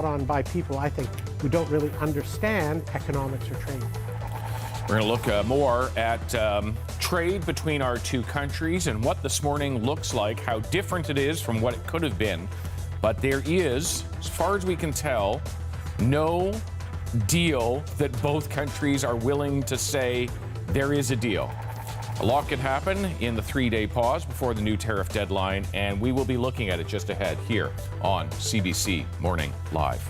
on by people, I think, who don't really understand economics or trade. We're going to look more at trade between our two countries and what this morning looks like, how different it is from what it could have been. But there is, as far as we can tell, no deal that both countries are willing to say there is a deal. A lot could happen in the 3-day pause before the new tariff deadline, and we will be looking at it just ahead here on CBC Morning Live.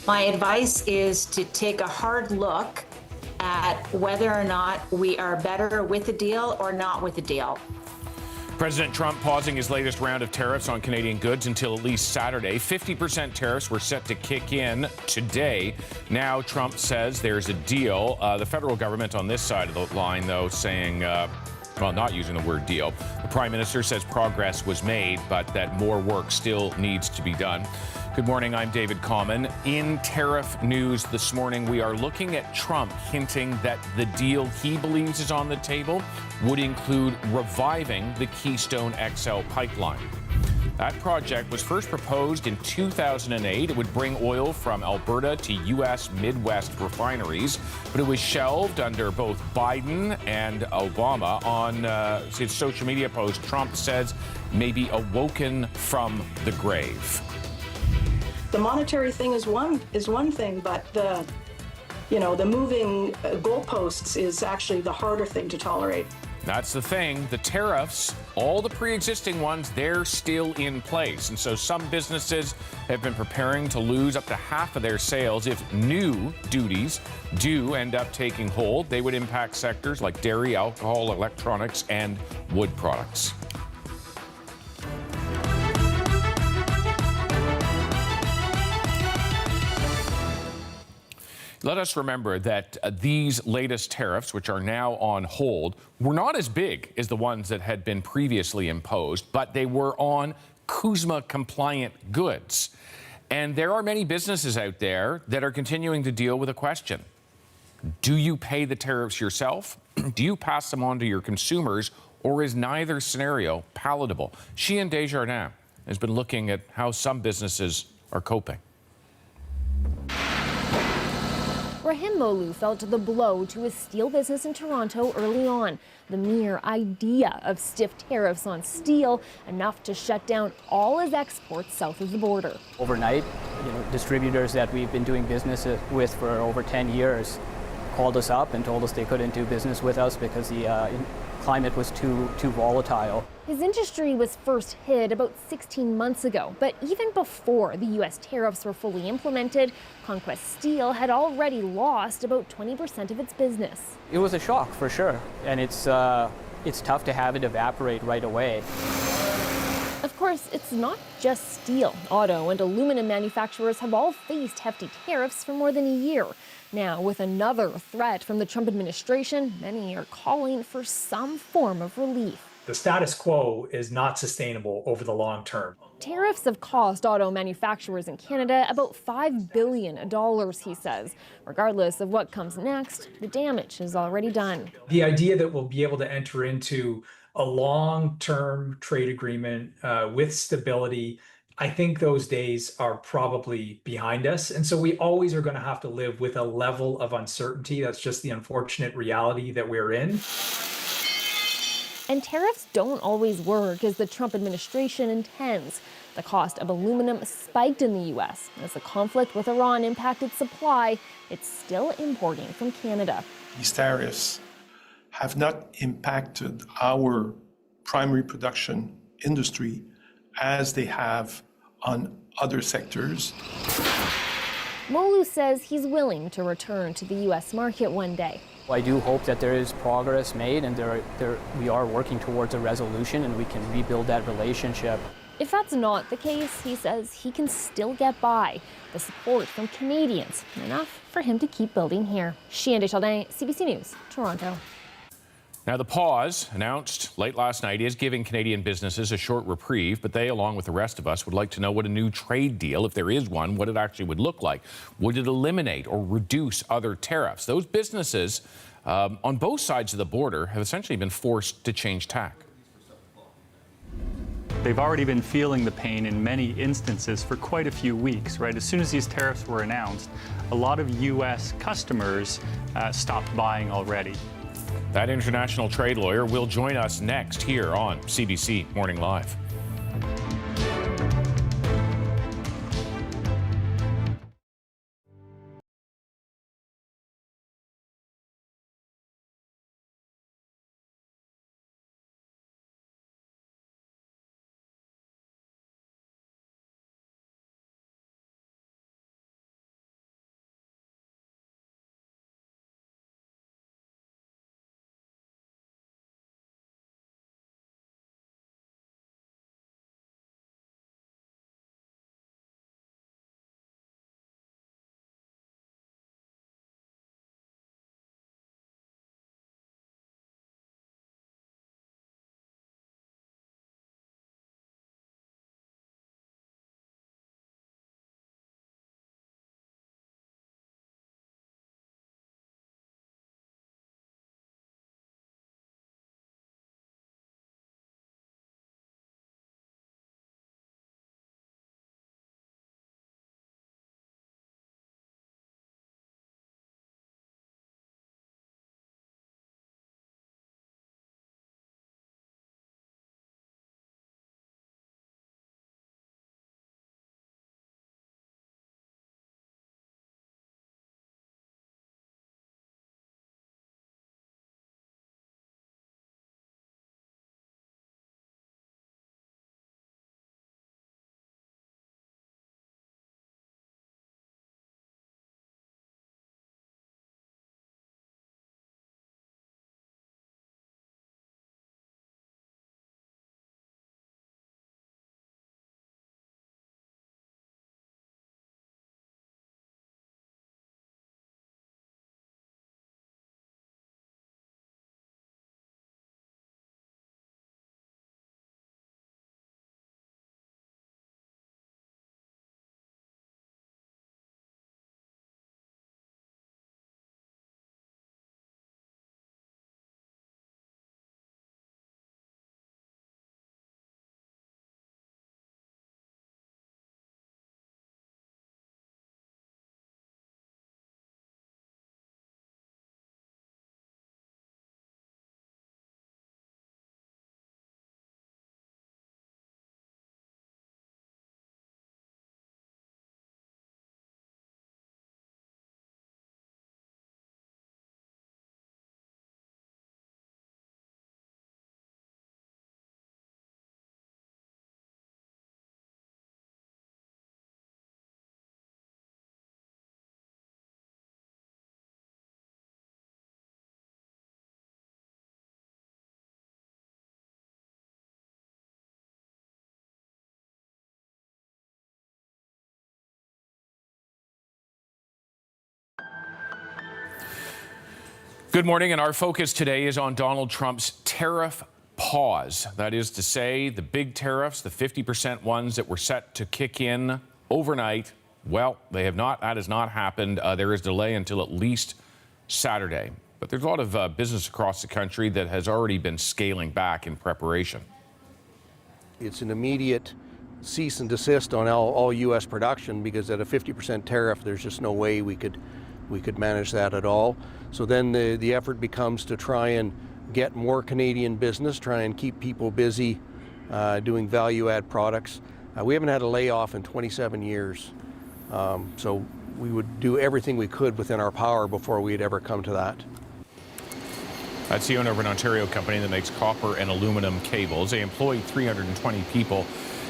My advice is to take a hard look at whether or not we are better with a deal or not with a deal. President Trump pausing his latest round of tariffs on Canadian goods until at least Saturday. 50% tariffs were set to kick in today. Now Trump says there's a deal. The federal government on this side of the line, though, saying, well, not using the word deal. The Prime Minister says progress was made, but that more work still needs to be done. Good morning, I'm David Common. In tariff news this morning, we are looking at Trump hinting that the deal he believes is on the table would include reviving the Keystone XL pipeline. That project was first proposed in 2008. It would bring oil from Alberta to U.S. Midwest refineries, but it was shelved under both Biden and Obama. On his social media post, Trump says maybe awoken from the grave. The monetary thing is one thing, but the moving goalposts is actually the harder thing to tolerate. That's the thing. The tariffs, all the pre-existing ones, they're still in place. And so some businesses have been preparing to lose up to half of their sales if new duties do end up taking hold. They would impact sectors like dairy, alcohol, electronics, and wood products. Let us remember that these latest tariffs, which are now on hold, were not as big as the ones that had been previously imposed, but they were on CUSMA-compliant goods. And there are many businesses out there that are continuing to deal with a question. Do you pay the tariffs yourself? Do you pass them on to your consumers? Or is neither scenario palatable? Sheehan Desjardins has been looking at how some businesses are coping. Rahim Molu felt the blow to his steel business in Toronto early on. The mere idea of stiff tariffs on steel, enough to shut down all his exports south of the border. Overnight, distributors that we've been doing business with for over 10 years called us up and told us they couldn't do business with us because the climate was too volatile. His industry was first hit about 16 months ago, but even before the U.S. tariffs were fully implemented, Conquest Steel had already lost about 20% of its business. It was a shock for sure, and it's tough to have it evaporate right away. Of course, it's not just steel. Auto and aluminum manufacturers have all faced hefty tariffs for more than a year. Now, with another threat from the Trump administration, many are calling for some form of relief. The status quo is not sustainable over the long term. Tariffs have cost auto manufacturers in Canada about $5 billion, he says. Regardless of what comes next, the damage is already done. The idea that we'll be able to enter into a long-term trade agreement with stability, I think those days are probably behind us. And so we always are going to have to live with a level of uncertainty. That's just the unfortunate reality that we're in. And tariffs don't always work as the Trump administration intends. The cost of aluminum spiked in the U.S. As the conflict with Iran impacted supply, it's still importing from Canada. These tariffs have not impacted our primary production industry as they have on other sectors. Molu says he's willing to return to the U.S. market one day. I do hope that there is progress made and we are working towards a resolution and we can rebuild that relationship. If that's not the case, he says he can still get by. The support from Canadians, enough for him to keep building here. Sheehan Desjardins, CBC News, Toronto. Now, the pause announced late last night is giving Canadian businesses a short reprieve, but they, along with the rest of us, would like to know what a new trade deal, if there is one, what it actually would look like. Would it eliminate or reduce other tariffs? Those businesses on both sides of the border have essentially been forced to change tack. They've already been feeling the pain in many instances for quite a few weeks, right? As soon as these tariffs were announced, a lot of U.S. customers stopped buying already. That international trade lawyer will join us next here on CBC Morning Live. Good morning, and our focus today is on Donald Trump's tariff pause. That is to say, the big tariffs, the 50% ones that were set to kick in overnight, well, they have not. That has not happened. There is delay until at least Saturday. But there's a lot of business across the country that has already been scaling back in preparation. It's an immediate cease and desist on all U.S. production, because at a 50% tariff, there's just no way we could manage that at all. So then the effort becomes to try and get more Canadian business, try and keep people busy doing value-add products. We haven't had a layoff in 27 years, so we would do everything we could within our power before we'd ever come to that. That's the owner of an Ontario company that makes copper and aluminum cables. They employ 320 people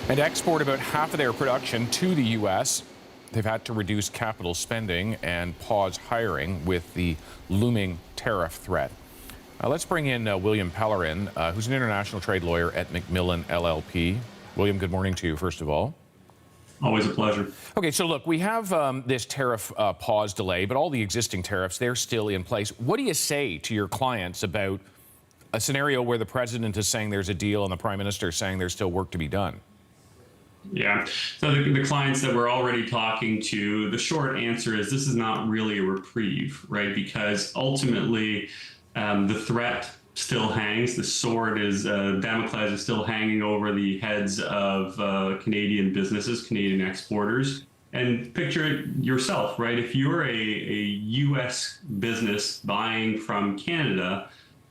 and export about half of their production to the U.S. They've had to reduce capital spending and pause hiring with the looming tariff threat. Let's bring in William Pellerin, who's an international trade lawyer at McMillan LLP. William, good morning to you, first of all. Always a pleasure. Okay, so look, we have this tariff pause delay, but all the existing tariffs, they're still in place. What do you say to your clients about a scenario where the president is saying there's a deal and the prime minister is saying there's still work to be done? Yeah. So the clients that we're already talking to, the short answer is this is not really a reprieve, right? Because ultimately, the threat still hangs. The sword is, Damocles is still hanging over the heads of Canadian businesses, Canadian exporters. And picture it yourself, right? If you're a U.S. business buying from Canada,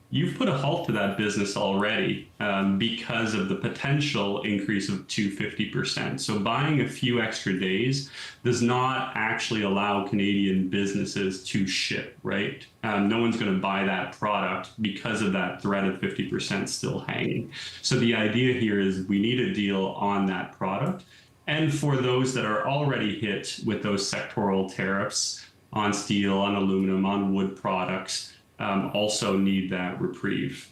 you've put a halt to that business already because of the potential increase of 250%. So buying a few extra days does not actually allow Canadian businesses to ship, right? No one's going to buy that product because of that threat of 50% still hanging. So the idea here is we need a deal on that product. And for those that are already hit with those sectoral tariffs on steel, on aluminum, on wood products, also need that reprieve.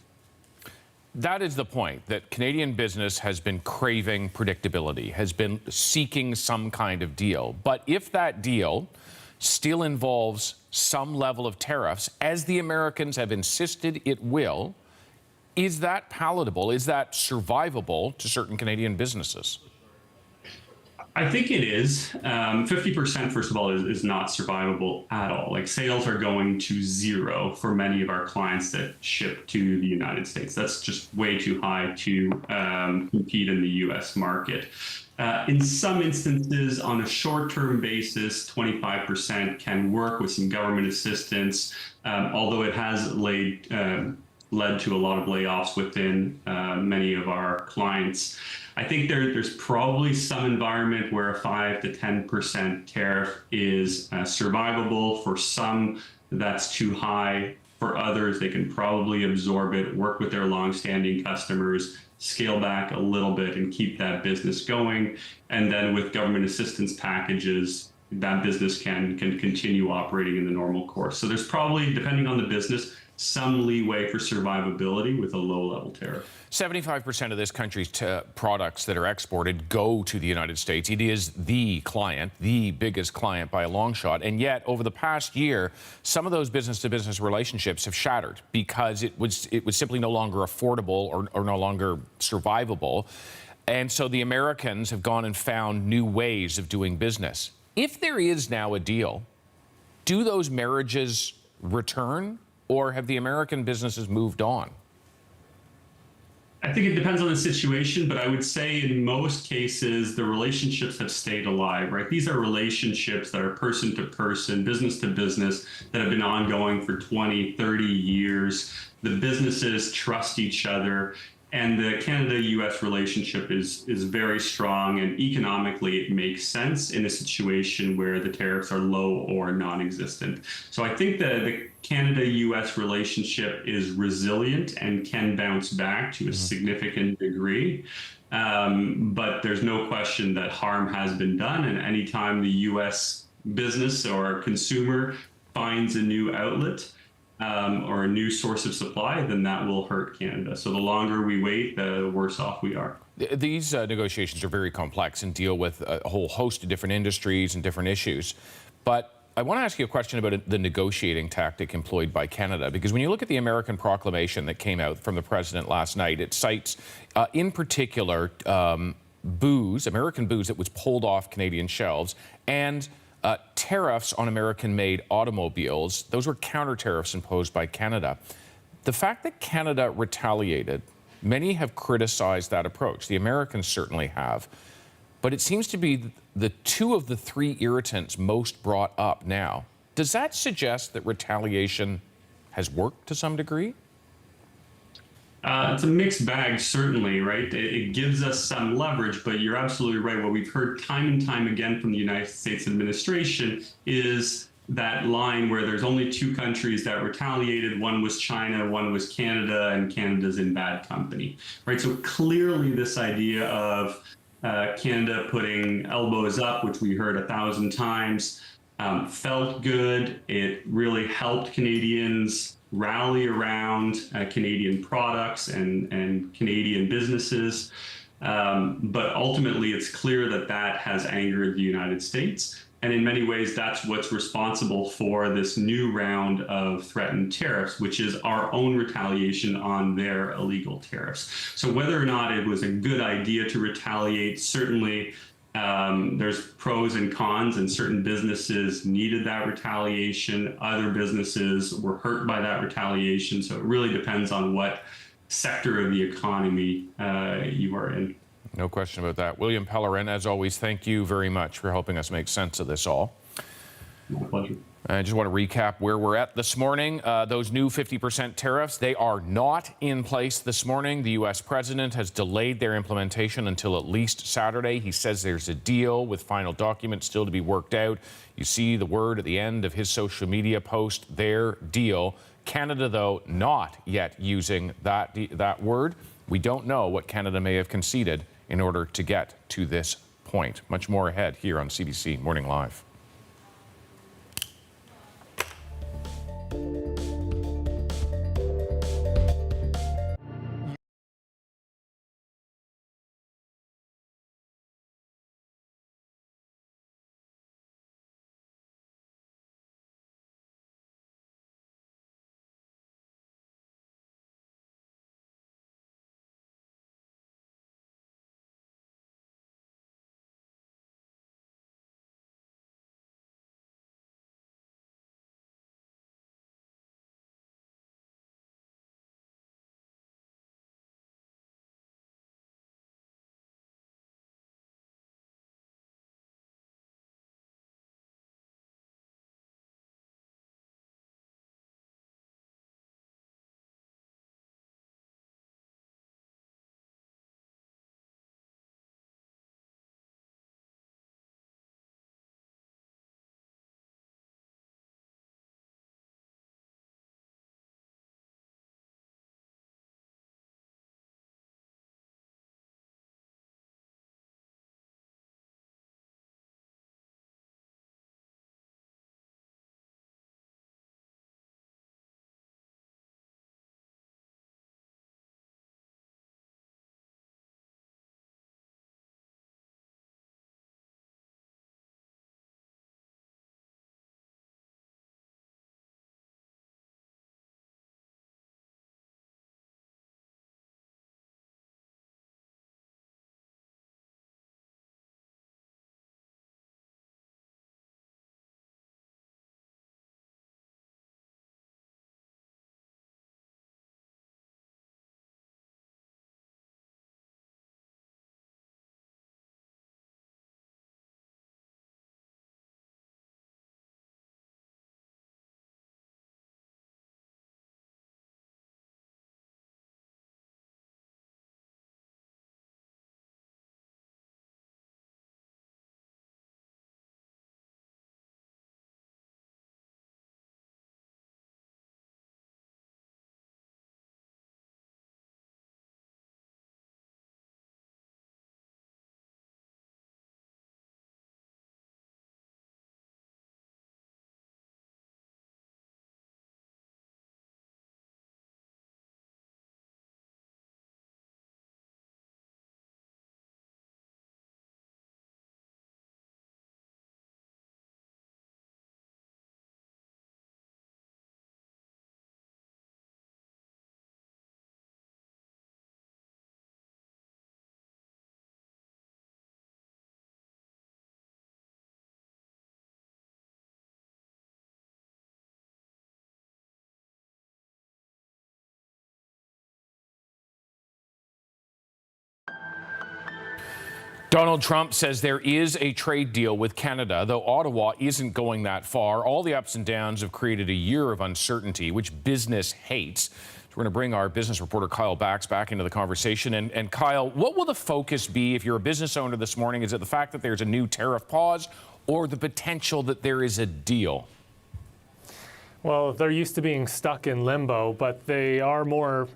That is the point, that Canadian business has been craving predictability, has been seeking some kind of deal. But if that deal still involves some level of tariffs, as the Americans have insisted it will, is that palatable? Is that survivable to certain Canadian businesses? I think it is. 50%, first of all, is not survivable at all. Like, sales are going to zero for many of our clients that ship to the United States. That's just way too high to compete in the U.S. market. In some instances, on a short-term basis, 25% can work with some government assistance, although it has led to a lot of layoffs within many of our clients. I think there's probably some environment where a 5 to 10% tariff is survivable. For some, that's too high. For others, they can probably absorb it, work with their longstanding customers, scale back a little bit and keep that business going. And then with government assistance packages, that business can continue operating in the normal course. So there's probably, depending on the business, some leeway for survivability with a low-level tariff. 75% of this country's products that are exported go to the United States. It is the client, the biggest client by a long shot. And yet, over the past year, some of those business-to-business relationships have shattered because it was simply no longer affordable or no longer survivable. And so the Americans have gone and found new ways of doing business. If there is now a deal, do those marriages return? Or have the American businesses moved on? I think it depends on the situation, but I would say in most cases, the relationships have stayed alive, right? These are relationships that are person to person, business to business, that have been ongoing for 20, 30 years. The businesses trust each other. And the Canada-U.S. relationship is very strong, and economically it makes sense in a situation where the tariffs are low or non-existent. So I think that the Canada-U.S. relationship is resilient and can bounce back to a significant degree. But there's no question that harm has been done, and anytime the U.S. business or consumer finds a new outlet, or a new source of supply, then that will hurt Canada. So the longer we wait, the worse off we are. These negotiations are very complex and deal with a whole host of different industries and different issues. But I want to ask you a question about the negotiating tactic employed by Canada, because when you look at the American proclamation that came out from the president last night, it cites, in particular, booze, American booze that was pulled off Canadian shelves, and tariffs on American-made automobiles. Those were counter tariffs imposed by Canada. The fact that Canada retaliated, many have criticized that approach. The Americans certainly have. But it seems to be the two of the three irritants most brought up now. Does that suggest that retaliation has worked to some degree? It's a mixed bag, certainly, right? It gives us some leverage, but you're absolutely right. What we've heard time and time again from the United States administration is that line where there's only two countries that retaliated. One was China, one was Canada, and Canada's in bad company, right? So clearly this idea of Canada putting elbows up, which we heard 1,000 times, felt good. It really helped Canadians rally around Canadian products and Canadian businesses. But ultimately, it's clear that that has angered the United States. And in many ways, that's what's responsible for this new round of threatened tariffs, which is our own retaliation on their illegal tariffs. So whether or not it was a good idea to retaliate, certainly there's pros and cons, and certain businesses needed that retaliation. Other businesses were hurt by that retaliation. So it really depends on what sector of the economy you are in. No question about that. William Pellerin, as always, thank you very much for helping us make sense of this all. My pleasure. I just want to recap where we're at this morning. Those new 50% tariffs, they are not in place this morning. The U.S. president has delayed their implementation until at least Saturday. He says there's a deal with final documents still to be worked out. You see the word at the end of his social media post, their deal. Canada, though, not yet using that word. We don't know what Canada may have conceded in order to get to this point. Much more ahead here on CBC Morning Live. Donald Trump says there is a trade deal with Canada, though Ottawa isn't going that far. All the ups and downs have created a year of uncertainty, which business hates. So we're going to bring our business reporter Kyle Bax back into the conversation. And Kyle, what will the focus be if you're a business owner this morning? Is it the fact that there's a new tariff pause or the potential that there is a deal? Well, they're used to being stuck in limbo, but they are more,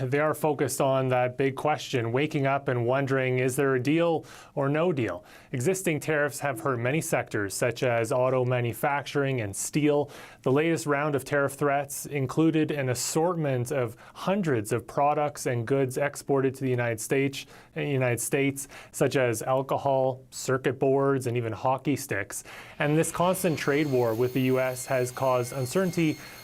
they are focused on that big question, waking up and wondering, is there a deal or no deal? Existing tariffs have hurt many sectors, such as auto manufacturing and steel. The latest round of tariff threats included an assortment of hundreds of products and goods exported to the United States, such as alcohol, circuit boards, and even hockey sticks. And this constant trade war with the U.S. has caused uncertainty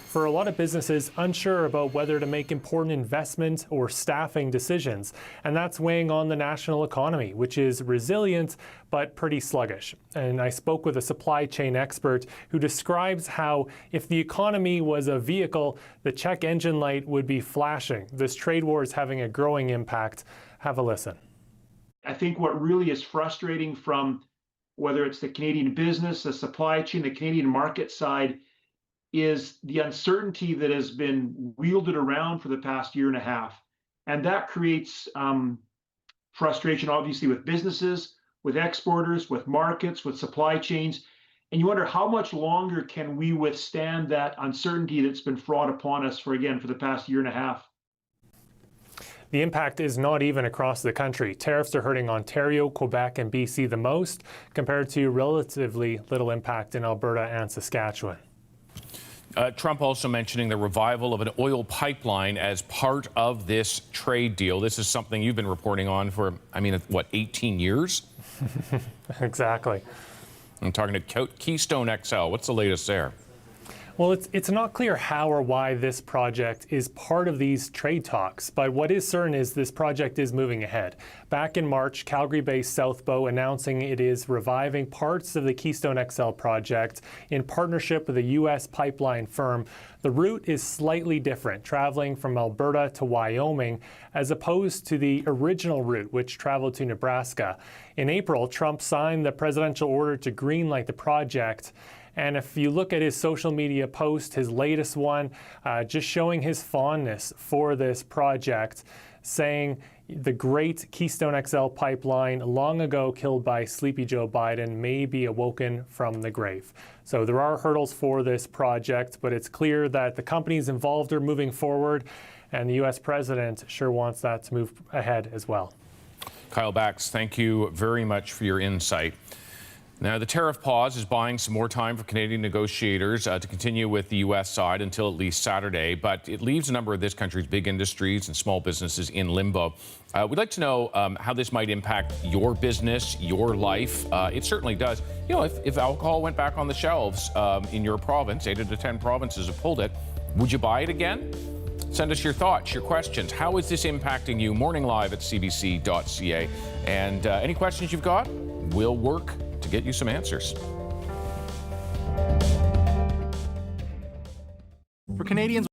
for a lot of businesses unsure about whether to make important investment or staffing decisions. And that's weighing on the national economy, which is resilient but pretty sluggish. And I spoke with a supply chain expert who describes how if the economy was a vehicle, the check engine light would be flashing. This trade war is having a growing impact. Have a listen. I think what really is frustrating from whether it's the Canadian business, the supply chain, the Canadian market side, is the uncertainty that has been wielded around for the past year and a half. And that creates frustration, obviously, with businesses, with exporters, with markets, with supply chains. And you wonder how much longer can we withstand that uncertainty that's been brought upon us for the past year and a half. The impact is not even across the country. Tariffs are hurting Ontario, Quebec, and BC the most, compared to relatively little impact in Alberta and Saskatchewan. Trump also mentioning the revival of an oil pipeline as part of this trade deal. This is something you've been reporting on for, 18 years? Exactly. I'm talking to Keystone XL. What's the latest there? Well, it's not clear how or why this project is part of these trade talks, but what is certain is this project is moving ahead. Back in March, Calgary-based South Bow announcing it is reviving parts of the Keystone XL project in partnership with a U.S. pipeline firm. The route is slightly different, traveling from Alberta to Wyoming, as opposed to the original route, which traveled to Nebraska. In April, Trump signed the presidential order to greenlight the project. And if you look at his social media post, his latest one, just showing his fondness for this project, saying the great Keystone XL pipeline, long ago killed by Sleepy Joe Biden, may be awoken from the grave. So there are hurdles for this project, but it's clear that the companies involved are moving forward, and the U.S. president sure wants that to move ahead as well. Kyle Bax, thank you very much for your insight. Now, the tariff pause is buying some more time for Canadian negotiators to continue with the U.S. side until at least Saturday, but it leaves a number of this country's big industries and small businesses in limbo. We'd like to know how this might impact your business, your life. It certainly does. If alcohol went back on the shelves in your province, 8 of the 10 provinces have pulled it, would you buy it again? Send us your thoughts, your questions. How is this impacting you? Morning Live at CBC.ca. And any questions you've got, we'll work to get you some answers. For Canadians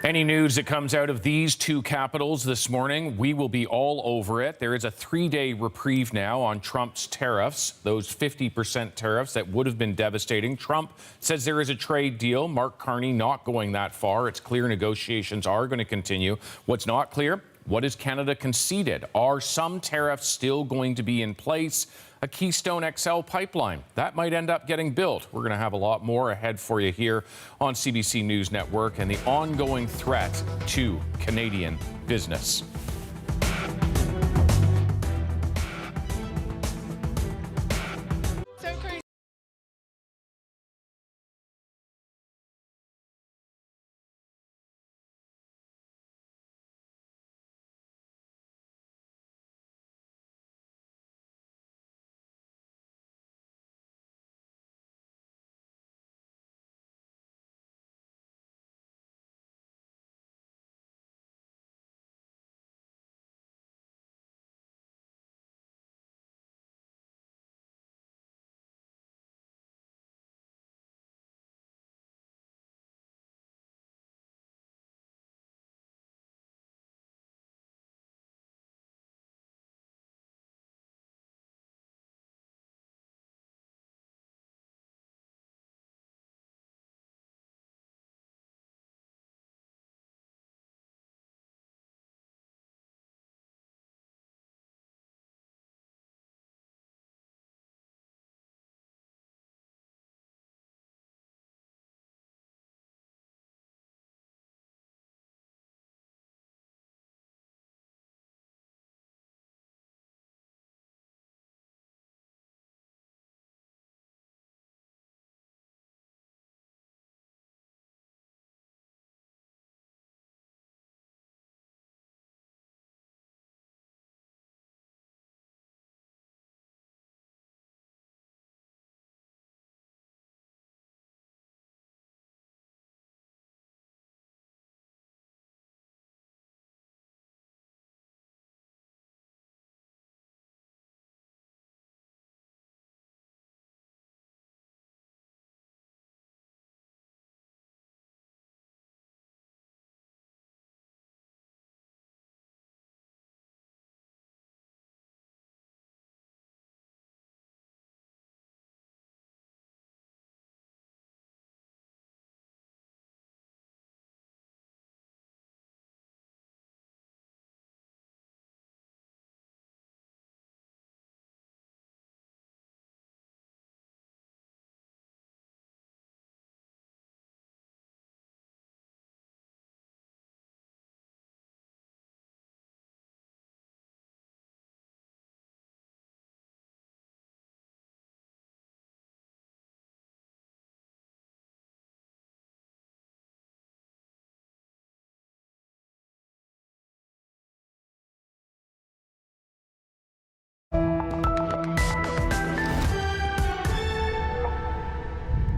Any news that comes out of these two capitals this morning, we will be all over it. There is a 3-day reprieve now on Trump's tariffs, those 50% tariffs that would have been devastating. Trump says there is a trade deal. Mark Carney not going that far. It's clear negotiations are going to continue. What's not clear? What has Canada conceded? Are some tariffs still going to be in place? A Keystone XL pipeline that might end up getting built. We're going to have a lot more ahead for you here on CBC News Network and the ongoing threat to Canadian business.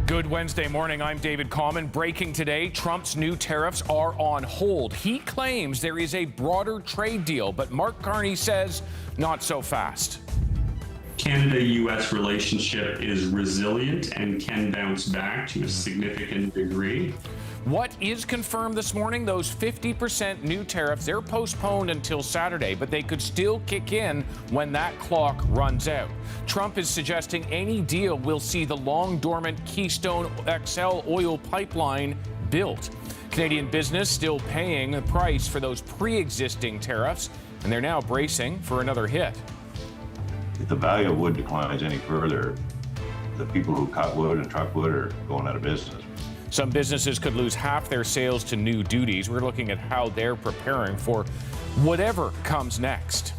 Good Wednesday morning. I'm David Common. Breaking today, Trump's new tariffs are on hold. He claims there is a broader trade deal, but Mark Carney says not so fast. Canada-U.S. relationship is resilient and can bounce back to a significant degree. What is confirmed this morning? Those 50% new tariffs, they're postponed until Saturday, but they could still kick in when that clock runs out. Trump is suggesting any deal will see the long-dormant Keystone XL oil pipeline built. Canadian business still paying the price for those pre-existing tariffs, and they're now bracing for another hit. If the value of wood declines any further, the people who cut wood and truck wood are going out of business. Some businesses could lose half their sales to new duties. We're looking at how they're preparing for whatever comes next.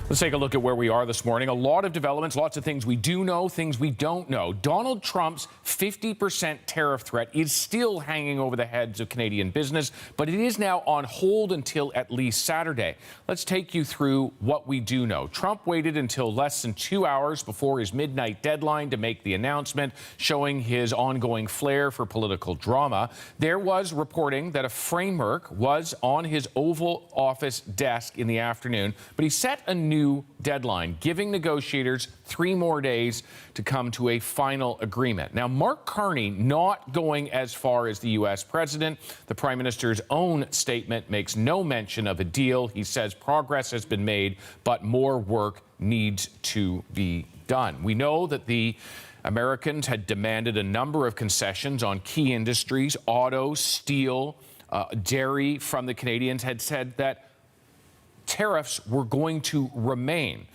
Let's take a look at where we are this morning. A lot of developments, lots of things we do know, things we don't know. Donald Trump's 50% tariff threat is still hanging over the heads of Canadian business, but it is now on hold until at least Saturday. Let's take you through what we do know. Trump waited until less than 2 hours before his midnight deadline to make the announcement, showing his ongoing flair for political drama. There was reporting that a framework was on his Oval Office desk in the afternoon, but he set a new deadline, giving negotiators 3 more days to come to a final agreement. Now, Mark Carney not going as far as the U.S. president. The Prime Minister's own statement makes no mention of a deal. He says progress has been made, but more work needs to be done. We know that the Americans had demanded a number of concessions on key industries, auto, steel, dairy from the Canadians had said that tariffs were going to remain.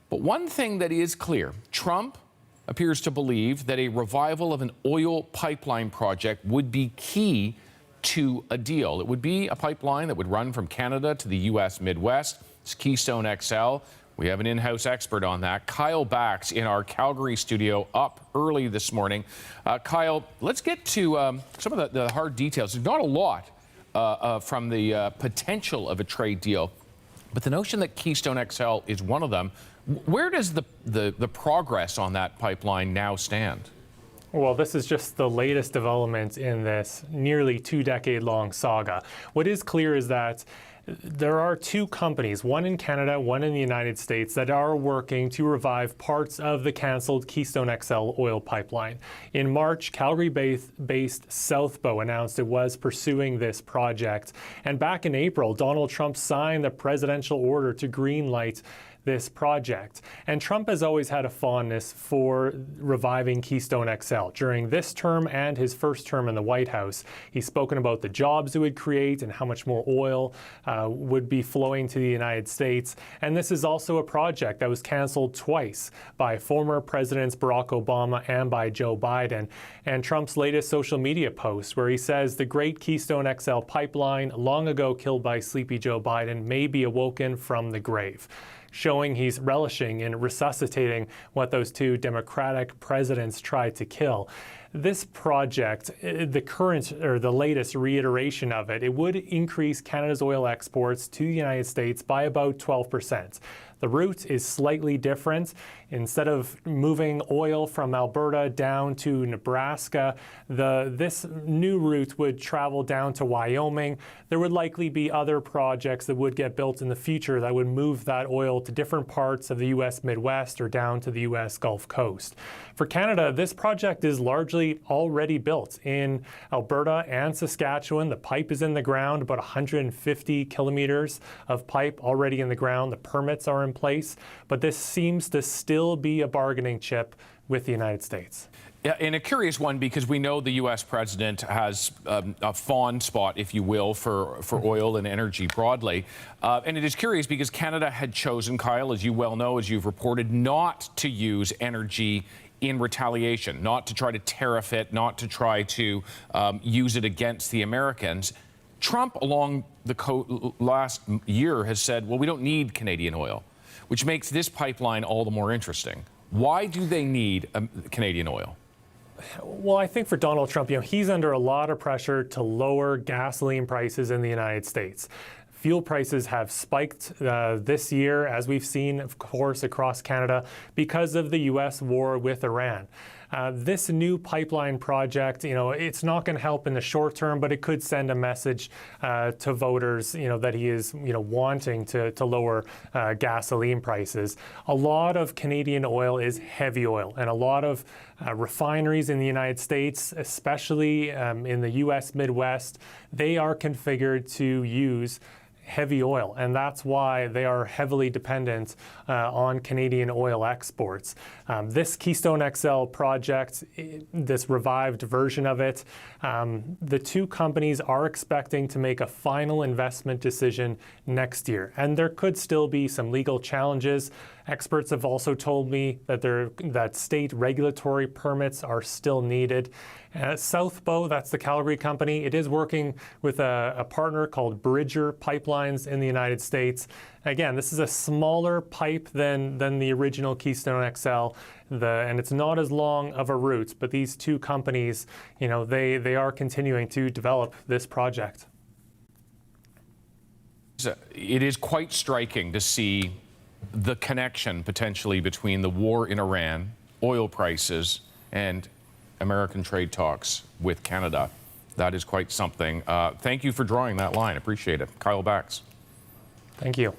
But one thing that is clear, Trump appears to believe that a revival of an oil pipeline project would be key to a deal. It would be a pipeline that would run from Canada to the U.S. Midwest. It's Keystone XL. We have an in-house expert on that. Kyle Bax in our Calgary studio up early this morning. Kyle, let's get to some of the hard details. There's not a lot from the potential of a trade deal, but the notion that Keystone XL is one of them. Where does the progress on that pipeline now stand? Well, this is just the latest development in this nearly 2-decade-long saga. What is clear is that there are two companies, one in Canada, one in the United States, that are working to revive parts of the canceled Keystone XL oil pipeline. In March, Calgary-based Southbow announced it was pursuing this project. And back in April, Donald Trump signed the presidential order to greenlight this project. And Trump has always had a fondness for reviving Keystone XL. During this term and his first term in the White House, he's spoken about the jobs it would create and how much more oil would be flowing to the United States. And this is also a project that was canceled twice by former Presidents Barack Obama and by Joe Biden. And Trump's latest social media post, where he says the great Keystone XL pipeline, long ago killed by sleepy Joe Biden, may be awoken from the grave, showing he's relishing in resuscitating what those two Democratic presidents tried to kill. This project, the latest reiteration of it, it would increase Canada's oil exports to the United States by about 12%. The route is slightly different. Instead of moving oil from Alberta down to Nebraska, this new route would travel down to Wyoming. There would likely be other projects that would get built in the future that would move that oil to different parts of the U.S. Midwest or down to the U.S. Gulf Coast. For Canada, this project is largely already built in Alberta and Saskatchewan. The pipe is in the ground, about 150 kilometers of pipe already in the ground. The permits are in place, but this seems to still be a bargaining chip with the United States. Yeah, and a curious one, because we know the U.S. president has a fond spot, if you will, for oil and energy broadly. And it is curious because Canada had chosen, Kyle, as you well know, as you've reported, not to use energy in retaliation, not to try to tariff it, not to try to use it against the Americans. Trump, along the last year, has said, well, we don't need Canadian oil, which makes this pipeline all the more interesting. Why do they need Canadian oil? Well, I think for Donald Trump, he's under a lot of pressure to lower gasoline prices in the United States. Fuel prices have spiked this year, as we've seen, of course, across Canada because of the U.S. war with Iran. This new pipeline project, it's not going to help in the short term, but it could send a message to voters, that he is, wanting to lower gasoline prices. A lot of Canadian oil is heavy oil, and a lot of refineries in the United States, especially in the U.S. Midwest, they are configured to use heavy oil, and that's why they are heavily dependent on Canadian oil exports. This Keystone XL project, this revived version of it, the two companies are expecting to make a final investment decision next year, and there could still be some legal challenges. Experts have also told me that state regulatory permits are still needed. Southbow, that's the Calgary company, it is working with a partner called Bridger Pipelines in the United States. Again, this is a smaller pipe than the original Keystone XL, and it's not as long of a route, but these two companies, they are continuing to develop this project. It is quite striking to see the connection potentially between the war in Iran, oil prices, and American trade talks with Canada. That is quite something. Thank you for drawing that line. Appreciate it. Kyle Bax. Thank you.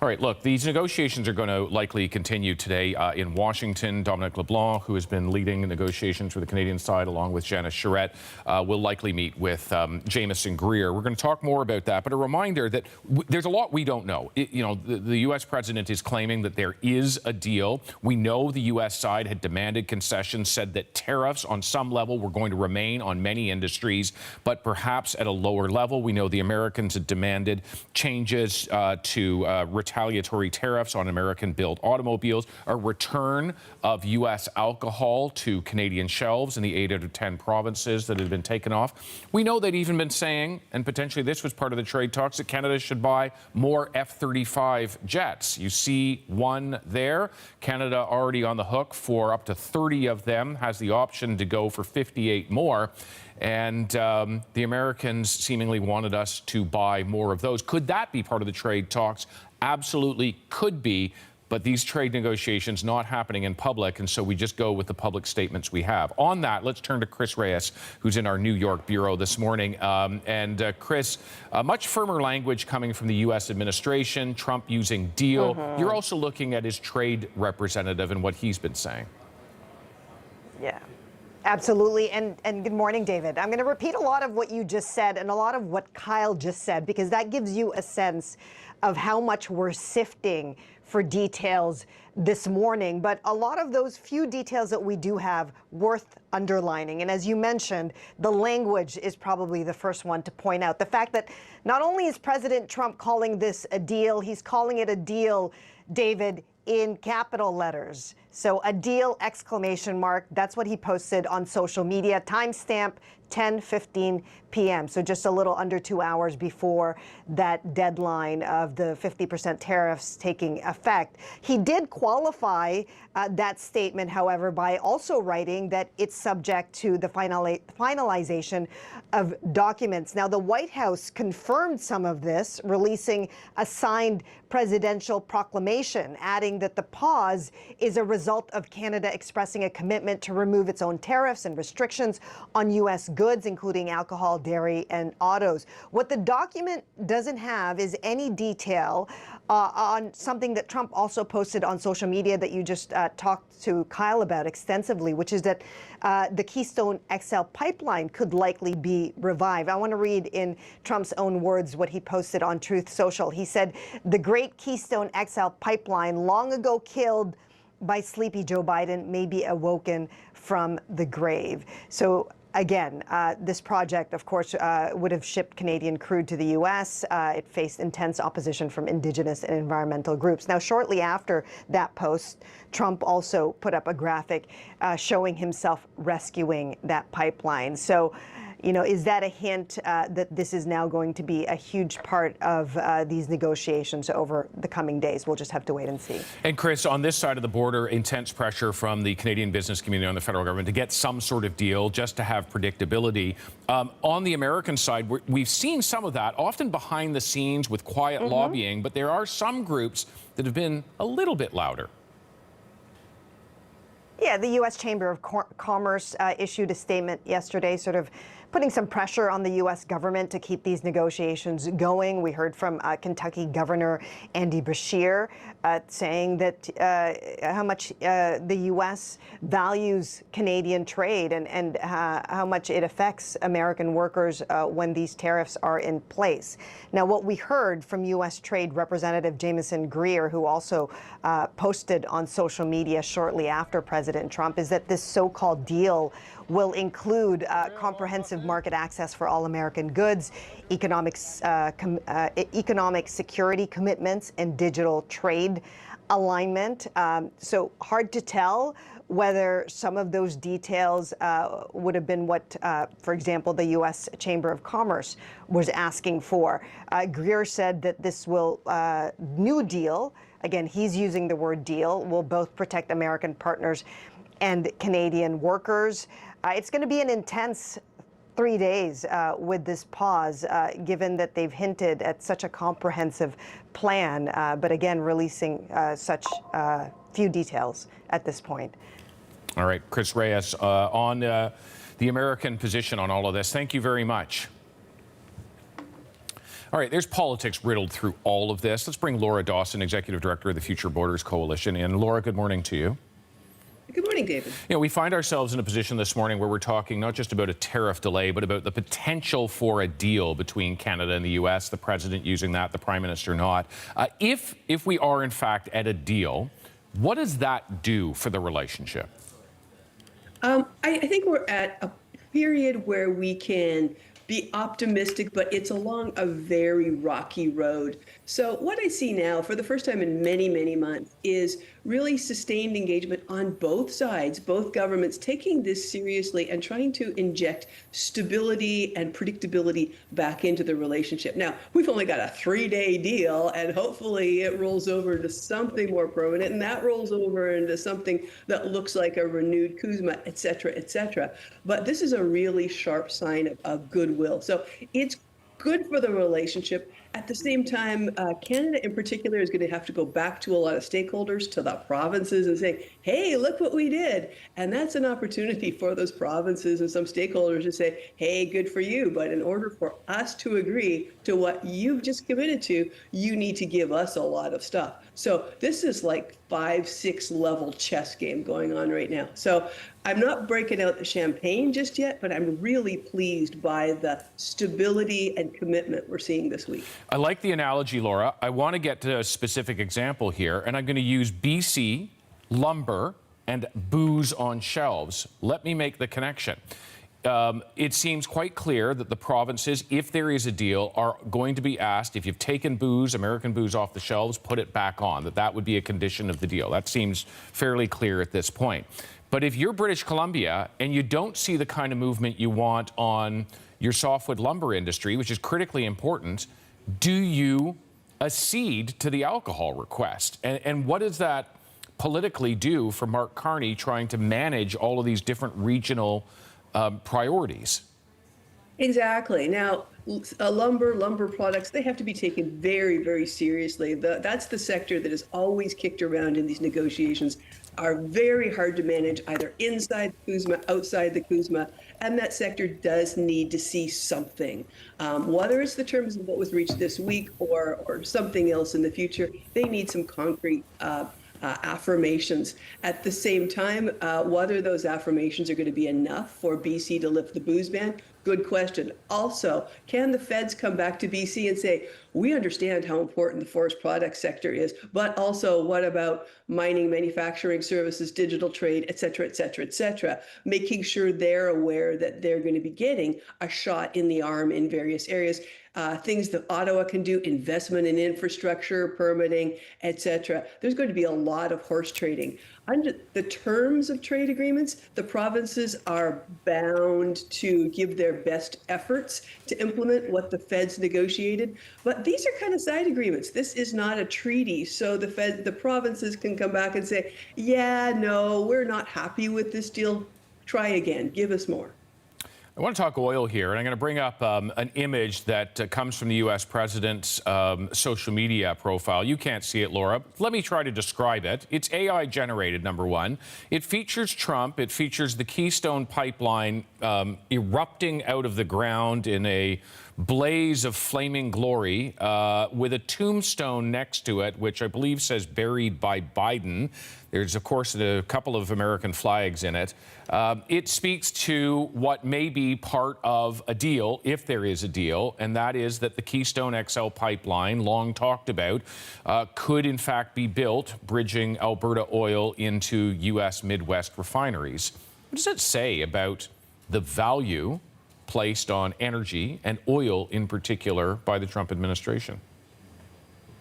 All right, look, these negotiations are going to likely continue today in Washington. Dominic LeBlanc, who has been leading negotiations for the Canadian side, along with Janice Charette, will likely meet with Jamieson Greer. We're going to talk more about that, but a reminder that there's a lot we don't know. The U.S. president is claiming that there is a deal. We know the U.S. side had demanded concessions, said that tariffs on some level were going to remain on many industries, but perhaps at a lower level. We know the Americans had demanded changes to retaliatory tariffs on American-built automobiles, a return of U.S. alcohol to Canadian shelves in the 8 out of 10 provinces that had been taken off. We know they'd even been saying, and potentially this was part of the trade talks, that Canada should buy more F-35 jets. You see one there. Canada already on the hook for up to 30 of them, has the option to go for 58 more. And the Americans seemingly wanted us to buy more of those. Could that be part of the trade talks? Absolutely could be, but these trade negotiations not happening in public, and so we just go with the public statements we have. On that, let's turn to Chris Reyes, who's in our New York bureau this morning. Chris, much firmer language coming from the U.S. administration, Trump using deal. You're also looking at his trade representative and what he's been saying. Yeah. Absolutely. And good morning, David. I'm going to repeat a lot of what you just said and a lot of what Kyle just said, because that gives you a sense of how much we're sifting for details this morning. But a lot of those few details that we do have worth underlining. And as you mentioned, the language is probably the first one to point out. The fact that not only is President Trump calling this a deal, he's calling it a deal, David, in capital letters. So a deal, exclamation mark. That's what he posted on social media. Timestamp 10:15 p.m. So just a little under 2 hours before that deadline of the 50% tariffs taking effect. He did qualify that statement, however, by also writing that it's subject to the finalization of documents. Now, the White House confirmed some of this, releasing a signed presidential proclamation, adding that the pause is a result of Canada expressing a commitment to remove its own tariffs and restrictions on U.S. goods, including alcohol, dairy, and autos. What the document doesn't have is any detail on something that Trump also posted on social media that you just talked to Kyle about extensively, which is that the Keystone XL pipeline could likely be revived. I want to read in Trump's own words what he posted on Truth Social. He said, "The great Keystone XL pipeline, long ago killed by sleepy Joe Biden, may be awoken from the grave." So again, this project, of course, would have shipped Canadian crude to the U.S. It faced intense opposition from Indigenous and environmental groups. Now, shortly after that post, Trump also put up a graphic showing himself rescuing that pipeline. So, you know, is that a hint that this is now going to be a huge part of these negotiations over the coming days? We'll just have to wait and see. And Chris, on this side of the border, intense pressure from the Canadian business community on the federal government to get some sort of deal, just to have predictability. On the American side, we've seen some of that, often behind the scenes with quiet lobbying, but there are some groups that have been a little bit louder. Yeah, the U.S. Chamber of Commerce issued a statement yesterday, sort of putting some pressure on the U.S. government to keep these negotiations going. We heard from Kentucky Governor Andy Beshear saying that how much the U.S. values Canadian trade and how much it affects American workers when these tariffs are in place. Now, what we heard from U.S. Trade Representative Jamieson Greer, who also posted on social media shortly after President Trump, is that this so-called deal will include comprehensive market access for all American goods, economic security commitments, and digital trade alignment. So hard to tell whether some of those details would have been what, for example, the U.S. Chamber of Commerce was asking for. Greer said that this new deal, again, he's using the word deal, will both protect American partners and Canadian workers. It's going to be an intense 3 days with this pause, given that they've hinted at such a comprehensive plan, but again, releasing such few details at this point. All right, Chris Reyes, on the American position on all of this, thank you very much. All right, there's politics riddled through all of this. Let's bring Laura Dawson, Executive Director of the Future Borders Coalition, in. Laura, good morning to you. Good morning, David. You know, we find ourselves in a position this morning where we're talking not just about a tariff delay, but about the potential for a deal between Canada and the U.S., the president using that, the prime minister not. If we are, in fact, at a deal, what does that do for the relationship? I think we're at a period where we can be optimistic, but it's along a very rocky road. So what I see now for the first time in many, many months is really sustained engagement on both sides, both governments taking this seriously and trying to inject stability and predictability back into the relationship. Now, we've only got a 3-day deal, and hopefully it rolls over into something more permanent, and that rolls over into something that looks like a renewed CUSMA, et cetera, et cetera. But this is a really sharp sign of goodwill. So it's good for the relationship. At the same time, Canada in particular is going to have to go back to a lot of stakeholders, to the provinces, and say, hey, look what we did. And that's an opportunity for those provinces and some stakeholders to say, hey, good for you. But in order for us to agree to what you've just committed to, you need to give us a lot of stuff. So this is like 5-6 level chess game going on right now. So I'm not breaking out the champagne just yet, but I'm really pleased by the stability and commitment we're seeing this week. I like the analogy, Laura. I want to get to a specific example here, and I'm going to use BC, lumber, and booze on shelves. Let me make the connection. It seems quite clear that the provinces, if there is a deal, are going to be asked, if you've taken booze, American booze off the shelves, put it back on, that would be a condition of the deal. That seems fairly clear at this point. But if you're British Columbia and you don't see the kind of movement you want on your softwood lumber industry, which is critically important, do you accede to the alcohol request? And what does that politically do for Mark Carney trying to manage all of these different regional priorities? Exactly. Now, lumber products, they have to be taken very, very seriously. That's the sector that is always kicked around in these negotiations, are very hard to manage, either inside the CUSMA, outside the CUSMA, and that sector does need to see something. Whether it's the terms of what was reached this week or something else in the future, they need some concrete affirmations. At the same time, whether those affirmations are going to be enough for BC to lift the booze ban, good question. Also, can the feds come back to BC and say, we understand how important the forest product sector is, but also what about mining, manufacturing services, digital trade, et cetera, et cetera, et cetera, making sure they're aware that they're going to be getting a shot in the arm in various areas. Things that Ottawa can do, investment in infrastructure, permitting, et cetera. There's going to be a lot of horse trading. Under the terms of trade agreements, the provinces are bound to give their best efforts to implement what the feds negotiated. But these are kind of side agreements. This is not a treaty. So the provinces can come back and say, yeah, no, we're not happy with this deal. Try again. Give us more. I want to talk oil here, and I'm going to bring up an image that comes from the U.S. president's social media profile. You can't see it, Laura. Let me try to describe it. It's AI generated, number one. It features Trump. It features the Keystone Pipeline erupting out of the ground in a blaze of flaming glory with a tombstone next to it, which I believe says buried by Biden. There's, of course, a couple of American flags in it. It speaks to what may be part of a deal, if there is a deal, and that is that the Keystone XL pipeline, long talked about, could in fact be built, bridging Alberta oil into U.S. Midwest refineries. What does it say about the value placed on energy and oil in particular by the Trump administration?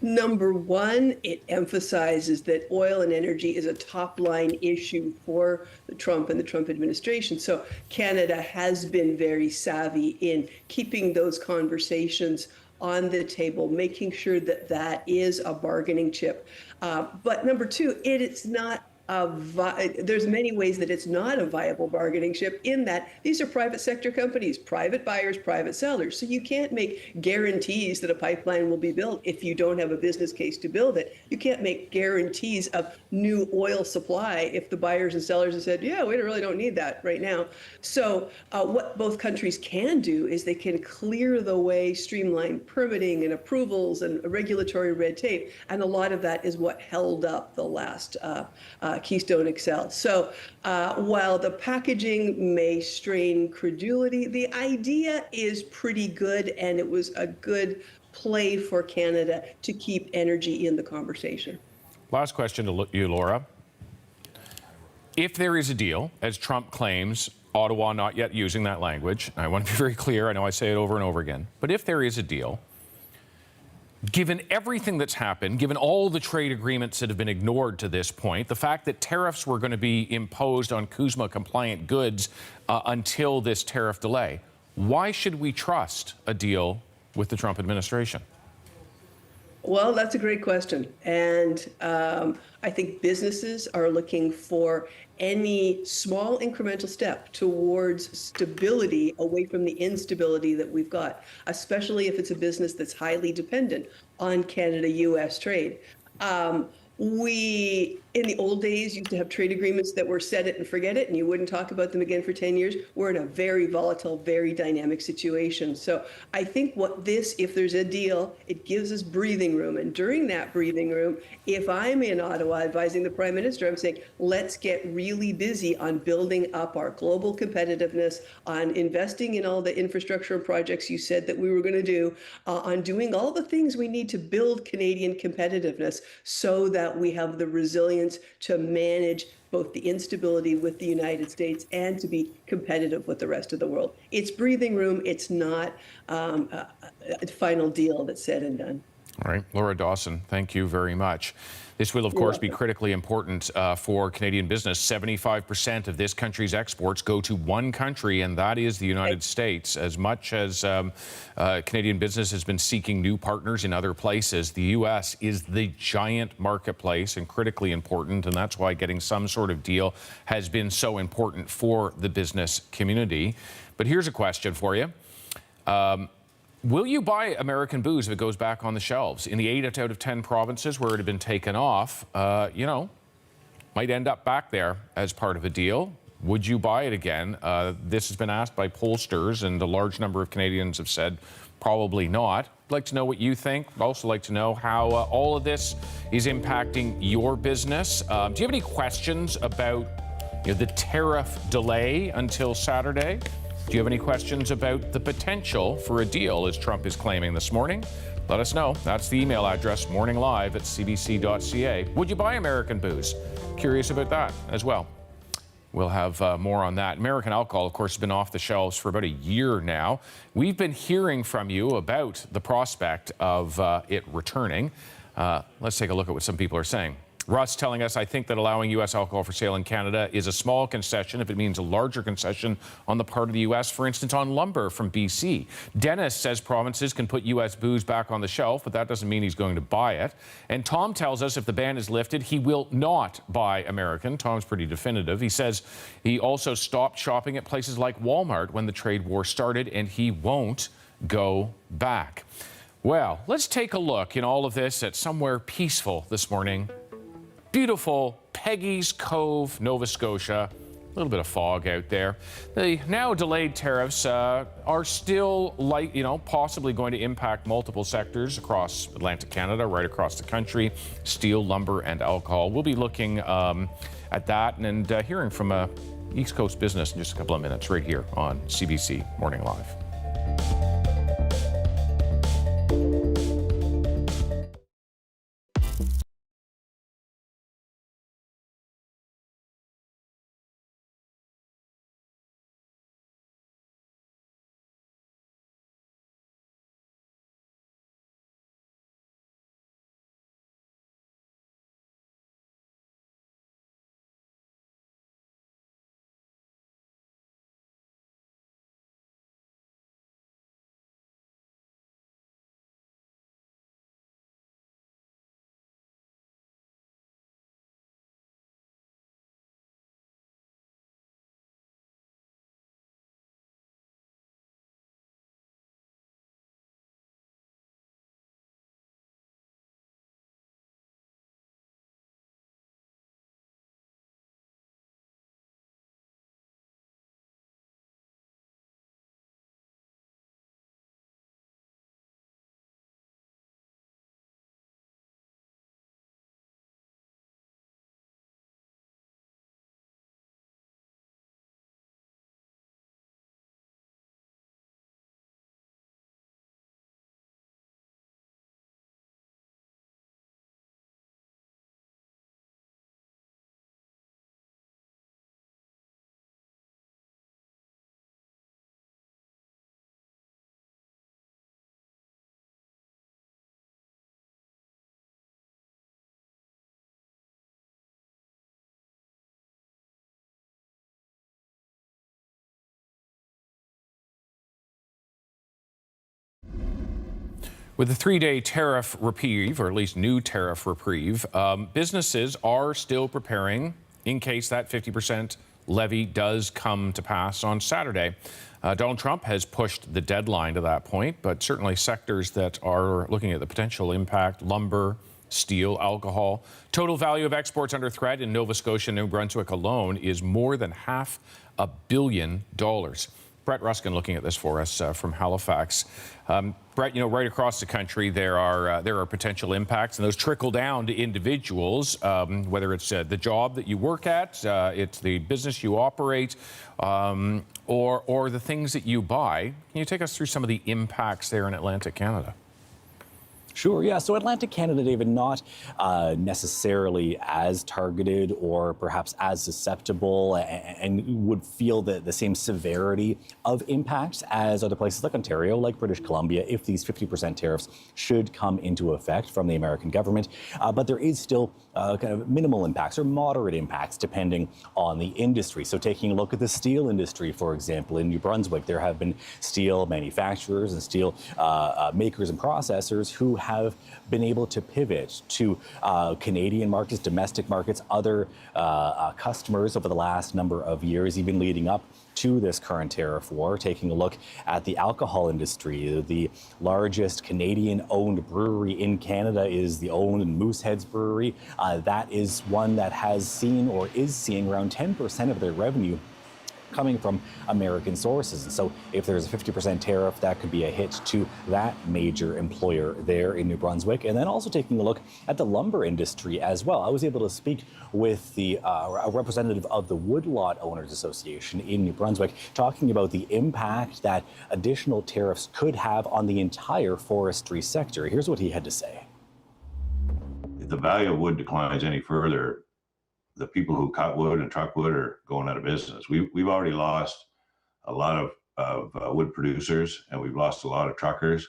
Number one, it emphasizes that oil and energy is a top-line issue for the Trump and the Trump administration. So Canada has been very savvy in keeping those conversations on the table, making sure that that is a bargaining chip. But number two, it is not there's many ways that it's not a viable bargaining chip, in that these are private sector companies, private buyers, private sellers. So you can't make guarantees that a pipeline will be built if you don't have a business case to build it. You can't make guarantees of new oil supply if the buyers and sellers have said, yeah, we really don't need that right now. So what both countries can do is they can clear the way, streamline permitting and approvals and regulatory red tape. And a lot of that is what held up the last Keystone XL. So while the packaging may strain credulity, the idea is pretty good, and it was a good play for Canada to keep energy in the conversation. Last question to you, Laura. If there is a deal, as Trump claims, Ottawa not yet using that language, I want to be very clear, I know I say it over and over again, but if there is a deal, given everything that's happened, given all the trade agreements that have been ignored to this point, the fact that tariffs were going to be imposed on CUSMA-compliant goods until this tariff delay, why should we trust a deal with the Trump administration? Well, that's a great question. And I think businesses are looking for any small incremental step towards stability away from the instability that we've got, especially if it's a business that's highly dependent on Canada-US trade. We, in the old days, used to have trade agreements that were set it and forget it, and you wouldn't talk about them again for 10 years. We're in a very volatile, very dynamic situation. So I think if there's a deal, it gives us breathing room. And during that breathing room, if I'm in Ottawa advising the Prime Minister, I'm saying, let's get really busy on building up our global competitiveness, on investing in all the infrastructure and projects you said that we were going to do, on doing all the things we need to build Canadian competitiveness so that we have the resilience to manage both the instability with the United States and to be competitive with the rest of the world. It's breathing room. It's not a final deal that's said and done. All right, Laura Dawson, thank you very much. This will, of course, be critically important for Canadian business. 75% of this country's exports go to one country, and that is the United States. As much as Canadian business has been seeking new partners in other places, the U.S. is the giant marketplace and critically important, and that's why getting some sort of deal has been so important for the business community. But here's a question for you. Will you buy American booze if it goes back on the shelves? In the 8 out of 10 provinces where it had been taken off, might end up back there as part of a deal. Would you buy it again? This has been asked by pollsters, and a large number of Canadians have said probably not. I'd like to know what you think. I'd also like to know how all of this is impacting your business. Do you have any questions about the tariff delay until Saturday? Do you have any questions about the potential for a deal, as Trump is claiming this morning? Let us know. That's the email address, morninglive@cbc.ca. Would you buy American booze? Curious about that as well. We'll have more on that. American alcohol, of course, has been off the shelves for about a year now. We've been hearing from you about the prospect of it returning. Let's take a look at what some people are saying. Russ telling us, I think that allowing U.S. alcohol for sale in Canada is a small concession if it means a larger concession on the part of the U.S., for instance, on lumber from B.C. Dennis says provinces can put U.S. booze back on the shelf, but that doesn't mean he's going to buy it. And Tom tells us if the ban is lifted, he will not buy American. Tom's pretty definitive. He says he also stopped shopping at places like Walmart when the trade war started, and he won't go back. Well, let's take a look in all of this at somewhere peaceful this morning. Beautiful Peggy's Cove, Nova Scotia. A little bit of fog out there. The now delayed tariffs are still possibly going to impact multiple sectors across Atlantic Canada, right across the country, steel, lumber, and alcohol. We'll be looking at that and hearing from a East Coast business in just a couple of minutes right here on CBC Morning Live. With a 3-day tariff reprieve, or at least new tariff reprieve, businesses are still preparing in case that 50% levy does come to pass on Saturday. Donald Trump has pushed the deadline to that point, but certainly sectors that are looking at the potential impact: lumber, steel, alcohol. Total value of exports under threat in Nova Scotia and New Brunswick alone is more than $500 million. Brett Ruskin looking at this for us from Halifax. Brett, right across the country there are potential impacts, and those trickle down to individuals, whether it's the job that you work at, it's the business you operate, or the things that you buy. Can you take us through some of the impacts there in Atlantic Canada? Sure, yeah. So Atlantic Canada, David, not necessarily as targeted or perhaps as susceptible and would feel the same severity of impacts as other places like Ontario, like British Columbia, if these 50% tariffs should come into effect from the American government. But there is still kind of minimal impacts or moderate impacts depending on the industry. So taking a look at the steel industry, for example, in New Brunswick, there have been steel manufacturers and steel makers and processors who have been able to pivot to Canadian markets, domestic markets, other customers over the last number of years, even leading up to this current tariff war. Taking a look at the alcohol industry, the largest Canadian-owned brewery in Canada is the owned Mooseheads Brewery. That is one that has seen or is seeing around 10% of their revenue coming from American sources. And so if there's a 50% tariff, that could be a hit to that major employer there in New Brunswick. And then also taking a look at the lumber industry as well. I was able to speak with a representative of the Woodlot Owners Association in New Brunswick, talking about the impact that additional tariffs could have on the entire forestry sector. Here's what he had to say. If the value of wood declines any further, the people who cut wood and truck wood are going out of business. We've already lost a lot of wood producers, and we've lost a lot of truckers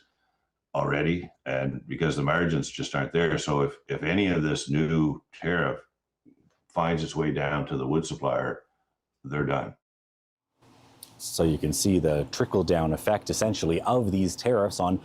already, and because the margins just aren't there. So if any of this new tariff finds its way down to the wood supplier, they're done. So you can see the trickle-down effect, essentially, of these tariffs on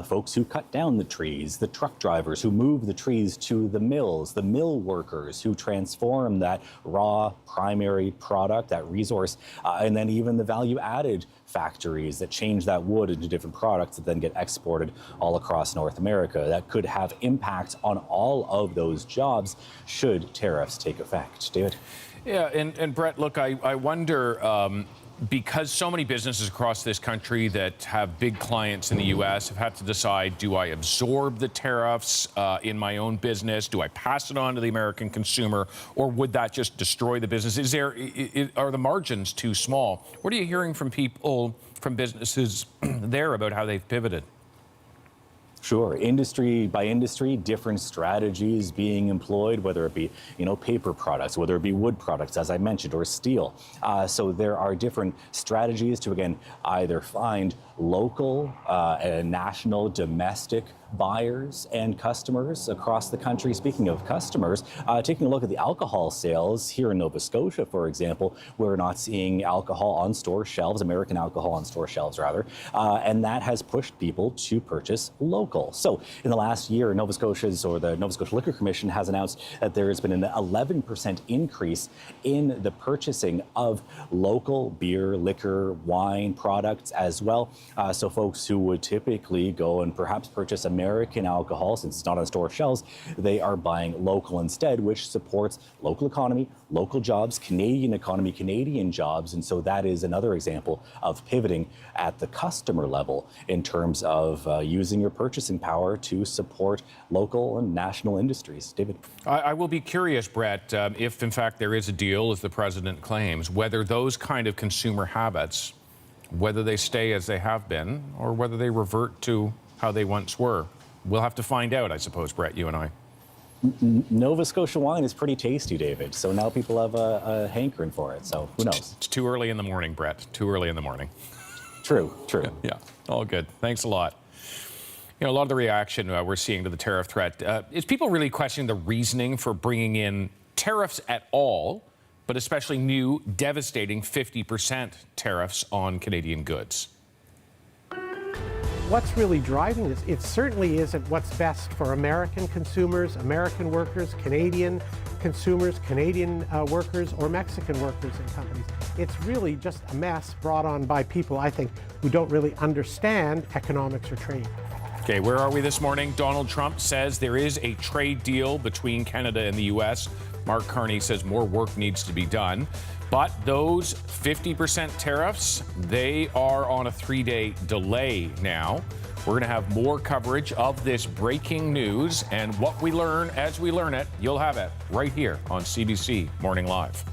folks who cut down the trees, the truck drivers who move the trees to the mills, the mill workers who transform that raw primary product, that resource, and then even the value-added factories that change that wood into different products that then get exported all across North America. That could have impacts on all of those jobs should tariffs take effect. David? Yeah, and Brett, look, I wonder, because so many businesses across this country that have big clients in the U.S. have had to decide, do I absorb the tariffs in my own business? Do I pass it on to the American consumer? Or would that just destroy the business? Are the margins too small? What are you hearing from people, from businesses there about how they've pivoted? Sure. Industry by industry, different strategies being employed, whether it be, paper products, whether it be wood products, as I mentioned, or steel. So there are different strategies to, again, either find local, national, domestic buyers and customers across the country. Speaking of customers, taking a look at the alcohol sales here in Nova Scotia, for example, we're not seeing alcohol on store shelves, American alcohol on store shelves, rather, and that has pushed people to purchase local. So in the last year, the Nova Scotia Liquor Commission has announced that there has been an 11% increase in the purchasing of local beer, liquor, wine products as well. So folks who would typically go and perhaps purchase American alcohol, since it's not on store shelves, they are buying local instead, which supports local economy, local jobs, Canadian economy, Canadian jobs. And so that is another example of pivoting at the customer level in terms of using your purchasing power to support local and national industries. David? I will be curious, Brett, if in fact there is a deal, as the president claims, whether those kind of consumer habits, whether they stay as they have been or whether they revert to how they once were. We'll have to find out, I suppose, Brett, you and I. Nova Scotia wine is pretty tasty, David. So now people have a hankering for it. So who knows? It's too early in the morning, Brett. Too early in the morning. True. Yeah, all good. Thanks a lot. A lot of the reaction we're seeing to the tariff threat is people really questioning the reasoning for bringing in tariffs at all, but especially new, devastating 50% tariffs on Canadian goods. what's really driving this? It certainly isn't what's best for American consumers, American workers, Canadian consumers, Canadian workers, or Mexican workers and companies. It's really just a mess brought on by people, I think, who don't really understand economics or trade. Okay, where are we this morning? Donald Trump says there is a trade deal between Canada and the U.S. Mark Carney says more work needs to be done. But those 50% tariffs, they are on a 3-day delay now. We're going to have more coverage of this breaking news, and what we learn as we learn it, you'll have it right here on CBC Morning Live.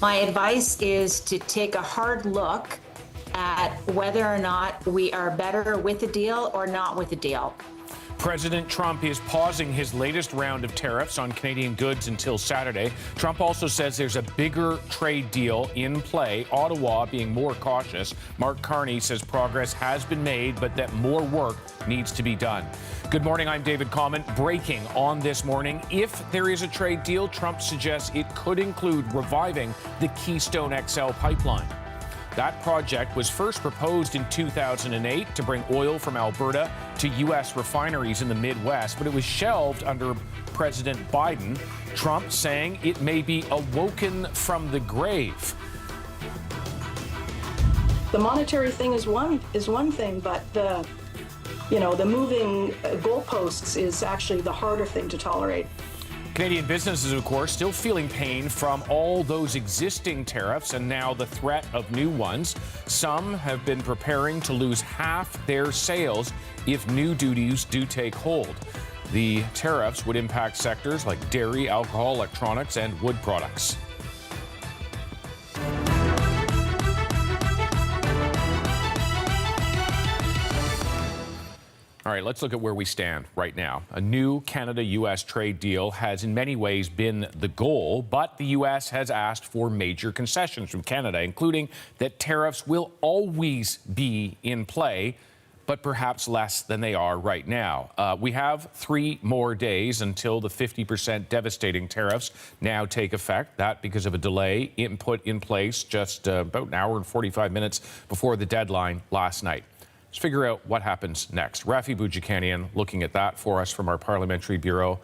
My advice is to take a hard look at whether or not we are better with a deal or not with a deal. President Trump is pausing his latest round of tariffs on Canadian goods until Saturday. Trump also says there's a bigger trade deal in play, Ottawa being more cautious. Mark Carney says progress has been made, but that more work needs to be done. Good morning, I'm David Common. Breaking on this morning, if there is a trade deal, Trump suggests it could include reviving the Keystone XL pipeline. That project was first proposed in 2008 to bring oil from Alberta to U.S. refineries in the Midwest, but it was shelved under President Biden. Trump saying it may be awoken from the grave. The monetary thing is one thing, but the moving goalposts is actually the harder thing to tolerate. Canadian businesses, of course, still feeling pain from all those existing tariffs and now the threat of new ones. Some have been preparing to lose half their sales if new duties do take hold. The tariffs would impact sectors like dairy, alcohol, electronics, and wood products. All right, let's look at where we stand right now. A new Canada-U.S. trade deal has in many ways been the goal, but the U.S. has asked for major concessions from Canada, including that tariffs will always be in play, but perhaps less than they are right now. We have 3 more days until the 50% devastating tariffs now take effect. That because of a delay put in place just about an hour and 45 minutes before the deadline last night. Let's figure out what happens next. Rafi Boudjikanian looking at that for us from our Parliamentary Bureau.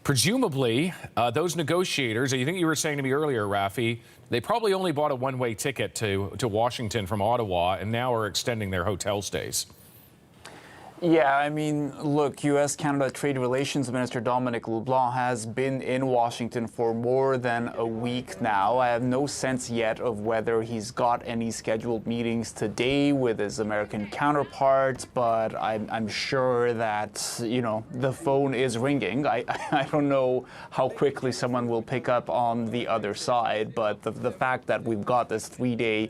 Presumably, those negotiators, I think you were saying to me earlier, Rafi, they probably only bought a one-way ticket to Washington from Ottawa and now are extending their hotel stays. Yeah, I mean, look, U.S.-Canada Trade Relations Minister Dominic LeBlanc has been in Washington for more than a week now. I have no sense yet of whether he's got any scheduled meetings today with his American counterparts, but I'm sure that, you know, the phone is ringing. I don't know how quickly someone will pick up on the other side, but the fact that we've got this 3-day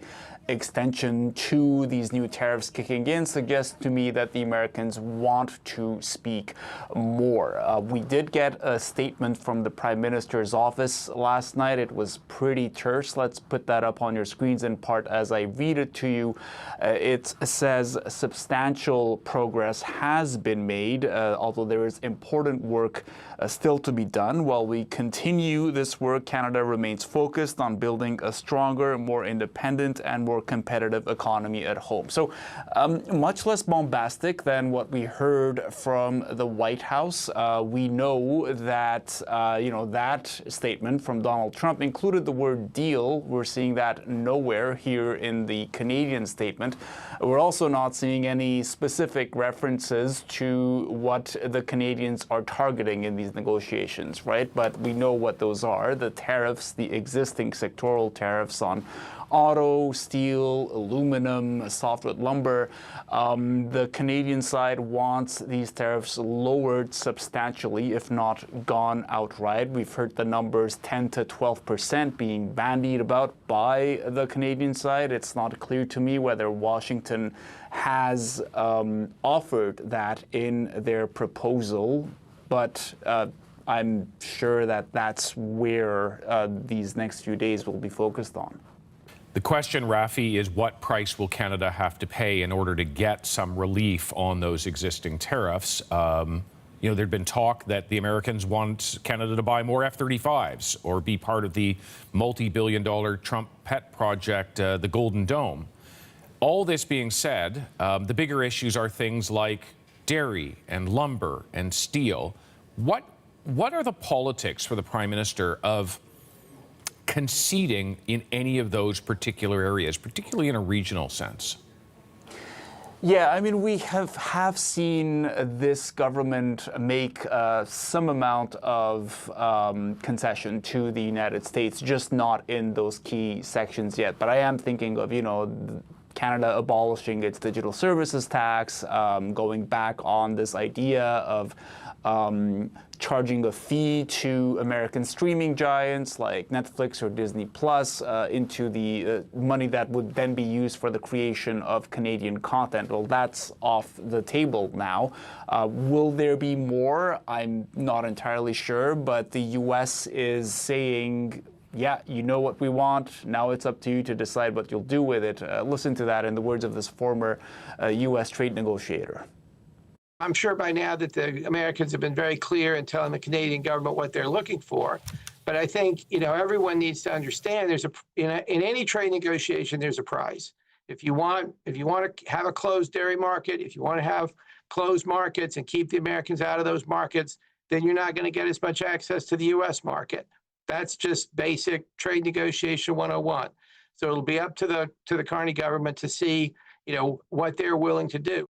extension to these new tariffs kicking in suggests to me that the Americans want to speak more. We did get a statement from the Prime Minister's office last night. It was pretty terse. Let's put that up on your screens in part as I read it to you. It says substantial progress has been made, although there is important work still to be done. While we continue this work, Canada remains focused on building a stronger, more independent and more competitive economy at home. So much less bombastic than what we heard from the White House. We know that, that statement from Donald Trump included the word deal. We're seeing that nowhere here in the Canadian statement. We're also not seeing any specific references to what the Canadians are targeting in these negotiations, right? But we know what those are. The tariffs, the existing sectoral tariffs on auto, steel, aluminum, softwood lumber. The Canadian side wants these tariffs lowered substantially, if not gone outright. We've heard the numbers 10 to 12% being bandied about by the Canadian side. It's not clear to me whether Washington has offered that in their proposal, but I'm sure that that's where these next few days will be focused on. The question, Rafi, is what price will Canada have to pay in order to get some relief on those existing tariffs? There'd been talk that the Americans want Canada to buy more F-35s or be part of the multi-billion-dollar Trump pet project, the Golden Dome. All this being said, the bigger issues are things like dairy and lumber and steel. What are the politics for the Prime Minister of conceding in any of those particular areas, particularly in a regional sense? Yeah, I mean, we have seen this government make some amount of concession to the United States, just not in those key sections yet. But I am thinking of, Canada abolishing its digital services tax, going back on this idea of charging a fee to American streaming giants like Netflix or Disney Plus into the money that would then be used for the creation of Canadian content. Well, that's off the table now. Will there be more? I'm not entirely sure, but the U.S. is saying, yeah, you know what we want. Now it's up to you to decide what you'll do with it. Listen to that in the words of this former U.S. trade negotiator. I'm sure by now that the Americans have been very clear in telling the Canadian government what they're looking for. But I think, everyone needs to understand in any trade negotiation, there's a price. If you want to have a closed dairy market, if you want to have closed markets and keep the Americans out of those markets, then you're not going to get as much access to the U.S. market. That's just basic trade negotiation 101. So it'll be up to the Carney government to see, what they're willing to do.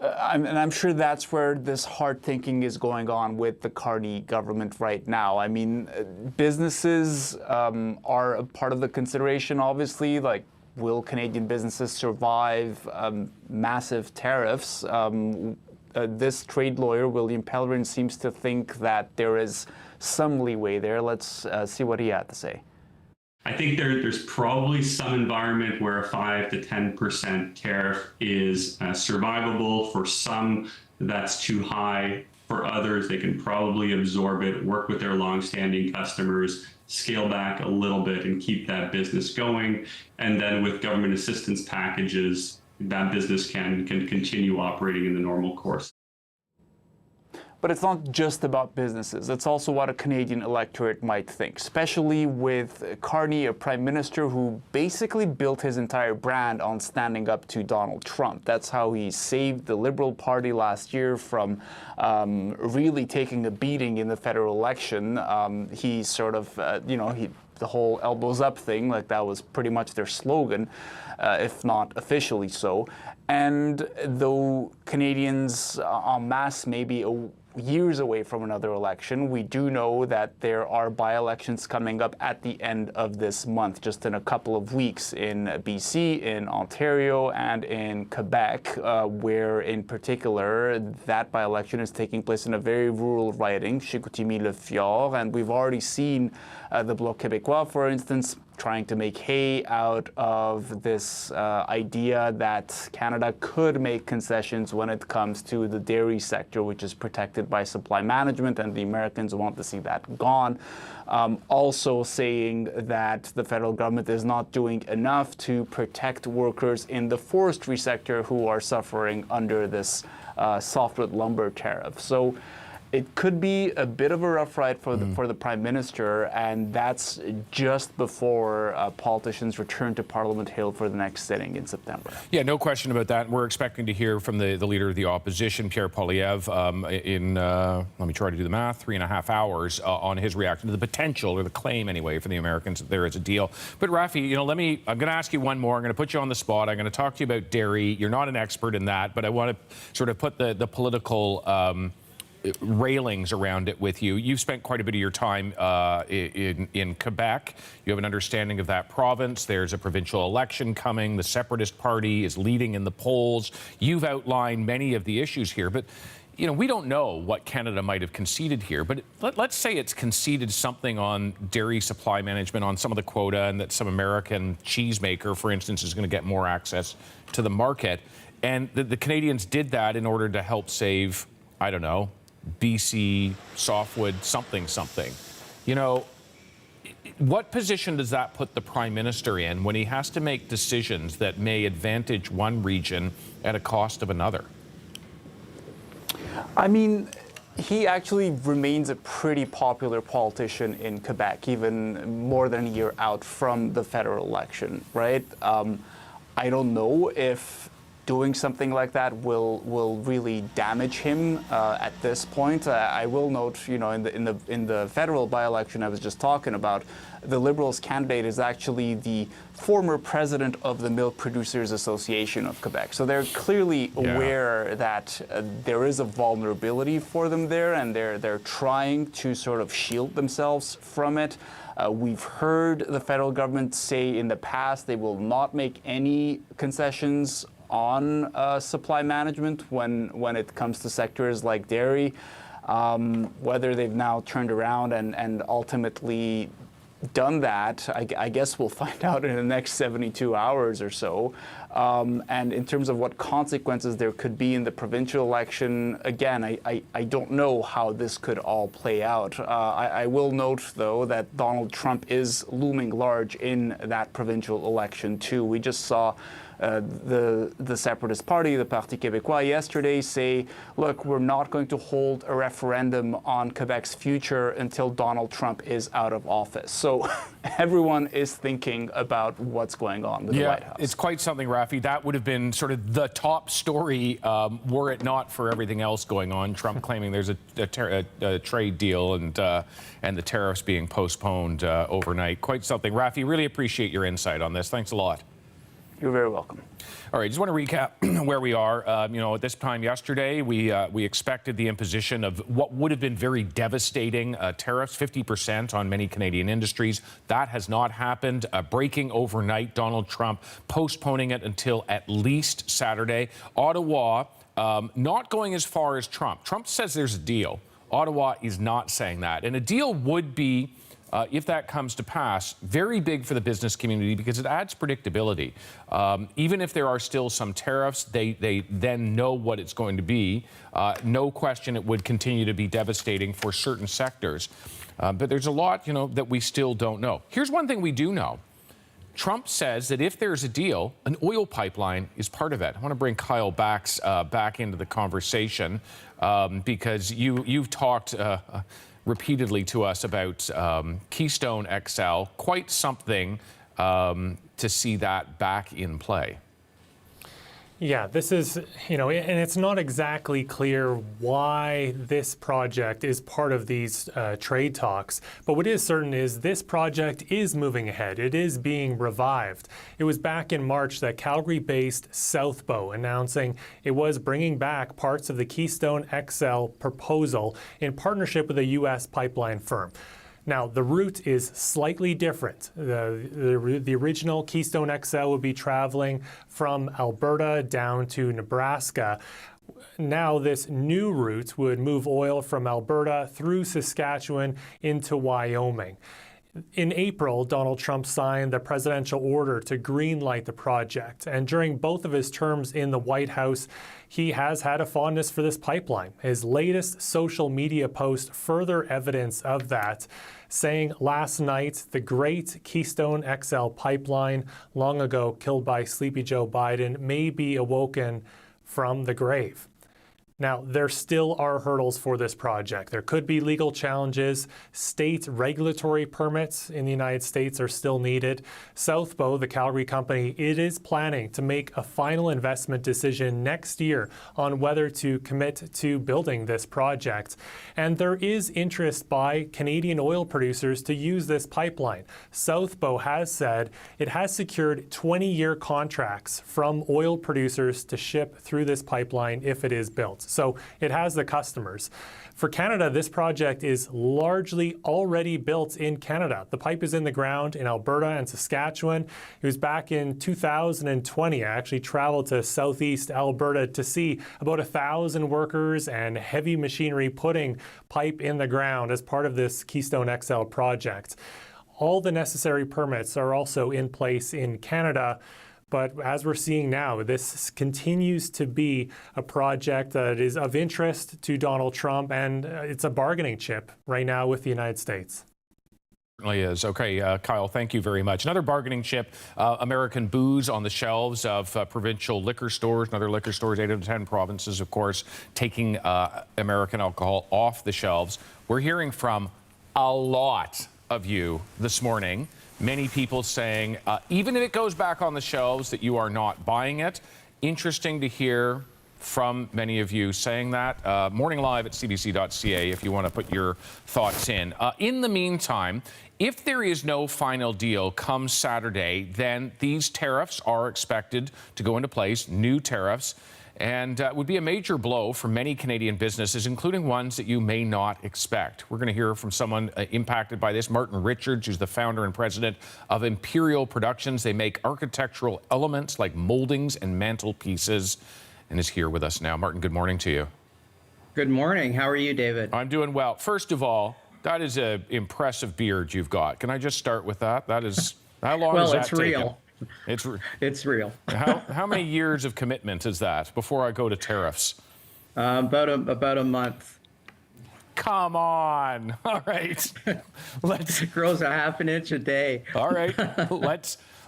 And I'm sure that's where this hard thinking is going on with the Carney government right now. I mean, businesses are a part of the consideration, obviously. Like, will Canadian businesses survive massive tariffs? This trade lawyer, William Pellerin, seems to think that there is some leeway there. Let's see what he had to say. I think there's probably some environment where a 5 to 10% tariff is survivable. For some, that's too high. For others, they can probably absorb it, work with their longstanding customers, scale back a little bit and keep that business going. And then with government assistance packages, that business can continue operating in the normal course. But it's not just about businesses. It's also what a Canadian electorate might think, especially with Carney, a prime minister who basically built his entire brand on standing up to Donald Trump. That's how he saved the Liberal Party last year from really taking a beating in the federal election. He sort of, the whole elbows up thing, like that was pretty much their slogan, if not officially so. And though Canadians en masse may be years away from another election, we do know that there are by-elections coming up at the end of this month, just in a couple of weeks, in BC, in Ontario, and in Quebec, where in particular that by-election is taking place in a very rural riding, Chicoutimi-Le-Fjord, and we've already seen the Bloc Québécois, for instance, trying to make hay out of this idea that Canada could make concessions when it comes to the dairy sector, which is protected by supply management, and the Americans want to see that gone. Also saying that the federal government is not doing enough to protect workers in the forestry sector who are suffering under this softwood lumber tariff. So it could be a bit of a rough ride for the Prime Minister, and that's just before politicians return to Parliament Hill for the next sitting in September. Yeah, no question about that. We're expecting to hear from the leader of the opposition, Pierre Poilievre, in, let me try to do the math, 3.5 hours on his reaction to the potential, or the claim anyway, for the Americans that there is a deal. But Rafi, I'm going to ask you one more. I'm going to put you on the spot. I'm going to talk to you about dairy. You're not an expert in that, but I want to sort of put the political railings around it with you. You've spent quite a bit of your time in Quebec. You have an understanding of that province. There's a provincial election coming. The Separatist Party is leading in the polls. You've outlined many of the issues here, but we don't know what Canada might have conceded here, but let's say it's conceded something on dairy supply management, on some of the quota, and that some American cheesemaker, for instance, is going to get more access to the market. And the Canadians did that in order to help save, I don't know, BC, softwood, something. What position does that put the Prime Minister in when he has to make decisions that may advantage one region at a cost of another? I mean, he actually remains a pretty popular politician in Quebec, even more than a year out from the federal election, right? I don't know if doing something like that will really damage him at this point. I will note, in the federal by-election I was just talking about, the Liberals' candidate is actually the former president of the Milk Producers Association of Quebec. So they're clearly aware that there is a vulnerability for them there, and they're trying to sort of shield themselves from it. We've heard the federal government say in the past they will not make any concessions on supply management when it comes to sectors like dairy. Whether they've now turned around and ultimately done that, I guess we'll find out in the next 72 hours or so. And in terms of what consequences there could be in the provincial election, again, I don't know how this could all play out. I will note, though, that Donald Trump is looming large in that provincial election, too. We just saw the Separatist Party, the Parti Québécois, yesterday say, look, we're not going to hold a referendum on Quebec's future until Donald Trump is out of office. So everyone is thinking about what's going on with the White House. It's quite something, Rafi. That would have been sort of the top story were it not for everything else going on. Trump claiming there's a trade deal and the tariffs being postponed overnight. Quite something. Rafi, really appreciate your insight on this. Thanks a lot. You're very welcome. All right, just want to recap where we are. At this time yesterday, we expected the imposition of what would have been very devastating tariffs, 50% on many Canadian industries. That has not happened. Breaking overnight, Donald Trump postponing it until at least Saturday. Ottawa not going as far as Trump. Trump says there's a deal. Ottawa is not saying that. And a deal would be if that comes to pass, very big for the business community because it adds predictability. Even if there are still some tariffs, they then know what it's going to be. No question it would continue to be devastating for certain sectors. But there's a lot, that we still don't know. Here's one thing we do know. Trump says that if there's a deal, an oil pipeline is part of it. I want to bring Kyle back into the conversation because you've talked repeatedly to us about Keystone XL, quite something to see that back in play. Yeah, this is, and it's not exactly clear why this project is part of these trade talks. But what is certain is this project is moving ahead. It is being revived. It was back in March that Calgary-based Southbow announcing it was bringing back parts of the Keystone XL proposal in partnership with a U.S. pipeline firm. Now, the route is slightly different. The original Keystone XL would be traveling from Alberta down to Nebraska. Now, this new route would move oil from Alberta through Saskatchewan into Wyoming. In April, Donald Trump signed the presidential order to greenlight the project. And during both of his terms in the White House, he has had a fondness for this pipeline. His latest social media post further evidence of that, saying last night, the great Keystone XL pipeline, long ago killed by Sleepy Joe Biden, may be awoken from the grave. Now, there still are hurdles for this project. There could be legal challenges. State regulatory permits in the United States are still needed. Southbow, the Calgary company, it is planning to make a final investment decision next year on whether to commit to building this project. And there is interest by Canadian oil producers to use this pipeline. Southbow has said it has secured 20-year contracts from oil producers to ship through this pipeline if it is built. So it has the customers. For Canada, this project is largely already built in Canada. The pipe is in the ground in Alberta and Saskatchewan. It was back in 2020. I actually traveled to southeast Alberta to see about 1,000 workers and heavy machinery putting pipe in the ground as part of this Keystone XL project. All the necessary permits are also in place in Canada. But as we're seeing now, this continues to be a project that is of interest to Donald Trump, and it's a bargaining chip right now with the United States. Certainly is. Okay, Kyle, thank you very much. Another bargaining chip, American booze on the shelves of provincial liquor stores and other liquor stores, 8 out of 10 provinces, of course, taking American alcohol off the shelves. We're hearing from a lot of you this morning. Many people saying, even if it goes back on the shelves, that you are not buying it. Interesting to hear from many of you saying that. Morning Live at CBC.ca if you want to put your thoughts in. In the meantime, if there is no final deal come Saturday, then these tariffs are expected to go into place, new tariffs. And it would be a major blow for many Canadian businesses, including ones that you may not expect. We're going to hear from someone impacted by this, Martin Richards, who's the founder and president of Imperial Productions. They make architectural elements like moldings and mantelpieces, and is here with us now. Martin, good morning to you. Good morning. How are you, David? I'm doing well. First of all, that is an impressive beard you've got. Can I just start with that? That is, how long is that it's real. taken? It's real. How many years of commitment is that before I go to tariffs? About a month. Come on. All right. It grows a half an inch a day. All right.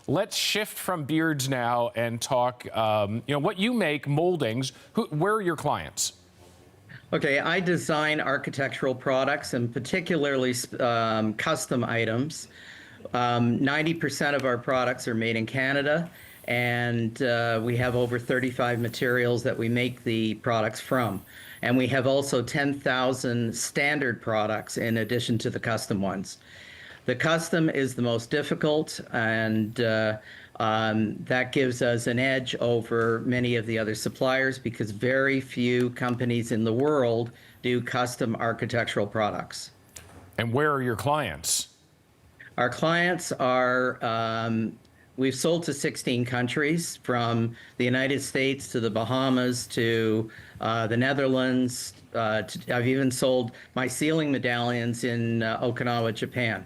Let's shift from beards now and talk, what you make, moldings. Where are your clients? Okay, I design architectural products and particularly custom items. 90% of our products are made in Canada, and we have over 35 materials that we make the products from. And we have also 10,000 standard products in addition to the custom ones. The custom is the most difficult, and that gives us an edge over many of the other suppliers because very few companies in the world do custom architectural products. And where are your clients? Our clients are, we've sold to 16 countries, from the United States to the Bahamas to the Netherlands. I've even sold my ceiling medallions in Okinawa, Japan.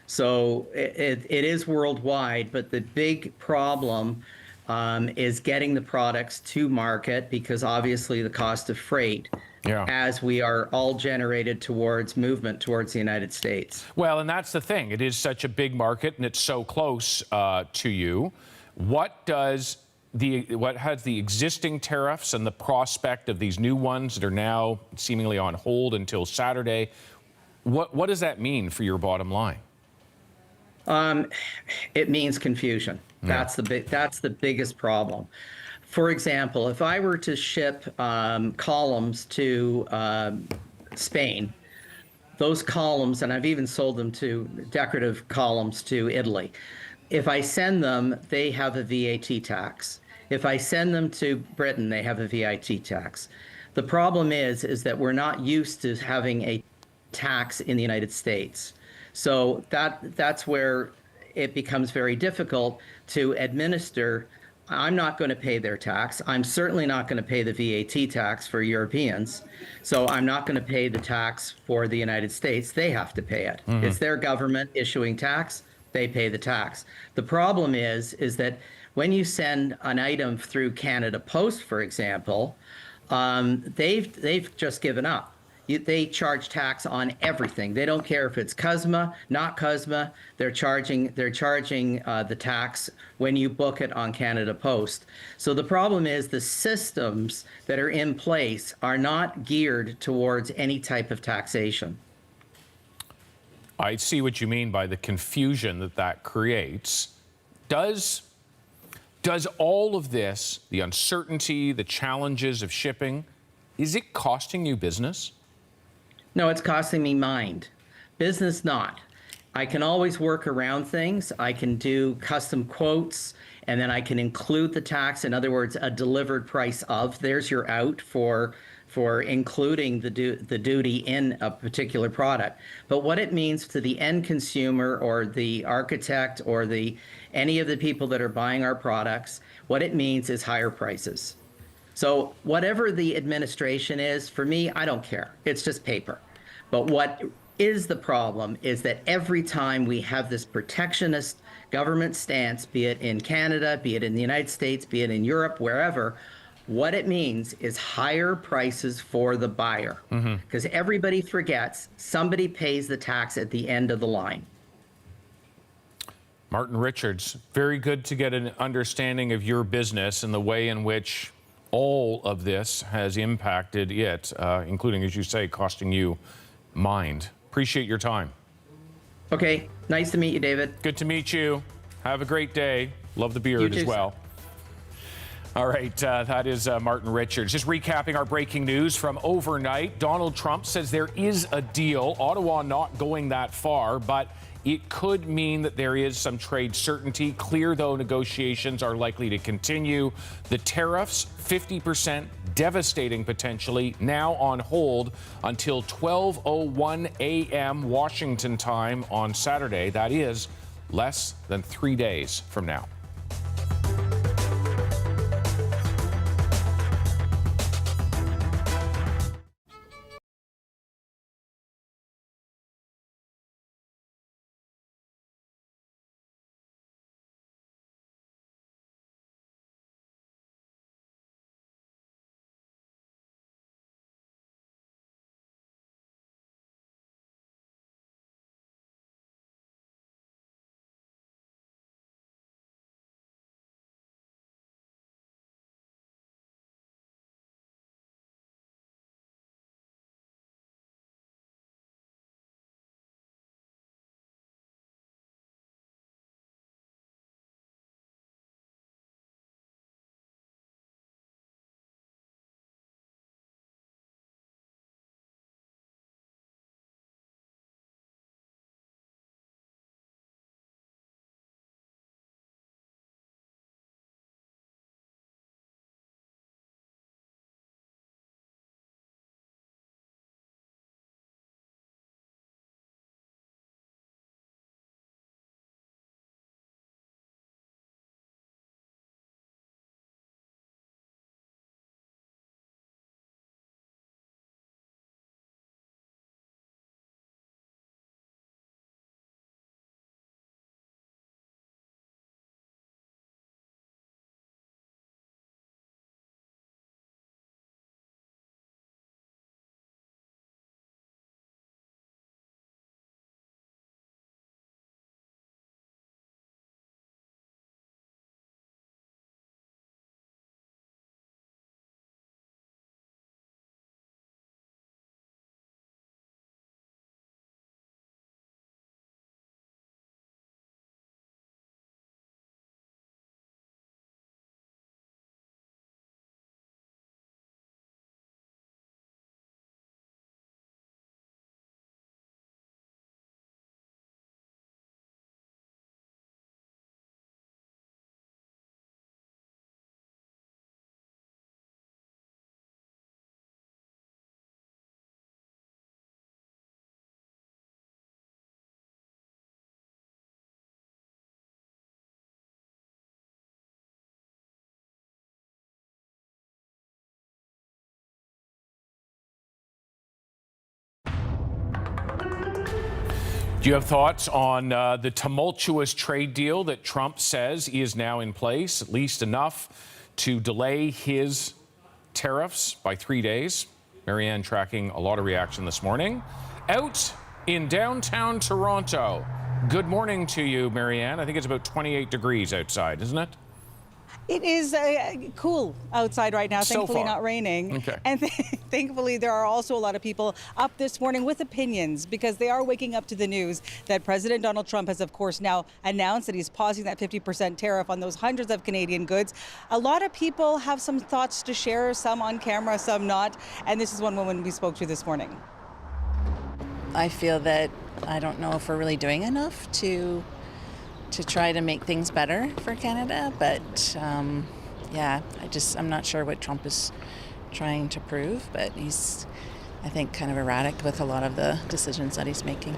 So it is worldwide, but the big problem is getting the products to market, because obviously the cost of freight, as we are all generated towards movement towards the United States. Well, and that's the thing. It is such a big market and it's so close to you. What has the existing tariffs and the prospect of these new ones that are now seemingly on hold until Saturday, what does that mean for your bottom line? It means confusion. That's the biggest problem. For example, if I were to ship columns to Spain, those columns, and I've even sold them to decorative columns to Italy. If I send them, they have a VAT tax. If I send them to Britain, they have a VAT tax. The problem is that we're not used to having a tax in the United States. So that's where it becomes very difficult to administer. I'm not going to pay their tax. I'm certainly not going to pay the VAT tax for Europeans. So I'm not going to pay the tax for the United States. They have to pay it. Mhm. It's their government issuing tax. They pay the tax. The problem is that when you send an item through Canada Post, for example, they've just given up. They charge tax on everything. They don't care if it's CUSMA, not CUSMA. They're charging the tax when you book it on Canada Post. So the problem is the systems that are in place are not geared towards any type of taxation. I see what you mean by the confusion that creates. Does all of this, the uncertainty, the challenges of shipping, is it costing you business? No, it's costing me mind. Business not. I can always work around things. I can do custom quotes, and then I can include the tax. In other words, a delivered price of. There's your out for including the duty in a particular product. But what it means to the end consumer or the architect or any of the people that are buying our products, what it means is higher prices. So whatever the administration is, for me, I don't care. It's just paper. But what is the problem is that every time we have this protectionist government stance, be it in Canada, be it in the United States, be it in Europe, wherever, what it means is higher prices for the buyer. Because everybody forgets somebody pays the tax at the end of the line. Martin Richards, very good to get an understanding of your business and the way in which all of this has impacted it, including, as you say, costing you mind. Appreciate your time. Okay, nice to meet you, David. Good to meet you. Have a great day. Love the beard as well. All right, that is Martin Richards. Just recapping our breaking news from overnight. Donald Trump says there is a deal. Ottawa not going that far, but it could mean that there is some trade certainty. Clear, though, negotiations are likely to continue. The tariffs, 50%, devastating potentially, now on hold until 12:01 a.m. Washington time on Saturday. That is less than 3 days from now. Do you have thoughts on the tumultuous trade deal that Trump says is now in place, at least enough to delay his tariffs by 3 days? Marianne tracking a lot of reaction this morning. Out in downtown Toronto. Good morning to you, Marianne. I think it's about 28 degrees outside, isn't it? It is cool outside right now, thankfully not raining. Okay. And thankfully there are also a lot of people up this morning with opinions because they are waking up to the news that President Donald Trump has, of course, now announced that he's pausing that 50% tariff on those hundreds of Canadian goods. A lot of people have some thoughts to share, some on camera, some not. And this is one woman we spoke to this morning. I feel that I don't know if we're really doing enough to try to make things better for Canada, but yeah, I'm not sure what Trump is trying to prove, but he's, I think, kind of erratic with a lot of the decisions that he's making.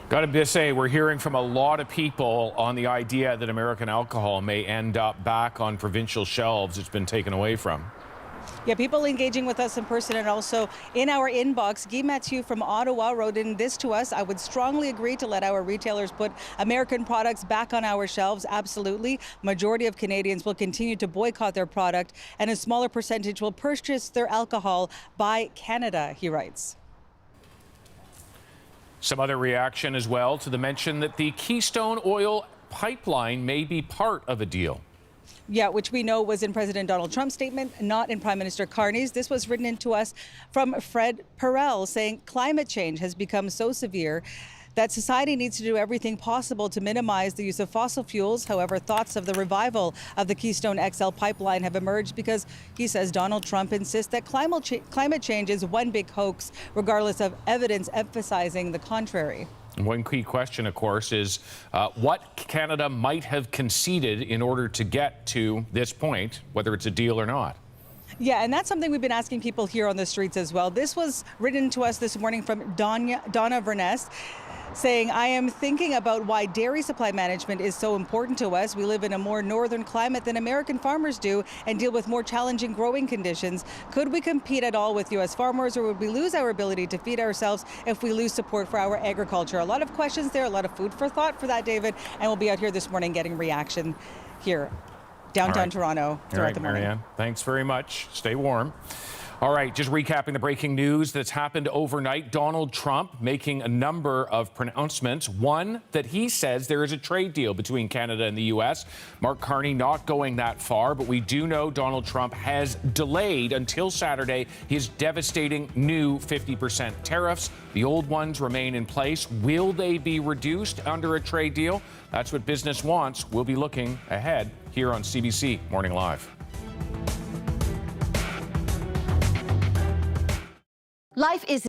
Got to say, we're hearing from a lot of people on the idea that American alcohol may end up back on provincial shelves it's been taken away from. Yeah, people engaging with us in person and also in our inbox. Guy Mathieu from Ottawa wrote in this to us. I would strongly agree to let our retailers put American products back on our shelves. Absolutely. Majority of Canadians will continue to boycott their product and a smaller percentage will purchase their alcohol by Canada, he writes. Some other reaction as well to the mention that the Keystone Oil pipeline may be part of a deal. Yeah, which we know was in President Donald Trump's statement, not in Prime Minister Carney's. This was written into us from Fred Perel saying climate change has become so severe that society needs to do everything possible to minimize the use of fossil fuels. However, thoughts of the revival of the Keystone XL pipeline have emerged because he says Donald Trump insists that climate change is one big hoax, regardless of evidence emphasizing the contrary. One key question, of course, is what Canada might have conceded in order to get to this point, whether it's a deal or not. Yeah, and that's something we've been asking people here on the streets as well. This was written to us this morning from Donna Vernest, saying, I am thinking about why dairy supply management is so important to us. We live in a more northern climate than American farmers do and deal with more challenging growing conditions. Could we compete at all with U.S. farmers, or would we lose our ability to feed ourselves if we lose support for our agriculture? A lot of questions there, a lot of food for thought for that, David, and we'll be out here this morning getting reaction here, downtown Toronto throughout the morning. Marianne, thanks very much. Stay warm. All right, just recapping the breaking news that's happened overnight. Donald Trump making a number of pronouncements. One, that he says there is a trade deal between Canada and the U.S. Mark Carney not going that far, but we do know Donald Trump has delayed until Saturday his devastating new 50% tariffs. The old ones remain in place. Will they be reduced under a trade deal? That's what business wants. We'll be looking ahead here on CBC Morning Live. Life is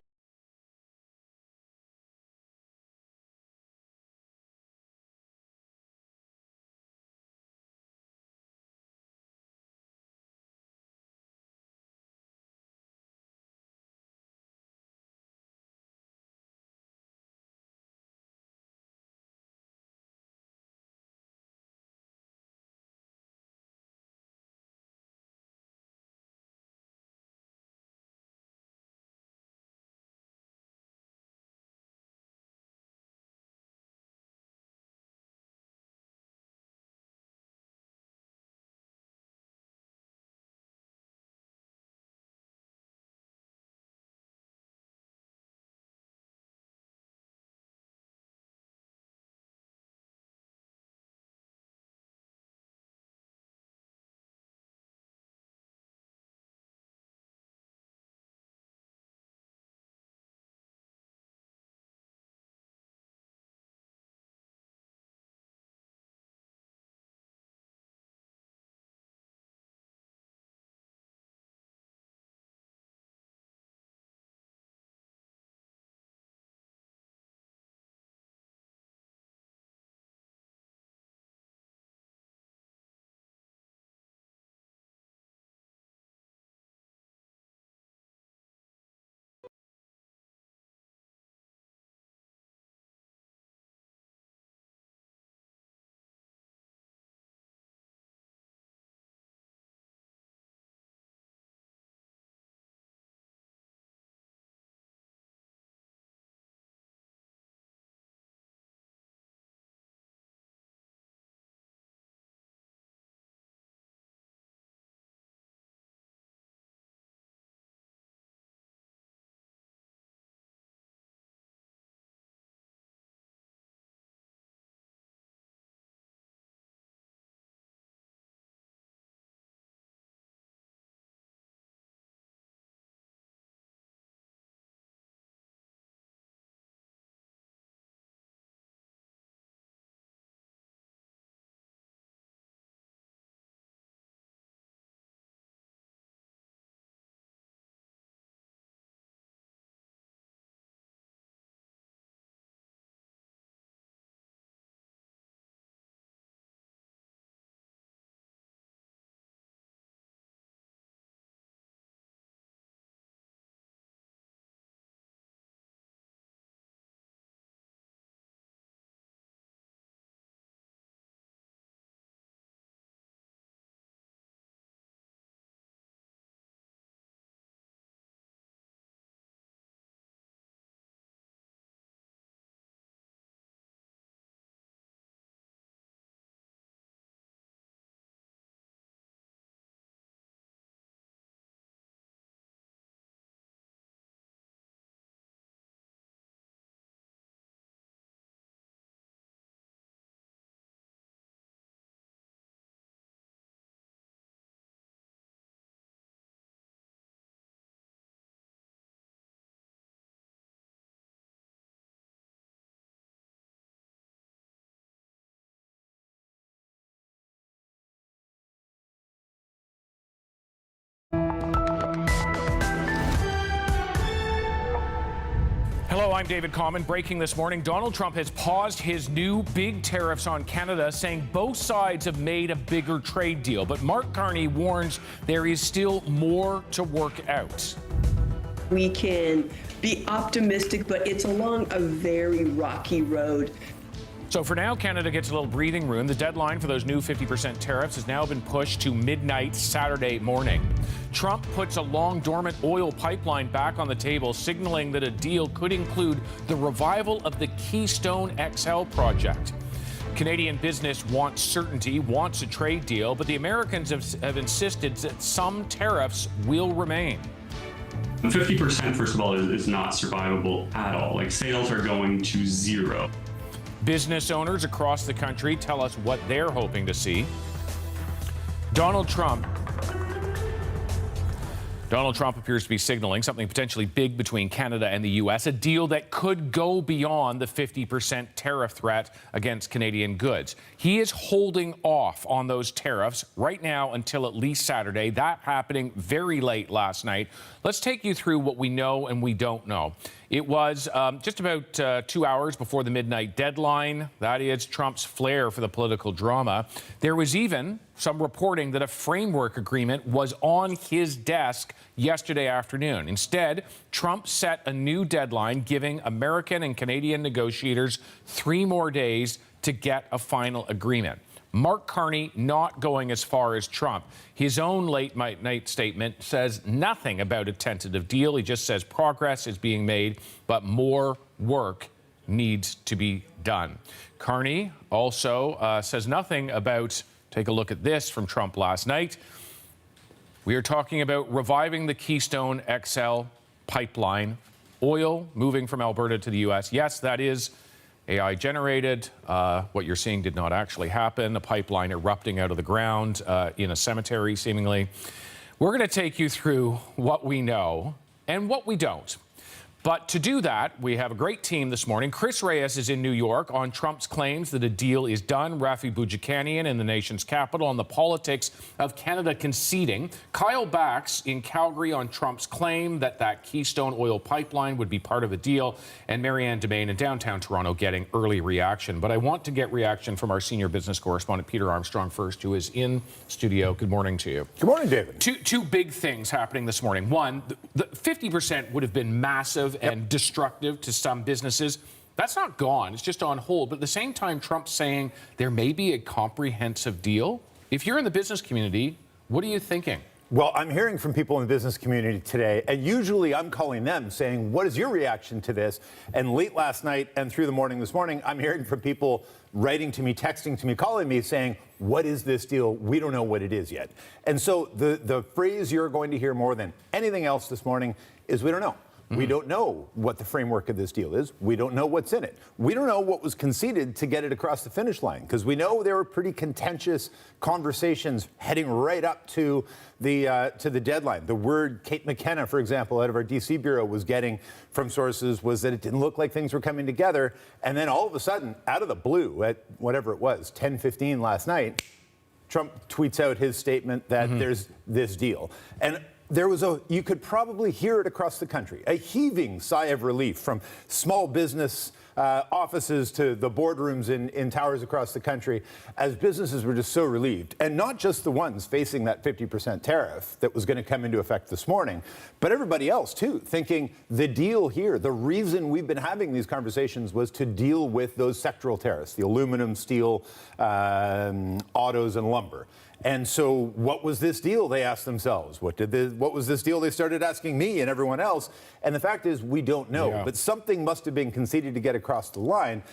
Hello, I'm David Common. Breaking this morning, Donald Trump has paused his new big tariffs on Canada, saying both sides have made a bigger trade deal. But Mark Carney warns there is still more to work out. We can be optimistic, but it's along a very rocky road. So for now, Canada gets a little breathing room. The deadline for those new 50% tariffs has now been pushed to midnight Saturday morning. Trump puts a long dormant oil pipeline back on the table, signaling that a deal could include the revival of the Keystone XL project. Canadian business wants certainty, wants a trade deal, but the Americans have insisted that some tariffs will remain. 50%, first of all, is not survivable at all. Like, sales are going to zero. Business owners across the country tell us what they're hoping to see. Donald Trump appears to be signaling something potentially big between Canada and the U.S., a deal that could go beyond the 50% tariff threat against Canadian goods. He is holding off on those tariffs right now until at least Saturday. That happening very late last night. Let's take you through what we know and we don't know. It was just about 2 hours before the midnight deadline. That is Trump's flair for the political drama. There was even some reporting that a framework agreement was on his desk yesterday afternoon. Instead, Trump set a new deadline, giving American and Canadian negotiators 3 more days to get a final agreement. Mark Carney not going as far as Trump. His own late night statement says nothing about a tentative deal. He just says progress is being made, but more work needs to be done. Carney also says nothing about, take a look at this from Trump last night. We are talking about reviving the Keystone XL pipeline, oil moving from Alberta to the U.S. Yes, that is AI generated. What you're seeing did not actually happen. A pipeline erupting out of the ground in a cemetery, seemingly. We're going to take you through what we know and what we don't. But to do that, we have a great team this morning. Chris Reyes is in New York on Trump's claims that a deal is done. Rafi Boudjikanian in the nation's capital on the politics of Canada conceding. Kyle Bax in Calgary on Trump's claim that that Keystone oil pipeline would be part of a deal. And Marianne Demain in downtown Toronto getting early reaction. But I want to get reaction from our senior business correspondent, Peter Armstrong, first, who is in studio. Good morning to you. Good morning, David. Two big things happening this morning. One, the 50% would have been massive and destructive to some businesses. That's not gone. It's just on hold. But at the same time, Trump's saying there may be a comprehensive deal. If you're in the business community, what are you thinking? Well, I'm hearing from people in the business community today, and usually I'm calling them saying, what is your reaction to this? And late last night and through the morning this morning, I'm hearing from people writing to me, texting to me, calling me, saying, what is this deal? We don't know what it is yet. And so the phrase you're going to hear more than anything else this morning is we don't know. We don't know what the framework of this deal is. We don't know what's in it. We don't know what was conceded to get it across the finish line, because we know there were pretty contentious conversations heading right up to the deadline. The word Kate McKenna, for example, out of our DC bureau was getting from sources was that it didn't look like things were coming together. And then all of a sudden, out of the blue, at whatever it was, 10:15 last night, Trump tweets out his statement that there's this deal. And there was you could probably hear it across the country, a heaving sigh of relief from small business offices to the boardrooms in towers across the country, as businesses were just so relieved. And not just the ones facing that 50% tariff that was going to come into effect this morning, but everybody else too, thinking the deal here, the reason we've been having these conversations was to deal with those sectoral tariffs, the aluminum, steel, autos, and lumber. And so what was this deal, they asked themselves. What was this deal, they started asking me and everyone else. And the fact is, we don't know. Yeah. But something must have been conceded to get across the line.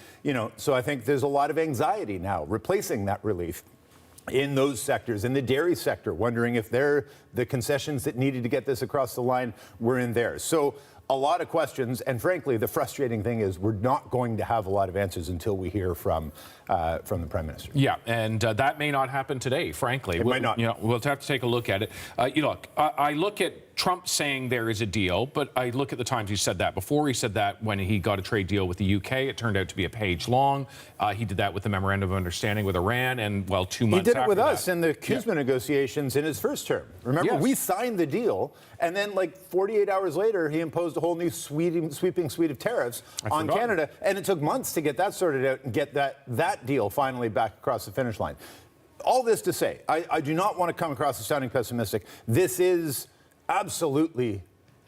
So I think there's a lot of anxiety now replacing that relief in those sectors, in the dairy sector, wondering if the concessions that needed to get this across the line were in there. So a lot of questions, and frankly, the frustrating thing is we're not going to have a lot of answers until we hear from the Prime Minister. Yeah, and that may not happen today, frankly. It might not. We'll have to take a look at it. I look at Trump saying there is a deal, but I look at the times he said that before. He said that when he got a trade deal with the UK. It turned out to be a page long. He did that with the memorandum of understanding with Iran, and 2 months He did it with after us in the CUSMA negotiations in his first term. Remember, we signed the deal, and then 48 hours later, he imposed a whole new sweeping suite of tariffs on Canada, and it took months to get that sorted out and get that deal finally back across the finish line. All this to say, I do not want to come across as sounding pessimistic. This is absolutely,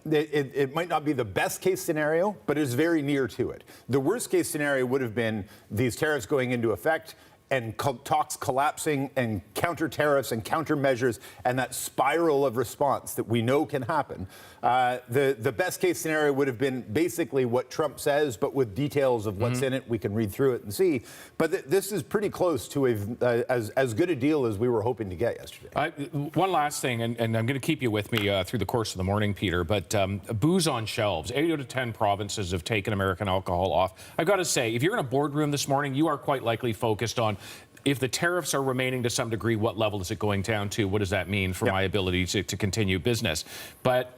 it might not be the best case scenario, but it is very near to it. The worst case scenario would have been these tariffs going into effect and talks collapsing and counter tariffs and countermeasures and that spiral of response that we know can happen. The best case scenario would have been basically what Trump says, but with details of what's in it. We can read through it and see. But this is pretty close to as good a deal as we were hoping to get yesterday. One last thing, and I'm going to keep you with me through the course of the morning, Peter, but booze on shelves. 8 out of 10 provinces have taken American alcohol off. I've got to say, if you're in a boardroom this morning, you are quite likely focused on if the tariffs are remaining to some degree, what level is it going down to? What does that mean for my ability to continue business? But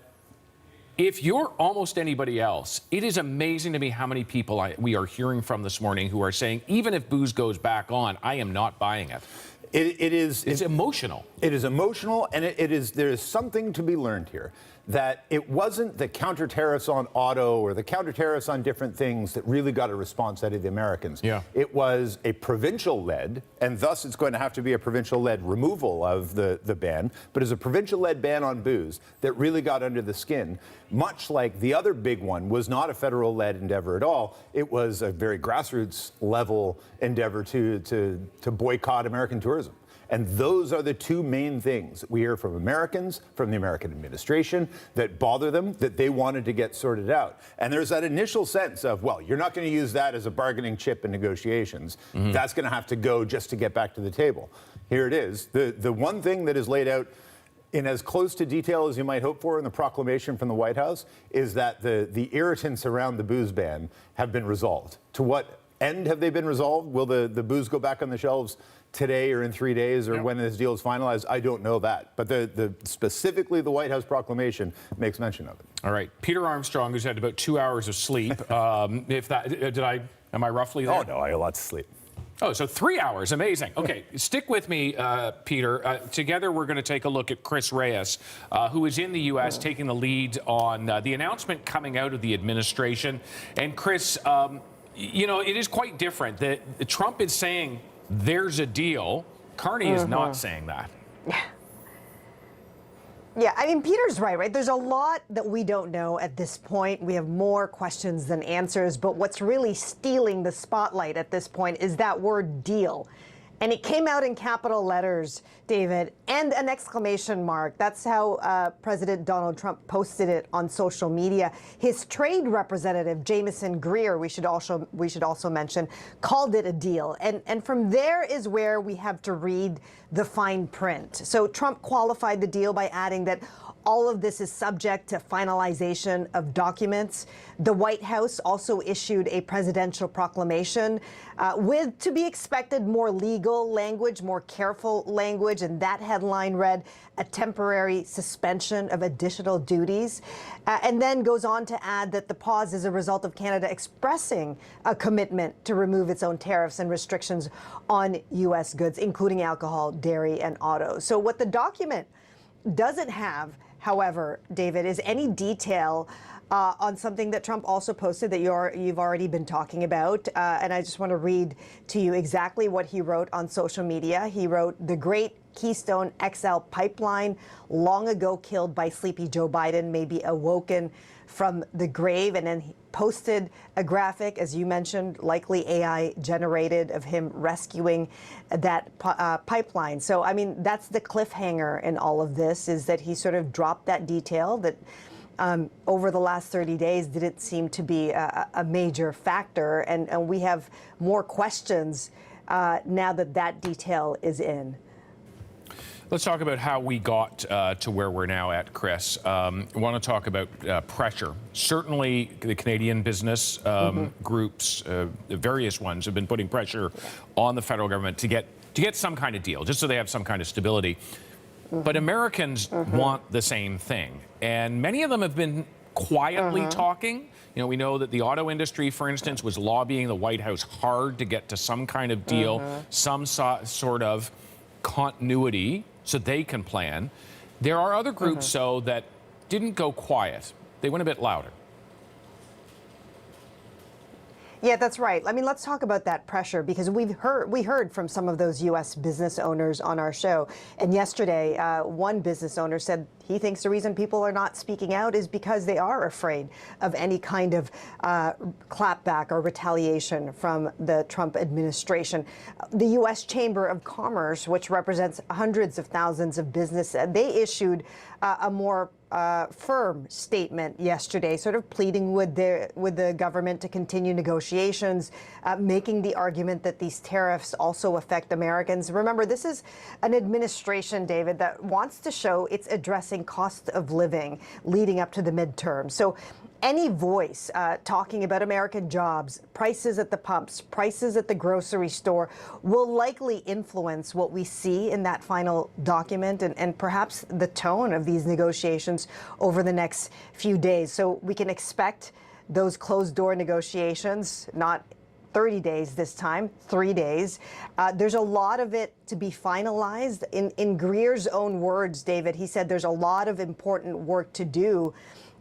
if you're almost anybody else, it is amazing to me how many people we are hearing from this morning who are saying, even if booze goes back on, I am not buying it. It's emotional. It is emotional, and there is something to be learned here. That it wasn't the counter tariffs on auto or the counter tariffs on different things that really got a response out of the Americans. Yeah. It was a provincial-led, and thus it's going to have to be a provincial-led removal of the ban, but it's a provincial-led ban on booze that really got under the skin, much like the other big one was not a federal-led endeavor at all. It was a very grassroots-level endeavor to boycott American tourism. And those are the two main things that we hear from Americans, from the American administration, that bother them, that they wanted to get sorted out. And there's that initial sense of, well, you're not going to use that as a bargaining chip in negotiations. That's going to have to go just to get back to the table. Here it is. The one thing that is laid out in as close to detail as you might hope for in the proclamation from the White House is that the irritants around the booze ban have been resolved. To what end have they been resolved? Will the booze go back on the shelves today or in 3 days or when this deal is finalized? I don't know that. But specifically the White House proclamation makes mention of it. All right. Peter Armstrong, who's had about 2 hours of sleep. Am I roughly there? Oh, no, I had lots of sleep. Oh, so 3 hours. Amazing. Okay, stick with me, Peter. Together, we're going to take a look at Chris Reyes, who is in the U.S. taking the lead on the announcement coming out of the administration. And Chris, it is quite different. That Trump is saying there's a deal. Carney is not saying that. Yeah, I mean, Peter's right? There's a lot that we don't know at this point. We have more questions than answers, but what's really stealing the spotlight at this point is that word deal. And it came out in capital letters, David, and an exclamation mark. That's how President Donald Trump posted it on social media. His trade representative, Jamieson Greer, we should also mention, called it a deal. And from there is where we have to read the fine print. So Trump qualified the deal by adding that all of this is subject to finalization of documents. The White House also issued a presidential proclamation with, to be expected, more legal language, more careful language, and that headline read, "A temporary suspension of additional duties," and then goes on to add that the pause is a result of Canada expressing a commitment to remove its own tariffs and restrictions on U.S. goods, including alcohol, dairy, and auto. So what the document doesn't have, however, David, is any detail on something that Trump also posted that you've already been talking about. And I just want to read to you exactly what he wrote on social media. He wrote, "The great Keystone XL pipeline, long ago killed by sleepy Joe Biden, may be awoken from the grave." And then he posted a graphic, as you mentioned, likely AI generated, of him rescuing that pipeline. So, I mean, that's the cliffhanger in all of this, is that he sort of dropped that detail that over the last 30 days didn't seem to be a major factor. And we have more questions now that detail is in. Let's talk about how we got to where we're now at, Chris. I want to talk about pressure. Certainly, the Canadian business groups, the various ones, have been putting pressure on the federal government to get some kind of deal, just so they have some kind of stability. but Americans want the same thing. And many of them have been quietly talking. You know, we know that the auto industry, for instance, was lobbying the White House hard to get to some kind of deal, some sort of continuity so they can plan. There are other groups, though, that didn't go quiet. They went a bit louder. Yeah, that's right. I mean, let's talk about that pressure, because we heard from some of those U.S. business owners on our show. And yesterday, one business owner said he thinks the reason people are not speaking out is because they are afraid of any kind of clapback or retaliation from the Trump administration. The U.S. Chamber of Commerce, which represents hundreds of thousands of businesses, they issued a more firm statement yesterday, sort of pleading with the government to continue negotiations, making the argument that these tariffs also affect Americans. Remember, this is an administration, David, that wants to show it's addressing cost of living leading up to the midterm. So any voice talking about American jobs, prices at the pumps, prices at the grocery store will likely influence what we see in that final document and perhaps the tone of these negotiations over the next few days. So we can expect those closed-door negotiations, not 30 days this time, 3 days. There's a lot of it to be finalized. In Greer's own words, David, he said there's a lot of important work to do.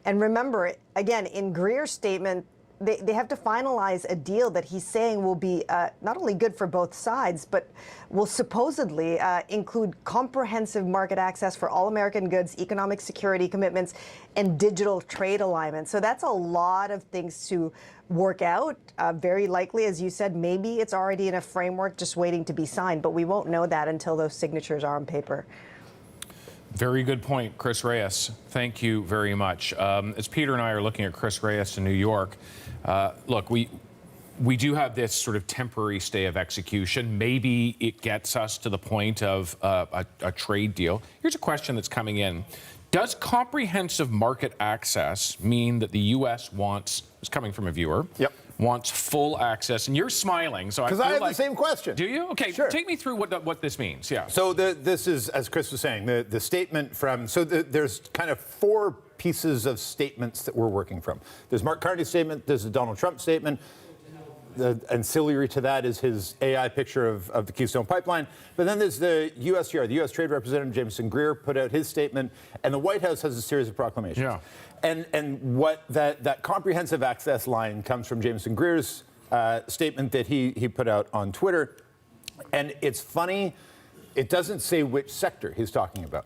And remember, again, in Greer's statement, they have to finalize a deal that he's saying will be not only good for both sides, but will supposedly include comprehensive market access for all American goods, economic security commitments, and digital trade alignment. So that's a lot of things to work out. Very likely, as you said, maybe it's already in a framework just waiting to be signed, but we won't know that until those signatures are on paper. Very good point, Chris Reyes. Thank you very much. As Peter and I are looking at Chris Reyes in New York, look, we do have this sort of temporary stay of execution. Maybe it gets us to the point of a trade deal. Here's a question that's coming in. Does comprehensive market access mean that the U.S. wants, it's coming from a viewer, wants full access? And you're smiling, so I feel like... Because I have the same question. Do you? Okay, sure. Take me through what this means, yeah. So this is, as Chris was saying, the statement from... So there's kind of 4 pieces of statements that we're working from. There's Mark Carney's statement, there's the Donald Trump statement. The ancillary to that is his AI picture of the Keystone Pipeline. But then there's the USTR, the U.S. Trade Representative Jameson Greer put out his statement, and the White House has a series of proclamations. Yeah. And what that comprehensive access line comes from Jameson Greer's statement that he put out on Twitter. And it's funny, it doesn't say which sector he's talking about.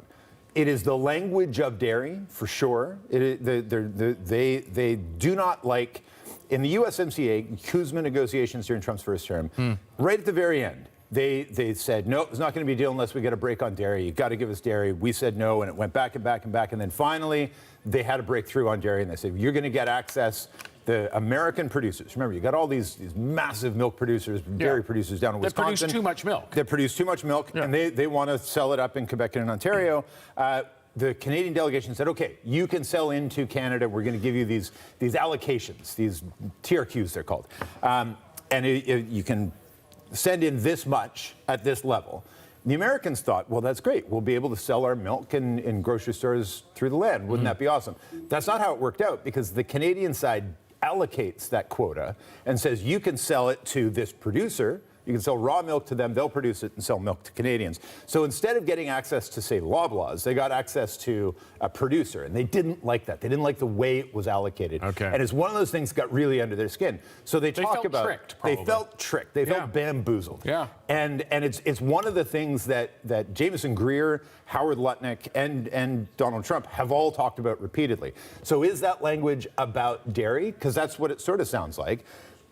It is the language of dairy, for sure. They do not like... In the USMCA, Kuzma negotiations during Trump's first term, right at the very end, they said, no, there's not going to be a deal unless we get a break on dairy. You've got to give us dairy. We said no, and it went back and back and back. And then finally, they had a breakthrough on dairy, and they said, you're going to get access. The American producers, remember, you got all these massive milk producers, dairy producers down in Wisconsin. They produce too much milk. They produce too much milk, and they want to sell it up in Quebec and in Ontario. The Canadian delegation said, okay, you can sell into Canada. We're going to give you these allocations, these TRQs they're called. And you can send in this much at this level. The Americans thought, well, that's great. We'll be able to sell our milk in grocery stores through the land. Wouldn't that be awesome? That's not how it worked out, because the Canadian side allocates that quota and says you can sell it to this producer. You can sell raw milk to them, they'll produce it and sell milk to Canadians. So instead of getting access to, say, Loblaws, they got access to a producer, and they didn't like that. They didn't like the way it was allocated. Okay. And it's one of those things that got really under their skin. So they talk about... They felt tricked. They felt bamboozled. Yeah. And it's one of the things that Jameson Greer, Howard Lutnick, and Donald Trump have all talked about repeatedly. So is that language about dairy? Because that's what it sort of sounds like.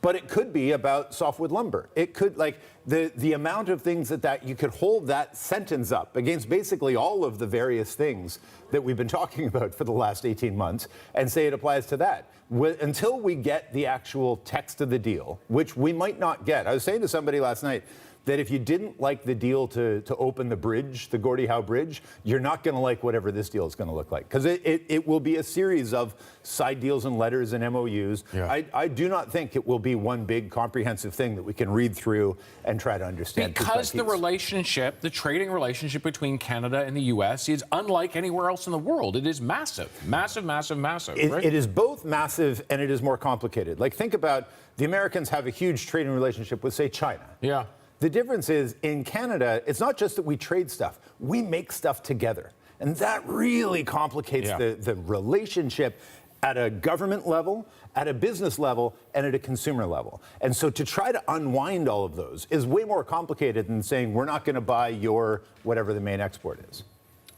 But it could be about softwood lumber. It could, like, the amount of things that you could hold that sentence up against basically all of the various things that we've been talking about for the last 18 months and say it applies to that. Until we get the actual text of the deal, which we might not get. I was saying to somebody last night, that if you didn't like the deal to open the bridge, the Gordie Howe Bridge, you're not going to like whatever this deal is going to look like. Because it will be a series of side deals and letters and MOUs. Yeah. I do not think it will be one big comprehensive thing that we can read through and try to understand. Because the relationship, the trading relationship between Canada and the U.S. is unlike anywhere else in the world. It is massive, massive, massive, massive. Right? It is both massive and it is more complicated. Like, think about the Americans have a huge trading relationship with, say, China. Yeah. The difference is in Canada, it's not just that we trade stuff, we make stuff together. And that really complicates the relationship at a government level, at a business level, and at a consumer level. And so to try to unwind all of those is way more complicated than saying we're not going to buy your whatever the main export is.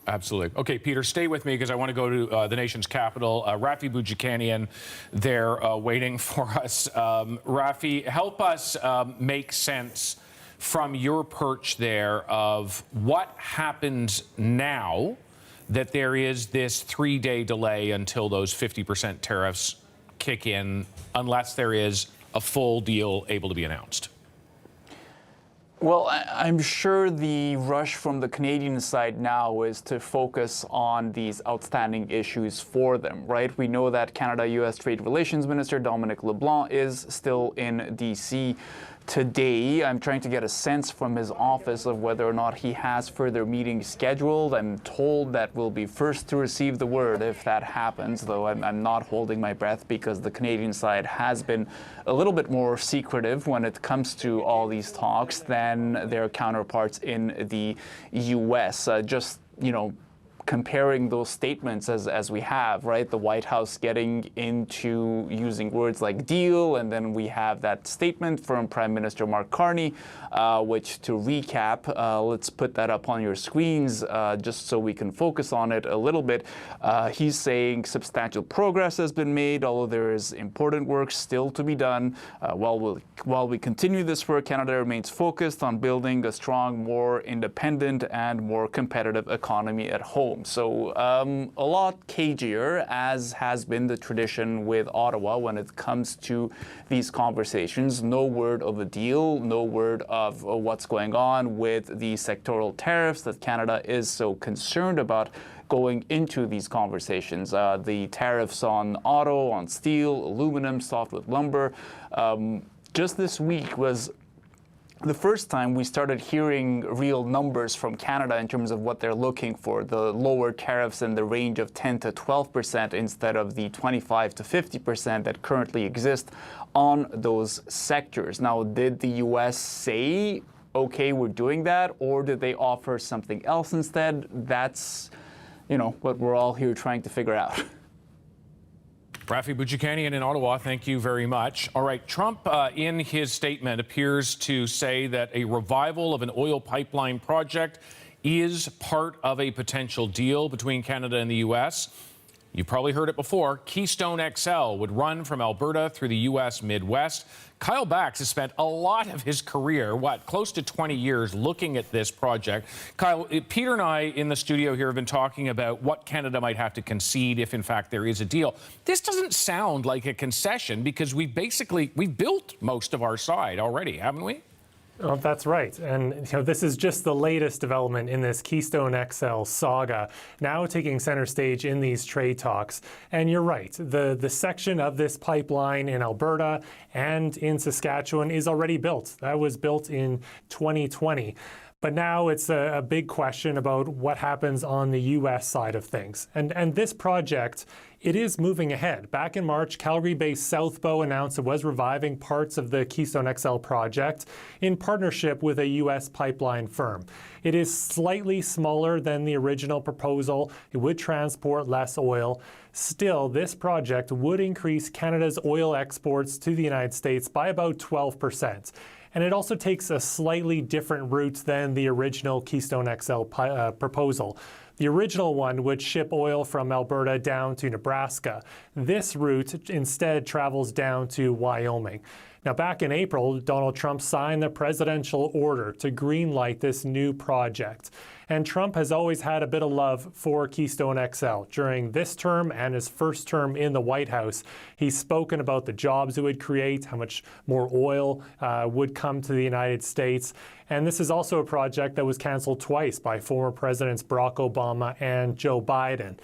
Absolutely. Okay, Peter, stay with me because I want to go to the nation's capital. Rafi Boudjikanian there waiting for us. Rafi, help us make sense from your perch there of what happens now that there is this 3-day delay until those 50% tariffs kick in, unless there is a full deal able to be announced. Well, I'm sure the rush from the Canadian side now is to focus on these outstanding issues for them, right? We know that Canada-U.S. Trade Relations Minister Dominic LeBlanc is still in D.C. today. I'm trying to get a sense from his office of whether or not he has further meetings scheduled. I'm told that we'll be first to receive the word if that happens, though I'm not holding my breath because the Canadian side has been a little bit more secretive when it comes to all these talks than their counterparts in the U.S. Just, comparing those statements as we have, right? The White House getting into using words like deal, and then we have that statement from Prime Minister Mark Carney, which, to recap, let's put that up on your screens just so we can focus on it a little bit. He's saying substantial progress has been made, although there is important work still to be done. While we continue this work, Canada remains focused on building a strong, more independent and more competitive economy at home. So a lot cagier, as has been the tradition with Ottawa when it comes to these conversations. No word of a deal, no word of what's going on with the sectoral tariffs that Canada is so concerned about going into these conversations. The tariffs on auto, on steel, aluminum, softwood lumber. Just this week was the first time we started hearing real numbers from Canada in terms of what they're looking for, the lower tariffs in the range of 10 to 12% instead of the 25 to 50% that currently exist on those sectors. Now, did the U.S. say, okay, we're doing that, or did they offer something else instead? That's, what we're all here trying to figure out. Rafi Boudjikanian in Ottawa, thank you very much. All right, Trump in his statement appears to say that a revival of an oil pipeline project is part of a potential deal between Canada and the U.S. You've probably heard it before. Keystone XL would run from Alberta through the U.S. Midwest. Kyle Bax has spent a lot of his career, close to 20 years, looking at this project. Kyle, Peter and I in the studio here have been talking about what Canada might have to concede if, in fact, there is a deal. This doesn't sound like a concession because we've built most of our side already, haven't we? Oh, that's right. And this is just the latest development in this Keystone XL saga, now taking center stage in these trade talks. And you're right, the section of this pipeline in Alberta and in Saskatchewan is already built. That was built in 2020. But now it's a big question about what happens on the U.S. side of things. And this project, it is moving ahead. Back in March, Calgary-based Southbow announced it was reviving parts of the Keystone XL project in partnership with a U.S. pipeline firm. It is slightly smaller than the original proposal. It would transport less oil. Still, this project would increase Canada's oil exports to the United States by about 12%. And it also takes a slightly different route than the original Keystone XL proposal. The original one would ship oil from Alberta down to Nebraska. This route instead travels down to Wyoming. Now, back in April, Donald Trump signed the presidential order to greenlight this new project. And Trump has always had a bit of love for Keystone XL. During this term and his first term in the White House, he's spoken about the jobs it would create, how much more oil would come to the United States. And this is also a project that was canceled twice by former Presidents Barack Obama and Joe Biden.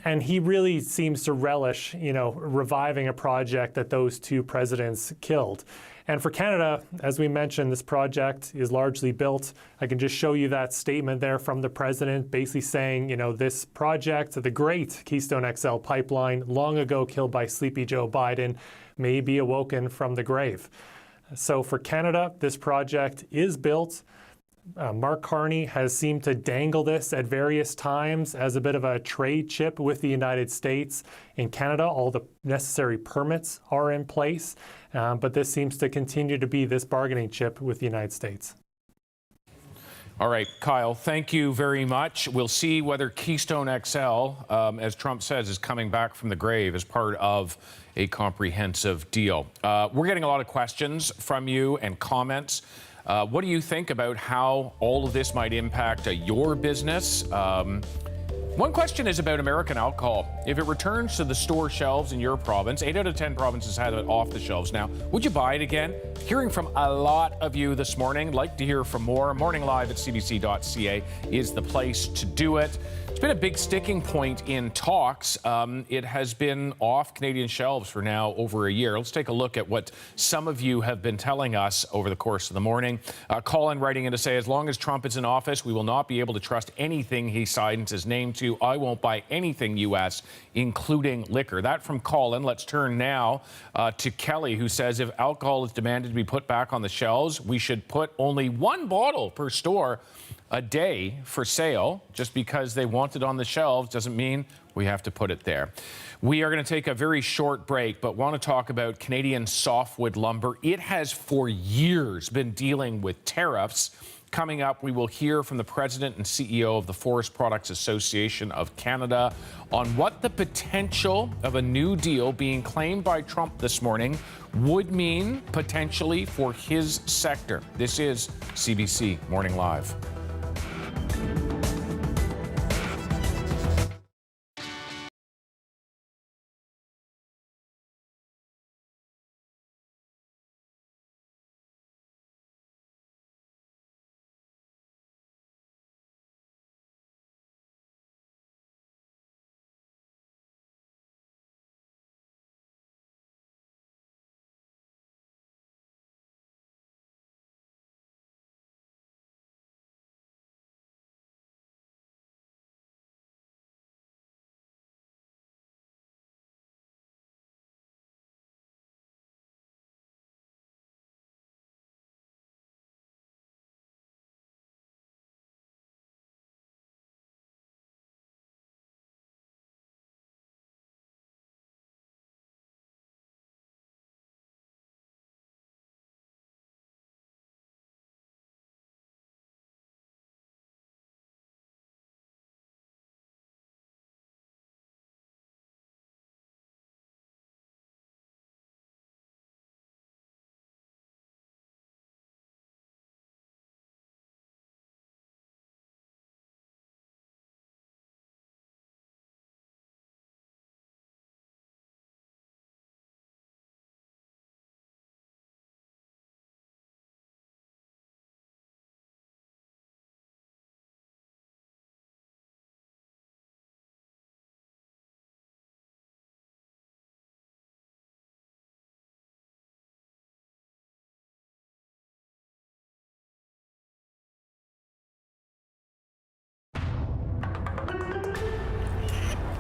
And he really seems to relish, reviving a project that those two presidents killed. And for Canada, as we mentioned, this project is largely built. I can just show you that statement there from the president, basically saying, this project, the great Keystone XL pipeline, long ago killed by Sleepy Joe Biden, may be awoken from the grave. So for Canada, this project is built. Mark Carney has seemed to dangle this at various times as a bit of a trade chip with the United States. In Canada, all the necessary permits are in place, but this seems to continue to be this bargaining chip with the United States. All right, Kyle, thank you very much. We'll see whether Keystone XL, as Trump says, is coming back from the grave as part of a comprehensive deal. We're getting a lot of questions from you and comments. What do you think about how all of this might impact your business? One question is about American alcohol. If it returns to the store shelves in your province, 8 out of 10 provinces have it off the shelves now. Would you buy it again? Hearing from a lot of you this morning. Like to hear from more. Morning Live at CBC.ca is the place to do it. It's been a big sticking point in talks. It has been off Canadian shelves for now over a year. Let's take a look at what some of you have been telling us over the course of the morning. Colin writing in to say, as long as Trump is in office, we will not be able to trust anything he signs his name to. I won't buy anything U.S., including liquor. That from Colin. Let's turn now to Kelly, who says if alcohol is demanded to be put back on the shelves, we should put only one bottle per store a day for sale. Just because they want it on the shelves doesn't mean we have to put it there. We are going to take a very short break, but want to talk about Canadian softwood lumber. It has for years been dealing with tariffs. Coming up, we will hear from the president and CEO of the Forest Products Association of Canada on what the potential of a new deal being claimed by Trump this morning would mean potentially for his sector. This is CBC Morning Live.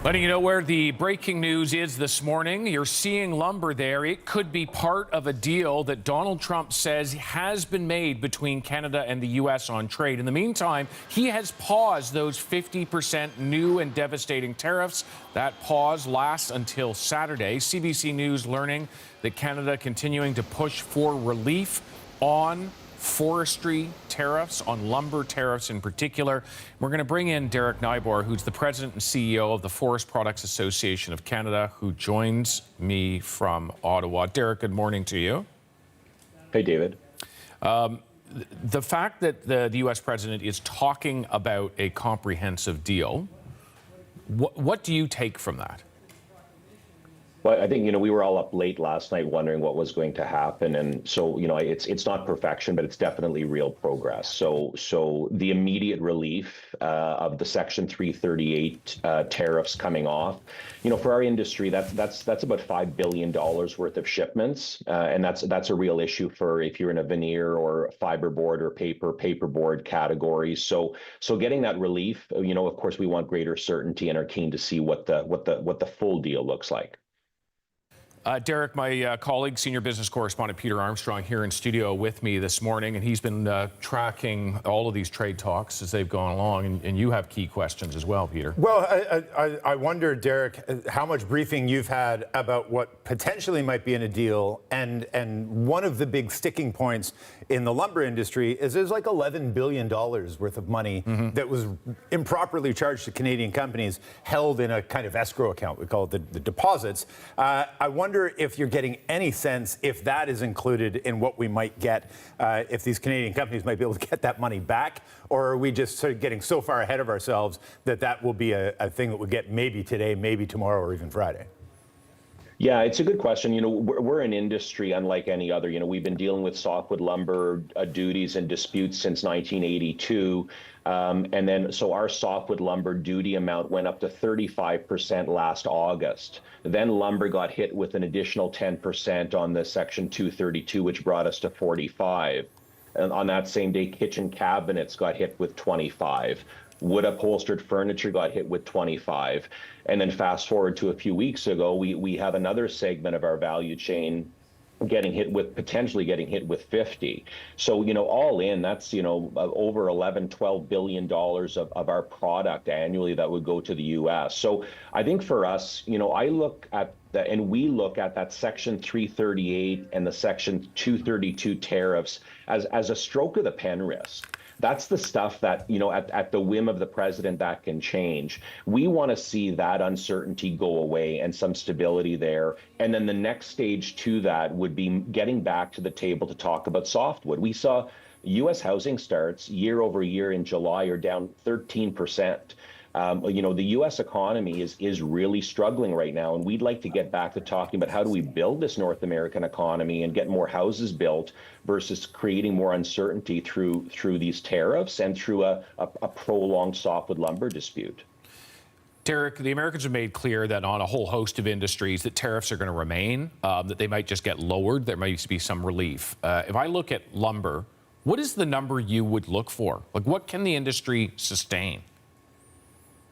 Letting you know where the breaking news is this morning. You're seeing lumber there. It could be part of a deal that Donald Trump says has been made between Canada and the U.S. on trade. In the meantime, he has paused those 50% new and devastating tariffs. That pause lasts until Saturday. CBC News learning that Canada continuing to push for relief on forestry tariffs, on lumber tariffs in particular. We're going to bring in Derek Nybor, who's the president and CEO of the Forest Products Association of Canada, who joins me from Ottawa. Derek, good morning to you. Hey, David. the fact that the U.S. president is talking about a comprehensive deal, what do you take from that? Well, I think, we were all up late last night wondering what was going to happen. And so, it's not perfection, but it's definitely real progress. So the immediate relief of the Section 338 tariffs coming off, for our industry, that's about $5 billion worth of shipments. And that's a real issue for if you're in a veneer or fiberboard or paperboard categories. So getting that relief, of course, we want greater certainty and are keen to see what the full deal looks like. Derek, my colleague, senior business correspondent Peter Armstrong here in studio with me this morning, and he's been tracking all of these trade talks as they've gone along, and you have key questions as well, Peter. Well, I wonder, Derek, how much briefing you've had about what potentially might be in a deal, and one of the big sticking points in the lumber industry is there's like $11 billion worth of money that was improperly charged to Canadian companies held in a kind of escrow account. We call it the deposits. I wonder if you're getting any sense if that is included in what we might get, if these Canadian companies might be able to get that money back, or are we just sort of getting so far ahead of ourselves that will be a thing that we'll get maybe today, maybe tomorrow, or even Friday? Yeah, it's a good question. We're an industry unlike any other. We've been dealing with softwood lumber duties and disputes since 1982. And then so our softwood lumber duty amount went up to 35% last August. Then lumber got hit with an additional 10% on the Section 232, which brought us to 45. And on that same day, kitchen cabinets got hit with 25. Wood upholstered furniture got hit with 25. And then fast forward to a few weeks ago, we have another segment of our value chain potentially getting hit with 50. So, all in, that's, over $11-12 billion of our product annually that would go to the U.S. So I think for us, I look at we look at that Section 338 and the Section 232 tariffs as a stroke of the pen risk. That's the stuff that, at the whim of the president, that can change. We want to see that uncertainty go away and some stability there. And then the next stage to that would be getting back to the table to talk about softwood. We saw U.S. housing starts year over year in July are down 13%. The U.S. economy is really struggling right now, and we'd like to get back to talking about how do we build this North American economy and get more houses built versus creating more uncertainty through these tariffs and through a prolonged softwood lumber dispute. Derek, the Americans have made clear that on a whole host of industries that tariffs are going to remain, that they might just get lowered. There might be some relief. If I look at lumber, what is the number you would look for? Like, what can the industry sustain?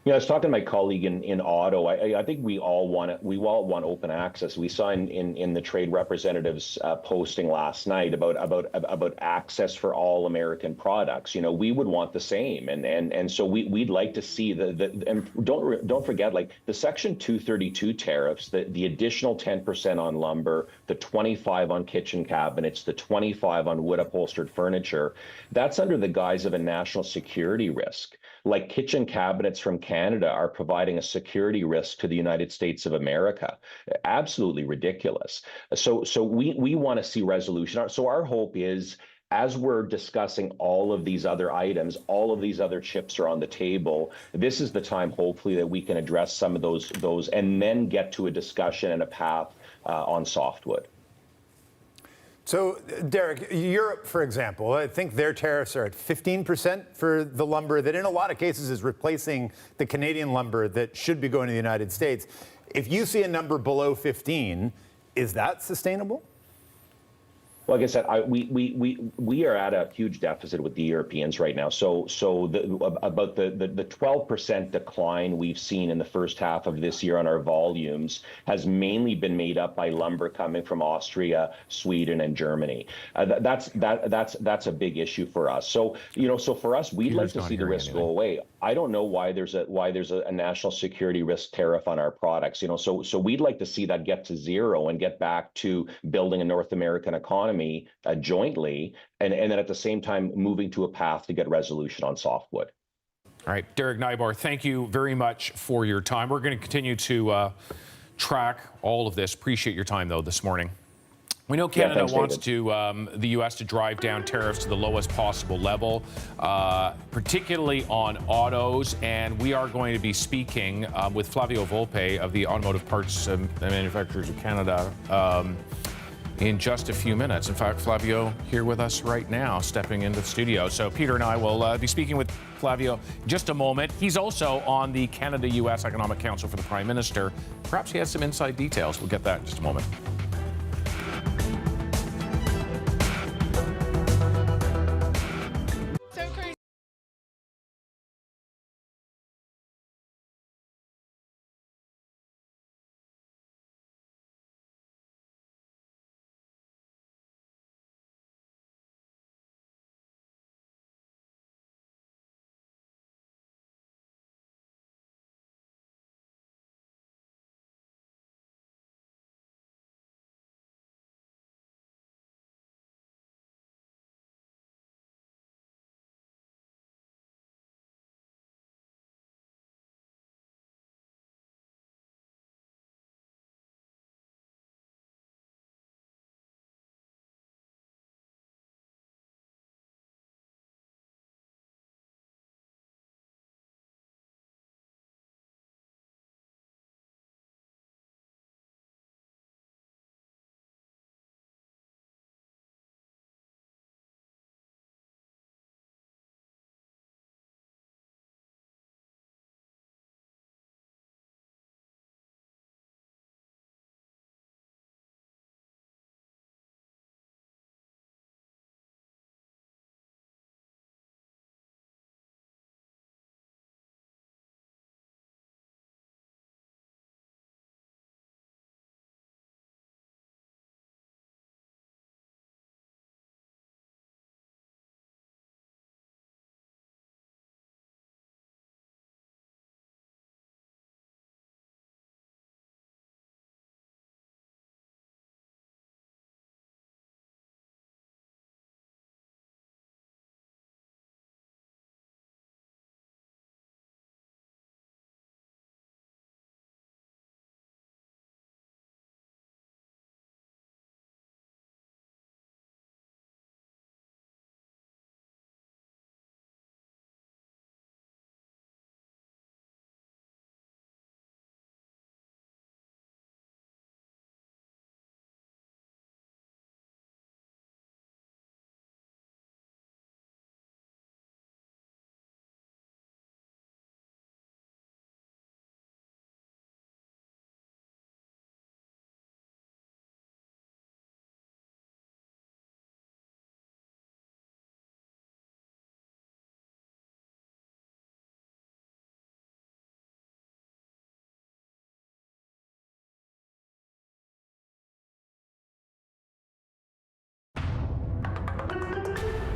I was talking to my colleague in auto. I think we all want open access. We saw in the trade representatives posting last night about access for all American products. We would want the same, and so we'd like to see and don't forget, like the Section 232 tariffs, the additional 10% on lumber, the 25 on kitchen cabinets, the 25 on wood upholstered furniture. That's under the guise of a national security risk. Like kitchen cabinets from Canada are providing a security risk to the United States of America. Absolutely ridiculous. So we want to see resolution. So our hope is, as we're discussing all of these other items, all of these other chips are on the table. This is the time, hopefully, that we can address some of those and then get to a discussion and a path on softwood. So, Derek, Europe, for example, I think their tariffs are at 15% for the lumber that in a lot of cases is replacing the Canadian lumber that should be going to the United States. If you see a number below 15, is that sustainable? Like I said, we are at a huge deficit with the Europeans right now. So about the 12% decline we've seen in the first half of this year on our volumes has mainly been made up by lumber coming from Austria, Sweden, and Germany. That's a big issue for us. So for us, we'd like to see the risk go away. I don't know why there's a national security risk tariff on our products. So we'd like to see that get to zero and get back to building a North American economy jointly, and then at the same time moving to a path to get resolution on softwood. All right, Derek Nybar, thank you very much for your time. We're going to continue to track all of this. Appreciate your time, though, this morning. We know Canada thanks, wants David. the U.S. to drive down tariffs to the lowest possible level, particularly on autos. And we are going to be speaking with Flavio Volpe of the Automotive Parts Manufacturers of Canada in just a few minutes. In fact, Flavio here with us right now, stepping into the studio. So Peter and I will be speaking with Flavio in just a moment. He's also on the Canada-U.S. Economic Council for the Prime Minister. Perhaps he has some inside details. We'll get that in just a moment.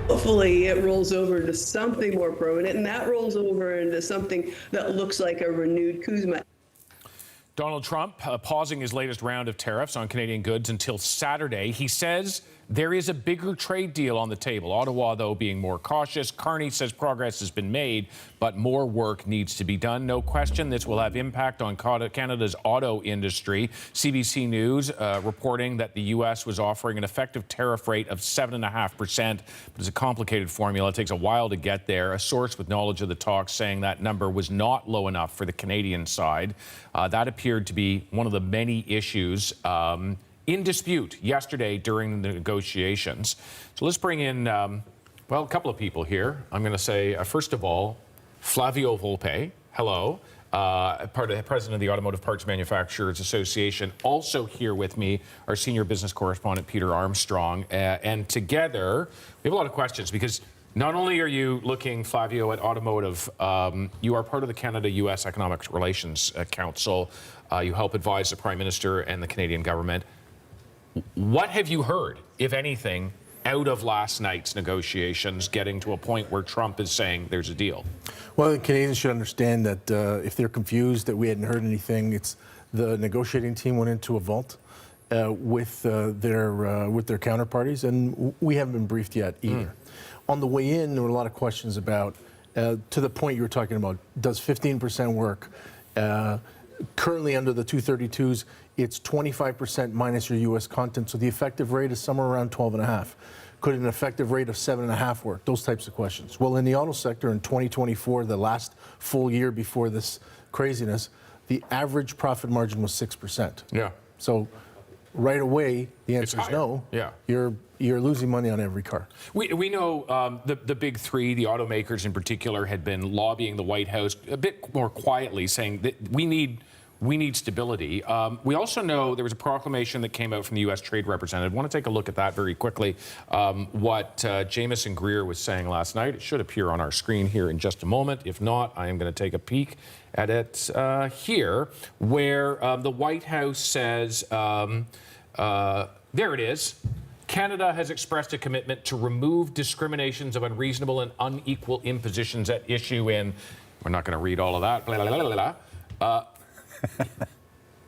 Hopefully it rolls over into something more permanent, and that rolls over into something that looks like a renewed Kuzma. Donald Trump pausing his latest round of tariffs on Canadian goods until Saturday. He says there is a bigger trade deal on the table. Ottawa, though, being more cautious. Carney says progress has been made, but more work needs to be done. No question this will have impact on Canada's auto industry. CBC News reporting that the U.S. was offering an effective tariff rate of 7.5%, but it's a complicated formula. It takes a while to get there. A source with knowledge of the talks saying that number was not low enough for the Canadian side. That appeared to be one of the many issues in dispute yesterday during the negotiations. So let's bring in, well, a couple of people here. I'm going to say, first of all, Flavio Volpe. Hello. President of the Automotive Parts Manufacturers Association. Also here with me, our senior business correspondent, Peter Armstrong. And together, we have a lot of questions because not only are you looking, Flavio, at automotive, you are part of the Canada-U.S. Economic Relations Council. You help advise the Prime Minister and the Canadian government. What have you heard, if anything, out of last night's negotiations getting to a point where Trump is saying there's a deal? Well, the Canadians should understand that if they're confused that we hadn't heard anything, it's the negotiating team went into a vault with their counterparties, and we haven't been briefed yet either. On the way in, there were a lot of questions about, to the point you were talking about, does 15% work? Currently under the 232s, it's 25% minus your U.S. content, so the effective rate is somewhere around 12.5. Could an effective rate of 7.5 work? Those types of questions. Well, in the auto sector in 2024, the last full year before this craziness, the average profit margin was 6%. Yeah. So right away, the answer is no. Yeah. You're losing money on every car. We know the big three, the automakers in particular, had been lobbying the White House a bit more quietly, saying that we need stability. We also know there was a proclamation that came out from the U.S. Trade Representative. I want to take a look at that very quickly. What Jamieson Greer was saying last night. It should appear on our screen here in just a moment. If not, I am going to take a peek at it here, where the White House says, there it is. Canada has expressed a commitment to remove discriminations of unreasonable and unequal impositions at issue in, we're not going to read all of that, blah, blah, blah, blah.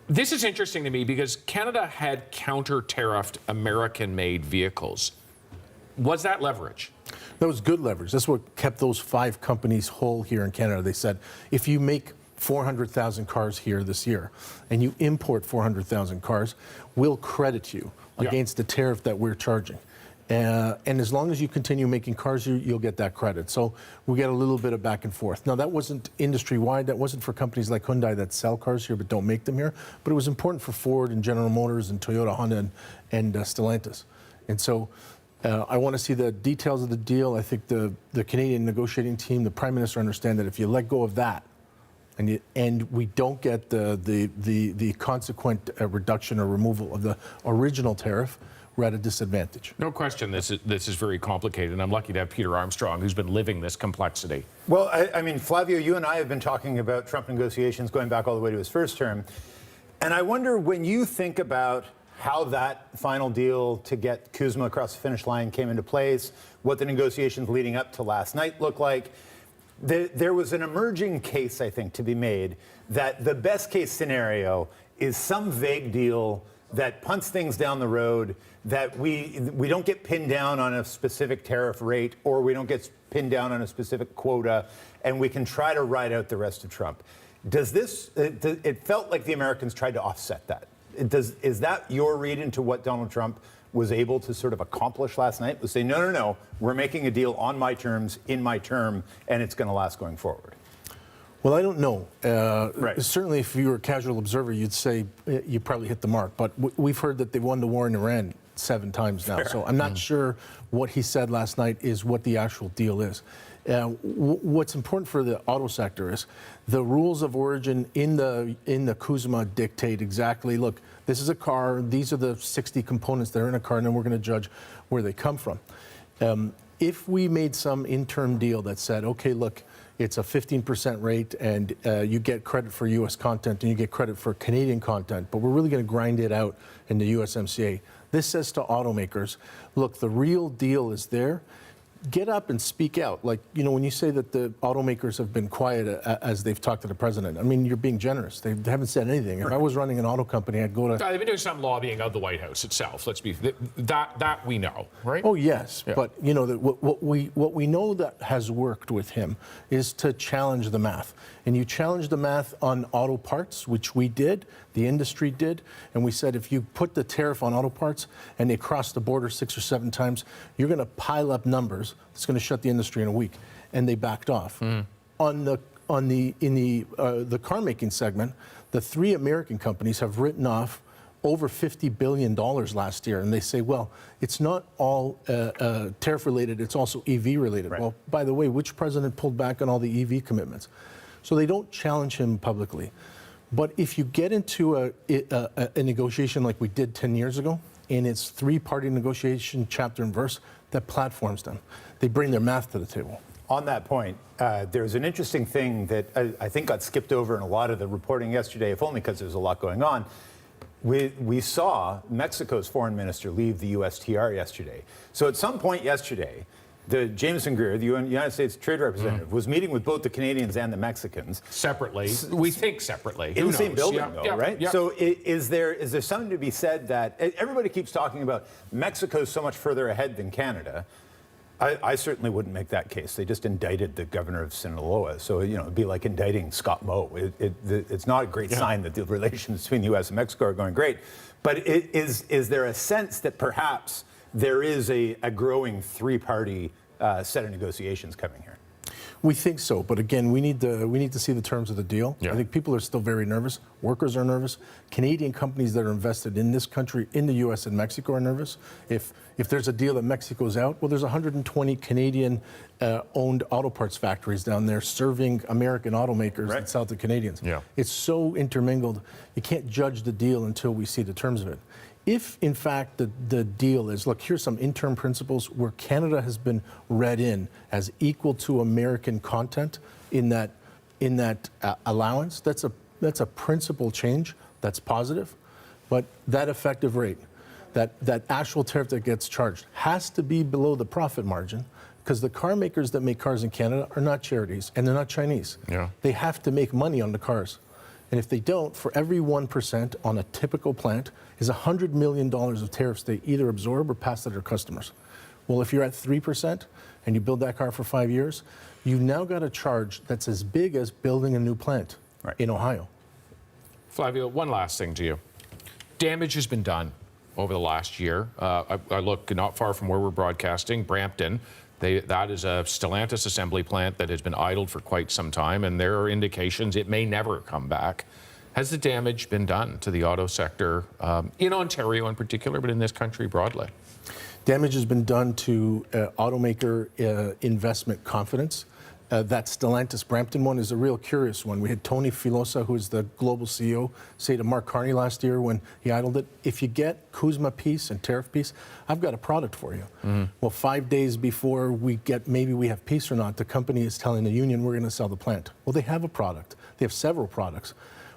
This is interesting to me because Canada had counter-tariffed American-made vehicles. Was that leverage? That was good leverage. That's what kept those 5 companies whole here in Canada. They said, if you make 400,000 cars here this year and you import 400,000 cars, we'll credit you against the tariff that we're charging. And as long as you continue making cars, you'll get that credit. So we get a little bit of back and forth. Now, that wasn't industry-wide. That wasn't for companies like Hyundai that sell cars here but don't make them here. But it was important for Ford and General Motors and Toyota, Honda, and Stellantis. And so I want to see the details of the deal. I think the Canadian negotiating team, the Prime Minister, understand that if you let go of that and we don't get the consequent reduction or removal of the original tariff, we're at a disadvantage. No question this is very complicated, and I'm lucky to have Peter Armstrong, who's been living this complexity. Well, I mean, Flavio, you and I have been talking about Trump negotiations going back all the way to his first term. And I wonder, when you think about how that final deal to get CUSMA across the finish line came into place, what the negotiations leading up to last night looked like, there was an emerging case, I think, to be made that the best case scenario is some vague deal that punts things down the road, that we don't get pinned down on a specific tariff rate, or we don't get pinned down on a specific quota, and we can try to ride out the rest of Trump. It felt like the Americans tried to offset that. Is that your read into what Donald Trump was able to sort of accomplish last night? Was say, no, we're making a deal on my terms, in my term, and it's going to last going forward? Well, I don't know. Certainly, if you were a casual observer, you'd say you probably hit the mark. But we've heard that they won the war in Iran 7 times now. Fair. So I'm not sure what he said last night is what the actual deal is. What's important for the auto sector is the rules of origin in the CUSMA dictate exactly, look, this is a car, these are the 60 components that are in a car, and then we're going to judge where they come from. If we made some interim deal that said, okay, look, it's a 15% rate, and you get credit for U.S. content and you get credit for Canadian content, but we're really going to grind it out in the USMCA. This says to automakers, look, the real deal is there. Get up and speak out. Like, when you say that the automakers have been quiet as they've talked to the president, I mean, you're being generous. They haven't said anything. If I was running an auto company, I'd go to... They've been doing some lobbying of the White House itself. Let's be... That we know, right? Oh, yes. Yeah. But, what we know that has worked with him is to challenge the math. And you challenge the math on auto parts, which we did, the industry did, and we said if you put the tariff on auto parts and they cross the border 6 or 7 times, you're going to pile up numbers. It's going to shut the industry in a week. And they backed off. In the car making segment, the 3 American companies have written off over $50 billion last year. And they say, well, it's not all tariff related, it's also EV related. Right. Well, by the way, which president pulled back on all the EV commitments? So they don't challenge him publicly. But if you get into a negotiation like we did 10 years ago, and it's 3-party negotiation, chapter and verse, that platforms them. They bring their math to the table. On that point, there's an interesting thing that I think got skipped over in a lot of the reporting yesterday, if only because there's a lot going on. We saw Mexico's foreign minister leave the USTR yesterday. So at some point yesterday, the Jamieson Greer, the United States Trade Representative, was meeting with both the Canadians and the Mexicans. Separately. We think separately. In the same building, though, right? Yeah. So is there something to be said that everybody keeps talking about Mexico's so much further ahead than Canada? I certainly wouldn't make that case. They just indicted the governor of Sinaloa. So, it'd be like indicting Scott Moe. It's not a great sign that the relations between the U.S. and Mexico are going great. But is there a sense that perhaps there is a growing three-party set of negotiations coming here? We think so, but again, we need to see the terms of the deal. I think people are still very nervous. Workers are nervous. Canadian companies that are invested in this country, in the U.S. and Mexico, are nervous. If there's a deal that Mexico's out, well, there's 120 Canadian-owned auto parts factories down there serving American automakers that sell to Canadians. It's so intermingled. You can't judge the deal until we see the terms of it. If, in fact, the deal is, look, here's some interim principles where Canada has been read in as equal to American content in that allowance, that's a principle change that's positive. But that effective rate, that actual tariff that gets charged, has to be below the profit margin, because the car makers that make cars in Canada are not charities, and they're not Chinese. They have to make money on the cars. And if they don't, for every 1% on a typical plant is $100 million of tariffs they either absorb or pass to their customers. Well, if you're at 3% and you build that car for 5 years, you've now got a charge that's as big as building a new plant in Ohio. Flavio, one last thing to you. Damage has been done over the last year. I look not far from where we're broadcasting, Brampton. That is a Stellantis assembly plant that has been idled for quite some time, and there are indications it may never come back. Has the damage been done to the auto sector, in Ontario in particular, but in this country broadly? Damage has been done to automaker investment confidence. That Stellantis Brampton one is a real curious one. We had Tony Filosa, who is the global CEO, say to Mark Carney last year when he idled it, if you get CUSMA peace and tariff peace, I've got a product for you. Well, 5 days before maybe we have peace or not, the company is telling the union we're going to sell the plant. Well, they have a product. They have several products.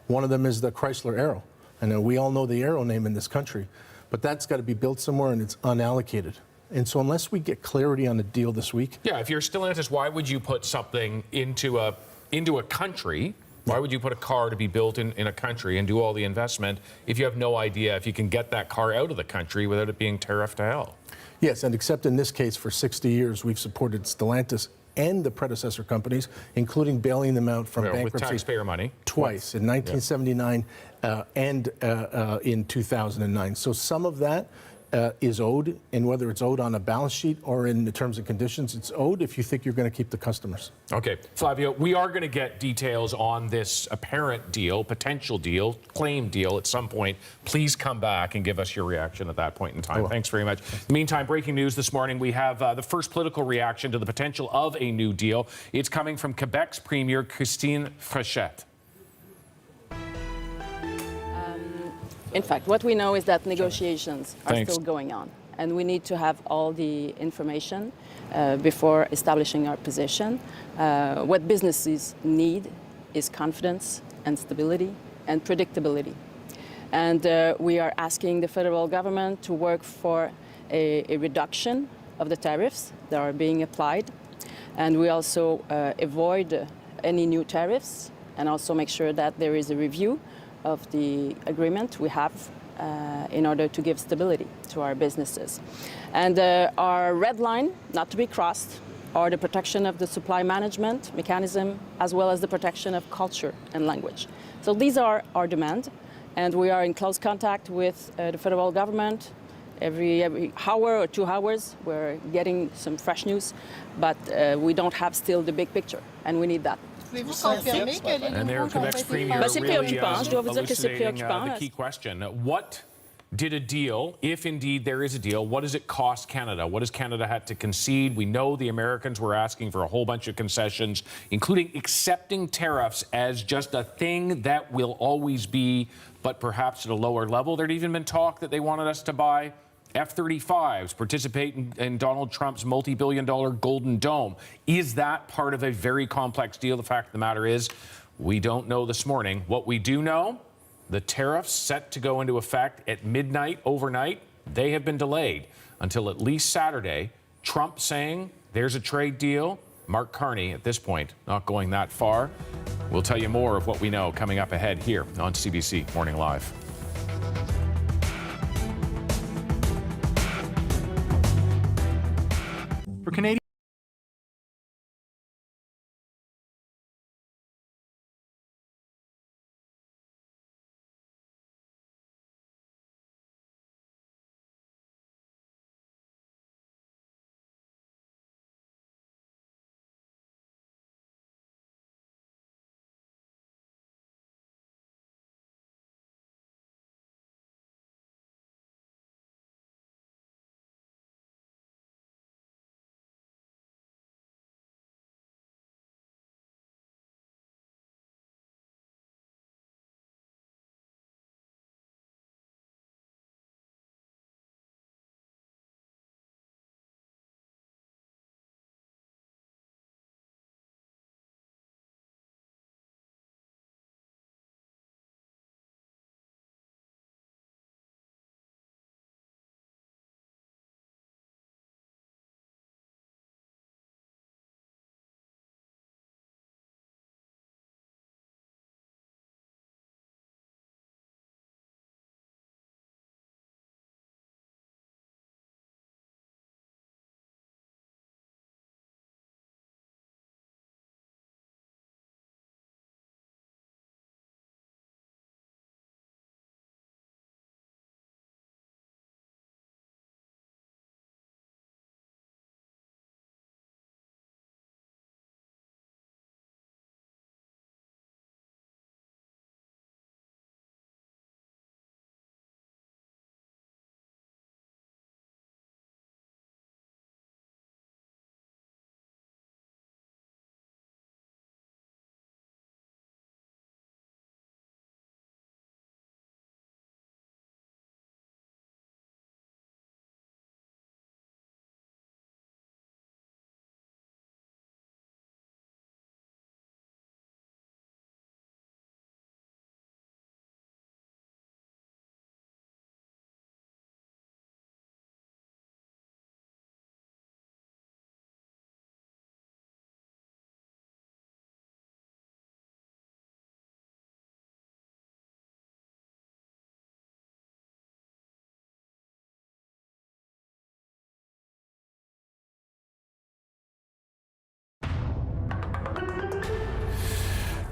One of them is the Chrysler Aero. And we all know the Aero name in this country, but that's got to be built somewhere and it's unallocated. And so unless we get clarity on the deal this week... Yeah, if you're Stellantis, why would you put something into a country? Why would you put a car to be built in a country and do all the investment if you have no idea if you can get that car out of the country without it being tariffed to hell? Yes, and except in this case, for 60 years, we've supported Stellantis and the predecessor companies, including bailing them out from bankruptcy. With taxpayer money. Twice, in 1979 and in 2009. So some of that is owed, and whether it's owed on a balance sheet or in the terms and conditions, it's owed if you think you're going to keep the customers. Okay, Flavio, we are going to get details on this apparent deal, potential deal, claim deal at some point. Please come back and give us your reaction at that point in time. Thanks very much. In the meantime, breaking news this morning, we have the first political reaction to the potential of a new deal. It's coming from Quebec's Premier, Christine Fréchette. In fact, what we know is that negotiations are still going on, and we need to have all the information before establishing our position. What businesses need is confidence and stability and predictability. And we are asking the federal government to work for a reduction of the tariffs that are being applied. And we also avoid any new tariffs, and also make sure that there is a review of the agreement we have in order to give stability to our businesses. And our red line, not to be crossed, are the protection of the supply management mechanism, as well as the protection of culture and language. So these are our demands, and we are in close contact with the federal government. Every hour or 2 hours, we're getting some fresh news, but we don't have still the big picture, and we need that. And there, Quebec's Premier really elucidating the key question. What did a deal, if indeed there is a deal, what does it cost Canada? What does Canada have to concede? We know the Americans were asking for a whole bunch of concessions, including accepting tariffs as just a thing that will always be, but perhaps at a lower level. There'd even been talk that they wanted us to buy F-35s, participate in Donald Trump's multi-billion-dollar Golden Dome. Is that part of a very complex deal? The fact of the matter is, we don't know this morning. What we do know, the tariffs set to go into effect at midnight overnight, they have been delayed until at least Saturday. Trump saying there's a trade deal. Mark Carney, at this point, not going that far. We'll tell you more of what we know coming up ahead here on CBC Morning Live. For Canadians.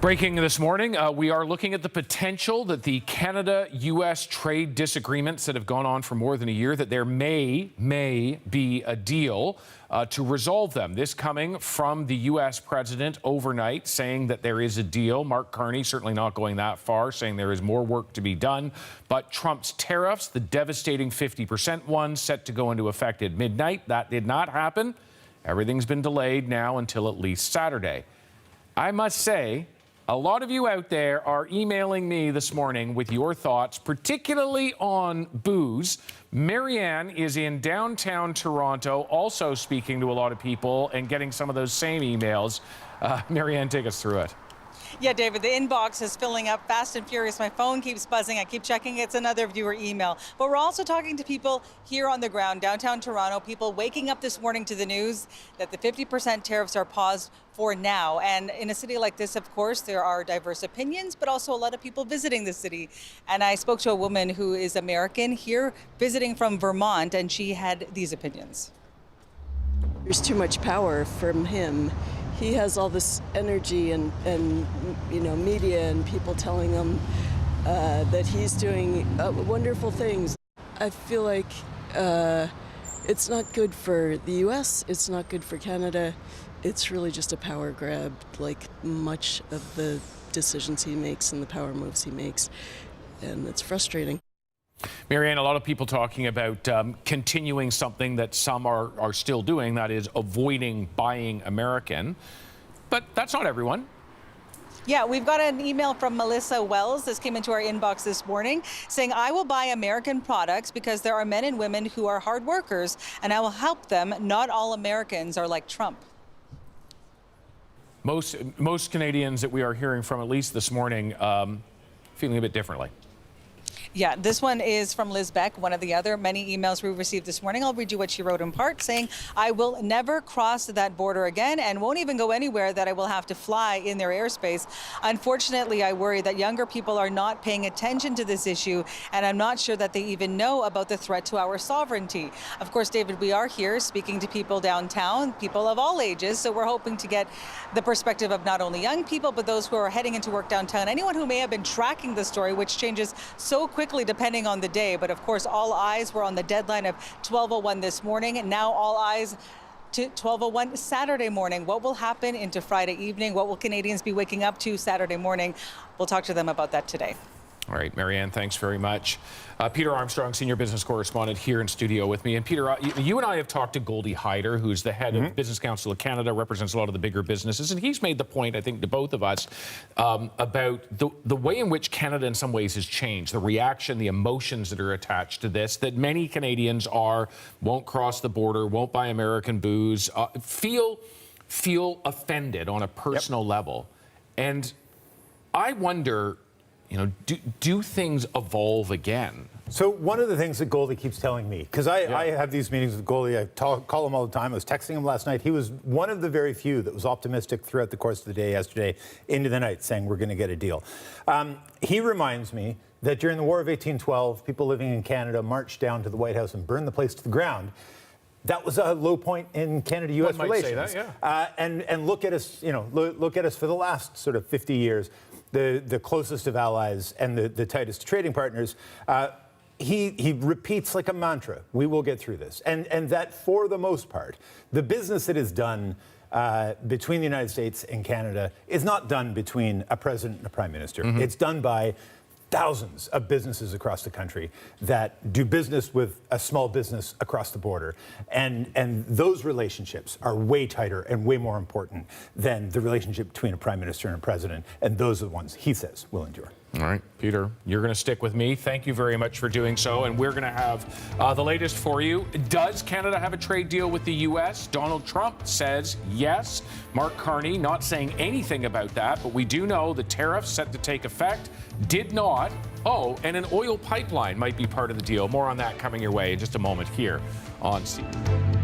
Breaking this morning, we are looking at the potential that the Canada-U.S. trade disagreements that have gone on for more than a year, that there may be a deal to resolve them. This coming from the U.S. president overnight, saying that there is a deal. Mark Carney certainly not going that far, saying there is more work to be done. But Trump's tariffs, the devastating 50% one, set to go into effect at midnight. That did not happen. Everything's been delayed now until at least Saturday. I must say, a lot of you out there are emailing me this morning with your thoughts, particularly on booze. Marianne is in downtown Toronto, also speaking to a lot of people and getting some of those same emails. Marianne, take us through it. Yeah, David, the inbox is filling up fast and furious. My phone keeps buzzing. I keep checking. It's another viewer email. But we're also talking to people here on the ground, downtown Toronto, people waking up this morning to the news that the 50% tariffs are paused for now. And in a city like this, of course, there are diverse opinions, but also a lot of people visiting the city. And I spoke to a woman who is American here visiting from Vermont, and she had these opinions. There's too much power from him. He has all this energy and you know, media and people telling him that he's doing wonderful things. I feel like it's not good for the U.S., it's not good for Canada. It's really just a power grab, like much of the decisions he makes and the power moves he makes, and it's frustrating. Marianne, a lot of people talking about continuing something that some are still doing, that is avoiding buying American. But that's not everyone. Yeah, we've got an email from Melissa Wells. This came into our inbox this morning saying, I will buy American products because there are men and women who are hard workers and I will help them. Not all Americans are like Trump. Most Canadians that we are hearing from, at least this morning, feeling a bit differently. Yeah, this one is from Liz Beck, one of the other many emails we received this morning. I'll read you what she wrote in part, saying, I will never cross that border again and won't even go anywhere that I will have to fly in their airspace. Unfortunately, I worry that younger people are not paying attention to this issue, and I'm not sure that they even know about the threat to our sovereignty. Of course, David, we are here speaking to people downtown, people of all ages, so we're hoping to get the perspective of not only young people, but those who are heading into work downtown, anyone who may have been tracking the story, which changes so quickly depending on the day. But of course, all eyes were on the deadline of 12:01 this morning, and now all eyes to 12:01 Saturday morning. What will happen into Friday evening? What will Canadians be waking up to Saturday morning? We'll talk to them about that today. All right, Marianne, thanks very much. Peter Armstrong, senior business correspondent here in studio with me. And Peter, you and I have talked to Goldie Hyder, who's the head of Business Council of Canada, represents a lot of the bigger businesses. And he's made the point, I think, to both of us about the way in which Canada in some ways has changed, the reaction, the emotions that are attached to this, that many Canadians won't cross the border, won't buy American booze, feel offended on a personal level. And I wonder, do things evolve again? So one of the things that Goldie keeps telling me, because I have these meetings with Goldie, I call him all the time. I was texting him last night. He was one of the very few that was optimistic throughout the course of the day yesterday into the night, saying we're going to get a deal. He reminds me that during the War of 1812, people living in Canada marched down to the White House and burned the place to the ground. That was a low point in Canada-U.S. relations. Say that, yeah. And look at us, look at us for the last sort of 50 years. The closest of allies and the tightest trading partners, he repeats like a mantra, we will get through this. And that, for the most part, the business that is done between the United States and Canada is not done between a president and a prime minister. It's done by thousands of businesses across the country that do business with a small business across the border. And those relationships are way tighter and way more important than the relationship between a prime minister and a president. And those are the ones he says will endure. All right, Peter, you're going to stick with me. Thank you very much for doing so. And we're going to have the latest for you. Does Canada have a trade deal with the U.S.? Donald Trump says yes. Mark Carney not saying anything about that, but we do know the tariffs set to take effect did not. Oh, and an oil pipeline might be part of the deal. More on that coming your way in just a moment here on CBC.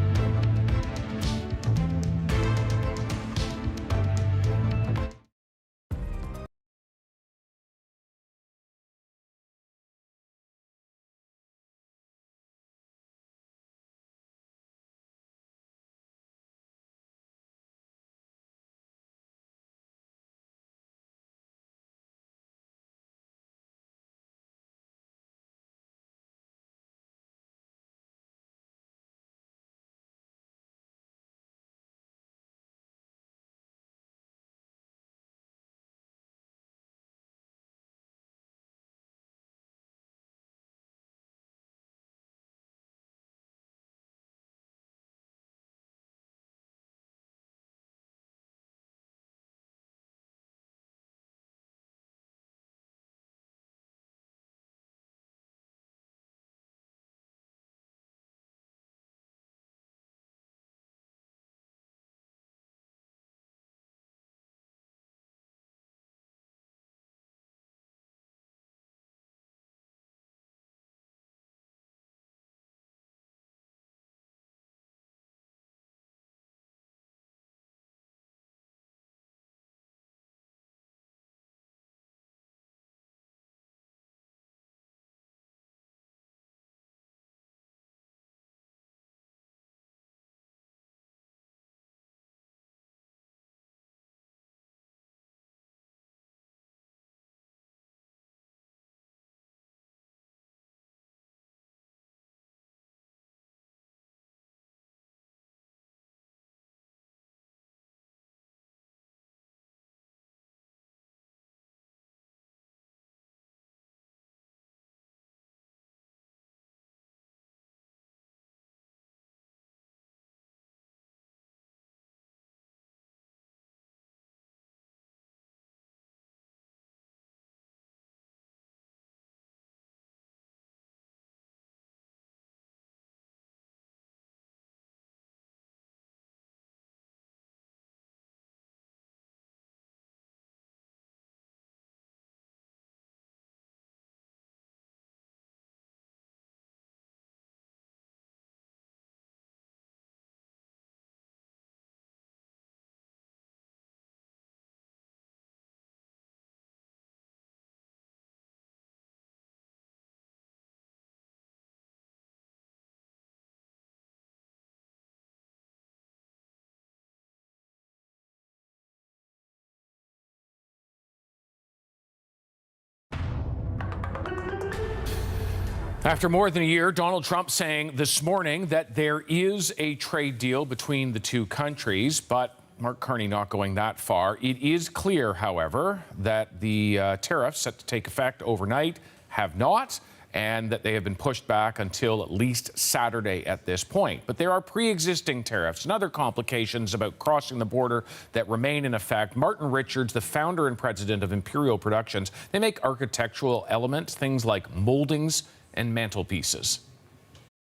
After more than a year, Donald Trump saying this morning that there is a trade deal between the two countries, but Mark Carney not going that far. It is clear, however, that the tariffs set to take effect overnight have not, and that they have been pushed back until at least Saturday at this point. But there are pre-existing tariffs and other complications about crossing the border that remain in effect. Martin Richards, the founder and president of Imperial Productions, they make architectural elements, things like moldings and mantelpieces.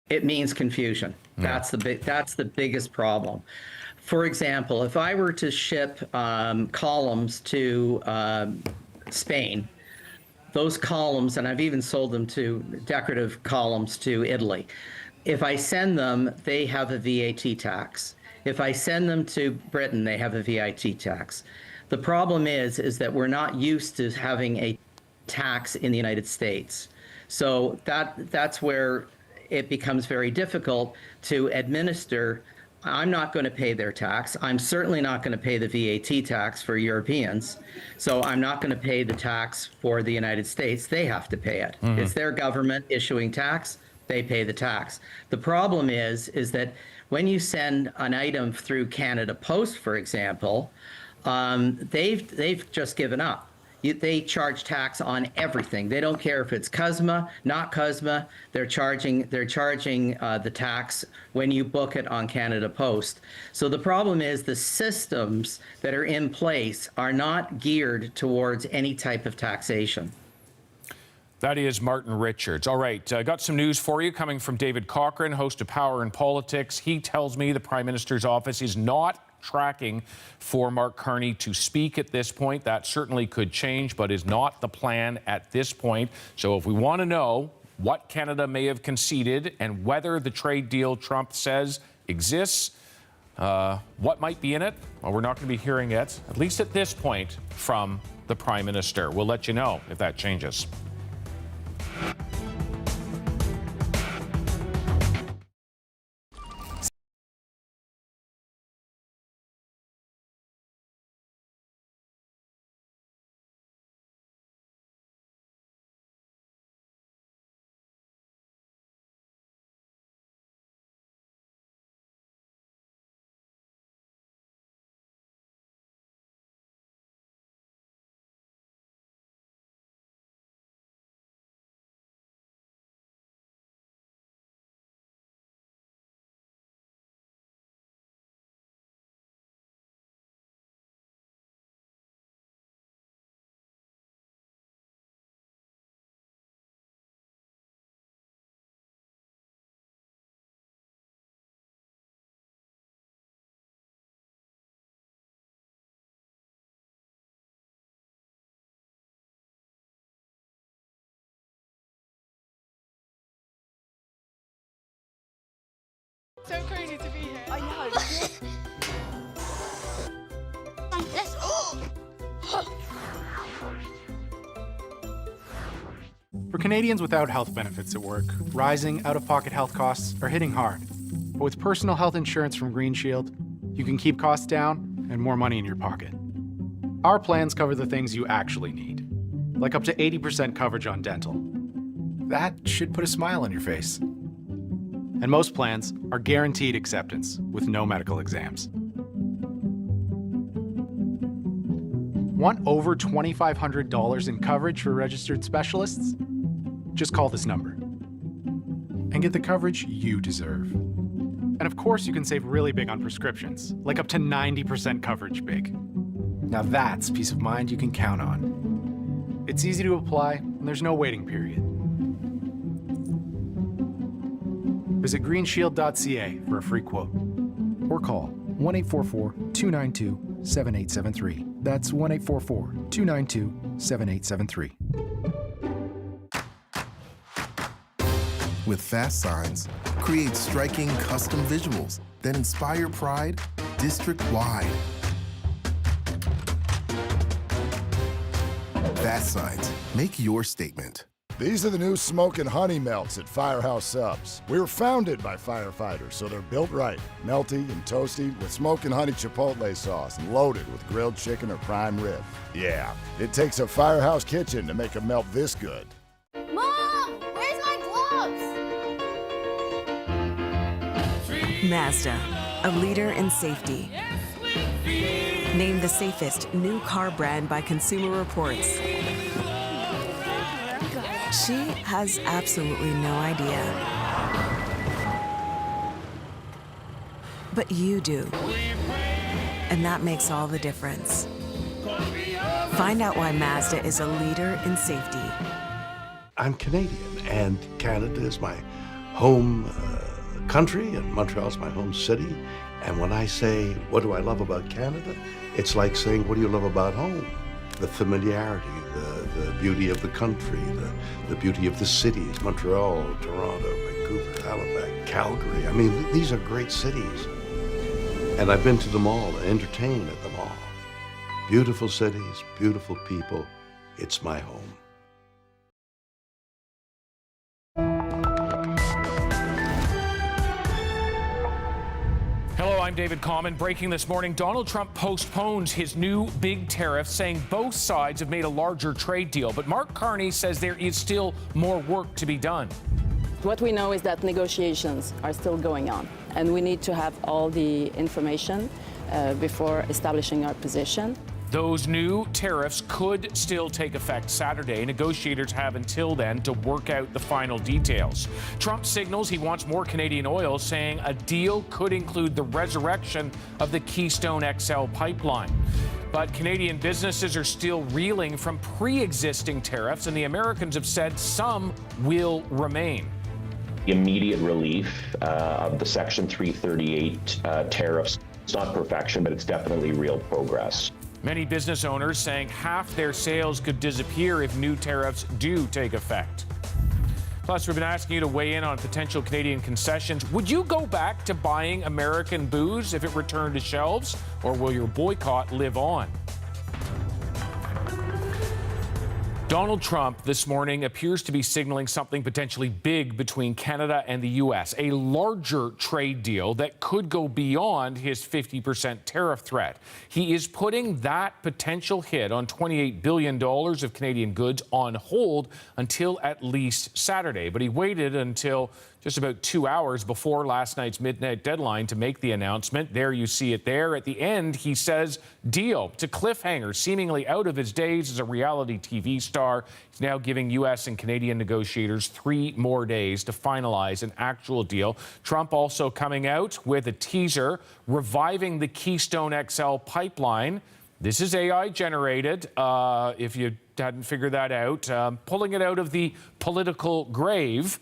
It means confusion. Yeah. That's the biggest problem. For example, if I were to ship columns to Spain, those columns, and I've even sold them to decorative columns to Italy. If I send them, they have a VAT tax. If I send them to Britain, they have a VAT tax. The problem is that we're not used to having a tax in the United States. So that's where it becomes very difficult to administer. I'm not going to pay their tax. I'm certainly not going to pay the VAT tax for Europeans. So I'm not going to pay the tax for the United States. They have to pay it. Mhm. It's their government issuing tax. They pay the tax. The problem is that when you send an item through Canada Post, for example, they've just given up. They charge tax on everything. They don't care if it's CUSMA, not CUSMA. They're charging the tax when you book it on Canada Post. So the problem is the systems that are in place are not geared towards any type of taxation. That is Martin Richards. All right, got some news for you coming from David Cochrane, host of Power and Politics. He tells me the Prime Minister's office is not tracking for Mark Carney to speak at this point. That certainly could change, but is not the plan at this point. So if we want to know what Canada may have conceded and whether the trade deal Trump says exists, what might be in it, well, we're not going to be hearing it, at least at this point, from the Prime Minister. We'll let you know if that changes. So crazy to be here. I know. For Canadians without health benefits at work, rising out-of-pocket health costs are hitting hard. But with personal health insurance from Green Shield, you can keep costs down and more money in your pocket. Our plans cover the things you actually need, like up to 80% coverage on dental. That should put a smile on your face. And most plans are guaranteed acceptance with no medical exams. Want over $2,500 in coverage for registered specialists? Just call this number and get the coverage you deserve. And of course, you can save really big on prescriptions, like up to 90% coverage big. Now that's peace of mind you can count on. It's easy to apply, and there's no waiting period. Visit greenshield.ca for a free quote. Or call 1-844-292-7873. That's 1-844-292-7873. With Fast Signs, create striking custom visuals that inspire pride district-wide. Fast Signs, make your statement. These are the new smoking honey melts at Firehouse Subs. We were founded by firefighters, so they're built right. Melty and toasty with smoking honey chipotle sauce and loaded with grilled chicken or prime rib. Yeah, it takes a Firehouse kitchen to make a melt this good. Mom, where's my glove? Mazda, a leader in safety. Named the safest new car brand by Consumer Reports. She has absolutely no idea. But you do. And that makes all the difference. Find out why Mazda is a leader in safety. I'm Canadian, and Canada is my home country, and Montreal's my home city. And when I say, what do I love about Canada? It's like saying, what do you love about home? The familiarity, the beauty of the country, the beauty of the cities, Montreal, Toronto, Vancouver, Halifax, Calgary. I mean, these are great cities. And I've been to them all and entertained at them all. Beautiful cities, beautiful people. It's my home. Hello, I'm David Common. Breaking this morning, Donald Trump postpones his new big tariff, saying both sides have made a larger trade deal. But Mark Carney says there is still more work to be done. What we know is that negotiations are still going on, and we need to have all the information before establishing our position. Those new tariffs could still take effect Saturday. Negotiators have until then to work out the final details. Trump signals he wants more Canadian oil, saying a deal could include the resurrection of the Keystone XL pipeline. But Canadian businesses are still reeling from pre-existing tariffs, and the Americans have said some will remain. Immediate relief of the Section 338 tariffs. It's not perfection, but it's definitely real progress. Many business owners saying half their sales could disappear if new tariffs do take effect. Plus, we've been asking you to weigh in on potential Canadian concessions. Would you go back to buying American booze if it returned to shelves, or will your boycott live on? Donald Trump this morning appears to be signaling something potentially big between Canada and the U.S., a larger trade deal that could go beyond his 50% tariff threat. He is putting that potential hit on $28 billion of Canadian goods on hold until at least Saturday. But he waited until just about 2 hours before last night's midnight deadline to make the announcement. There you see it there. At the end, he says, deal. It's a cliffhanger, seemingly out of his days as a reality TV star. He's now giving U.S. and Canadian negotiators 3 more days to finalize an actual deal. Trump also coming out with a teaser reviving the Keystone XL pipeline. This is AI generated, if you hadn't figured that out. Pulling it out of the political grave.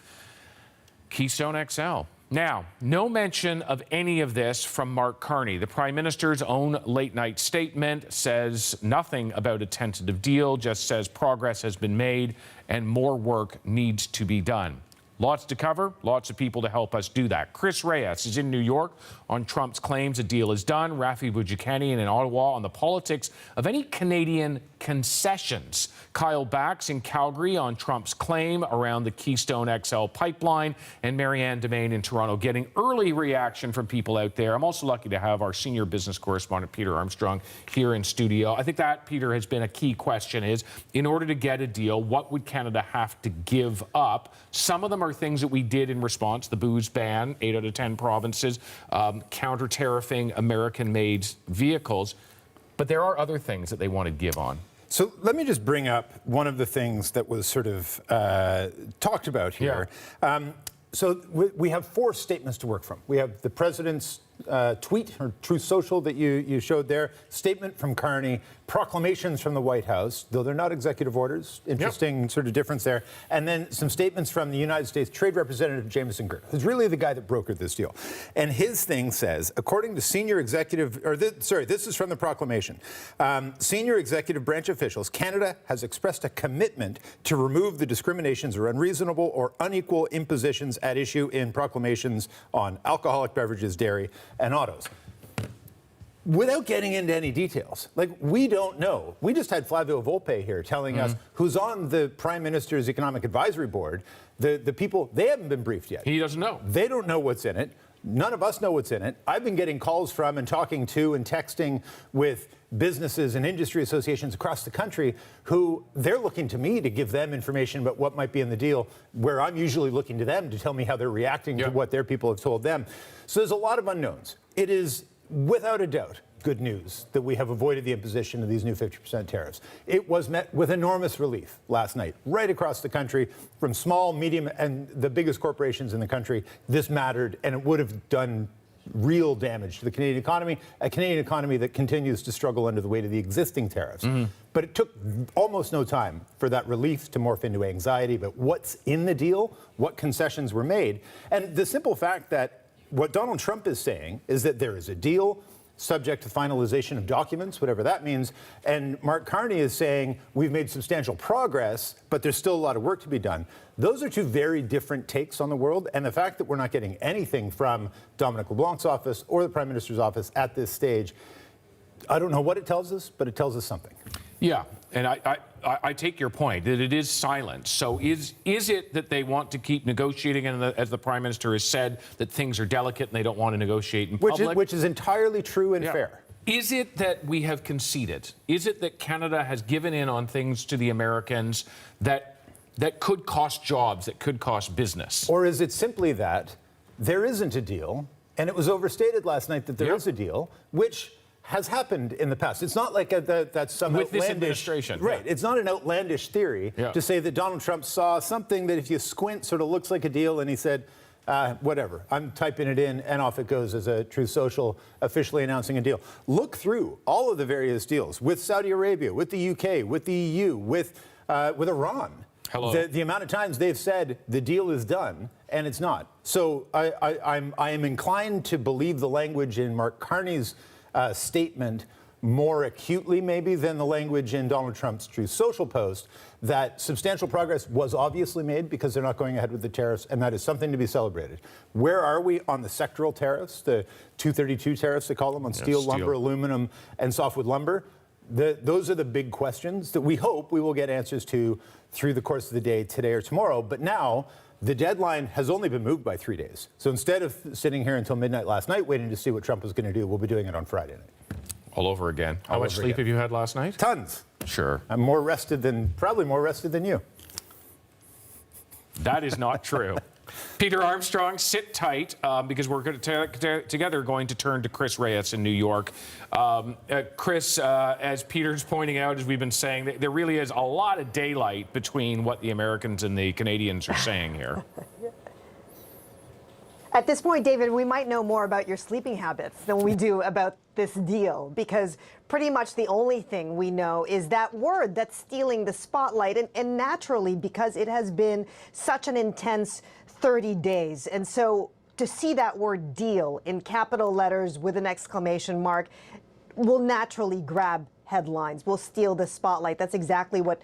Keystone XL. Now, no mention of any of this from Mark Carney. The Prime Minister's own late-night statement says nothing about a tentative deal, just says progress has been made and more work needs to be done. Lots to cover, lots of people to help us do that. Chris Reyes is in New York on Trump's claims a deal is done. Rafi Boudjikanian in Ottawa on the politics of any Canadian concessions. Kyle Bax in Calgary on Trump's claim around the Keystone XL pipeline. And Marianne Demain in Toronto getting early reaction from people out there. I'm also lucky to have our senior business correspondent, Peter Armstrong, here in studio. I think that, Peter, has been a key question is, in order to get a deal, what would Canada have to give up? Some of them are things that we did in response, the booze ban, 8 out of 10 provinces, counter-tariffing American-made vehicles. But there are other things that they want to give on. So let me just bring up one of the things that was sort of talked about here. Yeah. So we have 4 statements to work from. We have the president's tweet, or Truth Social that you showed there, statement from Carney, proclamations from the White House, though they're not executive orders. Interesting sort of difference there. And then some statements from the United States Trade Representative Jameson Gert, who's really the guy that brokered this deal. And his thing says, according to senior executive, this is from the proclamation. Senior executive branch officials, Canada has expressed a commitment to remove the discriminations or unreasonable or unequal impositions at issue in proclamations on alcoholic beverages, dairy, and autos. Without getting into any details, like, we don't know. We just had Flavio Volpe here telling us, who's on the Prime Minister's Economic Advisory Board, the people, they haven't been briefed yet. He doesn't know. They don't know what's in it. None of us know what's in it. I've been getting calls from and talking to and texting with businesses and industry associations across the country who they're looking to me to give them information about what might be in the deal, where I'm usually looking to them to tell me how they're reacting to what their people have told them. So there's a lot of unknowns. It is, without a doubt, good news that we have avoided the imposition of these new 50% tariffs. It was met with enormous relief last night, right across the country, from small, medium, and the biggest corporations in the country. This mattered, and it would have done real damage to the Canadian economy, a Canadian economy that continues to struggle under the weight of the existing tariffs. But it took almost no time for that relief to morph into anxiety about what's in the deal, what concessions were made, and the simple fact that what Donald Trump is saying is that there is a deal subject to finalization of documents, whatever that means. And Mark Carney is saying we've made substantial progress, but there's still a lot of work to be done. Those are two very different takes on the world. And the fact that we're not getting anything from Dominic LeBlanc's office or the Prime Minister's office at this stage, I don't know what it tells us, but it tells us something. Yeah, and I take your point that it is silent. So is it that they want to keep negotiating, and as the Prime Minister has said, that things are delicate and they don't want to negotiate in public? Which is entirely true and fair. Is it that we have conceded? Is it that Canada has given in on things to the Americans that could cost jobs, that could cost business? Or is it simply that there isn't a deal, and it was overstated last night that there is a deal, which has happened in the past. It's not like that's some with outlandish... this administration. Right. It's not an outlandish theory to say that Donald Trump saw something that if you squint sort of looks like a deal, and he said, whatever, I'm typing it in, and off it goes as a Truth Social officially announcing a deal. Look through all of the various deals with Saudi Arabia, with the UK, with the EU, with Iran. Hello. The amount of times they've said the deal is done, and it's not. So I am inclined to believe the language in Mark Carney's statement more acutely maybe than the language in Donald Trump's Truth Social post, that substantial progress was obviously made because they're not going ahead with the tariffs, and that is something to be celebrated. Where are we on the sectoral tariffs, the 232 tariffs they call them, on steel, lumber, aluminum, and softwood lumber? Those are the big questions that we hope we will get answers to through the course of the day, today or tomorrow. But now, the deadline has only been moved by 3 days. So instead of sitting here until midnight last night waiting to see what Trump was going to do, we'll be doing it on Friday night. All over again. How much sleep have you had last night? Tons. Sure. I'm probably more rested than you. That is not true. Peter Armstrong, sit tight because we're going to together going to turn to Chris Reyes in New York. Chris, as Peter's pointing out, as we've been saying, there really is a lot of daylight between what the Americans and the Canadians are saying here. At this point, David, we might know more about your sleeping habits than we do about this deal, because pretty much the only thing we know is that word that's stealing the spotlight, and naturally, because it has been such an intense 30 days. And so to see that word deal in capital letters with an exclamation mark will naturally grab headlines, will steal the spotlight. That's exactly what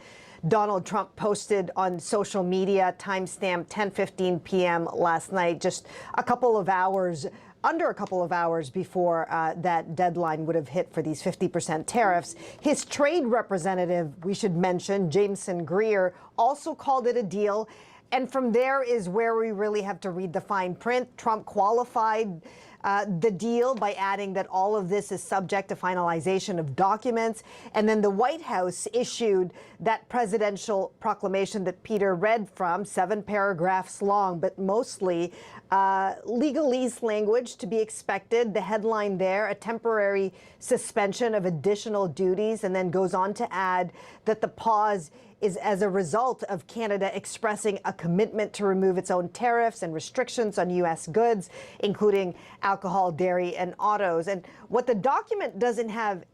Donald Trump posted on social media, timestamp 10:15 p.m. last night, just under a couple of hours before that deadline would have hit for these 50% tariffs. His trade representative, we should mention, Jameson Greer, also called it a deal. And from there is where we really have to read the fine print. Trump qualified the deal by adding that all of this is subject to finalization of documents. And then the White House issued that presidential proclamation that Peter read from, 7 paragraphs long, but mostly legalese language to be expected. The headline there, a temporary suspension of additional duties, and then goes on to add that the pause is as a result of Canada expressing a commitment to remove its own tariffs and restrictions on U.S. goods, including alcohol, dairy, and autos. And what the document doesn't have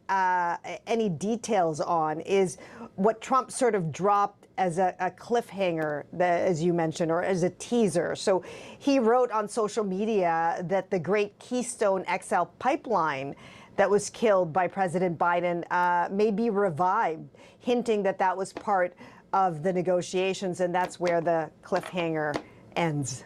any details on is what Trump sort of dropped as a cliffhanger, as you mentioned, or as a teaser. So he wrote on social media that the Great Keystone XL pipeline that was killed by President Biden may be revived, hinting that that was part of the negotiations, and that's where the cliffhanger ends.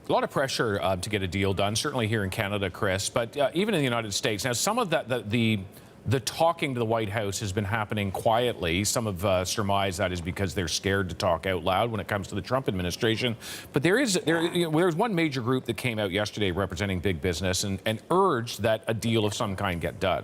A lot of pressure to get a deal done, certainly here in Canada, Chris, but even in the United States. Now, some of the the talking to the White House has been happening quietly. Some have surmised that is because they're scared to talk out loud when it comes to the Trump administration. But there's one major group that came out yesterday representing big business and urged that a deal of some kind get done.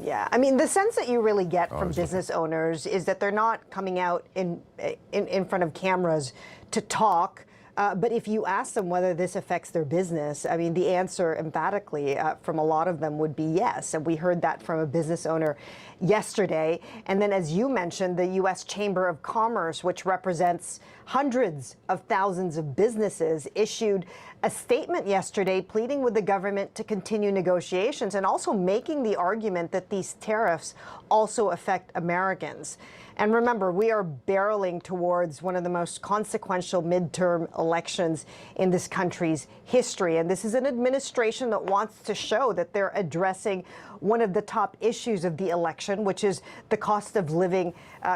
Yeah, I mean, the sense that you really get from business owners is that they're not coming out in front of cameras to talk. But if you ask them whether this affects their business, I mean, the answer emphatically from a lot of them would be yes. And we heard that from a business owner yesterday. And then, as you mentioned, the U.S. Chamber of Commerce, which represents hundreds of thousands of businesses, issued a statement yesterday pleading with the government to continue negotiations and also making the argument that these tariffs also affect Americans. And remember, we are barreling towards one of the most consequential midterm elections in this country's history. And this is an administration that wants to show that they're addressing one of the top issues of the election, which is the cost of living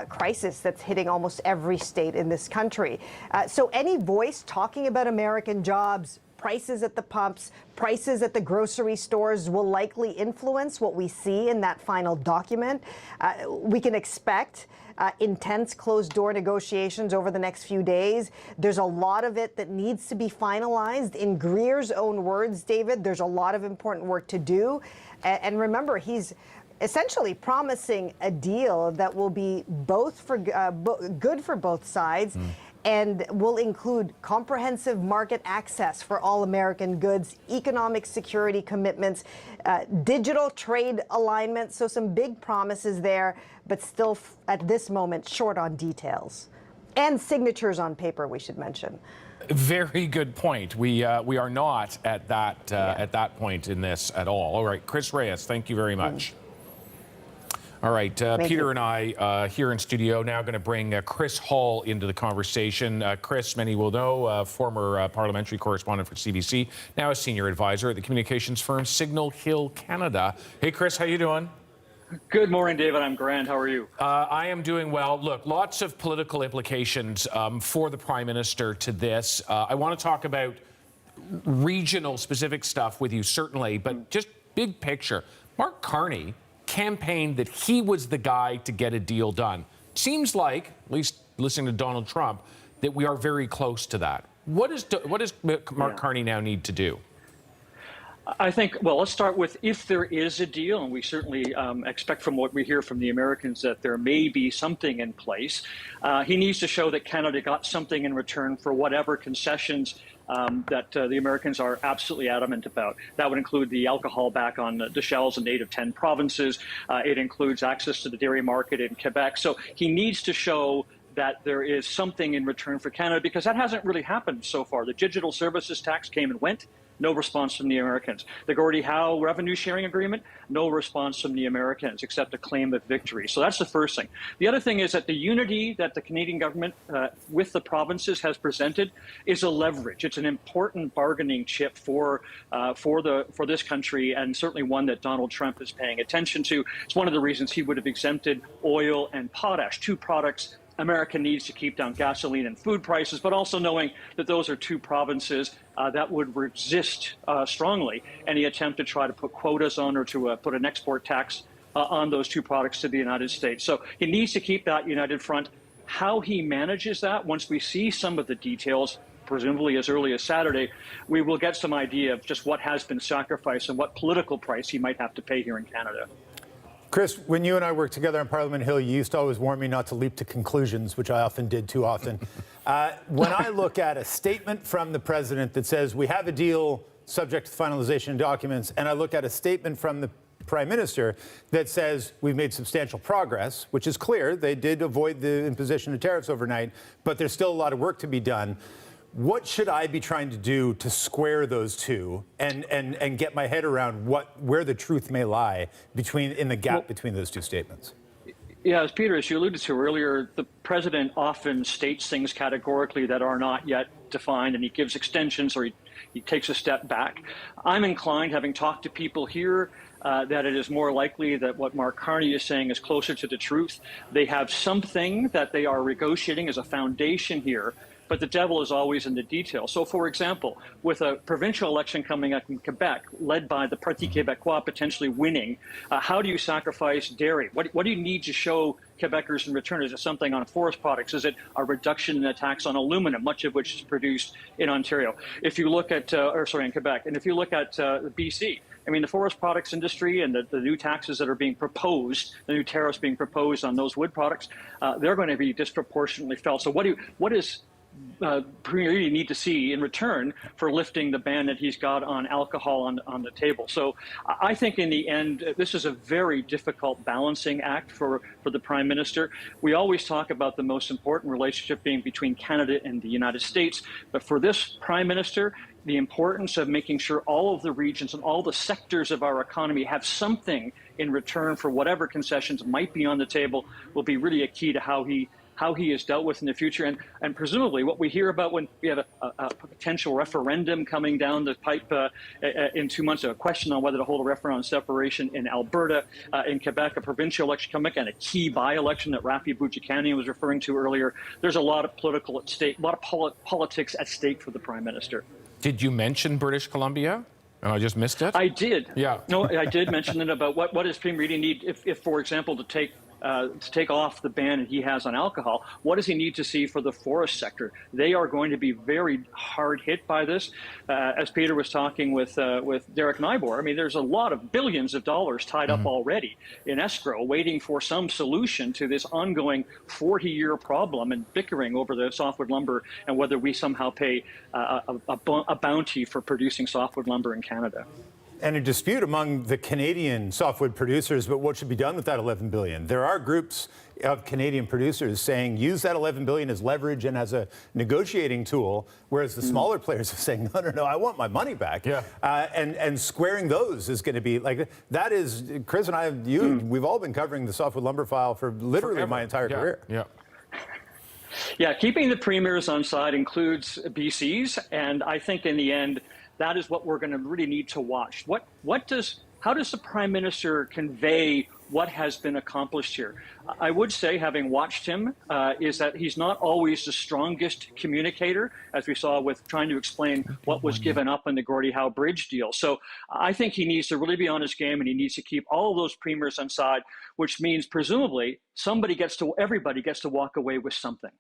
crisis that's hitting almost every state in this country. So any voice talking about American jobs, prices at the pumps, prices at the grocery stores will likely influence what we see in that final document. We can expect intense closed-door negotiations over the next few days. There's a lot of it that needs to be finalized. In Greer's own words, David, there's a lot of important work to do. And remember, he's essentially promising a deal that will be both for good for both sides. And will include comprehensive market access for all American goods, economic security commitments, digital trade alignment. So some big promises there, but still at this moment short on details. And signatures on paper, we should mention. Very good point. We are not at that point in this at all. All right, Chris Reyes, thank you very much. All right, Peter and I here in studio now going to bring Chris Hall into the conversation. Chris, many will know, former parliamentary correspondent for CBC, now a senior advisor at the communications firm Signal Hill Canada. Hey, Chris, how you doing? Good morning, David. I'm grand. How are you? I am doing well. Look, lots of political implications for the Prime Minister to this. I want to talk about regional specific stuff with you, certainly, but just big picture. Mark Carney campaigned that he was the guy to get a deal done. Seems like, at least listening to Donald Trump, that we are very close to that. What does Mark Carney now need to do? I think, well, let's start with if there is a deal, and we certainly expect from what we hear from the Americans that there may be something in place. He needs to show that Canada got something in return for whatever concessions that the Americans are absolutely adamant about. That would include the alcohol back on the shelves in 8 of 10 provinces. It includes access to the dairy market in Quebec. So he needs to show that there is something in return for Canada, because that hasn't really happened so far. The digital services tax came and went. No response from the Americans. The Gordie Howe revenue sharing agreement, no response from the Americans except a claim of victory. So that's the first thing. The other thing is that the unity that the Canadian government with the provinces has presented is a leverage. It's an important bargaining chip for this country, and certainly one that Donald Trump is paying attention to. It's one of the reasons he would have exempted oil and potash, two products America needs to keep down gasoline and food prices, but also knowing that those are two provinces that would resist strongly any attempt to try to put quotas on or to put an export tax on those two products to the United States. So he needs to keep that united front. How he manages that, once we see some of the details, presumably as early as Saturday, we will get some idea of just what has been sacrificed and what political price he might have to pay here in Canada. Chris, when you and I worked together on Parliament Hill, you used to always warn me not to leap to conclusions, which I often did too often. When I look at a statement from the president that says we have a deal subject to finalization documents, and I look at a statement from the Prime Minister that says we've made substantial progress, which is clear. They did avoid the imposition of tariffs overnight, but there's still a lot of work to be done. What should I be trying to do to square those two and get my head around where the truth may lie in the gap between those two statements? Yeah, as Peter, as you alluded to earlier, the president often states things categorically that are not yet defined, and he gives extensions or he takes a step back. I'm inclined, having talked to people here, that it is more likely that what Mark Carney is saying is closer to the truth. They have something that they are negotiating as a foundation here but the devil is always in the detail. So, for example, with a provincial election coming up in Quebec, led by the Parti Québécois potentially winning, how do you sacrifice dairy? What do you need to show Quebecers in return? Is it something on forest products? Is it a reduction in the tax on aluminum, much of which is produced in Ontario? If you look at, in Quebec, and if you look at BC, I mean, the forest products industry and the new taxes that are being proposed, the new tariffs being proposed on those wood products, they're going to be disproportionately felt. So what does Premier Lee need to see in return for lifting the ban that he's got on alcohol on the table? So I think in the end, this is a very difficult balancing act for the Prime Minister. We always talk about the most important relationship being between Canada and the United States, but for this Prime Minister, the importance of making sure all of the regions and all the sectors of our economy have something in return for whatever concessions might be on the table will be really a key to how he is dealt with in the future. And presumably what we hear about when we have a potential referendum coming down the pipe in 2 months, a question on whether to hold a referendum on separation in Alberta, in Quebec, a provincial election coming, and a key by-election that Rafi Boudjikanian was referring to earlier. There's a lot of political at stake, a lot of politics at stake for the Prime Minister. Did you mention British Columbia? And I just missed it? I did. Yeah. No, I did mention it about what does Premier Lee need if, for example, to take off the ban he has on alcohol. What does he need to see for the forest sector? They are going to be very hard hit by this. As Peter was talking with Derek Nybor, I mean, there's a lot of billions of dollars tied up already in escrow, waiting for some solution to this ongoing 40-year problem and bickering over the softwood lumber and whether we somehow pay a bounty for producing softwood lumber in Canada. And a dispute among the Canadian softwood producers about what should be done with that $11 billion. There are groups of Canadian producers saying use that $11 billion as leverage and as a negotiating tool, whereas the smaller players are saying, no, I want my money back. Yeah. And squaring those is going to be like, that is, Chris and I, we've all been covering the softwood lumber file for literally my entire career. Yeah. Yeah, keeping the premiers on side includes BC's, and I think in the end, that is what we're going to really need to watch. How does the Prime Minister convey what has been accomplished here? I would say, having watched him, is that he's not always the strongest communicator, as we saw with trying to explain what was given up in the Gordie Howe Bridge deal. So I think he needs to really be on his game, and he needs to keep all of those premiers on side, which means presumably everybody gets to walk away with something.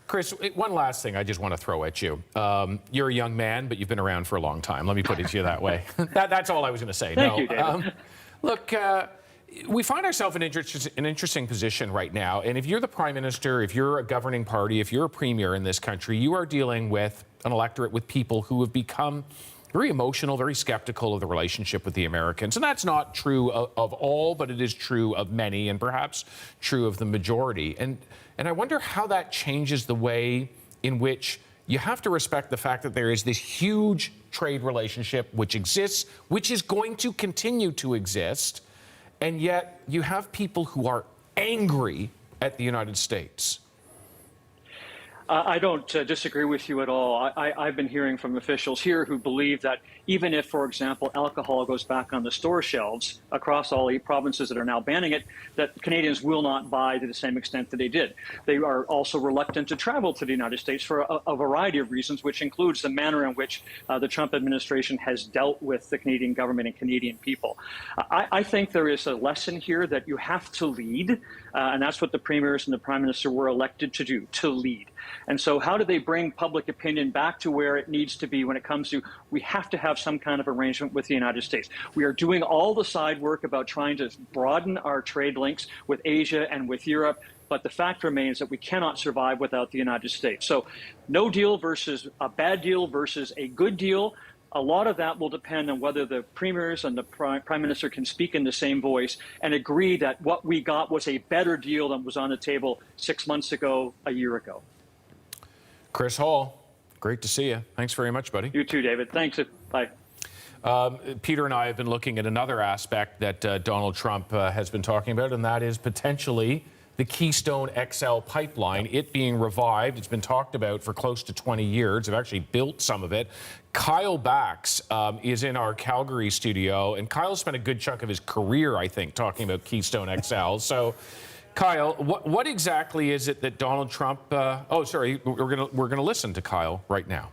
Chris, one last thing I just want to throw at you. You're a young man, but you've been around for a long time. Let me put it to you that way. That's all I was going to say. Thank you, David. Look, we find ourselves in an interesting position right now. And if you're the Prime Minister, if you're a governing party, if you're a premier in this country, you are dealing with an electorate, with people who have become very emotional, very skeptical of the relationship with the Americans. And that's not true of all, but it is true of many, and perhaps true of the majority. And I wonder how that changes the way in which you have to respect the fact that there is this huge trade relationship which exists, which is going to continue to exist, and yet you have people who are angry at the United States. I don't disagree with you at all. I've been hearing from officials here who believe that even if, for example, alcohol goes back on the store shelves across all 8 provinces that are now banning it, that Canadians will not buy to the same extent that they did. They are also reluctant to travel to the United States for a variety of reasons, which includes the manner in which the Trump administration has dealt with the Canadian government and Canadian people. I think there is a lesson here that you have to lead, and that's what the premiers and the Prime Minister were elected to do, to lead. And so how do they bring public opinion back to where it needs to be when it comes to, we have to have some kind of arrangement with the United States. We are doing all the side work about trying to broaden our trade links with Asia and with Europe, but the fact remains that we cannot survive without the United States. So no deal versus a bad deal versus a good deal. A lot of that will depend on whether the premiers and the Prime Minister can speak in the same voice and agree that what we got was a better deal than was on the table 6 months ago, a year ago. Chris Hall, great to see you. Thanks very much, buddy. You too, David. Thanks. Bye. Peter and I have been looking at another aspect that Donald Trump has been talking about, and that is potentially the Keystone XL pipeline, it being revived. It's been talked about for close to 20 years. They've actually built some of it. Kyle Bax is in our Calgary studio, and Kyle spent a good chunk of his career, I think, talking about Keystone XL. So, Kyle, what exactly is it that Donald Trump? We're gonna listen to Kyle right now.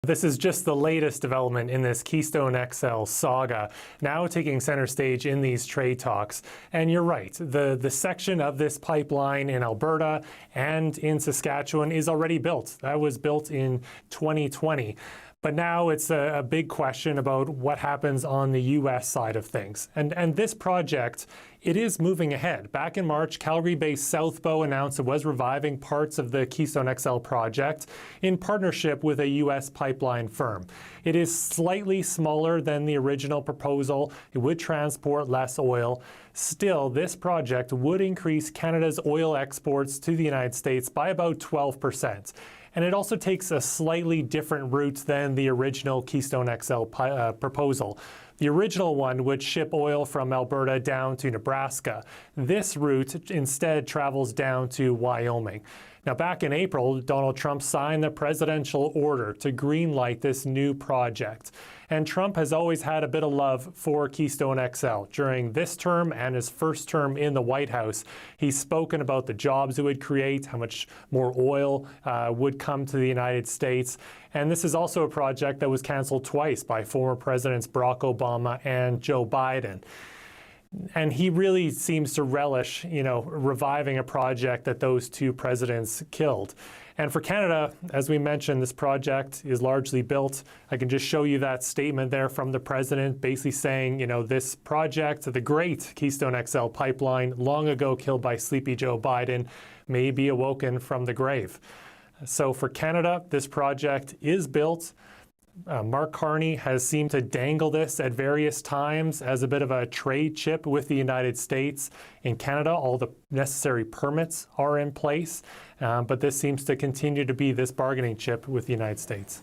This is just the latest development in this Keystone XL saga, now taking center stage in these trade talks. And you're right, the section of this pipeline in Alberta and in Saskatchewan is already built. That was built in 2020. But now it's a big question about what happens on the U.S. side of things. And this project, it is moving ahead. Back in March, Calgary-based Southbow announced it was reviving parts of the Keystone XL project in partnership with a U.S. pipeline firm. It is slightly smaller than the original proposal. It would transport less oil. Still, this project would increase Canada's oil exports to the United States by about 12%. And it also takes a slightly different route than the original Keystone XL proposal. The original one would ship oil from Alberta down to Nebraska. This route instead travels down to Wyoming. Now, back in April, Donald Trump signed the presidential order to greenlight this new project. And Trump has always had a bit of love for Keystone XL. During this term and his first term in the White House, he's spoken about the jobs it would create, how much more oil would come to the United States. And this is also a project that was canceled twice by former Presidents Barack Obama and Joe Biden. And he really seems to relish, reviving a project that those two presidents killed. And for Canada, as we mentioned, this project is largely built. I can just show you that statement there from the president, basically saying, this project, the great Keystone XL pipeline, long ago killed by Sleepy Joe Biden, may be awoken from the grave. So for Canada, this project is built. Mark Carney has seemed to dangle this at various times as a bit of a trade chip with the United States. In Canada, all the necessary permits are in place, but this seems to continue to be this bargaining chip with the United States.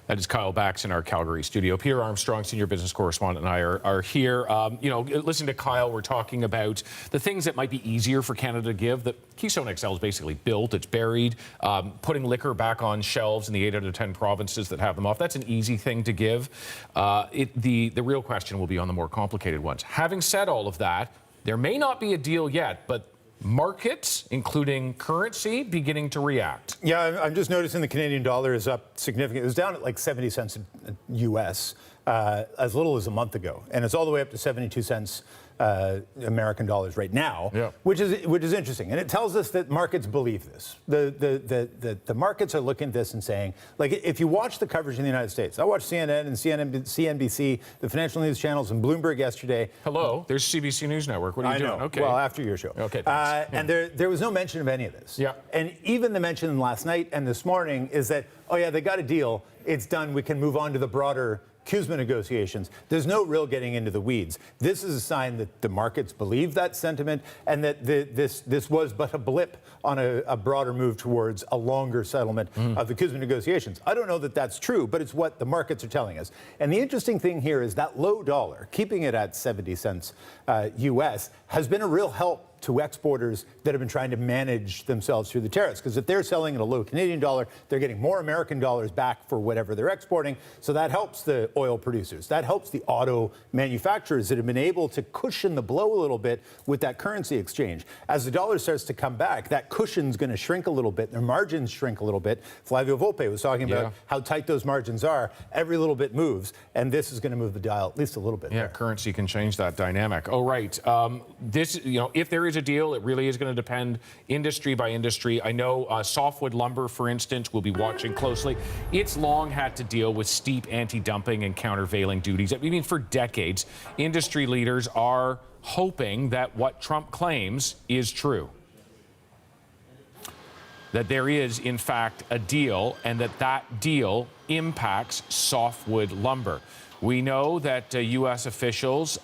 That is Kyle Bax in our Calgary studio. Peter Armstrong, senior business correspondent, and I are here. Listen to Kyle. We're talking about the things that might be easier for Canada to give. The Keystone XL is basically built. It's buried. Putting liquor back on shelves in the 8 out of 10 provinces that have them off. That's an easy thing to give. The real question will be on the more complicated ones. Having said all of that, there may not be a deal yet, but markets, including currency, beginning to react. Yeah, I'm just noticing the Canadian dollar is up significantly. It was down at like 70 cents US as little as a month ago, and it's all the way up to 72 cents American dollars right now, which is interesting, and it tells us that markets believe this. The markets are looking at this and saying, like, if you watch the coverage in the United States, I watched CNN and CNBC, the financial news channels, and Bloomberg yesterday. Hello, there's CBC News Network. What are you doing? Okay. Well, after your show. Okay. And there was no mention of any of this. Yeah. And even the mention last night and this morning is that, oh yeah, they got a deal. It's done. We can move on to the broader CUSMA negotiations. There's no real getting into the weeds. This is a sign that the markets believe that sentiment and that this was but a blip on a broader move towards a longer settlement of the CUSMA negotiations. I don't know that that's true, but it's what the markets are telling us. And the interesting thing here is that low dollar, keeping it at 70 cents US, has been a real help to exporters that have been trying to manage themselves through the tariffs. Because if they're selling at a low Canadian dollar, they're getting more American dollars back for whatever they're exporting. So that helps the oil producers. That helps the auto manufacturers that have been able to cushion the blow a little bit with that currency exchange. As the dollar starts to come back, that cushion's going to shrink a little bit. Their margins shrink a little bit. Flavio Volpe was talking about how tight those margins are. Every little bit moves, and this is going to move the dial at least a little bit. Yeah, currency can change that dynamic. Oh, right. If there is a deal, it really is going to depend industry by industry. I know softwood lumber, for instance, will be watching closely. It's long had to deal with steep anti-dumping and countervailing duties. I mean, for decades, industry leaders are hoping that what Trump claims is true. That there is, in fact, a deal, and that deal impacts softwood lumber. We know that U.S. officials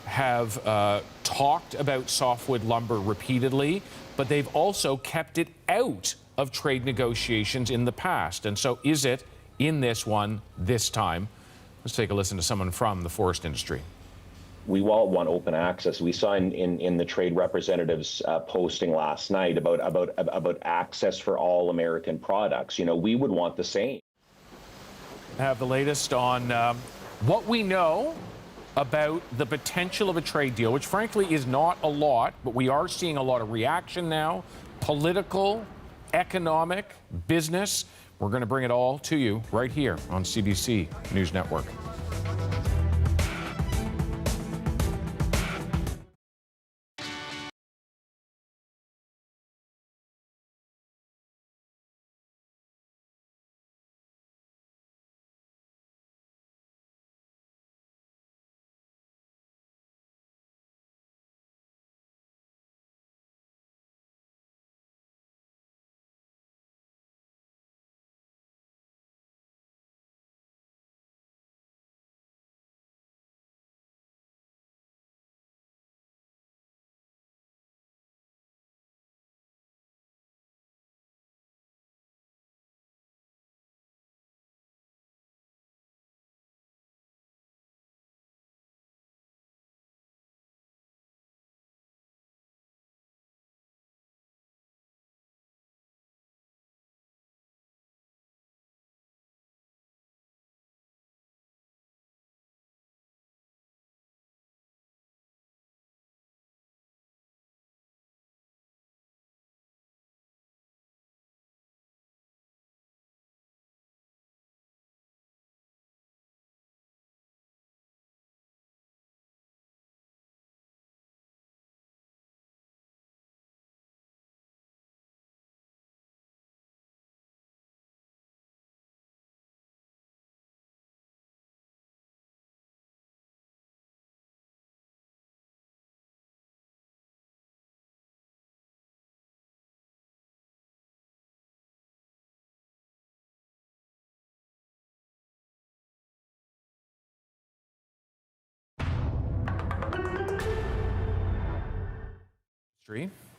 have talked about softwood lumber repeatedly, but they've also kept it out of trade negotiations in the past. And so is it in this one this time? Let's take a listen to someone from the forest industry. We all want open access. We saw in the trade representatives posting last night about access for all American products. We would want the same. Have the latest on what we know about the potential of a trade deal, which frankly is not a lot, but we are seeing a lot of reaction now, political, economic, business. We're going to bring it all to you right here on CBC News Network.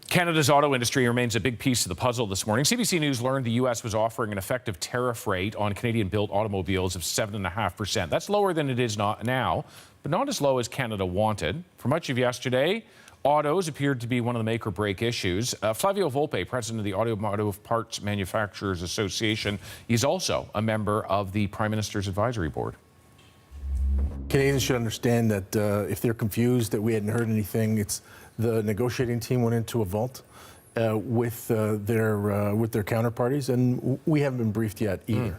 Canada's auto industry remains a big piece of the puzzle this morning. CBC News learned the U.S. was offering an effective tariff rate on Canadian-built automobiles of 7.5%. That's lower than it is now, but not as low as Canada wanted. For much of yesterday, autos appeared to be one of the make-or-break issues. Flavio Volpe, president of the Automotive Parts Manufacturers Association, is also a member of the Prime Minister's Advisory Board. Canadians should understand that if they're confused that we hadn't heard anything, it's the negotiating team went into a vault with their counterparties, and we haven't been briefed yet either.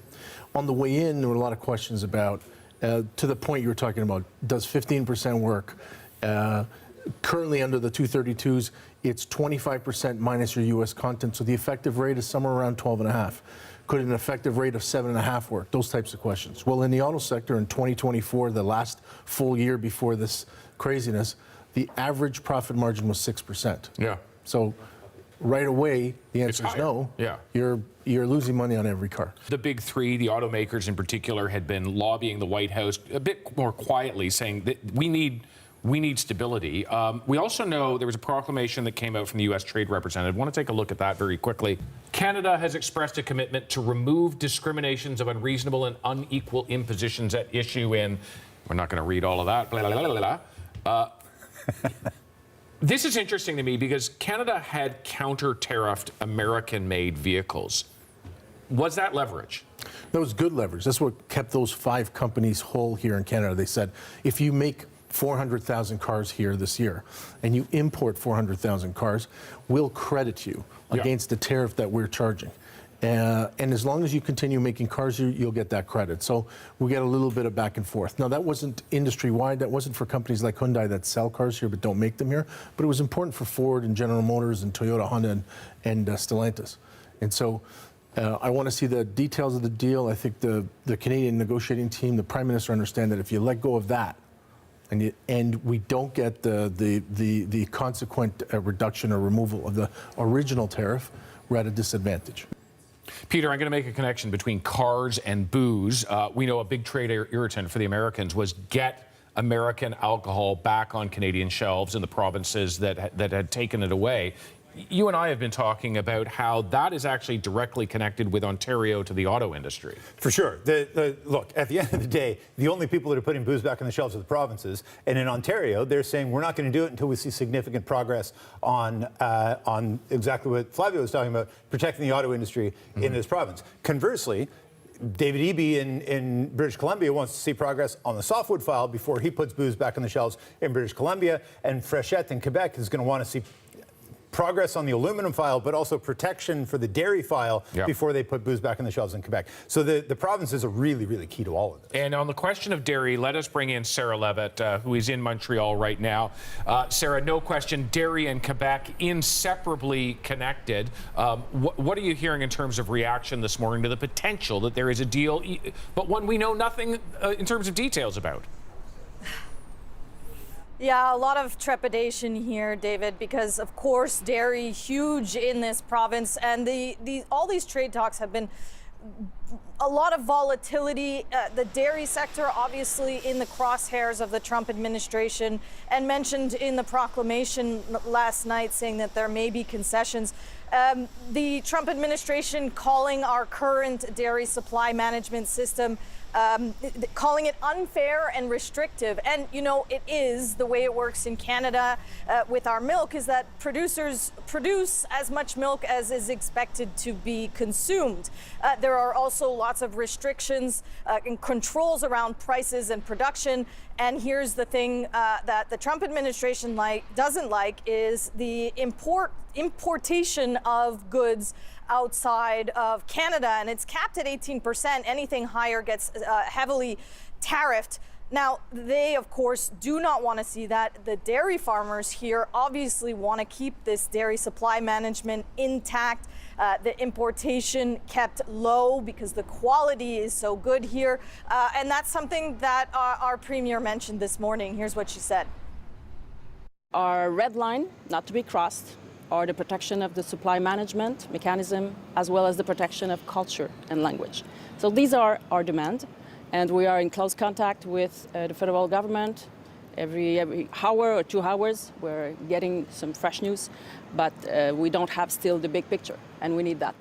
On the way in, there were a lot of questions about, to the point you were talking about, does 15% work? Currently under the 232s, it's 25% minus your U.S. content, so the effective rate is somewhere around 12.5. Could an effective rate of 7.5 work? Those types of questions. Well, in the auto sector in 2024, the last full year before this craziness, the average profit margin was 6%. Yeah. So right away, the answer is no. Yeah. You're losing money on every car. The big three, the automakers in particular, had been lobbying the White House a bit more quietly, saying that we need stability. We also know there was a proclamation that came out from the U.S. Trade Representative. I want to take a look at that very quickly. Canada has expressed a commitment to remove discriminations of unreasonable and unequal impositions at issue in, we're not going to read all of that, blah, blah, blah, blah. This is interesting to me because Canada had counter-tariffed American-made vehicles. Was that leverage? That was good leverage. That's what kept those 5 companies whole here in Canada. They said, if you make 400,000 cars here this year and you import 400,000 cars, we'll credit you against the tariff that we're charging. And as long as you continue making cars, you'll get that credit. So we get a little bit of back and forth. Now, that wasn't industry-wide. That wasn't for companies like Hyundai that sell cars here but don't make them here. But it was important for Ford and General Motors and Toyota, Honda, and Stellantis. And so I want to see the details of the deal. I think the Canadian negotiating team, the Prime Minister, understand that if you let go of that, and we don't get the consequent reduction or removal of the original tariff, we're at a disadvantage. Peter, I'm going to make a connection between cars and booze. We know a big trade irritant for the Americans was get American alcohol back on Canadian shelves in the provinces that had taken it away. You and I have been talking about how that is actually directly connected with Ontario to the auto industry. For sure. Look, at the end of the day, the only people that are putting booze back on the shelves are the provinces. And in Ontario, they're saying we're not going to do it until we see significant progress on exactly what Flavio was talking about, protecting the auto industry in this province. Conversely, David Eby in British Columbia wants to see progress on the softwood file before he puts booze back on the shelves in British Columbia. And Frechette in Quebec is going to want to see progress on the aluminum file, but also protection for the dairy file before they put booze back on the shelves in Quebec. So the provinces are really, really key to all of this. And on the question of dairy, let us bring in Sarah Levitt, who is in Montreal right now. Sarah, no question, dairy and Quebec inseparably connected. What are you hearing in terms of reaction this morning to the potential that there is a deal, but one we know nothing in terms of details about? Yeah, a lot of trepidation here, David, because of course dairy huge in this province, and all these trade talks have been a lot of volatility. The dairy sector obviously in the crosshairs of the Trump administration, and mentioned in the proclamation last night saying that there may be concessions. The Trump administration calling our current dairy supply management system calling it unfair and restrictive. And, you know, it is the way it works in Canada with our milk, is that producers produce as much milk as is expected to be consumed. There are also lots of restrictions and controls around prices and production. And here's the thing that the Trump administration doesn't like is the importation of goods outside of Canada, and it's capped at 18%. Anything higher gets heavily tariffed. Now, they, of course, do not want to see that. The dairy farmers here obviously want to keep this dairy supply management intact, the importation kept low because the quality is so good here. And that's something that our premier mentioned this morning. Here's what she said. Our red line, not to be crossed, are the protection of the supply management mechanism, as well as the protection of culture and language. So these are our demands, and we are in close contact with the federal government. Every hour or 2 hours, we're getting some fresh news, but we don't have still the big picture, and we need that.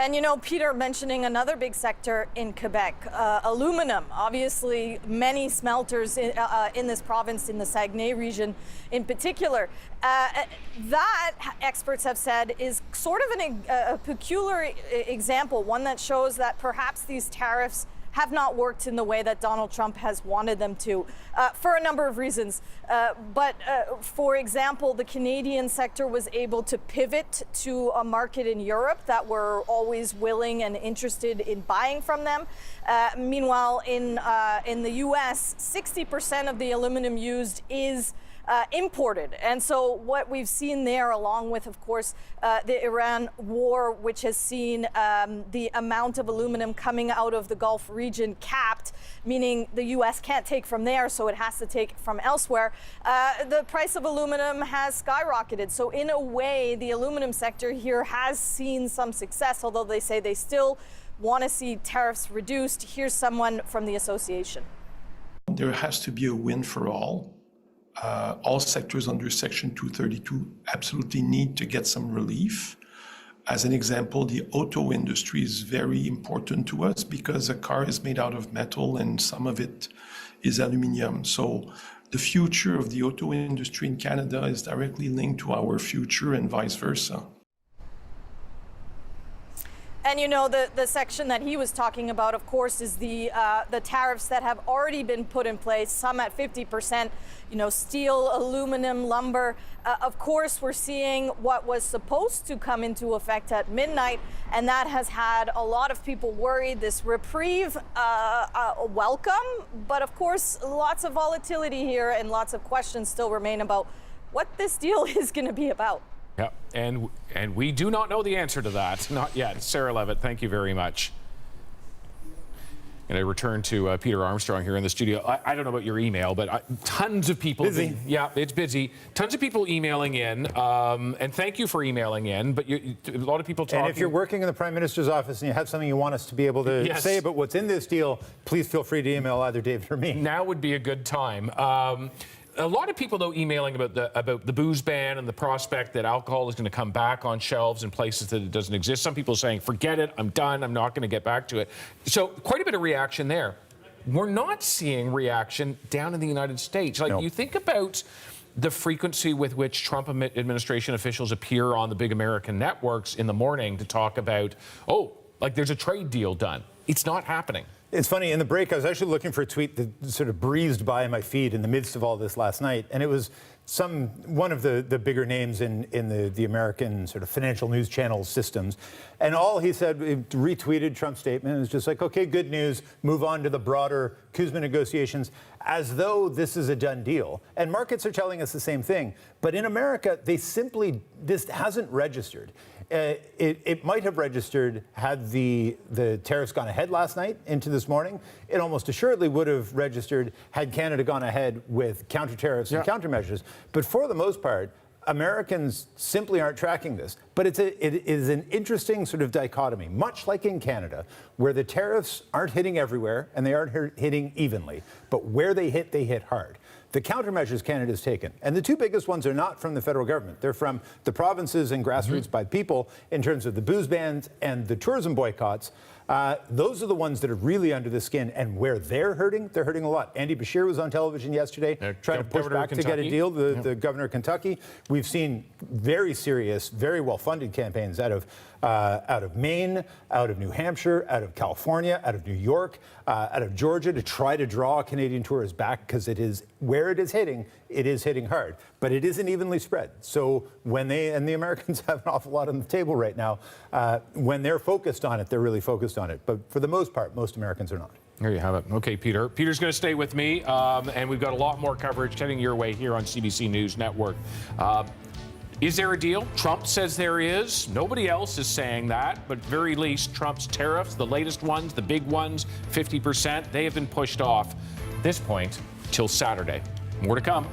And, you know, Peter mentioning another big sector in Quebec, aluminum. Obviously, many smelters in this province, in the Saguenay region in particular. That, experts have said, is sort of a peculiar example, one that shows that perhaps these tariffs have not worked in the way that Donald Trump has wanted them to, for a number of reasons. But for example, the Canadian sector was able to pivot to a market in Europe that were always willing and interested in buying from them. Meanwhile, in the US, 60% of the aluminum used is imported. And so what we've seen there, along with, of course, the Iran war, which has seen the amount of aluminum coming out of the Gulf region capped, meaning the U.S. can't take from there, so it has to take from elsewhere, the price of aluminum has skyrocketed. So in a way, the aluminum sector here has seen some success, although they say they still want to see tariffs reduced. Here's someone from the association. There has to be a win for all. All sectors under Section 232 absolutely need to get some relief. As an example, the auto industry is very important to us because a car is made out of metal and some of it is aluminum. So the future of the auto industry in Canada is directly linked to our future and vice versa. And you know, the section that he was talking about, of course, is the tariffs that have already been put in place, some at 50%, you know, steel, aluminum, lumber. Of course, we're seeing what was supposed to come into effect at midnight, and that has had a lot of people worried. This reprieve, welcome, but of course, lots of volatility here and lots of questions still remain about what this deal is going to be about. Yeah, and we do not know the answer to that, not yet. Sarah Levitt, thank you very much. And I return to Peter Armstrong here in the studio. I don't know about your email, but tons of people. Busy. Yeah, it's busy. Tons of people emailing in, and thank you for emailing in. But a lot of people talking. And if you're working in the Prime Minister's office and you have something you want us to be able to say about what's in this deal, please feel free to email either David or me. Now would be a good time. A lot of people, though, emailing about the booze ban and the prospect that alcohol is going to come back on shelves in places that it doesn't exist. Some people saying, forget it, I'm done, I'm not going to get back to it. So quite a bit of reaction there. We're not seeing reaction down in the United States. Like, you think about the frequency with which Trump administration officials appear on the big American networks in the morning to talk about, oh, like there's a trade deal done. It's not happening. It's funny, in the break, I was actually looking for a tweet that sort of breezed by my feed in the midst of all this last night, and it was one of the bigger names in the American sort of financial news channel systems. And all he said, he retweeted Trump's statement, and was just like, okay, good news, move on to the broader CUSMA negotiations, as though this is a done deal. And markets are telling us the same thing. But in America, this hasn't registered. It might have registered had the tariffs gone ahead last night into this morning. It almost assuredly would have registered had Canada gone ahead with counter tariffs and countermeasures. But for the most part, Americans simply aren't tracking this. But it is an interesting sort of dichotomy, much like in Canada, where the tariffs aren't hitting everywhere and they aren't hitting evenly. But where they hit hard. The countermeasures Canada's taken, and the two biggest ones are not from the federal government. They're from the provinces and grassroots by people in terms of the booze bans and the tourism boycotts. Those are the ones that are really under the skin, and where they're hurting a lot. Andy Bashir was on television yesterday trying to push back to get a deal, the governor of Kentucky. We've seen very serious, very well-funded campaigns out of Maine, out of New Hampshire, out of California, out of New York, out of Georgia to try to draw Canadian tourists back, because it is where it is hitting hard. But it isn't evenly spread. So when and the Americans have an awful lot on the table right now, when they're focused on it, they're really focused on it. But for the most part, most Americans are not. There you have it. Okay, Peter. Peter's going to stay with me, and we've got a lot more coverage heading your way here on CBC News Network. Is there a deal? Trump says there is. Nobody else is saying that, but very least Trump's tariffs, the latest ones, the big ones, 50%, they have been pushed off this point till Saturday. More to come.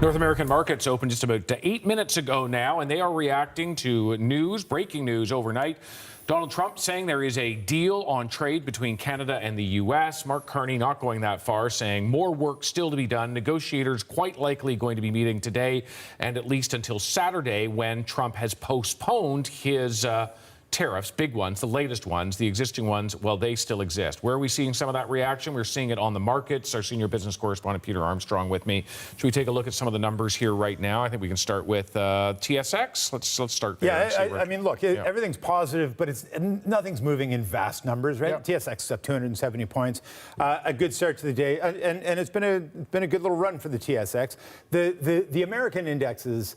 North American markets opened just about 8 minutes ago now, and they are reacting to breaking news overnight. Donald Trump saying there is a deal on trade between Canada and the U.S. Mark Carney not going that far, saying more work still to be done. Negotiators quite likely going to be meeting today and at least until Saturday, when Trump has postponed his tariffs, big ones, the latest ones. The existing ones, well, they still exist. Where are we seeing some of that reaction? We're seeing it on the markets. Our senior business correspondent, Peter Armstrong, with me. Should we take a look at some of the numbers here right now? I think we can start with TSX. Let's start there. Yeah, I mean, look, everything's positive, but nothing's moving in vast numbers, right? Yeah. TSX is up 270 points. A good start to the day, and it's been a good little run for the TSX. The American indexes,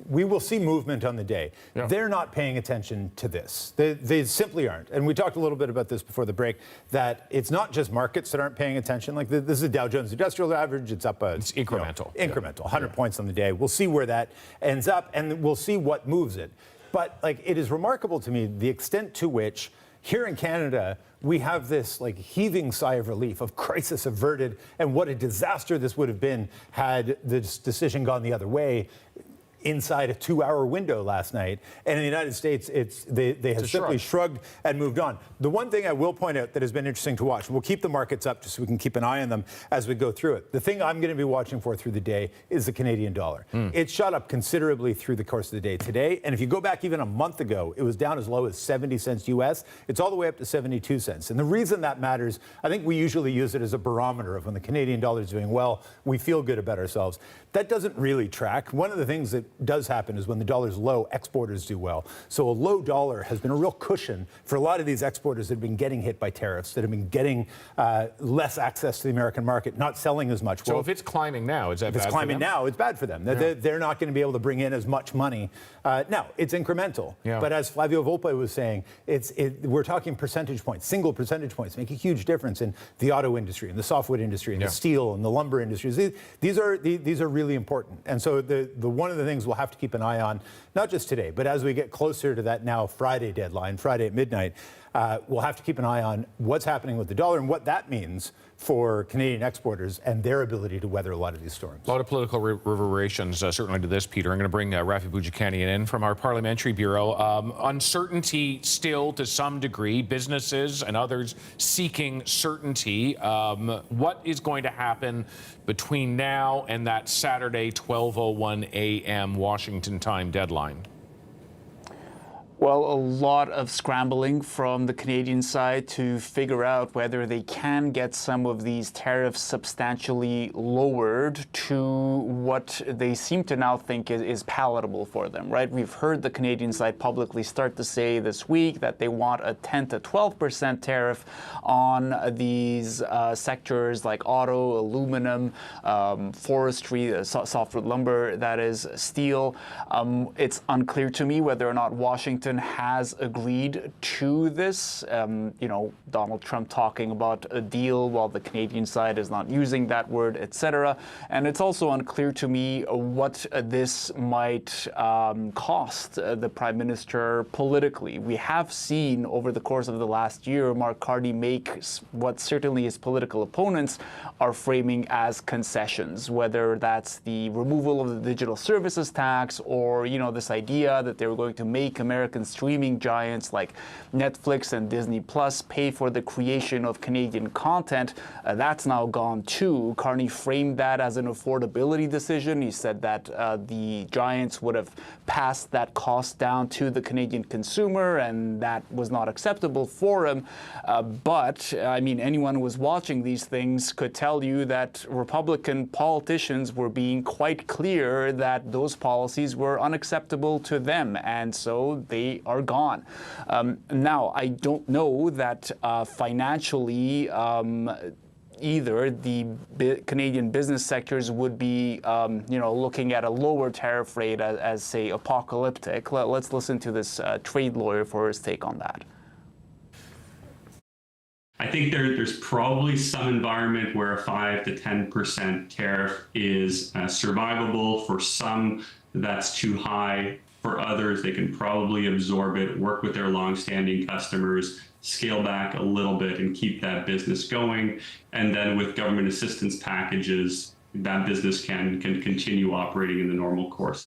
we will see movement on the day. Yeah. They're not paying attention to this. They simply aren't. And we talked a little bit about this before the break, that it's not just markets that aren't paying attention. Like this is the Dow Jones Industrial Average. It's up it's incremental. 100 points on the day. We'll see where that ends up, and we'll see what moves it. But like, it is remarkable to me the extent to which here in Canada, we have this like heaving sigh of relief, of crisis averted, and what a disaster this would have been had this decision gone the other way inside a 2-hour window last night. And in the United States, they have simply shrugged and moved on. The one thing I will point out that has been interesting to watch, we'll keep the markets up just so we can keep an eye on them as we go through it. The thing I'm going to be watching for through the day is the Canadian dollar. It shot up considerably through the course of the day today. And if you go back even a month ago, it was down as low as 70 cents US. It's all the way up to 72 cents. And the reason that matters, I think we usually use it as a barometer of when the Canadian dollar is doing well, we feel good about ourselves. That doesn't really track. One of the things that does happen is when the dollar's low, exporters do well. So a low dollar has been a real cushion for a lot of these exporters that have been getting hit by tariffs, that have been getting less access to the American market, not selling as much. So if it's climbing now, is that bad for them? If it's climbing now, it's bad for them. Yeah. They're not going to be able to bring in as much money. Now, it's incremental. Yeah. But as Flavio Volpe was saying, we're talking percentage points, single percentage points make a huge difference in the auto industry and the softwood industry and the steel and the lumber industries. These are really important. And so the one of the things we'll have to keep an eye on, not just today, but as we get closer to that now Friday deadline, Friday at midnight, we'll have to keep an eye on what's happening with the dollar and what that means for Canadian exporters and their ability to weather a lot of these storms. A lot of political reverberations, certainly to this, Peter. I'm going to bring Rafi Boudjikanian in from our Parliamentary Bureau. Uncertainty still to some degree, businesses and others seeking certainty. What is going to happen between now and that Saturday 12:01 a.m. Washington time deadline? Well, a lot of scrambling from the Canadian side to figure out whether they can get some of these tariffs substantially lowered to what they seem to now think is palatable for them, right? We've heard the Canadian side publicly start to say this week that they want a 10 to 12% tariff on these sectors like auto, aluminum, forestry, softwood lumber, that is, steel. It's unclear to me whether or not Washington has agreed to this. Donald Trump talking about a deal while the Canadian side is not using that word, etc. And it's also unclear to me what this might cost the Prime Minister politically. We have seen over the course of the last year Mark Carney make what certainly his political opponents are framing as concessions, whether that's the removal of the digital services tax or, this idea that they were going to make American streaming giants like Netflix and Disney Plus pay for the creation of Canadian content. That's now gone too. Carney framed that as an affordability decision. He said that the giants would have passed that cost down to the Canadian consumer, and that was not acceptable for him. But anyone who was watching these things could tell you that Republican politicians were being quite clear that those policies were unacceptable to them, and so they are gone. Now, I don't know that financially either the Canadian business sectors would be, looking at a lower tariff rate as say, apocalyptic. Let's listen to this trade lawyer for his take on that. I think there's probably some environment where a 5 to 10% tariff is survivable. For some, that's too high. For others, they can probably absorb it, work with their longstanding customers, scale back a little bit and keep that business going. And then with government assistance packages, that business can continue operating in the normal course.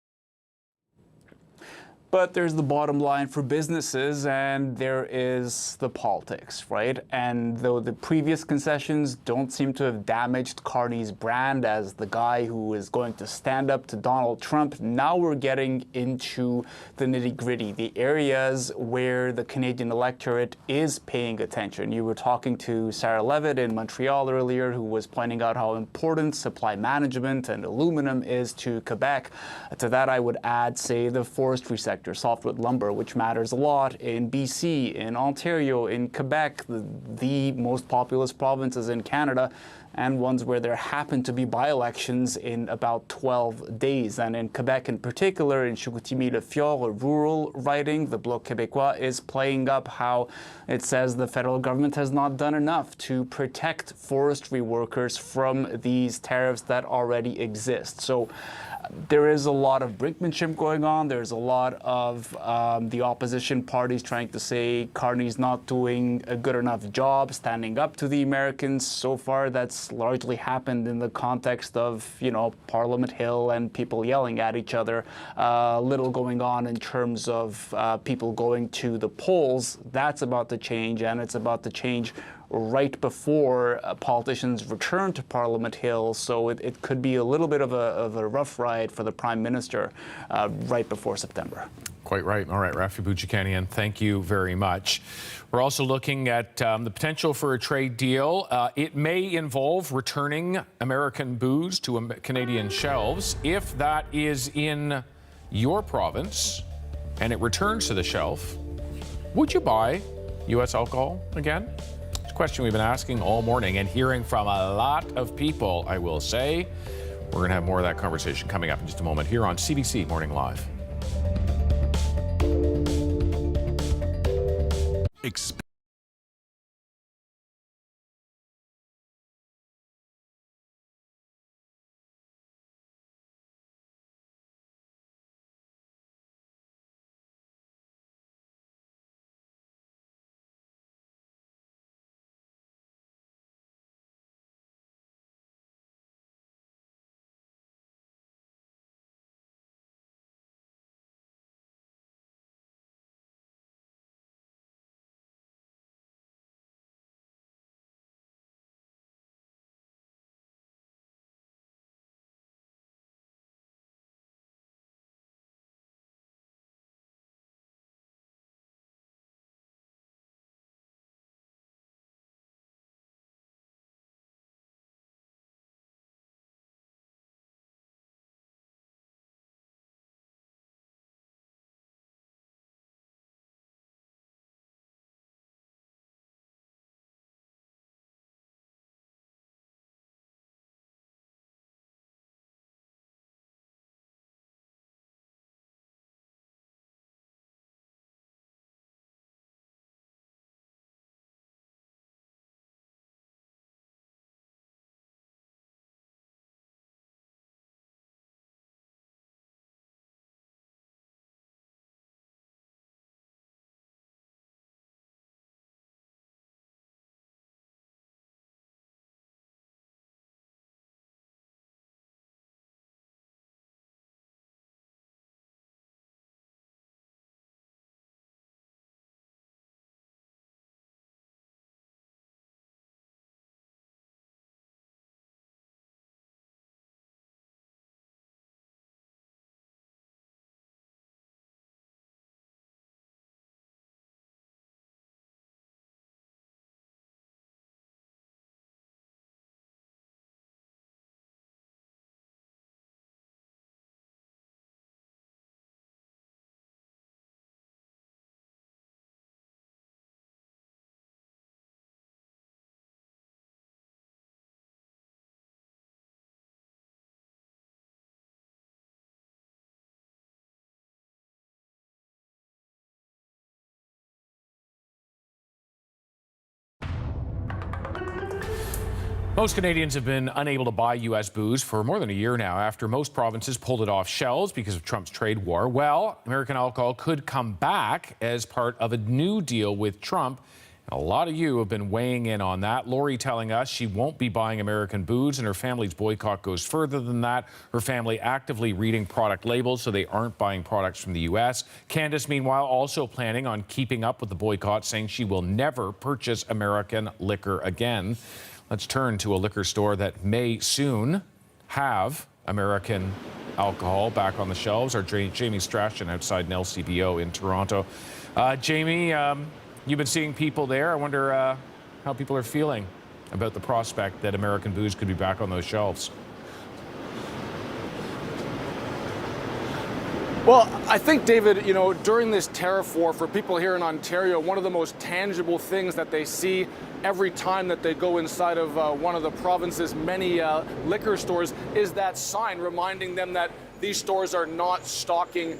But there's the bottom line for businesses, and there is the politics, right? And though the previous concessions don't seem to have damaged Carney's brand as the guy who is going to stand up to Donald Trump, now we're getting into the nitty-gritty, the areas where the Canadian electorate is paying attention. You were talking to Sarah Levitt in Montreal earlier, who was pointing out how important supply management and aluminum is to Quebec. To that, I would add, say, the forestry sector, softwood lumber, which matters a lot in BC, in Ontario, in Quebec, the most populous provinces in Canada, and ones where there happen to be by-elections in about 12 days. And in Quebec in particular, in Chicoutimi-Le-Fjord, a rural riding, the Bloc Québécois is playing up how it says the federal government has not done enough to protect forestry workers from these tariffs that already exist. So there is a lot of brinkmanship going on. There's a lot of the opposition parties trying to say Carney's not doing a good enough job standing up to the Americans. So far, that's largely happened in the context of, you know, Parliament Hill and people yelling at each other. Little going on in terms of people going to the polls. That's about to change, and it's about to change right before politicians return to Parliament Hill, so it could be a little bit of a rough ride for the Prime Minister right before September. Quite right. All right, Rafi Boudjikanian, thank you very much. We're also looking at the potential for a trade deal. It may involve returning American booze to Canadian shelves. If that is in your province and it returns to the shelf, would you buy U.S. alcohol again? Question we've been asking all morning and hearing from a lot of people, I will say. We're going to have more of that conversation coming up in just a moment here on CBC Morning Live. Most Canadians have been unable to buy U.S. booze for more than a year now after most provinces pulled it off shelves because of Trump's trade war. Well, American alcohol could come back as part of a new deal with Trump A lot of you have been weighing in on that. Lori telling us she won't be buying American booze, and her family's boycott goes further than that. Her family actively reading product labels so they aren't buying products from the U.S. Candace, meanwhile, also planning on keeping up with the boycott, saying she will never purchase American liquor again. Let's turn to a liquor store that may soon have American alcohol back on the shelves. Our Jamie Strachan outside an LCBO in Toronto. Jamie, you've been seeing people there. I wonder how people are feeling about the prospect that American booze could be back on those shelves. Well, I think, David, during this tariff war for people here in Ontario, one of the most tangible things that they see every time that they go inside of one of the province's many liquor stores is that sign reminding them that these stores are not stocking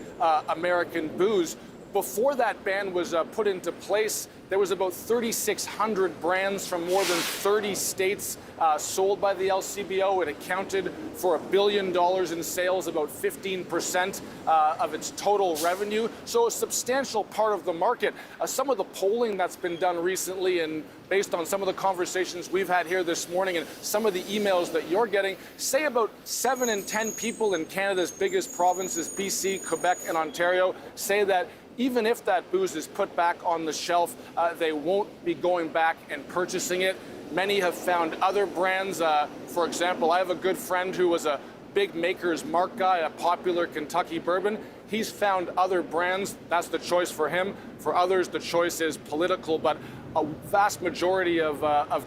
American booze. Before that ban was put into place, there was about 3,600 brands from more than 30 states sold by the LCBO. It accounted for $1 billion in sales, about 15% of its total revenue. So a substantial part of the market. Some of the polling that's been done recently, and based on some of the conversations we've had here this morning and some of the emails that you're getting, say about 7 in 10 people in Canada's biggest provinces, BC, Quebec, and Ontario, say that even if that booze is put back on the shelf, they won't be going back and purchasing it. Many have found other brands. For example, I have a good friend who was a big Maker's Mark guy, a popular Kentucky bourbon. He's found other brands. That's the choice for him. For others, the choice is political. But a vast majority of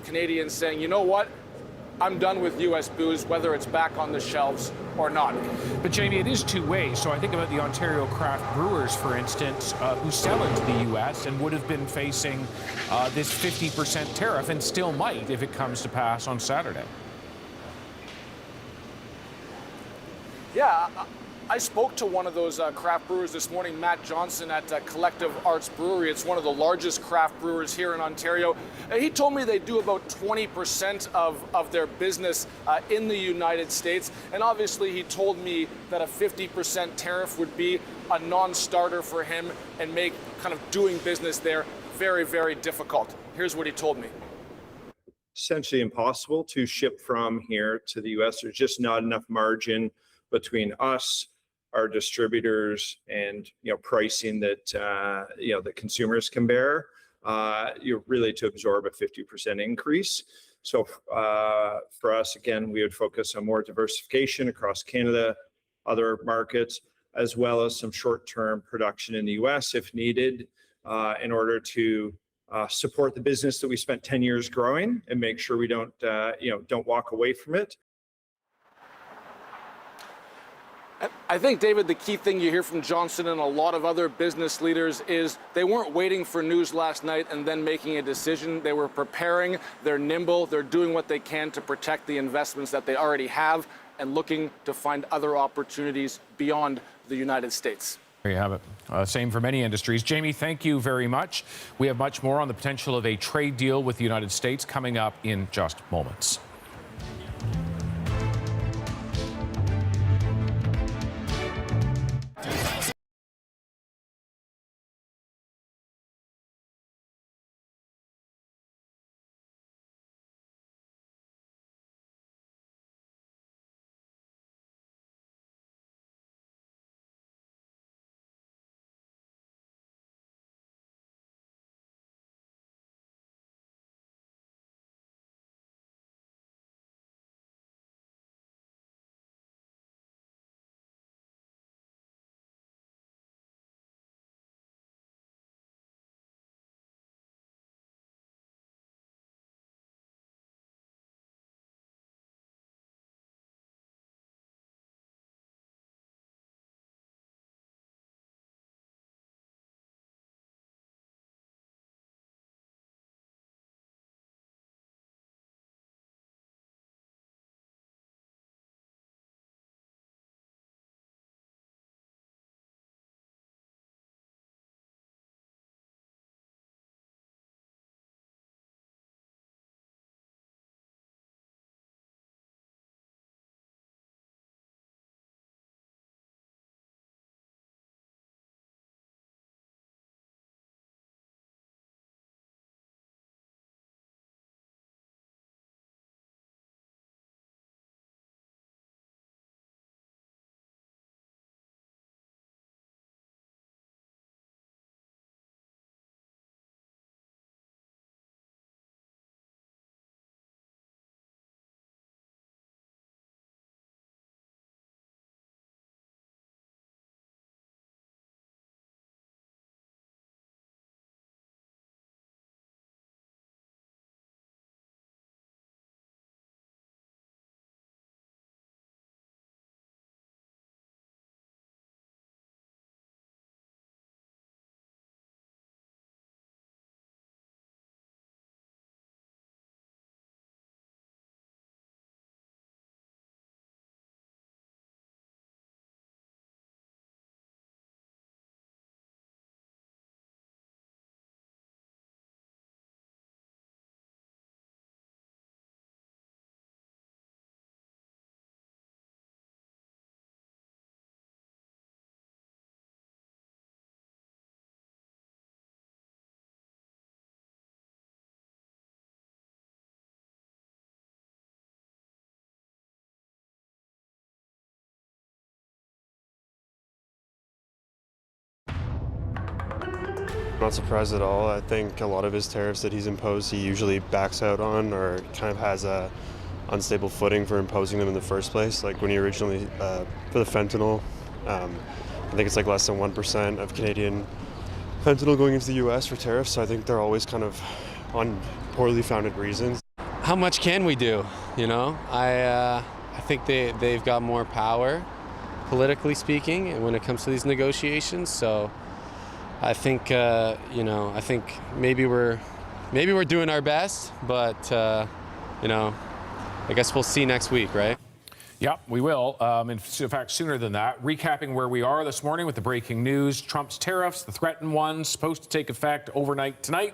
Canadians saying, you know what? I'm done with U.S. booze, whether it's back on the shelves or not. But Jamie, it is two ways. So I think about the Ontario craft brewers, for instance, who sell into the U.S. and would have been facing this 50% tariff and still might if it comes to pass on Saturday. Yeah, I spoke to one of those craft brewers this morning, Matt Johnson at Collective Arts Brewery. It's one of the largest craft brewers here in Ontario. He told me they do about 20% of their business in the United States. And obviously he told me that a 50% tariff would be a non-starter for him and make kind of doing business there very, very difficult. Here's what he told me. Essentially impossible to ship from here to the US. There's just not enough margin between us, our distributors, and pricing that that consumers can bear. You're really to absorb a 50% increase. So for us, again, we would focus on more diversification across Canada, other markets, as well as some short-term production in the U.S. if needed, in order to support the business that we spent 10 years growing and make sure we don't walk away from it. I think, David, the key thing you hear from Johnson and a lot of other business leaders is they weren't waiting for news last night and then making a decision. They were preparing, they're nimble, they're doing what they can to protect the investments that they already have and looking to find other opportunities beyond the United States. There you have it. Same for many industries. Jamie, thank you very much. We have much more on the potential of a trade deal with the United States coming up in just moments. Not surprised at all. I think a lot of his tariffs that he's imposed, he usually backs out on or kind of has a unstable footing for imposing them in the first place. Like when he originally, for the fentanyl, I think it's like less than 1% of Canadian fentanyl going into the U.S. for tariffs. So I think they're always kind of on poorly founded reasons. How much can we do? You know, I think they've got more power, politically speaking, and when it comes to these negotiations. So I think I think maybe we're doing our best, but I guess we'll see next week, right? Yeah, we will. In fact, sooner than that. Recapping where we are this morning with the breaking news: Trump's tariffs, the threatened ones, supposed to take effect overnight today.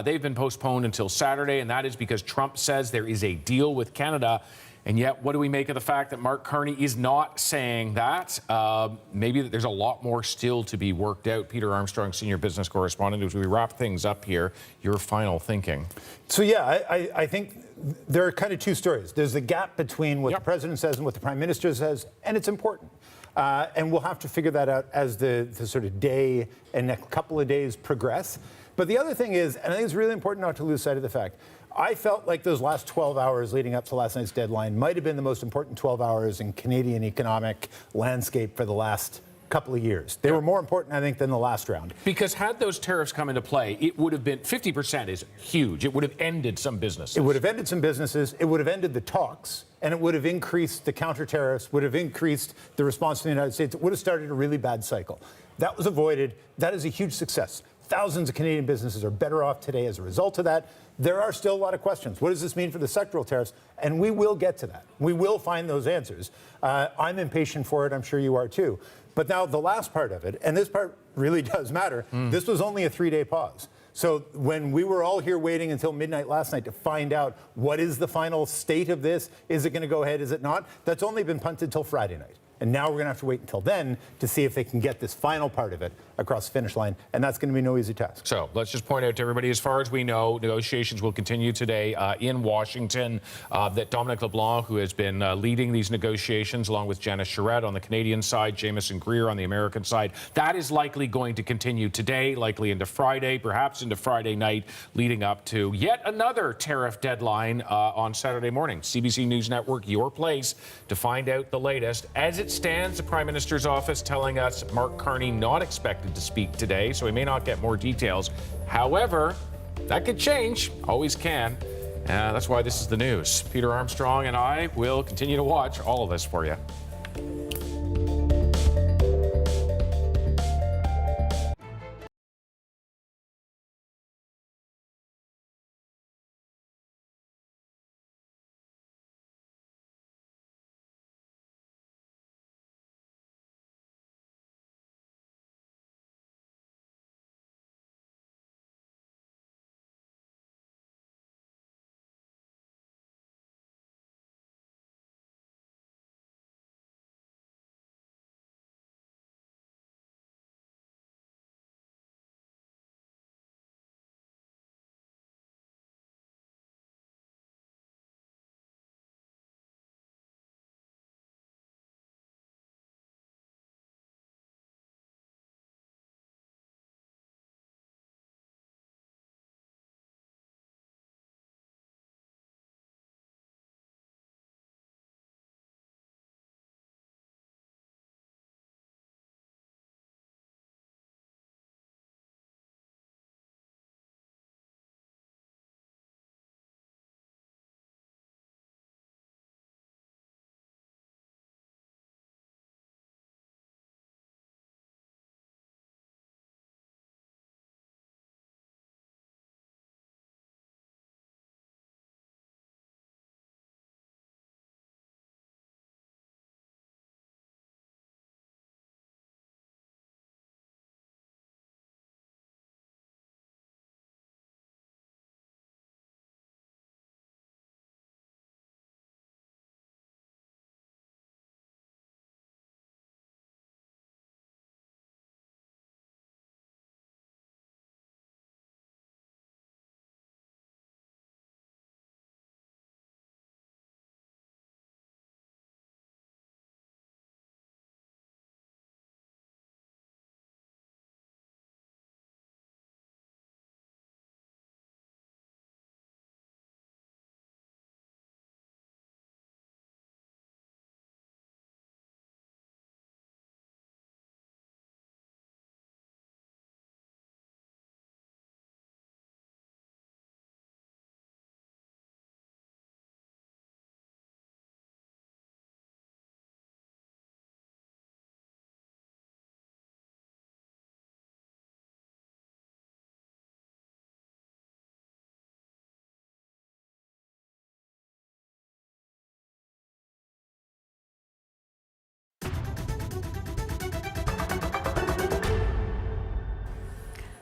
They've been postponed until Saturday, and that is because Trump says there is a deal with Canada. And yet, what do we make of the fact that Mark Carney is not saying that? Maybe that there's a lot more still to be worked out. Peter Armstrong, senior business correspondent, as we wrap things up here, your final thinking. So, yeah, I think there are kind of two stories. There's the gap between what the president says and what the prime minister says, and it's important. And we'll have to figure that out as the sort of day and next couple of days progress. But the other thing is, and I think it's really important not to lose sight of the fact, I felt like those last 12 hours leading up to last night's deadline might have been the most important 12 hours in Canadian economic landscape for the last couple of years. They were more important, I think, than the last round. Because had those tariffs come into play, it would have been 50% is huge. It would have ended some businesses. It would have ended some businesses. It would have ended the talks, and it would have increased the counter tariffs, would have increased the response to the United States. It would have started a really bad cycle. That was avoided. That is a huge success. Thousands of Canadian businesses are better off today as a result of that. There are still a lot of questions. What does this mean for the sectoral tariffs? And we will get to that. We will find those answers. I'm impatient for it. I'm sure you are too. But now the last part of it, and this part really does matter, this was only a 3-day pause. So when we were all here waiting until midnight last night to find out what is the final state of this, is it going to go ahead, is it not? That's only been punted till Friday night. And now we're going to have to wait until then to see if they can get this final part of it across the finish line. And that's going to be no easy task. So let's just point out to everybody, as far as we know, negotiations will continue today in Washington. That Dominic LeBlanc, who has been leading these negotiations, along with Janice Charette on the Canadian side, Jameson Greer on the American side, that is likely going to continue today, likely into Friday, perhaps into Friday night, leading up to yet another tariff deadline on Saturday morning. CBC News Network, your place to find out the latest. As it stands, the Prime Minister's office telling us Mark Carney not expected to speak today, so we may not get more details. However, that could change, always can. That's why this is the news. Peter Armstrong and I will continue to watch all of this for you.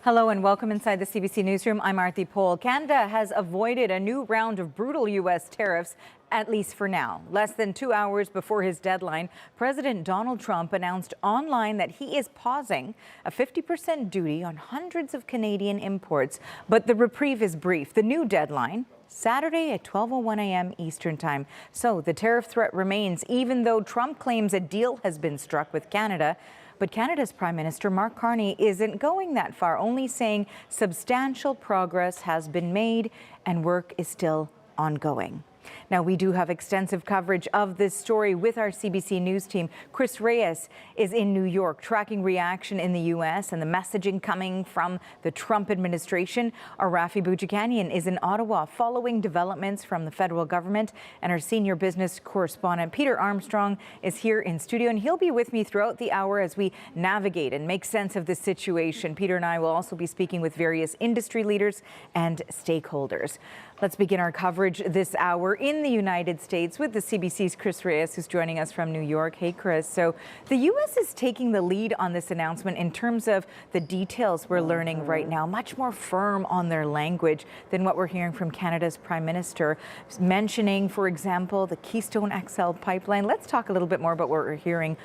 Hello and welcome inside the CBC Newsroom. I'm Arthi Pol. Canada has avoided a new round of brutal U.S. tariffs, at least for now. Less than 2 hours before his deadline, President Donald Trump announced online that he is pausing a 50% duty on hundreds of Canadian imports. But the reprieve is brief. The new deadline, Saturday at 12:01 a.m. Eastern Time. So the tariff threat remains, even though Trump claims a deal has been struck with Canada. But Canada's Prime Minister Mark Carney isn't going that far, only saying substantial progress has been made and work is still ongoing. Now, we do have extensive coverage of this story with our CBC News team. Chris Reyes is in New York, tracking reaction in the U.S. and the messaging coming from the Trump administration. Our Rafi Boudjikanian is in Ottawa, following developments from the federal government. And our senior business correspondent, Peter Armstrong, is here in studio, and he'll be with me throughout the hour as we navigate and make sense of this situation. Peter and I will also be speaking with various industry leaders and stakeholders. Let's begin our coverage this hour in the United States with the CBC's Chris Reyes, who's joining us from New York. Hey, Chris. So the U.S. is taking the lead on this announcement in terms of the details we're learning right now, much more firm on their language than what we're hearing from Canada's Prime Minister, mentioning, for example, the Keystone XL pipeline. Let's talk a little bit more about what we're hearing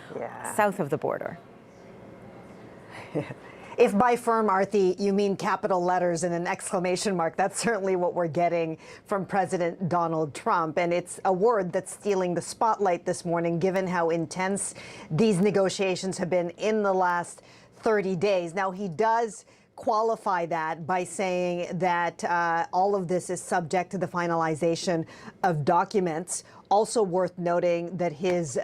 south of the border. If by firm, Arthi, you mean capital letters and an exclamation mark, that's certainly what we're getting from President Donald Trump. And it's a word that's stealing the spotlight this morning, given how intense these negotiations have been in the last 30 days. Now, he does qualify that by saying that all of this is subject to the finalization of documents. Also worth noting that his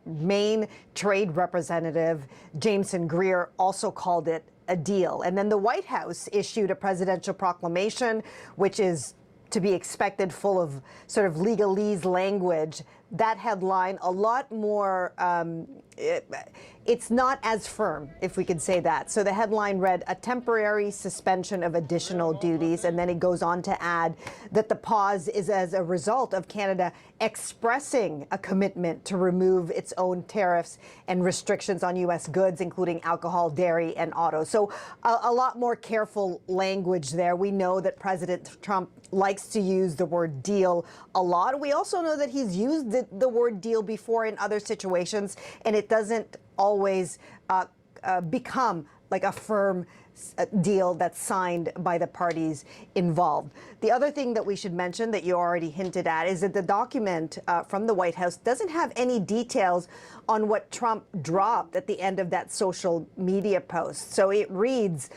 main trade representative, Jameson Greer, also called it a deal. And then the White House issued a presidential proclamation, which is to be expected, full of sort of legalese language. That headline, a lot more, it's not as firm, if we could say that. So the headline read, "A temporary suspension of additional duties," and then it goes on to add that the pause is as a result of Canada expressing a commitment to remove its own tariffs and restrictions on U.S. goods, including alcohol, dairy, and auto. So a lot more careful language there. We know that President Trump likes to use the word deal a lot. We also know that he's used the word deal before in other situations, and it doesn't always become like a firm deal that's signed by the parties involved. The other thing that we should mention that you already hinted at is that the document from the White House doesn't have any details on what Trump dropped at the end of that social media post. So it reads,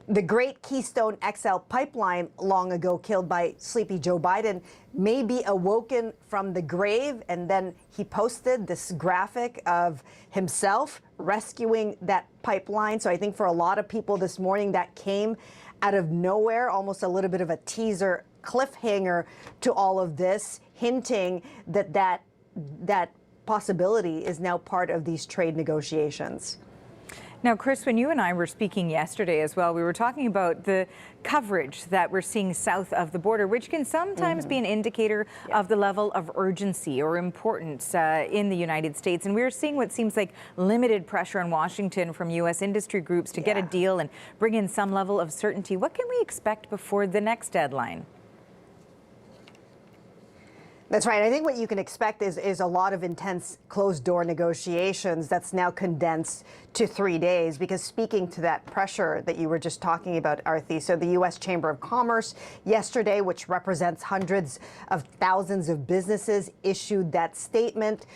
"The great Keystone XL pipeline, long ago killed by sleepy Joe Biden, may be awoken from the grave." And then he posted this graphic of himself rescuing that pipeline. So I think for a lot of people this morning, that came out of nowhere, almost a little bit of a teaser cliffhanger to all of this, hinting that that possibility is now part of these trade negotiations. Now, Chris, when you and I were speaking yesterday as well, we were talking about the coverage that we're seeing south of the border, which can sometimes be an indicator of the level of urgency or importance in the United States. And we're seeing what seems like limited pressure on Washington from U.S. industry groups to get a deal and bring in some level of certainty. What can we expect before the next deadline? That's right. I think what you can expect is a lot of intense closed-door negotiations that's now condensed to 3 days, because speaking to that pressure that you were just talking about, Arthi, so the U.S. Chamber of Commerce yesterday, which represents hundreds of thousands of businesses, issued that statement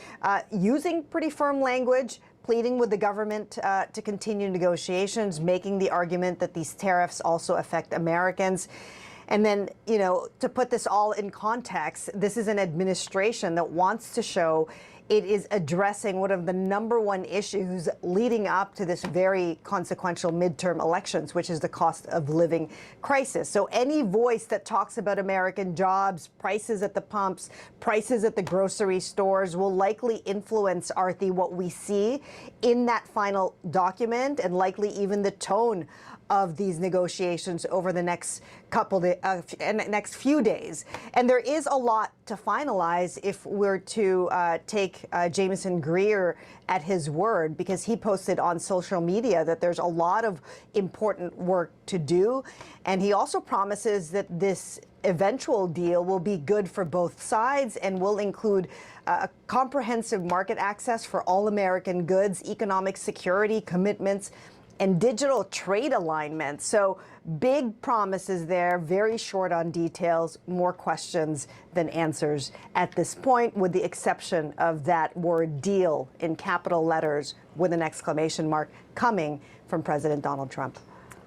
using pretty firm language, pleading with the government to continue negotiations, making the argument that these tariffs also affect Americans. And then, you know, to put this all in context, this is an administration that wants to show it is addressing one of the #1 issues leading up to this very consequential midterm elections, which is the cost of living crisis. So any voice that talks about American jobs, prices at the pumps, prices at the grocery stores will likely influence, Arthi, what we see in that final document, and likely even the tone of these negotiations over the next next few days. And there is a lot to finalize if we're to take Jameson Greer at his word, because he posted on social media that there's a lot of important work to do. And he also promises that this eventual deal will be good for both sides and will include comprehensive market access for all American goods, economic security commitments, and digital trade alignment. So big promises there, very short on details, more questions than answers at this point, with the exception of that word deal in capital letters with an exclamation mark coming from President Donald Trump.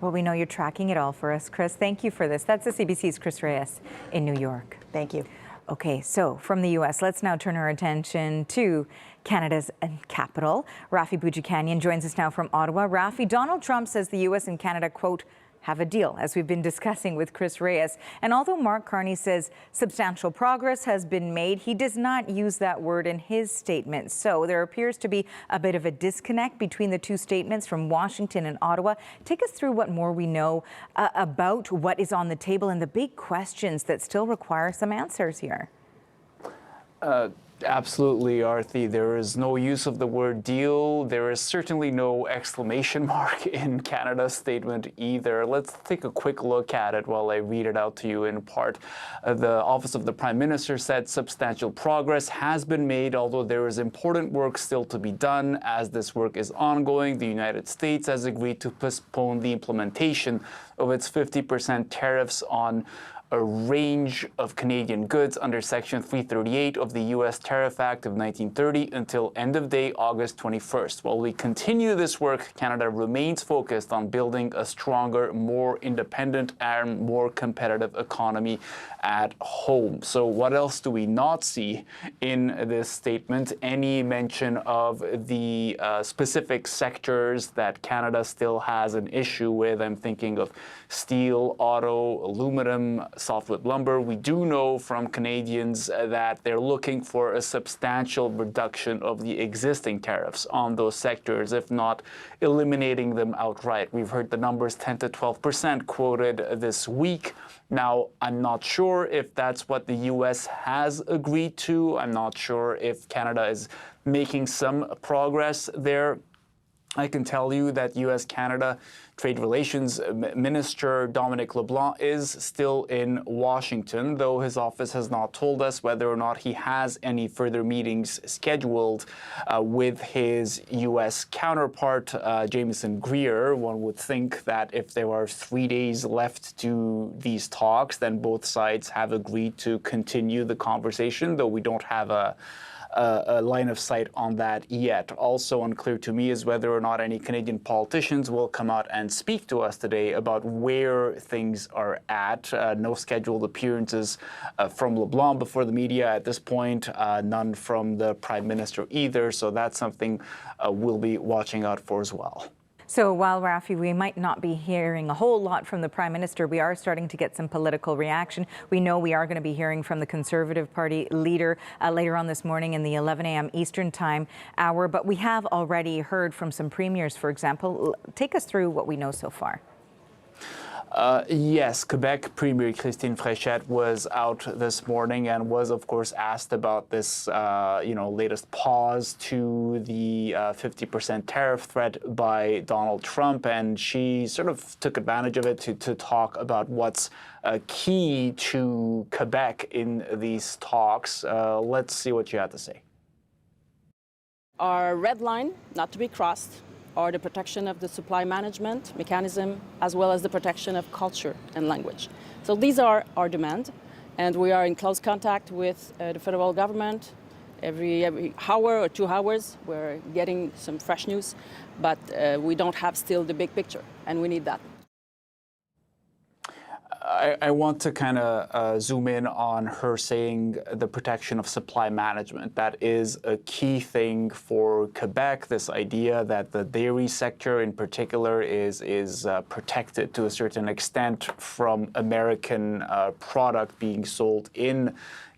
Well, we know you're tracking it all for us, Chris. Thank you for this. That's the CBC's Chris Reyes in New York. Thank you. Okay, so from the U.S., let's now turn our attention to Canada's capital. Rafi Boudjikanian joins us now from Ottawa. Rafi, Donald Trump says the U.S. and Canada, quote, have a deal, as we've been discussing with Chris Reyes. And although Mark Carney says substantial progress has been made, he does not use that word in his statement. So there appears to be a bit of a disconnect between the two statements from Washington and Ottawa. Take us through what more we know about what is on the table and the big questions that still require some answers here. Absolutely, Arthi. There is no use of the word deal. There is certainly no exclamation mark in Canada's statement either. Let's take a quick look at it while I read it out to you in part. The Office of the Prime Minister said substantial progress has been made, although there is important work still to be done. As this work is ongoing, the United States has agreed to postpone the implementation of its 50% tariffs on a range of Canadian goods under Section 338 of the U.S. Tariff Act of 1930 until end of day August 21st. While we continue this work, Canada remains focused on building a stronger, more independent and more competitive economy at home. So what else do we not see in this statement? Any mention of the specific sectors that Canada still has an issue with? I'm thinking of steel, auto, aluminum, softwood lumber. We do know from Canadians that they're looking for a substantial reduction of the existing tariffs on those sectors, if not eliminating them outright. We've heard the numbers 10 to 12% quoted this week. Now, I'm not sure if that's what the U.S. has agreed to. I'm not sure if Canada is making some progress there. I can tell you that U.S.-Canada Trade Relations Minister Dominic LeBlanc is still in Washington, though his office has not told us whether or not he has any further meetings scheduled with his U.S. counterpart, Jameson Greer. One would think that if there are 3 days left to these talks, then both sides have agreed to continue the conversation, though we don't have a line of sight on that yet. Also unclear to me is whether or not any Canadian politicians will come out and speak to us today about where things are at. No scheduled appearances from LeBlanc before the media at this point, none from the Prime Minister either, so that's something we'll be watching out for as well. So while, Rafi, we might not be hearing a whole lot from the Prime Minister, we are starting to get some political reaction. We know we are going to be hearing from the Conservative Party leader later on this morning in the 11 a.m. Eastern Time hour, but we have already heard from some premiers, for example. Take us through what we know so far. Yes, Quebec Premier Christine Fréchette was out this morning and was, of course, asked about this, latest pause to the 50% tariff threat by Donald Trump, and she sort of took advantage of it to talk about what's key to Quebec in these talks. Let's see what she had to say. Our red line, not to be crossed, are the protection of the supply management mechanism, as well as the protection of culture and language. So these are our demands, and we are in close contact with the federal government. Every hour or 2 hours, we're getting some fresh news, but we don't have still the big picture, and we need that. I want to kind of zoom in on her saying the protection of supply management. That is a key thing for Quebec, this idea that the dairy sector in particular is protected to a certain extent from American product being sold in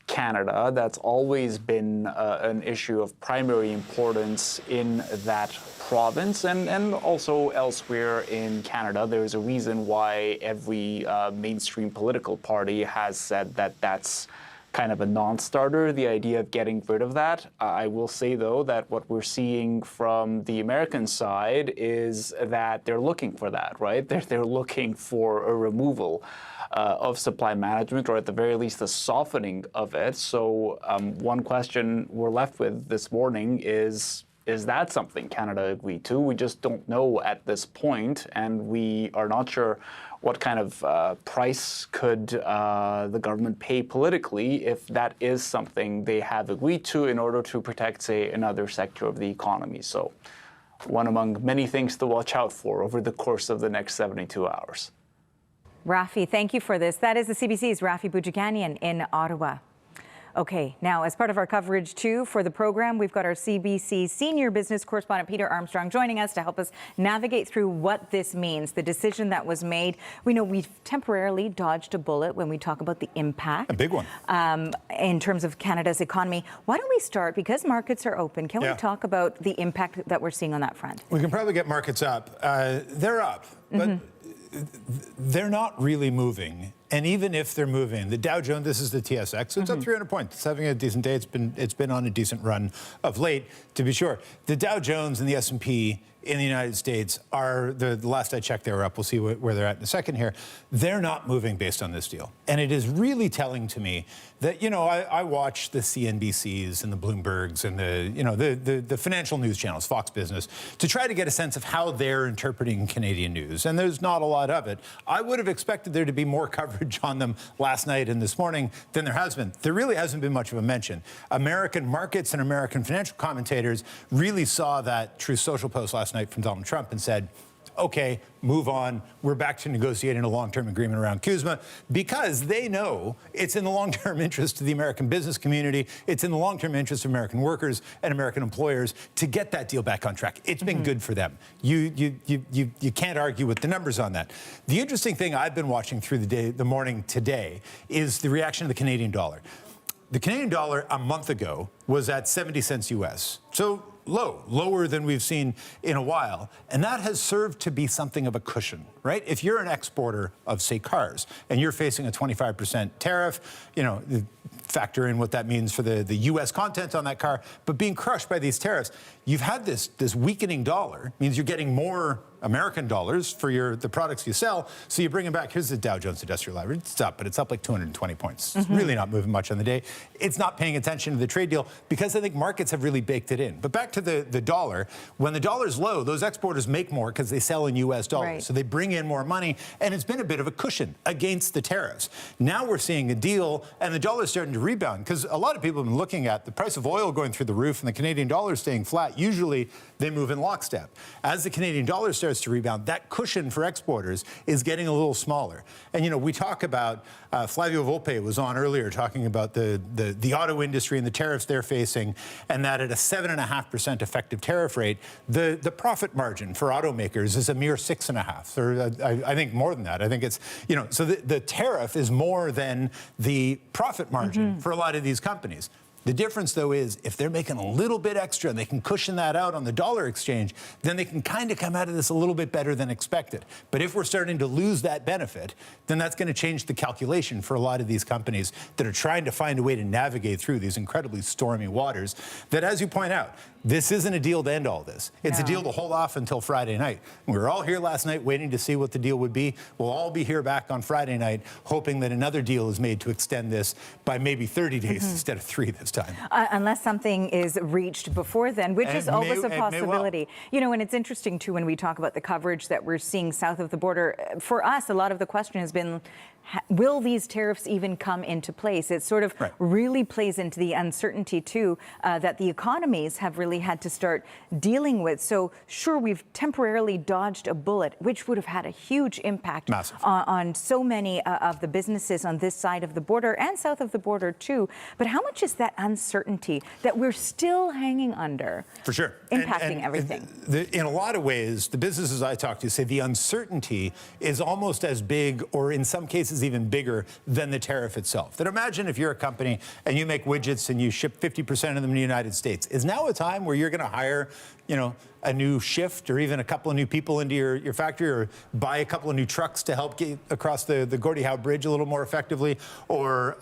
Canada. That's always been an issue of primary importance in that province and also elsewhere in Canada. There's a reason why every mainstream political party has said that that's kind of a non-starter, the idea of getting rid of that. I will say, though, that what we're seeing from the American side is that they're looking for that, right? They're looking for a removal of supply management, or at the very least, the softening of it. So one question we're left with this morning is that something Canada agreed to? We just don't know at this point, and we are not sure what kind of price could the government pay politically if that is something they have agreed to in order to protect, say, another sector of the economy. So one among many things to watch out for over the course of the next 72 hours. Rafi, thank you for this. That is the CBC's Rafi Boudjiganian in Ottawa. Okay, now as part of our coverage too for the program, we've got our CBC senior business correspondent Peter Armstrong joining us to help us navigate through what this means, the decision that was made. We know we've temporarily dodged a bullet when we talk about the impact. A big one. In terms of Canada's economy. Why don't we start, because markets are open, can we talk about the impact that we're seeing on that front? We can probably get markets up. They're up, but they're not really moving. And even if they're moving, the Dow Jones, this is the TSX, so it's up 300 points. It's having a decent day. It's been on a decent run of late, to be sure. The Dow Jones and the S&P in the United States are, the last I checked, they were up. We'll see where they're at in a second here. They're not moving based on this deal. And it is really telling to me that, you know, I watch the CNBCs and the Bloombergs and the financial news channels, Fox Business, to try to get a sense of how they're interpreting Canadian news. And there's not a lot of it. I would have expected there to be more coverage on them last night and this morning than there has been. There really hasn't been much of a mention. American markets and American financial commentators really saw that Truth Social post last night from Donald Trump and said, okay, move on. We're back to negotiating a long-term agreement around CUSMA, because they know it's in the long-term interest of the American business community. It's in the long-term interest of American workers and American employers to get that deal back on track. It's been good for them. You can't argue with the numbers on that. The interesting thing I've been watching through the morning today is the reaction of the Canadian dollar. The Canadian dollar a month ago was at 70 cents US. So lower than we've seen in a while. And that has served to be something of a cushion, right? If you're an exporter of, say, cars, and you're facing a 25% tariff, you know, factor in what that means for the U.S. content on that car, but being crushed by these tariffs, you've had this weakening dollar, means you're getting more American dollars for the products you sell, so you bring them back. Here's the Dow Jones Industrial Average. It's up, but it's up like 220 points. It's really not moving much on the day. It's not paying attention to the trade deal because I think markets have really baked it in. But back to the dollar, when the dollar's low, those exporters make more because they sell in U.S. dollars. Right. So they bring in more money, and it's been a bit of a cushion against the tariffs. Now we're seeing a deal, and the dollar's starting to rebound, because a lot of people have been looking at the price of oil going through the roof and the Canadian dollar staying flat. Usually they move in lockstep. As the Canadian dollar starts to rebound, that cushion for exporters is getting a little smaller. And, you know, we talk about, Flavio Volpe was on earlier talking about the auto industry and the tariffs they're facing, and that at a 7.5% effective tariff rate, the profit margin for automakers is a mere 6.5%, or I think more than that. I think it's, you know, so the tariff is more than the profit margin for a lot of these companies. The difference, though, is if they're making a little bit extra and they can cushion that out on the dollar exchange, then they can kind of come out of this a little bit better than expected. But if we're starting to lose that benefit, then that's going to change the calculation for a lot of these companies that are trying to find a way to navigate through these incredibly stormy waters that, as you point out, this isn't a deal to end all this. It's a deal to hold off until Friday night. We were all here last night waiting to see what the deal would be. We'll all be here back on Friday night hoping that another deal is made to extend this by maybe 30 days instead of 3 this time. Unless something is reached before then, which is always a possibility. You know, and it's interesting, too, when we talk about the coverage that we're seeing south of the border. For us, a lot of the question has been, will these tariffs even come into place? It sort of really plays into the uncertainty, too, that the economies have really had to start dealing with. So, sure, we've temporarily dodged a bullet, which would have had a huge impact on so many of the businesses on this side of the border and south of the border, too. But how much is that uncertainty that we're still hanging under? For sure. Impacting everything. In a lot of ways, the businesses I talk to say the uncertainty is almost as big, or in some cases is even bigger than the tariff itself. That imagine if you're a company and you make widgets and you ship 50% of them in the United States. Is now a time where you're going to hire, a new shift or even a couple of new people into your factory, or buy a couple of new trucks to help get across the Gordie Howe Bridge a little more effectively, or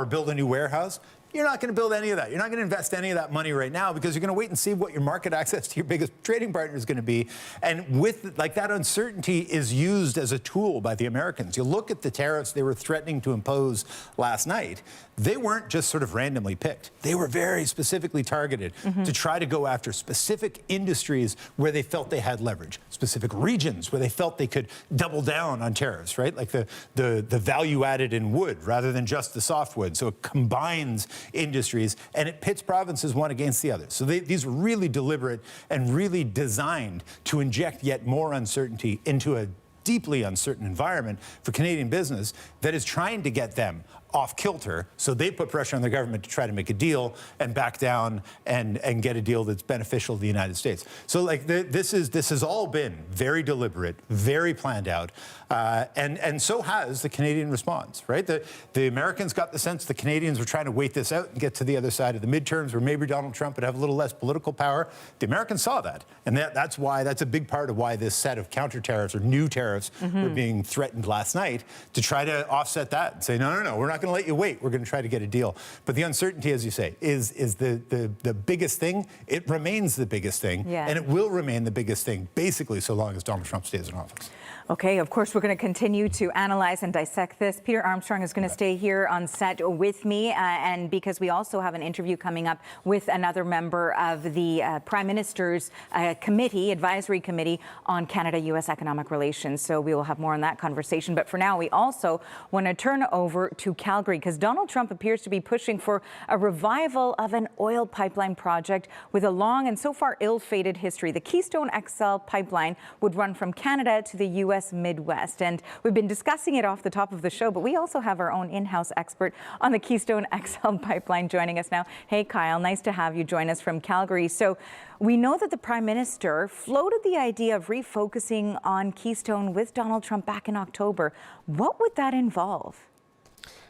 build a new warehouse? You're not going to build any of that. You're not going to invest any of that money right now because you're going to wait and see what your market access to your biggest trading partner is going to be. And with that uncertainty is used as a tool by the Americans. You look at the tariffs they were threatening to impose last night. They weren't just sort of randomly picked. They were very specifically targeted to try to go after specific industries where they felt they had leverage, specific regions where they felt they could double down on tariffs, right? Like the value added in wood rather than just the softwood. So it combines industries and it pits provinces one against the other. So these are really deliberate and really designed to inject yet more uncertainty into a deeply uncertain environment for Canadian business that is trying to get them off kilter. So they put pressure on the government to try to make a deal and back down and get a deal that's beneficial to the United States. So this has all been very deliberate, very planned out, and so has the Canadian response, right? The Americans got the sense the Canadians were trying to wait this out and get to the other side of the midterms where maybe Donald Trump would have a little less political power. The Americans saw that, and that's a big part of why this set of counter tariffs or new tariffs were being threatened last night, to try to offset that and say, no, we're not going to let you wait. We're going to try to get a deal. But the uncertainty, as you say, is the biggest thing. It remains the biggest thing, and it will remain the biggest thing, basically, so long as Donald Trump stays in office. Okay, of course, we're going to continue to analyze and dissect this. Peter Armstrong is going to stay here on set with me, and because we also have an interview coming up with another member of the Prime Minister's advisory committee on Canada-U.S. economic relations. So we will have more on that conversation. But for now, we also want to turn over to Calgary, because Donald Trump appears to be pushing for a revival of an oil pipeline project with a long and so far ill-fated history. The Keystone XL pipeline would run from Canada to the U.S. Midwest. And we've been discussing it off the top of the show, but we also have our own in-house expert on the Keystone XL pipeline joining us now. Hey, Kyle, nice to have you join us from Calgary. So we know that the Prime Minister floated the idea of refocusing on Keystone with Donald Trump back in October. What would that involve?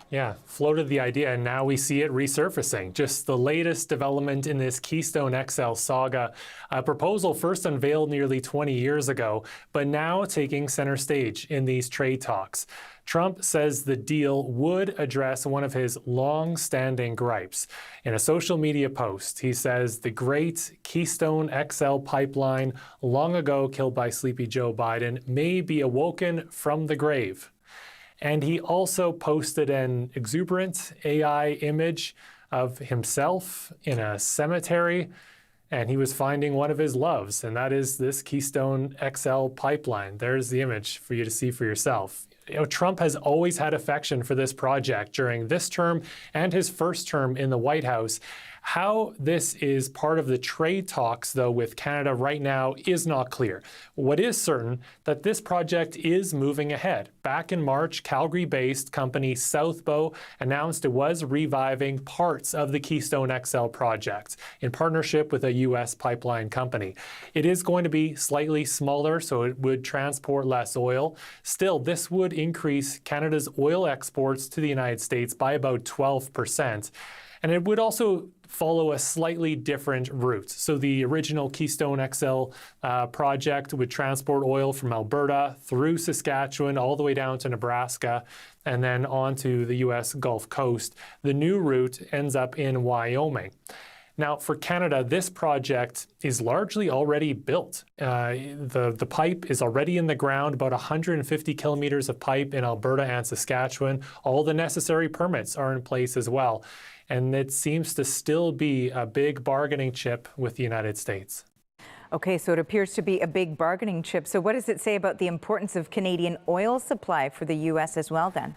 Yeah, floated the idea, and now we see it resurfacing. Just the latest development in this Keystone XL saga. A proposal first unveiled nearly 20 years ago, but now taking center stage in these trade talks. Trump says the deal would address one of his long-standing gripes. In a social media post, he says the great Keystone XL pipeline, long ago killed by sleepy Joe Biden, may be awoken from the grave. And he also posted an exuberant AI image of himself in a cemetery, and he was finding one of his loves, and that is this Keystone XL pipeline. There's the image for you to see for yourself. Trump has always had affection for this project during this term and his first term in the White House. How this is part of the trade talks, though, with Canada right now is not clear. What is certain, that this project is moving ahead. Back in March, Calgary-based company Southbow announced it was reviving parts of the Keystone XL project in partnership with a U.S. pipeline company. It is going to be slightly smaller, so it would transport less oil. Still, this would increase Canada's oil exports to the United States by about 12%. And it would also follow a slightly different route. So the original Keystone XL project would transport oil from Alberta through Saskatchewan all the way down to Nebraska and then onto the U.S. Gulf Coast. The new route ends up in Wyoming. Now, for Canada, this project is largely already built. The pipe is already in the ground, about 150 kilometers of pipe in Alberta and Saskatchewan. All the necessary permits are in place as well. And it seems to still be a big bargaining chip with the United States. Okay, so it appears to be a big bargaining chip. So what does it say about the importance of Canadian oil supply for the U.S. as well then?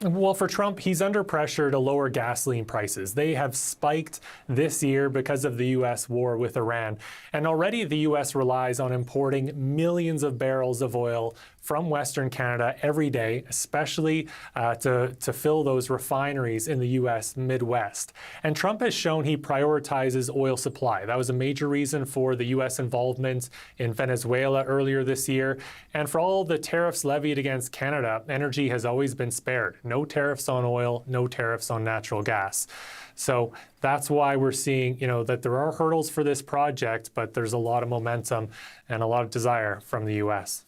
Well, for Trump, he's under pressure to lower gasoline prices. They have spiked this year because of the U.S. war with Iran. And already the U.S. relies on importing millions of barrels of oil from Western Canada every day, especially to fill those refineries in the U.S. Midwest. And Trump has shown he prioritizes oil supply. That was a major reason for the U.S. involvement in Venezuela earlier this year. And for all the tariffs levied against Canada, energy has always been spared. No tariffs on oil, no tariffs on natural gas. So that's why we're seeing, that there are hurdles for this project, but there's a lot of momentum and a lot of desire from the U.S.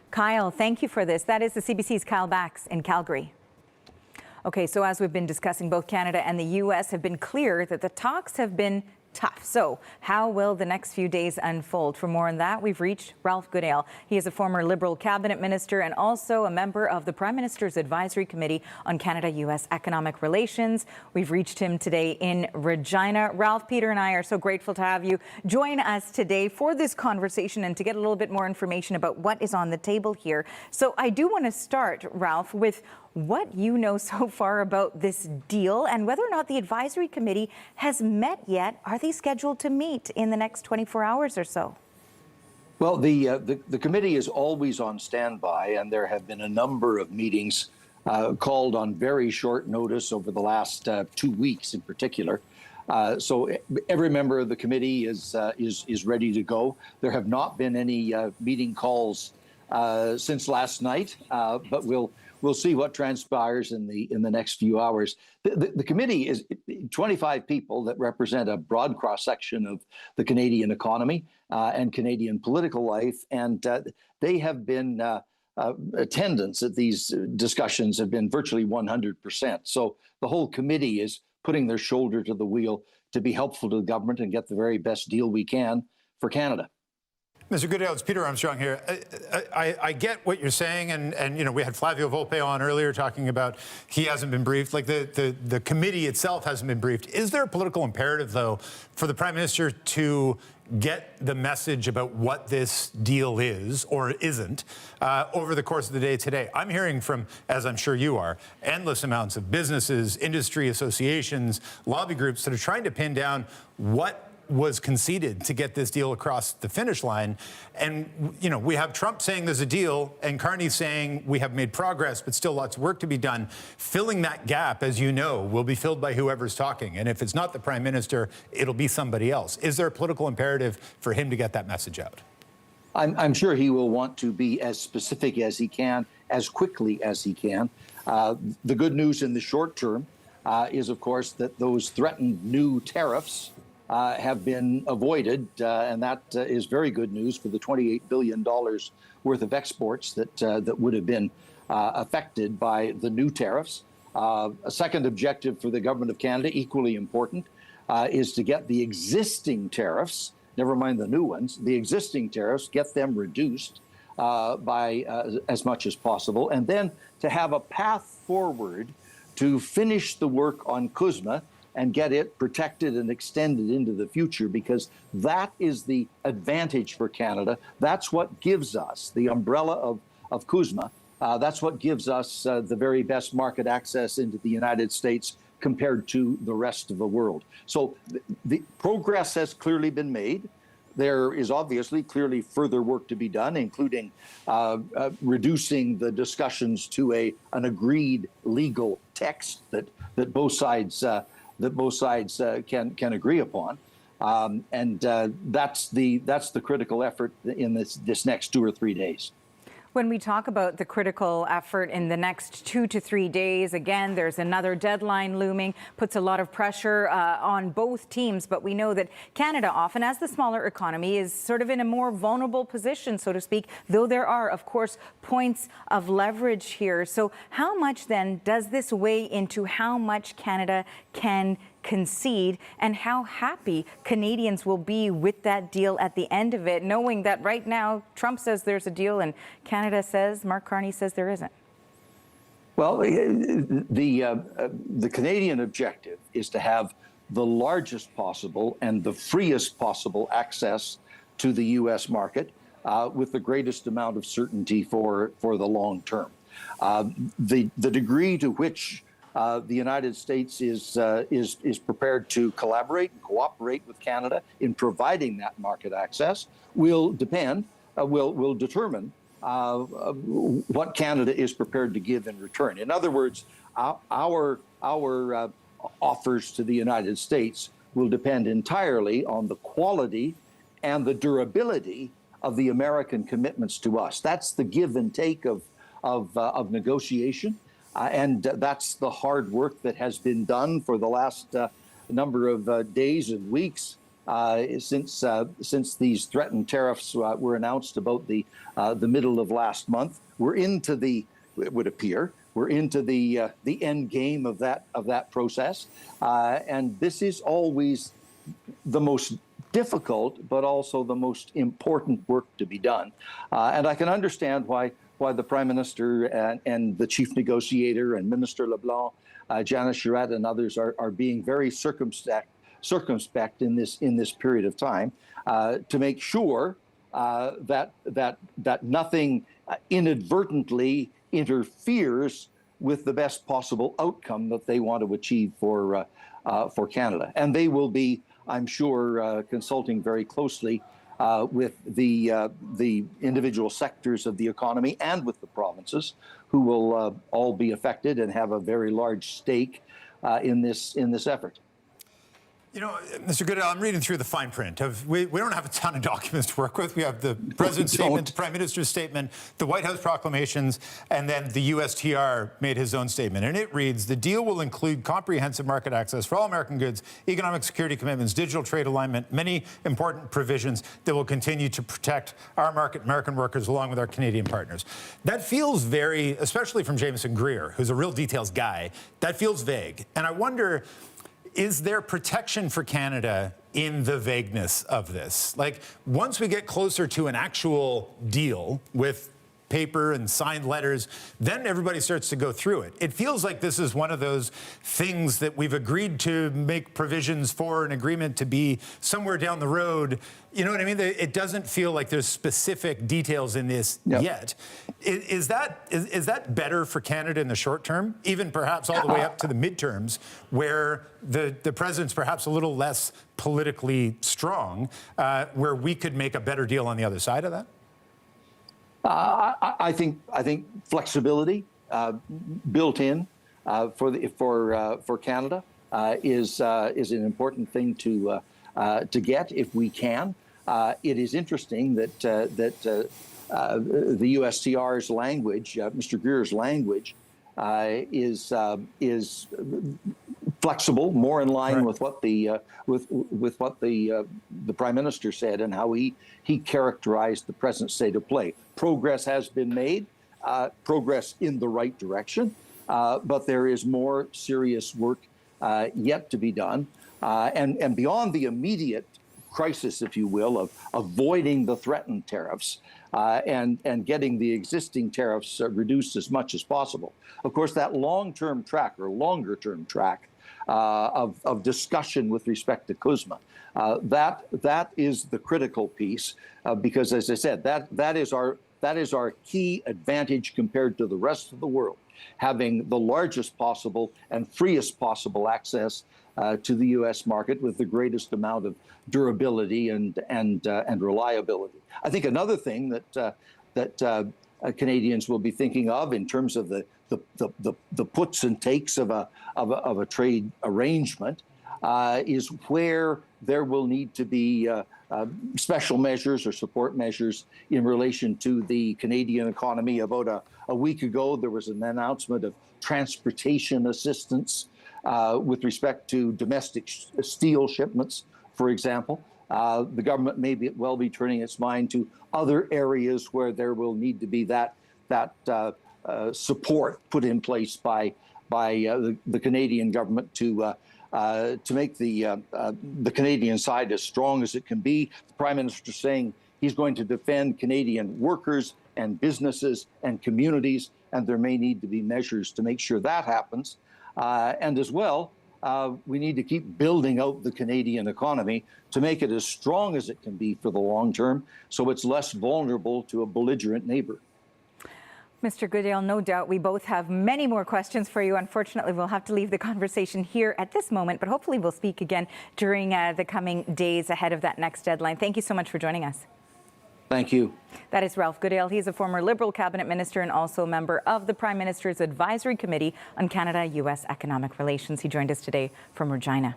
Kyle, thank you for this. That is the CBC's Kyle Bax in Calgary. Okay, so as we've been discussing, both Canada and the U.S. have been clear that the talks have been tough. So how will the next few days unfold? For more on that, we've reached Ralph Goodale. He is a former Liberal cabinet minister and also a member of the Prime Minister's Advisory Committee on Canada-U.S. Economic Relations. We've reached him today in Regina. Ralph, Peter and I are so grateful to have you join us today for this conversation and to get a little bit more information about what is on the table here. So I do want to start, Ralph, with what you know so far about this deal and whether or not the advisory committee has met yet. Are they scheduled to meet in the next 24 hours or so? Well, the committee is always on standby, and there have been a number of meetings called on very short notice over the last 2 weeks in particular. So every member of the committee is ready to go. There have not been any meeting calls since last night, but we'll see what transpires in the next few hours. The committee is 25 people that represent a broad cross-section of the Canadian economy and Canadian political life, and they have been attendance at these discussions have been virtually 100%. So the whole committee is putting their shoulder to the wheel to be helpful to the government and get the very best deal we can for Canada. Mr. Goodale, it's Peter Armstrong here. I get what you're saying, and we had Flavio Volpe on earlier talking about he hasn't been briefed, like the committee itself hasn't been briefed. Is there a political imperative, though, for the Prime Minister to get the message about what this deal is or isn't over the course of the day today? I'm hearing from, as I'm sure you are, endless amounts of businesses, industry associations, lobby groups that are trying to pin down what was conceded to get this deal across the finish line. And, we have Trump saying there's a deal and Carney saying we have made progress, but still lots of work to be done. Filling that gap, as you know, will be filled by whoever's talking. And if it's not the Prime Minister, it'll be somebody else. Is there a political imperative for him to get that message out? I'm sure he will want to be as specific as he can, as quickly as he can. The good news in the short term is, of course, that those threatened new tariffs have been avoided, and that is very good news for the $28 billion worth of exports that would have been affected by the new tariffs. A second objective for the Government of Canada, equally important, is to get the existing tariffs, never mind the new ones, the existing tariffs, get them reduced by as much as possible, and then to have a path forward to finish the work on CUSMA and get it protected and extended into the future, because that is the advantage for Canada. That's what gives us the umbrella of CUSMA. That's what gives us the very best market access into the United States compared to the rest of the world. So the progress has clearly been made. There is obviously clearly further work to be done, including reducing the discussions to an agreed legal text that both sides can agree upon, and that's the critical effort in this next 2 or 3 days. When we talk about the critical effort in the next 2 to 3 days, again, there's another deadline looming, puts a lot of pressure on both teams. But we know that Canada, often as the smaller economy, is sort of in a more vulnerable position, so to speak, though there are, of course, points of leverage here. So how much then does this weigh into how much Canada can concede and how happy Canadians will be with that deal at the end of it, knowing that right now Trump says there's a deal and Canada says, Mark Carney says there isn't? Well, the Canadian objective is to have the largest possible and the freest possible access to the U.S. market with the greatest amount of certainty for the long term. The degree to which the United States is prepared to collaborate and cooperate with Canada in providing that market access will determine what Canada is prepared to give in return. In other words, our offers to the United States will depend entirely on the quality and the durability of the American commitments to us. That's the give and take of negotiation. And that's the hard work that has been done for the last number of days and weeks since these threatened tariffs were announced about the middle of last month. We're into it would appear, we're into the end game of that process, and this is always the most difficult, but also the most important work to be done. And I can understand why the Prime Minister and the Chief Negotiator and Minister LeBlanc, Janice Charette and others are being very circumspect in this period of time to make sure that nothing inadvertently interferes with the best possible outcome that they want to achieve for Canada. And they will be, I'm sure, consulting very closely with the individual sectors of the economy and with the provinces, who will all be affected and have a very large stake in this effort. You know, Mr. Goodell, I'm reading through the fine print. We don't have a ton of documents to work with. We have the President's statement, the Prime Minister's statement, the White House proclamations, and then the USTR made his own statement. And it reads, the deal will include comprehensive market access for all American goods, economic security commitments, digital trade alignment, many important provisions that will continue to protect our market, American workers, along with our Canadian partners. That feels very, especially from Jameson Greer, who's a real details guy, that feels vague. And I wonder, is there protection for Canada in the vagueness of this? Like, once we get closer to an actual deal with paper and signed letters, then everybody starts to go through it. It feels like this is one of those things that we've agreed to make provisions for an agreement to be somewhere down the road. You know what I mean? It doesn't feel like there's specific details in this yet. Is that better for Canada in the short term, even perhaps all the way up to the midterms, where the president's perhaps a little less politically strong, where we could make a better deal on the other side of that? I think flexibility built in for Canada is an important thing to get if we can. It is interesting that the USTR's language, Mr. Greer's language, is flexible, more in line with what the Prime Minister said and how he characterized the present state of play. Progress has been made, progress in the right direction, but there is more serious work yet to be done. And beyond the immediate crisis, if you will, of avoiding the threatened tariffs and getting the existing tariffs reduced as much as possible. Of course, that long-term track or longer-term track of discussion with respect to CUSMA, that is the critical piece because, as I said, that is our key advantage compared to the rest of the world, having the largest possible and freest possible access to the U.S. market with the greatest amount of durability and reliability. I think another thing that Canadians will be thinking of in terms of the puts and takes of a trade arrangement is where there will need to be special measures or support measures in relation to the Canadian economy. About a week ago, there was an announcement of transportation assistance with respect to domestic steel shipments, for example. The government may well be turning its mind to other areas where there will need to be that support put in place by the Canadian government to make the Canadian side as strong as it can be. The Prime Minister saying he's going to defend Canadian workers and businesses and communities, and there may need to be measures to make sure that happens. And as well, we need to keep building out the Canadian economy to make it as strong as it can be for the long term, so it's less vulnerable to a belligerent neighbor. Mr. Goodale, no doubt we both have many more questions for you. Unfortunately, we'll have to leave the conversation here at this moment, but hopefully we'll speak again during the coming days ahead of that next deadline. Thank you so much for joining us. Thank you. That is Ralph Goodale. He's a former Liberal cabinet minister and also a member of the Prime Minister's Advisory Committee on Canada-U.S. Economic Relations. He joined us today from Regina.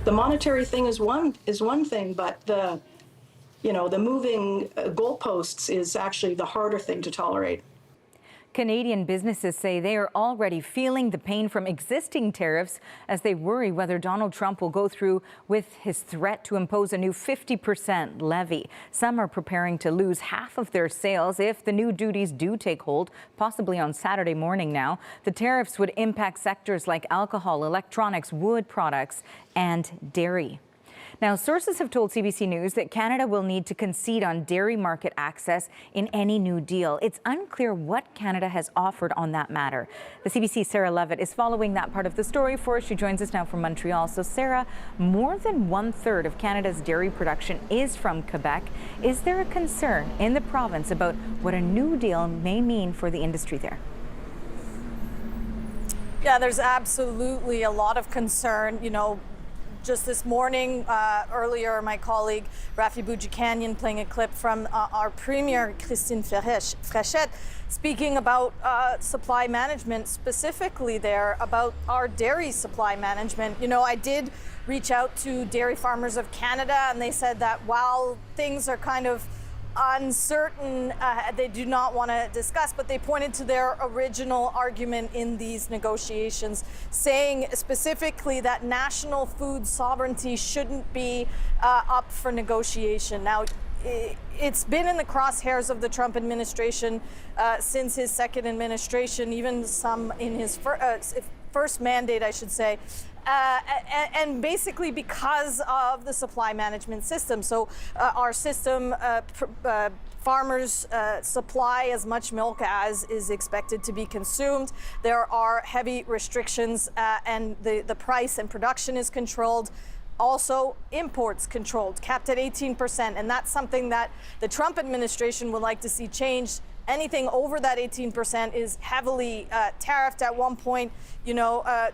The monetary thing is one thing, but the moving goalposts is actually the harder thing to tolerate. Canadian businesses say they are already feeling the pain from existing tariffs as they worry whether Donald Trump will go through with his threat to impose a new 50% levy. Some are preparing to lose half of their sales if the new duties do take hold, possibly on Saturday morning now. The tariffs would impact sectors like alcohol, electronics, wood products, and dairy. Now, sources have told CBC News that Canada will need to concede on dairy market access in any new deal. It's unclear what Canada has offered on that matter. The CBC's Sarah Levitt is following that part of the story for us. She joins us now from Montreal. So, Sarah, more than 1/3 of Canada's dairy production is from Quebec. Is there a concern in the province about what a new deal may mean for the industry there? Yeah, there's absolutely a lot of concern. Just this morning, earlier, my colleague Rafi Boudjikanian playing a clip from our Premier, Christine Fréchette, speaking about supply management, specifically there about our dairy supply management. I did reach out to Dairy Farmers of Canada, and they said that while things are kind of uncertain, they do not want to discuss, but they pointed to their original argument in these negotiations, saying specifically that national food sovereignty shouldn't be up for negotiation. Now, it's been in the crosshairs of the Trump administration since his second administration, even some in his first mandate, I should say. And basically because of the supply management system. So our system, farmers supply as much milk as is expected to be consumed. There are heavy restrictions and the price and production is controlled. Also, imports controlled, capped at 18%. And that's something that the Trump administration would like to see changed. Anything over that 18% is heavily tariffed. At one point,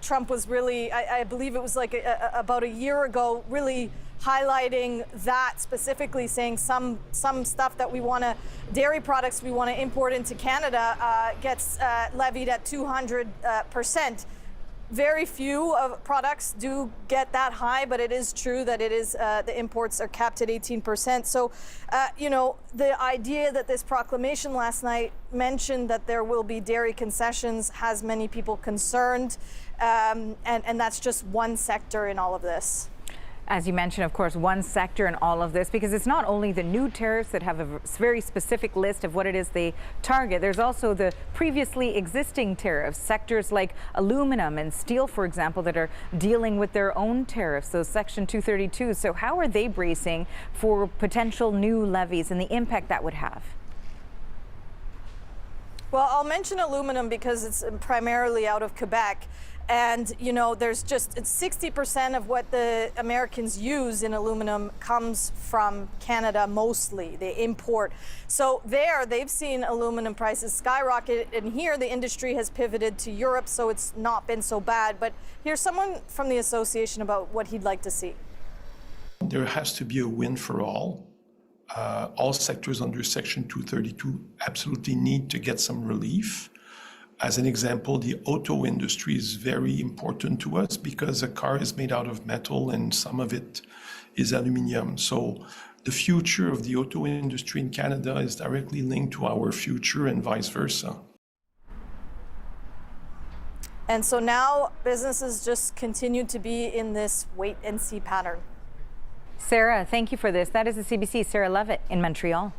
Trump was really, I believe it was like about a year ago, really highlighting that specifically, saying some stuff that we want to, dairy products we want to import into Canada gets levied at 200%. Very few of products do get that high, but it is true that it is the imports are capped at 18%. So, the idea that this proclamation last night mentioned that there will be dairy concessions has many people concerned, and that's just one sector in all of this. As you mentioned, of course, one sector in all of this, because it's not only the new tariffs that have a very specific list of what it is they target. There's also the previously existing tariffs, sectors like aluminum and steel, for example, that are dealing with their own tariffs, those Section 232. So how are they bracing for potential new levies and the impact that would have? Well, I'll mention aluminum because it's primarily out of Quebec. And, you know, there's just 60% of what the Americans use in aluminum comes from Canada mostly. They import. So they've seen aluminum prices skyrocket. And here the industry has pivoted to Europe, so it's not been so bad. But here's someone from the association about what he'd like to see. There has to be a win for all. All sectors under Section 232 absolutely need to get some relief. As an example, the auto industry is very important to us because a car is made out of metal and some of it is aluminium. So the future of the auto industry in Canada is directly linked to our future and vice versa. And so now businesses just continue to be in this wait and see pattern. Sarah, thank you for this. That is the CBC, Sarah Levitt in Montreal.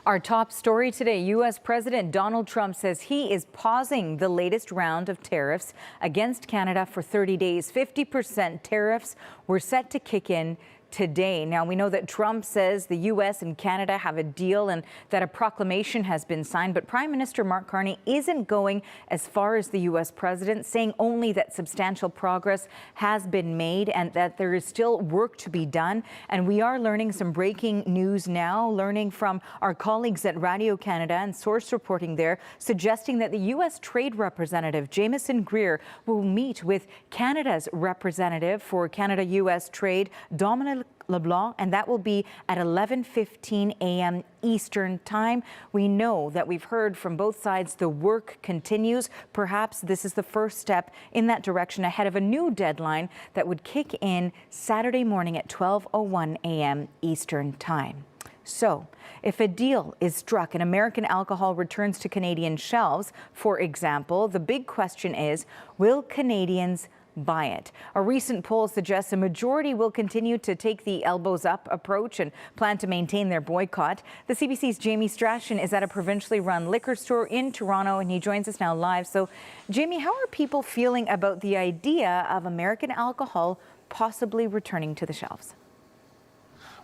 Our top story today, U.S. President Donald Trump says he is pausing the latest round of tariffs against Canada for 30 days. 50% tariffs were set to kick in today. Now, we know that Trump says the U.S. and Canada have a deal and that a proclamation has been signed, but Prime Minister Mark Carney isn't going as far as the U.S. president, saying only that substantial progress has been made and that there is still work to be done. And we are learning some breaking news now, learning from our colleagues at Radio Canada and source reporting there, suggesting that the U.S. Trade Representative Jameson Greer will meet with Canada's representative for Canada-U.S. Trade, Dominic LeBlanc, and that will be at 11:15 a.m. Eastern Time. We know that we've heard from both sides the work continues. Perhaps this is the first step in that direction ahead of a new deadline that would kick in Saturday morning at 12:01 a.m. Eastern Time. So, if a deal is struck and American alcohol returns to Canadian shelves, for example, the big question is, will Canadians buy it. A recent poll suggests a majority will continue to take the elbows up approach and plan to maintain their boycott. The CBC's Jamie Strachan is at a provincially run liquor store in Toronto, and he joins us now live. So, Jamie, how are people feeling about the idea of American alcohol possibly returning to the shelves?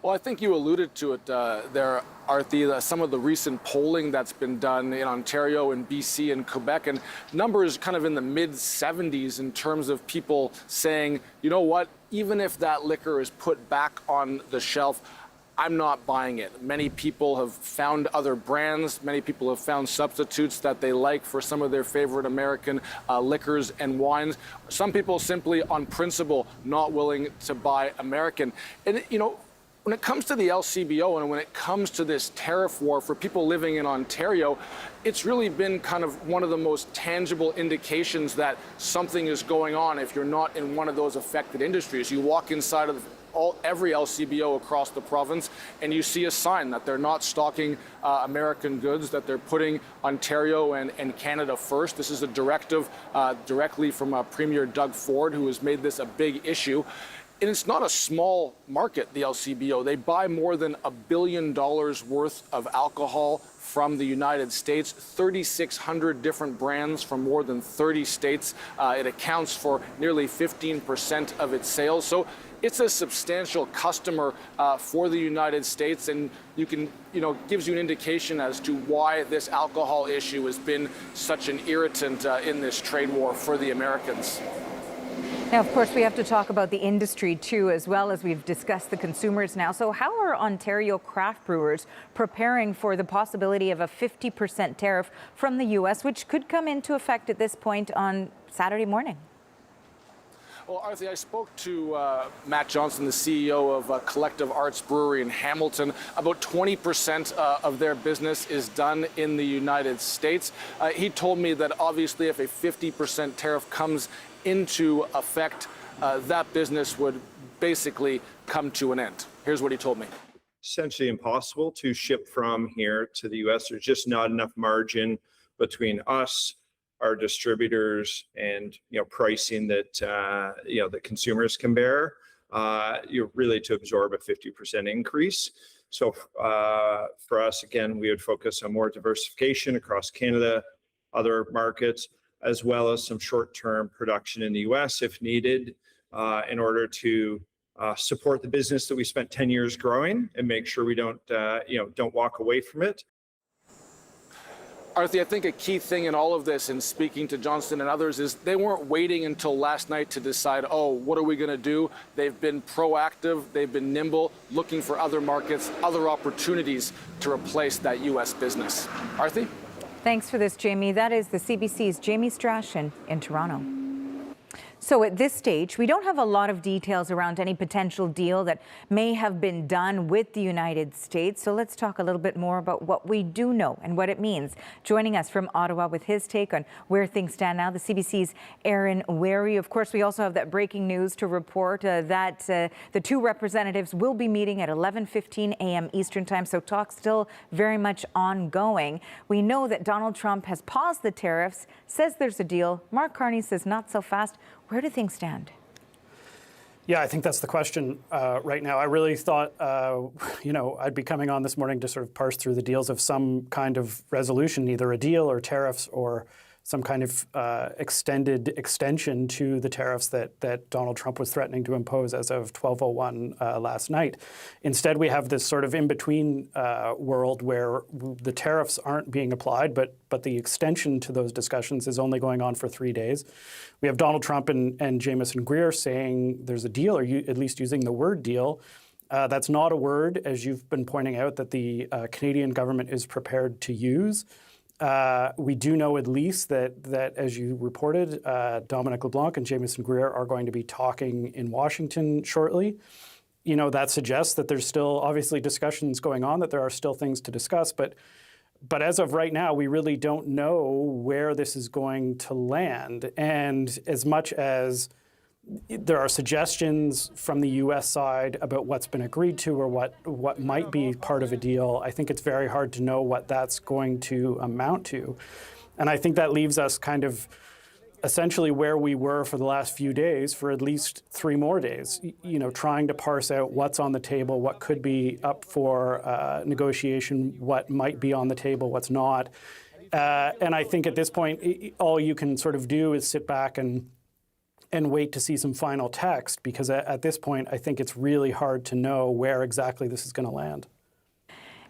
Well, I think you alluded to it there, Arthi, some of the recent polling that's been done in Ontario and BC and Quebec, and numbers kind of in the mid-70s in terms of people saying, you know what, even if that liquor is put back on the shelf, I'm not buying it. Many people have found other brands. Many people have found substitutes that they like for some of their favorite American liquors and wines. Some people simply, on principle, not willing to buy American. And, you know, when it comes to the LCBO and when it comes to this tariff war for people living in Ontario, it's really been kind of one of the most tangible indications that something is going on if you're not in one of those affected industries. You walk inside of every LCBO across the province and you see a sign that they're not stocking American goods, that they're putting Ontario and Canada first. This is a directive directly from Premier Doug Ford, who has made this a big issue. And it's not a small market, the LCBO. They buy more than $1 billion worth of alcohol from the United States, 3,600 different brands from more than 30 states. It accounts for nearly 15% of its sales. So it's a substantial customer for the United States, and you can, gives you an indication as to why this alcohol issue has been such an irritant in this trade war for the Americans. Now, of course, we have to talk about the industry, too, as well as we've discussed the consumers now. So how are Ontario craft brewers preparing for the possibility of a 50% tariff from the U.S., which could come into effect at this point on Saturday morning? Well, Arthi, I spoke to Matt Johnson, the CEO of Collective Arts Brewery in Hamilton. About 20% of their business is done in the United States. He told me that obviously if a 50% tariff comes into effect, that business would basically come to an end. Here's what he told me. Essentially impossible to ship from here to the U.S. There's just not enough margin between us, our distributors, and pricing that the consumers can bear. Really to absorb a 50% increase. So for us, again, we would focus on more diversification across Canada, other markets, as well as some short-term production in the U.S. if needed, in order to support the business that we spent 10 years growing and make sure we don't walk away from it. Arthi, I think a key thing in all of this, in speaking to Johnston and others, is they weren't waiting until last night to decide, what are we going to do? They've been proactive, they've been nimble, looking for other markets, other opportunities to replace that U.S. business. Arthi? Thanks for this, Jamie. That is the CBC's Jamie Strachan in Toronto. So at this stage, we don't have a lot of details around any potential deal that may have been done with the United States. So let's talk a little bit more about what we do know and what it means. Joining us from Ottawa with his take on where things stand now, the CBC's Aaron Wary. Of course, we also have that breaking news to report that the two representatives will be meeting at 11:15 a.m. Eastern Time. So talk still very much ongoing. We know that Donald Trump has paused the tariffs, says there's a deal. Mark Carney says not so fast. Where do things stand? Yeah, I think that's the question right now. I really thought, I'd be coming on this morning to sort of parse through the deals of some kind of resolution, either a deal or tariffs or some kind of extension to the tariffs that Donald Trump was threatening to impose as of 12:01 last night. Instead, we have this sort of in-between world where the tariffs aren't being applied, but the extension to those discussions is only going on for 3 days. We have Donald Trump and Jamieson Greer saying there's a deal, or at least using the word deal. That's not a word, as you've been pointing out, that the Canadian government is prepared to use. We do know at least that as you reported, Dominic LeBlanc and Jamieson Greer are going to be talking in Washington shortly. That suggests that there's still obviously discussions going on, that there are still things to discuss. But as of right now, we really don't know where this is going to land. And as much as there are suggestions from the U.S. side about what's been agreed to or what might be part of a deal, I think it's very hard to know what that's going to amount to. And I think that leaves us kind of essentially where we were for the last few days for at least 3 more days, trying to parse out what's on the table, what could be up for negotiation, what might be on the table, what's not. And I think at this point, all you can sort of do is sit back and wait to see some final text, because at this point, I think it's really hard to know where exactly this is going to land.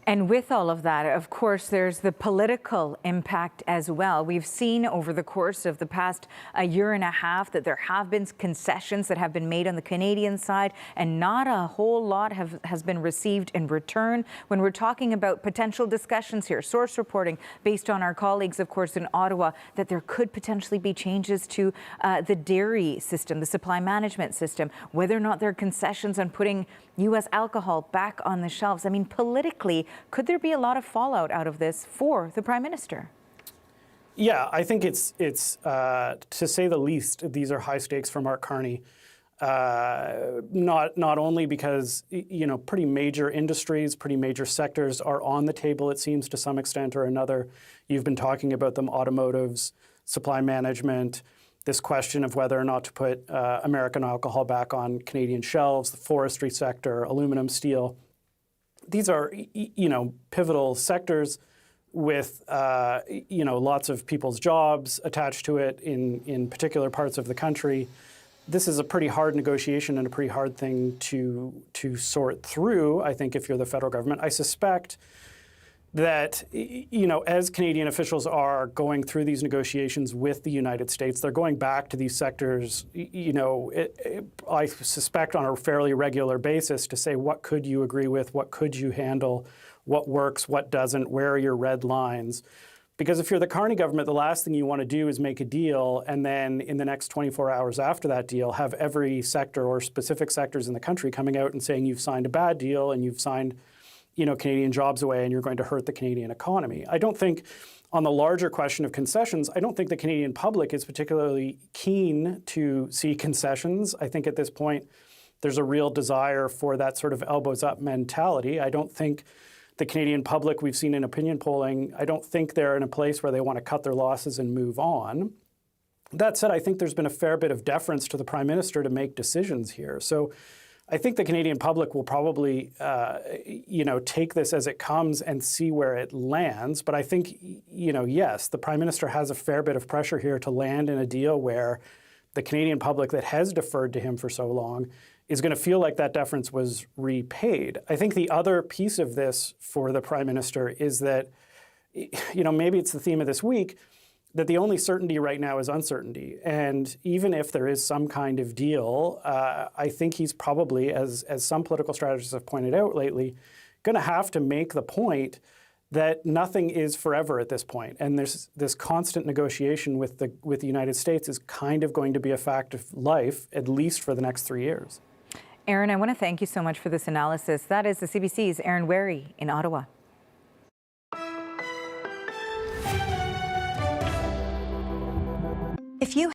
And with all of that, of course, there's the political impact as well. We've seen over the course of the past year and a half that there have been concessions that have been made on the Canadian side, and not a whole lot has been received in return. When we're talking about potential discussions here, source reporting based on our colleagues, of course, in Ottawa, that there could potentially be changes to the dairy system, the supply management system, whether or not there are concessions on putting U.S. alcohol back on the shelves. I mean, politically, could there be a lot of fallout out of this for the Prime Minister? Yeah, I think it's to say the least, these are high stakes for Mark Carney. Not only because, pretty major industries, pretty major sectors are on the table, it seems, to some extent or another. You've been talking about them: automotives, supply management, this question of whether or not to put American alcohol back on Canadian shelves, the forestry sector, aluminum, steel. These are, pivotal sectors with, lots of people's jobs attached to it in particular parts of the country. This is a pretty hard negotiation and a pretty hard thing to sort through, I think, if you're the federal government. I suspect that, as Canadian officials are going through these negotiations with the United States, they're going back to these sectors, I suspect on a fairly regular basis to say, what could you agree with? What could you handle? What works? What doesn't? Where are your red lines? Because if you're the Carney government, the last thing you want to do is make a deal and then in the next 24 hours after that deal have every sector or specific sectors in the country coming out and saying you've signed a bad deal and you've signed Canadian jobs away and you're going to hurt the Canadian economy. I don't think, on the larger question of concessions, I don't think the Canadian public is particularly keen to see concessions. I think at this point there's a real desire for that sort of elbows up mentality. I don't think the Canadian public, we've seen in opinion polling, I don't think they're in a place where they want to cut their losses and move on. That said, I think there's been a fair bit of deference to the Prime Minister to make decisions here. So I think the Canadian public will probably, take this as it comes and see where it lands. But I think, yes, the Prime Minister has a fair bit of pressure here to land in a deal where the Canadian public that has deferred to him for so long is going to feel like that deference was repaid. I think the other piece of this for the Prime Minister is that, maybe it's the theme of this week, that the only certainty right now is uncertainty. And even if there is some kind of deal, I think he's probably, as some political strategists have pointed out lately, going to have to make the point that nothing is forever at this point. And there's this constant negotiation with the United States is kind of going to be a fact of life, at least for the next 3 years. Aaron, I want to thank you so much for this analysis. That is the CBC's Aaron Wary in Ottawa. If you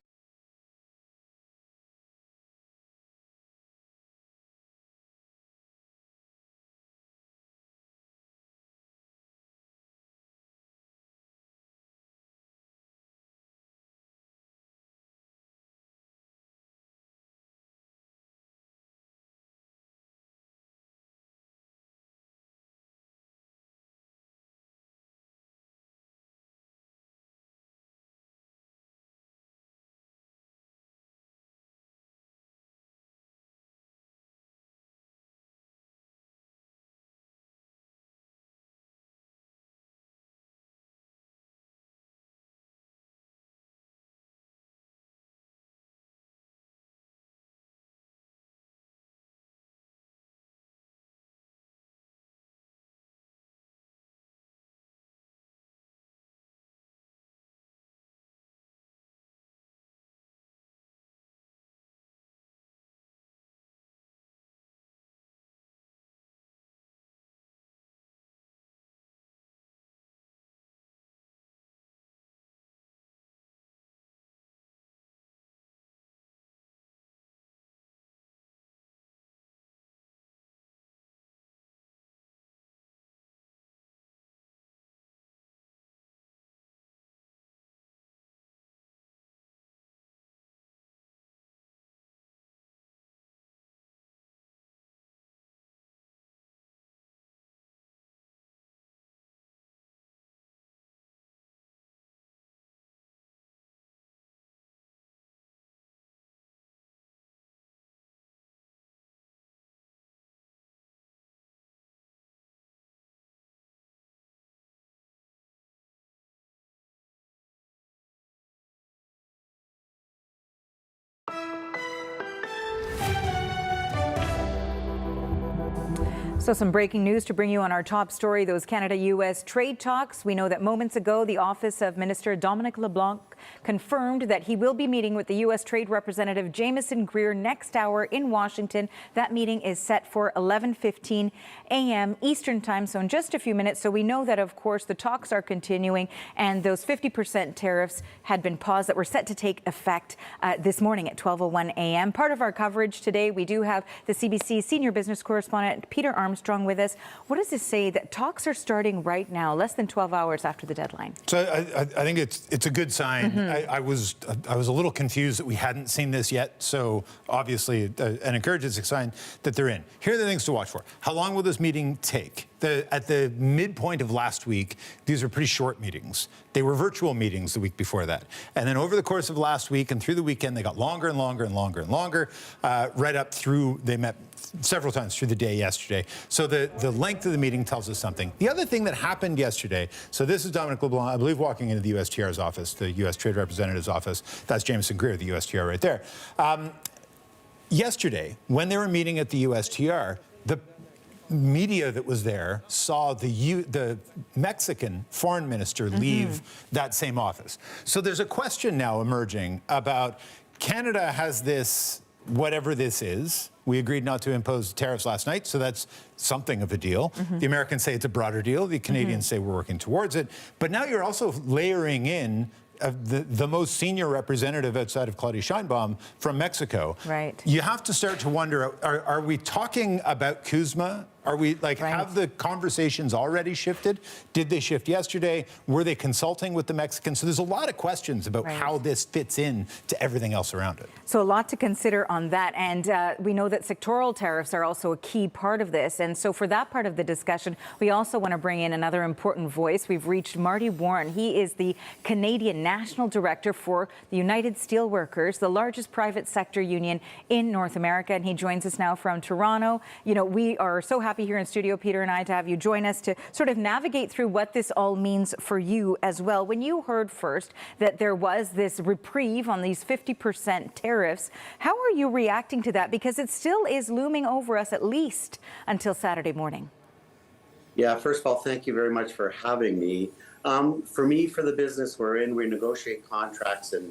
So some breaking news to bring you on our top story, those Canada-U.S. trade talks. We know that moments ago, the Office of Minister Dominic LeBlanc confirmed that he will be meeting with the U.S. Trade Representative Jamieson Greer next hour in Washington. That meeting is set for 11:15 a.m. Eastern Time, so in just a few minutes. So we know that, of course, the talks are continuing, and those 50% tariffs had been paused that were set to take effect this morning at 12:01 a.m. Part of our coverage today, we do have the CBC senior business correspondent Peter Armstrong with us. What does this say that talks are starting right now, less than 12 hours after the deadline? So I think it's a good sign. I was a little confused that we hadn't seen this yet. So obviously an encouraging sign that they're in. Here are the things to watch for. How long will this meeting take? At the midpoint of last week, these were pretty short meetings. They were virtual meetings the week before that. And then over the course of last week and through the weekend, they got longer and longer and longer and longer, right up through, they met several times through the day yesterday. So the length of the meeting tells us something. The other thing that happened yesterday, so this is Dominic LeBlanc, I believe, walking into the USTR's office, the U.S. Trade Representative's office. That's Jamieson Greer, the USTR right there. Yesterday, when they were meeting at the USTR, the media that was there saw the Mexican foreign minister leave that same office. So there's a question now emerging about Canada has this, whatever this is. We agreed not to impose tariffs last night, so that's something of a deal. The Americans say it's a broader deal. The Canadians say we're working towards it. But now you're also layering in the most senior representative outside of Claudia Sheinbaum from Mexico. Right. You have to start to wonder, are we talking about CUSMA? Are we, have the conversations already shifted? Did they shift yesterday? Were they consulting with the Mexicans? So there's a lot of questions about how this fits in to everything else around it. So a lot to consider on that. And we know that sectoral tariffs are also a key part of this. And so for that part of the discussion, we also want to bring in another important voice. We've reached Marty Warren. He is the Canadian National Director for the United Steelworkers, the largest private sector union in North America. And he joins us now from Toronto. You know, we are so happy here in studio, Peter and I, to have you join us to sort of navigate through what this all means for you as well. When you heard first that there was this reprieve on these 50% tariffs, how are you reacting to that? Because it still is looming over us at least until Saturday morning. Yeah, first of all, thank you very much for having me. For me, for the business we're in, we negotiate contracts in,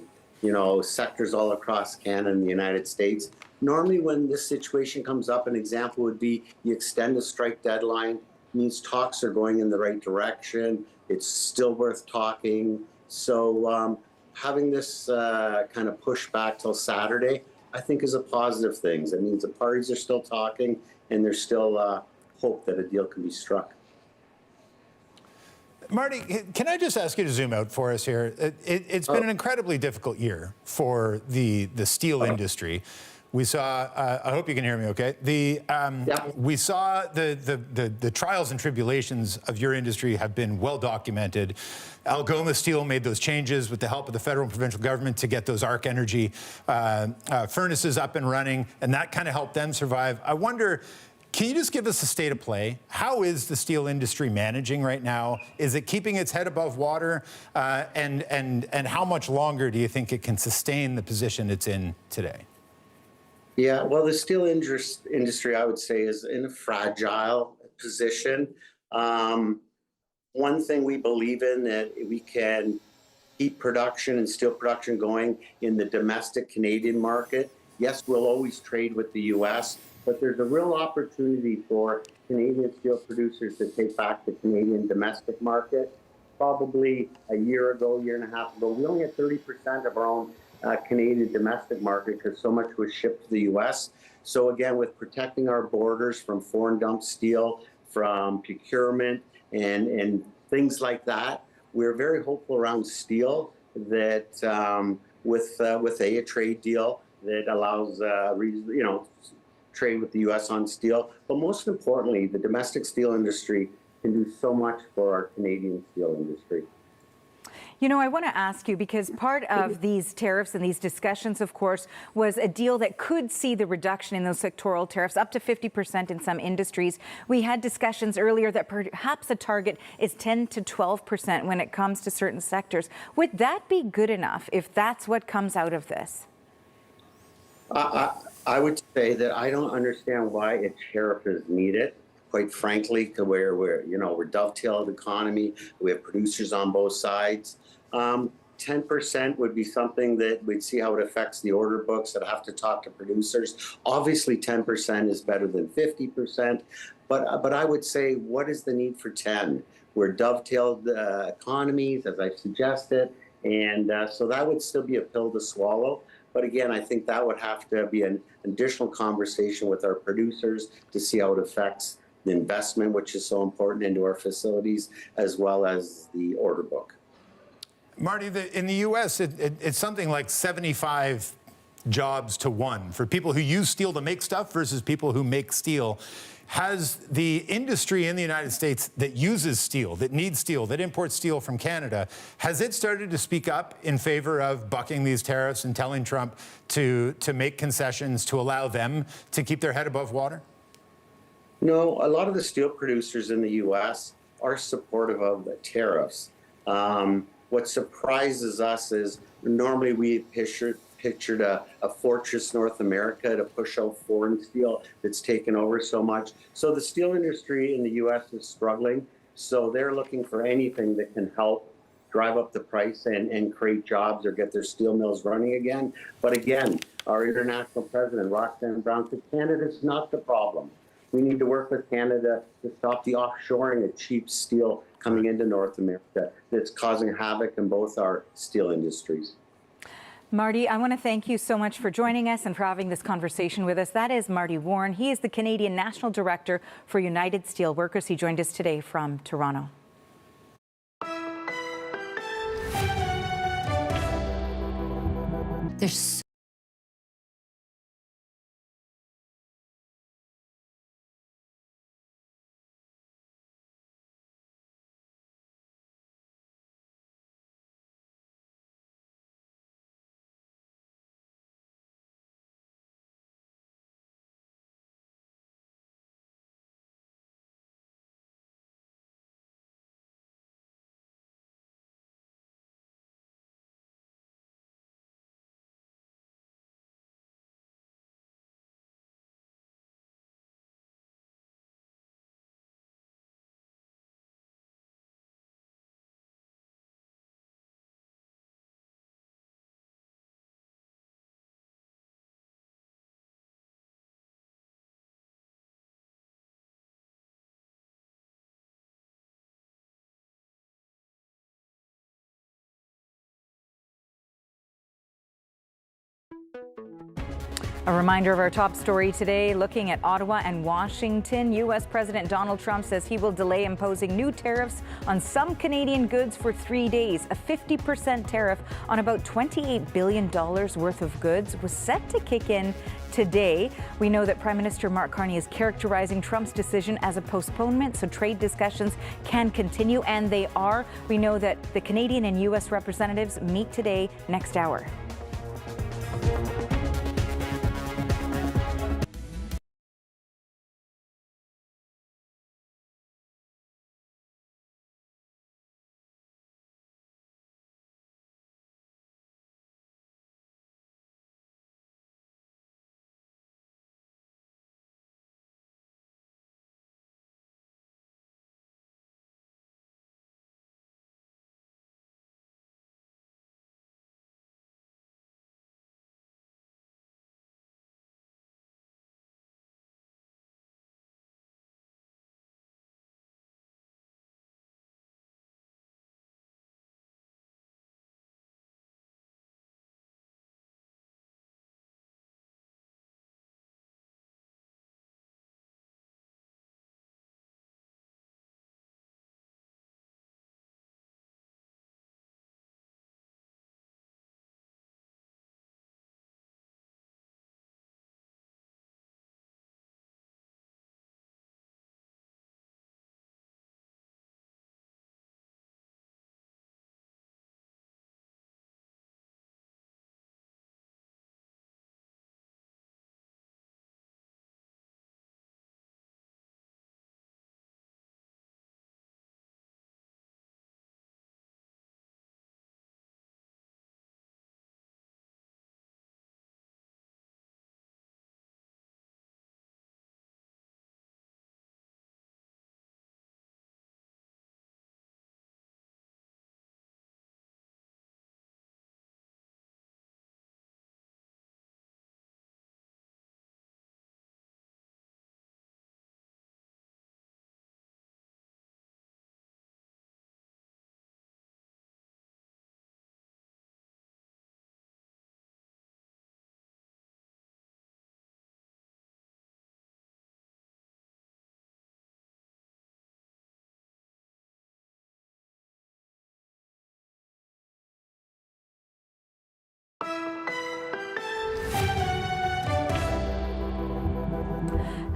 sectors all across Canada and the United States. Normally when this situation comes up, an example would be you extend the strike deadline, means talks are going in the right direction, it's still worth talking. So having this kind of push back till Saturday, I think is a positive thing. It means the parties are still talking and there's still hope that a deal can be struck. Marty, can I just ask you to zoom out for us here? It's been an incredibly difficult year for the steel industry. We saw, I hope you can hear me okay. We saw the trials and tribulations of your industry have been well documented. Algoma Steel made those changes with the help of the federal and provincial government to get those arc energy furnaces up and running, and that kind of helped them survive. I wonder, can you just give us a state of play? How is the steel industry managing right now? Is it keeping its head above water? And how much longer do you think it can sustain the position it's in today? Yeah, well, the steel industry, I would say, is in a fragile position. One thing we believe in, that we can keep production and steel production going in the domestic Canadian market. Yes, we'll always trade with the U.S., but there's a real opportunity for Canadian steel producers to take back the Canadian domestic market. Probably a year ago, year and a half ago, we only had 30% of our own Canadian domestic market because so much was shipped to the U.S. So again, with protecting our borders from foreign dump steel, from procurement and things like that, we're very hopeful around steel that with a trade deal that allows trade with the U.S. on steel. But most importantly, the domestic steel industry can do so much for our Canadian steel industry. You know, I want to ask you, because part of these tariffs and these discussions, of course, was a deal that could see the reduction in those sectoral tariffs up to 50% in some industries. We had discussions earlier that perhaps a target is 10 to 12% when it comes to certain sectors. Would that be good enough if that's what comes out of this? I would say that I don't understand why a tariff is needed. quite frankly, to where we're dovetailed economy. We have producers on both sides. 10% would be something that we'd see how it affects the order books. I'd have to talk to producers. Obviously, 10% is better than 50%, but I would say, what is the need for 10? We're dovetailed economies, as I suggested, and so that would still be a pill to swallow. But again, I think that would have to be an additional conversation with our producers to see how it affects the investment, which is so important, into our facilities, as well as the order book. Marty, in the U.S., it's something like 75 jobs to 1 for people who use steel to make stuff versus people who make steel. Has the industry in the United States that uses steel, that needs steel, that imports steel from Canada, has it started to speak up in favor of bucking these tariffs and telling Trump to make concessions to allow them to keep their head above water? No, a lot of the steel producers in the U.S. are supportive of the tariffs. What surprises us is normally we pictured a fortress North America to push out foreign steel that's taken over so much. So the steel industry in the U.S. is struggling. So they're looking for anything that can help drive up the price and create jobs or get their steel mills running again. But again, our international president, Roxanne Brown, said Canada's not the problem. We need to work with Canada to stop the offshoring of cheap steel coming into North America that's causing havoc in both our steel industries. Marty, I want to thank you so much for joining us and for having this conversation with us. That is Marty Warren. He is the Canadian National Director for United Steelworkers. He joined us today from Toronto. There's A reminder of our top story today, looking at Ottawa and Washington. U.S. President Donald Trump says he will delay imposing new tariffs on some Canadian goods for 3 days. A 50% tariff on about $28 billion worth of goods was set to kick in today. We know that Prime Minister Mark Carney is characterizing Trump's decision as a postponement, so trade discussions can continue, and they are. We know that the Canadian and U.S. representatives meet today, next hour.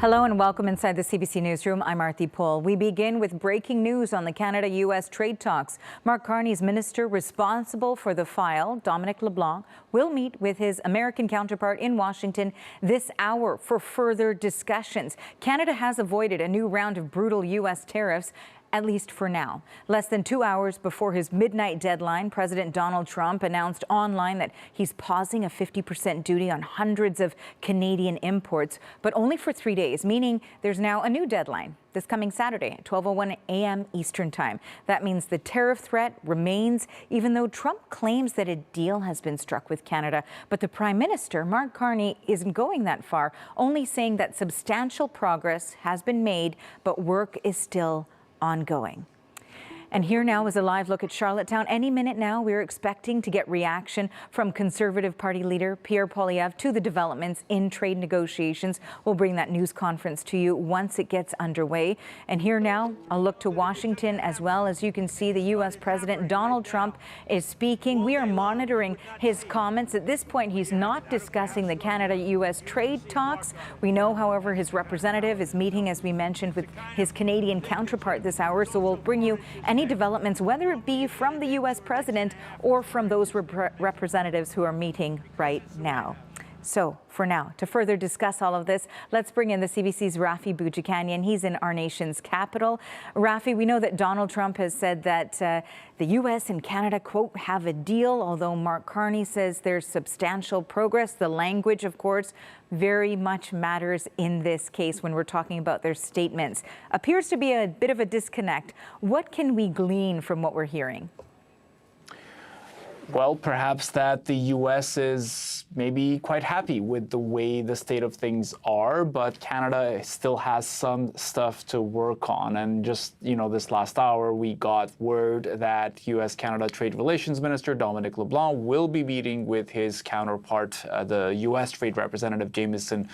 Hello and welcome inside the CBC Newsroom. I'm Arthi Pol. We begin with breaking news on the Canada-U.S. trade talks. Mark Carney's minister responsible for the file, Dominic LeBlanc, will meet with his American counterpart in Washington this hour for further discussions. Canada has avoided a new round of brutal U.S. tariffs, at least for now. Less than 2 hours before his midnight deadline, President Donald Trump announced online that he's pausing a 50% duty on hundreds of Canadian imports, but only for 3 days, meaning there's now a new deadline this coming Saturday at 12:01 a.m. Eastern Time. That means the tariff threat remains, even though Trump claims that a deal has been struck with Canada. But the Prime Minister, Mark Carney, isn't going that far, only saying that substantial progress has been made, but work is still ongoing. And here now is a live look at Charlottetown. Any minute now, we're expecting to get reaction from Conservative Party leader Pierre Poilievre to the developments in trade negotiations. We'll bring that news conference to you once it gets underway. And here now, a look to Washington as well. As you can see, the U.S. President Donald Trump is speaking. We are monitoring his comments. At this point, he's not discussing the Canada-U.S. trade talks. We know, however, his representative is meeting, as we mentioned, with his Canadian counterpart this hour. So we'll bring you any developments, whether it be from the U.S. president or from those representatives who are meeting right now. So for now, to further discuss all of this, let's bring in the CBC's Rafi Boudjikanian. He's in our nation's capital. Rafi, we know that Donald Trump has said that the U.S. and Canada, quote, have a deal, although Mark Carney says there's substantial progress. The language, of course, very much matters in this case when we're talking about their statements. Appears to be a bit of a disconnect. What can we glean from what we're hearing? Well, perhaps that the U.S. is maybe quite happy with the way the state of things are, but Canada still has some stuff to work on. And just, this last hour, we got word that U.S.-Canada Trade Relations Minister Dominic LeBlanc will be meeting with his counterpart, the U.S. Trade Representative Jamieson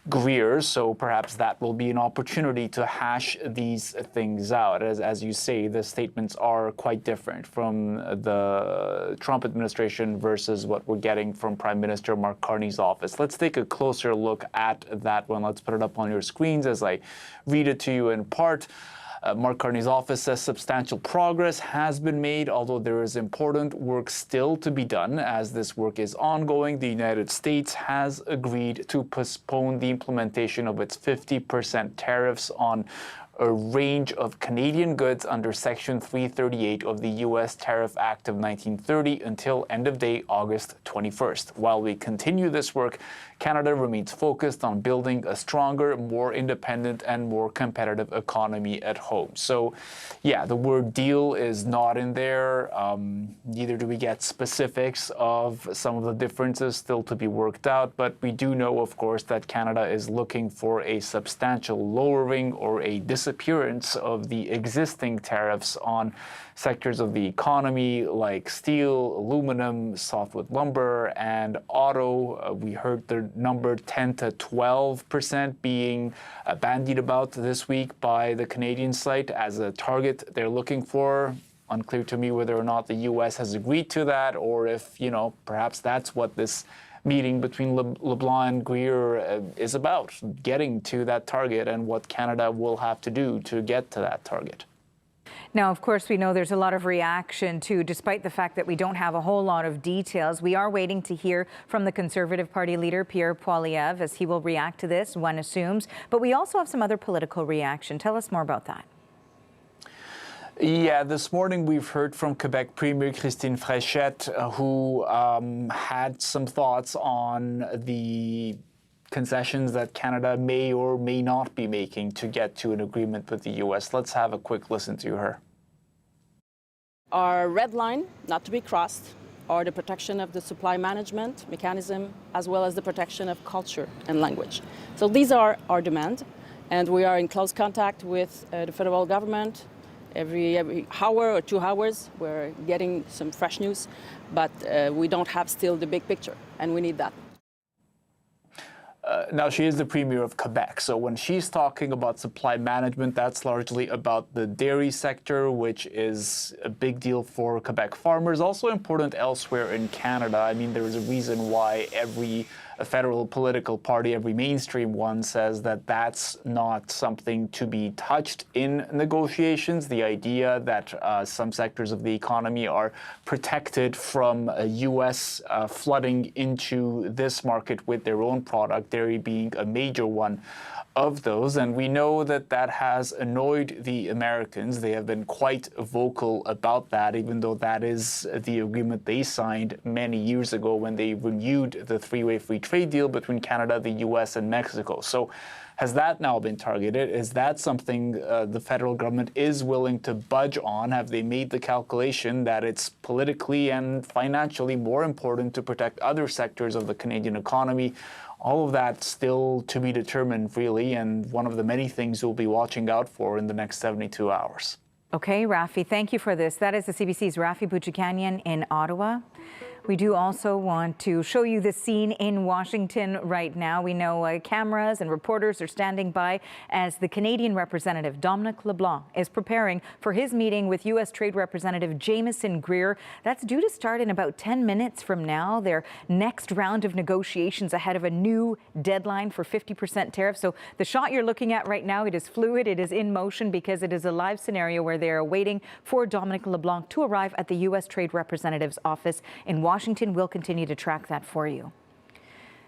Greer. So perhaps that will be an opportunity to hash these things out. As you say, the statements are quite different from the Trump administration versus what we're getting from Prime Minister Mark Carney's office. Let's take a closer look at that one. Let's put it up on your screens as I read it to you in part. Mark Carney's office says substantial progress has been made, although there is important work still to be done. As this work is ongoing, the United States has agreed to postpone the implementation of its 50% tariffs on a range of Canadian goods under Section 338 of the U.S. Tariff Act of 1930 until end of day August 21st. While we continue this work, Canada remains focused on building a stronger, more independent, and more competitive economy at home. So, yeah, the word deal is not in there. Neither do we get specifics of some of the differences still to be worked out. But we do know, of course, that Canada is looking for a substantial lowering or a disappearance of the existing tariffs on sectors of the economy like steel, aluminum, softwood lumber, and auto. We heard the number 10 to 12% being bandied about this week by the Canadian side as a target they're looking for. Unclear to me whether or not the U.S. has agreed to that, or if, perhaps that's what this meeting between LeBlanc and Greer is about, getting to that target and what Canada will have to do to get to that target. Now, of course, we know there's a lot of reaction too, despite the fact that we don't have a whole lot of details. We are waiting to hear from the Conservative Party leader, Pierre Poilievre, as he will react to this, one assumes. But we also have some other political reaction. Tell us more about that. Yeah, this morning we've heard from Quebec Premier Christine Fréchette, who had some thoughts on the concessions that Canada may or may not be making to get to an agreement with the U.S. Let's have a quick listen to her. Our red line, not to be crossed, are the protection of the supply management mechanism, as well as the protection of culture and language. So these are our demands, and we are in close contact with the federal government. Every hour or 2 hours, we're getting some fresh news, but we don't have still the big picture, and we need that. Now, she is the Premier of Quebec, so when she's talking about supply management, that's largely about the dairy sector, which is a big deal for Quebec farmers, also important elsewhere in Canada. I mean, there is a reason why every a federal political party, every mainstream one, says that that's not something to be touched in negotiations. The idea that some sectors of the economy are protected from U.S. flooding into this market with their own product, dairy being a major one of those. And we know that that has annoyed the Americans. They have been quite vocal about that, even though that is the agreement they signed many years ago when they renewed the three-way free trade deal between Canada, the U.S., and Mexico. So has that now been targeted? Is that something the federal government is willing to budge on? Have they made the calculation that it's politically and financially more important to protect other sectors of the Canadian economy? All of that still to be determined, really, and one of the many things we'll be watching out for in the next 72 hours. Okay, Rafi, thank you for this. That is the CBC's Rafi Bouchikanian in Ottawa. We do also want to show you the scene in Washington right now. We know cameras and reporters are standing by as the Canadian representative, Dominic LeBlanc, is preparing for his meeting with U.S. Trade Representative Jamieson Greer. That's due to start in about 10 minutes from now, their next round of negotiations ahead of a new deadline for 50% tariffs. So the shot you're looking at right now, it is fluid, it is in motion because it is a live scenario where they are waiting for Dominic LeBlanc to arrive at the U.S. Trade Representative's office in Washington. Will continue to track that for you.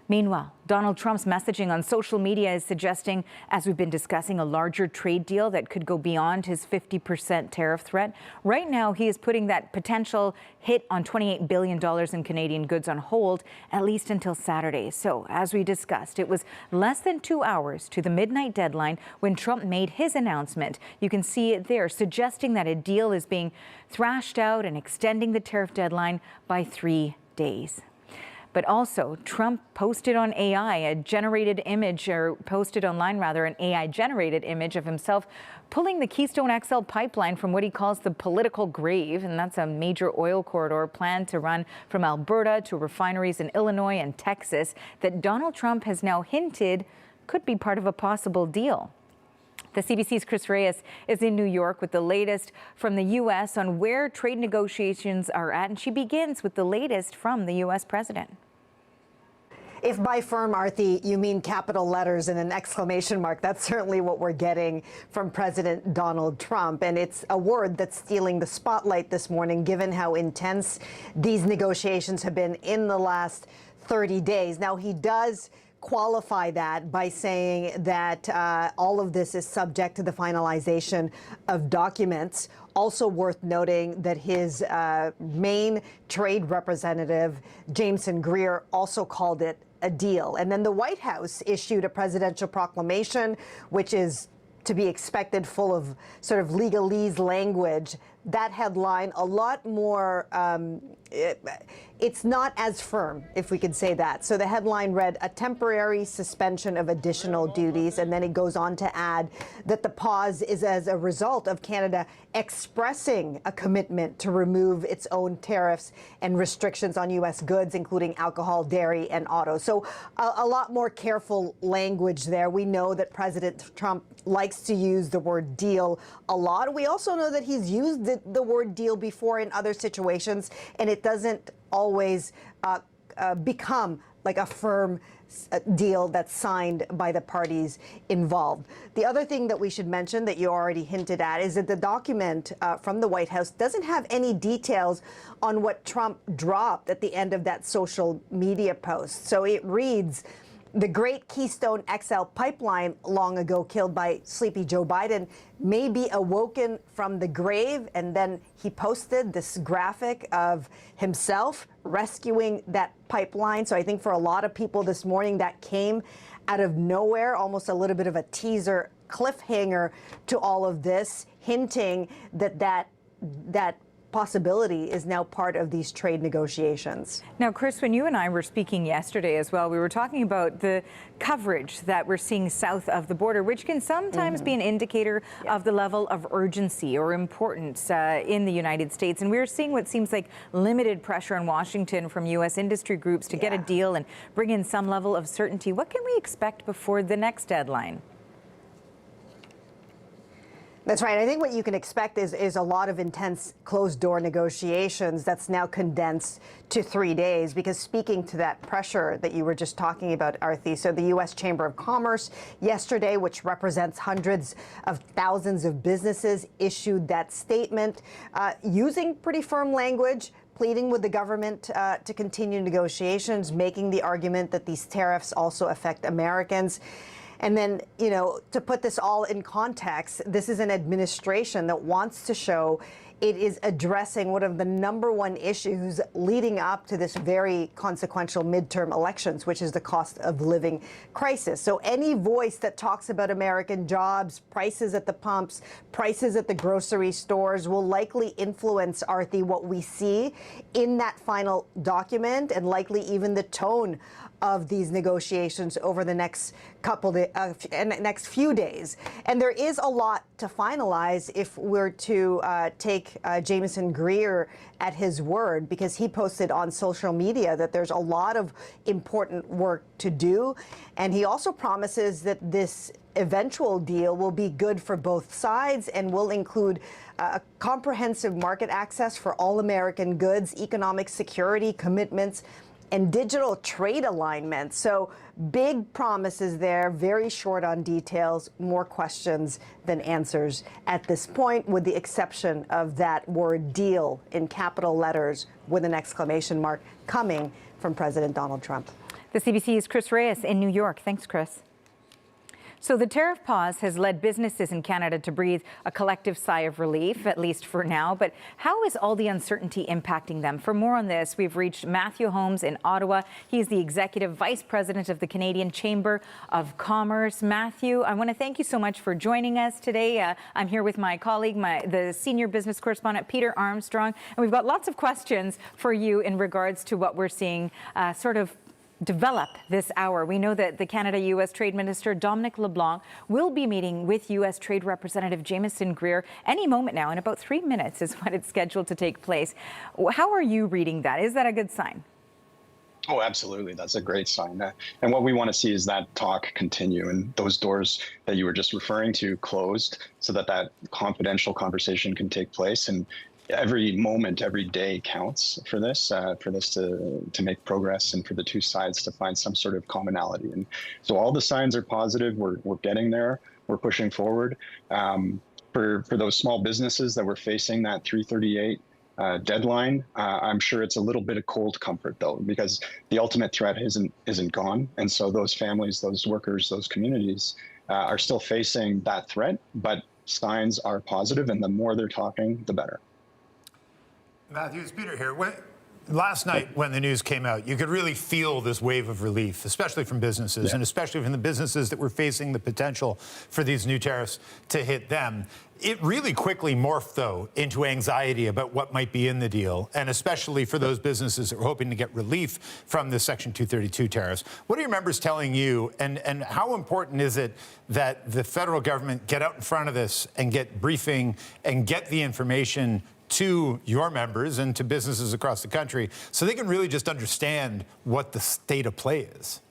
Meanwhile, Donald Trump's messaging on social media is suggesting, as we've been discussing, a larger trade deal that could go beyond his 50% tariff threat. Right now, he is putting that potential hit on $28 billion in Canadian goods on hold, at least until Saturday. So, as we discussed, it was less than 2 hours to the midnight deadline when Trump made his announcement. You can see it there, suggesting that a deal is being thrashed out and extending the tariff deadline by 3 days. But also, Trump posted on AI a generated image, or posted online rather, an AI generated image of himself pulling the Keystone XL pipeline from what he calls the political grave. And that's a major oil corridor planned to run from Alberta to refineries in Illinois and Texas that Donald Trump has now hinted could be part of a possible deal. The CBC's Chris Reyes is in New York with the latest from the U.S. on where trade negotiations are at. And she begins with the latest from the U.S. president. If by firm, Arthi, you mean capital letters and an exclamation mark, that's certainly what we're getting from President Donald Trump. And it's a word that's stealing the spotlight this morning, given how intense these negotiations have been in the last 30 days. Now, he does qualify that by saying that all of this is subject to the finalization of documents. Also worth noting that his main trade representative, Jamieson Greer, also called it a deal. And then the White House issued a presidential proclamation, which is to be expected, full of sort of legalese language. That headline, a lot more, it's not as firm, if we could say that. So the headline read, "A temporary suspension of additional duties," and then it goes on to add that the pause is as a result of Canada expressing a commitment to remove its own tariffs and restrictions on U.S. goods, including alcohol, dairy, and auto. So a lot more careful language there. We know that President Trump likes to use the word deal a lot. We also know that he's used the word deal before in other situations, and it doesn't always become like a firm deal that's signed by the parties involved. The other thing that we should mention that you already hinted at is that the document from the White House doesn't have any details on what Trump dropped at the end of that social media post. So it reads, "The great Keystone XL pipeline, long ago killed by sleepy Joe Biden, may be awoken from the grave." And then he posted this graphic of himself rescuing that pipeline. So I think for a lot of people this morning, that came out of nowhere, almost a little bit of a teaser cliffhanger to all of this, hinting that that possibility is now part of these trade negotiations. Now, Chris, when you and I were speaking yesterday as well, we were talking about the coverage that we're seeing south of the border, which can sometimes be an indicator of the level of urgency or importance in the United States. And we're seeing what seems like limited pressure on Washington from U.S. industry groups to get a deal and bring in some level of certainty. What can we expect before the next deadline? That's right. I think what you can expect is a lot of intense closed-door negotiations that's now condensed to 3 days, because speaking to that pressure that you were just talking about, Arthi, so the U.S. Chamber of Commerce yesterday, which represents hundreds of thousands of businesses, issued that statement using pretty firm language, pleading with the government to continue negotiations, making the argument that these tariffs also affect Americans. And then, you know, to put this all in context, this is an administration that wants to show it is addressing one of the #1 issues leading up to this very consequential midterm elections, which is the cost of living crisis. So any voice that talks about American jobs, prices at the pumps, prices at the grocery stores will likely influence, Arthi, what we see in that final document, and likely even the tone of these negotiations over the next next few days. And there is a lot to finalize if we're to take Jameson Greer at his word, because he posted on social media that there's a lot of important work to do. And he also promises that this eventual deal will be good for both sides and will include comprehensive market access for all American goods, economic security commitments, and digital trade alignment. So big promises there, very short on details, more questions than answers at this point, with the exception of that word deal in capital letters with an exclamation mark coming from President Donald Trump. The CBC's Chris Reyes in New York. Thanks, Chris. So the tariff pause has led businesses in Canada to breathe a collective sigh of relief, at least for now. But how is all the uncertainty impacting them? For more on this, we've reached Matthew Holmes in Ottawa. He's the Executive Vice President of the Canadian Chamber of Commerce. Matthew, I want to thank you so much for joining us today. I'm here with my colleague, the Senior Business Correspondent, Peter Armstrong. And we've got lots of questions for you in regards to what we're seeing sort of develop this hour. We know that the Canada-U.S. Trade Minister Dominic LeBlanc will be meeting with U.S. Trade Representative Jameson Greer any moment now. In about 3 minutes is when it's scheduled to take place. How are you reading that? Is that a good sign? Oh, absolutely. That's a great sign. And what we want to see is that talk continue and those doors that you were just referring to closed, so that that confidential conversation can take place. And every moment, every day counts for this to make progress, and for the two sides to find some sort of commonality. And so all the signs are positive. We're getting there. We're pushing forward. For those small businesses that were facing that 338 deadline, I'm sure it's a little bit of cold comfort, though, because the ultimate threat isn't gone. And so those families, those workers, those communities are still facing that threat, but signs are positive, and the more they're talking, the better. Matthew, it's Peter here. Last night, when the news came out, you could really feel this wave of relief, especially from businesses, and especially from the businesses that were facing the potential for these new tariffs to hit them. It really quickly morphed, though, into anxiety about what might be in the deal, and especially for those businesses that were hoping to get relief from the Section 232 tariffs. What are your members telling you, and how important is it that the federal government get out in front of this and get briefing and get the information to your members and to businesses across the country, so they can really just understand what the state of play is?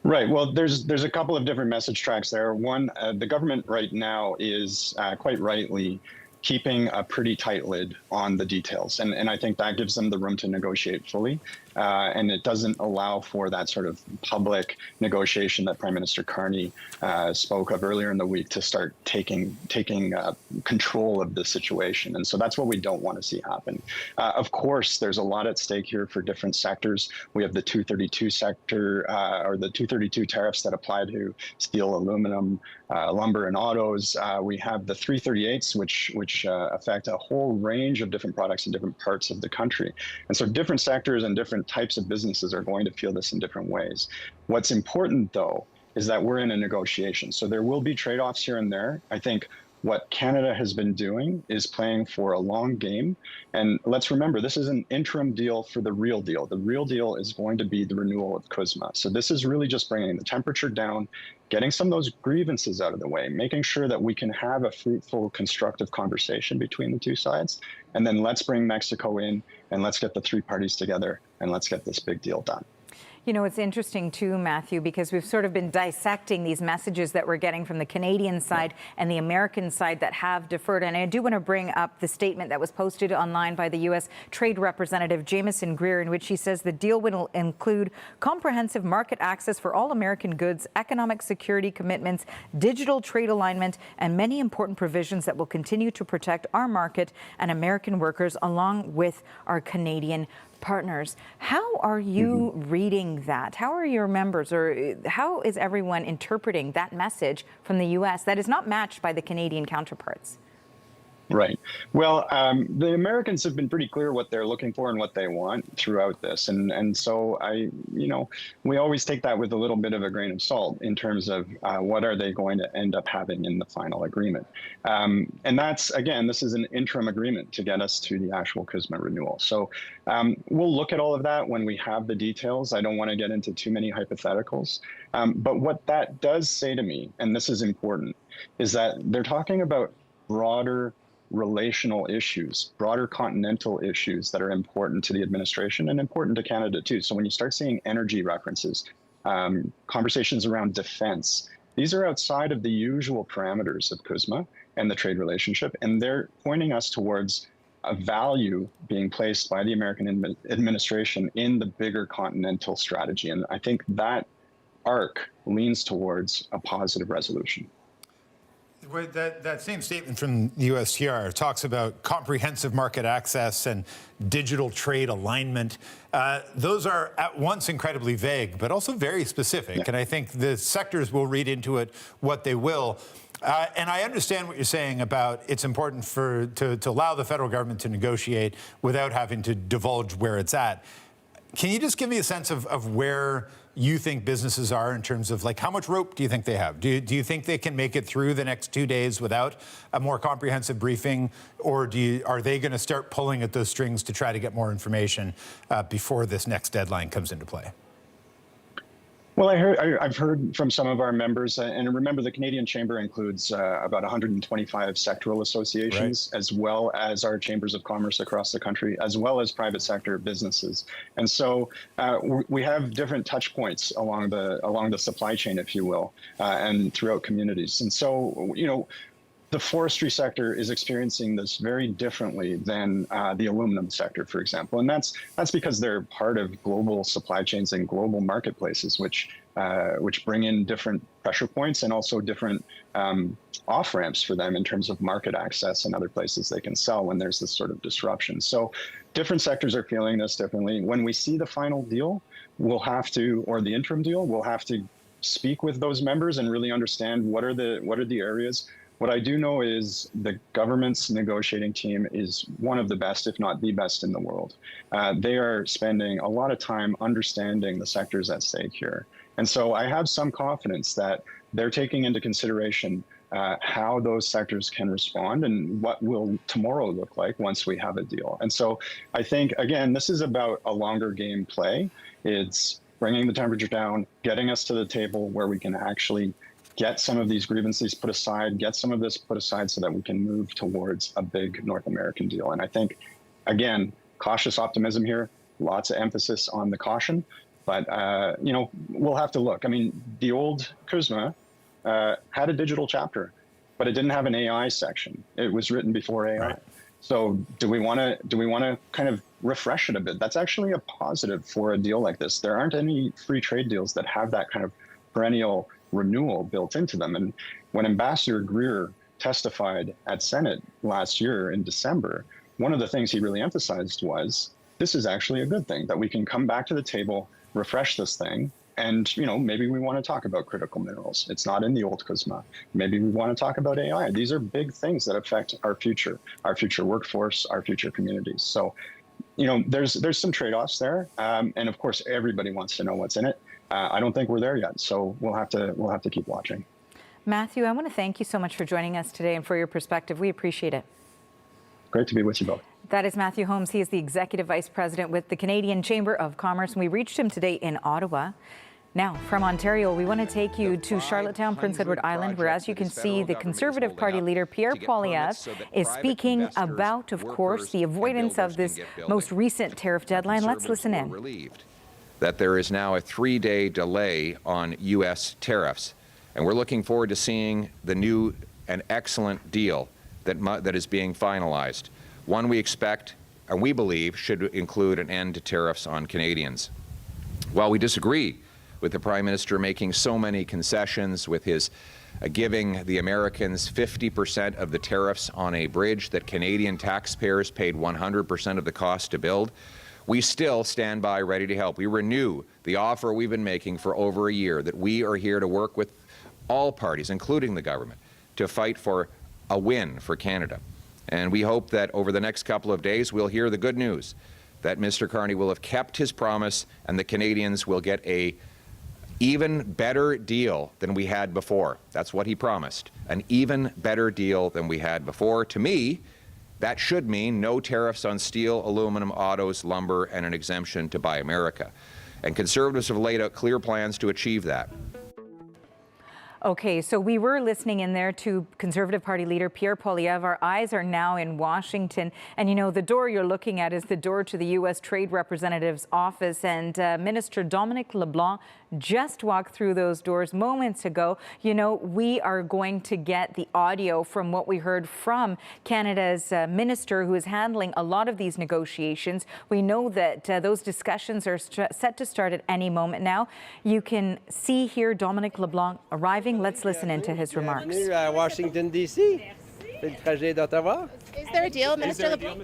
Right. Well, there's a couple of different message tracks there. One, the government right now is quite rightly keeping a pretty tight lid on the details. And I think that gives them the room to negotiate fully. And it doesn't allow for that sort of public negotiation that Prime Minister Carney spoke of earlier in the week to start taking control of the situation. And so that's what we don't want to see happen. Of course, there's a lot at stake here for different sectors. We have the 232 sector, or the 232 tariffs that apply to steel, aluminum, lumber, and autos. We have the 338s, which affect a whole range of different products in different parts of the country. And so different sectors and different types of businesses are going to feel this in different ways. What's important, though, is that we're in a negotiation. So there will be trade-offs here and there. I think what Canada has been doing is playing for a long game. And let's remember, this is an interim deal for the real deal. The real deal is going to be the renewal of CUSMA. So this is really just bringing the temperature down, getting some of those grievances out of the way, making sure that we can have a fruitful, constructive conversation between the two sides. And then let's bring Mexico in, and let's get the three parties together, and let's get this big deal done. You know, it's interesting too, Matthew, because we've sort of been dissecting these messages that we're getting from the Canadian side and the American side that have deferred. And I do want to bring up the statement that was posted online by the U.S. Trade Representative Jameson Greer, in which he says the deal will include comprehensive market access for all American goods, economic security commitments, digital trade alignment, and many important provisions that will continue to protect our market and American workers along with our Canadian partners. How are you reading that? How are your members, or how is everyone interpreting that message from the U.S. that is not matched by the Canadian counterparts? Right. Well, the Americans have been pretty clear what they're looking for and what they want throughout this. And so we always take that with a little bit of a grain of salt in terms of what are they going to end up having in the final agreement. And that's, again, this is an interim agreement to get us to the actual CUSMA renewal. So we'll look at all of that when we have the details. I don't want to get into too many hypotheticals. But what that does say to me, and this is important, is that they're talking about broader relational issues, broader continental issues that are important to the administration and important to Canada too. So when you start seeing energy references, conversations around defense, these are outside of the usual parameters of CUSMA and the trade relationship, and they're pointing us towards a value being placed by the American administration in the bigger continental strategy. And I think that arc leans towards a positive resolution. That same statement from the USTR talks about comprehensive market access and digital trade alignment. Those are at once incredibly vague, but also very specific. Yeah. And I think the sectors will read into it what they will. And I understand what you're saying about it's important to allow the federal government to negotiate without having to divulge where it's at. Can you just give me a sense of where you think businesses are in terms of, like, how much rope do you think they have? Do you think they can make it through the next 2 days without a more comprehensive briefing? Or are they going to start pulling at those strings to try to get more information before this next deadline comes into play? Well, I've heard from some of our members, and remember the Canadian Chamber includes about 125 sectoral associations, right, as well as our chambers of commerce across the country, as well as private sector businesses. And so we have different touch points along the supply chain, if you will, and throughout communities. And so, the forestry sector is experiencing this very differently than the aluminum sector, for example. And that's because they're part of global supply chains and global marketplaces, which bring in different pressure points and also different off-ramps for them in terms of market access and other places they can sell when there's this sort of disruption. So different sectors are feeling this differently. When we see the final deal, or the interim deal, we'll have to speak with those members and really understand what are the areas. What I do know is the government's negotiating team is one of the best, if not the best, in the world. They are spending a lot of time understanding the sectors at stake here. And so I have some confidence that they're taking into consideration how those sectors can respond and what will tomorrow look like once we have a deal. And so I think, again, this is about a longer game play. It's bringing the temperature down, getting us to the table where we can actually get some of these grievances put aside, get some of this put aside so that we can move towards a big North American deal. And I think, again, cautious optimism here, lots of emphasis on the caution, but, we'll have to look. I mean, the old CUSMA had a digital chapter, but it didn't have an AI section. It was written before AI. Right. So do we want to kind of refresh it a bit? That's actually a positive for a deal like this. There aren't any free trade deals that have that kind of perennial renewal built into them. And when Ambassador Greer testified at Senate last year in December, one of the things he really emphasized was, this is actually a good thing, that we can come back to the table, refresh this thing, and maybe we want to talk about critical minerals. It's not in the old CUSMA. Maybe we want to talk about AI. These are big things that affect our future workforce, our future communities. So, there's some trade-offs there. And of course, everybody wants to know what's in it. I don't think we're there yet, so we'll have to keep watching. Matthew, I want to thank you so much for joining us today and for your perspective. We appreciate it. Great to be with you both. That is Matthew Holmes. He is the Executive Vice President with the Canadian Chamber of Commerce, and we reached him today in Ottawa. Now, from Ontario, we want to take you to Charlottetown, Prince Edward Island, where, as you can see, the Conservative Party leader, Pierre Poilievre, is speaking about, of course, the avoidance of this most recent tariff deadline. Let's listen in. that there is now a 3-day delay on U.S. tariffs. And we're looking forward to seeing the new and excellent deal that is being finalized. One we expect and we believe should include an end to tariffs on Canadians. While we disagree with the Prime Minister making so many concessions, with his giving the Americans 50% of the tariffs on a bridge that Canadian taxpayers paid 100% of the cost to build, we still stand by ready to help. We renew the offer we've been making for over a year, that we are here to work with all parties, including the government, to fight for a win for Canada. And we hope that over the next couple of days we'll hear the good news that Mr. Carney will have kept his promise and the Canadians will get a even better deal than we had before. That's what he promised, an even better deal than we had before. To me, that should mean no tariffs on steel, aluminum, autos, lumber, and an exemption to Buy America. And Conservatives have laid out clear plans to achieve that. Okay, so we were listening in there to Conservative Party leader Pierre Poilievre. Our eyes are now in Washington. And you know, the door you're looking at is the door to the U.S. Trade Representative's office. And Minister Dominic LeBlanc just walked through those doors moments ago. You know, we are going to get the audio from what we heard from Canada's minister who is handling a lot of these negotiations. We know that those discussions are set to start at any moment now. You can see here Dominic LeBlanc arriving. Let's listen into his remarks. Bienvenue à Washington, D.C. C'est le trajet d'Ottawa. Is there a deal, Minister LeBlanc?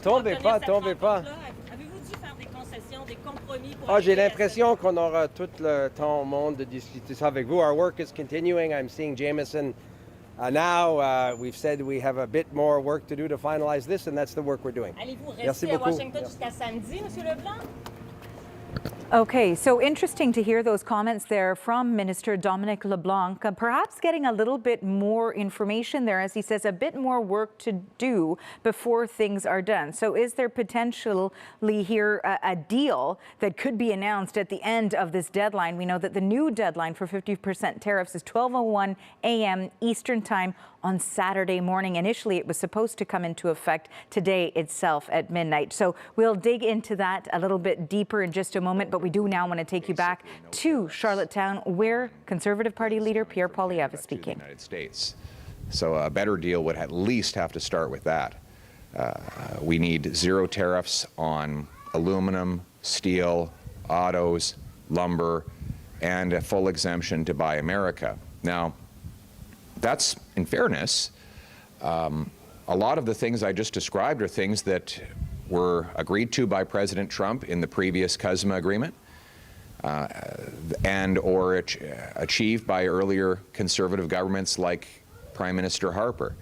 Tombez pas, tombez pas. J'ai l'impression qu'on aura tout le temps au monde de discuter ça avec vous. Our work is continuing. I'm seeing Jameson now. We've said we have a bit more work to do to finalize this, and that's the work we're doing. Allez-vous rester à Washington jusqu'à samedi, Monsieur LeBlanc? Okay, so interesting to hear those comments there from Minister Dominic LeBlanc, perhaps getting a little bit more information there, as he says, a bit more work to do before things are done. So is there potentially here a deal that could be announced at the end of this deadline? We know that the new deadline for 50% tariffs is 12:01 a.m. Eastern Time on Saturday morning. Initially, it was supposed to come into effect today itself at midnight. So we'll dig into that a little bit deeper in just a moment, but we do now want to take you back to Charlottetown, where Conservative Party leader Pierre Poilievre is speaking. United States. So a better deal would at least have to start with that. We need zero tariffs on aluminum, steel, autos, lumber, and a full exemption to Buy America. Now, that's, in fairness, a lot of the things I just described are things that were agreed to by President Trump in the previous CUSMA agreement and or achieved by earlier conservative governments like Prime Minister Harper.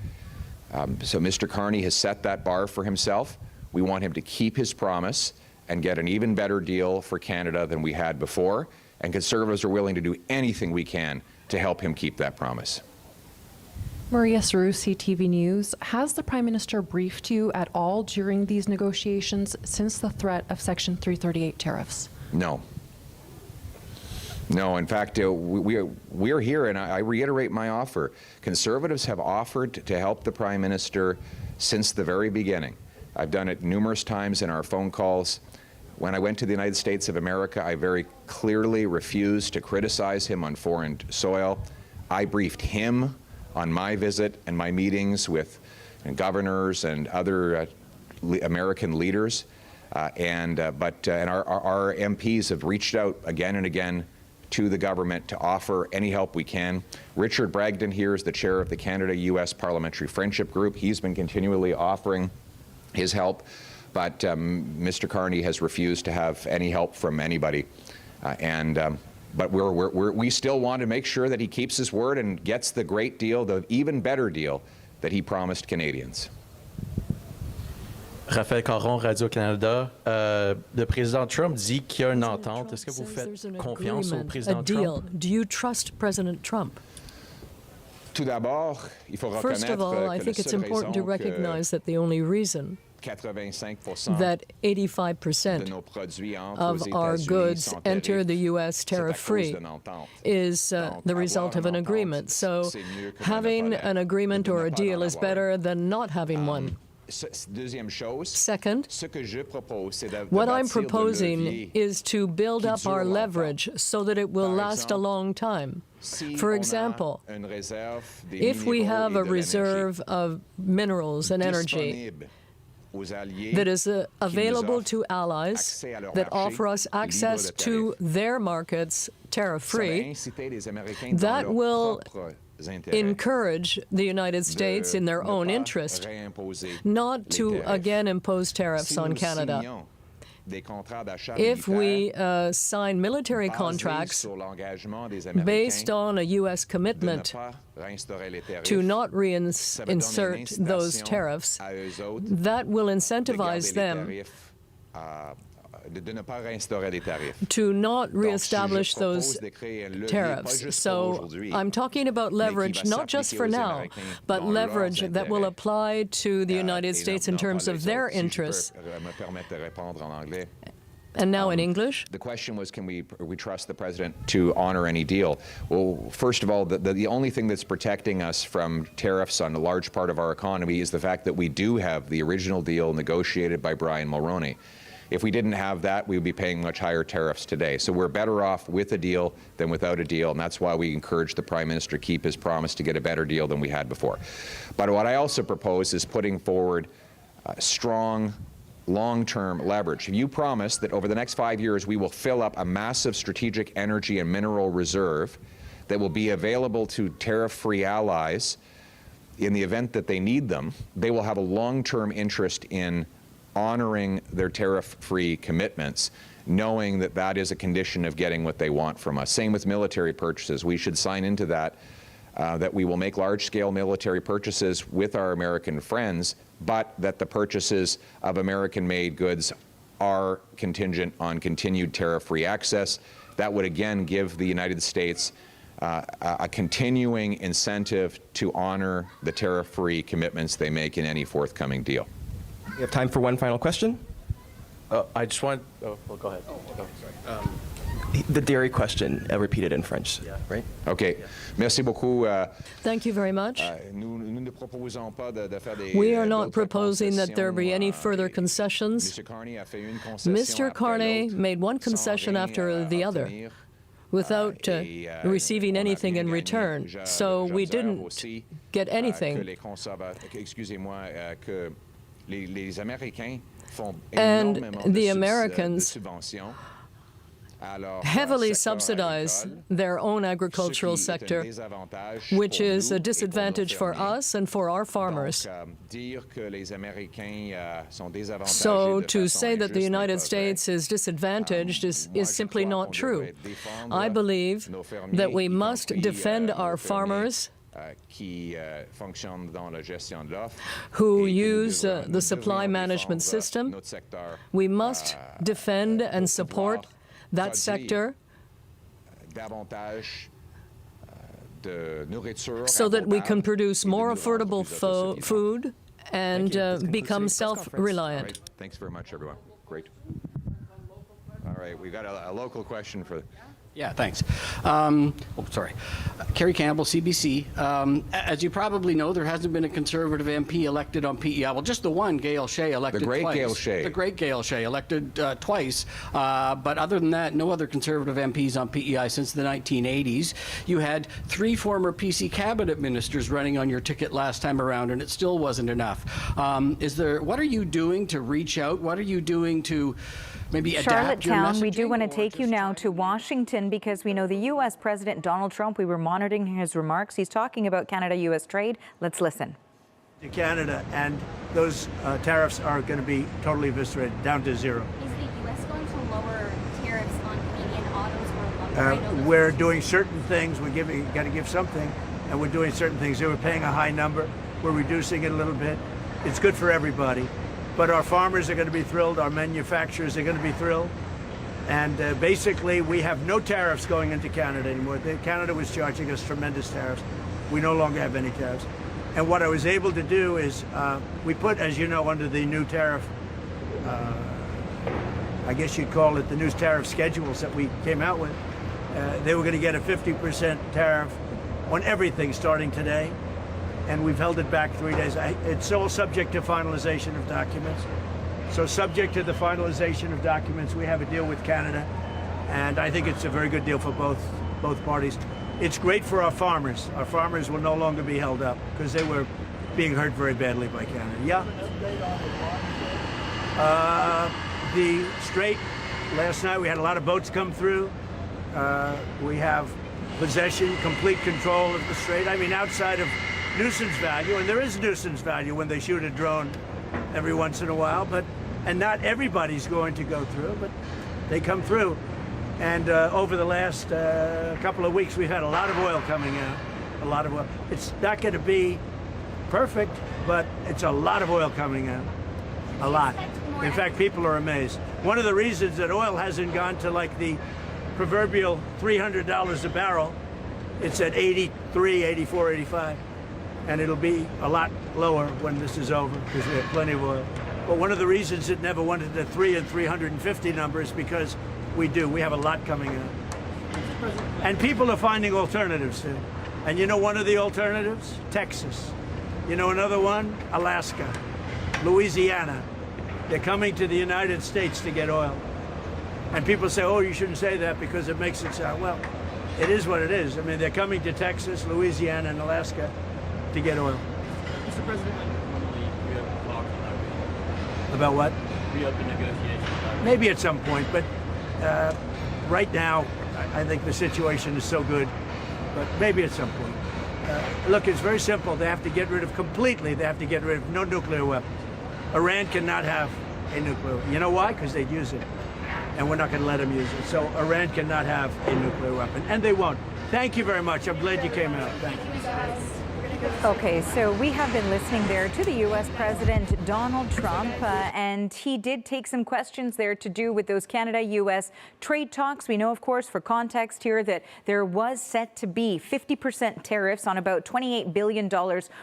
So Mr. Carney has set that bar for himself. We want him to keep his promise and get an even better deal for Canada than we had before. And Conservatives are willing to do anything we can to help him keep that promise. Maria Saru, CTV News. Has the Prime Minister briefed you at all during these negotiations since the threat of Section 338 tariffs? No. No, in fact, we're here, and I reiterate my offer. Conservatives have offered to help the Prime Minister since the very beginning. I've done it numerous times in our phone calls. When I went to the United States of America, I very clearly refused to criticize him on foreign soil. I briefed him on my visit and my meetings with governors and other American leaders, and our MPs have reached out again and again to the government to offer any help we can. Richard Bragdon here is the chair of the Canada-U.S. Parliamentary Friendship Group. He's been continually offering his help, but Mr. Carney has refused to have any help from anybody, but we still want to make sure that he keeps his word and gets the great deal, the even better deal that he promised Canadians. Raphaël Caron, Radio-Canada. Le président Trump dit qu'il y a une entente. Est-ce que vous faites confiance au président Trump? Do you trust President Trump? Tout d'abord, il faut reconnaître First of all, I think it's important to recognize that the only reason that 85% of our goods enter the U.S. tariff-free is the result of an agreement. So having an agreement or a deal is better than not having one. Second, what I'm proposing is to build up our leverage so that it will last a long time. For example, if we have a reserve of minerals and energy that is available to allies that offer us access to their markets tariff-free, that will encourage the United States in their own interest not to again impose tariffs on Canada. If we sign military contracts based on a U.S. commitment to not reinsert those tariffs, that will incentivize them to not reestablish those tariffs. So I'm talking about leverage not just for now, but leverage that will apply to the United States in terms of their interests. And now in English. The question was, can we trust the president to honor any deal? Well, first of all, the only thing that's protecting us from tariffs on a large part of our economy is the fact that we do have the original deal negotiated by Brian Mulroney. If we didn't have that, we would be paying much higher tariffs today. So we're better off with a deal than without a deal, and that's why we encourage the Prime Minister to keep his promise to get a better deal than we had before. But what I also propose is putting forward strong, long-term leverage. If you promise that over the next 5 years we will fill up a massive strategic energy and mineral reserve that will be available to tariff-free allies in the event that they need them, they will have a long-term interest in honoring their tariff-free commitments, knowing that that is a condition of getting what they want from us. Same with military purchases. We should sign into that, that we will make large-scale military purchases with our American friends, but that the purchases of American-made goods are contingent on continued tariff-free access. That would again give the United States a continuing incentive to honor the tariff-free commitments they make in any forthcoming deal. We have time for one final question. I just want. Oh, well, go ahead. Sorry. The dairy question, repeated in French, right? Okay. Merci beaucoup. Thank you very much. We are not proposing that there be any further concessions. Mr. Carney made one concession after the other without receiving anything in return. So we didn't get anything. And the Americans heavily subsidize their own agricultural sector, which is a disadvantage for us and for our farmers. So to say that the United States is disadvantaged is simply not true. I believe that we must defend our farmers who use the supply management system. We must defend and support that sector so that we can produce more affordable food and become self-reliant. Thanks very much, everyone. Great. All right, we've got a local question for... Yeah, thanks. Sorry. Kerry Campbell, CBC. As you probably know, there hasn't been a Conservative MP elected on PEI. Well, just the one, Gail Shea, elected twice. The great Gail Shea. The great Gail Shea, elected twice. But other than that, no other Conservative MPs on PEI since the 1980s. You had 3 former PC cabinet ministers running on your ticket last time around, and it still wasn't enough. What are you doing to reach out? What are you doing to maybe adapt your messaging? We do want to take you now to Washington because we know the U.S. President Donald Trump, we were monitoring his remarks. He's talking about Canada-U.S. trade. Let's listen. To Canada, and those tariffs are going to be totally eviscerated, down to zero. Is the U.S. going to lower tariffs on Canadian autos or lumber? We're doing certain things. We're got to give something, and we're doing certain things. They were paying a high number. We're reducing it a little bit. It's good for everybody. But our farmers are going to be thrilled. Our manufacturers are going to be thrilled. And basically, we have no tariffs going into Canada anymore. Canada was charging us tremendous tariffs. We no longer have any tariffs. And what I was able to do is we put, as you know, under the new tariff, I guess you'd call it the new tariff schedules that we came out with. They were going to get a 50% tariff on everything starting today. and we've held it back 3 days. It's all subject to finalization of documents. So subject to the finalization of documents, we have a deal with Canada, and I think it's a very good deal for both parties. It's great for our farmers. Our farmers will no longer be held up because they were being hurt very badly by Canada. Yeah. The Strait, last night we had a lot of boats come through. We have possession, complete control of the Strait. I mean, outside of nuisance value, and there is nuisance value when they shoot a drone every once in a while, and not everybody's going to go through, but they come through. And over the last couple of weeks, we've had a lot of oil coming out, a lot of oil. It's not going to be perfect, but it's a lot of oil coming out, a lot. In fact, people are amazed. One of the reasons that oil hasn't gone to like the proverbial $300 a barrel, it's at 83, 84, 85. And it'll be a lot lower when this is over because we have plenty of oil. But one of the reasons it never went to the 3 and 350 numbers because we have a lot coming out. And people are finding alternatives too. And you know one of the alternatives? Texas. You know another one? Alaska, Louisiana. They're coming to the United States to get oil. And people say, oh, you shouldn't say that because it makes it sound, well, it is what it is. I mean, they're coming to Texas, Louisiana, and Alaska to get oil. Mr. President, we have talked about what? Reopen negotiations. Maybe at some point, but right now, I think the situation is so good, but maybe at some point. Look, it's very simple. They have to get rid of completely. They have to get rid of no nuclear weapons. Iran cannot have a nuclear weapon. You know why? Because they'd use it, and we're not going to let them use it. So Iran cannot have a nuclear weapon, and they won't. Thank you very much. I'm glad you came out. Thank you. Okay, so we have been listening there to the U.S. President Donald Trump, and he did take some questions there to do with those Canada-U.S. trade talks. We know, of course, for context here, that there was set to be 50% tariffs on about $28 billion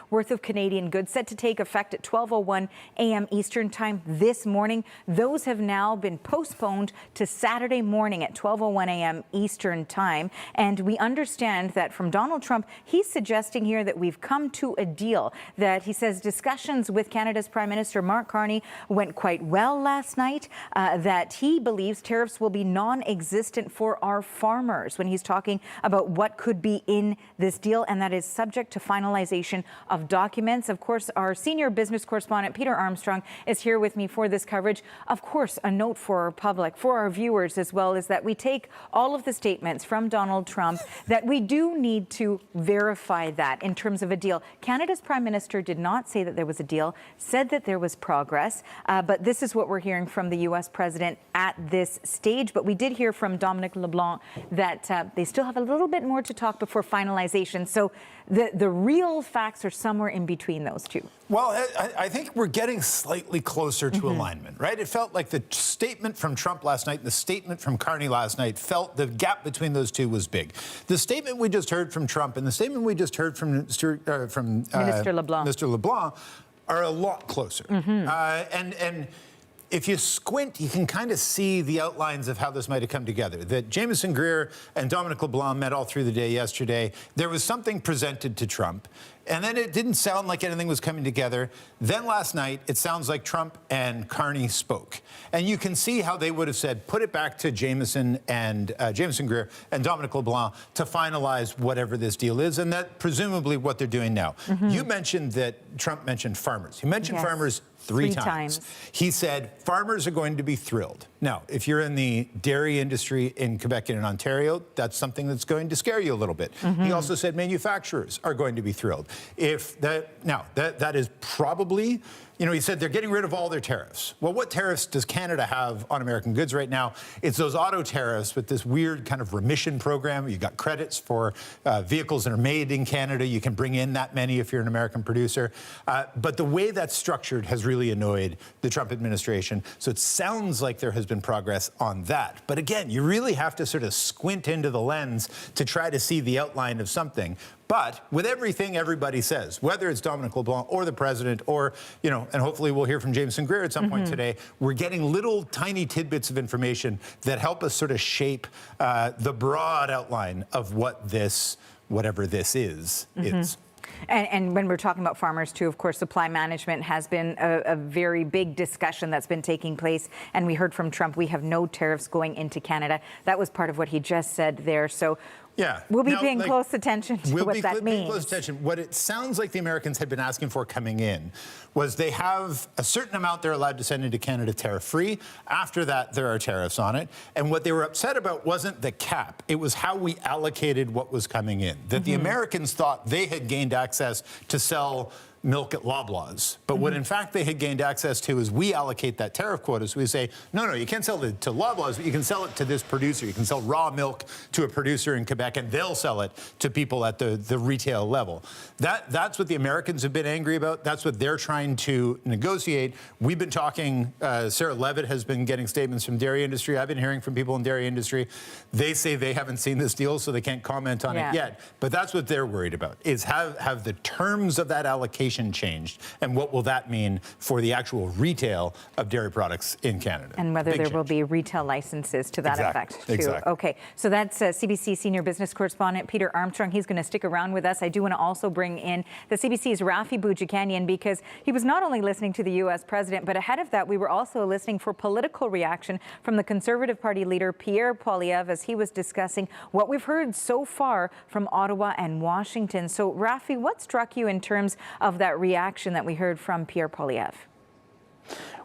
worth of Canadian goods set to take effect at 12:01 a.m. Eastern Time this morning. Those have now been postponed to Saturday morning at 12:01 a.m. Eastern Time. And we understand that from Donald Trump, he's suggesting here that we've come to a deal, that he says discussions with Canada's Prime Minister Mark Carney went quite well last night, that he believes tariffs will be non-existent for our farmers when he's talking about what could be in this deal, and that is subject to finalization of documents. Of course, our senior business correspondent, Peter Armstrong, is here with me for this coverage. Of course, a note for our public, for our viewers as well, is that we take all of the statements from Donald Trump, that we do need to verify that in terms of a deal. Canada's Prime Minister did not say that there was a deal, said that there was progress, but this is what we're hearing from the U.S. President at this stage. But we did hear from Dominic LeBlanc that they still have a little bit more to talk before finalization. So the real facts are somewhere in between those two. Well, I think we're getting slightly closer to alignment, right? It felt like the statement from Trump last night and the statement from Carney last night felt the gap between those two was big. The statement we just heard from Trump and the statement we just heard from Minister LeBlanc. Mr. LeBlanc are a lot closer. And if you squint, you can kind of see the outlines of how this might have come together. That Jameson Greer and Dominic LeBlanc met all through the day yesterday. There was something presented to Trump, and then it didn't sound like anything was coming together. Then last night, it sounds like Trump and Carney spoke. And you can see how they would have said, put it back to Jameson Greer and Dominic LeBlanc to finalize whatever this deal is, and that's presumably what they're doing now. You mentioned that Trump mentioned farmers. He mentioned farmers three times. He said farmers are going to be thrilled. Now, if you're in the dairy industry in Quebec and in Ontario, that's something that's going to scare you a little bit. He also said manufacturers are going to be thrilled. That is probably, he said they're getting rid of all their tariffs. Well, what tariffs does Canada have on American goods right now? It's those auto tariffs with this weird kind of remission program. You got credits for vehicles that are made in Canada. You can bring in that many if you're an American producer. But the way that's structured has really annoyed the Trump administration. So it sounds like there has been progress on that. But again, you really have to sort of squint into the lens to try to see the outline of something. But with everything everybody says, whether it's Dominic LeBlanc or the president or, and hopefully we'll hear from Jameson Greer at some point today, we're getting little tiny tidbits of information that help us sort of shape the broad outline of what this, whatever this is. And when we're talking about farmers too, of course, supply management has been a very big discussion that's been taking place. And we heard from Trump, we have no tariffs going into Canada. That was part of what he just said there. So yeah, we'll be paying close attention to what that means. Close attention. What it sounds like the Americans had been asking for coming in was they have a certain amount they're allowed to send into Canada tariff-free. After that, there are tariffs on it. And what they were upset about wasn't the cap. It was how we allocated what was coming in. That the Americans thought they had gained access to sell milk at Loblaws. But what in fact they had gained access to is we allocate that tariff quota. So we say, no, you can't sell it to Loblaws, but you can sell it to this producer. You can sell raw milk to a producer in Quebec, and they'll sell it to people at the retail level. That's what the Americans have been angry about. That's what they're trying to negotiate. We've been talking, Sarah Levitt has been getting statements from dairy industry. I've been hearing from people in dairy industry. They say they haven't seen this deal, so they can't comment on it yet. But that's what they're worried about, is have the terms of that allocation changed, and what will that mean for the actual retail of dairy products in Canada? And whether there will be retail licenses to that effect, too. Exactly. Okay, so that's CBC senior business correspondent Peter Armstrong. He's going to stick around with us. I do want to also bring in the CBC's Rafi Boudjikanian, because he was not only listening to the U.S. president, but ahead of that, we were also listening for political reaction from the Conservative Party leader Pierre Poilievre as he was discussing what we've heard so far from Ottawa and Washington. So, Rafi, what struck you in terms of that reaction that we heard from Pierre Poilievre?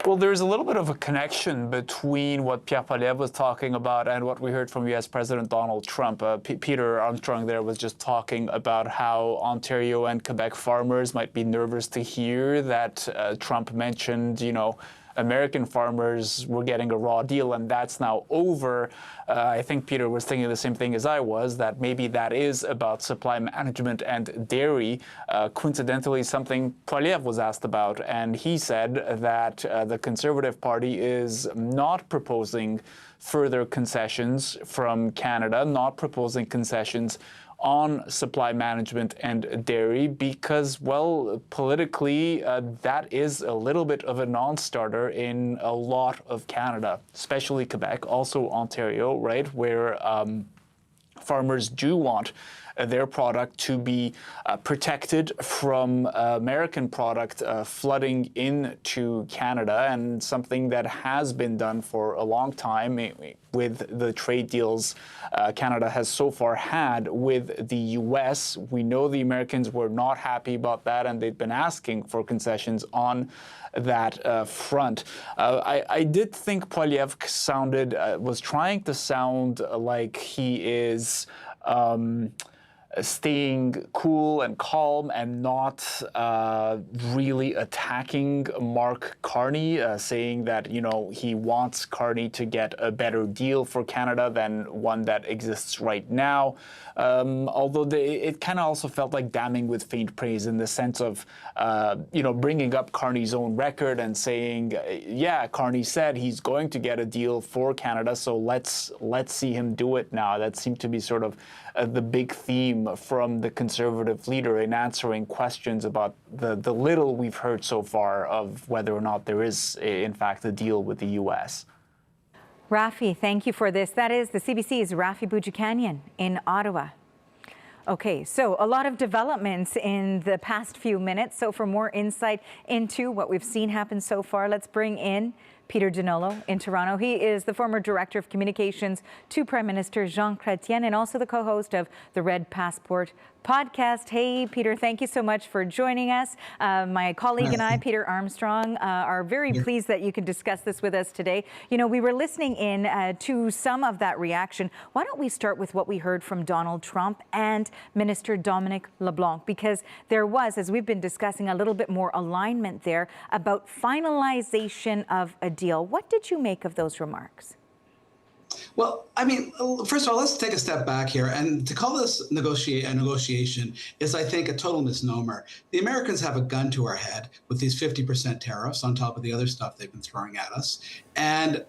Well, there's a little bit of a connection between what Pierre Poilievre was talking about and what we heard from U.S. President Donald Trump. Peter Armstrong there was just talking about how Ontario and Quebec farmers might be nervous to hear that Trump mentioned, American farmers were getting a raw deal, and that's now over. I think Peter was thinking the same thing as I was, that maybe that is about supply management and dairy. Coincidentally, something Poilievre was asked about, and he said that the Conservative Party is not proposing further concessions from Canada, not proposing concessions on supply management and dairy because, well, politically, that is a little bit of a non-starter in a lot of Canada, especially Quebec, also Ontario, right, where farmers do want their product to be protected from American product flooding into Canada, and something that has been done for a long time with the trade deals Canada has so far had with the U.S. We know the Americans were not happy about that, and they've been asking for concessions on that front. I did think Poilievre was trying to sound like he is staying cool and calm and not really attacking Mark Carney, saying that, he wants Carney to get a better deal for Canada than one that exists right now. Although it kind of also felt like damning with faint praise in the sense of, bringing up Carney's own record and saying, yeah, Carney said he's going to get a deal for Canada, so let's see him do it now. That seemed to be sort of the big theme from the Conservative leader in answering questions about the little we've heard so far of whether or not there is, in fact, a deal with the U.S. Rafi, thank you for this. That is the CBC's Rafi Boudjikanian in Ottawa. Okay, so a lot of developments in the past few minutes. So for more insight into what we've seen happen so far, let's bring in Peter Dinolo in Toronto. He is the former Director of Communications to Prime Minister Jean Chrétien and also the co-host of the Red Passport podcast. Hey, Peter, thank you so much for joining us. My colleague and I, Peter Armstrong, are very pleased that you can discuss this with us today. We were listening in to some of that reaction. Why don't we start with what we heard from Donald Trump and Minister Dominic LeBlanc, because there was, as we've been discussing, a little bit more alignment there about finalization of a deal. What did you make of those remarks? Well, first of all, let's take a step back here. And to call this a negotiation is, I think, a total misnomer. The Americans have a gun to our head with these 50% tariffs on top of the other stuff they've been throwing at us. And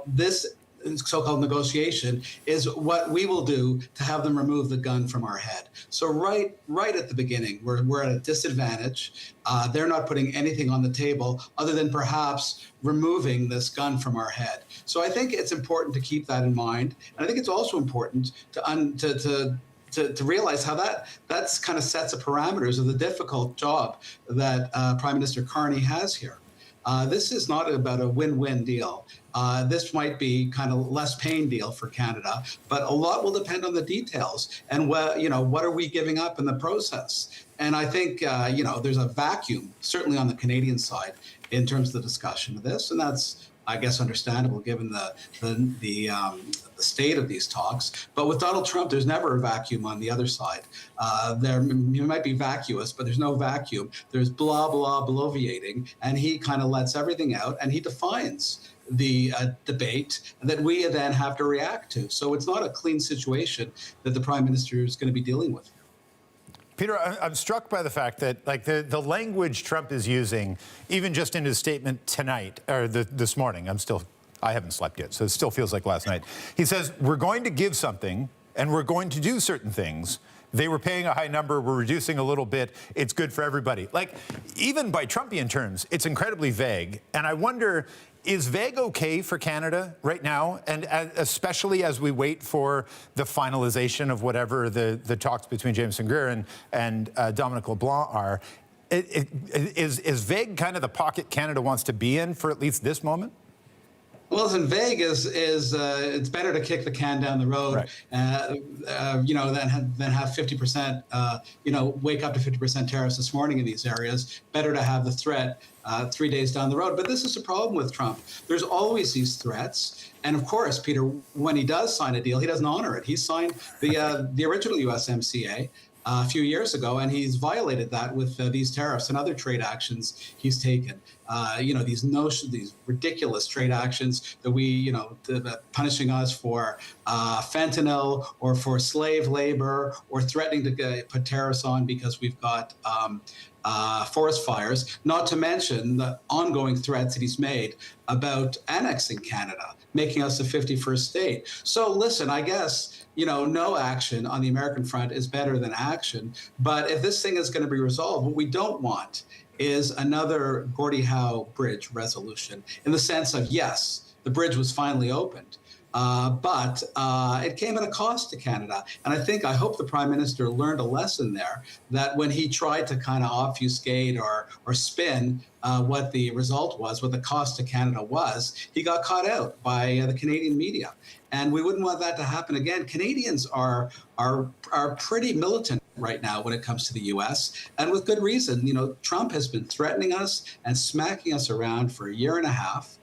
this so-called negotiation is what we will do to have them remove the gun from our head. So right at the beginning, we're at a disadvantage. They're not putting anything on the table other than perhaps removing this gun from our head. So I think it's important to keep that in mind. And I think it's also important to to realize how that's kind of sets the parameters of the difficult job that Prime Minister Carney has here. This is not about a win-win deal. This might be kind of less pain deal for Canada, but a lot will depend on the details and what are we giving up in the process. And I think there's a vacuum certainly on the Canadian side in terms of the discussion of this, and that's, I guess, understandable given the state of these talks. But with Donald Trump, there's never a vacuum on the other side. There might be vacuous, but there's no vacuum. There's blah, blah, bloviating, and he kind of lets everything out, and he defines the debate that we then have to react to. So it's not a clean situation that the Prime Minister is going to be dealing with. Peter, I'm struck by the fact that, like, the language Trump is using, even just in his statement tonight, or this morning, I haven't slept yet, so it still feels like last night. He says, we're going to give something, and we're going to do certain things. They were paying a high number, we're reducing a little bit, it's good for everybody. Like, even by Trumpian terms, it's incredibly vague. And I wonder, is vague okay for Canada right now? And especially as we wait for the finalization of whatever the talks between Jameson Greer and Dominic LeBlanc are. Is vague kind of the pocket Canada wants to be in for at least this moment? Well, listen, vague is it's better to kick the can down the road, right. Than have 50%, wake up to 50% tariffs this morning in these areas. Better to have the threat 3 days down the road. But this is the problem with Trump. There's always these threats. And of course, Peter, when he does sign a deal, he doesn't honor it. He signed the original USMCA a few years ago, and he's violated that with these tariffs and other trade actions he's taken. These ridiculous trade actions that punishing us for fentanyl or for slave labor or threatening to put tariffs on because we've got forest fires, not to mention the ongoing threats that he's made about annexing Canada, making us a 51st state. So listen, I guess, no action on the American front is better than action. But if this thing is going to be resolved, what we don't want is another Gordie Howe Bridge resolution in the sense of, yes, the bridge was finally opened. But it came at a cost to Canada. And I hope the Prime Minister learned a lesson there, that when he tried to kind of obfuscate or spin what the result was, what the cost to Canada was, he got caught out by the Canadian media. And we wouldn't want that to happen again. Canadians are pretty militant right now when it comes to the U.S., and with good reason. Trump has been threatening us and smacking us around for a year and a half.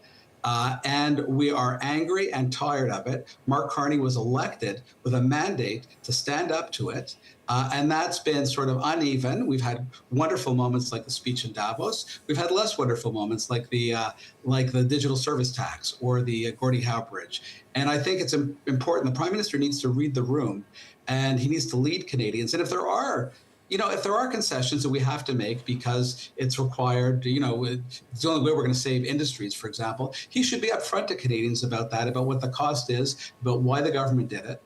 And we are angry and tired of it. Mark Carney was elected with a mandate to stand up to it. And that's been sort of uneven. We've had wonderful moments like the speech in Davos. We've had less wonderful moments like the digital service tax or the Gordie Howe Bridge. And I think it's important. The Prime Minister needs to read the room, and he needs to lead Canadians. And if there are concessions that we have to make because it's required, it's the only way we're going to save industries, for example, he should be upfront to Canadians about that, about what the cost is, about why the government did it.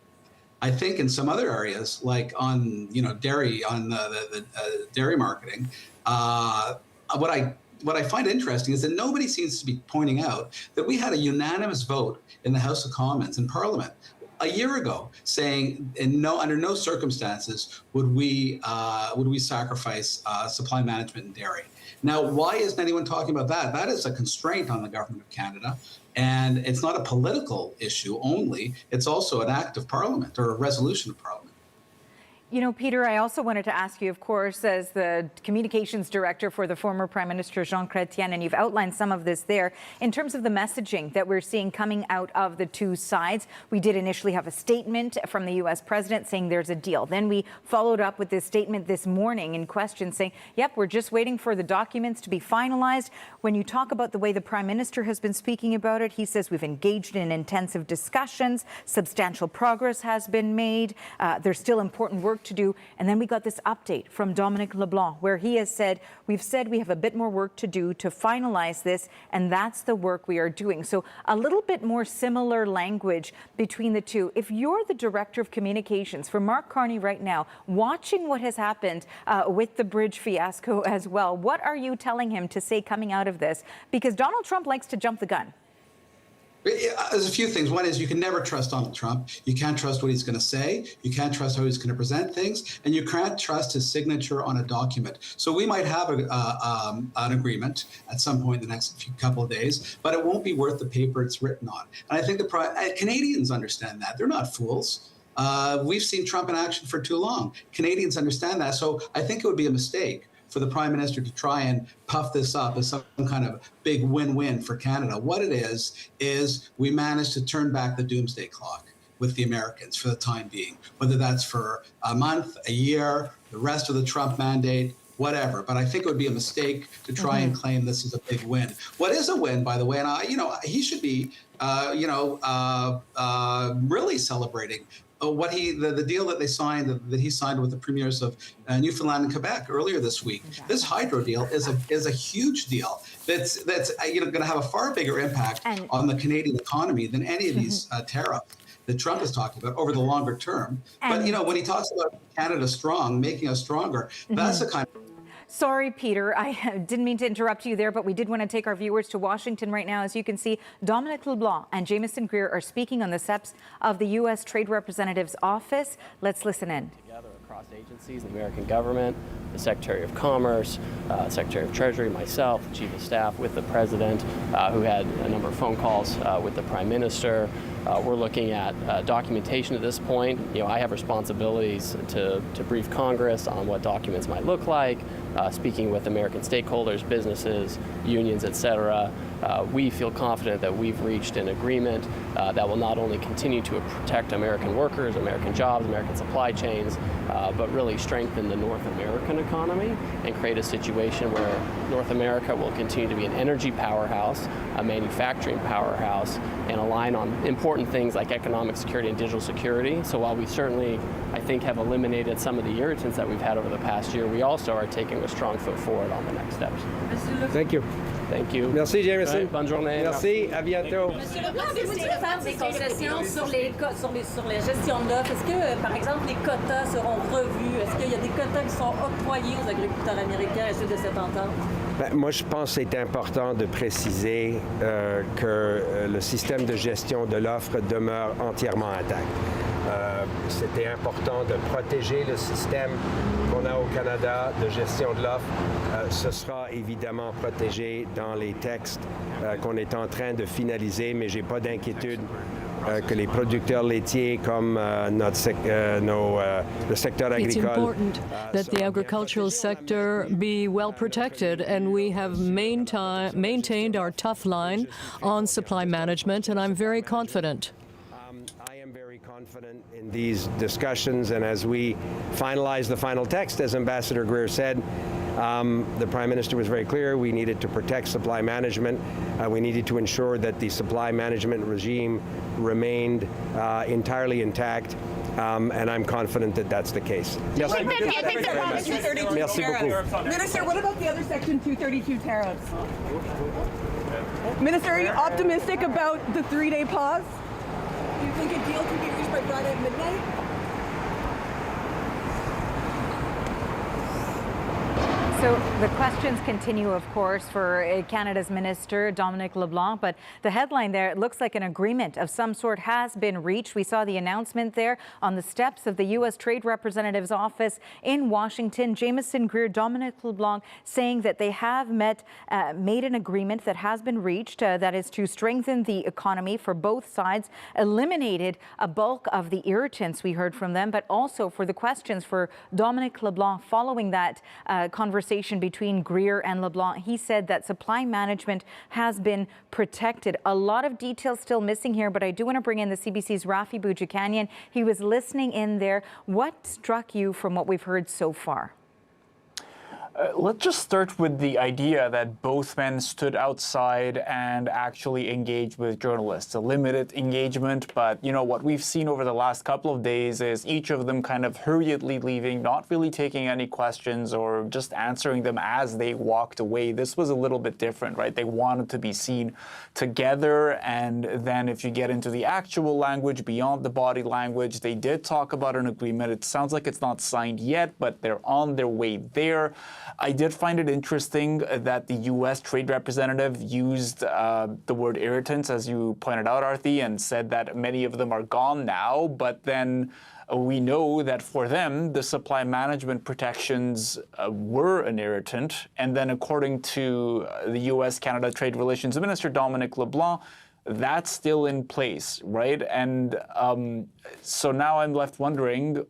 I think in some other areas, like on, dairy, on the dairy marketing, what I find interesting is that nobody seems to be pointing out that we had a unanimous vote in the House of Commons in Parliament a year ago, saying under no circumstances would we sacrifice supply management in dairy. Now, why isn't anyone talking about that? That is a constraint on the government of Canada, and it's not a political issue only. It's also an act of Parliament or a resolution of Parliament. Peter, I also wanted to ask you, of course, as the communications director for the former Prime Minister Jean Chrétien, and you've outlined some of this there, in terms of the messaging that we're seeing coming out of the two sides. We did initially have a statement from the U.S. president saying there's a deal. Then we followed up with this statement this morning in question saying, yep, we're just waiting for the documents to be finalized. When you talk about the way the Prime Minister has been speaking about it, he says we've engaged in intensive discussions, substantial progress has been made, there's still important work to do. And then we got this update from Dominic LeBlanc where he has said we have a bit more work to do to finalize this, and that's the work we are doing. So a little bit more similar language between the two. If you're the director of communications for Mark Carney right now, watching what has happened with the bridge fiasco as well, what are you telling him to say coming out of this? Because Donald Trump likes to jump the gun. There's a few things. One is you can never trust Donald Trump. You can't trust what he's going to say. You can't trust how he's going to present things. And you can't trust his signature on a document. So we might have an agreement at some point in the next couple of days, but it won't be worth the paper it's written on. And I think Canadians understand that. They're not fools. We've seen Trump in action for too long. Canadians understand that. So I think it would be a mistake for the Prime Minister to try and puff this up as some kind of big win-win for Canada. What it is we managed to turn back the doomsday clock with the Americans for the time being, whether that's for a month, a year, the rest of the Trump mandate, whatever. But I think it would be a mistake to try and claim this is a big win. What is a win, by the way, and he should be, really celebrating the deal that he signed with the premiers of Newfoundland and Quebec earlier this week. This hydro deal is a huge deal that's going to have a far bigger impact on the Canadian economy than any of these tariffs that Trump is talking about over the longer term. But when he talks about Canada strong, making us stronger, that's the kind of. Sorry, Peter, I didn't mean to interrupt you there, but we did want to take our viewers to Washington right now. As you can see, Dominic LeBlanc and Jamieson Greer are speaking on the steps of the U.S. Trade Representative's office. Let's listen in. Together across agencies, the American government, the Secretary of Commerce, Secretary of Treasury, myself, the Chief of Staff, with the President, who had a number of phone calls with the Prime Minister. We're looking at documentation at this point. I have responsibilities to brief Congress on what documents might look like, speaking with American stakeholders, businesses, unions, etc. We feel confident that we've reached an agreement that will not only continue to protect American workers, American jobs, American supply chains, but really strengthen the North American economy and create a situation where North America will continue to be an energy powerhouse, a manufacturing powerhouse, and align on important things like economic security and digital security. So while we certainly, I think, have eliminated some of the irritants that we've had over the past year, we also are taking a strong foot forward on the next steps. Thank you. Thank you. Merci, Jameson. Bonne journée. Merci. À bientôt. Monsieur Leblanc, avez-vous dit faire des concessions sur la gestion de l'offre? Est-ce que, par exemple, les quotas seront revus? Est-ce qu'il y a des quotas qui sont octroyés aux agriculteurs américains à la suite de cette entente? Moi, je pense que c'est important de préciser que le système de gestion de l'offre demeure entièrement intact. C'était important de protéger le système qu'on a au Canada de gestion de l'offre. Ce sera évidemment protégé dans les textes qu'on est en train de finaliser, mais je n'ai pas d'inquiétude que les producteurs laitiers comme le secteur agricole. It's important that the agricultural sector be well protected, and we have maintained our tough line on supply management, and I'm very confident. Confident in these discussions, and as we finalize the final text, as Ambassador Greer said, the Prime Minister was very clear. We needed to protect supply management. We needed to ensure that the supply management regime remained entirely intact, and I'm confident that that's the case. Merci. Merci beaucoup. Minister, what about the other Section 232 tariffs? Minister, are you optimistic about the 3-day pause? Do you think a deal can be reached by Friday at midnight? So the questions continue, of course, for Canada's Minister, Dominic LeBlanc, but the headline there, it looks like an agreement of some sort has been reached. We saw the announcement there on the steps of the U.S. Trade Representative's office in Washington. Jamieson Greer, Dominic LeBlanc saying that they have made an agreement that has been reached that is to strengthen the economy for both sides, eliminated a bulk of the irritants we heard from them, but also for the questions for Dominic LeBlanc following that conversation between Greer and LeBlanc. He said that supply management has been protected. A lot of details still missing here, but I do want to bring in the CBC's Rafi Boudjikanian. He was listening in there. What struck you from what we've heard so far? Let's just start with the idea that both men stood outside and actually engaged with journalists. A limited engagement, but what we've seen over the last couple of days is each of them kind of hurriedly leaving, not really taking any questions or just answering them as they walked away. This was a little bit different, right? They wanted to be seen together, and then if you get into the actual language, beyond the body language, they did talk about an agreement. It sounds like it's not signed yet, but they're on their way there. I did find it interesting that the U.S. trade representative used the word irritants, as you pointed out, Arthi, and said that many of them are gone now, but then we know that for them, the supply management protections were an irritant. And then according to the U.S.-Canada Trade Relations Minister, Dominic LeBlanc, that's still in place, right? And so now I'm left wondering,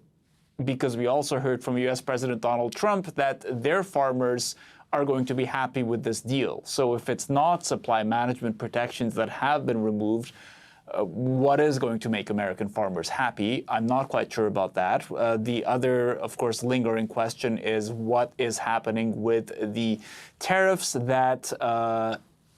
because we also heard from U.S. President Donald Trump that their farmers are going to be happy with this deal. So if it's not supply management protections that have been removed, what is going to make American farmers happy? I'm not quite sure about that. The other, of course, lingering question is what is happening with the tariffs that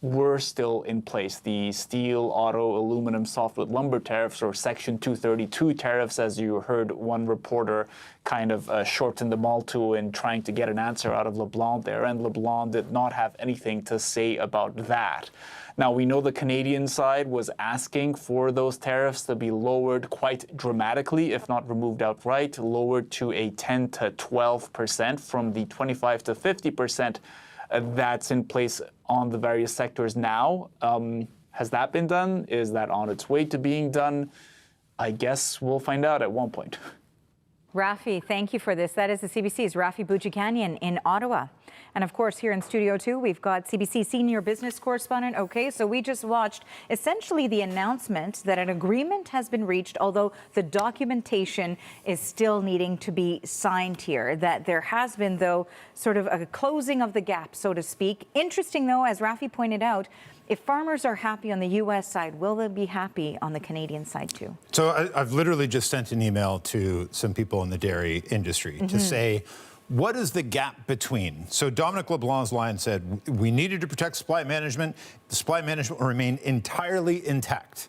were still in place, the steel, auto, aluminum, softwood lumber tariffs, or Section 232 tariffs, as you heard one reporter kind of shorten them all to in trying to get an answer out of LeBlanc there, and LeBlanc did not have anything to say about that. Now, we know the Canadian side was asking for those tariffs to be lowered quite dramatically, if not removed outright, lowered to a 10 to 12% from the 25 to 50% that's in place on the various sectors now. Has that been done? Is that on its way to being done? I guess we'll find out at one point. Rafi, thank you for this. That is the CBC's Rafi Boudjikanian in Ottawa. And of course, here in Studio 2, we've got CBC senior business correspondent. Okay, so we just watched essentially the announcement that an agreement has been reached, although the documentation is still needing to be signed here. That there has been, though, sort of a closing of the gap, so to speak. Interesting, though, as Rafi pointed out, if farmers are happy on the U.S. side, will they be happy on the Canadian side, too? So I've literally just sent an email to some people in the dairy industry to say, what is the gap between? So Dominic LeBlanc's line said, we needed to protect supply management. The supply management will remain entirely intact.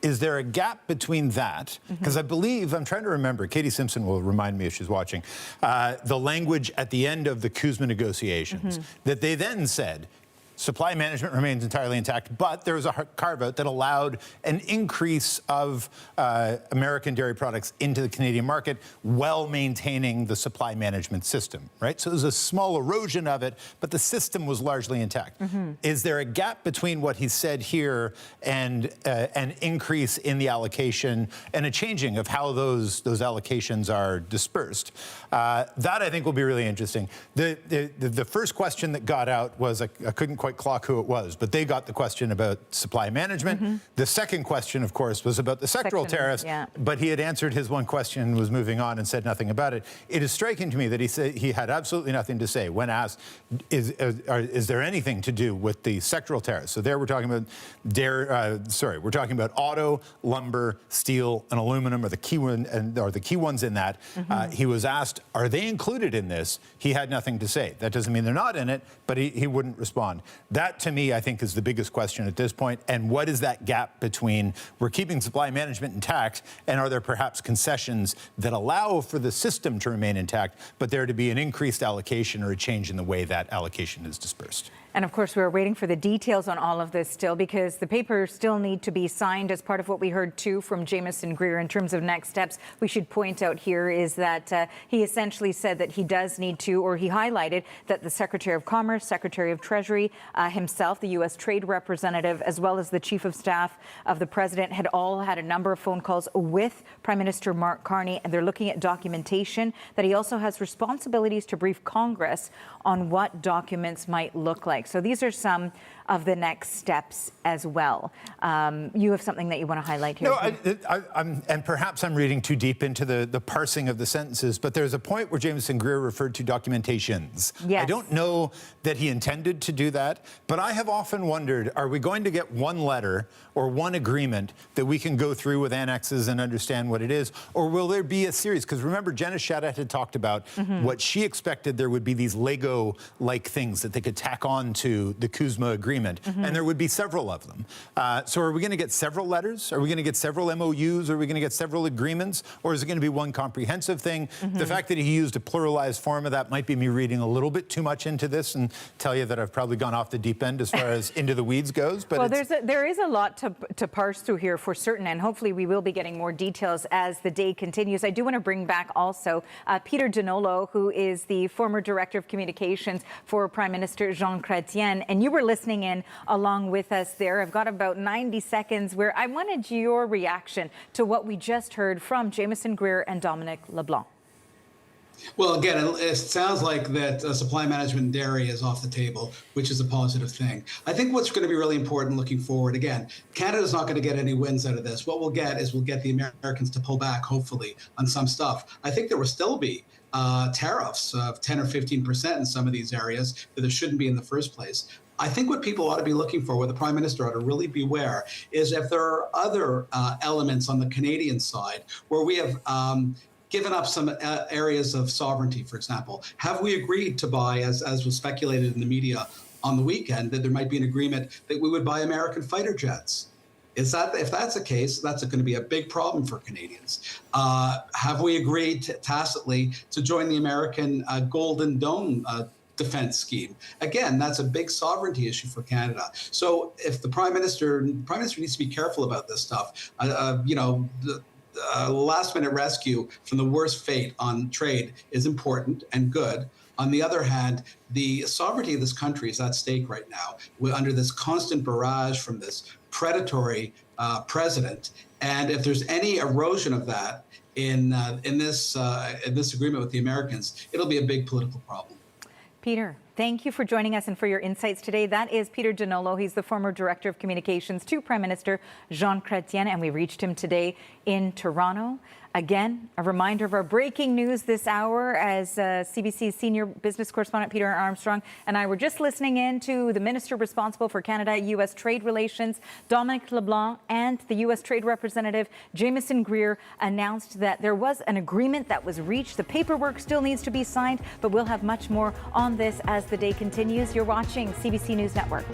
Is there a gap between that? Because I believe, I'm trying to remember, Katie Simpson will remind me if she's watching, the language at the end of the CUSMA negotiations, that they then said, supply management remains entirely intact, but there was a carve-out that allowed an increase of American dairy products into the Canadian market while maintaining the supply management system, right? So there's a small erosion of it, but the system was largely intact. Is there a gap between what he said here and an increase in the allocation and a changing of how those allocations are dispersed? That, I think, will be really interesting. The first question that got out was, I couldn't quite clock who it was, but they got the question about supply management. The second question, of course, was about the sectoral tariffs, but he had answered his one question and was moving on and said nothing about it. It is striking to me that he said he had absolutely nothing to say when asked, is there anything to do with the sectoral tariffs? So there we're talking about we're talking about auto, lumber, steel, and aluminum are the key ones in that. He was asked, are they included in this? He had nothing to say. That doesn't mean they're not in it, but he wouldn't respond. That, to me, I think is the biggest question at this point. And what is that gap between we're keeping supply management intact and are there perhaps concessions that allow for the system to remain intact, but there to be an increased allocation or a change in the way that allocation is dispersed? And of course, we're waiting for the details on all of this still, because the papers still need to be signed as part of what we heard, too, from Jamieson Greer in terms of next steps. We should point out here is that he essentially said that he does need to, or he highlighted that the Secretary of Commerce, Secretary of Treasury, himself, the U.S. Trade Representative, as well as the Chief of Staff of the President had all had a number of phone calls with Prime Minister Mark Carney, and they're looking at documentation, that he also has responsibilities to brief Congress on what documents might look like. So these are some of the next steps as well. You have something that you want to highlight here? No, and perhaps I'm reading too deep into the parsing of the sentences, but there's a point where Jamieson Greer referred to documentations. Yes. I don't know that he intended to do that, but I have often wondered, are we going to get one letter or one agreement that we can go through with annexes and understand what it is, or will there be a series? Because remember, Jenna Shadat had talked about what she expected there would be these Lego-like things that they could tack on to the CUSMA agreement. agreement, and there would be several of them. So are we going to get several letters? Are we going to get several MOUs? Are we going to get several agreements? Or is it going to be one comprehensive thing? The fact that he used a pluralized form of that might be me reading a little bit too much into this and tell you that I've probably gone off the deep end as far as into the weeds goes. But well, there is a lot to parse through here for certain, and hopefully we will be getting more details as the day continues. I do want to bring back also Peter Dinolo, who is the former Director of Communications for Prime Minister Jean Chrétien, and you were listening in along with us there. I've got about 90 seconds where I wanted your reaction to what we just heard from Jameson Greer and Dominic LeBlanc. Well, again, it sounds like that supply management in dairy is off the table, which is a positive thing. I think what's going to be really important looking forward, again, Canada's not going to get any wins out of this. What we'll get is we'll get the Americans to pull back, hopefully, on some stuff. I think there will still be tariffs of 10 or 15% in some of these areas that there shouldn't be in the first place. I think what people ought to be looking for, what the Prime Minister ought to really beware, is if there are other elements on the Canadian side where we have given up some areas of sovereignty, for example. Have we agreed to buy, as was speculated in the media on the weekend, that there might be an agreement that we would buy American fighter jets? If that's the case, that's going to be a big problem for Canadians. Have we agreed tacitly to join the American Golden Dome defense scheme? Again, that's a big sovereignty issue for Canada. So if the Prime Minister needs to be careful about this stuff. Last-minute rescue from the worst fate on trade is important and good. On the other hand, the sovereignty of this country is at stake right now. We're under this constant barrage from this predatory president, and if there's any erosion of that in this agreement with the Americans, it'll be a big political problem. Peter, thank you for joining us and for your insights today. That is Peter Dinolo. He's the former Director of Communications to Prime Minister Jean Chrétien, and we reached him today in Toronto. Again, a reminder of our breaking news this hour as CBC's senior business correspondent Peter Armstrong and I were just listening in to the minister responsible for Canada-U.S. trade relations, Dominic LeBlanc, and the U.S. Trade Representative Jameson Greer announced that there was an agreement that was reached. The paperwork still needs to be signed, but we'll have much more on this as the day continues. You're watching CBC News Network.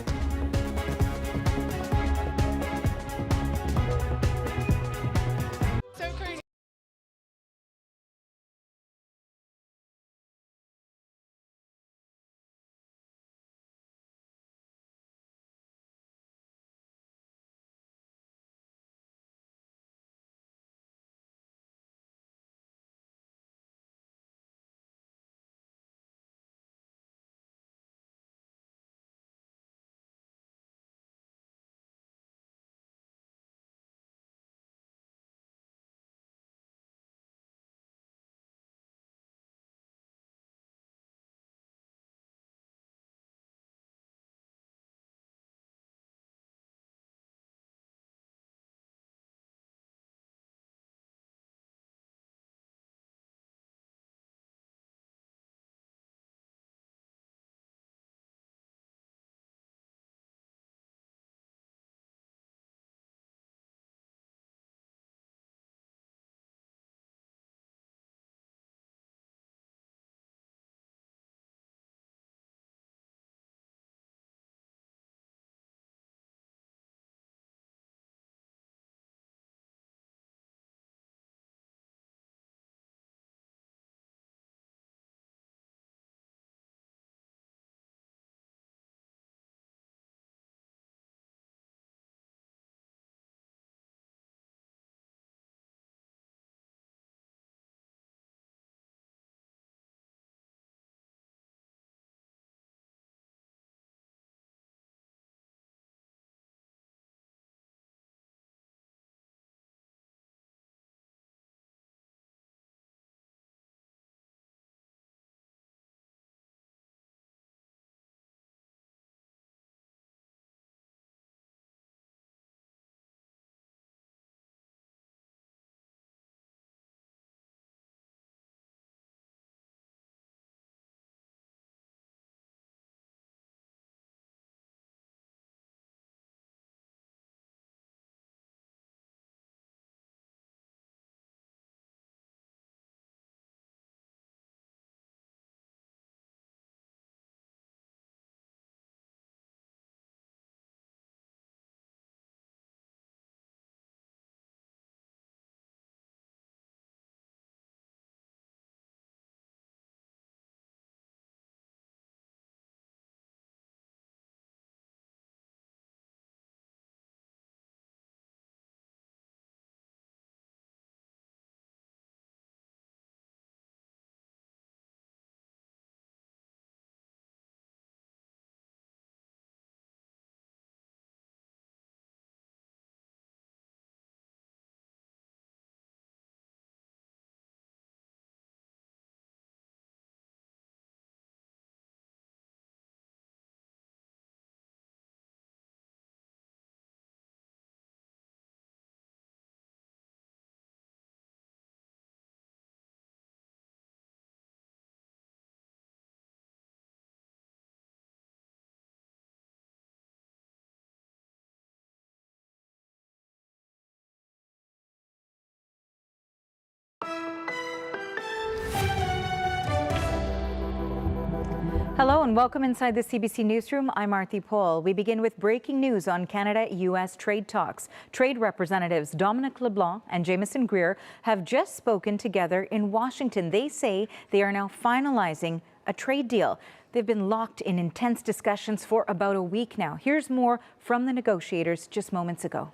Hello and welcome inside the CBC Newsroom. I'm Arthi Paul. We begin with breaking news on Canada-U.S. trade talks. Trade representatives Dominic LeBlanc and Jameson Greer have just spoken together in Washington. They say they are now finalizing a trade deal. They've been locked in intense discussions for about a week now. Here's more from the negotiators just moments ago.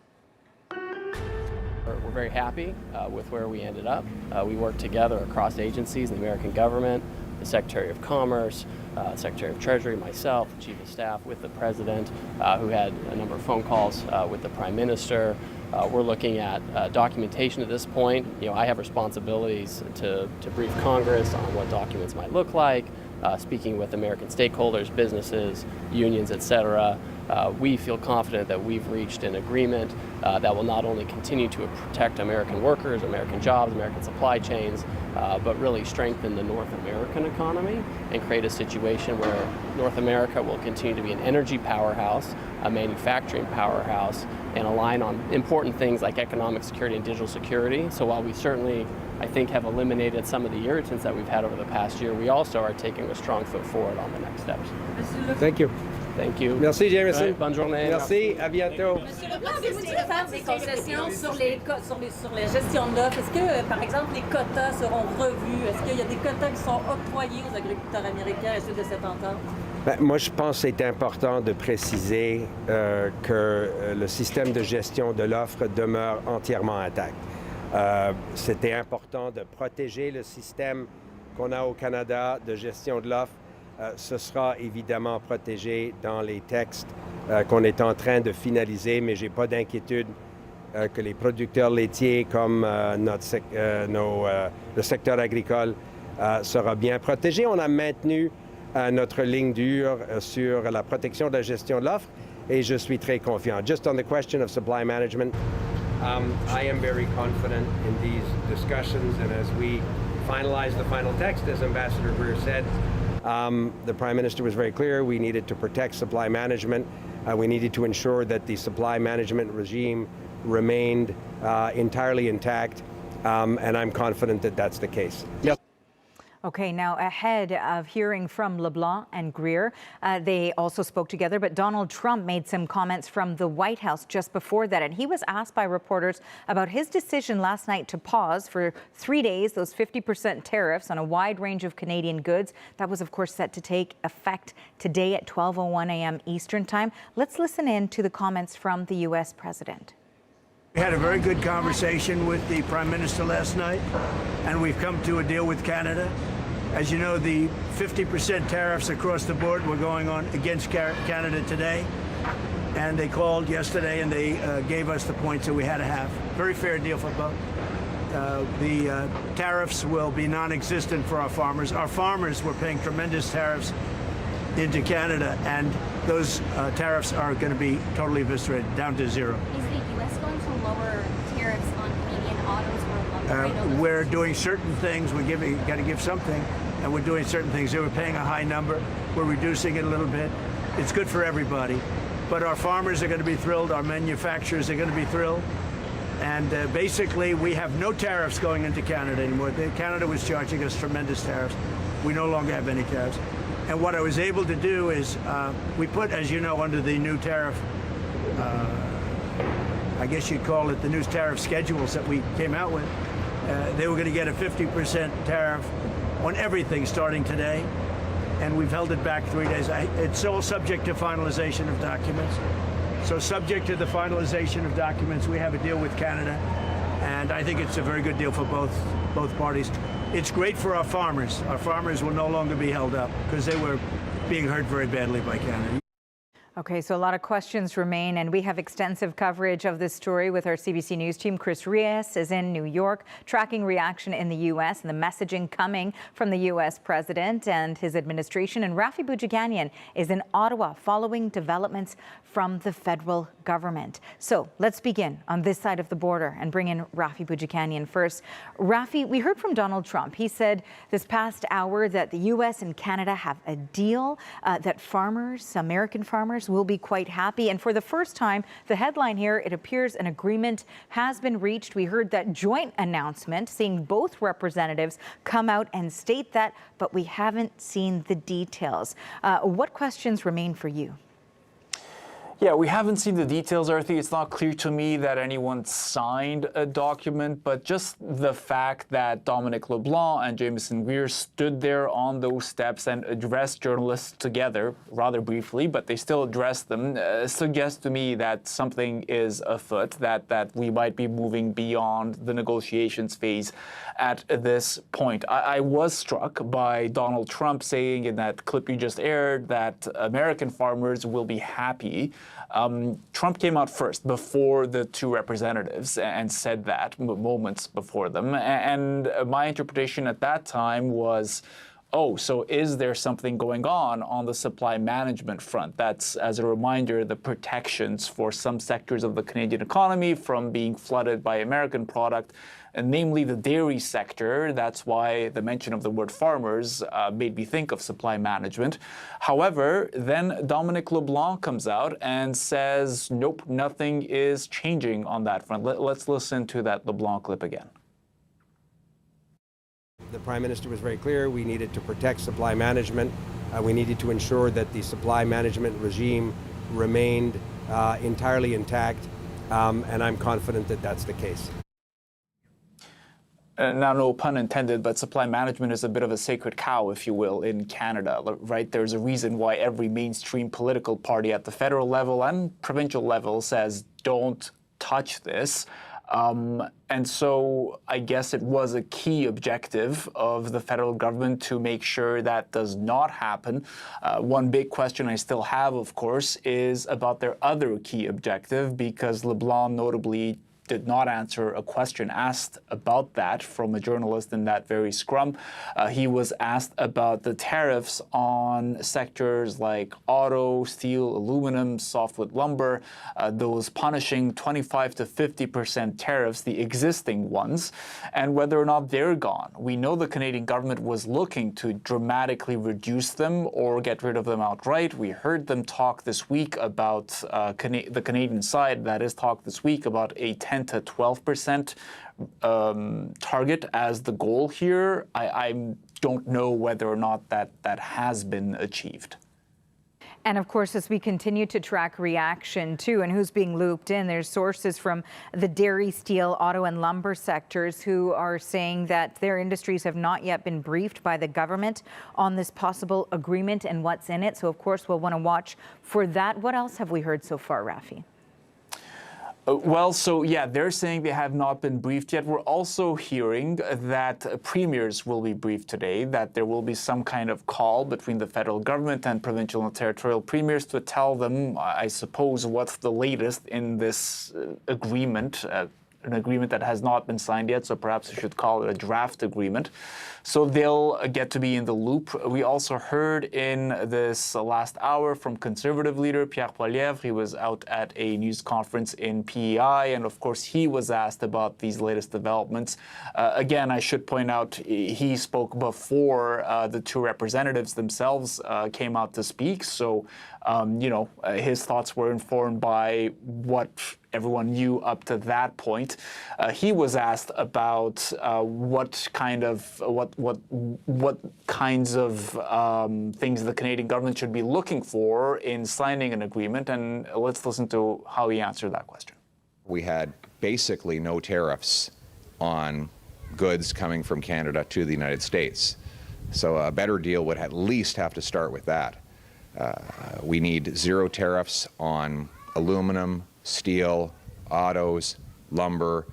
We're very happy with where we ended up. We worked together across agencies, the American government, the Secretary of Commerce, Secretary of Treasury, myself, the Chief of Staff, with the President, who had a number of phone calls with the Prime Minister. We're looking at documentation at this point. I have responsibilities to brief Congress on what documents might look like, speaking with American stakeholders, businesses, unions, etc. We feel confident that we've reached an agreement that will not only continue to protect American workers, American jobs, American supply chains, but really strengthen the North American economy and create a situation where North America will continue to be an energy powerhouse, a manufacturing powerhouse, and align on important things like economic security and digital security. So while we certainly, I think, have eliminated some of the irritants that we've had over the past year, we also are taking a strong foot forward on the next steps. Thank you. Thank you. Merci, Jameson. Ouais, bonne journée. Merci, à bientôt. Monsieur Leblanc, est-ce que faire des concessions sur les gestions de l'offre? Est-ce que, par exemple, les quotas seront revus? Est-ce qu'il y a des quotas qui sont octroyés aux agriculteurs américains à la suite de cette entente? Moi, je pense que c'est important de préciser que le système de gestion de l'offre demeure entièrement intact. C'était important de protéger le système qu'on a au Canada de gestion de l'offre. Ce sera évidemment protégé dans les textes qu'on est en train de finaliser, mais je n'ai pas d'inquiétude que les producteurs laitiers comme le secteur agricole sera bien protégé. On a maintenu notre ligne dure sur la protection de la gestion de l'offre et je suis très confiant. Just on the question of supply management, I am very confident in these discussions, and as we finalize the final text, as Ambassador Greer said, the Prime Minister was very clear. We needed to protect supply management. We needed to ensure that the supply management regime remained entirely intact, and I'm confident that that's the case. Yes. Okay, now ahead of hearing from LeBlanc and Greer, they also spoke together, but Donald Trump made some comments from the White House just before that, and he was asked by reporters about his decision last night to pause for 3 days those 50% tariffs on a wide range of Canadian goods. That was, of course, set to take effect today at 12:01 a.m. Eastern Time. Let's listen in to the comments from the U.S. President. We had a very good conversation with the Prime Minister last night, and we've come to a deal with Canada. As you know, the 50% tariffs across the board were going on against Canada today, and they called yesterday and they gave us the points that we had to have. Very fair deal for both. The tariffs will be non-existent for our farmers. Our farmers were paying tremendous tariffs into Canada, and those tariffs are going to be totally eviscerated, down to zero. Is the U.S. going to lower tariffs on Canadian autos or lumber? We're doing certain things. Got to give something, and we're doing certain things. They were paying a high number. We're reducing it a little bit. It's good for everybody. But our farmers are going to be thrilled. Our manufacturers are going to be thrilled. And basically, we have no tariffs going into Canada anymore. Canada was charging us tremendous tariffs. We no longer have any tariffs. And what I was able to do is we put, as you know, under the new tariff, I guess you'd call it the new tariff schedules that we came out with. They were going to get a 50% tariff on everything starting today, and we've held it back 3 days. It's all subject to finalization of documents. So subject to the finalization of documents, we have a deal with Canada, and I think it's a very good deal for both parties. It's great for our farmers. Our farmers will no longer be held up because they were being hurt very badly by Canada. Okay, so a lot of questions remain, and we have extensive coverage of this story with our CBC News team. Chris Reyes is in New York, tracking reaction in the U.S. and the messaging coming from the U.S. president and his administration. And Rafi Boudjiganian is in Ottawa, following developments from the federal government. So let's begin on this side of the border and bring in Rafi Boudjiganian first. Rafi, we heard from Donald Trump. He said this past hour that the U.S. and Canada have a deal that farmers, American farmers, farmers will be quite happy. And for the first time, the headline here, it appears an agreement has been reached. We heard that joint announcement, seeing both representatives come out and state that, but we haven't seen the details. What questions remain for you? Yeah, we haven't seen the details, Arthi. It's not clear to me that anyone signed a document, but just the fact that Dominic LeBlanc and Jameson Greer stood there on those steps and addressed journalists together, rather briefly, but they still addressed them, suggests to me that something is afoot, that we might be moving beyond the negotiations phase at this point. I was struck by Donald Trump saying in that clip you just aired that American farmers will be happy. Trump came out first before the two representatives and said that moments before them. And my interpretation at that time was, oh, so is there something going on the supply management front? That's, as a reminder, the protections for some sectors of the Canadian economy from being flooded by American product, and namely the dairy sector. That's why the mention of the word farmers made me think of supply management. However, then Dominic LeBlanc comes out and says, nope, nothing is changing on that front. Let's listen to that LeBlanc clip again. The Prime Minister was very clear. We needed to protect supply management. We needed to ensure that the supply management regime remained entirely intact, and I'm confident that that's the case. Now, no pun intended, but supply management is a bit of a sacred cow, if you will, in Canada, right? There's a reason why every mainstream political party at the federal level and provincial level says, don't touch this. And so I guess it was a key objective of the federal government to make sure that does not happen. One big question I still have, of course, is about their other key objective, because LeBlanc notably did not answer a question asked about that from a journalist in that very scrum. He was asked about the tariffs on sectors like auto, steel, aluminum, softwood lumber, those punishing 25 to 50% tariffs, the existing ones, and whether or not they're gone. We know the Canadian government was looking to dramatically reduce them or get rid of them outright. We heard them talk this week about the Canadian side, that is, talk this week about a 10 to 12% target as the goal here. I don't know whether or not that has been achieved. And of course, as we continue to track reaction too, and who's being looped in, there's sources from the dairy, steel, auto and lumber sectors who are saying that their industries have not yet been briefed by the government on this possible agreement and what's in it. So of course, we'll want to watch for that. What else have we heard so far, Rafi? Well, so yeah, they're saying they have not been briefed yet. We're also hearing that premiers will be briefed today, that there will be some kind of call between the federal government and provincial and territorial premiers to tell them, I suppose, what's the latest in this agreement, an agreement that has not been signed yet, so perhaps we should call it a draft agreement. So they'll get to be in the loop. We also heard in this last hour from Conservative leader Pierre Poilievre. He was out at a news conference in PEI, and of course he was asked about these latest developments. Again, I should point out he spoke before the two representatives themselves came out to speak. So, his thoughts were informed by what everyone knew up to that point. He was asked about what kinds of things the Canadian government should be looking for in signing an agreement, and let's listen to how he answered that question. We had basically no tariffs on goods coming from Canada to the United States. So a better deal would at least have to start with that. We need zero tariffs on aluminum, steel, autos, lumber,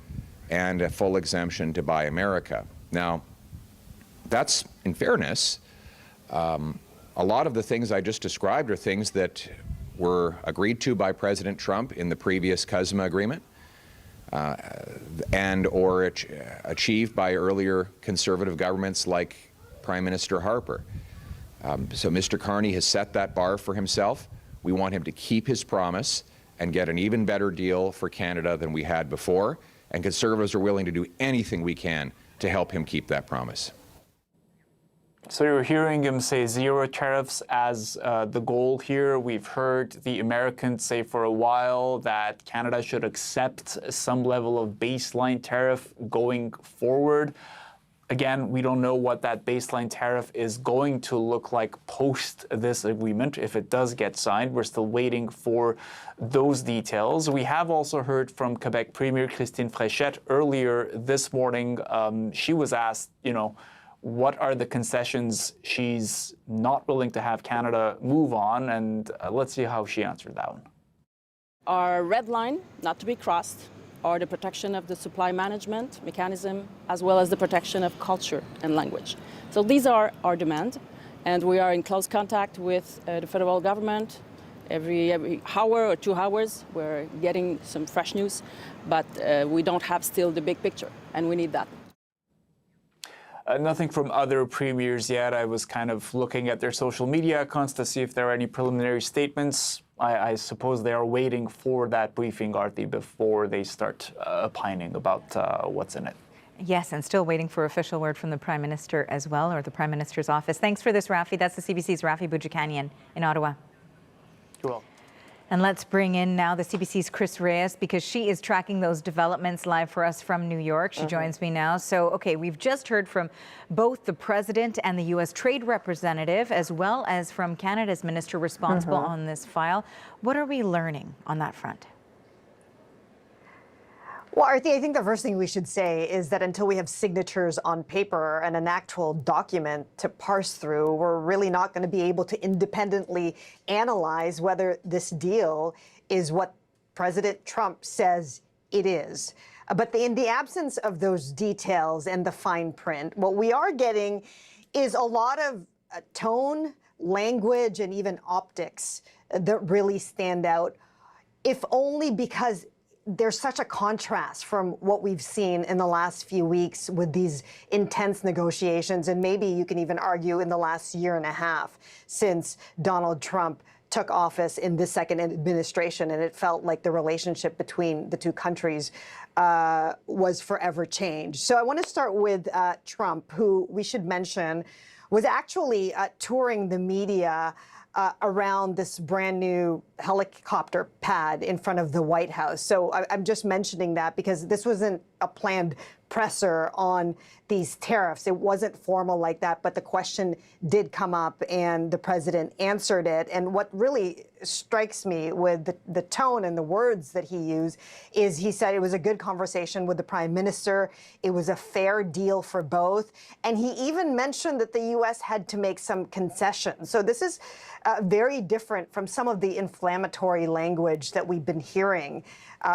and a full exemption to Buy America. Now, that's, in fairness, a lot of the things I just described are things that were agreed to by President Trump in the previous CUSMA agreement and or achieved by earlier conservative governments like Prime Minister Harper. So Mr. Carney has set that bar for himself. We want him to keep his promise and get an even better deal for Canada than we had before, and Conservatives are willing to do anything we can to help him keep that promise. So you're hearing him say zero tariffs as the goal here. We've heard the Americans say for a while that Canada should accept some level of baseline tariff going forward. Again, we don't know what that baseline tariff is going to look like post this agreement. If it does get signed, we're still waiting for those details. We have also heard from Quebec Premier Christine Fréchette earlier this morning. She was asked, what are the concessions she's not willing to have Canada move on? And let's see how she answered that one. Our red line, not to be crossed, are the protection of the supply management mechanism, as well as the protection of culture and language. So these are our demands, and we are in close contact with the federal government. Every hour or 2 hours, we're getting some fresh news, but we don't have still the big picture, and we need that. Nothing from other premiers yet. I was kind of looking at their social media accounts to see if there are any preliminary statements. I suppose they are waiting for that briefing, Arti, before they start opining about what's in it. Yes, and still waiting for official word from the Prime Minister as well, or the Prime Minister's office. Thanks for this, Rafi. That's the CBC's Rafi Boudjikanian in Ottawa. You're welcome. And let's bring in now the CBC's Chris Reyes, because she is tracking those developments live for us from New York. She joins me now. So, okay, we've just heard from both the President and the U.S. Trade Representative, as well as from Canada's Minister responsible on this file. What are we learning on that front? Well, Arti, I think the first thing we should say is that until we have signatures on paper and an actual document to parse through, we're really not going to be able to independently analyze whether this deal is what President Trump says it is. But in the absence of those details and the fine print, what we are getting is a lot of tone, language, and even optics that really stand out, if only because there's such a contrast from what we've seen in the last few weeks with these intense negotiations, and maybe you can even argue in the last year and a half since Donald Trump took office in this second administration, and it felt like the relationship between the two countries was forever changed. So I want to start with Trump, who we should mention was actually touring the media around this brand new helicopter pad in front of the White House. So I'm just mentioning that because this wasn't a planned presser on these tariffs. It wasn't formal like that, but the question did come up and the president answered it. And what really strikes me with the tone and the words that he used is he said it was a good conversation with the prime minister. It was a fair deal for both. And he even mentioned that the U.S. had to make some concessions. So this is very different from some of the inflammatory language that we've been hearing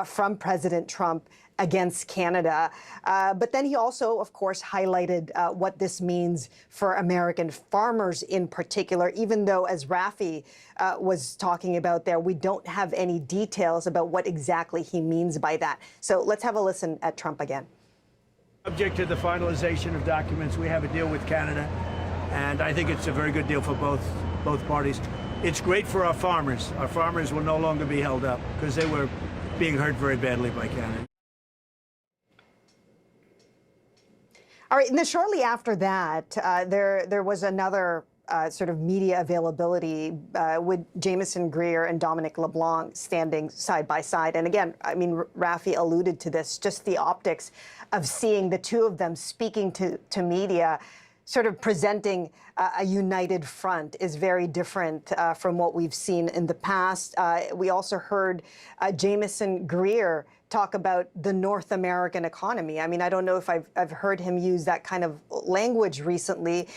from President Trump against Canada. But then he also, of course, highlighted what this means for American farmers in particular, even though, as Rafi was talking about there, we don't have any details about what exactly he means by that. So let's have a listen at Trump again. Subject to the finalization of documents, we have a deal with Canada, and I think it's a very good deal for both parties. It's great for our farmers. Our farmers will no longer be held up because they were being hurt very badly by Canada. All right, and then shortly after that, there was another sort of media availability with Jameson Greer and Dominic LeBlanc standing side by side. And again, I mean, Rafi alluded to this, just the optics of seeing the two of them speaking to media, sort of presenting a united front is very different from what we've seen in the past. We also heard Jameson Greer talk about the North American economy. I mean, I don't know if I've heard him use that kind of language recently.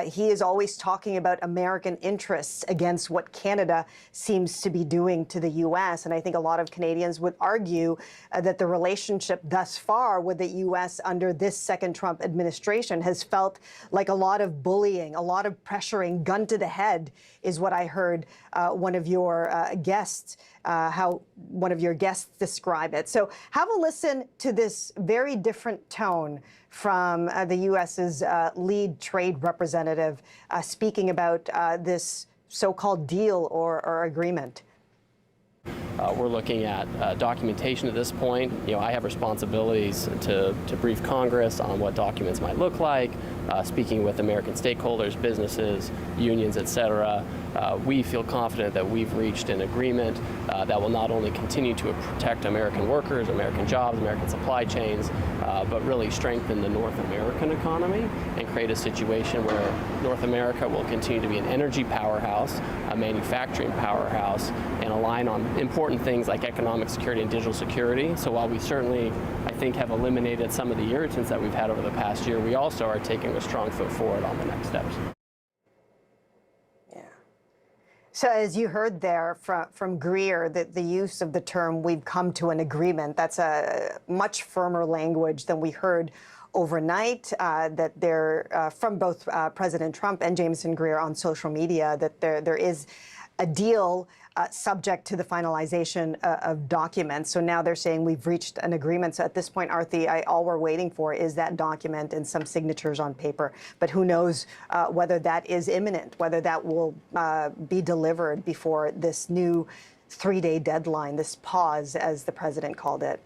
He is always talking about American interests against what Canada seems to be doing to the U.S. And I think a lot of Canadians would argue that the relationship thus far with the U.S. under this second Trump administration has felt like a lot of bullying, a lot of pressuring, gun to the head is what I heard one of your guests describe it. So have a listen to this very different tone from the U.S.'s lead trade representative speaking about this so-called deal or agreement. We're looking at documentation at this point. I have responsibilities to brief Congress on what documents might look like, speaking with American stakeholders, businesses, unions, etc. We feel confident that we've reached an agreement that will not only continue to protect American workers, American jobs, American supply chains, but really strengthen the North American economy and create a situation where North America will continue to be an energy powerhouse, a manufacturing powerhouse, and align on important things like economic security and digital security. So while we certainly, I think, have eliminated some of the irritants that we've had over the past year, we also are taking a strong foot forward on the next steps. So as you heard there from Greer, the use of the term "we've come to an agreement," that's a much firmer language than we heard overnight, that they're from both President Trump and Jameson Greer on social media, that there is a deal subject to the finalization of documents. So now they're saying we've reached an agreement. So at this point, Arthi, all we're waiting for is that document and some signatures on paper. But who knows whether that is imminent, whether that will be delivered before this new 3-day deadline, this pause, as the president called it.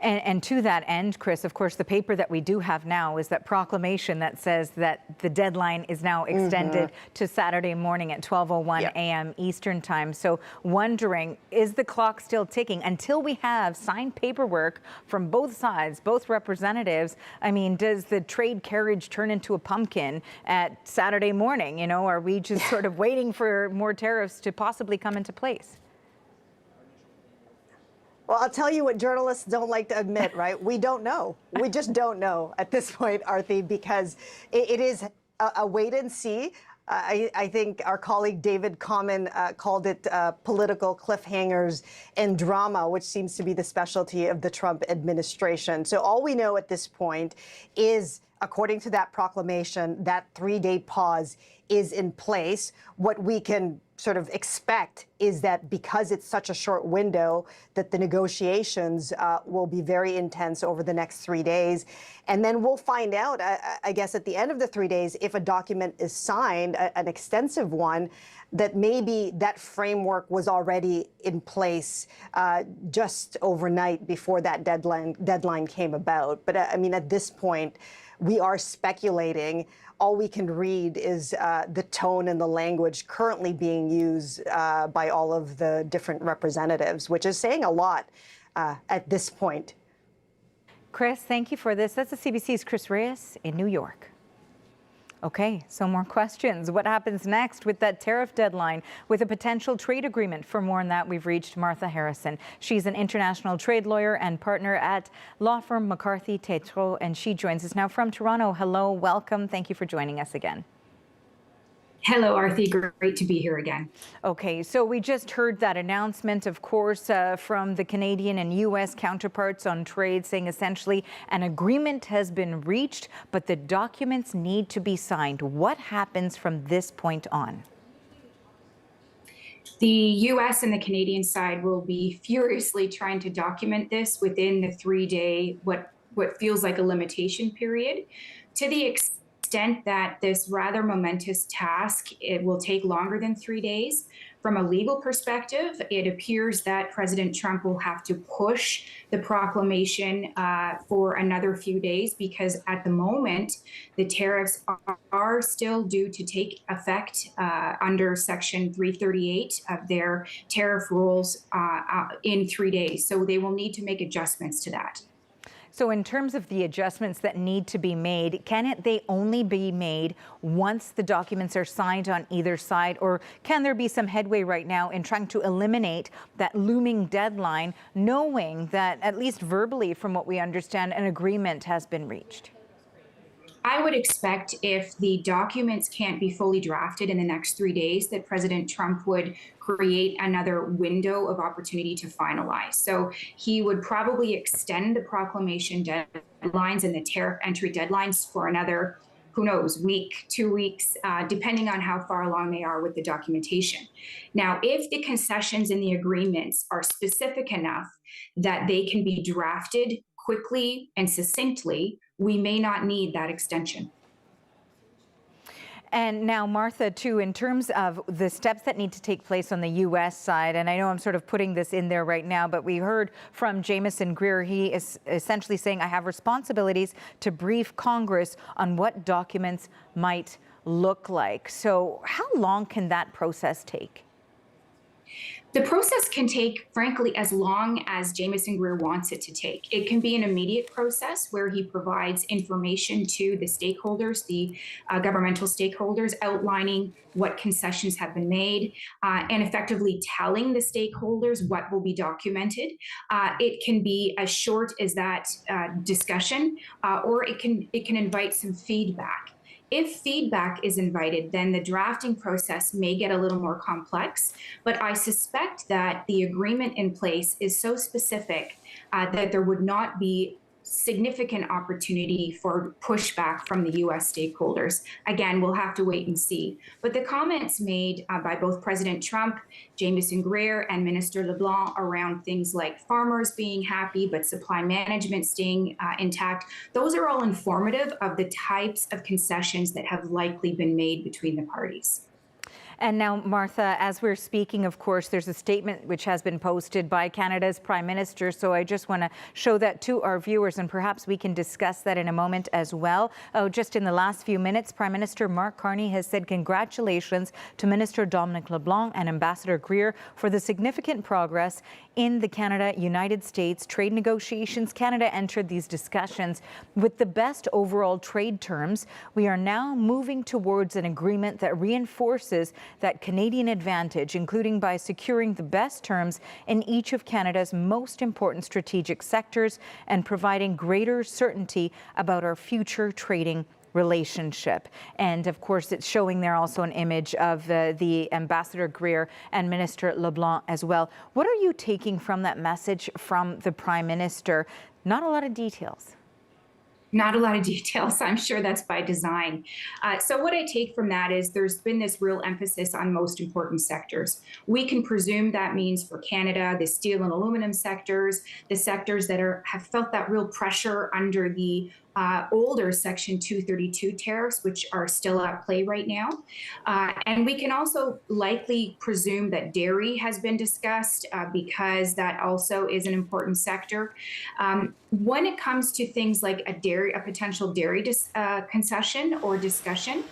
And to that end, Chris, of course, the paper that we do have now is that proclamation that says that the deadline is now extended to Saturday morning at 12:01 a.m. Eastern time. So wondering, is the clock still ticking until we have signed paperwork from both sides, both representatives? I mean, does the trade carriage turn into a pumpkin at Saturday morning? Are we just sort of waiting for more tariffs to possibly come into place? Well, I'll tell you what journalists don't like to admit, right? We don't know. We just don't know at this point, Arthi, because it is a wait and see. I think our colleague David Common called it political cliffhangers and drama, which seems to be the specialty of the Trump administration. So all we know at this point is, according to that proclamation, that 3-day pause is in place. What we can sort of expect is that because it's such a short window, that the negotiations will be very intense over the next 3 days. And then we'll find out, I guess, at the end of the 3 days, if a document is signed, an extensive one, that maybe that framework was already in place just overnight before that deadline came about. But I mean, at this point, we are speculating. All we can read is the tone and the language currently being used by all of the different representatives, which is saying a lot at this point. Chris, thank you for this. That's the CBC's Chris Reyes in New York. Okay, so more questions. What happens next with that tariff deadline, with a potential trade agreement? For more on that, we've reached Martha Harrison. She's an international trade lawyer and partner at law firm McCarthy Tétrault, and she joins us now from Toronto. Hello, welcome. Thank you for joining us again. Hello, Arthi. Great to be here again. Okay, so we just heard that announcement, of course, from the Canadian and U.S. counterparts on trade, saying essentially an agreement has been reached, but the documents need to be signed. What happens from this point on? The U.S. and the Canadian side will be furiously trying to document this within the 3-day, what feels like a limitation period, to the extent that this rather momentous task, it will take longer than 3 days. From a legal perspective, it appears that President Trump will have to push the proclamation for another few days, because at the moment, the tariffs are still due to take effect under Section 338 of their tariff rules in 3 days. So they will need to make adjustments to that. So in terms of the adjustments that need to be made, they only be made once the documents are signed on either side? Or can there be some headway right now in trying to eliminate that looming deadline, knowing that, at least verbally, from what we understand, an agreement has been reached? I would expect, if the documents can't be fully drafted in the next 3 days, that President Trump would create another window of opportunity to finalize. So he would probably extend the proclamation deadlines and the tariff entry deadlines for another, who knows, week, 2 weeks, depending on how far along they are with the documentation. Now, if the concessions in the agreements are specific enough that they can be drafted quickly and succinctly, we may not need that extension. And now, Martha, too, in terms of the steps that need to take place on the U.S. side, and I know I'm sort of putting this in there right now, but we heard from Jamieson Greer. He is essentially saying, I have responsibilities to brief Congress on what documents might look like. So how long can that process take? The process can take, frankly, as long as Jamieson Greer wants it to take. It can be an immediate process where he provides information to the stakeholders, the governmental stakeholders, outlining what concessions have been made and effectively telling the stakeholders what will be documented. It can be as short as that discussion, or it can invite some feedback. If feedback is invited, then the drafting process may get a little more complex, but I suspect that the agreement in place is so specific that there would not be significant opportunity for pushback from the U.S. stakeholders. Again, we'll have to wait and see. But the comments made by both President Trump, Jamieson Greer, and Minister LeBlanc around things like farmers being happy, but supply management staying intact, those are all informative of the types of concessions that have likely been made between the parties. And now, Martha, as we're speaking, of course, there's a statement which has been posted by Canada's Prime Minister. So I just want to show that to our viewers, and perhaps we can discuss that in a moment as well. Just in the last few minutes, Prime Minister Mark Carney has said congratulations to Minister Dominic LeBlanc and Ambassador Greer for the significant progress in the Canada-United States trade negotiations. Canada entered these discussions with the best overall trade terms. We are now moving towards an agreement that reinforces that Canadian advantage, including by securing the best terms in each of Canada's most important strategic sectors and providing greater certainty about our future trading relationship. And of course, it's showing there also an image of the Ambassador Greer and Minister LeBlanc as well. What are you taking from that message from the Prime Minister? Not a lot of details. Not a lot of details. I'm sure that's by design. So what I take from that is there's been this real emphasis on most important sectors. We can presume that means for Canada, the steel and aluminum sectors, the sectors that have felt that real pressure under the older Section 232 tariffs, which are still at play right now. And we can also likely presume that dairy has been discussed because that also is an important sector. When it comes to things like a potential dairy concession or discussion,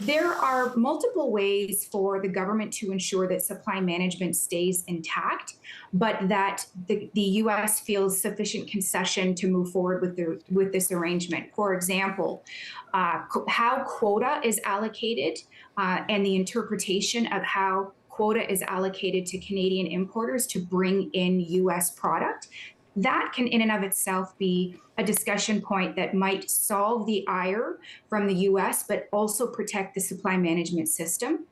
there are multiple ways for the government to ensure that supply management stays intact, but that the U.S. feels sufficient concession to move forward with this arrangement. For example, how quota is allocated and the interpretation of how quota is allocated to Canadian importers to bring in U.S. product. That can in and of itself be a discussion point that might solve the ire from the U.S., but also protect the supply management system.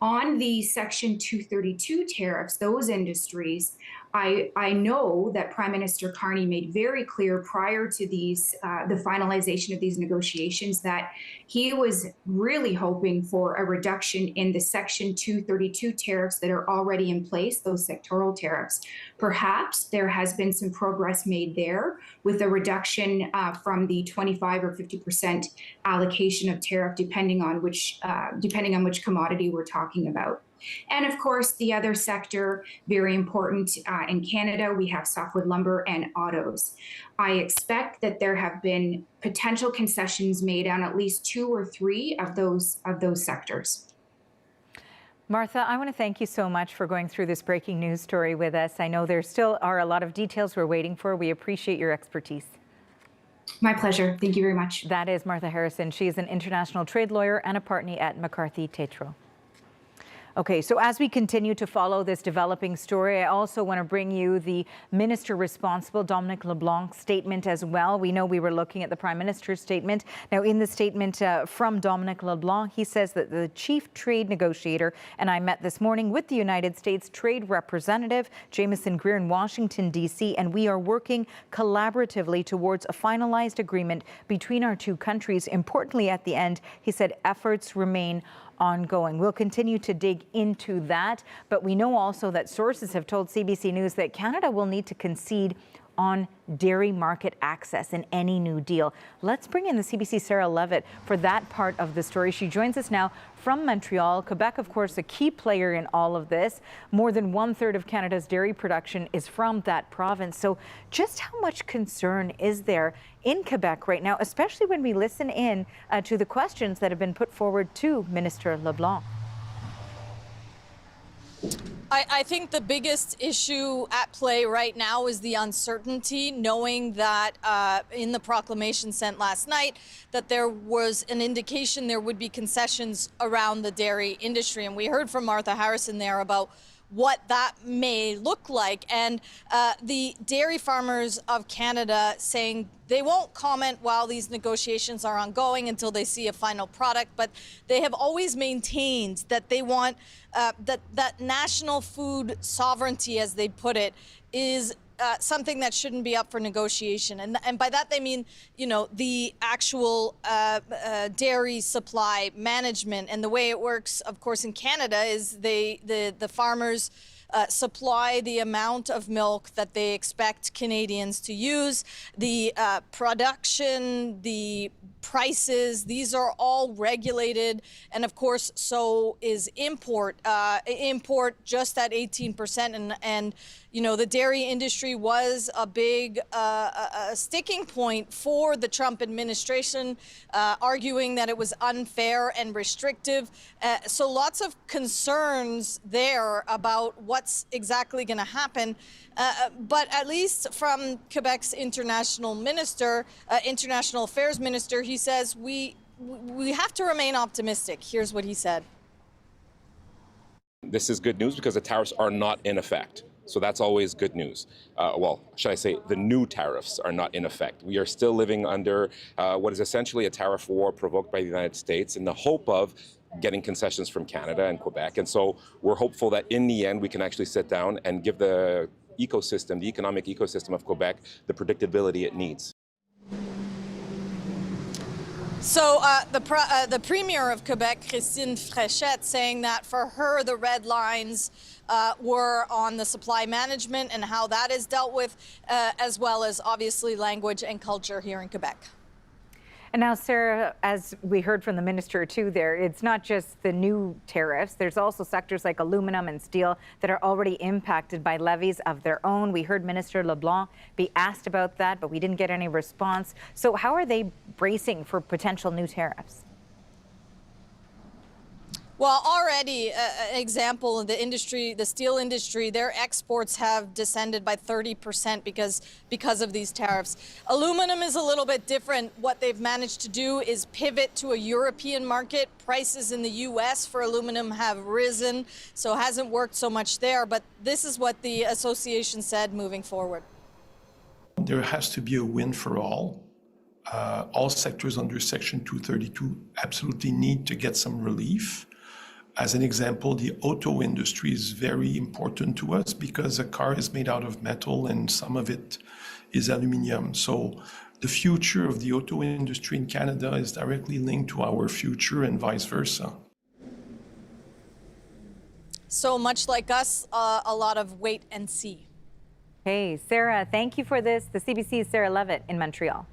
On the Section 232 tariffs, those industries, I know that Prime Minister Carney made very clear prior to these, the finalization of these negotiations, that he was really hoping for a reduction in the Section 232 tariffs that are already in place, those sectoral tariffs. Perhaps there has been some progress made there with a reduction from the 25 or 50% allocation of tariff, depending on which commodity we're talking about. And of course, the other sector, very important in Canada, we have softwood lumber and autos. I expect that there have been potential concessions made on at least 2 or 3 of those sectors. Martha, I want to thank you so much for going through this breaking news story with us. I know there still are a lot of details we're waiting for. We appreciate your expertise. My pleasure. Thank you very much. That is Martha Harrison. She is an international trade lawyer and a partner at McCarthy Tétrault. Okay, so as we continue to follow this developing story, I also want to bring you the minister responsible, Dominic LeBlanc's statement as well. We know we were looking at the Prime Minister's statement. Now, in the statement from Dominic LeBlanc, he says that the chief trade negotiator and I met this morning with the United States Trade Representative, Jamieson Greer, in Washington, D.C., and we are working collaboratively towards a finalized agreement between our two countries. Importantly, at the end, he said efforts remain ongoing. We'll continue to dig into that, but we know also that sources have told CBC News that Canada will need to concede on dairy market access in any new deal. Let's bring in the CBC Sarah Levitt for that part of the story. She joins us now from Montreal. Quebec, of course, a key player in all of this. More than 1/3 of Canada's dairy production is from that province. So just how much concern is there in Quebec right now, especially when we listen in to the questions that have been put forward to Minister LeBlanc? I think the biggest issue at play right now is the uncertainty, knowing that in the proclamation sent last night that there was an indication there would be concessions around the dairy industry. And we heard from Martha Harrison there about what that may look like. And the dairy farmers of Canada saying they won't comment while these negotiations are ongoing until they see a final product, but they have always maintained that they want that national food sovereignty, as they put it, is something that shouldn't be up for negotiation. And by that they mean, you know, the actual dairy supply management. And the way it works, of course, in Canada is the farmers supply the amount of milk that they expect Canadians to use. The production, the prices, these are all regulated. And of course, so is import. Import just at 18%. And you know, the dairy industry was a big sticking point for the Trump administration, arguing that it was unfair and restrictive. So lots of concerns there about what's exactly going to happen. But at least from Quebec's international minister, international affairs minister, he says we have to remain optimistic. Here's what he said. This is good news because the tariffs are not in effect. So that's always good news. Well, should I say the new tariffs are not in effect. We are still living under what is essentially a tariff war provoked by the United States in the hope of getting concessions from Canada and Quebec. And so we're hopeful that in the end we can actually sit down and give the ecosystem, the economic ecosystem of Quebec, the predictability it needs. So the Premier of Quebec, Christine Fréchette, saying that for her the red lines were on the supply management and how that is dealt with, as well as obviously language and culture here in Quebec. And now, Sarah, as we heard from the minister too there, it's not just the new tariffs. There's also sectors like aluminum and steel that are already impacted by levies of their own. We heard Minister LeBlanc be asked about that, but we didn't get any response. So how are they bracing for potential new tariffs? Well, already, an example in the industry, the steel industry, their exports have descended by 30% because of these tariffs. Aluminum is a little bit different. What they've managed to do is pivot to a European market. Prices in the U.S. for aluminum have risen, so it hasn't worked so much there. But this is what the association said moving forward. There has to be a win for all. All sectors under Section 232 absolutely need to get some relief. As an example, the auto industry is very important to us because a car is made out of metal and some of it is aluminium. So the future of the auto industry in Canada is directly linked to our future and vice versa. So much like us, a lot of wait and see. Hey, Sarah, thank you for this. The CBC's Sarah Levitt in Montreal.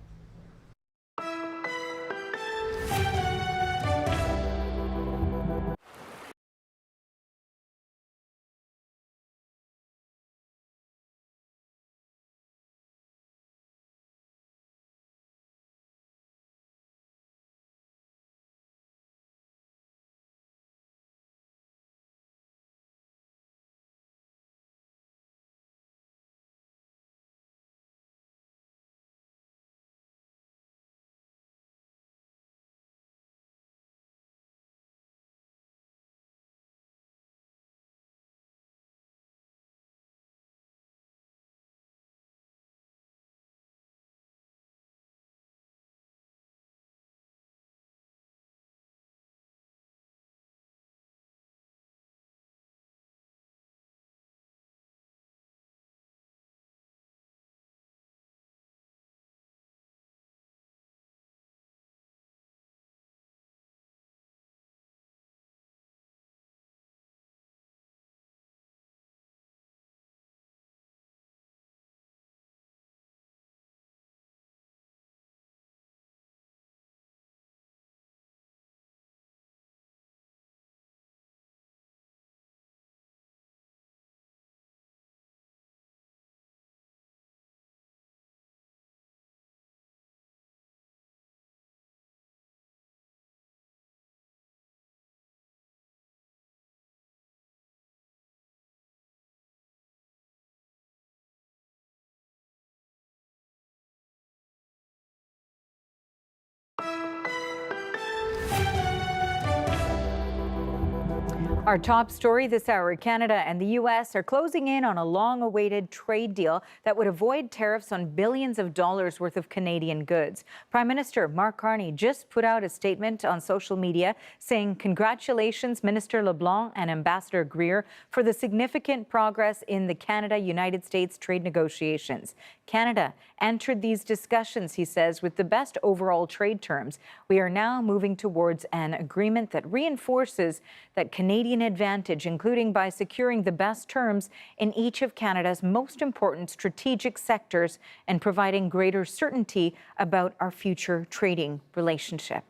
Our top story this hour, Canada and the U.S. are closing in on a long-awaited trade deal that would avoid tariffs on billions of dollars worth of Canadian goods. Prime Minister Mark Carney just put out a statement on social media saying, "Congratulations, Minister LeBlanc and Ambassador Greer, for the significant progress in the Canada-United States trade negotiations. Canada entered these discussions," he says, "with the best overall trade terms. We are now moving towards an agreement that reinforces that Canadian advantage, including by securing the best terms in each of Canada's most important strategic sectors and providing greater certainty about our future trading relationship."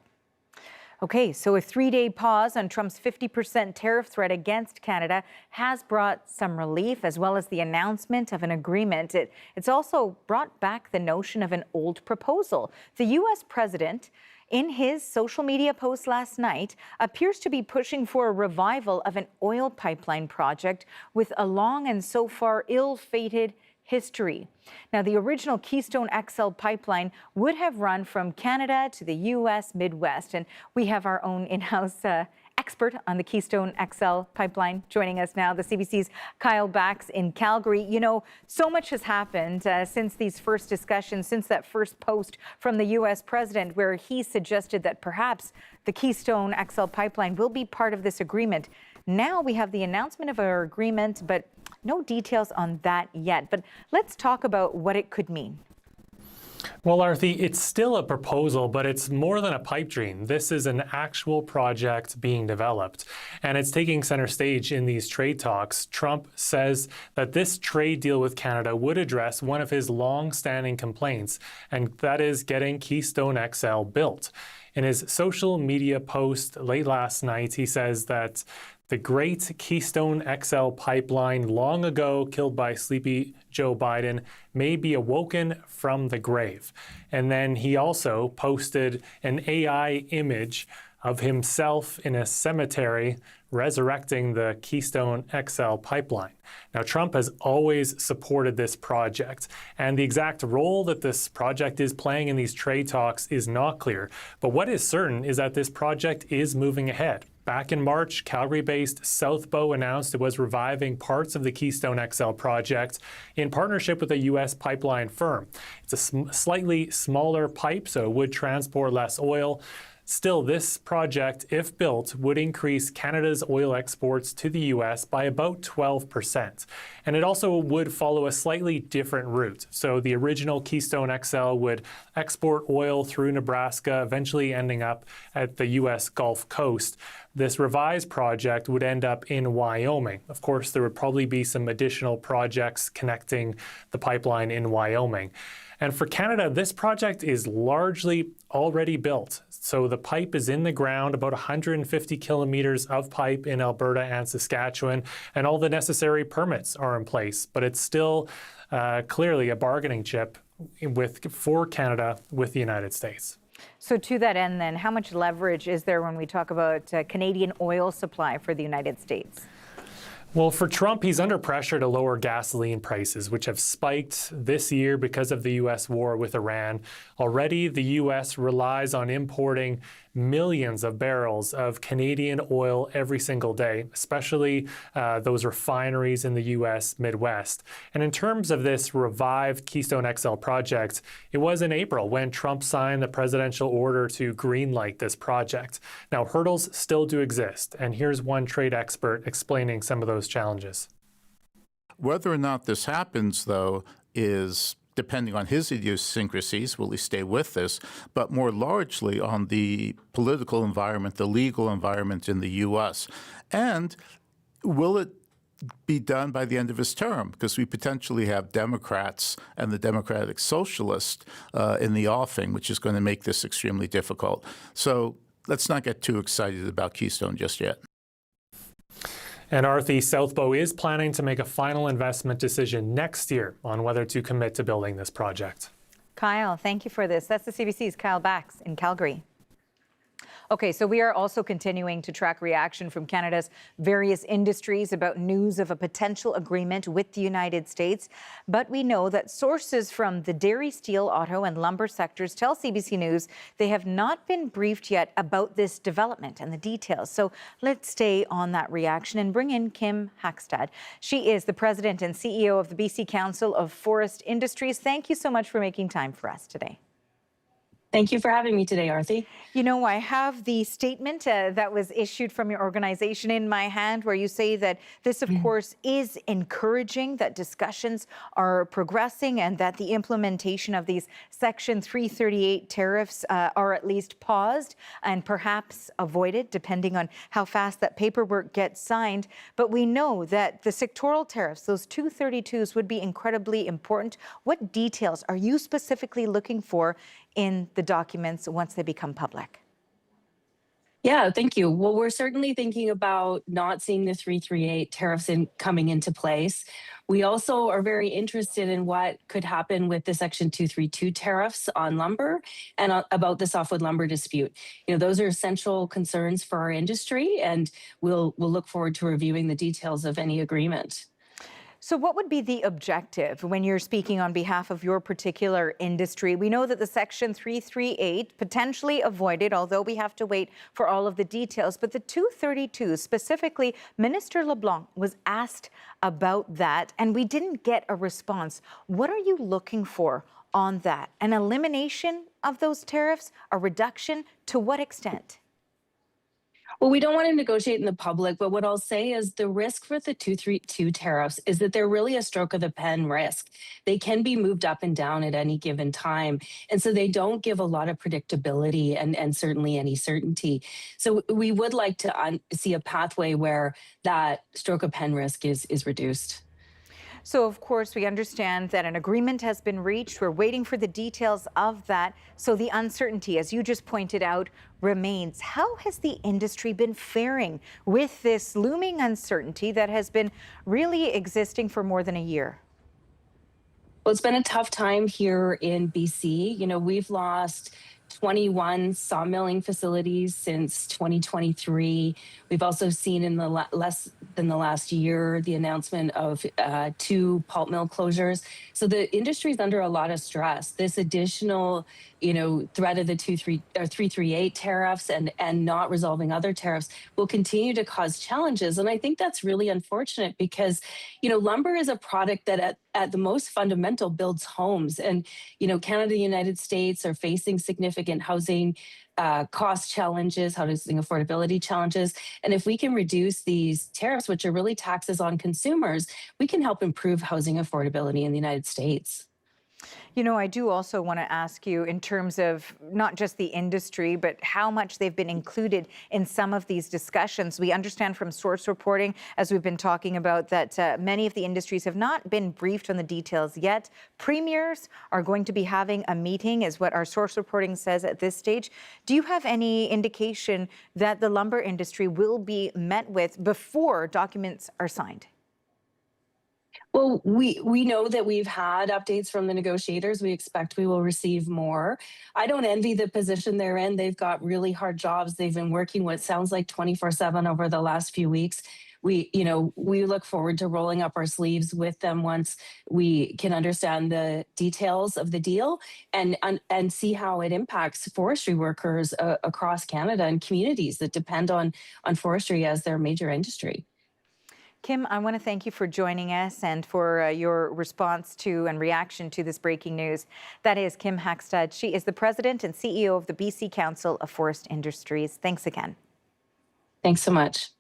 Okay, so a 3-day pause on Trump's 50% tariff threat against Canada has brought some relief, as well as the announcement of an agreement. It's also brought back the notion of an old proposal. The U.S. president, in his social media post last night, appears to be pushing for a revival of an oil pipeline project with a long and so far ill-fated history. Now, the original Keystone XL pipeline would have run from Canada to the U.S. Midwest, and we have our own in-house expert on the Keystone XL pipeline joining us now, the CBC's Kyle Bax in Calgary. You know, so much has happened since these first discussions, since that first post from the U.S. president where he suggested that perhaps the Keystone XL pipeline will be part of this agreement. Now we have the announcement of our agreement, but no details on that yet. But let's talk about what it could mean. Well, Arthi, it's still a proposal, but it's more than a pipe dream. This is an actual project being developed, and it's taking center stage in these trade talks. Trump says that this trade deal with Canada would address one of his long-standing complaints, and that is getting Keystone XL built. In his social media post late last night, he says that the great Keystone XL pipeline, long ago killed by sleepy Joe Biden, may be awoken from the grave. And then he also posted an AI image of himself in a cemetery resurrecting the Keystone XL pipeline. Now, Trump has always supported this project, and the exact role that this project is playing in these trade talks is not clear. But what is certain is that this project is moving ahead. Back in March, Calgary-based Southbow announced it was reviving parts of the Keystone XL project in partnership with a U.S. pipeline firm. It's a slightly smaller pipe, so it would transport less oil. Still, this project, if built, would increase Canada's oil exports to the U.S. by about 12%. And it also would follow a slightly different route. So the original Keystone XL would export oil through Nebraska, eventually ending up at the U.S. Gulf Coast. This revised project would end up in Wyoming. Of course, there would probably be some additional projects connecting the pipeline in Wyoming. And for Canada, this project is largely already built. So the pipe is in the ground, about 150 kilometers of pipe in Alberta and Saskatchewan, and all the necessary permits are in place. But it's still clearly a bargaining chip for Canada with the United States. So to that end, then, how much leverage is there when we talk about Canadian oil supply for the United States? Well, for Trump, he's under pressure to lower gasoline prices, which have spiked this year because of the U.S. war with Iran. Already, the U.S. relies on importing millions of barrels of Canadian oil every single day, especially those refineries in the U.S. Midwest. And in terms of this revived Keystone XL project, it was in April when Trump signed the presidential order to greenlight this project. Now, hurdles still do exist, and here's one trade expert explaining some of those challenges. Whether or not this happens, though, is depending on his idiosyncrasies, will he stay with this, but more largely on the political environment, the legal environment in the U.S. And will it be done by the end of his term? Because we potentially have Democrats and the Democratic Socialists in the offing, which is going to make this extremely difficult. So let's not get too excited about Keystone just yet. And Arthi, Southbow is planning to make a final investment decision next year on whether to commit to building this project. Kyle, thank you for this. That's the CBC's Kyle Bax in Calgary. Okay, so we are also continuing to track reaction from Canada's various industries about news of a potential agreement with the United States. But we know that sources from the dairy, steel, auto and lumber sectors tell CBC News they have not been briefed yet about this development and the details. So let's stay on that reaction and bring in Kim Hackstad. She is the president and CEO of the BC Council of Forest Industries. Thank you so much for making time for us today. Thank you for having me today, Arthi. You know, I have the statement that was issued from your organization in my hand, where you say that this, of course, is encouraging, that discussions are progressing and that the implementation of these Section 338 tariffs are at least paused and perhaps avoided, depending on how fast that paperwork gets signed. But we know that the sectoral tariffs, those 232s, would be incredibly important. What details are you specifically looking for in the documents once they become public? Yeah, thank you. Well, we're certainly thinking about not seeing the 338 tariffs coming into place. We also are very interested in what could happen with the Section 232 tariffs on lumber and about the softwood lumber dispute. You know, those are essential concerns for our industry, and we'll look forward to reviewing the details of any agreement. So what would be the objective when you're speaking on behalf of your particular industry? We know that the Section 338 potentially avoided, although we have to wait for all of the details. But the 232 specifically, Minister LeBlanc was asked about that, and we didn't get a response. What are you looking for on that? An elimination of those tariffs? A reduction? To what extent? Well, we don't want to negotiate in the public, but what I'll say is the risk for the 232 tariffs is that they're really a stroke of the pen risk. They can be moved up and down at any given time. And so they don't give a lot of predictability and certainly any certainty. So we would like to see a pathway where that stroke of pen risk is reduced. So, of course, we understand that an agreement has been reached. We're waiting for the details of that. So the uncertainty, as you just pointed out, remains. How has the industry been faring with this looming uncertainty that has been really existing for more than a year? Well, it's been a tough time here in BC. You know, we've lost 21 sawmilling facilities since 2023. We've also seen in the less than the last year the announcement of 2 pulp mill closures. So the industry is under a lot of stress. This additional, you know, threat of the 338 tariffs and not resolving other tariffs will continue to cause challenges. And I think that's really unfortunate because, you know, lumber is a product that at the most fundamental builds homes. And, you know, Canada and the United States are facing significant housing cost challenges, housing affordability challenges. And if we can reduce these tariffs, which are really taxes on consumers, we can help improve housing affordability in the United States. You know, I do also want to ask you in terms of not just the industry, but how much they've been included in some of these discussions. We understand from source reporting, as we've been talking about, that many of the industries have not been briefed on the details yet. Premiers are going to be having a meeting, is what our source reporting says at this stage. Do you have any indication that the lumber industry will be met with before documents are signed? Well, we know that we've had updates from the negotiators. We expect we will receive more. I don't envy the position they're in. They've got really hard jobs. They've been working what sounds like 24/7 over the last few weeks. We look forward to rolling up our sleeves with them once we can understand the details of the deal and see how it impacts forestry workers across Canada and communities that depend on forestry as their major industry. Kim, I want to thank you for joining us and for your response to and reaction to this breaking news. That is Kim Hackstad. She is the president and CEO of the BC Council of Forest Industries. Thanks again. Thanks so much.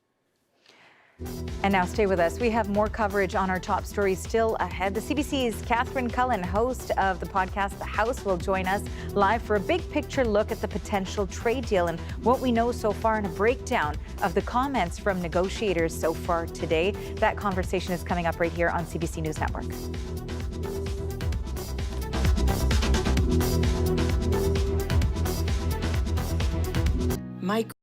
And now stay with us. We have more coverage on our top stories still ahead. The CBC's Catherine Cullen, host of the podcast The House, will join us live for a big picture look at the potential trade deal and what we know so far and a breakdown of the comments from negotiators so far today. That conversation is coming up right here on CBC News Network. Mike.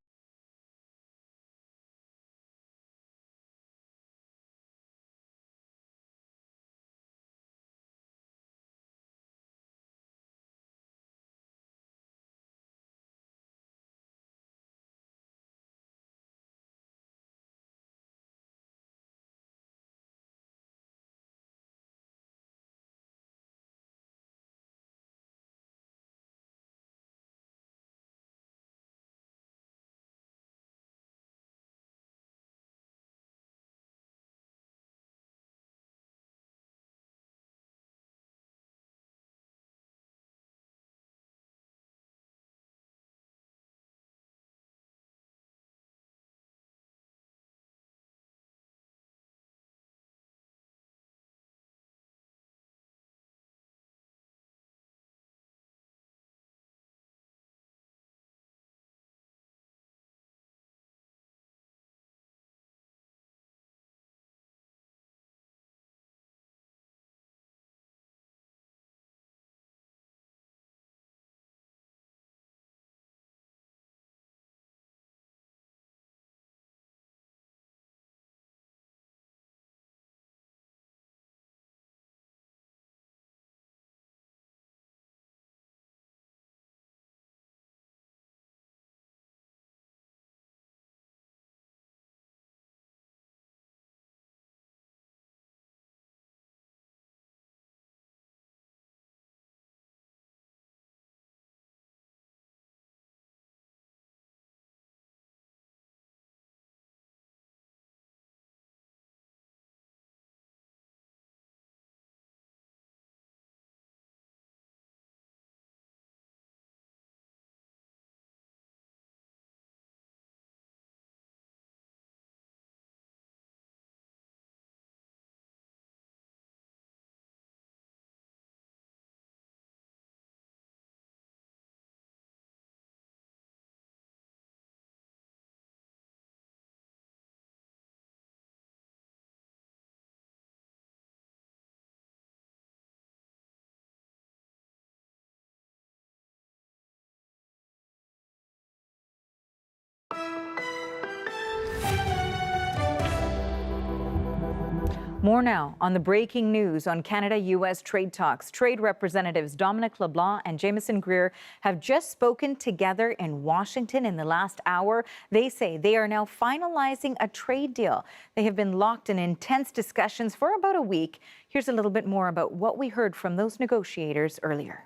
More now on the breaking news on Canada-U.S. trade talks. Trade representatives Dominic LeBlanc and Jameson Greer have just spoken together in Washington in the last hour. They say they are now finalizing a trade deal. They have been locked in intense discussions for about a week. Here's a little bit more about what we heard from those negotiators earlier.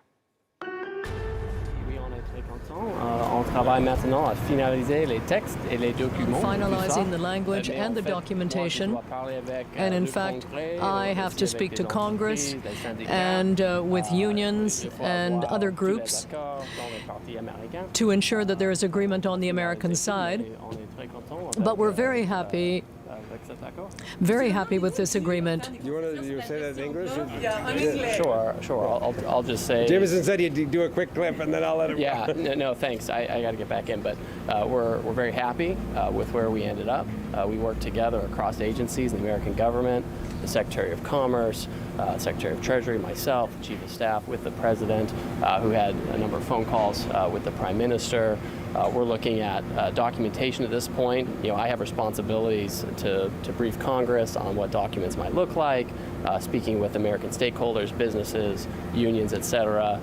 On travaille maintenant à finaliser les textes et les documents. Finalizing the language and the documentation. And in fact, I have to speak to Congress and with unions and other groups to ensure that there is agreement on the American side. But we're very happy with this agreement. You want to say that in English? Yeah, in English. Sure. I'll just say. Jameson said he'd do a quick clip, and then I'll let him. Yeah. No, thanks. I got to get back in, but we're very happy with where we ended up. We worked together across agencies in the American government, the Secretary of Commerce, Secretary of Treasury, myself, Chief of Staff, with the President, who had a number of phone calls with the Prime Minister. We're looking at documentation at this point. I have responsibilities to brief Congress on what documents might look like, speaking with American stakeholders, businesses, unions, etc.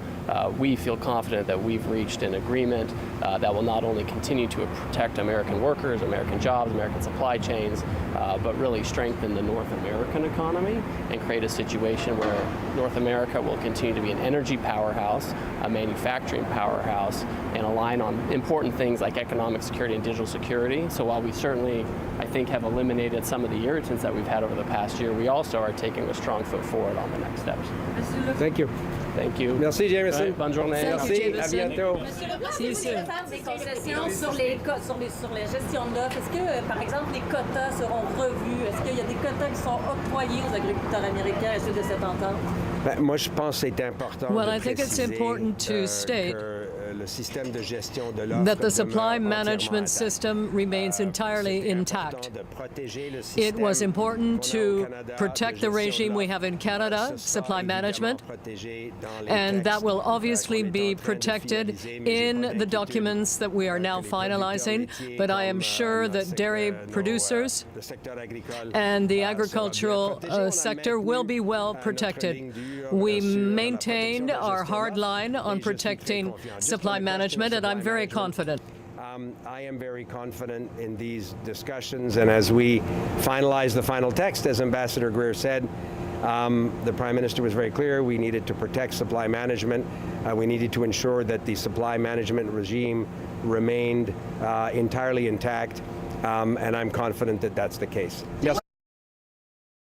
We feel confident that we've reached an agreement that will not only continue to protect American workers, American jobs, American supply chains, but really strengthen the North American economy and create a situation where North America will continue to be an energy powerhouse, a manufacturing powerhouse, and align on important things like economic security and digital security. So while we certainly, I think, have eliminated some of the irritants that we've had over the past year, we also are taking a strong foot forward on the next steps. Thank you. Thank you. Merci, Jameson. Right, bonne journée. Merci. À bientôt. See you soon. Des concessions sur la gestion de l'offre. Est-ce que, par exemple, les quotas seront revus? Est-ce qu'il y a des quotas qui sont octroyés aux agriculteurs américains à suite de cette entente? Moi, je pense que c'est important. Well, I think it's important to state that the supply management system remains entirely intact. It was important to protect the regime we have in Canada, supply management, and that will obviously be protected in the documents that we are now finalizing. But I am sure that dairy producers and the agricultural sector will be well protected. We maintained our hard line on protecting supply management, and I'm very confident. I am very confident in these discussions, and as we finalize the final text, as Ambassador Greer said, the Prime Minister was very clear. We needed to protect supply management. We needed to ensure that the supply management regime remained entirely intact, and I'm confident that that's the case. Yes.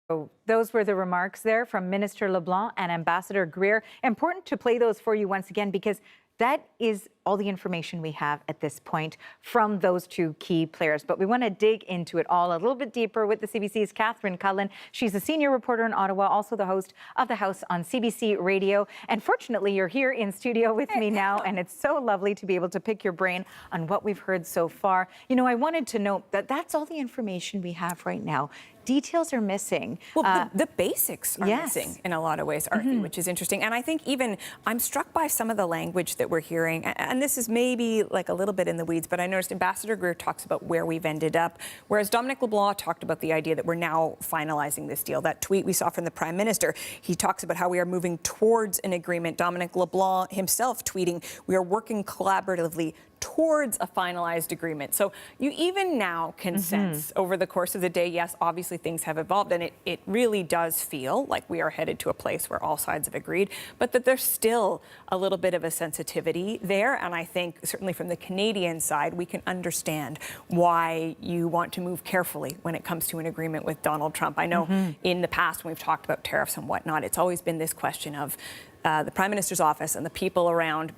So those were the remarks there from Minister LeBlanc and Ambassador Greer. Important to play those for you once again because that is all the information we have at this point from those two key players. But we want to dig into it all a little bit deeper with the CBC's Catherine Cullen. She's a senior reporter in Ottawa, also the host of The House on CBC Radio. And fortunately, you're here in studio with me now, and it's so lovely to be able to pick your brain on what we've heard so far. I wanted to note that that's all the information we have right now. Details are missing. Well, the basics are missing in a lot of ways, Arthi, which is interesting. And I think even I'm struck by some of the language that we're hearing. And this is maybe like a little bit in the weeds, but I noticed Ambassador Greer talks about where we've ended up, whereas Dominic LeBlanc talked about the idea that we're now finalizing this deal. That tweet we saw from the Prime Minister, he talks about how we are moving towards an agreement. Dominic LeBlanc himself tweeting, we are working collaboratively towards a finalized agreement. So you even now can sense over the course of the day, yes, obviously things have evolved, and it really does feel like we are headed to a place where all sides have agreed, but that there's still a little bit of a sensitivity there. And I think certainly from the Canadian side, we can understand why you want to move carefully when it comes to an agreement with Donald Trump. I know in the past when we've talked about tariffs and whatnot, it's always been this question of the Prime Minister's office and the people around,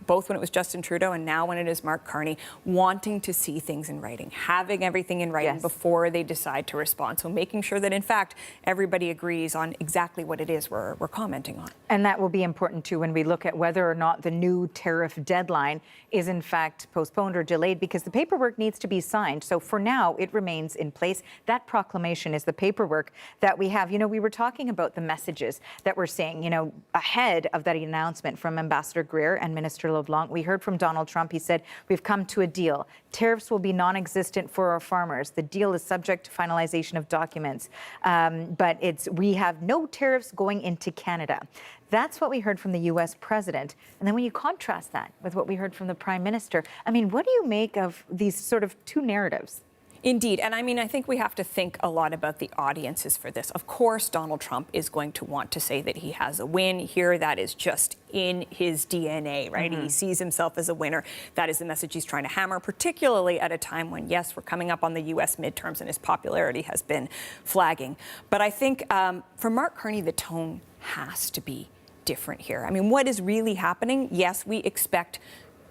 both when it was Justin Trudeau and now when it is Mark Carney, wanting to see things in writing, having everything in writing before they decide to respond. So making sure that, in fact, everybody agrees on exactly what it is we're commenting on. And that will be important, too, when we look at whether or not the new tariff deadline is, in fact, postponed or delayed, because the paperwork needs to be signed. So for now, it remains in place. That proclamation is the paperwork that we have. We were talking about the messages that we're seeing, ahead of that announcement from Ambassador Greer. earlier and Minister LeBlanc. We heard from Donald Trump. He said, we've come to a deal. Tariffs will be non-existent for our farmers. The deal is subject to finalization of documents. But we have no tariffs going into Canada. That's what we heard from the U.S. president. And then when you contrast that with what we heard from the Prime Minister, I mean, what do you make of these sort of two narratives? Indeed. And I mean, I think we have to think a lot about the audiences for this. Of course, Donald Trump is going to want to say that he has a win here. That is just in his DNA, right? He sees himself as a winner. That is the message he's trying to hammer, particularly at a time when, yes, we're coming up on the U.S. midterms and his popularity has been flagging. But I think for Mark Carney, the tone has to be different here. I mean, what is really happening? Yes, we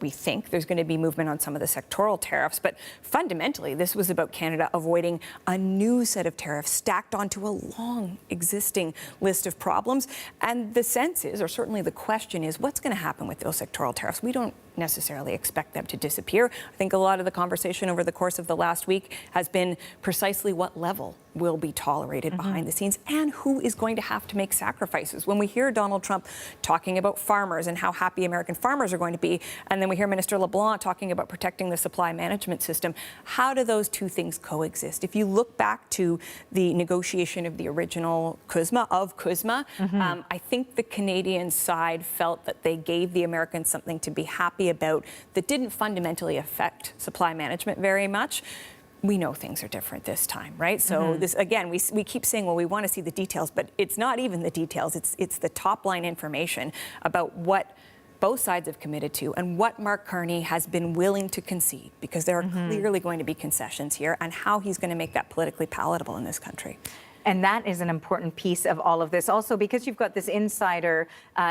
think there's going to be movement on some of the sectoral tariffs, but fundamentally, this was about Canada avoiding a new set of tariffs stacked onto a long existing list of problems. And the sense is, or certainly the question is, what's going to happen with those sectoral tariffs? We don't necessarily expect them to disappear. I think a lot of the conversation over the course of the last week has been precisely what level will be tolerated behind the scenes and who is going to have to make sacrifices. When we hear Donald Trump talking about farmers and how happy American farmers are going to be, and then we hear Minister LeBlanc talking about protecting the supply management system, how do those two things coexist? If you look back to the negotiation of the original CUSMA, I think the Canadian side felt that they gave the Americans something to be happy about that didn't fundamentally affect supply management very much. We know things are different this time, right? So this, again, we keep saying, well, we want to see the details, but it's not even the details. It's the top line information about what both sides have committed to and what Mark Carney has been willing to concede, because there are clearly going to be concessions here, and how he's going to make that politically palatable in this country. And that is an important piece of all of this. Also, because you've got this insider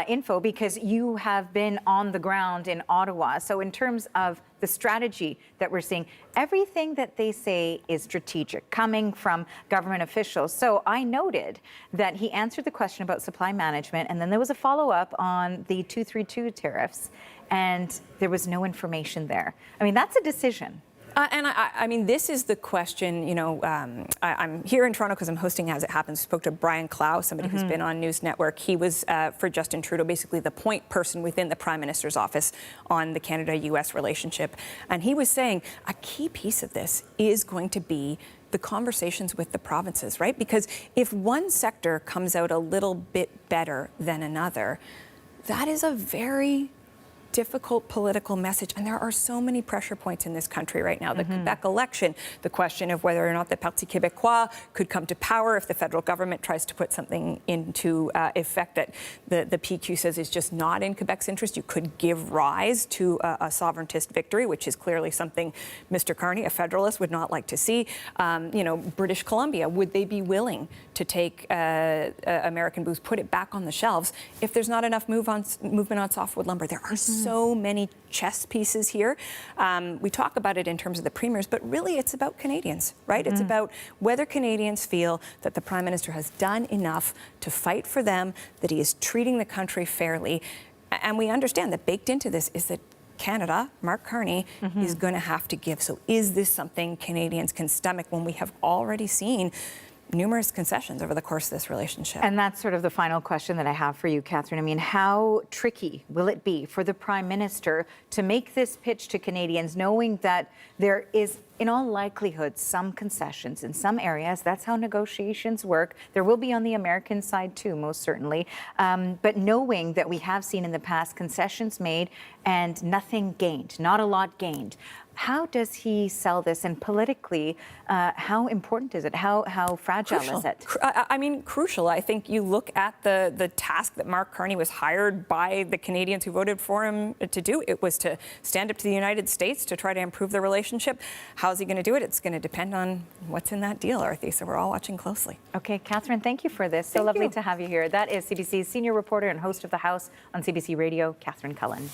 info, because you have been on the ground in Ottawa. So in terms of the strategy that we're seeing, everything that they say is strategic, coming from government officials. So I noted that he answered the question about supply management, and then there was a follow-up on the 232 tariffs, and there was no information there. I mean, that's a decision. And I mean, this is the question, you know, I'm here in Toronto because I'm hosting As It Happens. Spoke to Brian Clow, somebody who's been on News Network. He was, for Justin Trudeau, basically the point person within the Prime Minister's office on the Canada-U.S. relationship. And he was saying a key piece of this is going to be the conversations with the provinces, right? Because if one sector comes out a little bit better than another, that is a very difficult political message. And there are so many pressure points in this country right now. The Quebec election, the question of whether or not the Parti Québécois could come to power if the federal government tries to put something into effect that the PQ says is just not in Quebec's interest. You could give rise to a sovereigntist victory, which is clearly something Mr. Carney, a federalist, would not like to see. You know, British Columbia, would they be willing to take American booze, put it back on the shelves if there's not enough movement on softwood lumber? There are so many chess pieces here. We talk about it in terms of the premiers, but really it's about Canadians, right? It's about whether Canadians feel that the Prime Minister has done enough to fight for them, that he is treating the country fairly. And we understand that baked into this is that Canada, Mark Carney, is going to have to give. So is this something Canadians can stomach when we have already seen numerous concessions over the course of this relationship? And that's sort of the final question that I have for you, Catherine. I mean, how tricky will it be for the Prime Minister to make this pitch to Canadians, knowing that there is, in all likelihood, some concessions in some areas? That's how negotiations work. There will be on the American side too, most certainly. But knowing that we have seen in the past concessions made and nothing gained, not a lot gained. How does he sell this? And politically, how important is it? How fragile is it? I mean, crucial. I think you look at the task that Mark Carney was hired by the Canadians who voted for him to do. It was to stand up to the United States to try to improve the relationship. How's he going to do it? It's going to depend on what's in that deal, Arthi. So we're all watching closely. Okay, Catherine, thank you for this. So lovely to have you here. That is CBC's senior reporter and host of The House on CBC Radio, Catherine Cullen.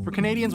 For Canadians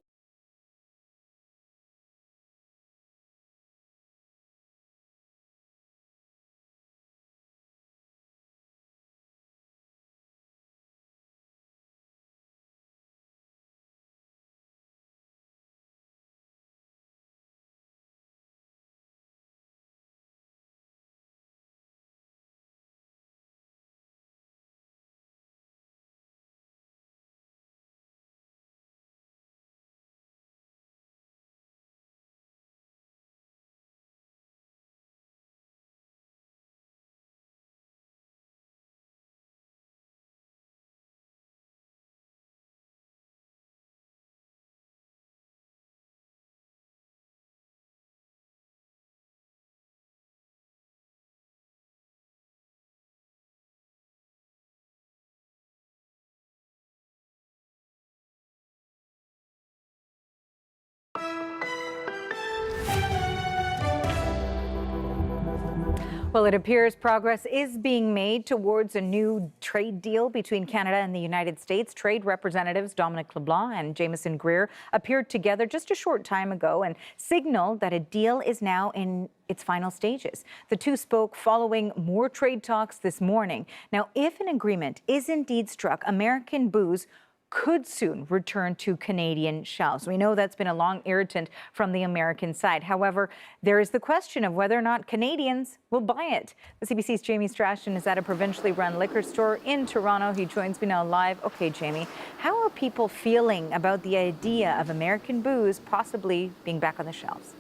Well, it appears progress is being made towards a new trade deal between Canada and the United States. Trade representatives Dominic LeBlanc and Jameson Greer appeared together just a short time ago and signaled that a deal is now in its final stages. The two spoke following more trade talks this morning. Now, if an agreement is indeed struck, American booze could soon return to Canadian shelves. We know that's been a long irritant from the American side. However, there is the question of whether or not Canadians will buy it. The CBC's Jamie Strachan is at a provincially run liquor store in Toronto. He joins me now live. Okay, Jamie, how are people feeling about the idea of American booze possibly being back on the shelves?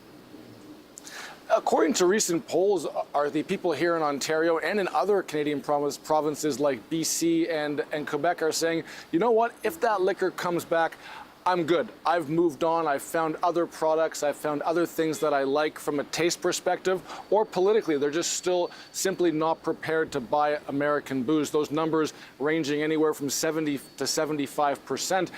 According to recent polls, are the people here in Ontario and in other Canadian provinces like BC and Quebec are saying, you know what, if that liquor comes back, I'm good. I've moved on. I've found other products. I've found other things that I like from a taste perspective, or politically. They're just still simply not prepared to buy American booze. Those numbers ranging anywhere from 70 to 75%.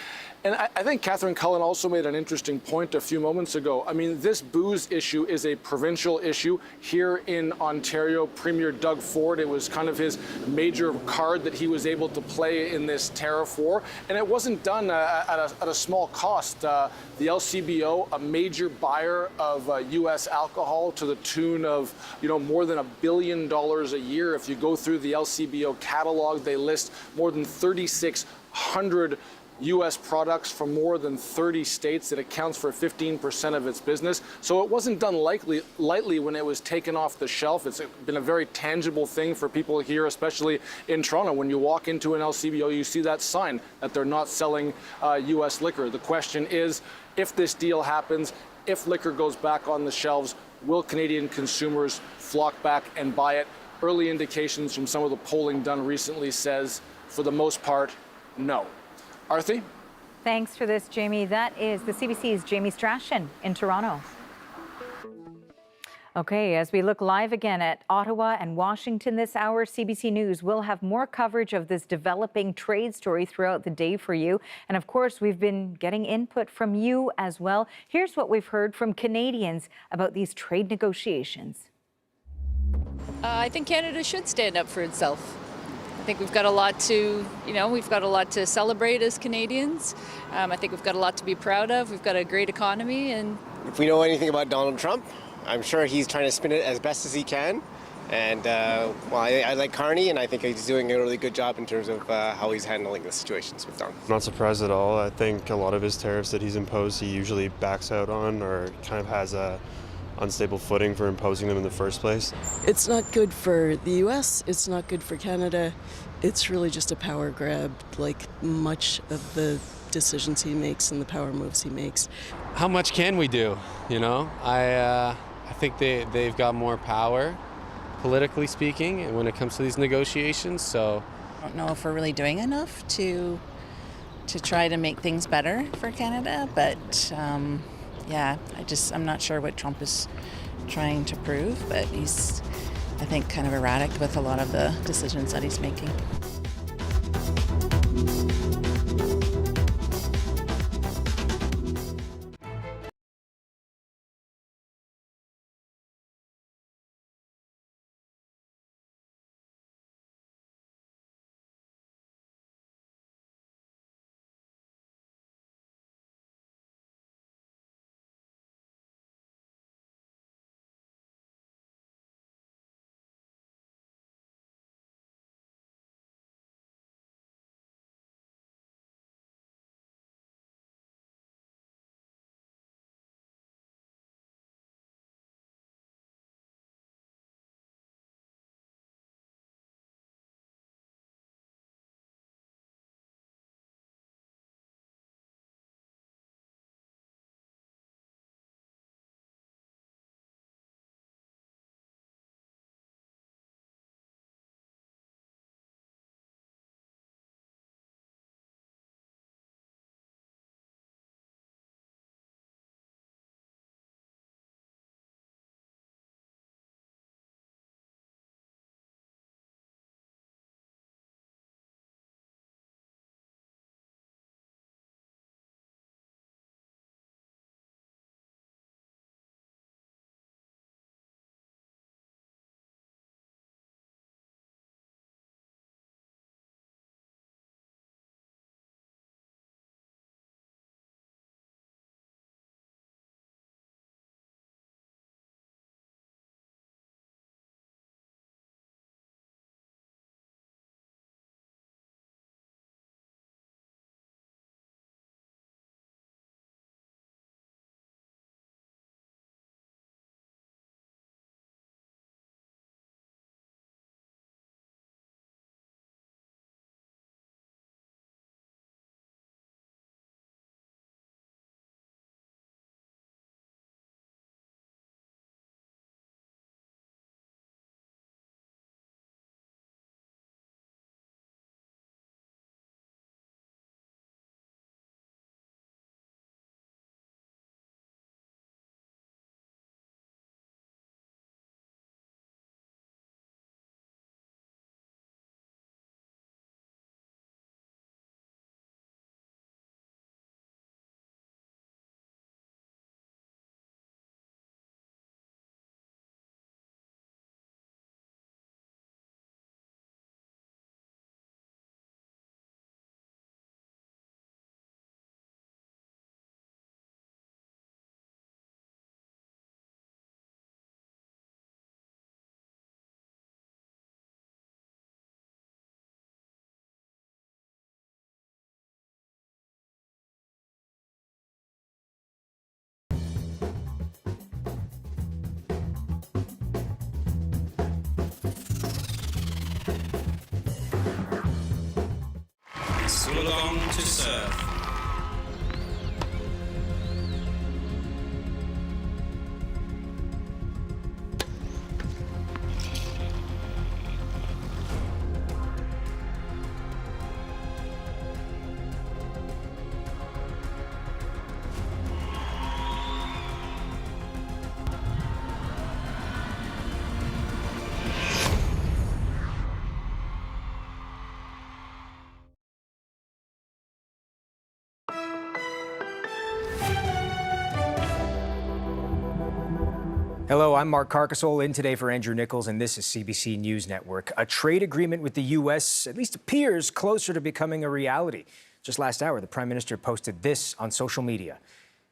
And I think Catherine Cullen also made an interesting point a few moments ago. I mean, this booze issue is a provincial issue here in Ontario. Premier Doug Ford, it was kind of his major card that he was able to play in this tariff war. And it wasn't done at a small cost. The LCBO, a major buyer of U.S. alcohol to the tune of, more than $1 billion a year. If you go through the LCBO catalog, they list more than 3,600 U.S. products from more than 30 states. It accounts for 15% of its business. So it wasn't done lightly when it was taken off the shelf. It's been a very tangible thing for people here, especially in Toronto. When you walk into an LCBO, you see that sign that they're not selling U.S. liquor. The question is, if this deal happens, if liquor goes back on the shelves, will Canadian consumers flock back and buy it? Early indications from some of the polling done recently says, for the most part, no. Arthi? Thanks for this, Jamie. That is the CBC's Jamie Strachan in Toronto. Okay, as we look live again at Ottawa and Washington this hour, CBC News will have more coverage of this developing trade story throughout the day for you. And of course, we've been getting input from you as well. Here's what we've heard from Canadians about these trade negotiations. I think Canada should stand up for itself. I think we've got a lot to, celebrate as Canadians. I think we've got a lot to be proud of. We've got a great economy. And if we know anything about Donald Trump, I'm sure he's trying to spin it as best as he can. And I like Carney, and I think he's doing a really good job in terms of how he's handling the situations with Donald. I'm not surprised at all. I think a lot of his tariffs that he's imposed, he usually backs out on, or kind of has a unstable footing for imposing them in the first place. It's not good for the U.S., it's not good for Canada. It's really just a power grab, like much of the decisions he makes and the power moves he makes. How much can we do, I think they've got more power, politically speaking, and when it comes to these negotiations, so. I don't know if we're really doing enough to try to make things better for Canada, but I'm not sure what Trump is trying to prove, but he's, I think, kind of erratic with a lot of the decisions that he's making. Alliance, Wollongong to serve. Hello, I'm Mark Carcassole in today for Andrew Nichols, and this is CBC News Network. A trade agreement with the U.S. at least appears closer to becoming a reality. Just last hour, the Prime Minister posted this on social media.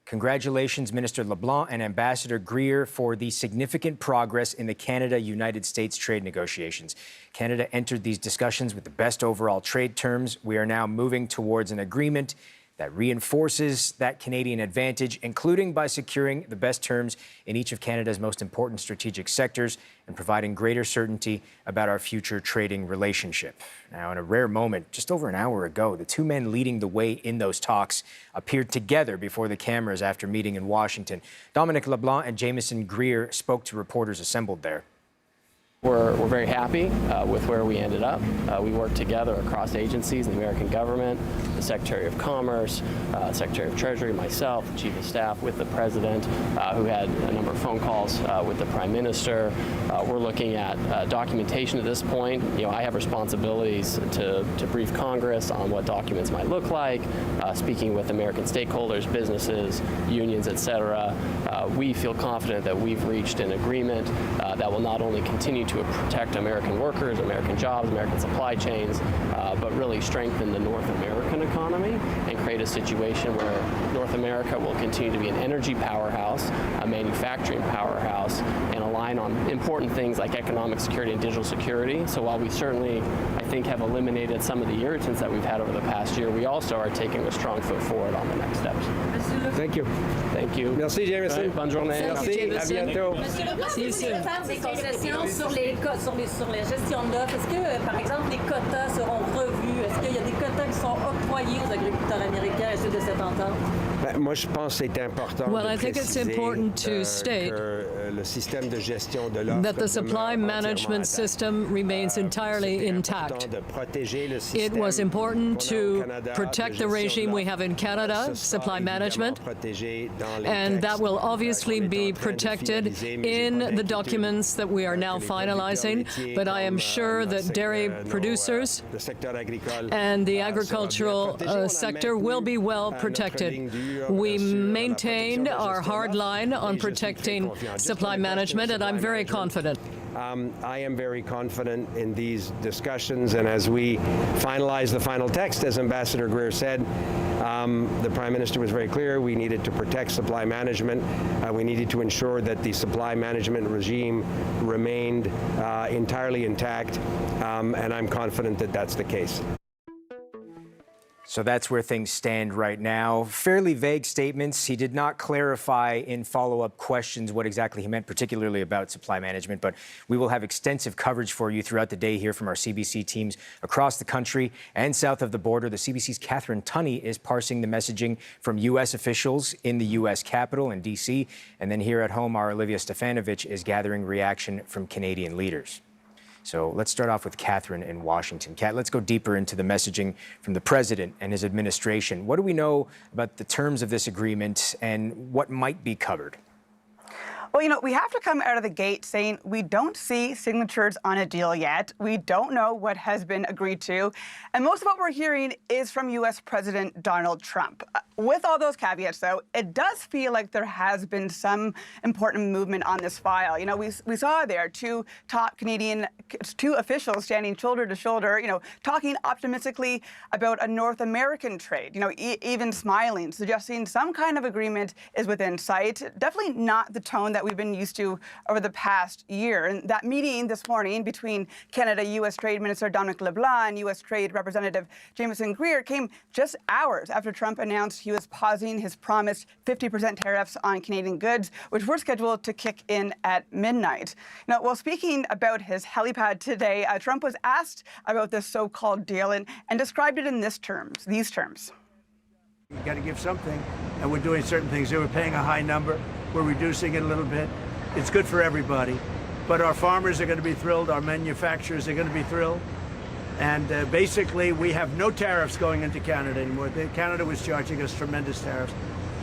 Congratulations, Minister LeBlanc and Ambassador Greer, for the significant progress in the Canada-United States trade negotiations. Canada entered these discussions with the best overall trade terms. We are now moving towards an agreement that reinforces that Canadian advantage, including by securing the best terms in each of Canada's most important strategic sectors and providing greater certainty about our future trading relationship. Now, in a rare moment, just over an hour ago, the two men leading the way in those talks appeared together before the cameras after meeting in Washington. Dominic LeBlanc and Jameson Greer spoke to reporters assembled there. We're very happy with where we ended up. We worked together across agencies in the American government, the Secretary of Commerce, Secretary of Treasury, myself, the Chief of Staff, with the President, who had a number of phone calls with the Prime Minister. We're looking at documentation at this point. I have responsibilities to brief Congress on what documents might look like, speaking with American stakeholders, businesses, unions, etc. We feel confident that we've reached an agreement that will not only continue to protect American workers, American jobs, American supply chains, but really strengthen the North American economy and create a situation where North America will continue to be an energy powerhouse, a manufacturing powerhouse, and align on important things like economic security and digital security. So while we certainly, I think, have eliminated some of the irritants that we've had over the past year, we also are taking a strong foot forward on the next steps. Thank you. Thank you. Merci, Jameson. Bonne journée. Merci. À bientôt. Sur les gestions de l'offre, est-ce que, par exemple, les quotas seront revus? Est-ce qu'il y a des quotas qui sont octroyés aux agriculteurs américains à suite de cette entente? Moi, je pense que c'est important Well, de I think it's important to state le système de gestion de l'offre that the supply management system remains entirely intact. It was important to protect the regime we have in Canada, supply management, and that will obviously be protected in the documents that we are now finalizing. But I am sure that dairy producers and the agricultural sector will be well protected. We maintained our hard line on protecting supply management, and I'm very confident. I am very confident in these discussions, and as we finalize the final text, as Ambassador Greer said, the Prime Minister was very clear. We needed to protect supply management. We needed to ensure that the supply management regime remained entirely intact, and I'm confident that that's the case. So that's where things stand right now. Fairly vague statements. He did not clarify in follow-up questions what exactly he meant, particularly about supply management, but we will have extensive coverage for you throughout the day here from our CBC teams across the country and south of the border. The CBC's Catherine Tunney is parsing the messaging from U.S. officials in the U.S. Capitol in D.C., and then here at home, our Olivia Stefanovich is gathering reaction from Canadian leaders. So let's start off with Catherine in Washington. Kat, let's go deeper into the messaging from the president and his administration. What do we know about the terms of this agreement and what might be covered? Well, we have to come out of the gate saying we don't see signatures on a deal yet. We don't know what has been agreed to. And most of what we're hearing is from U.S. President Donald Trump. With all those caveats, though, it does feel like there has been some important movement on this file. We saw there two officials standing shoulder to shoulder, talking optimistically about a North American trade, even smiling, suggesting some kind of agreement is within sight. Definitely not the tone that that we've been used to over the past year. And that meeting this morning between Canada U.S. Trade Minister Dominic LeBlanc and U.S. Trade Representative Jamieson Greer came just hours after Trump announced he was pausing his promised 50% tariffs on Canadian goods, which were scheduled to kick in at midnight. Now, while speaking about his helipad today, Trump was asked about this so-called deal and described it in these terms. You got to give something, and we're doing certain things. They were paying a high number. We're reducing it a little bit. It's good for everybody. But our farmers are going to be thrilled. Our manufacturers are going to be thrilled. And basically, we have no tariffs going into Canada anymore. Canada was charging us tremendous tariffs.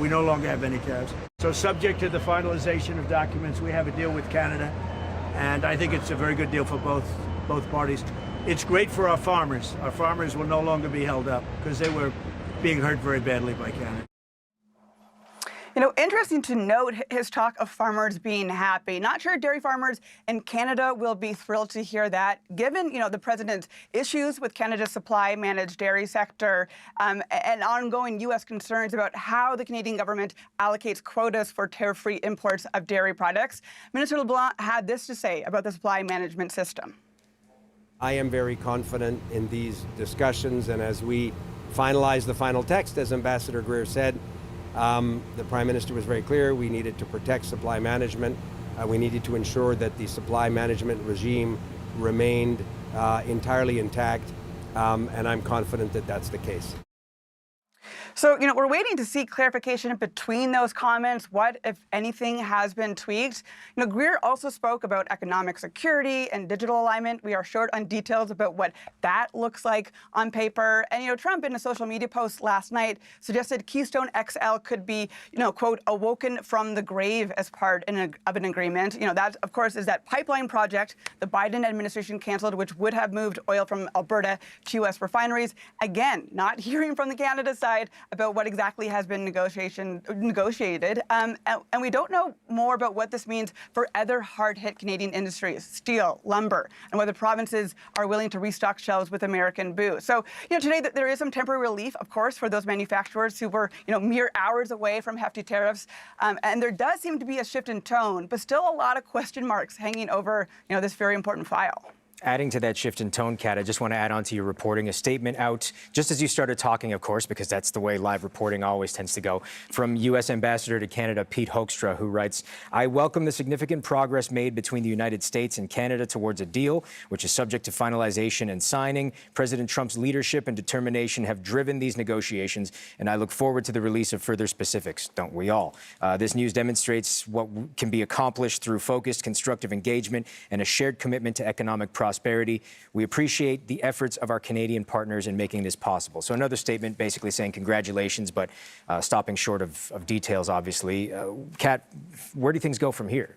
We no longer have any tariffs. So subject to the finalization of documents, we have a deal with Canada. And I think it's a very good deal for both parties. It's great for our farmers. Our farmers will no longer be held up because they were being hurt very badly by Canada. You know, interesting to note his talk of farmers being happy. Not sure dairy farmers in Canada will be thrilled to hear that, given, the president's issues with Canada's supply-managed dairy sector and ongoing U.S. concerns about how the Canadian government allocates quotas for tariff-free imports of dairy products. Minister LeBlanc had this to say about the supply management system. I am very confident in these discussions, and as we finalize the final text, as Ambassador Greer said, the Prime Minister was very clear. We needed to protect supply management. We needed to ensure that the supply management regime remained entirely intact, and I'm confident that that's the case. So, we're waiting to see clarification between those comments. What, if anything, has been tweaked? Greer also spoke about economic security and digital alignment. We are short on details about what that looks like on paper. And, Trump, in a social media post last night, suggested Keystone XL could be, quote, awoken from the grave as part of an agreement. That, of course, is that pipeline project the Biden administration canceled, which would have moved oil from Alberta to U.S. refineries. Again, not hearing from the Canada side about what exactly has been negotiated. And we don't know more about what this means for other hard-hit Canadian industries, steel, lumber, and whether provinces are willing to restock shelves with American booze. So, today there is some temporary relief, of course, for those manufacturers who were, mere hours away from hefty tariffs. And there does seem to be a shift in tone, but still a lot of question marks hanging over, this very important file. Adding to that shift in tone, Kat, I just want to add on to your reporting a statement out just as you started talking, of course, because that's the way live reporting always tends to go, from U.S. Ambassador to Canada Pete Hoekstra, who writes, I welcome the significant progress made between the United States and Canada towards a deal, which is subject to finalization and signing. President Trump's leadership and determination have driven these negotiations, and I look forward to the release of further specifics, don't we all? This news demonstrates what can be accomplished through focused, constructive engagement and a shared commitment to economic prosperity. We appreciate the efforts of our Canadian partners in making this possible. So another statement basically saying congratulations, but stopping short of details, obviously. Kat, where do things go from here?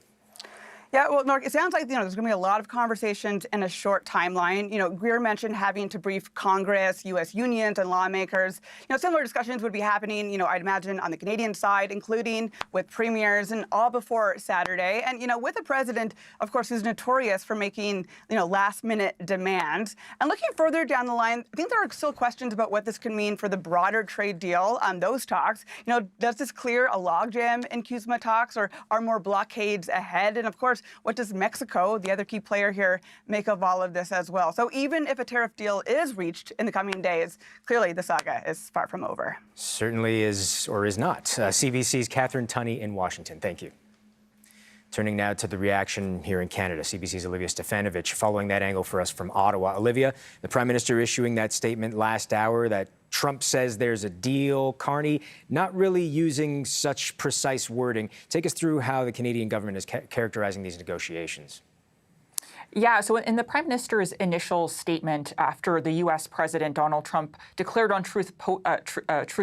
Yeah, well, Mark, it sounds like, there's going to be a lot of conversations in a short timeline. Greer mentioned having to brief Congress, U.S. unions, and lawmakers. Similar discussions would be happening, I'd imagine, on the Canadian side, including with premiers, and all before Saturday. And, with a president, of course, who's notorious for making, last-minute demands. And looking further down the line, I think there are still questions about what this could mean for the broader trade deal on those talks. Does this clear a logjam in CUSMA talks, or are more blockades ahead? And, of course, what does Mexico, the other key player here, make of all of this as well? So even if a tariff deal is reached in the coming days, clearly the saga is far from over. Certainly is or is not. CBC's Catherine Tunney in Washington. Thank you. Turning now to the reaction here in Canada, CBC's Olivia Stefanovich following that angle for us from Ottawa. Olivia, the Prime Minister issuing that statement last hour that Trump says there's a deal. Carney not really using such precise wording. Take us through how the Canadian government is characterizing these negotiations. Yeah, so in the Prime Minister's initial statement after the U.S. President Donald Trump declared on Truth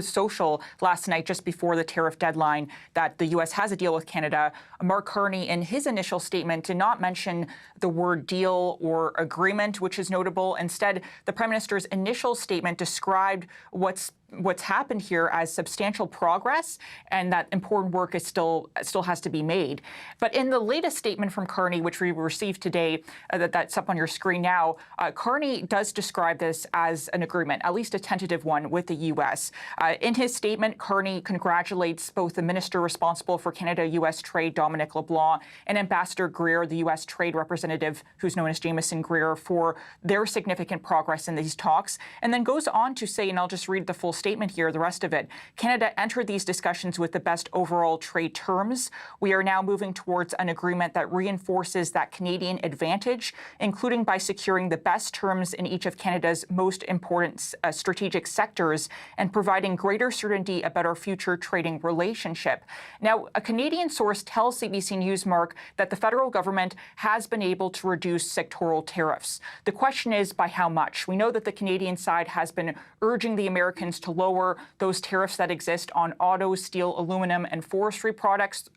Social last night, just before the tariff deadline, that the U.S. has a deal with Canada, Mark Carney, in his initial statement, did not mention the word deal or agreement, which is notable. Instead, the Prime Minister's initial statement described what's what's happened here as substantial progress, and that important work is still has to be made. But in the latest statement from Carney, which we received today, that's up on your screen now, Carney does describe this as an agreement, at least a tentative one, with the U.S. In his statement, Carney congratulates both the minister responsible for Canada-U.S. trade, Dominic LeBlanc, and Ambassador Greer, the U.S. trade representative, who's known as Jameson Greer, for their significant progress in these talks, and then goes on to say, and I'll just read the full statement here, the rest of it, Canada entered these discussions with the best overall trade terms. We are now moving towards an agreement that reinforces that Canadian advantage, including by securing the best terms in each of Canada's most important strategic sectors and providing greater certainty about our future trading relationship. Now, a Canadian source tells CBC News, Mark, that the federal government has been able to reduce sectoral tariffs. The question is, by how much? We know that the Canadian side has been urging the Americans to lower those tariffs that exist on auto, steel, aluminum, and forestry products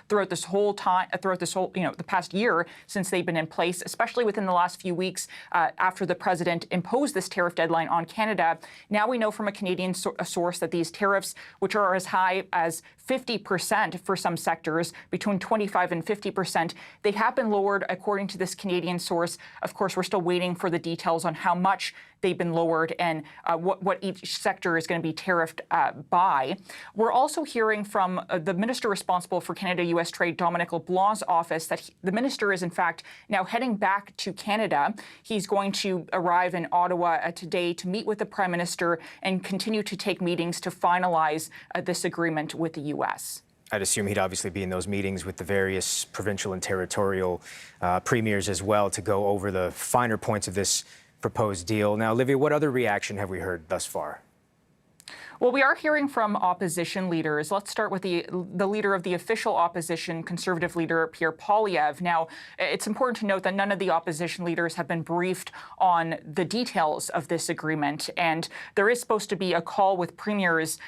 throughout the past year since they've been in place, especially within the last few weeks after the president imposed this tariff deadline on Canada. Now we know from a Canadian source that these tariffs, which are as high as 50% for some sectors, between 25 and 50%, they have been lowered according to this Canadian source. Of course, we're still waiting for the details on how much they've been lowered and what each sector is going to be tariffed by. We're also hearing from the minister responsible for Canada-U.S. trade, Dominic LeBlanc's office, that the minister is in fact now heading back to Canada. He's going to arrive in Ottawa today to meet with the Prime Minister and continue to take meetings to finalize this agreement with the U.S. I'd assume he'd obviously be in those meetings with the various provincial and territorial premiers as well to go over the finer points of this proposed deal. Now, Olivia, what other reaction have we heard thus far? Well, we are hearing from opposition leaders. Let's start with the leader of the official opposition, Conservative leader Pierre Poilievre. Now, it's important to note that none of the opposition leaders have been briefed on the details of this agreement, and there is supposed to be a call with premiers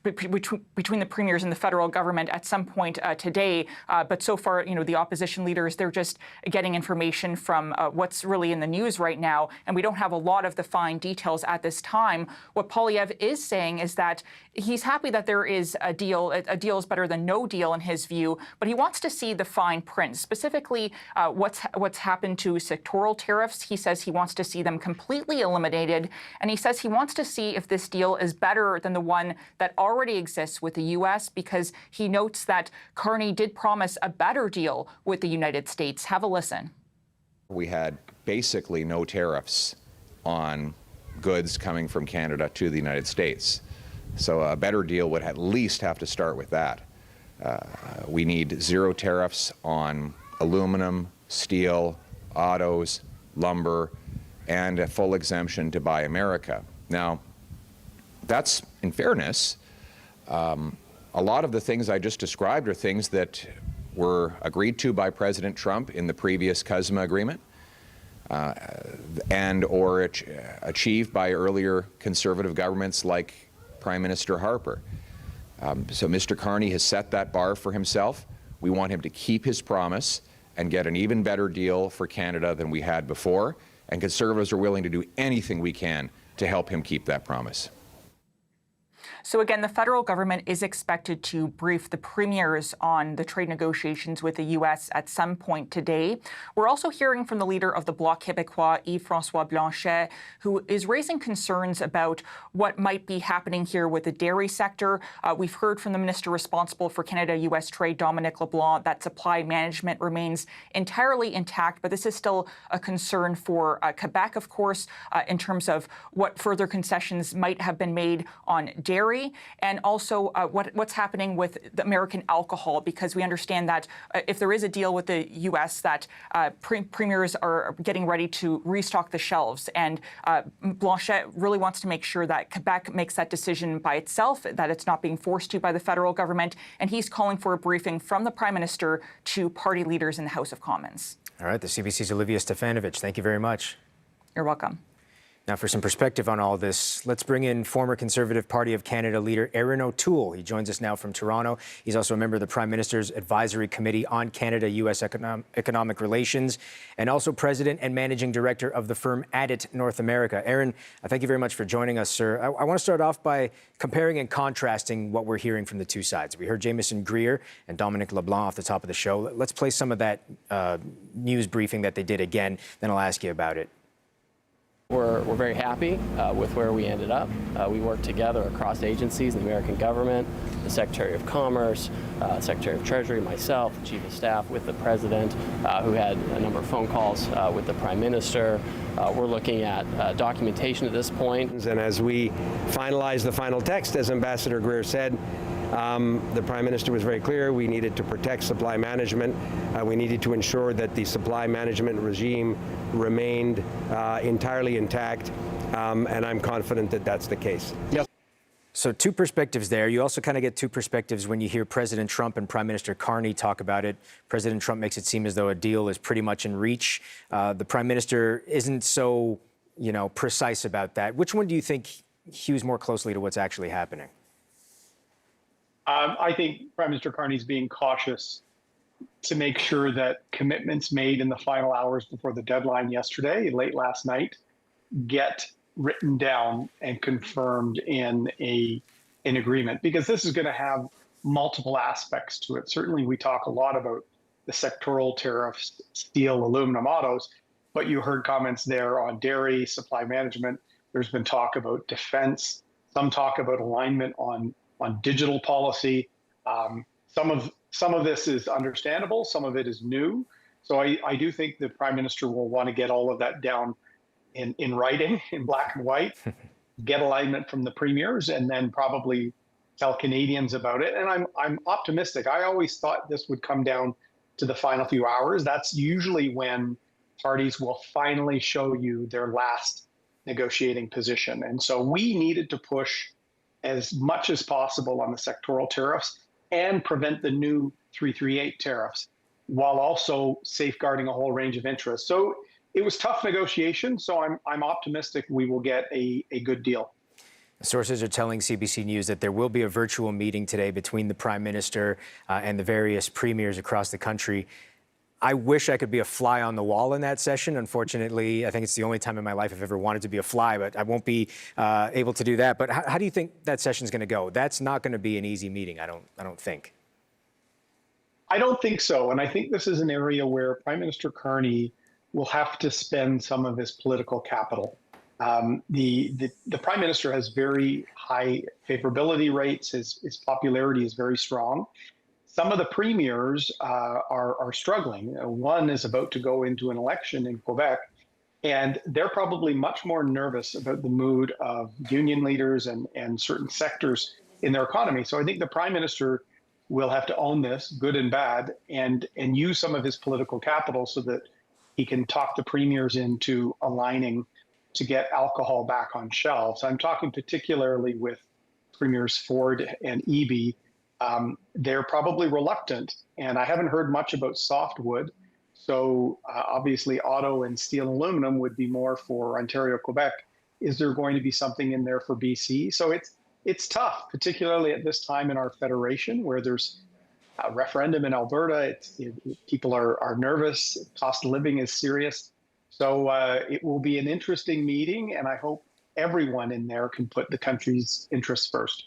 between the premiers and the federal government at some point today. But so far, the opposition leaders, they're just getting information from what's really in the news right now, and we don't have a lot of the fine details at this time. What Poilievre is saying is that he's happy that there is a deal. A deal is better than no deal in his view, but he wants to see the fine print, specifically what's happened to sectoral tariffs. He says he wants to see them completely eliminated, and he says he wants to see if this deal is better than the one that already exists with the U.S., because he notes that Carney did promise a better deal with the United States. Have a listen. We had basically no tariffs on goods coming from Canada to the United States. So a better deal would at least have to start with that. We need zero tariffs on aluminum, steel, autos, lumber, and a full exemption to Buy America. Now, that's, in fairness, a lot of the things I just described are things that were agreed to by President Trump in the previous CUSMA agreement. And or achieved by earlier conservative governments like Prime Minister Harper. So Mr. Carney has set that bar for himself. We want him to keep his promise and get an even better deal for Canada than we had before, and Conservatives are willing to do anything we can to help him keep that promise. So again, the federal government is expected to brief the premiers on the trade negotiations with the U.S. at some point today. We're also hearing from the leader of the Bloc Québécois, Yves-François Blanchet, who is raising concerns about what might be happening here with the dairy sector. We've heard from the minister responsible for Canada-U.S. trade, Dominic LeBlanc, that supply management remains entirely intact, but this is still a concern for Quebec, of course, in terms of what further concessions might have been made on dairy. And also what's happening with the American alcohol, because we understand that if there is a deal with the U.S., that premiers are getting ready to restock the shelves. And Blanchet really wants to make sure that Quebec makes that decision by itself, that it's not being forced to by the federal government. And he's calling for a briefing from the Prime Minister to party leaders in the House of Commons. All right, the CBC's Olivia Stefanovic. Thank you very much. You're welcome. Now, for some perspective on all this, let's bring in former Conservative Party of Canada leader Aaron O'Toole. He joins us now from Toronto. He's also a member of the Prime Minister's Advisory Committee on Canada-U.S. Economic Relations, and also president and managing director of the firm Addit North America. Aaron, thank you very much for joining us, sir. I want to start off by comparing and contrasting what we're hearing from the two sides. We heard Jameson Greer and Dominic LeBlanc off the top of the show. Let's play some of that news briefing that they did again, then I'll ask you about it. We're very happy with where we ended up. We worked together across agencies, the American government, the Secretary of Commerce, Secretary of Treasury, myself, the Chief of Staff, with the President, who had a number of phone calls with the Prime Minister. We're looking at documentation at this point. And as we finalize the final text, as Ambassador Greer said, the Prime Minister was very clear. We needed to protect supply management. We needed to ensure that the supply management regime remained entirely intact, and I'm confident that that's the case. Yes. So two perspectives there. You also kind of get two perspectives when you hear President Trump and Prime Minister Carney talk about it. President Trump makes it seem as though a deal is pretty much in reach. The Prime Minister isn't so, precise about that. Which one do you think hews more closely to what's actually happening? I think Prime Minister Carney is being cautious to make sure that commitments made in the final hours before the deadline yesterday, late last night, get written down and confirmed in an agreement, because this is going to have multiple aspects to it. Certainly, we talk a lot about the sectoral tariffs, steel, aluminum, autos, but you heard comments there on dairy, supply management. There's been talk about defense, some talk about alignment on digital policy. Some of this is understandable, some of it is new. So I do think the Prime Minister will want to get all of that down in writing, in black and white, get alignment from the premiers, and then probably tell Canadians about it. And I'm optimistic. I always thought this would come down to the final few hours. That's usually when parties will finally show you their last negotiating position. And so we needed to push as much as possible on the sectoral tariffs and prevent the new 338 tariffs, while also safeguarding a whole range of interests. So it was tough negotiation, so I'm optimistic we will get a good deal. Sources are telling CBC News that there will be a virtual meeting today between the Prime Minister and the various premiers across the country. I wish I could be a fly on the wall in that session. Unfortunately, I think it's the only time in my life I've ever wanted to be a fly, but I won't be able to do that. But how do you think that session's going to go? That's not going to be an easy meeting, I don't think. I don't think so. And I think this is an area where Prime Minister Carney will have to spend some of his political capital. The Prime Minister has very high favorability rates. His popularity is very strong. Some of the premiers are struggling. One is about to go into an election in Quebec, and they're probably much more nervous about the mood of union leaders and certain sectors in their economy. So I think the Prime Minister will have to own this, good and bad, and use some of his political capital so that he can talk the premiers into aligning to get alcohol back on shelves. I'm talking particularly with Premiers Ford and Eby. They're probably reluctant, and I haven't heard much about softwood. So obviously auto and steel and aluminum would be more for Ontario, Quebec. Is there going to be something in there for BC? So it's tough, particularly at this time in our federation where there's a referendum in Alberta. People are nervous. Cost of living is serious. So it will be an interesting meeting, and I hope everyone in there can put the country's interests first.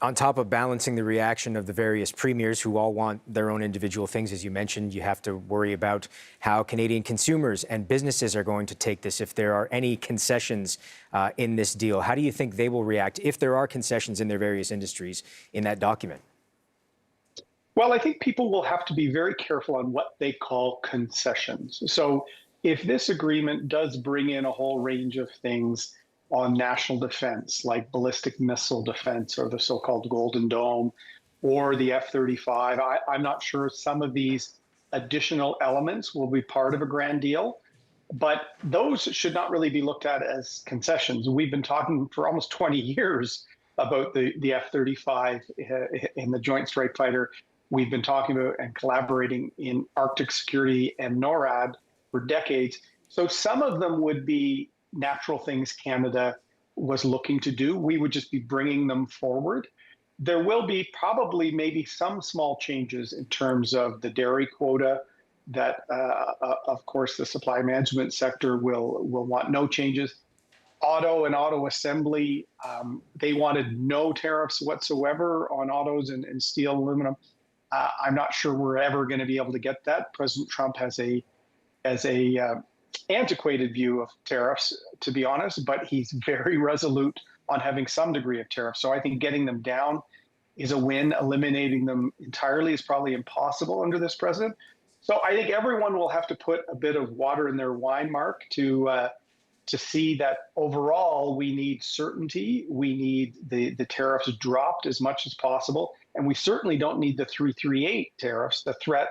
On top of balancing the reaction of the various premiers who all want their own individual things, as you mentioned, you have to worry about how Canadian consumers and businesses are going to take this if there are any concessions in this deal. How do you think they will react if there are concessions in their various industries in that document? Well, I think people will have to be very careful on what they call concessions. So if this agreement does bring in a whole range of things on national defense, like ballistic missile defense or the so-called Golden Dome or the F-35. I'm not sure some of these additional elements will be part of a grand deal, but those should not really be looked at as concessions. We've been talking for almost 20 years about the F-35 in the Joint Strike Fighter. We've been talking about and collaborating in Arctic security and NORAD for decades. So some of them would be natural things Canada was looking to do. We would just be bringing them forward. There will be probably maybe some small changes in terms of the dairy quota that, of course, the supply management sector will want no changes. Auto and auto assembly, they wanted no tariffs whatsoever on autos and steel, aluminum. I'm not sure we're ever going to be able to get that. President Trump has a antiquated view of tariffs, to be honest, but he's very resolute on having some degree of tariffs. So I think getting them down is a win. Eliminating them entirely is probably impossible under this president. So I think everyone will have to put a bit of water in their wine, Mark, to see that overall we need certainty. We need the tariffs dropped as much as possible. And we certainly don't need the 338 tariffs, the threat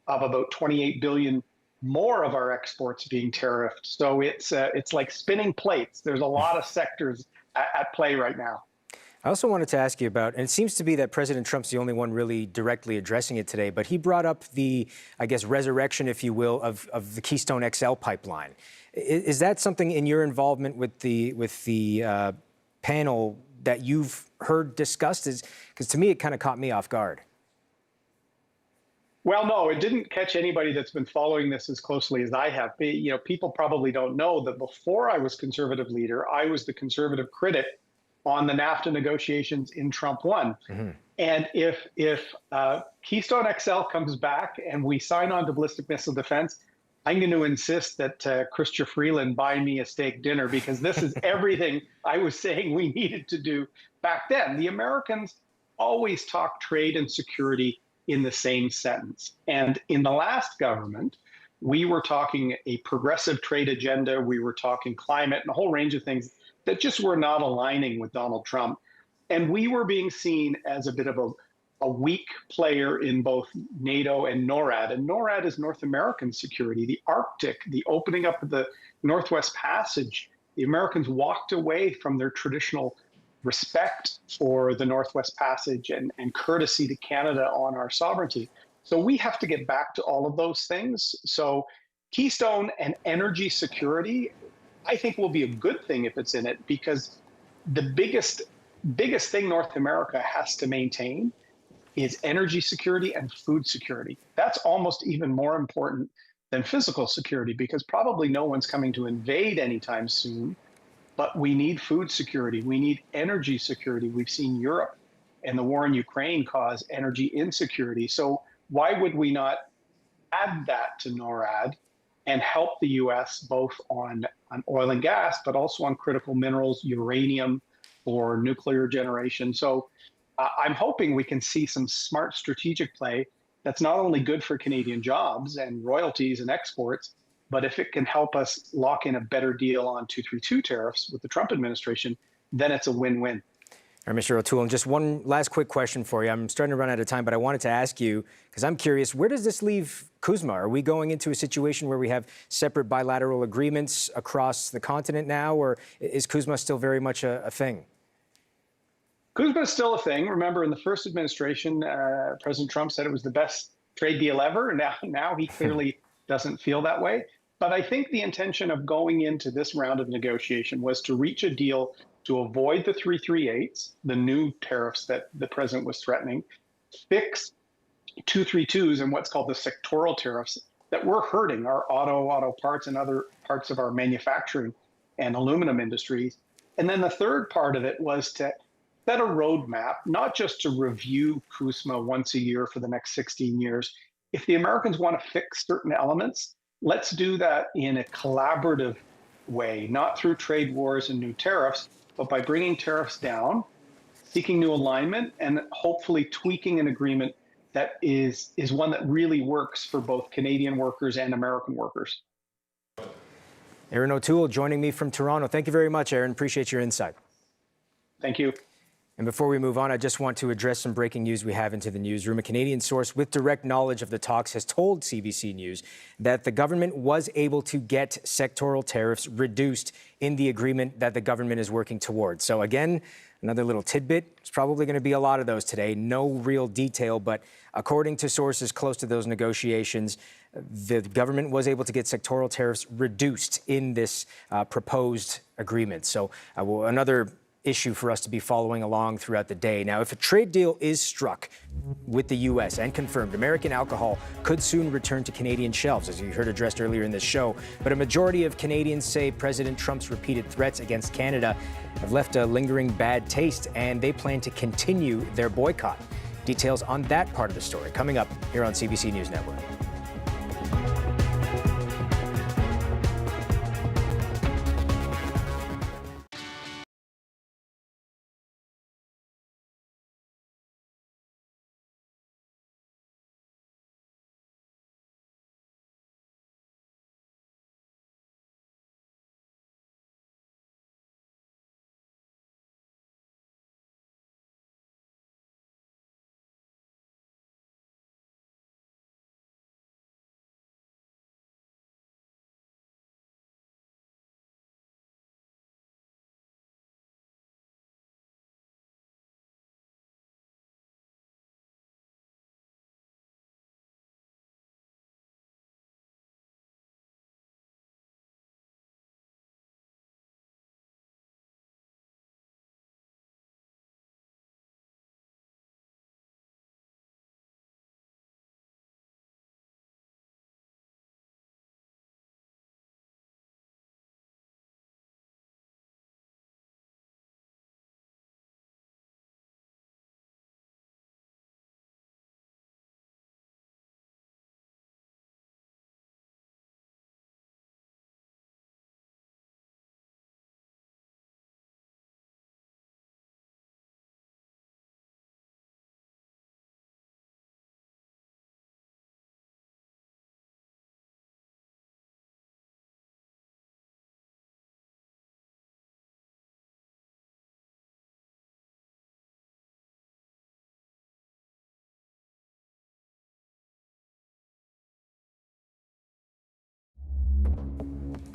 of about 28 billion more of our exports being tariffed. So it's like spinning plates. There's a lot of sectors at play right now. I also wanted to ask you about, and it seems to be that President Trump's the only one really directly addressing it today, but he brought up the, I guess, resurrection, if you will, of the Keystone XL pipeline. Is that something in your involvement with the panel that you've heard discussed? Because to me, it kind of caught me off guard. Well, no, it didn't catch anybody that's been following this as closely as I have. You know, people probably don't know that before I was conservative leader, I was the conservative critic on the NAFTA negotiations in Trump 1. Mm-hmm. And if Keystone XL comes back and we sign on to ballistic missile defense, I'm going to insist that Chrystia Freeland buy me a steak dinner, because this is everything I was saying we needed to do back then. The Americans always talk trade and security in the same sentence. And in the last government, we were talking a progressive trade agenda. We were talking climate and a whole range of things that just were not aligning with Donald Trump. And we were being seen as a bit of a weak player in both NATO and NORAD. And NORAD is North American security. The Arctic, the opening up of the Northwest Passage, the Americans walked away from their traditional respect for the Northwest Passage and courtesy to Canada on our sovereignty. So we have to get back to all of those things. So Keystone and energy security, I think, will be a good thing if it's in it, because the biggest thing North America has to maintain is energy security and food security. That's almost even more important than physical security, because probably no one's coming to invade anytime soon. But we need food security. We need energy security. We've seen Europe and the war in Ukraine cause energy insecurity. So why would we not add that to NORAD and help the U.S. both on oil and gas, but also on critical minerals, uranium, or nuclear generation? So I'm hoping we can see some smart strategic play that's not only good for Canadian jobs and royalties and exports, but if it can help us lock in a better deal on 232 tariffs with the Trump administration, then it's a win-win. All right, Mr. O'Toole, and just one last quick question for you. I'm starting to run out of time, but I wanted to ask you, because I'm curious, where does this leave CUSMA? Are we going into a situation where we have separate bilateral agreements across the continent now, or is CUSMA still very much a thing? CUSMA is still a thing. Remember, in the first administration, President Trump said it was the best trade deal ever. Now he clearly doesn't feel that way. But I think the intention of going into this round of negotiation was to reach a deal to avoid the 338s, the new tariffs that the president was threatening, fix 232s and what's called the sectoral tariffs that were hurting our auto parts and other parts of our manufacturing and aluminum industries. And then the third part of it was to set a roadmap, not just to review CUSMA once a year for the next 16 years. If the Americans want to fix certain elements, let's do that in a collaborative way, not through trade wars and new tariffs, but by bringing tariffs down, seeking new alignment, and hopefully tweaking an agreement that is one that really works for both Canadian workers and American workers. Aaron O'Toole joining me from Toronto. Thank you very much, Aaron. Appreciate your insight. Thank you. And before we move on, I just want to address some breaking news we have into the newsroom. A Canadian source with direct knowledge of the talks has told CBC News that the government was able to get sectoral tariffs reduced in the agreement that the government is working towards. So again, another little tidbit. There's probably going to be a lot of those today. No real detail, but according to sources close to those negotiations, the government was able to get sectoral tariffs reduced in this proposed agreement. So another issue for us to be following along throughout the day. Now, if a trade deal is struck with the U.S. and confirmed, American alcohol could soon return to Canadian shelves, as you heard addressed earlier in this show. But a majority of Canadians say President Trump's repeated threats against Canada have left a lingering bad taste, and they plan to continue their boycott. Details on that part of the story coming up here on CBC News Network.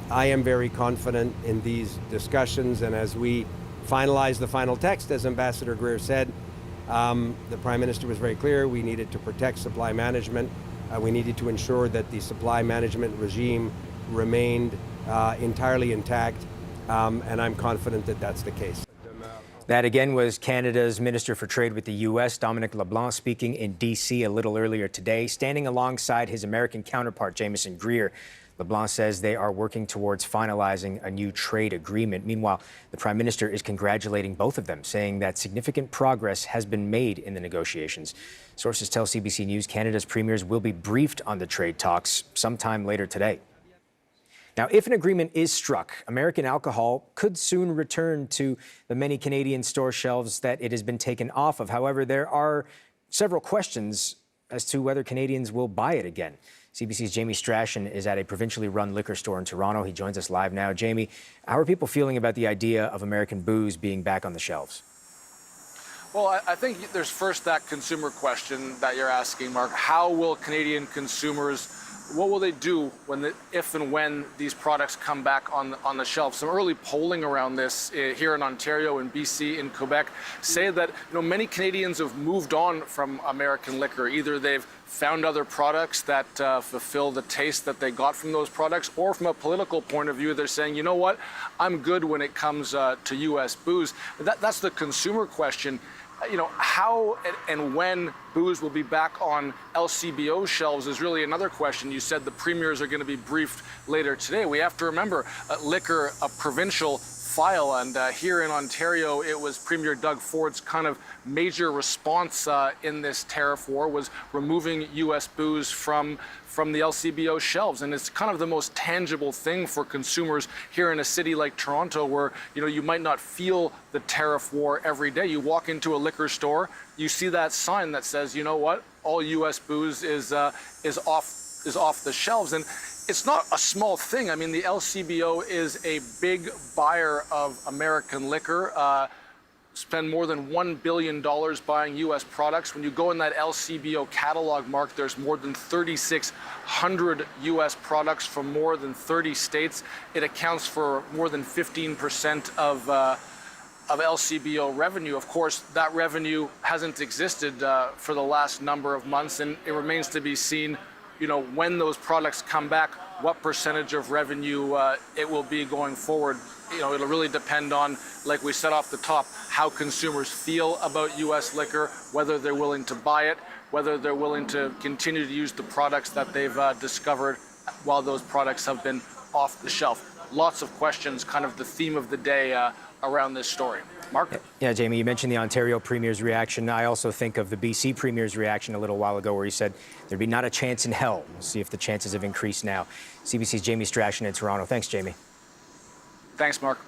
I am very confident in these discussions, and as we finalize the final text, as Ambassador Greer said, the Prime Minister was very clear. We needed to protect supply management. We needed to ensure that the supply management regime remained entirely intact, and I'm confident that that's the case. That again was Canada's Minister for Trade with the U.S., Dominic LeBlanc, speaking in D.C. a little earlier today, standing alongside his American counterpart, Jamieson Greer. LeBlanc says they are working towards finalizing a new trade agreement. Meanwhile, the Prime Minister is congratulating both of them, saying that significant progress has been made in the negotiations. Sources tell CBC News Canada's premiers will be briefed on the trade talks sometime later today. Now, if an agreement is struck, American alcohol could soon return to the many Canadian store shelves that it has been taken off of. However, there are several questions as to whether Canadians will buy it again. CBC's Jamie Strachan is at a provincially run liquor store in Toronto. He joins us live now. Jamie, how are people feeling about the idea of American booze being back on the shelves? Well, I think there's first that consumer question that you're asking, Mark. How will Canadian consumers, what will they do if and when these products come back on the shelf? Some early polling around this here in Ontario, in BC, in Quebec say that many Canadians have moved on from American liquor. Either they've found other products that fulfill the taste that they got from those products, or from a political point of view, they're saying, you know what, I'm good when it comes to U.S. booze. That's the consumer question. How and when booze will be back on LCBO shelves is really another question. You said the premiers are going to be briefed later today. We have to remember liquor, a provincial file, and here in Ontario, it was Premier Doug Ford's kind of major response in this tariff war was removing U.S. booze from the LCBO shelves. And it's kind of the most tangible thing for consumers here in a city like Toronto, where you might not feel the tariff war every day. You walk into a liquor store, you see that sign that says, you know what, all U.S. booze is off the shelves. And it's not a small thing. I mean, the LCBO is a big buyer of American liquor. spend more than $1 billion buying U.S. products. When you go in that LCBO catalog, Mark, there's more than 3,600 U.S. products from more than 30 states. It accounts for more than 15% of LCBO revenue. Of course, that revenue hasn't existed for the last number of months, and it remains to be seen, when those products come back, what percentage of revenue it will be going forward. It'll really depend on, like we said off the top, how consumers feel about U.S. liquor, whether they're willing to buy it, whether they're willing to continue to use the products that they've discovered while those products have been off the shelf. Lots of questions, kind of the theme of the day around this story. Mark? Yeah, Jamie, you mentioned the Ontario Premier's reaction. I also think of the BC Premier's reaction a little while ago where he said there'd be not a chance in hell. We'll see if the chances have increased now. CBC's Jamie Strachan in Toronto. Thanks, Jamie. Thanks, Mark.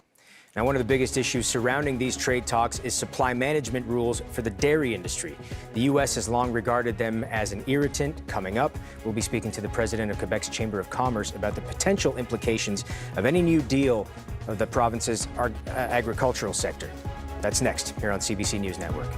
Now, one of the biggest issues surrounding these trade talks is supply management rules for the dairy industry. The U.S. has long regarded them as an irritant. Coming up, we'll be speaking to the president of Quebec's Chamber of Commerce about the potential implications of any new deal of the province's agricultural sector. That's next here on CBC News Network.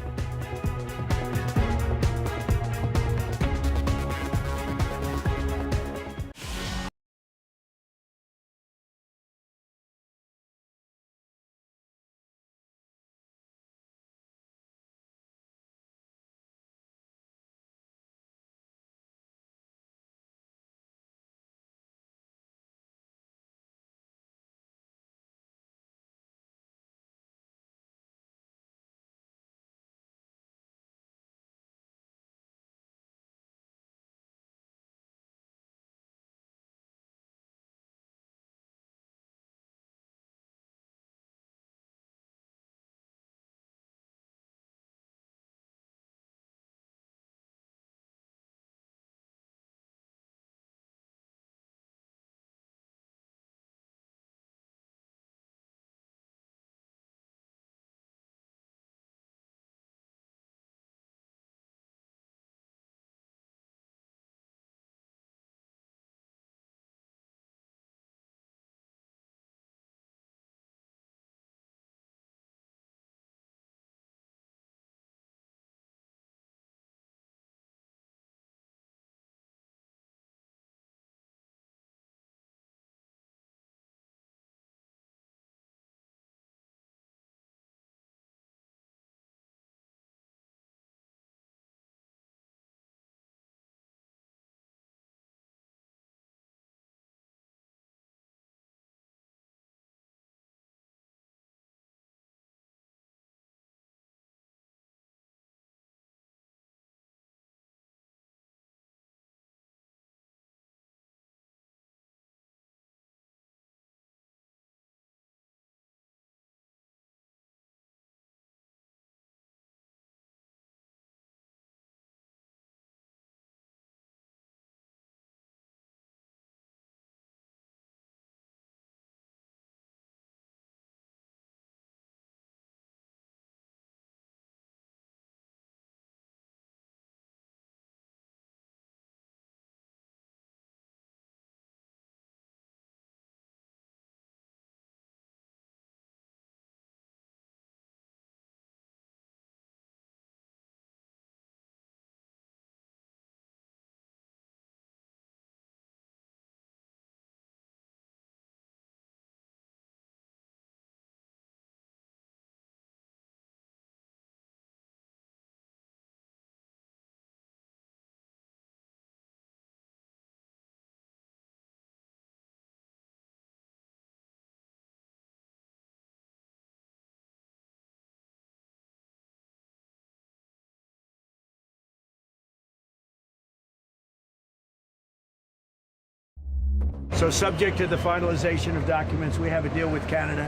So subject to the finalization of documents, we have a deal with Canada,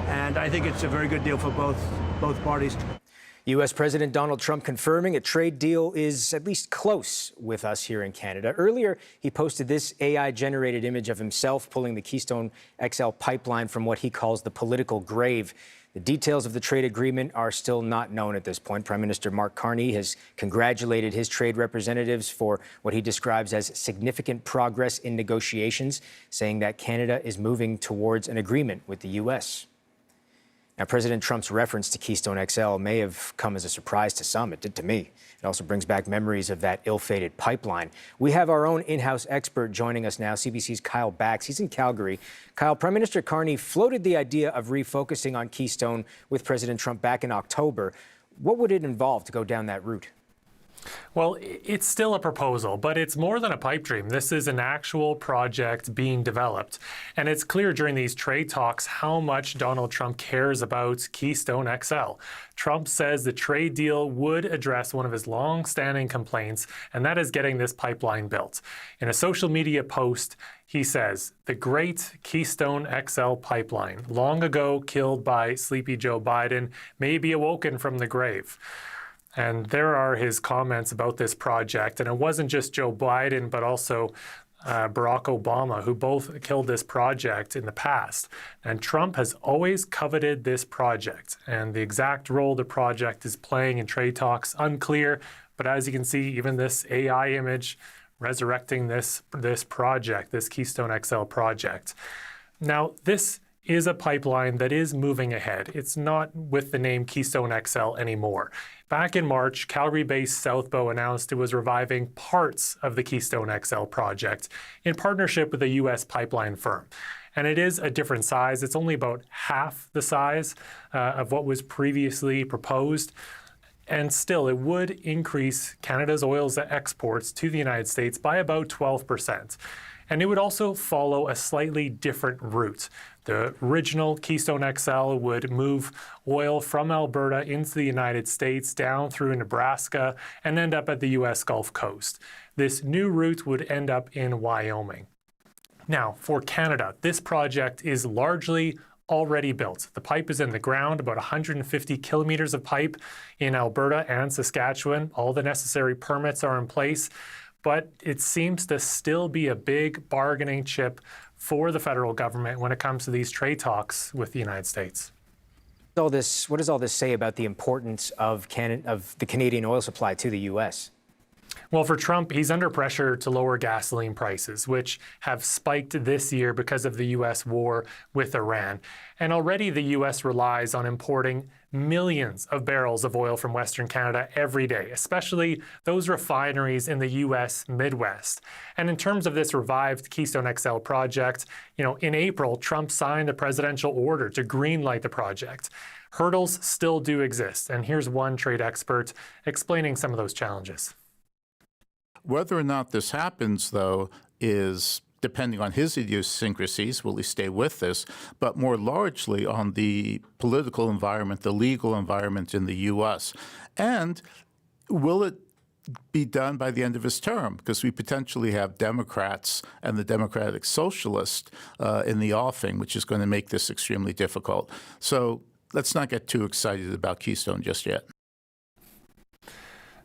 and I think it's a very good deal for both parties. U.S. President Donald Trump confirming a trade deal is at least close with us here in Canada. Earlier, he posted this AI-generated image of himself pulling the Keystone XL pipeline from what he calls the political grave. The details of the trade agreement are still not known at this point. Prime Minister Mark Carney has congratulated his trade representatives for what he describes as significant progress in negotiations, saying that Canada is moving towards an agreement with the U.S. Now, President Trump's reference to Keystone XL may have come as a surprise to some. It did to me. It also brings back memories of that ill-fated pipeline. We have our own in-house expert joining us now, CBC's Kyle Bax. He's in Calgary. Kyle, Prime Minister Carney floated the idea of refocusing on Keystone with President Trump back in October. What would it involve to go down that route? Well, it's still a proposal, but it's more than a pipe dream. This is an actual project being developed. And it's clear during these trade talks how much Donald Trump cares about Keystone XL. Trump says the trade deal would address one of his long-standing complaints, and that is getting this pipeline built. In a social media post, he says, "The great Keystone XL pipeline, long ago killed by sleepy Joe Biden, may be awoken from the grave." And there are his comments about this project. And it wasn't just Joe Biden, but also Barack Obama, who both killed this project in the past. And Trump has always coveted this project. And the exact role the project is playing in trade talks, unclear. But as you can see, even this AI image resurrecting this project, this Keystone XL project. Now, this is a pipeline that is moving ahead. It's not with the name Keystone XL anymore. Back in March, Calgary-based Southbow announced it was reviving parts of the Keystone XL project in partnership with a U.S. pipeline firm. And it is a different size. It's only about half the size of what was previously proposed. And still, it would increase Canada's oil exports to the United States by about 12%. And it would also follow a slightly different route. The original Keystone XL would move oil from Alberta into the United States down through Nebraska and end up at the U.S. Gulf Coast. This new route would end up in Wyoming. Now, for Canada, this project is largely already built. The pipe is in the ground, about 150 kilometers of pipe in Alberta and Saskatchewan. All the necessary permits are in place, but it seems to still be a big bargaining chip for the federal government when it comes to these trade talks with the United States. What does all this say about the importance of the Canadian oil supply to the U.S.? Well, for Trump, he's under pressure to lower gasoline prices, which have spiked this year because of the U.S. war with Iran. And already the U.S. relies on importing millions of barrels of oil from Western Canada every day, especially those refineries in the U.S. Midwest. And in terms of this revived Keystone XL project, in April, Trump signed a presidential order to greenlight the project. Hurdles still do exist, and here's one trade expert explaining some of those challenges. Whether or not this happens, though, is depending on his idiosyncrasies, will he stay with this, but more largely on the political environment, the legal environment in the U.S. And will it be done by the end of his term? Because we potentially have Democrats and the Democratic Socialist in the offing, which is going to make this extremely difficult. So let's not get too excited about Keystone just yet.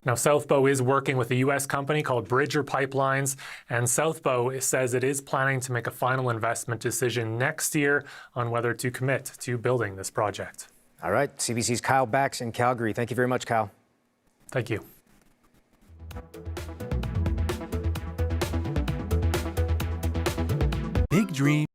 Now, Southbow is working with a U.S. company called Bridger Pipelines, and Southbow says it is planning to make a final investment decision next year on whether to commit to building this project. All right, CBC's Kyle Bax in Calgary. Thank you very much, Kyle. Thank you. Big dream.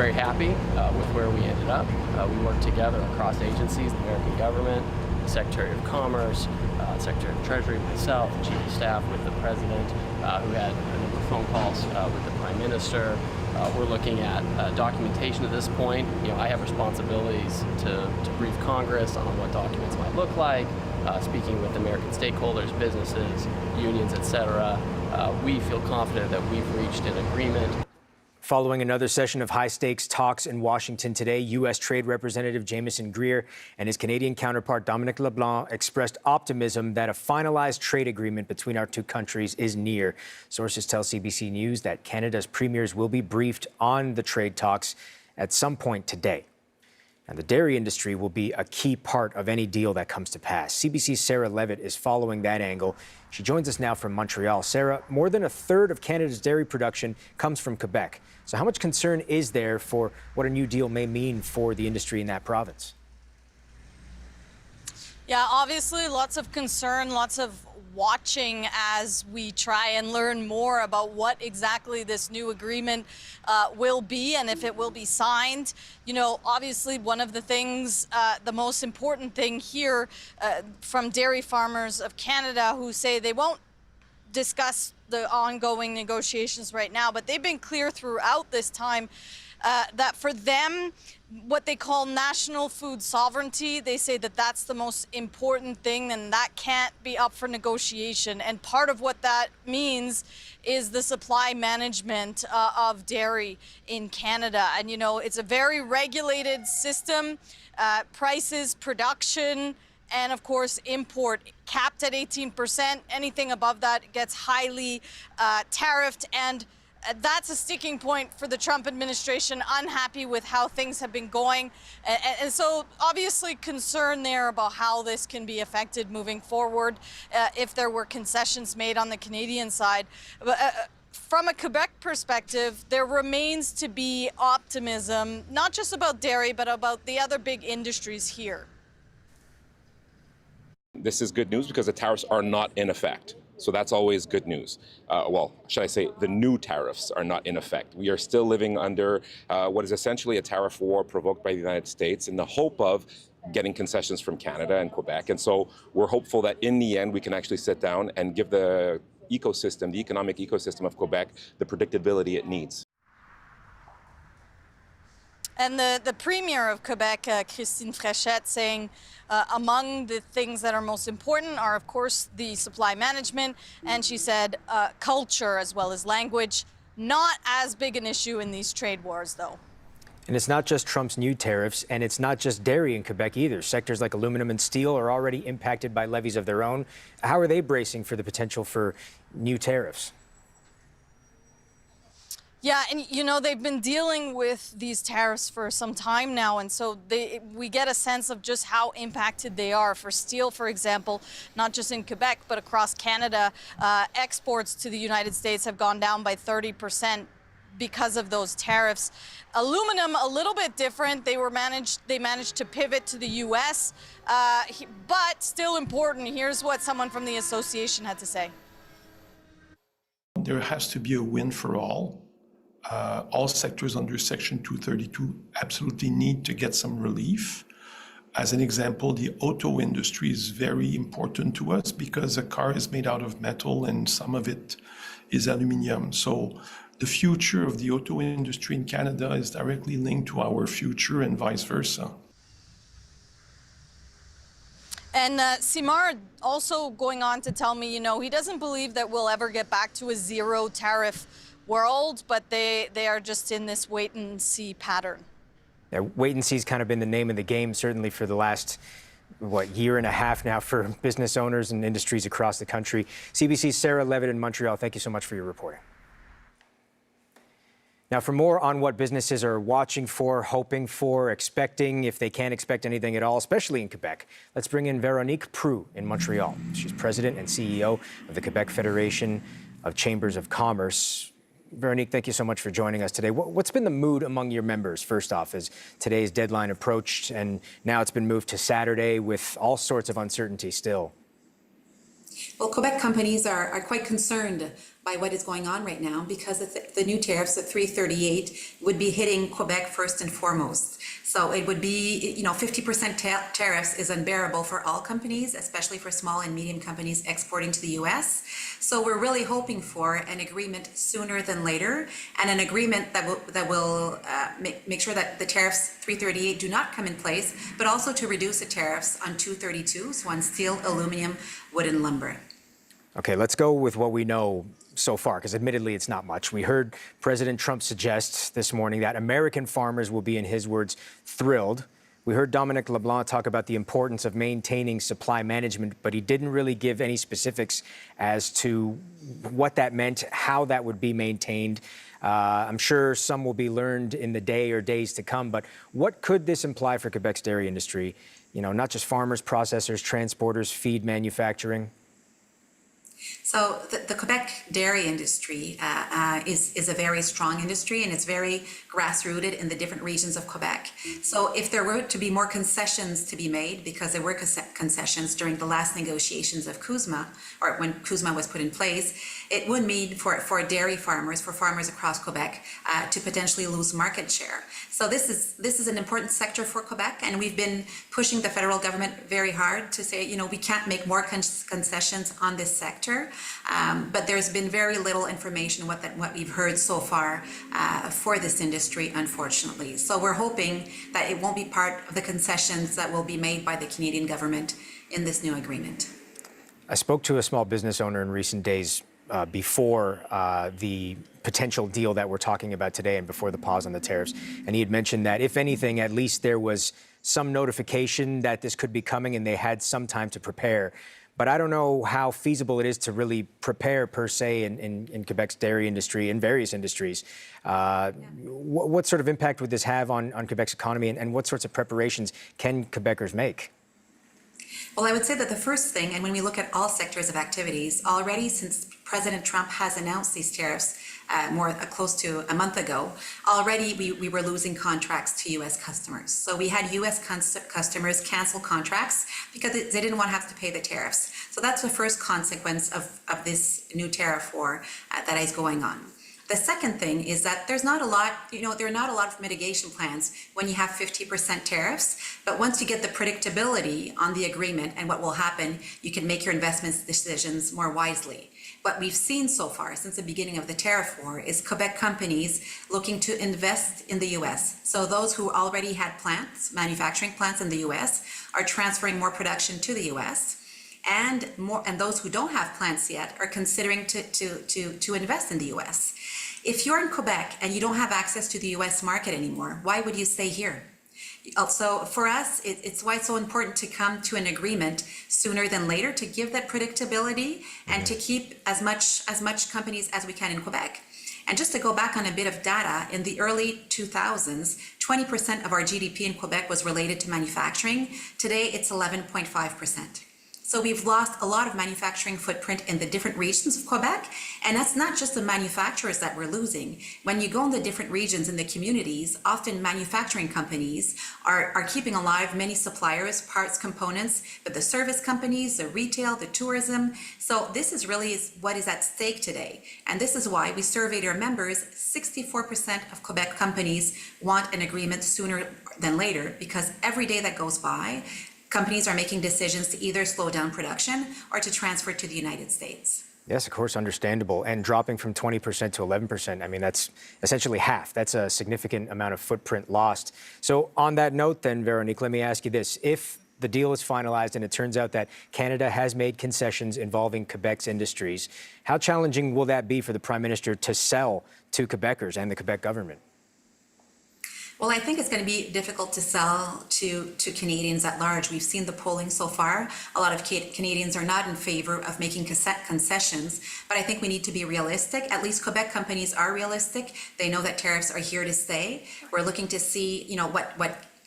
very happy with where we ended up. We worked together across agencies, the American government, the Secretary of Commerce, Secretary of Treasury, myself, Chief of Staff with the President, who had a number of phone calls with the Prime Minister. We're looking at documentation at this point. I have responsibilities to brief Congress on what documents might look like, speaking with American stakeholders, businesses, unions, etc. We feel confident that we've reached an agreement. Following another session of high-stakes talks in Washington today, U.S. Trade Representative Jameson Greer and his Canadian counterpart Dominic LeBlanc expressed optimism that a finalized trade agreement between our two countries is near. Sources tell CBC News that Canada's premiers will be briefed on the trade talks at some point today. And the dairy industry will be a key part of any deal that comes to pass. CBC's Sarah Levitt is following that angle. She joins us now from Montreal. Sarah, more than a third of Canada's dairy production comes from Quebec. So how much concern is there for what a new deal may mean for the industry in that province? Yeah, obviously lots of concern, lots of watching as we try and learn more about what exactly this new agreement will be and if it will be signed. Obviously one of the things, the most important thing here from dairy farmers of Canada who say they won't discuss the ongoing negotiations right now, but they've been clear throughout this time that for them, what they call national food sovereignty, they say that that's the most important thing and that can't be up for negotiation. And part of what that means is the supply management of dairy in Canada. And, it's a very regulated system, prices, production, and of course, import capped at 18%. Anything above that gets highly tariffed, and that's a sticking point for the Trump administration, unhappy with how things have been going. And so obviously concern there about how this can be affected moving forward if there were concessions made on the Canadian side. But, from a Quebec perspective, there remains to be optimism, not just about dairy, but about the other big industries here. This is good news because the tariffs are not in effect. So that's always good news. Well, should I say the new tariffs are not in effect. We are still living under what is essentially a tariff war provoked by the United States in the hope of getting concessions from Canada and Quebec. And so we're hopeful that in the end we can actually sit down and give the ecosystem, the economic ecosystem of Quebec, the predictability it needs. And the Premier of Quebec, Christine Fréchette, saying among the things that are most important are, of course, the supply management. And she said culture as well as language, not as big an issue in these trade wars, though. And it's not just Trump's new tariffs, and it's not just dairy in Quebec either. Sectors like aluminum and steel are already impacted by levies of their own. How are they bracing for the potential for new tariffs? Yeah, and they've been dealing with these tariffs for some time now, and so we get a sense of just how impacted they are. For steel, for example, not just in Quebec, but across Canada, exports to the United States have gone down by 30% because of those tariffs. Aluminum, a little bit different. They managed to pivot to the U.S., but still important. Here's what someone from the association had to say. There has to be a win for all. All sectors under Section 232 absolutely need to get some relief. As an example, the auto industry is very important to us because a car is made out of metal and some of it is aluminium. So the future of the auto industry in Canada is directly linked to our future and vice versa. And Simard also going on to tell me, he doesn't believe that we'll ever get back to a zero tariff world, but they are just in this wait and see pattern. Yeah, wait and see has kind of been the name of the game, certainly for the last, year and a half now for business owners and industries across the country. CBC's Sarah Levitt in Montreal, thank you so much for your reporting. Now, for more on what businesses are watching for, hoping for, expecting, if they can expect anything at all, especially in Quebec, let's bring in Véronique Proulx in Montreal. She's president and CEO of the Quebec Federation of Chambers of Commerce. Véronique, thank you so much for joining us today. What's been the mood among your members, first off, as today's deadline approached, and now it's been moved to Saturday with all sorts of uncertainty still? Well, Quebec companies are quite concerned by what is going on right now because the new tariffs at 338 would be hitting Quebec first and foremost. So it would be, 50% tariffs is unbearable for all companies, especially for small and medium companies exporting to the U.S. So we're really hoping for an agreement sooner than later, and an agreement that will make sure that the tariffs 338 do not come in place, but also to reduce the tariffs on 232, so on steel, aluminum, wood, and lumber. Okay, let's go with what we know so far, because admittedly it's not much. We heard President Trump suggest this morning that American farmers will be, in his words, thrilled. We heard Dominic LeBlanc talk about the importance of maintaining supply management, but he didn't really give any specifics as to what that meant, how that would be maintained. I'm sure some will be learned in the day or days to come, but what could this imply for Quebec's dairy industry? Not just farmers, processors, transporters, feed manufacturing. So the Quebec dairy industry is a very strong industry, and it's very grassrooted in the different regions of Quebec. So if there were to be more concessions to be made, because there were concessions during the last negotiations of CUSMA, or when CUSMA was put in place, it would mean for dairy farmers, for farmers across Quebec, to potentially lose market share. So this is an important sector for Quebec, and we've been pushing the federal government very hard to say, we can't make more concessions on this sector. But there's been very little information what we've heard so far for this industry, unfortunately. So we're hoping that it won't be part of the concessions that will be made by the Canadian government in this new agreement. I spoke to a small business owner in recent days before the potential deal that we're talking about today and before the pause on the tariffs. And he had mentioned that, if anything, at least there was some notification that this could be coming and they had some time to prepare. But I don't know how feasible it is to really prepare, per se, in Quebec's dairy industry, in various industries. What sort of impact would this have on Quebec's economy, and what sorts of preparations can Quebecers make? Well, I would say that the first thing, and when we look at all sectors of activities, already since President Trump has announced these tariffs close to a month ago, already we were losing contracts to U.S. customers. So we had U.S. customers cancel contracts because they didn't want to have to pay the tariffs. So that's the first consequence of this new tariff war that is going on. The second thing is that there's not a lot, there are not a lot of mitigation plans when you have 50% tariffs, but once you get the predictability on the agreement and what will happen, you can make your investment decisions more wisely. What we've seen so far since the beginning of the tariff war is Quebec companies looking to invest in the U.S. So those who already had plants, manufacturing plants in the U.S., are transferring more production to the U.S., and those who don't have plants yet are considering to invest in the U.S. If you're in Quebec and you don't have access to the U.S. market anymore, why would you stay here? Also, for us, it's why it's so important to come to an agreement sooner than later, to give that predictability and to keep as much companies as we can in Quebec. And just to go back on a bit of data, in the early 2000s, 20% of our GDP in Quebec was related to manufacturing. Today, it's 11.5%. So we've lost a lot of manufacturing footprint in the different regions of Quebec, and that's not just the manufacturers that we're losing. When you go in the different regions in the communities, often manufacturing companies are keeping alive many suppliers, parts, components, but the service companies, the retail, the tourism. So this is really what is at stake today. And this is why we surveyed our members, 64% of Quebec companies want an agreement sooner than later, because every day that goes by, companies are making decisions to either slow down production or to transfer to the United States. Yes, of course, understandable. And dropping from 20% to 11%, I mean, that's essentially half. That's a significant amount of footprint lost. So on that note then, Veronique, let me ask you this. If the deal is finalized and it turns out that Canada has made concessions involving Quebec's industries, how challenging will that be for the Prime Minister to sell to Quebecers and the Quebec government? Well, I think it's going to be difficult to sell to Canadians at large. We've seen the polling so far. A lot of Canadians are not in favor of making concessions, but I think we need to be realistic. At least Quebec companies are realistic. They know that tariffs are here to stay. We're looking to see,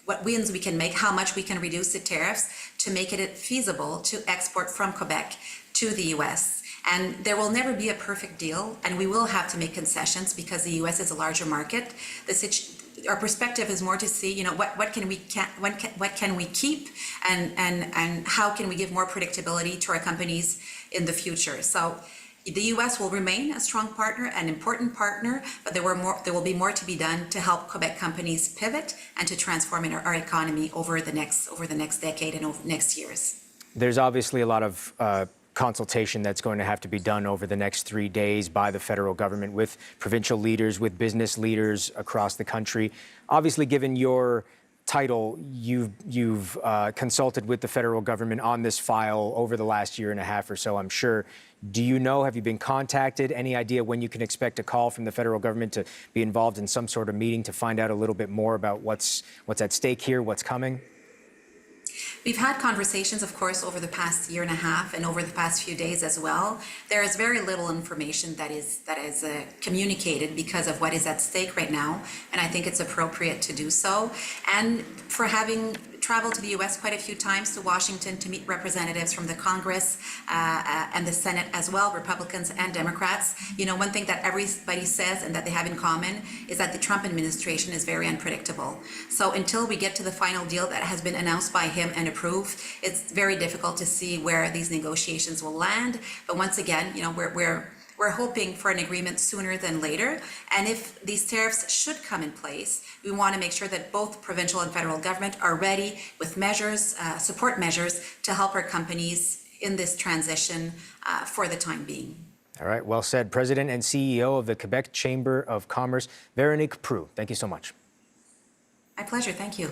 what wins we can make, how much we can reduce the tariffs to make it feasible to export from Quebec to the U.S. And there will never be a perfect deal, and we will have to make concessions because the U.S. is a larger market. our perspective is more to see, what can we keep, and how can we give more predictability to our companies in the future. So the U.S. will remain a strong partner, an important partner, but there will be more to be done to help Quebec companies pivot and to transform our economy over the next decade and over next years. There's obviously a lot of consultation that's going to have to be done over the next 3 days by the federal government with provincial leaders, with business leaders across the country. Obviously, given your title, you've consulted with the federal government on this file over the last year and a half or so, I'm sure. Do you know, have you been contacted? Any idea when you can expect a call from the federal government to be involved in some sort of meeting to find out a little bit more about what's at stake here, what's coming? We've had conversations, of course, over the past year and a half and over the past few days as well. There is very little information that is communicated because of what is at stake right now, and I think it's appropriate to do so. And for having traveled to the U.S. quite a few times to Washington to meet representatives from the Congress and the Senate as well, Republicans and Democrats, one thing that everybody says and that they have in common is that the Trump administration is very unpredictable. So until we get to the final deal that has been announced by him and approved, it's very difficult to see where these negotiations will land. But once again, we're hoping for an agreement sooner than later. And if these tariffs should come in place, we want to make sure that both provincial and federal government are ready with measures, support measures, to help our companies in this transition for the time being. All right, well said. President and CEO of the Quebec Chamber of Commerce, Véronique Proulx, thank you so much. My pleasure, thank you.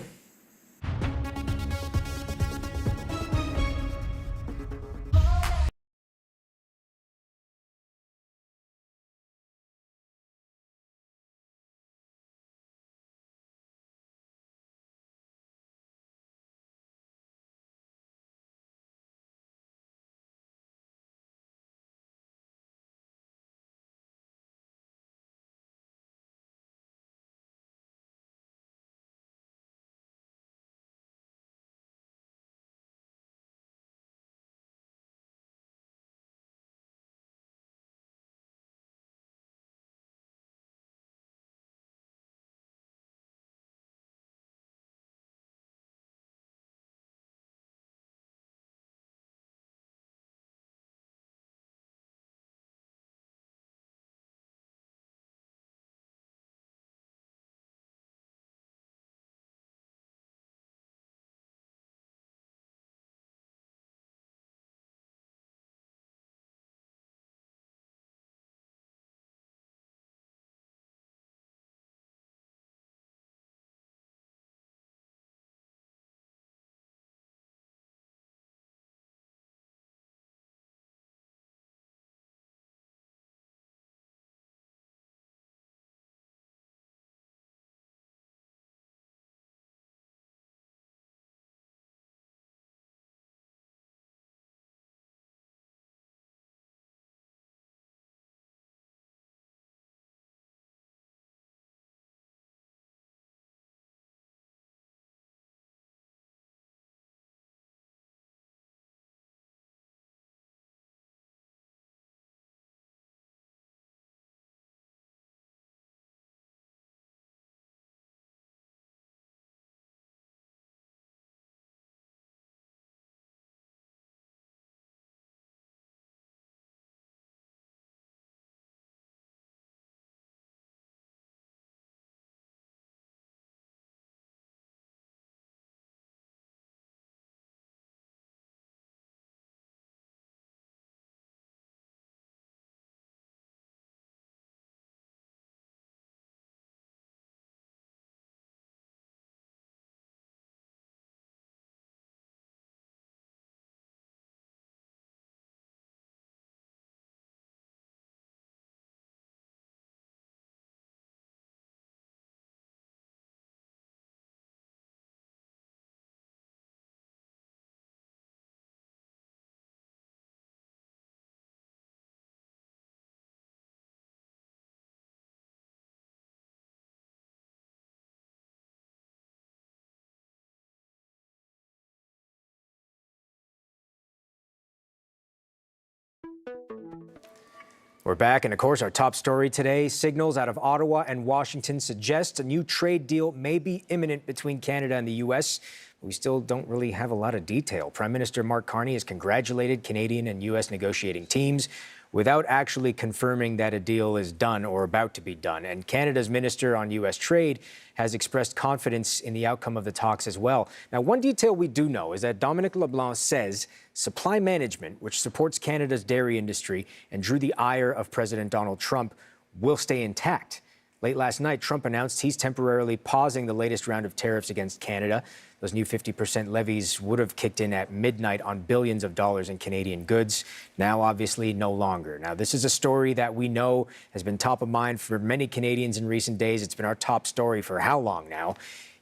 We're back, and of course, our top story today, signals out of Ottawa and Washington suggest a new trade deal may be imminent between Canada and the U.S. We still don't really have a lot of detail. Prime Minister Mark Carney has congratulated Canadian and U.S. negotiating teams without actually confirming that a deal is done or about to be done. And Canada's Minister on U.S. Trade has expressed confidence in the outcome of the talks as well. Now, one detail we do know is that Dominic LeBlanc says supply management, which supports Canada's dairy industry and drew the ire of President Donald Trump, will stay intact. Late last night, Trump announced he's temporarily pausing the latest round of tariffs against Canada. Those new 50% levies would have kicked in at midnight on billions of dollars in Canadian goods. Now, obviously, no longer. Now, this is a story that we know has been top of mind for many Canadians in recent days. It's been our top story for how long now?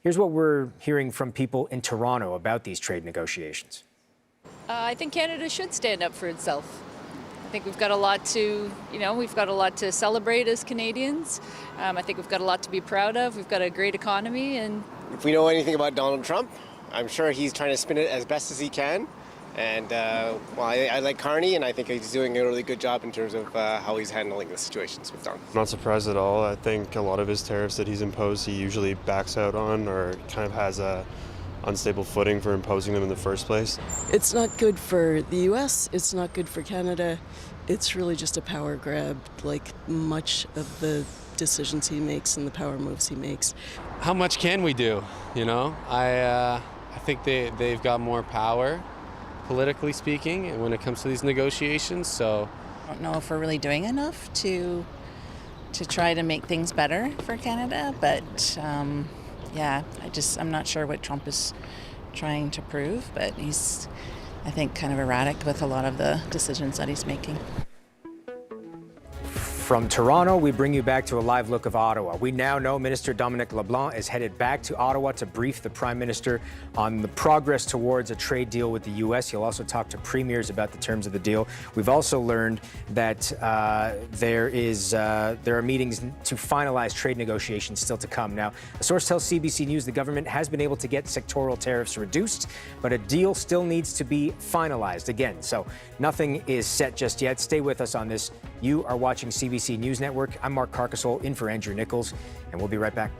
Here's what we're hearing from people in Toronto about these trade negotiations. I think Canada should stand up for itself. I think we've got a lot to, we've got a lot to celebrate as Canadians. I think we've got a lot to be proud of. We've got a great economy, and if we know anything about Donald Trump, I'm sure he's trying to spin it as best as he can. And I like Carney, and I think he's doing a really good job in terms of how he's handling the situations with Donald. I'm not surprised at all. I think a lot of his tariffs that he's imposed, he usually backs out on, or kind of has a unstable footing for imposing them in the first place. It's not good for the U.S., it's not good for Canada. It's really just a power grab, like much of the decisions he makes and the power moves he makes. How much can we do? I think they've got more power, politically speaking, and when it comes to these negotiations. So I don't know if we're really doing enough to try to make things better for Canada, but yeah, I'm not sure what Trump is trying to prove, but he's, I think, kind of erratic with a lot of the decisions that he's making. From Toronto, we bring you back to a live look of Ottawa. We now know Minister Dominic LeBlanc is headed back to Ottawa to brief the Prime Minister on the progress towards a trade deal with the U.S. He'll also talk to premiers about the terms of the deal. We've also learned that there are meetings to finalize trade negotiations still to come. Now, a source tells CBC News the government has been able to get sectoral tariffs reduced, but a deal still needs to be finalized again. So nothing is set just yet. Stay with us on this. You are watching CBC News Network. I'm Mark Carcasole, in for Andrew Nichols, and we'll be right back.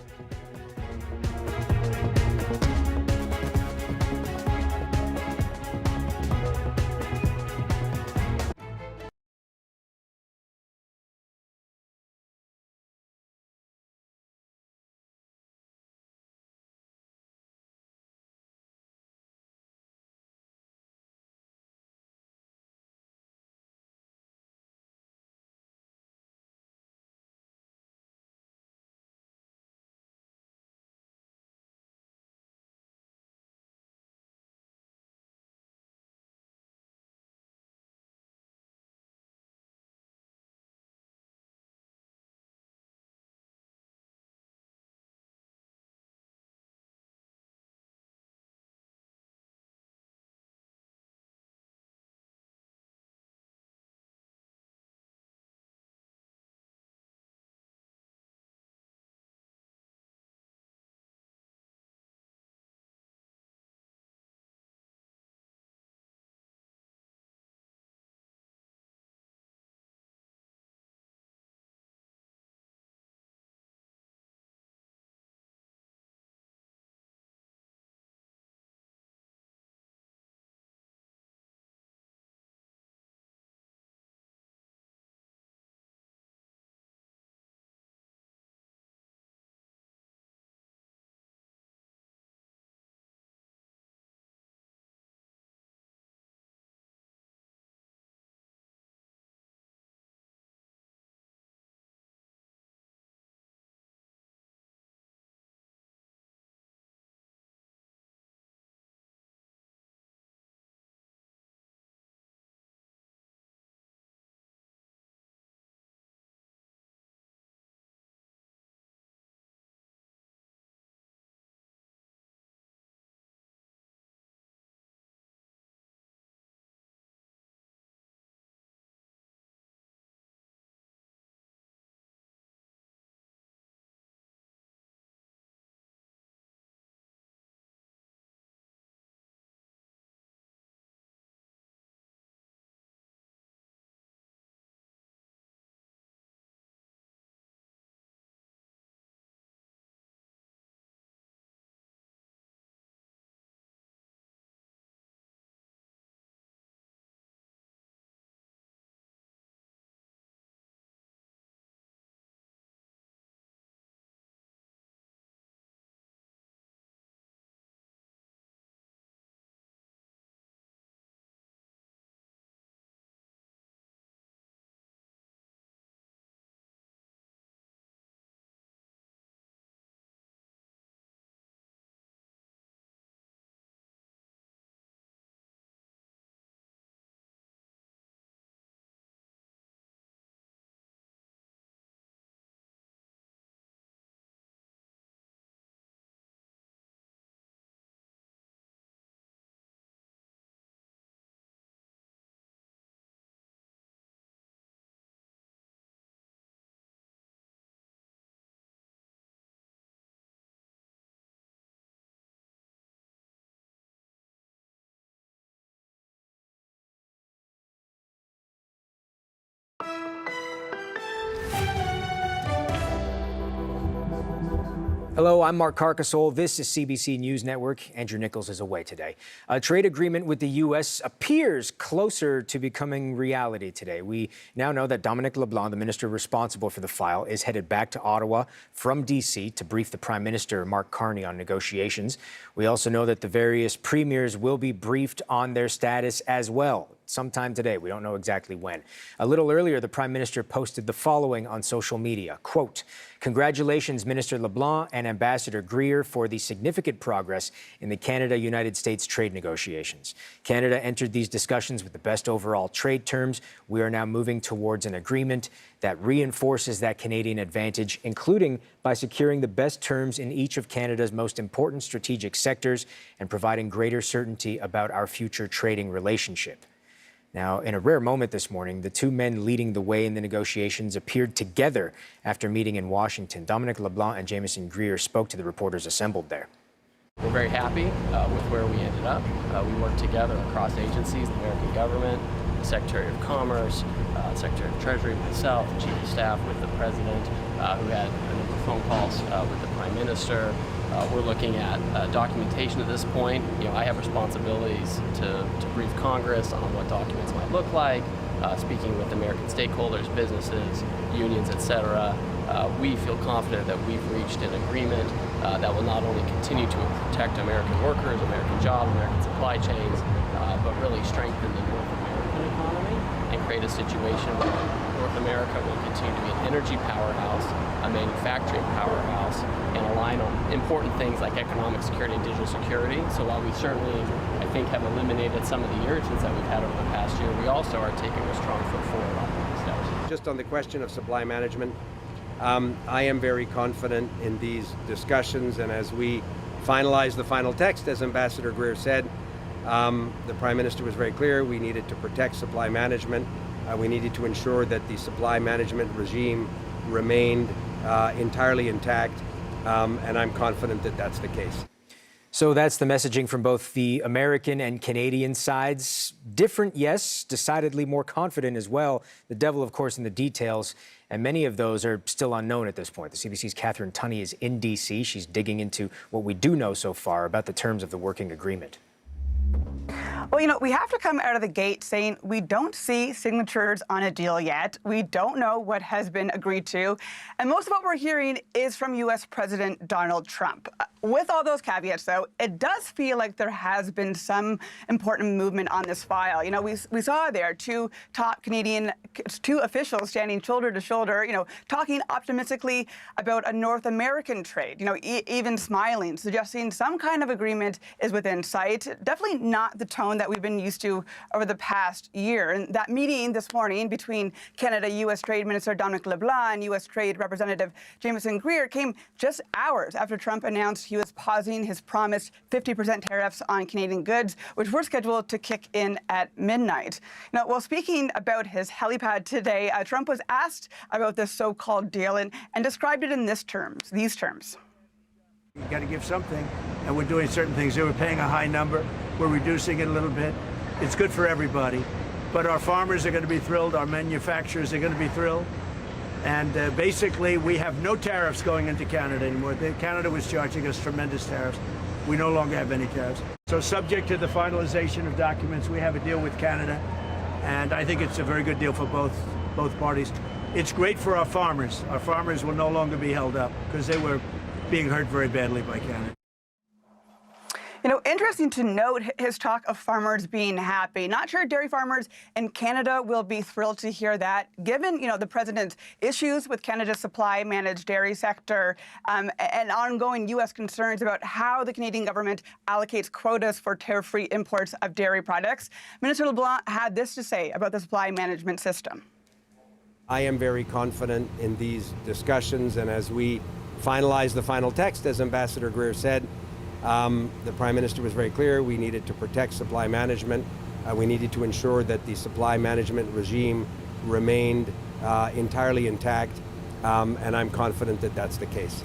Hello, I'm Mark Carcasole. This is CBC News Network. Andrew Nichols is away today. A trade agreement with the U.S. appears closer to becoming reality today. We now know that Dominic LeBlanc, the minister responsible for the file, is headed back to Ottawa from D.C. to brief the Prime Minister, Mark Carney, on negotiations. We also know that the various premiers will be briefed on their status as well, sometime today. We don't know exactly when. A little earlier, the Prime Minister posted the following on social media, quote, "Congratulations, Minister LeBlanc and Ambassador Greer, for the significant progress in the Canada-United States trade negotiations. Canada entered these discussions with the best overall trade terms. We are now moving towards an agreement that reinforces that Canadian advantage, including by securing the best terms in each of Canada's most important strategic sectors and providing greater certainty about our future trading relationship." Now, in a rare moment this morning, the two men leading the way in the negotiations appeared together after meeting in Washington. Dominic LeBlanc and Jameson Greer spoke to the reporters assembled there. We're very happy with where we ended up. We worked together across agencies, the American government, the Secretary of Commerce, Secretary of Treasury, myself, the Chief of Staff with the President, who had a number of phone calls with the Prime Minister. We're looking at documentation at this point. I have responsibilities to brief Congress on what documents might look like, speaking with American stakeholders, businesses, unions, etc. We feel confident that we've reached an agreement that will not only continue to protect American workers, American jobs, American supply chains, but really strengthen the North American economy and create a situation where North America will continue to be an energy powerhouse, a manufacturing powerhouse, and align on important things like economic security and digital security. So while we certainly, I think, have eliminated some of the irritants that we've had over the past year, we also are taking a strong foot forward on these steps. Just on the question of supply management, I am very confident in these discussions, and as we finalize the final text, as Ambassador Greer said, the Prime Minister was very clear. We needed to protect supply management. We needed to ensure that the supply management regime remained entirely intact, and I'm confident that that's the case. So that's the messaging from both the American and Canadian sides. Different, yes, decidedly more confident as well. The devil, of course, in the details, and many of those are still unknown at this point. The CBC's Catherine Tunney is in D.C. She's digging into what we do know so far about the terms of the working agreement. Well, we have to come out of the gate saying we don't see signatures on a deal yet. We don't know what has been agreed to. And most of what we're hearing is from U.S. President Donald Trump. With all those caveats, though, it does feel like there has been some important movement on this file. We saw there two officials standing shoulder to shoulder, talking optimistically about a North American trade, even smiling, suggesting some kind of agreement is within sight. Definitely not the tone that we've been used to over the past year. And that meeting this morning between Canada-U.S. Trade Minister Dominic LeBlanc and U.S. Trade Representative Jameson Greer came just hours after Trump announced he was pausing his promised 50% tariffs on Canadian goods, which were scheduled to kick in at midnight. Now, while speaking about his helipad today, Trump was asked about this so-called deal and described it in these terms. You got to give something, and we're doing certain things. They were paying a high number. We're reducing it a little bit. It's good for everybody. But our farmers are going to be thrilled. Our manufacturers are going to be thrilled. And basically, we have no tariffs going into Canada anymore. Canada was charging us tremendous tariffs. We no longer have any tariffs. So subject to the finalization of documents, we have a deal with Canada. And I think it's a very good deal for both parties. It's great for our farmers. Our farmers will no longer be held up because they were being hurt very badly by Canada. Interesting to note his talk of farmers being happy. Not sure dairy farmers in Canada will be thrilled to hear that, given, the president's issues with Canada's supply-managed dairy sector and ongoing U.S. concerns about how the Canadian government allocates quotas for tariff-free imports of dairy products. Minister LeBlanc had this to say about the supply management system. I am very confident in these discussions, and as we finalize the final text, as Ambassador Greer said, the Prime Minister was very clear. We needed to protect supply management. We needed to ensure that the supply management regime remained entirely intact, and I'm confident that that's the case.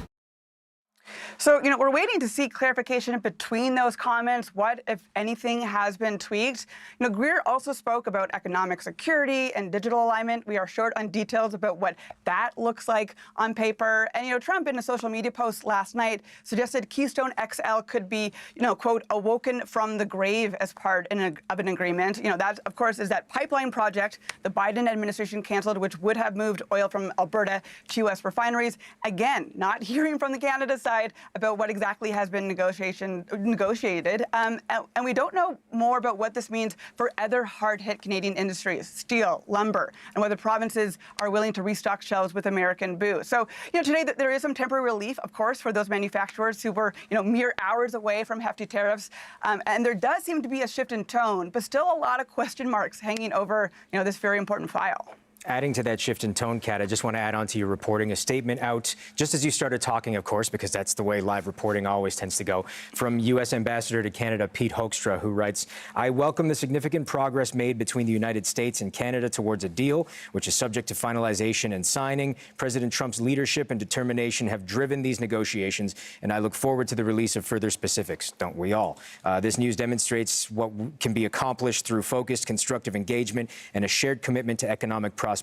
So, we're waiting to see clarification between those comments. What, if anything, has been tweaked? Greer also spoke about economic security and digital alignment. We are short on details about what that looks like on paper. And, Trump, in a social media post last night, suggested Keystone XL could be, quote, awoken from the grave as part of an agreement. That, of course, is that pipeline project the Biden administration canceled, which would have moved oil from Alberta to U.S. refineries. Again, not hearing from the Canada side about what exactly has been negotiated. And we don't know more about what this means for other hard-hit Canadian industries, steel, lumber, and whether provinces are willing to restock shelves with American booze. So, today there is some temporary relief, of course, for those manufacturers who were, mere hours away from hefty tariffs. And there does seem to be a shift in tone, but still a lot of question marks hanging over, this very important file. Adding to that shift in tone, Kat, I just want to add on to your reporting a statement out just as you started talking, of course, because that's the way live reporting always tends to go, from U.S. Ambassador to Canada Pete Hoekstra, who writes, "I welcome the significant progress made between the United States and Canada towards a deal, which is subject to finalization and signing. President Trump's leadership and determination have driven these negotiations, and I look forward to the release of further specifics, don't we all? This news demonstrates what can be accomplished through focused, constructive engagement and a shared commitment to economic prosperity.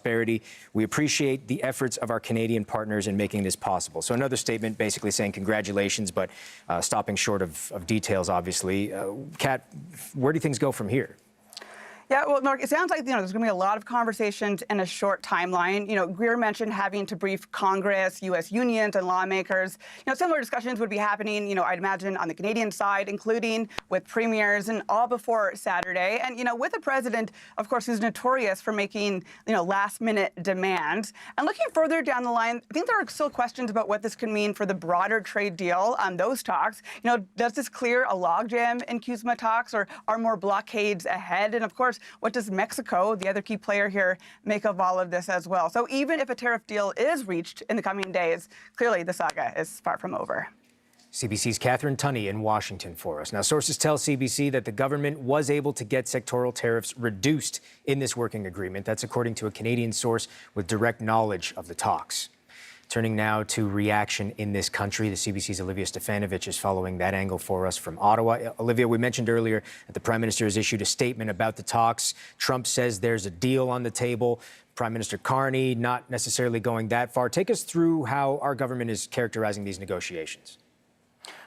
We appreciate the efforts of our Canadian partners in making this possible." So another statement basically saying congratulations, but stopping short of details, obviously. Kat, where do things go from here? Yeah, well, Mark, it sounds like, there's going to be a lot of conversations in a short timeline. Greer mentioned having to brief Congress, U.S. unions, and lawmakers. Similar discussions would be happening, I'd imagine, on the Canadian side, including with premiers, and all before Saturday. And, with a president, of course, who's notorious for making, last-minute demands. And looking further down the line, I think there are still questions about what this could mean for the broader trade deal on those talks. Does this clear a logjam in CUSMA talks, or are more blockades ahead? And, of course, what does Mexico, the other key player here, make of all of this as well? So even if a tariff deal is reached in the coming days, clearly the saga is far from over. CBC's Catherine Tunney in Washington for us. Now, sources tell CBC that the government was able to get sectoral tariffs reduced in this working agreement. That's according to a Canadian source with direct knowledge of the talks. Turning now to reaction in this country, the CBC's Olivia Stefanovic is following that angle for us from Ottawa. Olivia, we mentioned earlier that the Prime Minister has issued a statement about the talks. Trump says there's a deal on the table. Prime Minister Carney not necessarily going that far. Take us through how our government is characterizing these negotiations.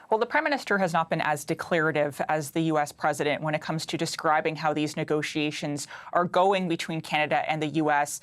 Well, the Prime Minister has not been as declarative as the U.S. President when it comes to describing how these negotiations are going between Canada and the U.S.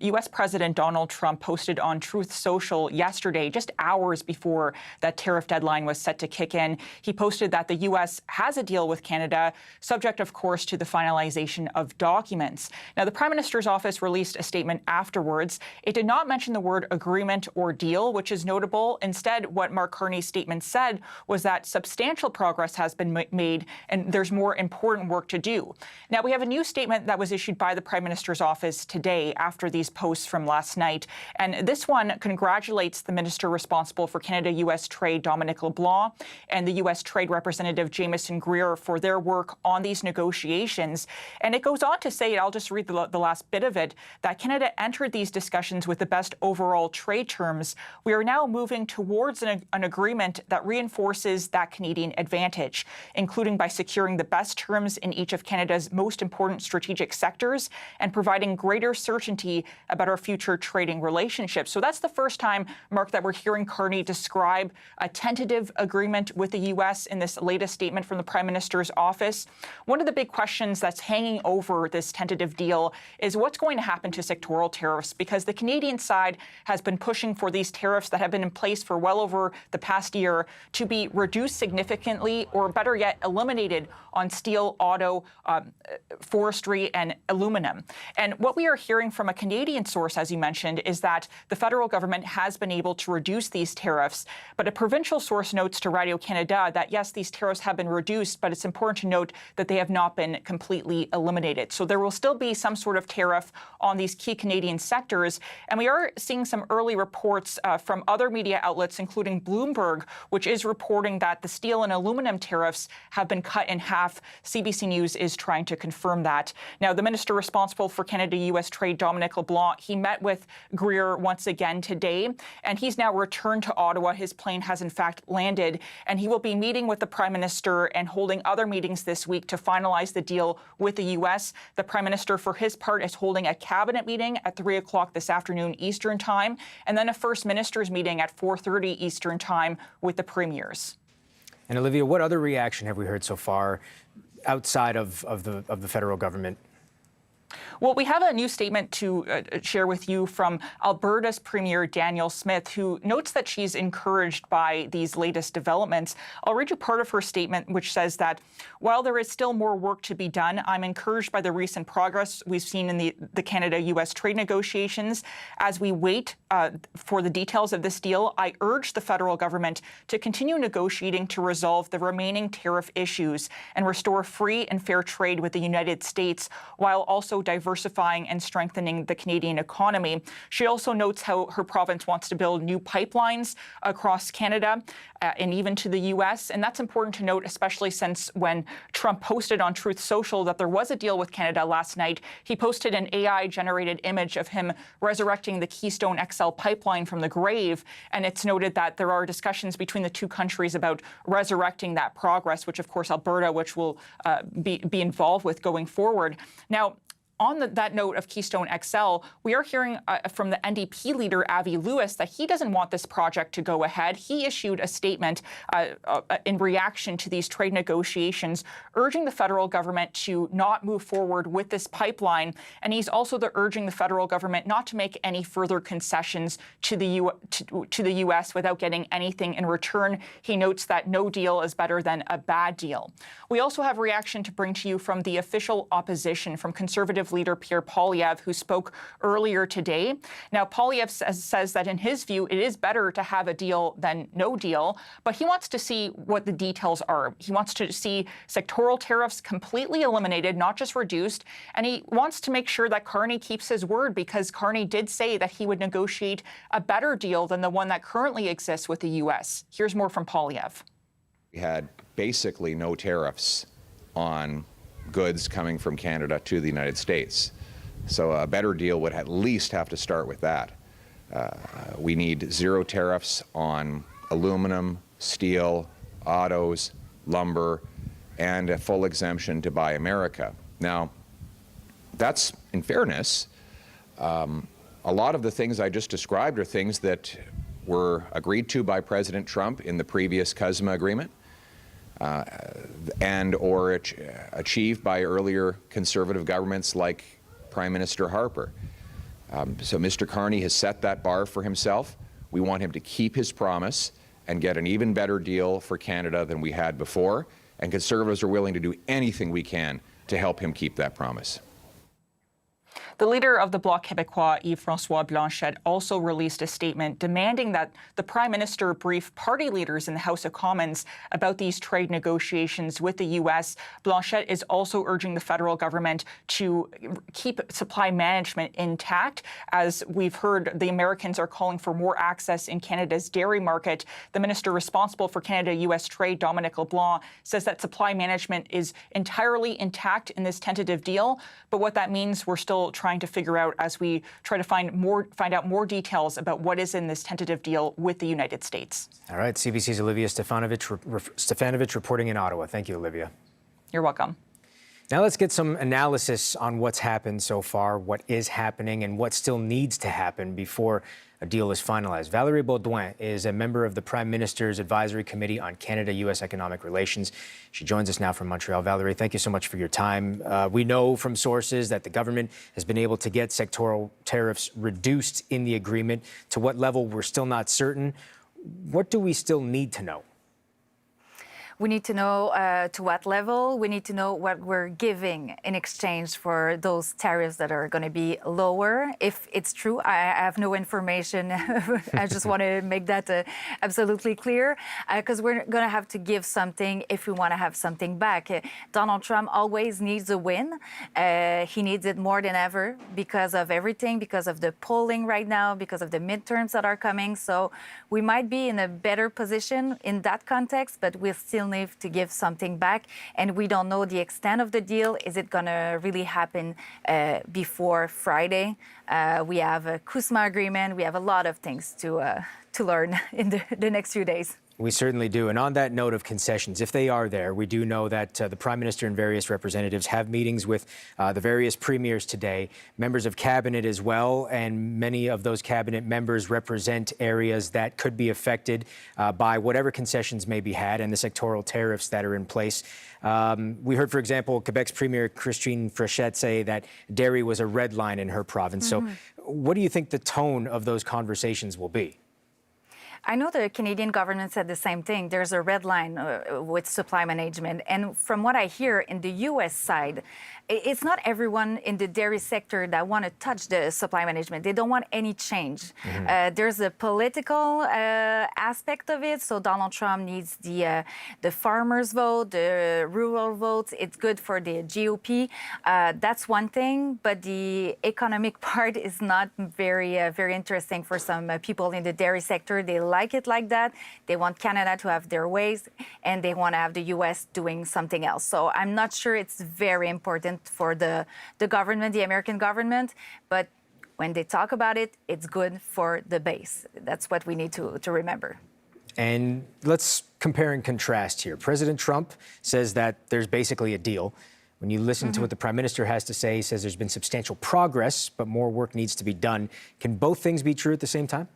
U.S. President Donald Trump posted on Truth Social yesterday, just hours before that tariff deadline was set to kick in. He posted that the U.S. has a deal with Canada, subject, of course, to the finalization of documents. Now, the Prime Minister's office released a statement afterwards. It did not mention the word agreement or deal, which is notable. Instead, what Mark Carney's statement said was that substantial progress has been made and there's more important work to do. Now, we have a new statement that was issued by the Prime Minister's office today after these posts from last night. And this one congratulates the minister responsible for Canada-U.S. trade, Dominic LeBlanc, and the U.S. Trade Representative Jameson Greer for their work on these negotiations. And it goes on to say, I'll just read the last bit of it, that Canada entered these discussions with the best overall trade terms. We are now moving towards an agreement that reinforces that Canadian advantage, including by securing the best terms in each of Canada's most important strategic sectors and providing greater certainty about our future trading relationships. So that's the first time, Mark, that we're hearing Carney describe a tentative agreement with the U.S. in this latest statement from the Prime Minister's office. One of the big questions that's hanging over this tentative deal is what's going to happen to sectoral tariffs, because the Canadian side has been pushing for these tariffs that have been in place for well over the past year to be reduced significantly, or better yet, eliminated on steel, auto, forestry, and aluminum. And what we are hearing from a Canadian source, as you mentioned, is that the federal government has been able to reduce these tariffs. But a provincial source notes to Radio-Canada that, yes, these tariffs have been reduced, but it's important to note that they have not been completely eliminated. So there will still be some sort of tariff on these key Canadian sectors. And we are seeing some early reports from other media outlets, including Bloomberg, which is reporting reporting that the steel and aluminum tariffs have been cut in half. CBC News is trying to confirm that. Now, the minister responsible for Canada-U.S. trade, Dominic LeBlanc, he met with Greer once again today, and he's now returned to Ottawa. His plane has in fact landed, and he will be meeting with the Prime Minister and holding other meetings this week to finalize the deal with the U.S. The Prime Minister, for his part, is holding a cabinet meeting at 3 o'clock this afternoon Eastern Time, and then a First Minister's meeting at 4:30 Eastern Time with the premiers. And Olivia, what other reaction have we heard so far outside of the federal government? Well, we have a new statement to share with you from Alberta's Premier Danielle Smith, who notes that she's encouraged by these latest developments. I'll read you part of her statement, which says that while there is still more work to be done, I'm encouraged by the recent progress we've seen in the Canada-U.S. trade negotiations. As we wait for the details of this deal, I urge the federal government to continue negotiating to resolve the remaining tariff issues and restore free and fair trade with the United States, while also diversifying and strengthening the Canadian economy. She also notes how her province wants to build new pipelines across Canada and even to the U.S. And that's important to note, especially since when Trump posted on Truth Social that there was a deal with Canada last night, he posted an AI-generated image of him resurrecting the Keystone XL pipeline from the grave. And it's noted that there are discussions between the two countries about resurrecting that progress, which, of course, Alberta, which will be involved with going forward. Now, on that note of Keystone XL, we are hearing from the NDP leader, Avi Lewis, that he doesn't want this project to go ahead. He issued a statement in reaction to these trade negotiations, urging the federal government to not move forward with this pipeline. And he's also urging the federal government not to make any further concessions to the U.S. without getting anything in return. He notes that no deal is better than a bad deal. We also have reaction to bring to you from the official opposition, from Conservative leader Pierre Poilievre, who spoke earlier today. Now, Poilievre says that in his view, it is better to have a deal than no deal, but he wants to see what the details are. He wants to see sectoral tariffs completely eliminated, not just reduced, and he wants to make sure that Carney keeps his word, because Carney did say that he would negotiate a better deal than the one that currently exists with the U.S. Here's more from Poilievre. We had basically no tariffs on goods coming from Canada to the United States. So a better deal would at least have to start with that. We need zero tariffs on aluminum, steel, autos, lumber, and a full exemption to Buy America. Now, that's, in fairness, a lot of the things I just described are things that were agreed to by President Trump in the previous CUSMA agreement. And or achieved by earlier conservative governments like Prime Minister Harper. So Mr. Carney has set that bar for himself. We want him to keep his promise and get an even better deal for Canada than we had before. And Conservatives are willing to do anything we can to help him keep that promise. The leader of the Bloc Québécois, Yves-François Blanchet, also released a statement demanding that the Prime Minister brief party leaders in the House of Commons about these trade negotiations with the U.S. Blanchet is also urging the federal government to keep supply management intact. As we've heard, the Americans are calling for more access in Canada's dairy market. The minister responsible for Canada-U.S. trade, Dominic LeBlanc, says that supply management is entirely intact in this tentative deal. But what that means, we're still trying to figure out as we try to find out more details about what is in this tentative deal with the United States. All right, CBC's Olivia Stefanovic reporting in Ottawa. Thank you, Olivia. You're welcome. Now let's get some analysis on what's happened so far, what is happening, and what still needs to happen before a deal is finalized. Valérie Baudouin is a member of the Prime Minister's Advisory Committee on Canada-U.S. Economic Relations. She joins us now from Montreal. Valérie, thank you so much for your time. We know from sources that the government has been able to get sectoral tariffs reduced in the agreement. To what level, we're still not certain. What do we still need to know? We need to know to what level. We need to know what we're giving in exchange for those tariffs that are going to be lower. If it's true, I have no information. I just want to make that absolutely clear, because we're going to have to give something if we want to have something back. Donald Trump always needs a win. He needs it more than ever because of everything, because of the polling right now, because of the midterms that are coming. So we might be in a better position in that context, but we still need to give something back. And we don't know the extent of the deal. Is it going to really happen before Friday? We have a CUSMA agreement. We have a lot of things to learn in the next few days. We certainly do. And on that note of concessions, if they are there, we do know that the Prime Minister and various representatives have meetings with the various premiers today, members of cabinet as well, and many of those cabinet members represent areas that could be affected by whatever concessions may be had and the sectoral tariffs that are in place. We heard, for example, Quebec's Premier Christine Fréchette say that dairy was a red line in her province. So what do you think the tone of those conversations will be? I know the Canadian government said the same thing. There's a red line with supply management. And from what I hear in the U.S. side, it's not everyone in the dairy sector that want to touch the supply management. They don't want any change. There's a political aspect of it. So Donald Trump needs the farmers' vote, the rural votes. It's good for the GOP. That's one thing. But the economic part is not very interesting for some people in the dairy sector. They like it like that. They want Canada to have their ways, and they want to have the U.S. doing something else. So I'm not sure it's very important for the government, the American government, but when they talk about it, it's good for the base. That's what we need to remember. And let's compare and contrast here. President Trump says that there's basically a deal. When you listen to what the Prime Minister has to say, he says there's been substantial progress, but more work needs to be done. Can both things be true at the same time?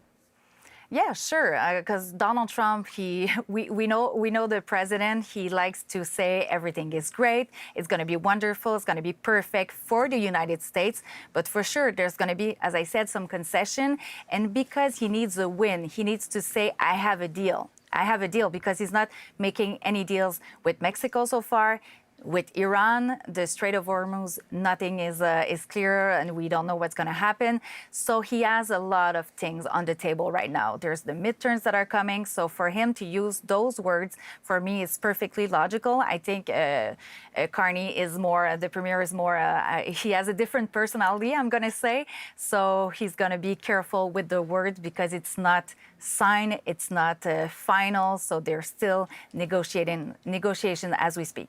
Yeah, sure. Because Donald Trump, we know the president. He likes to say everything is great. It's going to be wonderful. It's going to be perfect for the United States. But for sure, there's going to be, as I said, some concession. And because he needs a win, he needs to say, I have a deal. I have a deal, because he's not making any deals with Mexico so far. With Iran, the Strait of Hormuz, nothing is clear, and we don't know what's going to happen. So he has a lot of things on the table right now. There's the midterms that are coming. So for him to use those words, for me, is perfectly logical. I think Carney is more, the premier is more, he has a different personality, I'm going to say. So he's going to be careful with the words, because it's not signed, it's not final. So they're still negotiation as we speak.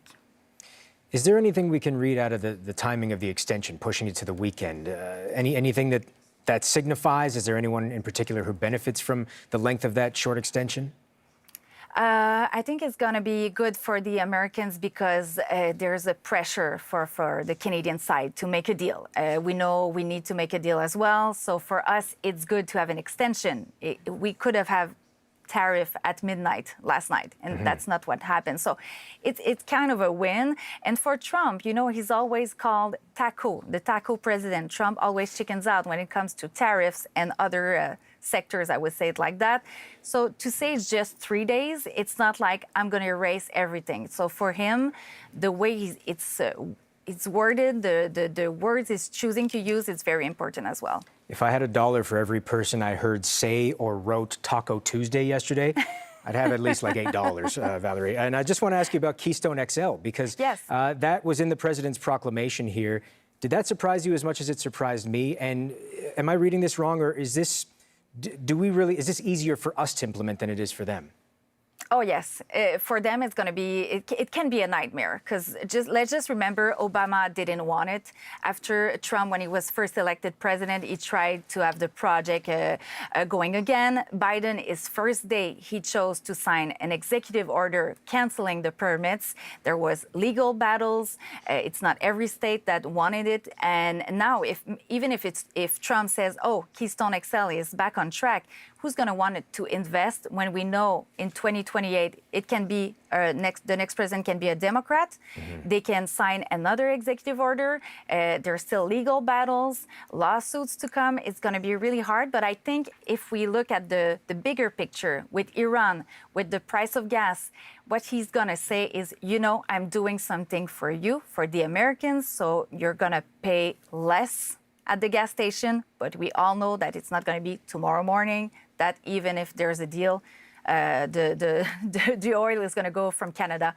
Is there anything we can read out of the timing of the extension, pushing it to the weekend? Anything that signifies? Is there anyone in particular who benefits from the length of that short extension? I think it's going to be good for the Americans, because there's a pressure for the Canadian side to make a deal. We know we need to make a deal as well. So for us, it's good to have an extension. We could have tariff at midnight last night, and that's not what happened. So it's kind of a win. And for Trump, you know, he's always called the taco president. Trump always chickens out when it comes to tariffs and other sectors, I would say it like that. So to say it's just 3 days, it's not like I'm going to erase everything. So for him, the way it's worded, the words he's choosing to use, it's very important as well. If I had $1 for every person I heard say or wrote Taco Tuesday yesterday, I'd have at least like $8, Valerie. And I just want to ask you about Keystone XL, because that was in the president's proclamation here. Did that surprise you as much as it surprised me? And am I reading this wrong, or is this, is this easier for us to implement than it is for them? Oh, yes. For them, it's going to be, it can be a nightmare, because let's just remember, Obama didn't want it. After Trump, when he was first elected president, he tried to have the project going again. Biden, his first day, he chose to sign an executive order canceling the permits. There was legal battles. It's not every state that wanted it. And now, even if Trump says, oh, Keystone XL is back on track, who's going to want to invest when we know in 2028 it can be the next president can be a Democrat. They can sign another executive order. There's still legal battles, lawsuits to come. It's going to be really hard. But I think if we look at the bigger picture with Iran, with the price of gas, what he's going to say is, you know, I'm doing something for you, for the Americans, so you're going to pay less at the gas station. But we all know that it's not going to be tomorrow morning, that even if there's a deal, the oil is going to go from Canada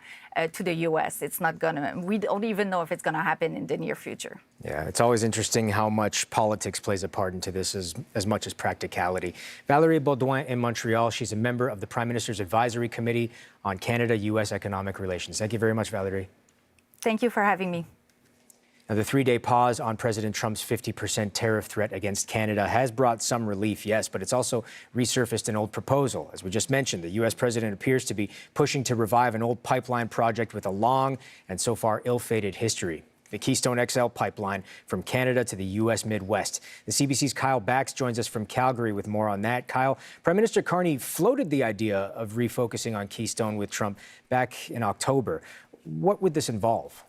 to the U.S. It's not going to, we don't even know if it's going to happen in the near future. Yeah, it's always interesting how much politics plays a part into this as much as practicality. Valérie Beaudoin in Montreal, she's a member of the Prime Minister's Advisory Committee on Canada-U.S. Economic Relations. Thank you very much, Valérie. Thank you for having me. Now, the 3-day pause on President Trump's 50% tariff threat against Canada has brought some relief, yes, but it's also resurfaced an old proposal. As we just mentioned, the U.S. president appears to be pushing to revive an old pipeline project with a long and so far ill-fated history. The Keystone XL pipeline from Canada to the U.S. Midwest. The CBC's Kyle Bax joins us from Calgary with more on that. Kyle, Prime Minister Carney floated the idea of refocusing on Keystone with Trump back in October. What would this involve?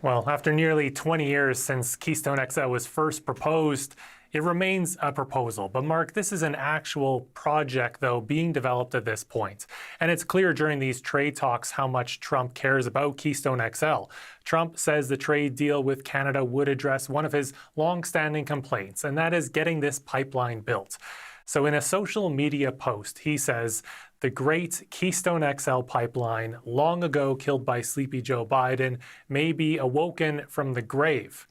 Well, after nearly 20 years since Keystone XL was first proposed, it remains a proposal. But Mark, this is an actual project, though, being developed at this point. And it's clear during these trade talks how much Trump cares about Keystone XL. Trump says the trade deal with Canada would address one of his long-standing complaints, and that is getting this pipeline built. So in a social media post, he says, the great Keystone XL pipeline, long ago killed by sleepy Joe Biden, may be awoken from the grave.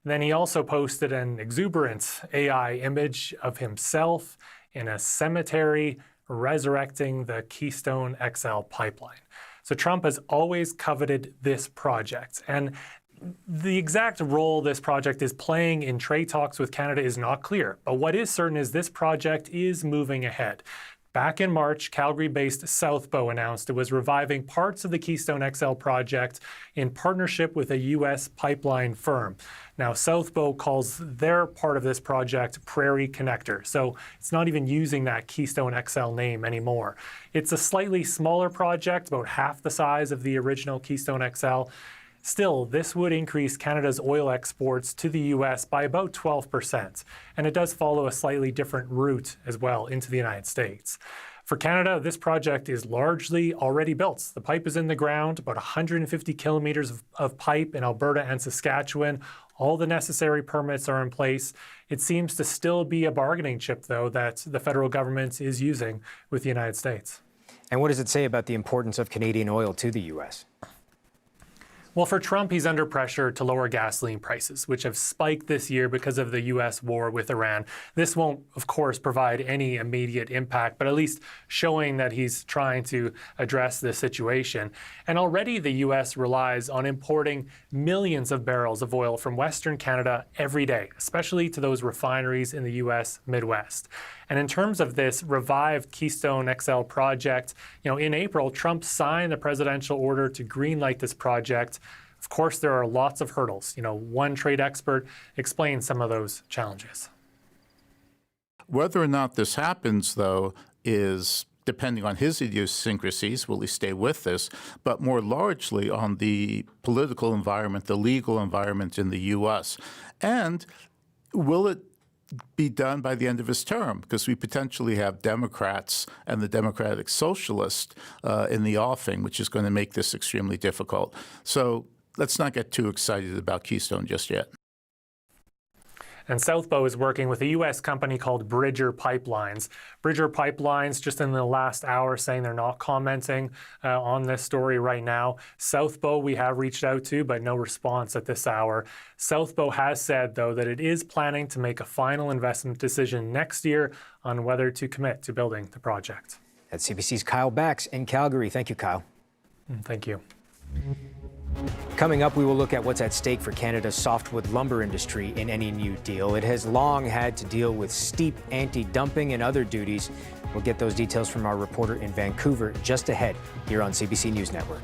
Then he also posted an exuberant AI image of himself in a cemetery resurrecting the Keystone XL pipeline. So Trump has always coveted this project. And the exact role this project is playing in trade talks with Canada is not clear. But what is certain is this project is moving ahead. Back in March, Calgary-based Southbow announced it was reviving parts of the Keystone XL project in partnership with a U.S. pipeline firm. Now, Southbow calls their part of this project Prairie Connector, so it's not even using that Keystone XL name anymore. It's a slightly smaller project, about half the size of the original Keystone XL. Still, this would increase Canada's oil exports to the U.S. by about 12%, and it does follow a slightly different route as well into the United States. For Canada, this project is largely already built. The pipe is in the ground, about 150 kilometers of pipe in Alberta and Saskatchewan. All the necessary permits are in place. It seems to still be a bargaining chip, though, that the federal government is using with the United States. And what does it say about the importance of Canadian oil to the U.S.? Well, for Trump, he's under pressure to lower gasoline prices, which have spiked this year because of the U.S. war with Iran. This won't, of course, provide any immediate impact, but at least showing that he's trying to address this situation. And already the U.S. relies on importing millions of barrels of oil from Western Canada every day, especially to those refineries in the U.S. Midwest. And in terms of this revived Keystone XL project, in April, Trump signed the presidential order to greenlight this project. Of course, there are lots of hurdles. One trade expert explains some of those challenges. Whether or not this happens, though, is depending on his idiosyncrasies, will he stay with this, but more largely on the political environment, the legal environment in the U.S. And will it be done by the end of his term? Because we potentially have Democrats and the Democratic Socialist in the offing, which is going to make this extremely difficult. So let's not get too excited about Keystone just yet. And Southbow is working with a U.S. company called Bridger Pipelines. Bridger Pipelines, just in the last hour, saying they're not commenting on this story right now. Southbow we have reached out to, but no response at this hour. Southbow has said, though, that it is planning to make a final investment decision next year on whether to commit to building the project. That's CBC's Kyle Bax in Calgary. Thank you, Kyle. Thank you. Coming up, we will look at what's at stake for Canada's softwood lumber industry in any new deal. It has long had to deal with steep anti-dumping and other duties. We'll get those details from our reporter in Vancouver just ahead here on CBC News Network.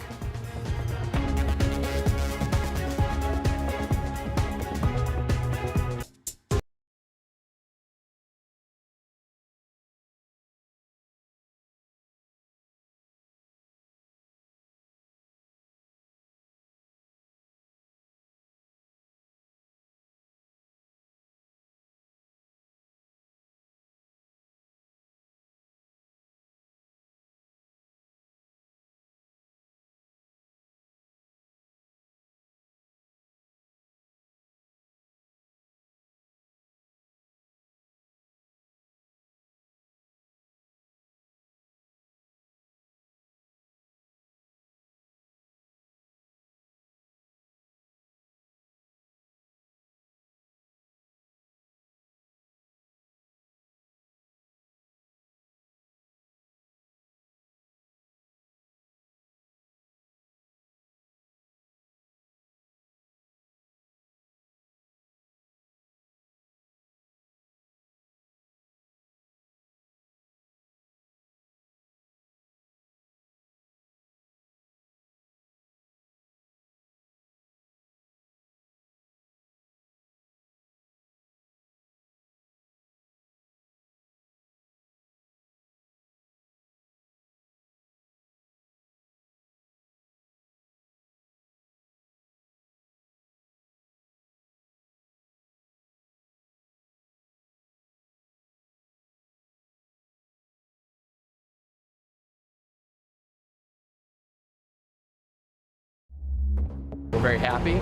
very happy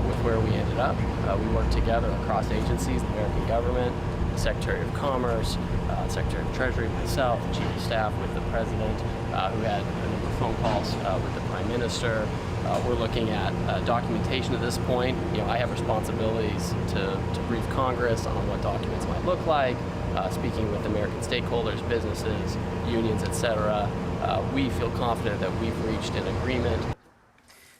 with where we ended up. We worked together across agencies, the American government, the Secretary of Commerce, Secretary of Treasury, myself, Chief of Staff with the President, who had a number of phone calls with the Prime Minister. We're looking at documentation at this point. I have responsibilities to brief Congress on what documents might look like, speaking with American stakeholders, businesses, unions, etc. We feel confident that we've reached an agreement.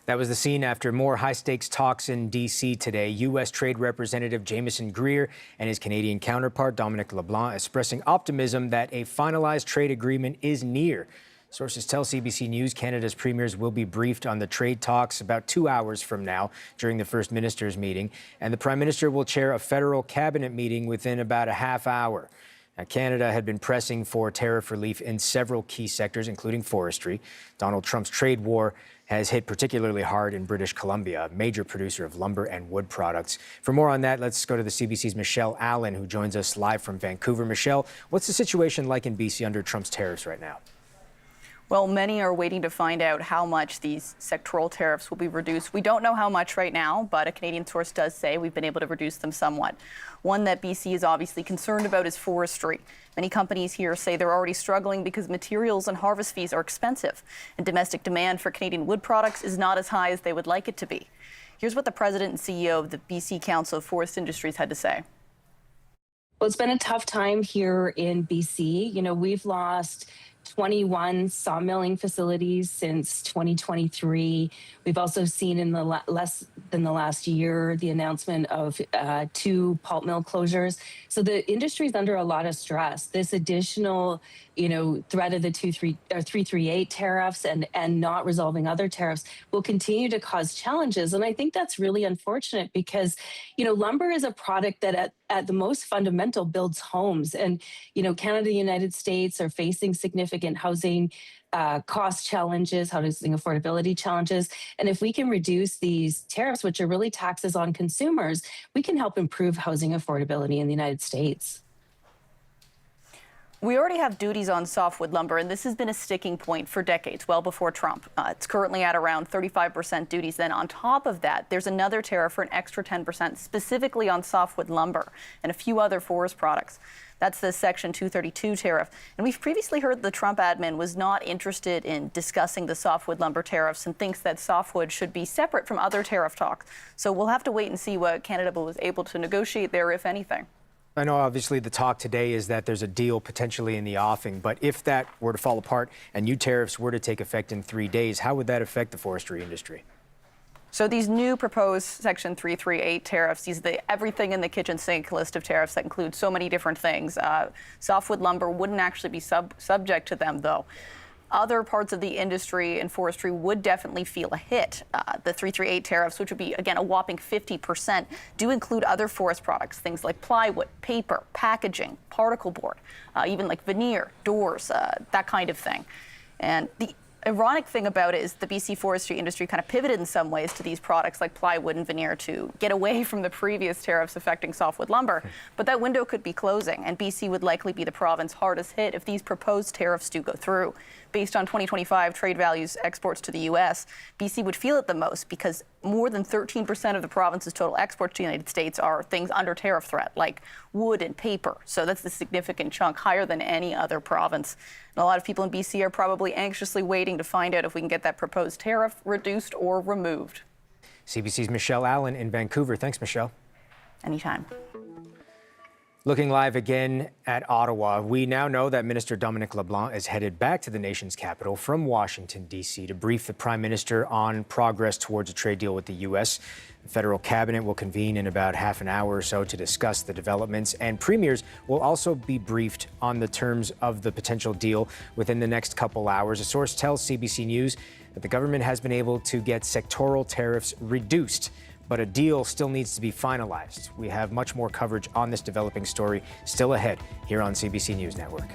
That was the scene after more high-stakes talks in D.C. today. U.S. Trade Representative Jameson Greer and his Canadian counterpart Dominic LeBlanc expressing optimism that a finalized trade agreement is near. Sources tell CBC News Canada's premiers will be briefed on the trade talks about 2 hours from now during the First Minister's meeting, and the Prime Minister will chair a federal cabinet meeting within about a half hour. Now, Canada had been pressing for tariff relief in several key sectors, including forestry. Donald Trump's trade war has hit particularly hard in British Columbia, a major producer of lumber and wood products. For more on that, let's go to the CBC's Michelle Allen, who joins us live from Vancouver. Michelle, what's the situation like in BC under Trump's tariffs right now? Well, many are waiting to find out how much these sectoral tariffs will be reduced. We don't know how much right now, but a Canadian source does say we've been able to reduce them somewhat. One that BC is obviously concerned about is forestry. Many companies here say they're already struggling because materials and harvest fees are expensive, and domestic demand for Canadian wood products is not as high as they would like it to be. Here's what the president and CEO of the BC Council of Forest Industries had to say. Well, it's been a tough time here in BC. We've lost 21 sawmilling facilities since 2023. We've also seen in the less than the last year the announcement of 2 pulp mill closures. So the industry is under a lot of stress. This additional, threat of the 338 tariffs and not resolving other tariffs will continue to cause challenges. And I think that's really unfortunate because, lumber is a product that at the most fundamental builds homes. And, Canada and the United States are facing significant housing cost challenges, housing affordability challenges. And if we can reduce these tariffs, which are really taxes on consumers, we can help improve housing affordability in the United States. We already have duties on softwood lumber, and this has been a sticking point for decades, well before Trump. It's currently at around 35% duties. Then on top of that, there's another tariff for an extra 10% specifically on softwood lumber and a few other forest products. That's the Section 232 tariff. And we've previously heard the Trump admin was not interested in discussing the softwood lumber tariffs and thinks that softwood should be separate from other tariff talks. So we'll have to wait and see what Canada was able to negotiate there, if anything. I know obviously the talk today is that there's a deal potentially in the offing, but if that were to fall apart and new tariffs were to take effect in 3 days, how would that affect the forestry industry? So these new proposed Section 338 tariffs, these are the everything in the kitchen sink list of tariffs that include so many different things. Softwood lumber wouldn't actually be subject to them, though. Other parts of the industry and forestry would definitely feel a hit. The 338 tariffs, which would be, again, a whopping 50%, do include other forest products, things like plywood, paper, packaging, particle board, even like veneer, doors, that kind of thing. And the ironic thing about it is the BC forestry industry kind of pivoted in some ways to these products like plywood and veneer to get away from the previous tariffs affecting softwood lumber. But that window could be closing, and BC would likely be the province hardest hit if these proposed tariffs do go through. Based on 2025 trade values exports to the U.S., BC would feel it the most because more than 13% of the province's total exports to the United States are things under tariff threat, like wood and paper. So that's a significant chunk, higher than any other province. And a lot of people in BC are probably anxiously waiting to find out if we can get that proposed tariff reduced or removed. CBC's Michelle Allen in Vancouver. Thanks, Michelle. Anytime. Looking live again at Ottawa, we now know that Minister Dominic LeBlanc is headed back to the nation's capital from Washington, D.C. to brief the Prime Minister on progress towards a trade deal with the U.S. The federal cabinet will convene in about half an hour or so to discuss the developments, and premiers will also be briefed on the terms of the potential deal within the next couple hours. A source tells CBC News that the government has been able to get sectoral tariffs reduced, but a deal still needs to be finalized. We have much more coverage on this developing story still ahead here on CBC News Network.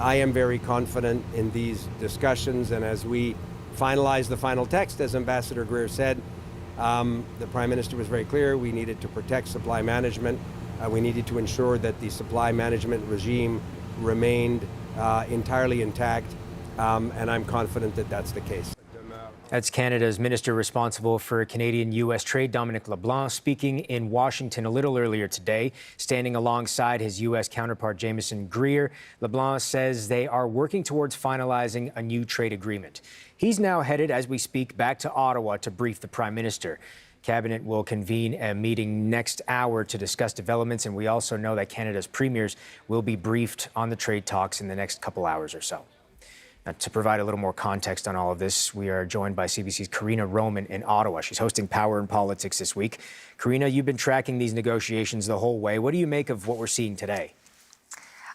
I am very confident in these discussions, and as we finalize the final text, as Ambassador Greer said, the Prime Minister was very clear. We needed to protect supply management. We needed to ensure that the supply management regime remained entirely intact, and I'm confident that that's the case. That's Canada's minister responsible for Canadian-U.S. trade, Dominic LeBlanc, speaking in Washington a little earlier today, standing alongside his U.S. counterpart Jameson Greer. LeBlanc says they are working towards finalizing a new trade agreement. He's now headed, as we speak, back to Ottawa to brief the Prime Minister. Cabinet will convene a meeting next hour to discuss developments, and we also know that Canada's premiers will be briefed on the trade talks in the next couple hours or so. Now, to provide a little more context on all of this, we are joined by CBC's Karina Roman in Ottawa. She's hosting Power in Politics this week. Karina, you've been tracking these negotiations the whole way. What do you make of what we're seeing today?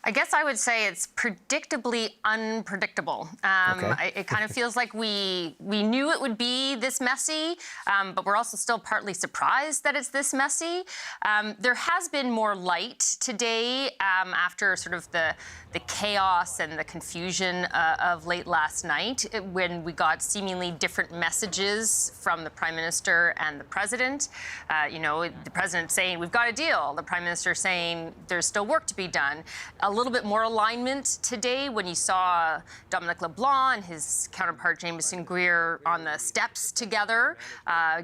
I guess I would say it's predictably unpredictable. It kind of feels like we knew it would be this messy, but we're also still partly surprised that it's this messy. There has been more light today after sort of the chaos and the confusion of late last night when we got seemingly different messages from the Prime Minister and the President. The President saying, we've got a deal. The Prime Minister saying there's still work to be done. A little bit more alignment today when you saw Dominic LeBlanc and his counterpart Jameson Greer on the steps together,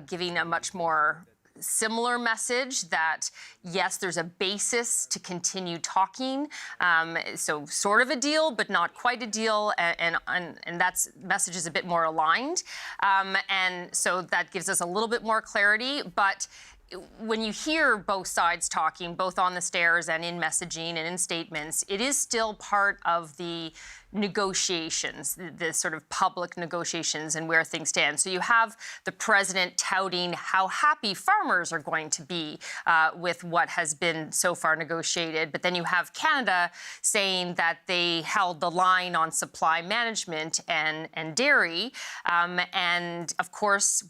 giving a much more similar message that, yes, there's a basis to continue talking. So sort of a deal, but not quite a deal. And that message is a bit more aligned. And so that gives us a little bit more clarity. But when you hear both sides talking, both on the stairs and in messaging and in statements, it is still part of the negotiations, the sort of public negotiations and where things stand. So you have the President touting how happy farmers are going to be with what has been so far negotiated. But then you have Canada saying that they held the line on supply management and dairy. And of course,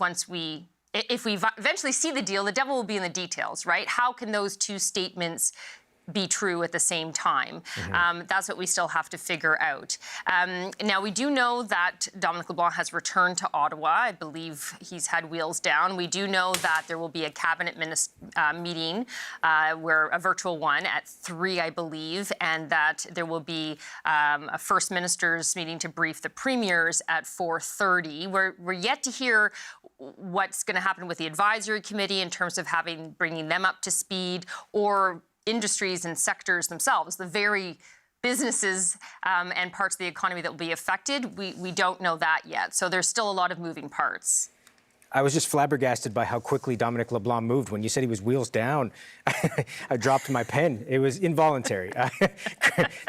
if we eventually see the deal, the devil will be in the details, right? How can those two statements be true at the same time? That's what we still have to figure out. Now, we do know that Dominic LeBlanc has returned to Ottawa. I believe he's had wheels down. We do know that there will be a cabinet meeting, a virtual one at 3, I believe, and that there will be a First Minister's meeting to brief the premiers at 4:30. We're yet to hear what's going to happen with the advisory committee in terms of bringing them up to speed, or industries and sectors themselves, the very businesses and parts of the economy that will be affected. We don't know that yet. So there's still a lot of moving parts. I was just flabbergasted by how quickly Dominic LeBlanc moved. When you said he was wheels down, I dropped my pen. It was involuntary.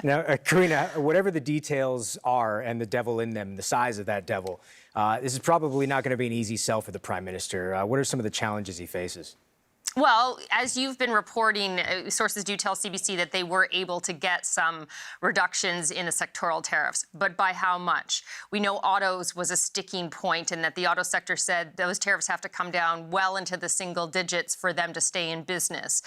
Now, Karina, whatever the details are and the devil in them, the size of that devil, this is probably not going to be an easy sell for the Prime Minister. What are some of the challenges he faces? Well, as you've been reporting, sources do tell CBC that they were able to get some reductions in the sectoral tariffs, but by how much? We know autos was a sticking point, and that the auto sector said those tariffs have to come down well into the single digits for them to stay in business.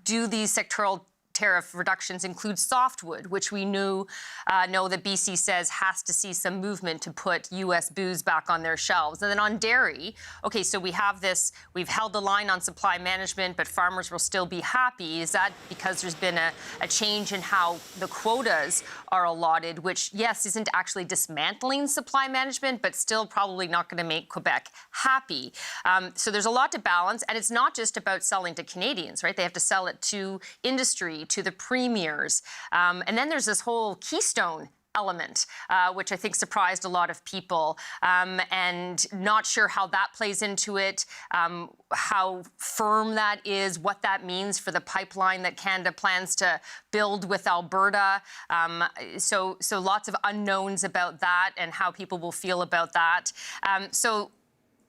Do these sectoral tariff reductions include softwood, which we know that BC says has to see some movement to put U.S. booze back on their shelves. And then on dairy, okay, so we have this, we've held the line on supply management, but farmers will still be happy. Is that because there's been a change in how the quotas are allotted, which, yes, isn't actually dismantling supply management, but still probably not going to make Quebec happy. So there's a lot to balance, and it's not just about selling to Canadians, right? They have to sell it to industry, to the premiers. And then there's this whole Keystone element, which I think surprised a lot of people, and not sure how that plays into it, how firm that is, what that means for the pipeline that Canada plans to build with Alberta. So lots of unknowns about that and how people will feel about that. So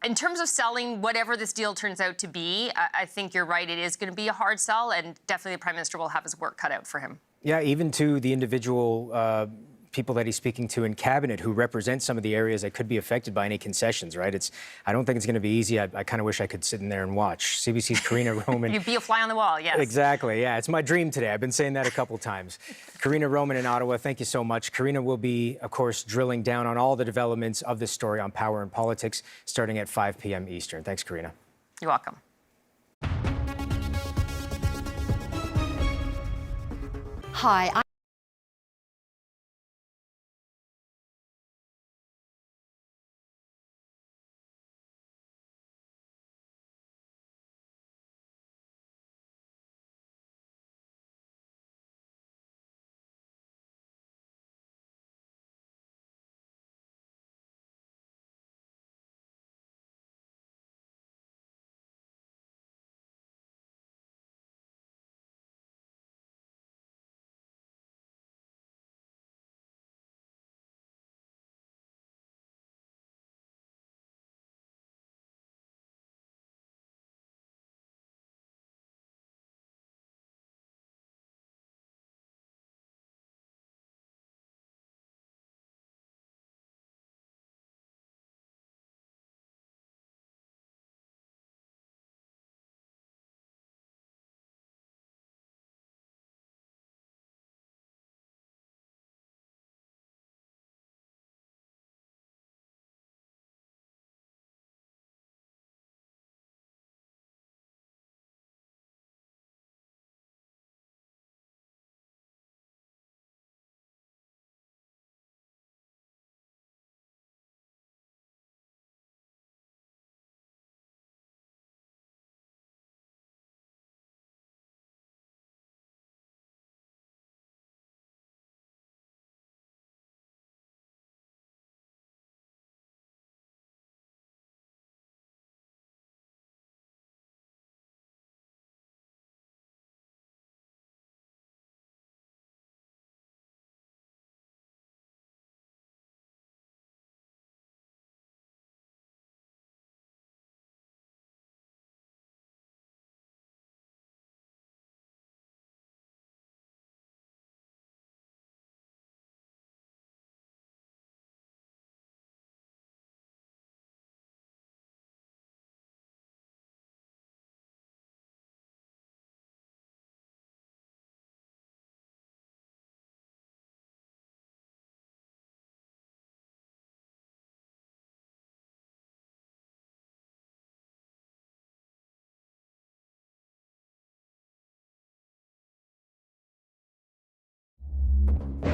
in terms of selling, whatever this deal turns out to be, I think you're right. It is going to be a hard sell, and definitely the Prime Minister will have his work cut out for him. Yeah, even to the individual people that he's speaking to in cabinet who represent some of the areas that could be affected by any concessions, right? I don't think it's going to be easy. I kind of wish I could sit in there and watch. CBC's Karina Roman. You'd be a fly on the wall, yes. Exactly, yeah. It's my dream today. I've been saying that a couple times. Karina Roman in Ottawa, thank you so much. Karina will be, of course, drilling down on all the developments of this story on Power and Politics starting at 5 p.m. Eastern. Thanks, Karina. You're welcome. Hi.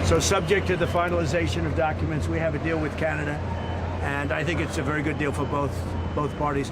So subject to the finalization of documents, we have a deal with Canada, and I think it's a very good deal for both parties.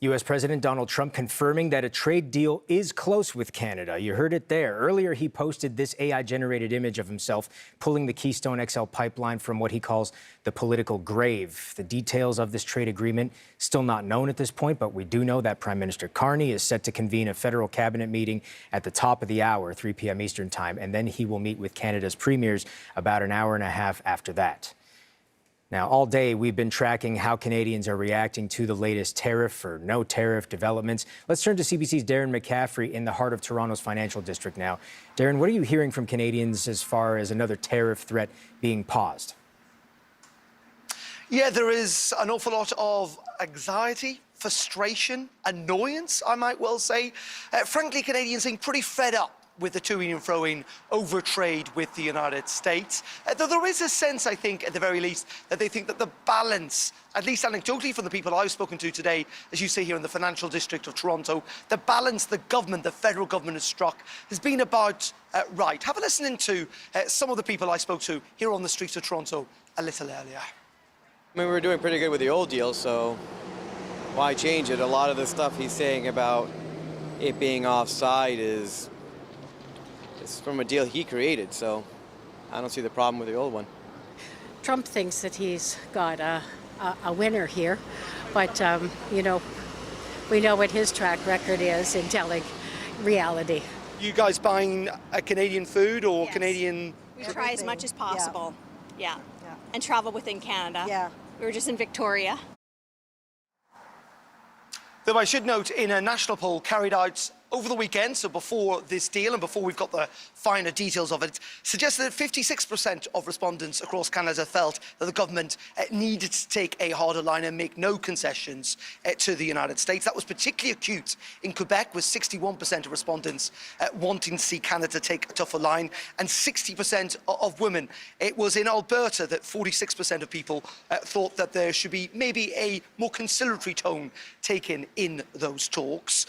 U.S. President Donald Trump confirming that a trade deal is close with Canada. You heard it there. Earlier, he posted this AI-generated image of himself pulling the Keystone XL pipeline from what he calls the political grave. The details of this trade agreement still not known at this point, but we do know that Prime Minister Carney is set to convene a federal cabinet meeting at the top of the hour, 3 p.m. Eastern time, and then he will meet with Canada's premiers about an hour and a half after that. Now, all day, we've been tracking how Canadians are reacting to the latest tariff or no tariff developments. Let's turn to CBC's Darren McCaffrey in the heart of Toronto's financial district now. Darren, what are you hearing from Canadians as far as another tariff threat being paused? Yeah, there is an awful lot of anxiety, frustration, annoyance, I might well say. Frankly, Canadians seem pretty fed up with the to-ing and fro-ing over trade with the United States. Though there is a sense, I think, at the very least, that they think that the balance, at least anecdotally from the people I've spoken to today, as you say here in the financial district of Toronto, the balance the government, the federal government has struck has been about right. Have a listen into some of the people I spoke to here on the streets of Toronto a little earlier. I mean, we were doing pretty good with the old deal, so why change it? A lot of the stuff he's saying about it being offside is from a deal he created, so I don't see the problem with the old one. Trump thinks that he's got a winner here, but you know, we know what his track record is in telling reality. You guys buying a Canadian food or Yes. Canadian? We try as much as possible. Yeah. And travel within Canada. Yeah. We were just in Victoria. Though I should note, in a national poll carried out over the weekend, so before this deal and before we've got the finer details of it, suggested that 56% of respondents across Canada felt that the government needed to take a harder line and make no concessions to the United States. That was particularly acute in Quebec, with 61% of respondents wanting to see Canada take a tougher line, and 60% of women. It was in Alberta that 46% of people thought that there should be maybe a more conciliatory tone taken in those talks.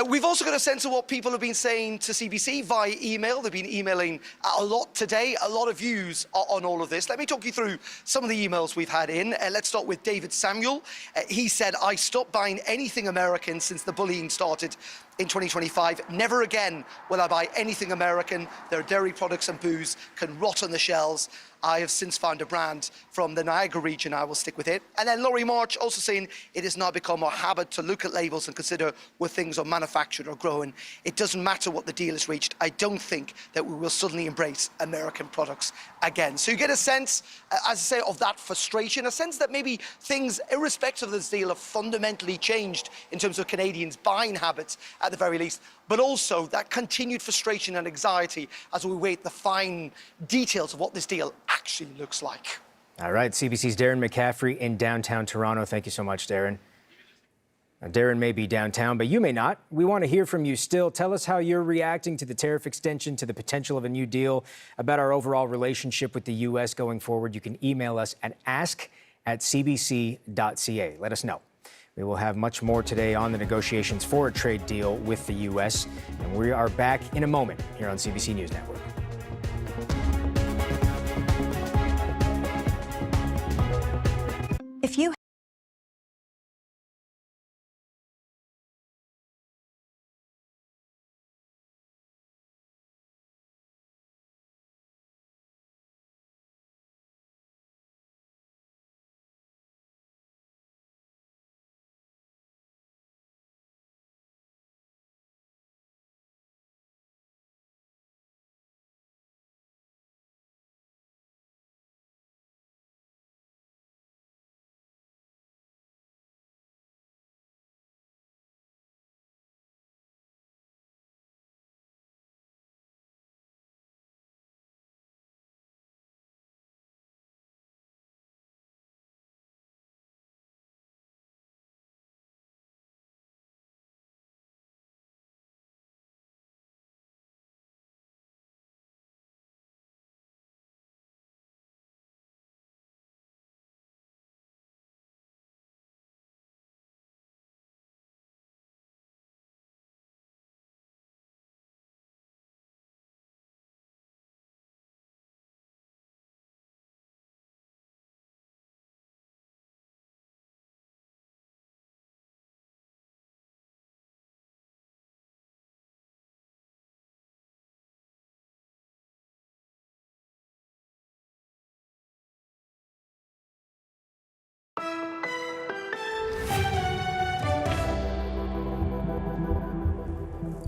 We've also got a sense of what people have been saying to CBC via email. They've been emailing a lot today, a lot of views on all of this. Let me talk you through some of the emails we've had in. Let's start with David Samuel. He said, "I stopped buying anything American since the bullying started in 2025. Never again will I buy anything American. Their dairy products and booze can rot on the shelves. I have since found a brand from the Niagara region. I will stick with it." And then Laurie March also saying, "It has now become our habit to look at labels and consider where things are manufactured or grown. It doesn't matter what the deal is reached. I don't think that we will suddenly embrace American products again." So you get a sense, as I say, of that frustration, a sense that maybe things, irrespective of this deal, have fundamentally changed in terms of Canadians' buying habits at the very least, but also that continued frustration and anxiety as we wait the fine details of what this deal actually looks like. All right, CBC's Darren McCaffrey in downtown Toronto. Thank you so much, Darren. Now, Darren may be downtown, but you may not. We want to hear from you still. Tell us how you're reacting to the tariff extension, to the potential of a new deal, about our overall relationship with the U.S. going forward. You can email us at ask@cbc.ca. Let us know. We will have much more today on the negotiations for a trade deal with the U.S. And we are back in a moment here on CBC News Network. If you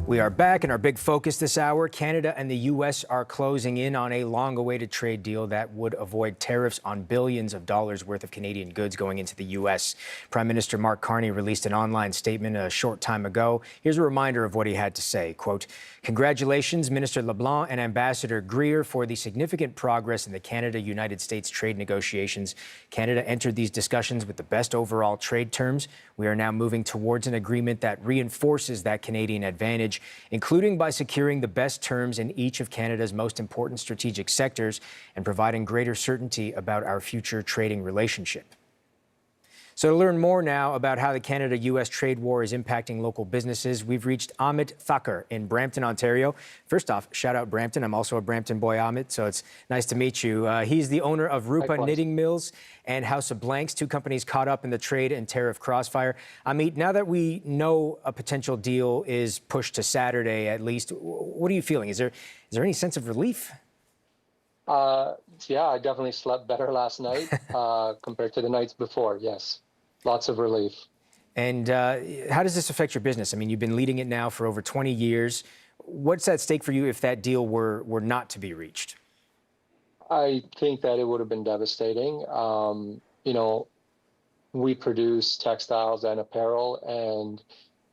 We are back, and our big focus this hour, Canada and the U.S. are closing in on a long-awaited trade deal that would avoid tariffs on billions of dollars worth of Canadian goods going into the U.S. Prime Minister Mark Carney released an online statement a short time ago. Here's a reminder of what he had to say. Quote, "Congratulations, Minister LeBlanc and Ambassador Greer, for the significant progress in the Canada-United States trade negotiations. Canada entered these discussions with the best overall trade terms. We are now moving towards an agreement that reinforces that Canadian advantage, including by securing the best terms in each of Canada's most important strategic sectors and providing greater certainty about our future trading relationship." So to learn more now about how the Canada-U.S. trade war is impacting local businesses, we've reached Amit Thakur in Brampton, Ontario. First off, shout out Brampton. I'm also a Brampton boy, Amit, so it's nice to meet you. He's the owner of Rupa Knitting Mills and House of Blanks, two companies caught up in the trade and tariff crossfire. Amit, now that we know a potential deal is pushed to Saturday at least, what are you feeling? Is there any sense of relief? Yeah, I definitely slept better last night compared to the nights before, yes. Lots of relief. And how does this affect your business? I mean, you've been leading it now for over 20 years. What's at stake for you if that deal were not to be reached? I think that it would have been devastating. You know, we produce textiles and apparel, and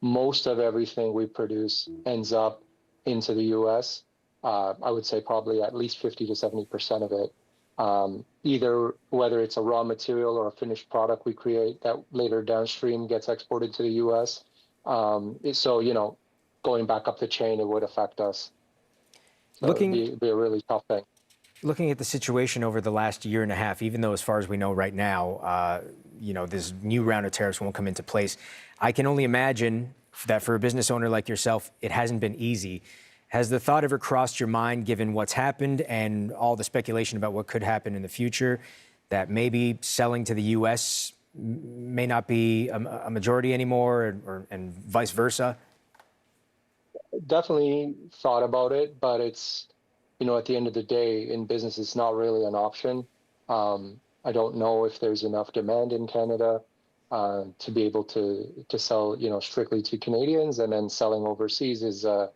most of everything we produce ends up into the U.S. I would say probably at least 50 to 70% of it, either whether it's a raw material or a finished product we create that later downstream gets exported to the U.S. So, you know, going back up the chain, it would affect us. So it'd be a really tough thing. Looking at the situation over the last year and a half, even though as far as we know right now, you know, this new round of tariffs won't come into place, I can only imagine that for a business owner like yourself, it hasn't been easy. Has the thought ever crossed your mind, given what's happened and all the speculation about what could happen in the future, that maybe selling to the U.S. may not be a majority anymore, and vice versa? Definitely thought about it, but it's, you know, at the end of the day, in business, it's not really an option. I don't know if there's enough demand in Canada to be able to sell, you know, strictly to Canadians, and then selling overseas is a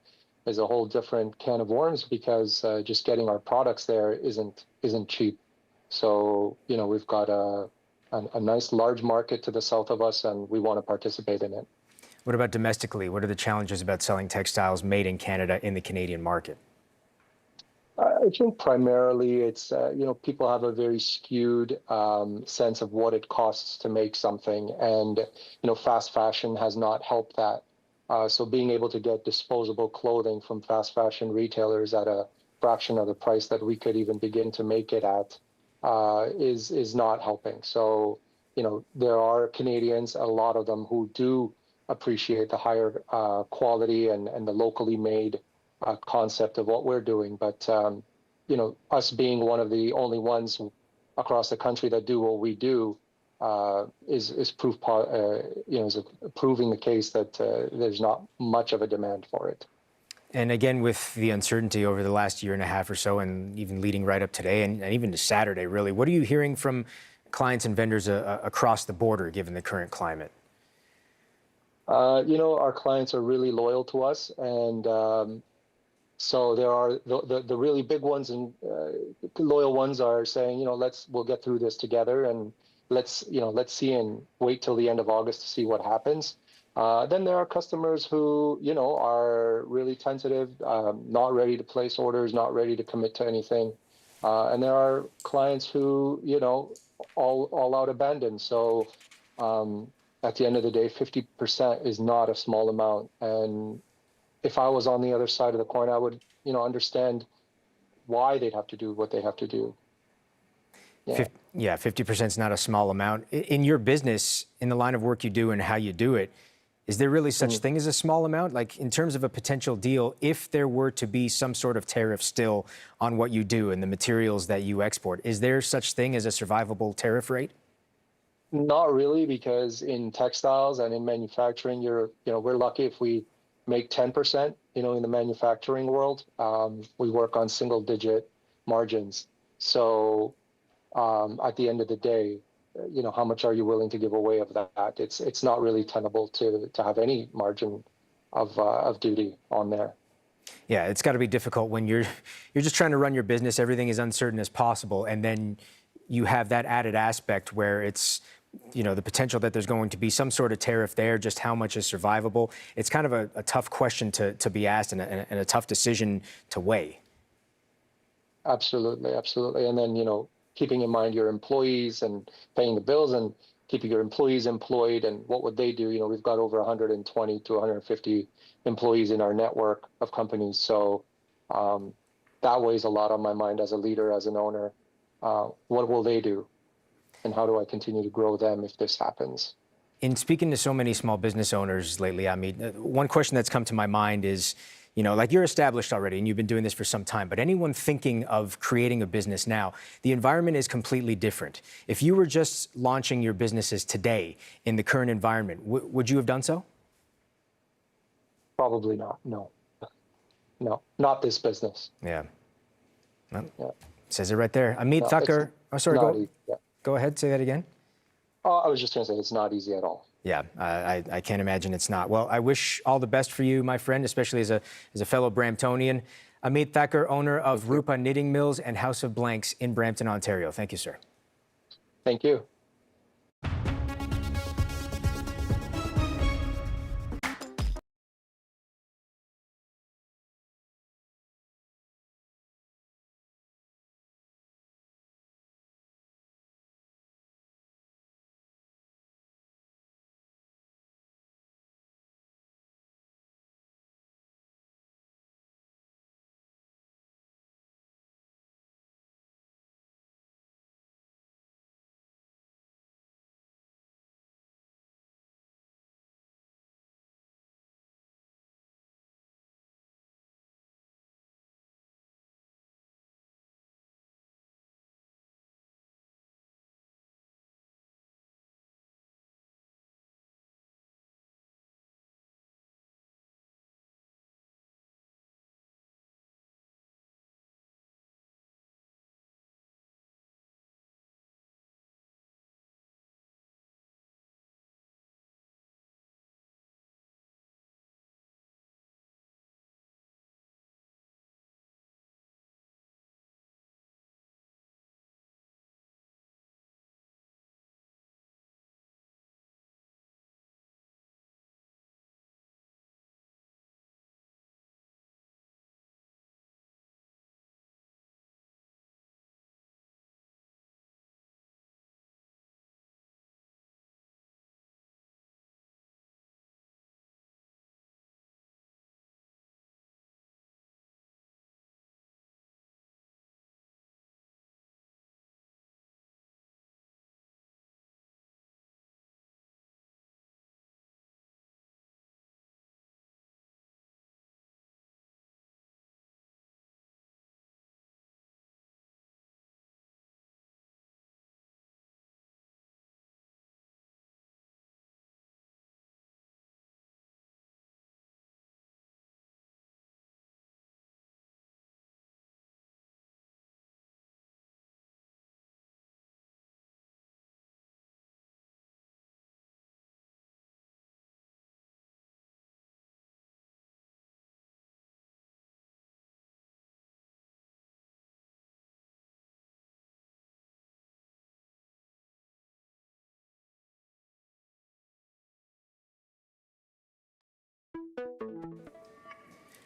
whole different can of worms, because just getting our products there isn't cheap. So, you know, we've got a nice large market to the south of us, and we want to participate in it. What about domestically? What are the challenges about selling textiles made in Canada in the Canadian market? I think primarily it's, you know, people have a very skewed sense of what it costs to make something. And, you know, fast fashion has not helped that. So being able to get disposable clothing from fast fashion retailers at a fraction of the price that we could even begin to make it at is not helping. So, you know, there are Canadians, a lot of them, who do appreciate the higher quality and the locally made concept of what we're doing. But, you know, us being one of the only ones across the country that do what we do is proof, you know, is proving the case that there's not much of a demand for it. And again, with the uncertainty over the last year and a half or so, and even leading right up today, and even to Saturday, really, what are you hearing from clients and vendors across the border, given the current climate? You know, our clients are really loyal to us, and so there are the really big ones, and loyal ones are saying, you know, we'll get through this together, and let's see and wait till the end of August to see what happens. Then there are customers who, you know, are really tentative, not ready to place orders, not ready to commit to anything, and there are clients who, you know, all out abandon. So at the end of the day, 50% is not a small amount. And if I was on the other side of the coin, I would, you know, understand why they'd have to do what they have to do. Yeah, 50% is not a small amount. In your business, in the line of work you do and how you do it, is there really such thing as a small amount? Like, in terms of a potential deal, if there were to be some sort of tariff still on what you do and the materials that you export, is there such thing as a survivable tariff rate? Not really, because in textiles and in manufacturing, you know, we're lucky if we make 10%, you know, in the manufacturing world. We work on single-digit margins. So at the end of the day, you know, how much are you willing to give away of that? It's not really tenable to have any margin of duty on there. Yeah, it's got to be difficult when you're just trying to run your business. Everything is uncertain as possible, and then you have that added aspect where it's, you know, the potential that there's going to be some sort of tariff there. Just how much is survivable? It's kind of a tough question to be asked, and a tough decision to weigh. Absolutely, absolutely. And then, you know, keeping in mind your employees and paying the bills and keeping your employees employed, and what would they do? You know, we've got over 120 to 150 employees in our network of companies. So that weighs a lot on my mind as a leader, as an owner. What will they do? And how do I continue to grow them if this happens? In speaking to so many small business owners lately, I mean, one question that's come to my mind is, you know, like, you're established already and you've been doing this for some time, but anyone thinking of creating a business now, the environment is completely different. If you were just launching your businesses today in the current environment, would you have done so? Probably not. No, not this business. Yeah. Well, yeah. Says it right there. Amit Thakur. Oh, sorry. Go ahead. Say that again. Oh, I was just going to say it's not easy at all. Yeah, I can't imagine it's not. Well, I wish all the best for you, my friend, especially as a fellow Bramptonian. Amit Thakur, owner of Rupa Knitting Mills and House of Blanks in Brampton, Ontario. Thank you, sir. Thank you.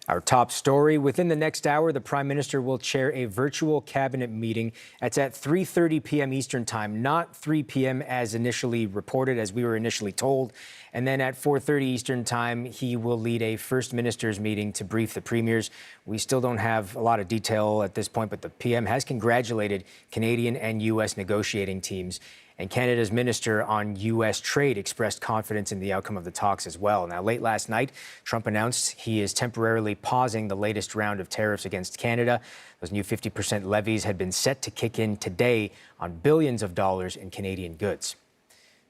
Our top story, within the next hour, the Prime Minister will chair a virtual cabinet meeting. That's at 3:30 p.m. Eastern Time, not 3 p.m. as initially reported, as we were initially told. And then at 4:30 Eastern Time, he will lead a First Minister's meeting to brief the premiers. We still don't have a lot of detail at this point, but the PM has congratulated Canadian and U.S. negotiating teams. And Canada's Minister on U.S. Trade expressed confidence in the outcome of the talks as well. Now, late last night, Trump announced he is temporarily pausing the latest round of tariffs against Canada. Those new 50% levies had been set to kick in today on billions of dollars in Canadian goods.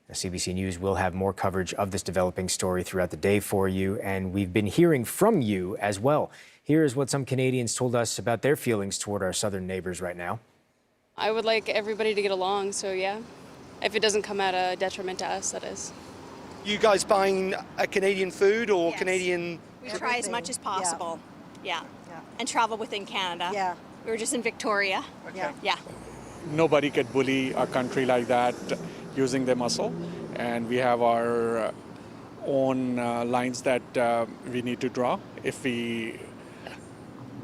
Now, CBC News will have more coverage of this developing story throughout the day for you, and we've been hearing from you as well. Here is what some Canadians told us about their feelings toward our southern neighbors right now. I would like everybody to get along, so yeah. If it doesn't come at a detriment to us, that is. You guys buying a Canadian food or Yes. Canadian? We try as much as possible. Yeah. And travel within Canada. Yeah. We were just in Victoria. Okay. Yeah. Nobody can bully a country like that using their muscle. And we have our own lines that we need to draw. If we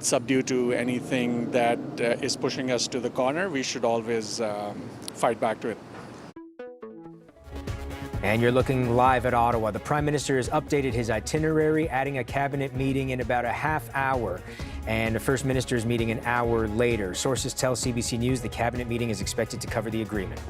subdue to anything that is pushing us to the corner, we should always fight back to it. And you're looking live at Ottawa. The Prime Minister has updated his itinerary, adding a cabinet meeting in about a half hour and a First Minister's meeting an hour later. Sources tell CBC News the cabinet meeting is expected to cover the agreement.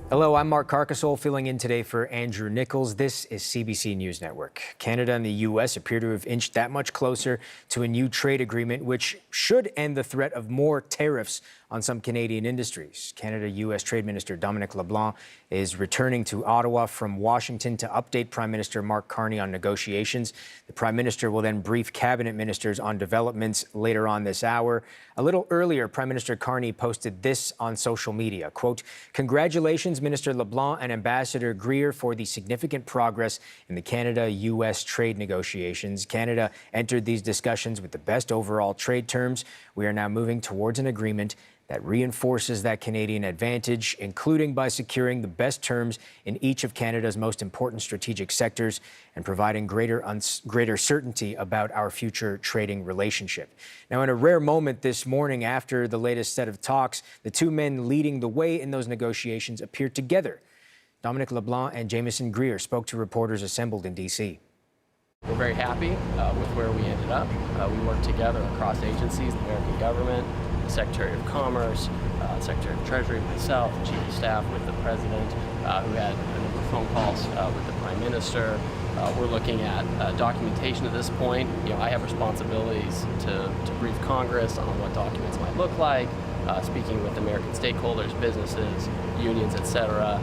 Hello, I'm Mark Carcasole, filling in today for Andrew Nichols. This is CBC News Network. Canada and the U.S. appear to have inched that much closer to a new trade agreement, which should end the threat of more tariffs on some Canadian industries. Canada-U.S. Trade Minister Dominic LeBlanc is returning to Ottawa from Washington to update Prime Minister Mark Carney on negotiations. The Prime Minister will then brief cabinet ministers on developments later on this hour. A little earlier, Prime Minister Carney posted this on social media, quote, "Congratulations, Minister LeBlanc and Ambassador Greer, for the significant progress in the Canada-U.S. trade negotiations. Canada entered these discussions with the best overall trade terms. We are now moving towards an agreement that reinforces that Canadian advantage, including by securing the best terms in each of Canada's most important strategic sectors and providing greater certainty about our future trading relationship." Now, in a rare moment this morning after the latest set of talks, the two men leading the way in those negotiations appeared together. Dominic LeBlanc and Jameson Greer spoke to reporters assembled in D.C. We're very happy with where we ended up. We worked together across agencies, the American government, the Secretary of Commerce, Secretary of Treasury, myself, Chief of Staff with the President, who had a number of phone calls with the Prime Minister. We're looking at documentation at this point. I have responsibilities to brief Congress on what documents might look like, speaking with American stakeholders, businesses, unions, etc.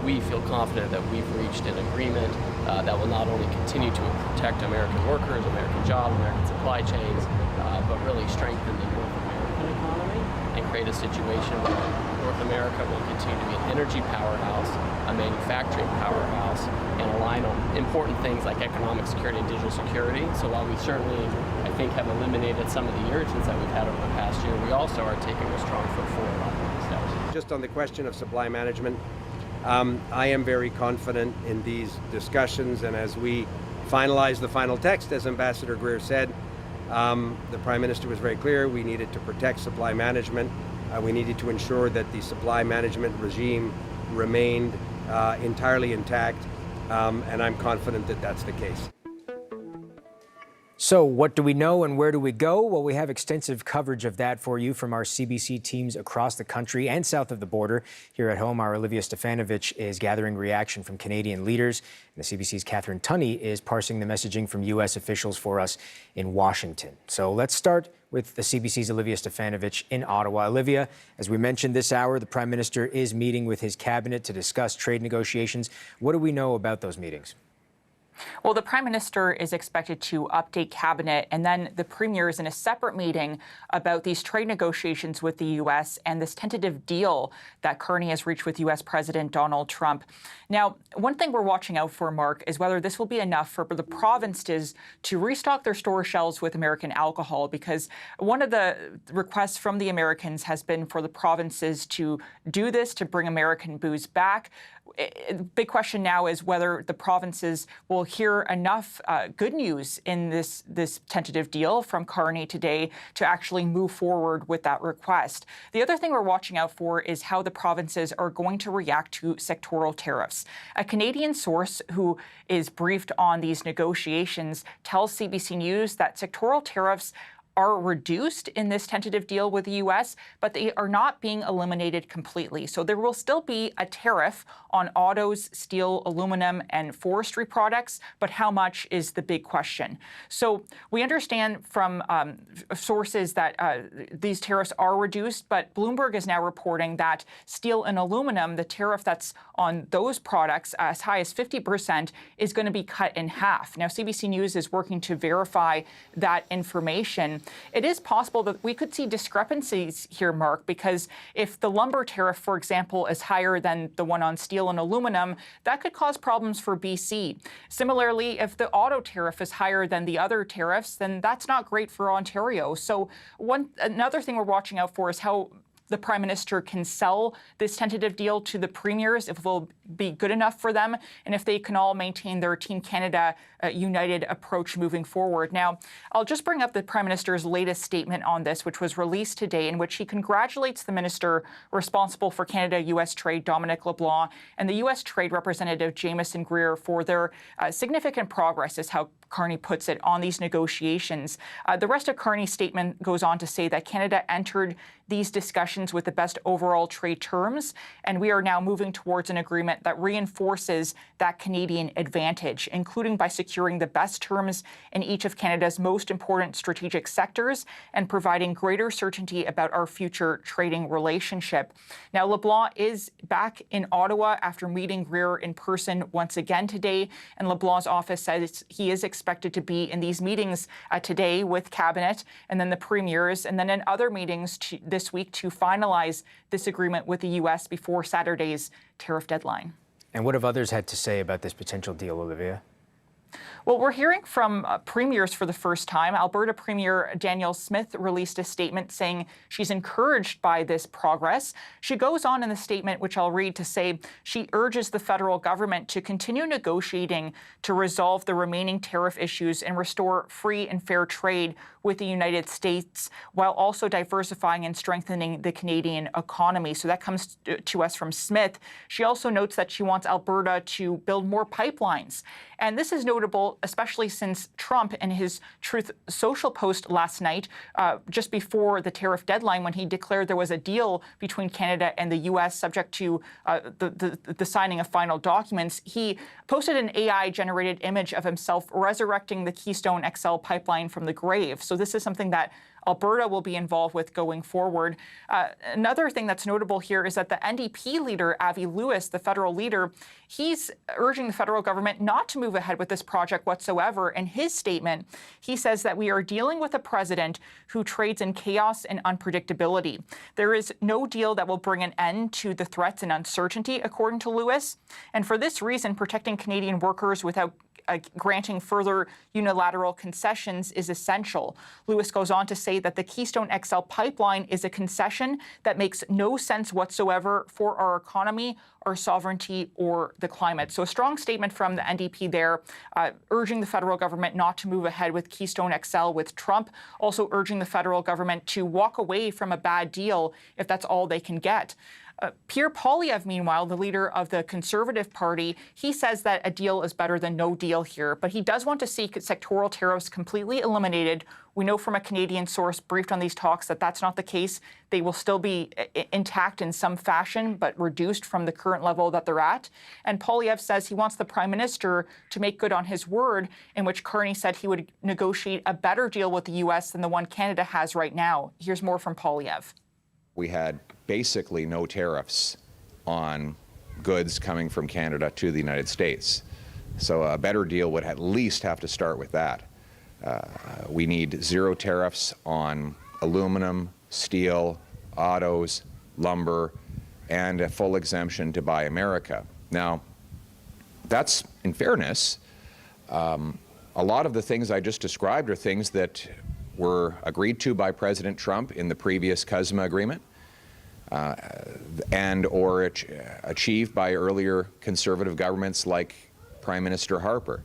We feel confident that we've reached an agreement that will not only continue to protect American workers, American jobs, American supply chains, but really strengthen the North American economy and create a situation where North America will continue to be an energy powerhouse, a manufacturing powerhouse, and align on important things like economic security and digital security. So while we certainly, I think, have eliminated some of the irritants that we've had over the past year, we also are taking a strong foot forward on these steps. Just on the question of supply management, I am very confident in these discussions, and as we finalize the final text, as Ambassador Greer said, the Prime Minister was very clear we needed to protect supply management. We needed to ensure that the supply management regime remained entirely intact, and I'm confident that that's the case. So what do we know and where do we go? Well, we have extensive coverage of that for you from our CBC teams across the country and south of the border. Here at home, our Olivia Stefanovic is gathering reaction from Canadian leaders, and the CBC's Catherine Tunney is parsing the messaging from U.S. officials for us in Washington. So let's start with the CBC's Olivia Stefanovic in Ottawa. Olivia, as we mentioned this hour, the Prime Minister is meeting with his cabinet to discuss trade negotiations. What do we know about those meetings? Well, the Prime Minister is expected to update Cabinet, and then the Premier is in a separate meeting about these trade negotiations with the U.S. and this tentative deal that Carney has reached with U.S. President Donald Trump. Now, one thing we're watching out for, Mark, is whether this will be enough for the provinces to restock their store shelves with American alcohol, because one of the requests from the Americans has been for the provinces to do this, to bring American booze back. Big question now is whether the provinces will hear enough good news in this tentative deal from Carney today to actually move forward with that request. The other thing we're watching out for is how the provinces are going to react to sectoral tariffs. A Canadian source who is briefed on these negotiations tells CBC News that sectoral tariffs are reduced in this tentative deal with the U.S., but they are not being eliminated completely. So there will still be a tariff on autos, steel, aluminum, and forestry products, but how much is the big question. So we understand from sources that these tariffs are reduced, but Bloomberg is now reporting that steel and aluminum, the tariff that's on those products as high as 50%, is going to be cut in half. Now, CBC News is working to verify that information. It is possible that we could see discrepancies here, Mark, because if the lumber tariff, for example, is higher than the one on steel and aluminum, that could cause problems for BC. Similarly, if the auto tariff is higher than the other tariffs, then that's not great for Ontario. So another thing we're watching out for is how the Prime Minister can sell this tentative deal to the premiers, if it will be good enough for them, and if they can all maintain their Team Canada united approach moving forward. Now, I'll just bring up the Prime Minister's latest statement on this, which was released today, in which he congratulates the minister responsible for Canada-U.S. trade, Dominic LeBlanc, and the U.S. Trade Representative Jameson Greer for their significant progress, is how Carney puts it, on these negotiations. The rest of Carney's statement goes on to say that Canada entered these discussions with the best overall trade terms, and we are now moving towards an agreement agreement that reinforces that Canadian advantage, including by securing the best terms in each of Canada's most important strategic sectors and providing greater certainty about our future trading relationship. Now, LeBlanc is back in Ottawa after meeting Greer in person once again today, and LeBlanc's office says he is expected to be in these meetings today with Cabinet and then the premiers, and then in other meetings this week to finalize this agreement with the U.S. before Saturday's tariff deadline. And what have others had to say about this potential deal, Olivia? Well, we're hearing from premiers for the first time. Alberta Premier Danielle Smith released a statement saying she's encouraged by this progress. She goes on in the statement, which I'll read, to say she urges the federal government to continue negotiating to resolve the remaining tariff issues and restore free and fair trade with the United States, while also diversifying and strengthening the Canadian economy. So that comes to us from Smith. She also notes that she wants Alberta to build more pipelines. And this is notable, especially since Trump, in his Truth Social post last night, just before the tariff deadline, when he declared there was a deal between Canada and the U.S. subject to the signing of final documents, he posted an AI-generated image of himself resurrecting the Keystone XL pipeline from the grave. So this is something that Alberta will be involved with going forward. Another thing that's notable here is that the NDP leader, Avi Lewis, the federal leader, he's urging the federal government not to move ahead with this project whatsoever. In his statement, he says that we are dealing with a president who trades in chaos and unpredictability. There is no deal that will bring an end to the threats and uncertainty, according to Lewis. And for this reason, protecting Canadian workers without granting further unilateral concessions is essential. Lewis goes on to say that the Keystone XL pipeline is a concession that makes no sense whatsoever for our economy, our sovereignty, or the climate. So a strong statement from the NDP there, urging the federal government not to move ahead with Keystone XL with Trump, also urging the federal government to walk away from a bad deal if that's all they can get. Pierre Poilievre, meanwhile, the leader of the Conservative Party, he says that a deal is better than no deal here, but he does want to see sectoral tariffs completely eliminated. We know from a Canadian source briefed on these talks that that's not the case. They will still be intact in some fashion, but reduced from the current level that they're at. And Poilievre says he wants the Prime Minister to make good on his word, in which Carney said he would negotiate a better deal with the U.S. than the one Canada has right now. Here's more from Poilievre. We had basically no tariffs on goods coming from Canada to the United States. So a better deal would at least have to start with that. We need zero tariffs on aluminum, steel, autos, lumber, and a full exemption to Buy America. Now, that's, in fairness, a lot of the things I just described are things that were agreed to by President Trump in the previous CUSMA agreement and or achieved by earlier conservative governments like Prime Minister Harper.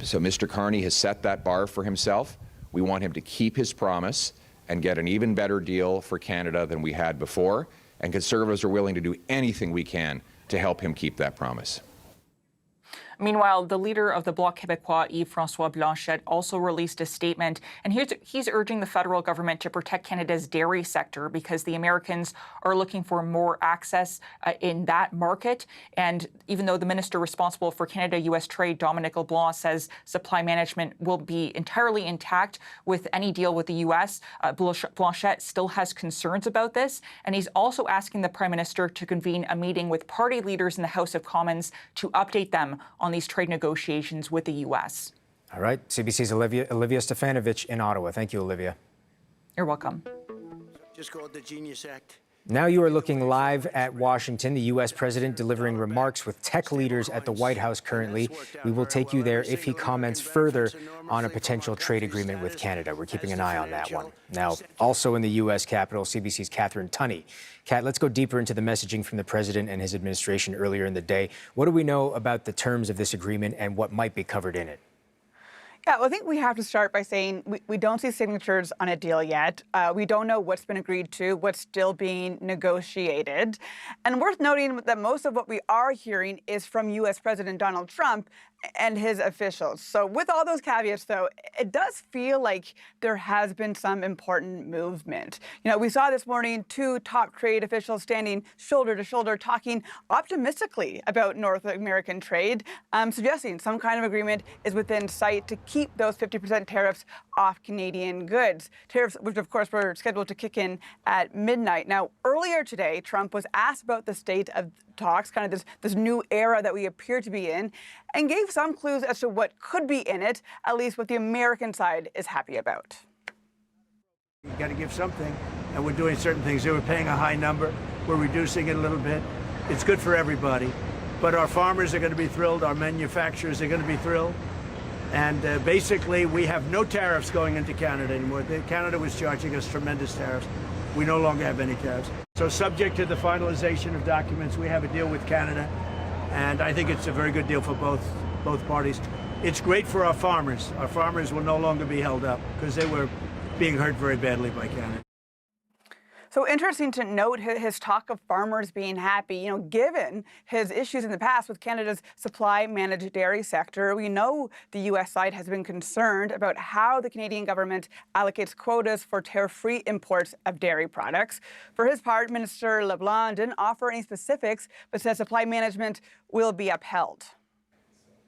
So Mr. Carney has set that bar for himself. We want him to keep his promise and get an even better deal for Canada than we had before, and Conservatives are willing to do anything we can to help him keep that promise. Meanwhile, the leader of the Bloc Québécois, Yves-François Blanchet, also released a statement, and he's urging the federal government to protect Canada's dairy sector because the Americans are looking for more access in that market. And even though the minister responsible for Canada-U.S. trade, Dominic LeBlanc, says supply management will be entirely intact with any deal with the U.S., Blanchet still has concerns about this, and he's also asking the Prime Minister to convene a meeting with party leaders in the House of Commons to update them on these trade negotiations with the U.S. All right, CBC's Olivia Stefanovic in Ottawa. Thank you, Olivia. You're welcome. Just called the Genius Act. Now you are looking live at Washington, the U.S. president delivering remarks with tech leaders at the White House currently. We will take you there if he comments further on a potential trade agreement with Canada. We're keeping an eye on that one. Now, also in the U.S. Capitol, CBC's Catherine Tunney. Kat, let's go deeper into the messaging from the president and his administration earlier in the day. What do we know about the terms of this agreement and what might be covered in it? Yeah, well, I think we have to start by saying we don't see signatures on a deal yet. We don't know what's been agreed to, what's still being negotiated. And worth noting that most of what we are hearing is from U.S. President Donald Trump and his officials. So with all those caveats, though, it does feel like there has been some important movement. We saw this morning 2 top trade officials standing shoulder to shoulder talking optimistically about North American trade, suggesting some kind of agreement is within sight to keep those 50% tariffs off Canadian goods. Tariffs, which of course were scheduled to kick in at midnight. Now, earlier today, Trump was asked about the state of talks, kind of this new era that we appear to be in, and gave some clues as to what could be in it, at least what the American side is happy about. You got to give something, and we're doing certain things. They were paying a high number. We're reducing it a little bit. It's good for everybody. But our farmers are going to be thrilled. Our manufacturers are going to be thrilled. And basically, we have no tariffs going into Canada anymore. Canada was charging us tremendous tariffs. We no longer have any tariffs. So subject to the finalization of documents, we have a deal with Canada. And I think it's a very good deal for both parties. It's great for our farmers. Our farmers will no longer be held up because they were being hurt very badly by Canada. So interesting to note his talk of farmers being happy, given his issues in the past with Canada's supply-managed dairy sector. We know the U.S. side has been concerned about how the Canadian government allocates quotas for tariff-free imports of dairy products. For his part, Minister LeBlanc didn't offer any specifics, but said supply management will be upheld.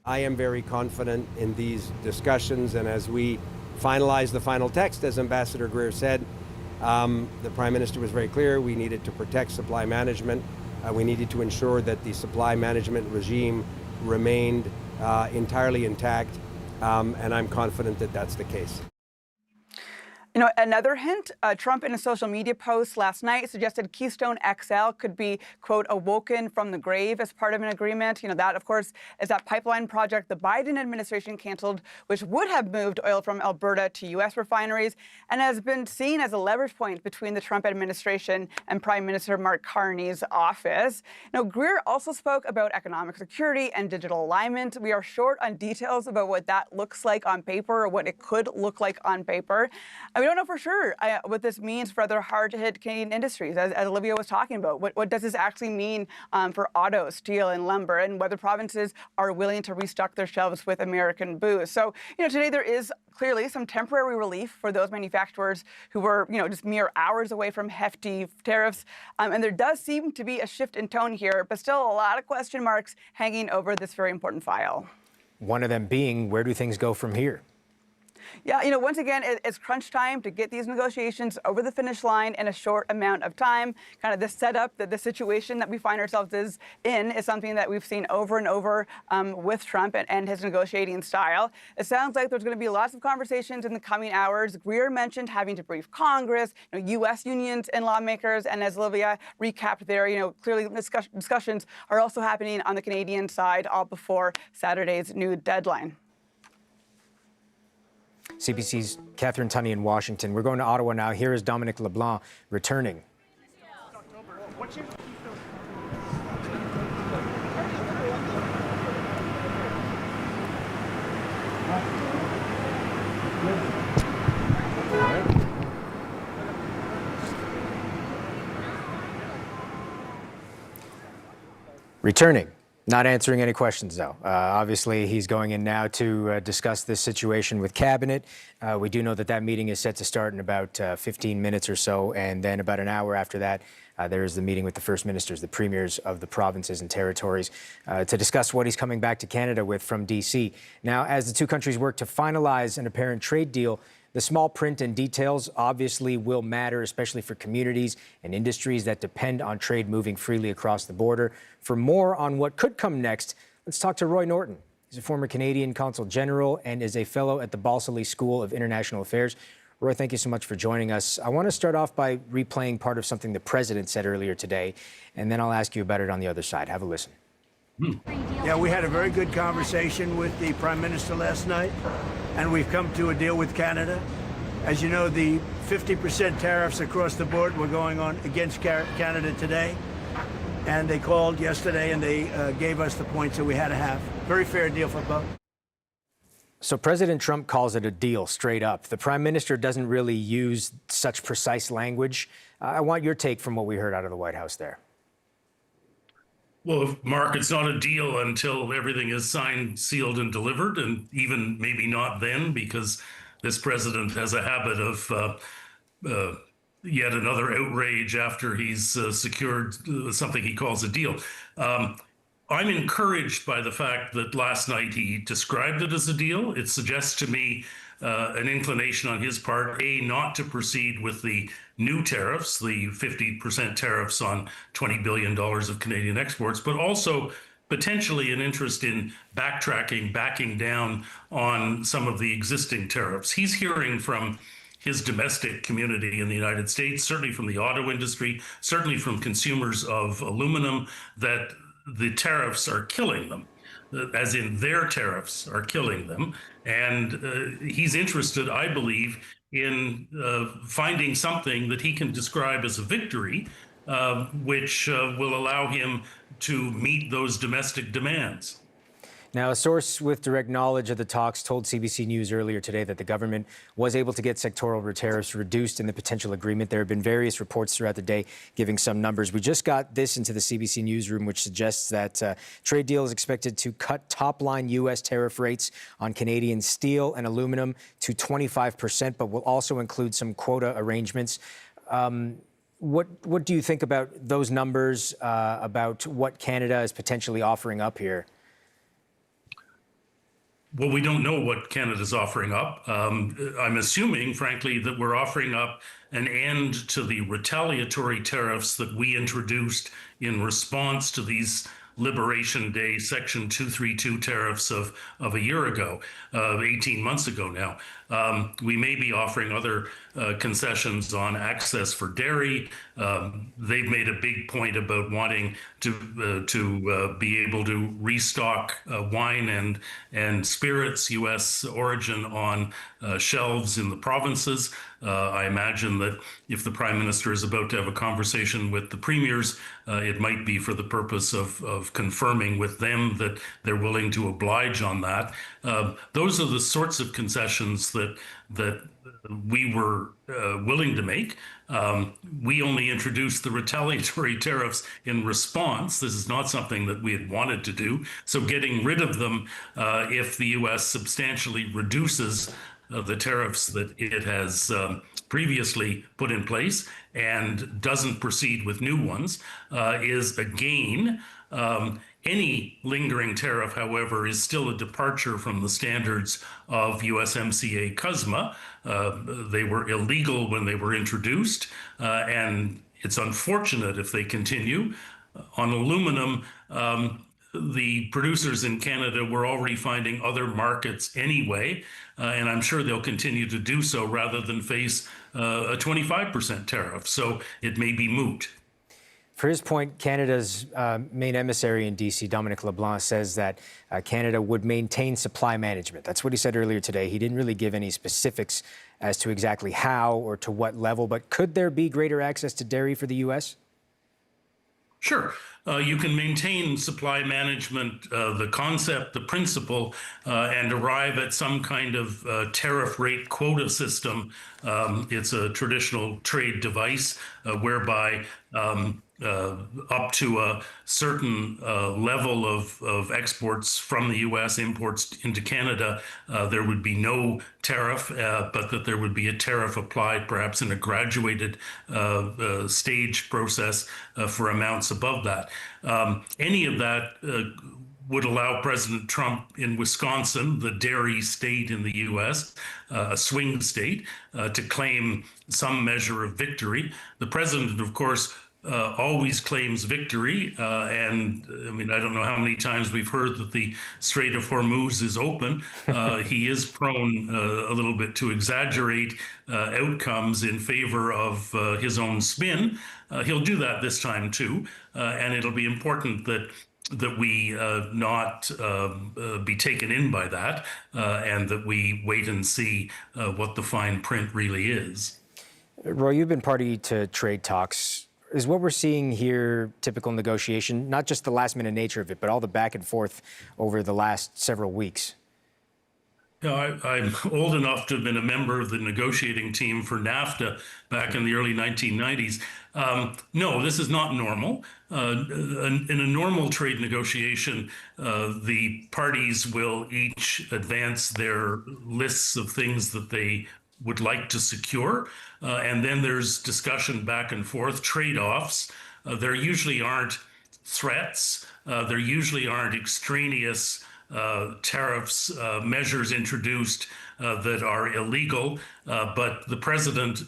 I am very confident in these discussions, and as we finalize the final text, as Ambassador Greer said, the Prime Minister was very clear. We needed to protect supply management. We needed to ensure that the supply management regime remained entirely intact, and I'm confident that that's the case. Another hint, Trump in a social media post last night suggested Keystone XL could be, quote, awoken from the grave as part of an agreement. That, of course, is that pipeline project the Biden administration canceled, which would have moved oil from Alberta to U.S. refineries and has been seen as a leverage point between the Trump administration and Prime Minister Mark Carney's office. Greer also spoke about economic security and digital alignment. We are short on details about what that looks like on paper or what it could look like on paper. We don't know for sure what this means for other hard-to-hit Canadian industries, as Olivia was talking about. What does this actually mean for auto, steel, and lumber, and whether provinces are willing to restock their shelves with American booze? So, today there is clearly some temporary relief for those manufacturers who were, just mere hours away from hefty tariffs. And there does seem to be a shift in tone here, but still a lot of question marks hanging over this very important file. One of them being, where do things go from here? Yeah, once again, it's crunch time to get these negotiations over the finish line in a short amount of time. Kind of the setup, the situation that we find ourselves in is something that we've seen over and over with Trump and his negotiating style. It sounds like there's going to be lots of conversations in the coming hours. Greer mentioned having to brief Congress, U.S. unions and lawmakers, and as Olivia recapped there, clearly discussions are also happening on the Canadian side, all before Saturday's new deadline. CBC's Catherine Tunney in Washington. We're going to Ottawa now. Here is Dominic LeBlanc returning. Returning. Not answering any questions, though. Obviously, he's going in now to discuss this situation with Cabinet. We do know that that meeting is set to start in about 15 minutes or so, and then about an hour after that, there is the meeting with the First Ministers, the Premiers of the provinces and territories, to discuss what he's coming back to Canada with from D.C. Now, as the two countries work to finalize an apparent trade deal, the small print and details obviously will matter, especially for communities and industries that depend on trade moving freely across the border. For more on what could come next, let's talk to Roy Norton. He's a former Canadian Consul General and is a fellow at the Balsillie School of International Affairs. Roy, thank you so much for joining us. I want to start off by replaying part of something the President said earlier today, and then I'll ask you about it on the other side. Have a listen. Yeah, we had a very good conversation with the Prime Minister last night, and we've come to a deal with Canada. As you know, the 50% tariffs across the board were going on against Canada today, and they called yesterday and they gave us the points that we had to have. Very fair deal for both. So President Trump calls it a deal straight up. The Prime Minister doesn't really use such precise language. I want your take from what we heard out of the White House there. Well, Mark, it's not a deal until everything is signed, sealed, and delivered, and even maybe not then, because this president has a habit of yet another outrage after he's secured something he calls a deal. I'm encouraged by the fact that last night he described it as a deal. It suggests to me an inclination on his part, A, not to proceed with the new tariffs, the 50% tariffs on $20 billion of Canadian exports, but also potentially an interest in backtracking, backing down on some of the existing tariffs. He's hearing from his domestic community in the United States, certainly from the auto industry, certainly from consumers of aluminum, that the tariffs are killing them, as in their tariffs are killing them. And he's interested, I believe, in finding something that he can describe as a victory, which will allow him to meet those domestic demands. Now, a source with direct knowledge of the talks told CBC News earlier today that the government was able to get sectoral tariffs reduced in the potential agreement. There have been various reports throughout the day giving some numbers. We just got this into the CBC newsroom, which suggests that trade deal is expected to cut top-line U.S. tariff rates on Canadian steel and aluminum to 25%, but will also include some quota arrangements. What do you think about those numbers, about what Canada is potentially offering up here? Well, we don't know what Canada's offering up. I'm assuming, frankly, that we're offering up an end to the retaliatory tariffs that we introduced in response to these Liberation Day Section 232 tariffs of a year ago, 18 months ago now. We may be offering other concessions on access for dairy. They've made a big point about wanting to be able to restock wine and spirits, U.S. origin, on shelves in the provinces. I imagine that if the Prime Minister is about to have a conversation with the premiers, it might be for the purpose of confirming with them that they're willing to oblige on that. Those are the sorts of concessions that we were willing to make. We only introduced the retaliatory tariffs in response. This is not something that we had wanted to do. So getting rid of them, if the U.S. substantially reduces the tariffs that it has previously put in place and doesn't proceed with new ones, is a gain. Any lingering tariff, however, is still a departure from the standards of USMCA CUSMA. They were illegal when they were introduced, and it's unfortunate if they continue. On aluminum, the producers in Canada were already finding other markets anyway, and I'm sure they'll continue to do so rather than face a 25% tariff. So it may be moot. For his point, Canada's main emissary in D.C., Dominic LeBlanc, says that Canada would maintain supply management. That's what he said earlier today. He didn't really give any specifics as to exactly how or to what level, but could there be greater access to dairy for the U.S.? Sure. You can maintain supply management, the concept, the principle, and arrive at some kind of tariff rate quota system. It's a traditional trade device whereby up to a certain level of exports from the U.S., imports into Canada, there would be no tariff, but that there would be a tariff applied perhaps in a graduated stage process for amounts above that. Any of that would allow President Trump in Wisconsin, the dairy state in the U.S., a swing state, to claim some measure of victory. The president, of course, always claims victory, and I mean, I don't know how many times we've heard that the Strait of Hormuz is open. He is prone a little bit to exaggerate outcomes in favor of his own spin. He'll do that this time too, and it'll be important that we not be taken in by that, and that we wait and see what the fine print really is. Roy, you've been party to trade talks. Is what we're seeing here typical negotiation, not just the last-minute nature of it, but all the back and forth over the last several weeks? I'm old enough to have been a member of the negotiating team for NAFTA back in the early 1990s. No, this is not normal. In a normal trade negotiation, the parties will each advance their lists of things that they would like to secure, and then there's discussion back and forth, trade-offs. There usually aren't threats. There usually aren't extraneous tariffs, measures introduced that are illegal, but the president,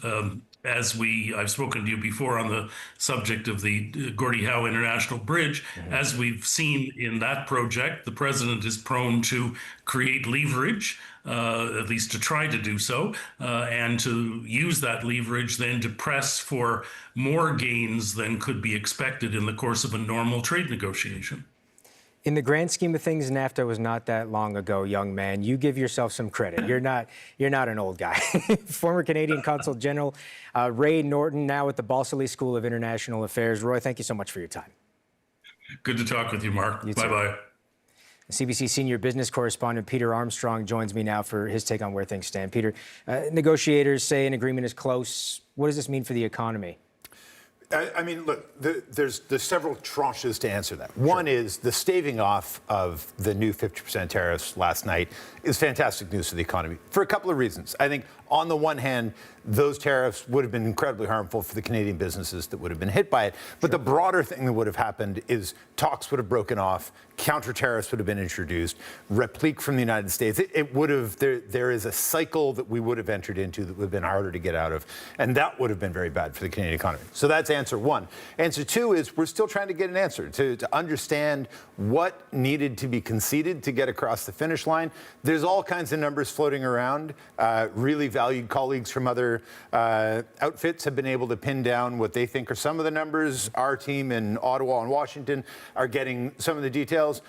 I've spoken to you before on the subject of the Gordie Howe International Bridge, as we've seen in that project, the president is prone to create leverage, at least to try to do so, and to use that leverage then to press for more gains than could be expected in the course of a normal trade negotiation. In the grand scheme of things, NAFTA was not that long ago, young man. You give yourself some credit. You're not an old guy. Former Canadian Consul General Ray Norton, now at the Balsillie School of International Affairs. Roy, thank you so much for your time. Good to talk with you, Mark. Bye-bye. CBC senior business correspondent Peter Armstrong joins me now for his take on where things stand. Peter, negotiators say an agreement is close. What does this mean for the economy? I mean, look, there's several tranches to answer that. One is the staving off of the new 50% tariffs last night is fantastic news for the economy for a couple of reasons. I think on the one hand, those tariffs would have been incredibly harmful for the Canadian businesses that would have been hit by it. But the broader thing that would have happened is talks would have broken off, counter tariffs would have been introduced, replique from the United States. It would have, there is a cycle that we would have entered into that would have been harder to get out of. And that would have been very bad for the Canadian economy. So that's answer one. Answer two is we're still trying to get an answer to understand what needed to be conceded to get across the finish line. There's all kinds of numbers floating around. Really valued colleagues from other outfits have been able to pin down what they think are some of the numbers. Our team in Ottawa and Washington are getting some of the details.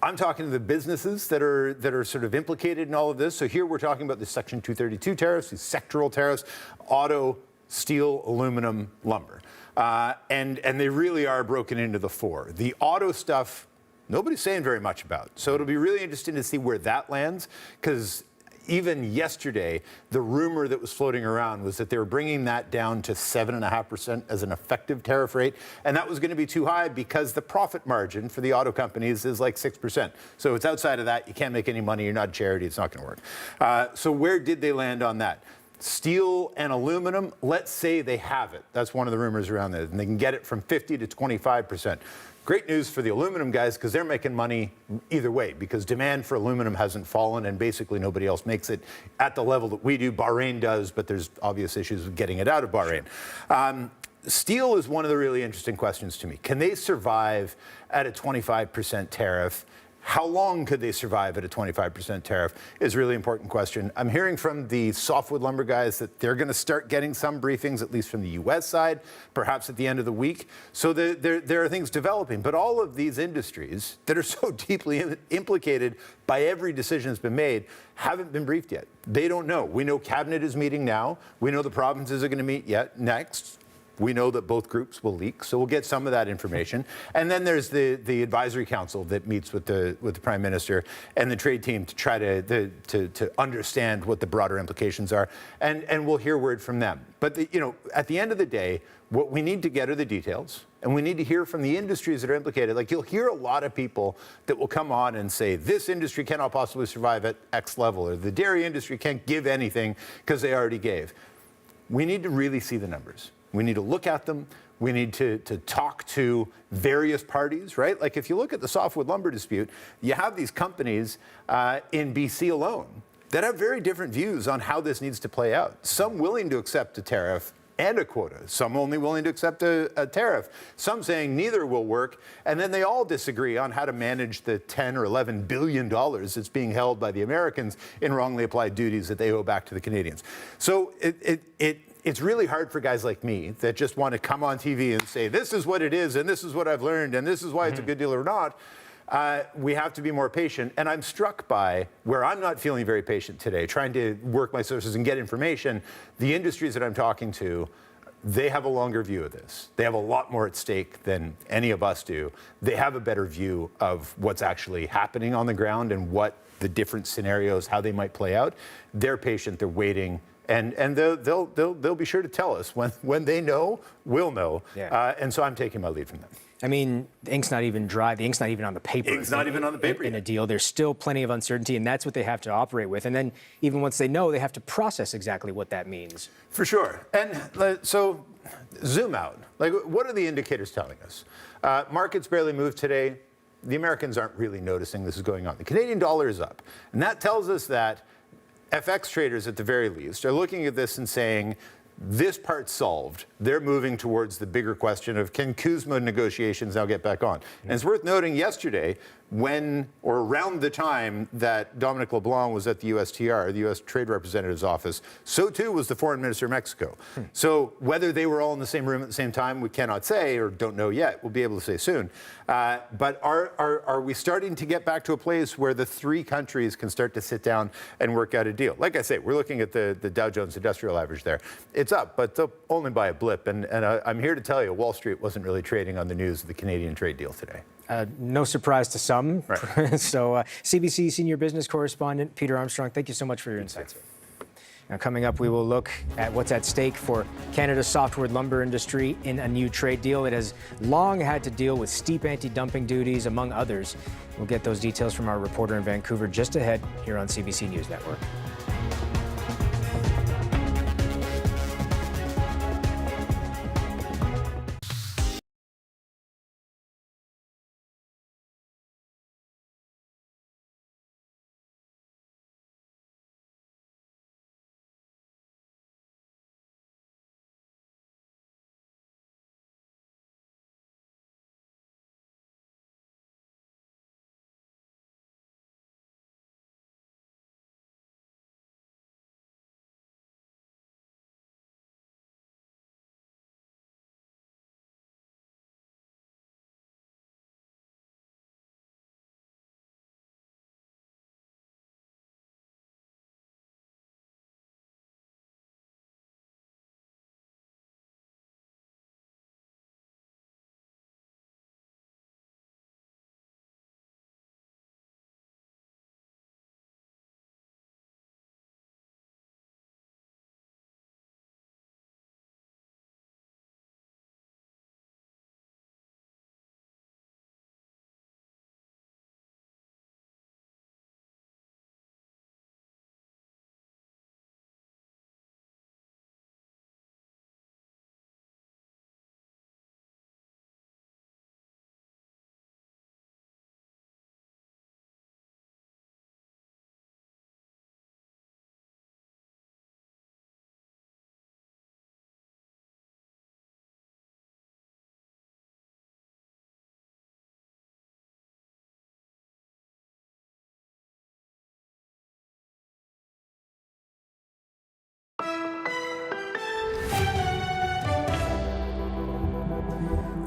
I'm talking to the businesses that are sort of implicated in all of this. So here we're talking about the Section 232 tariffs, these sectoral tariffs, auto, steel, aluminum, lumber. And they really are broken into the four. The auto stuff, nobody's saying very much about. So it'll be really interesting to see where that lands, because even yesterday, the rumor that was floating around was that they were bringing that down to 7.5% as an effective tariff rate. And that was going to be too high because the profit margin for the auto companies is like 6%. So it's outside of that. You can't make any money. You're not a charity. It's not going to work. So where did they land on that? Steel and aluminum, let's say they have it. That's one of the rumors around there. And they can get it from 50 to 25%. Great news for the aluminum guys, because they're making money either way, because demand for aluminum hasn't fallen and basically nobody else makes it at the level that we do. Bahrain does, but there's obvious issues with getting it out of Bahrain. Steel is one of the really interesting questions to me. Can they survive at a 25% tariff? How long could they survive at a 25% tariff is a really important question. I'm hearing from the softwood lumber guys that they're going to start getting some briefings, at least from the U.S. side, perhaps at the end of the week. So there are things developing. But all of these industries that are so deeply implicated by every decision that's been made haven't been briefed yet. They don't know. We know Cabinet is meeting now. We know the provinces are going to meet next. We know that both groups will leak, so we'll get some of that information. And then there's the advisory council that meets with the Prime Minister and the trade team to try to understand what the broader implications are, and we'll hear word from them. But at the end of the day, what we need to get are the details, and we need to hear from the industries that are implicated. Like, you'll hear a lot of people that will come on and say, this industry cannot possibly survive at X level, or the dairy industry can't give anything because they already gave. We need to really see the numbers. We need to look at them. We need to talk to various parties, right? Like, if you look at the softwood lumber dispute, you have these companies in BC alone that have very different views on how this needs to play out. Some willing to accept a tariff and a quota. Some only willing to accept a tariff. Some saying neither will work. And then they all disagree on how to manage the $10 or $11 billion that's being held by the Americans in wrongly applied duties that they owe back to the Canadians. So it's really hard for guys like me that just want to come on TV and say, this is what it is, and this is what I've learned, and this is why it's a good deal or not. We have to be more patient. And I'm struck by where I'm not feeling very patient today, trying to work my sources and get information. The industries that I'm talking to They have a longer view of this. They have a lot more at stake than any of us do. They have a better view of what's actually happening on the ground and what the different scenarios, how they might play out. They're patient, they're waiting, and they'll be sure to tell us when they know, we'll know. Yeah. And so I'm taking my lead from them. I mean, the ink's not even dry. The ink's not even on the paper. Ink's not even on the paper in a deal. There's still plenty of uncertainty, and that's what they have to operate with. And then even once they know, they have to process exactly what that means. For sure. And so zoom out. Like, what are the indicators telling us? Markets barely moved today. The Americans aren't really noticing this is going on. The Canadian dollar is up. And that tells us that FX traders, at the very least, are looking at this and saying, this part's solved. They're moving towards the bigger question of, can CUSMA negotiations now get back on? And it's worth noting yesterday, when, or around the time that Dominic LeBlanc was at the USTR, the U.S. Trade Representative's office, so too was the Foreign Minister of Mexico. So whether they were all in the same room at the same time, we cannot say, or don't know yet. We'll be able to say soon. But are we starting to get back to a place where the three countries can start to sit down and work out a deal? Like I say, we're looking at the Dow Jones Industrial Average there. It's up, but only by a blip. And I'm here to tell you, Wall Street wasn't really trading on the news of the Canadian trade deal today. No surprise to some. Right. So CBC Senior Business Correspondent Peter Armstrong, thank you so much for your insights. Now, coming up, we will look at what's at stake for Canada's softwood lumber industry in a new trade deal. It has long had to deal with steep anti-dumping duties, among others. We'll get those details from our reporter in Vancouver just ahead here on CBC News Network.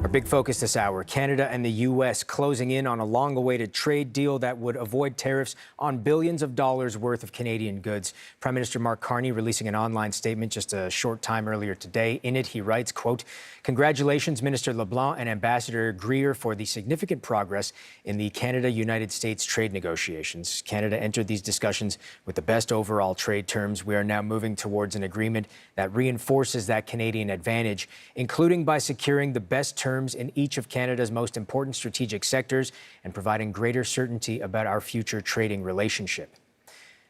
Our big focus this hour, Canada and the U.S. closing in on a long-awaited trade deal that would avoid tariffs on billions of dollars worth of Canadian goods. Prime Minister Mark Carney releasing an online statement just a short time earlier today. In it, he writes, quote, "Congratulations, Minister LeBlanc and Ambassador Greer, for the significant progress in the Canada-United States trade negotiations. Canada entered these discussions with the best overall trade terms. We are now moving towards an agreement that reinforces that Canadian advantage, including by securing the best terms in each of Canada's most important strategic sectors and providing greater certainty about our future trading relationship."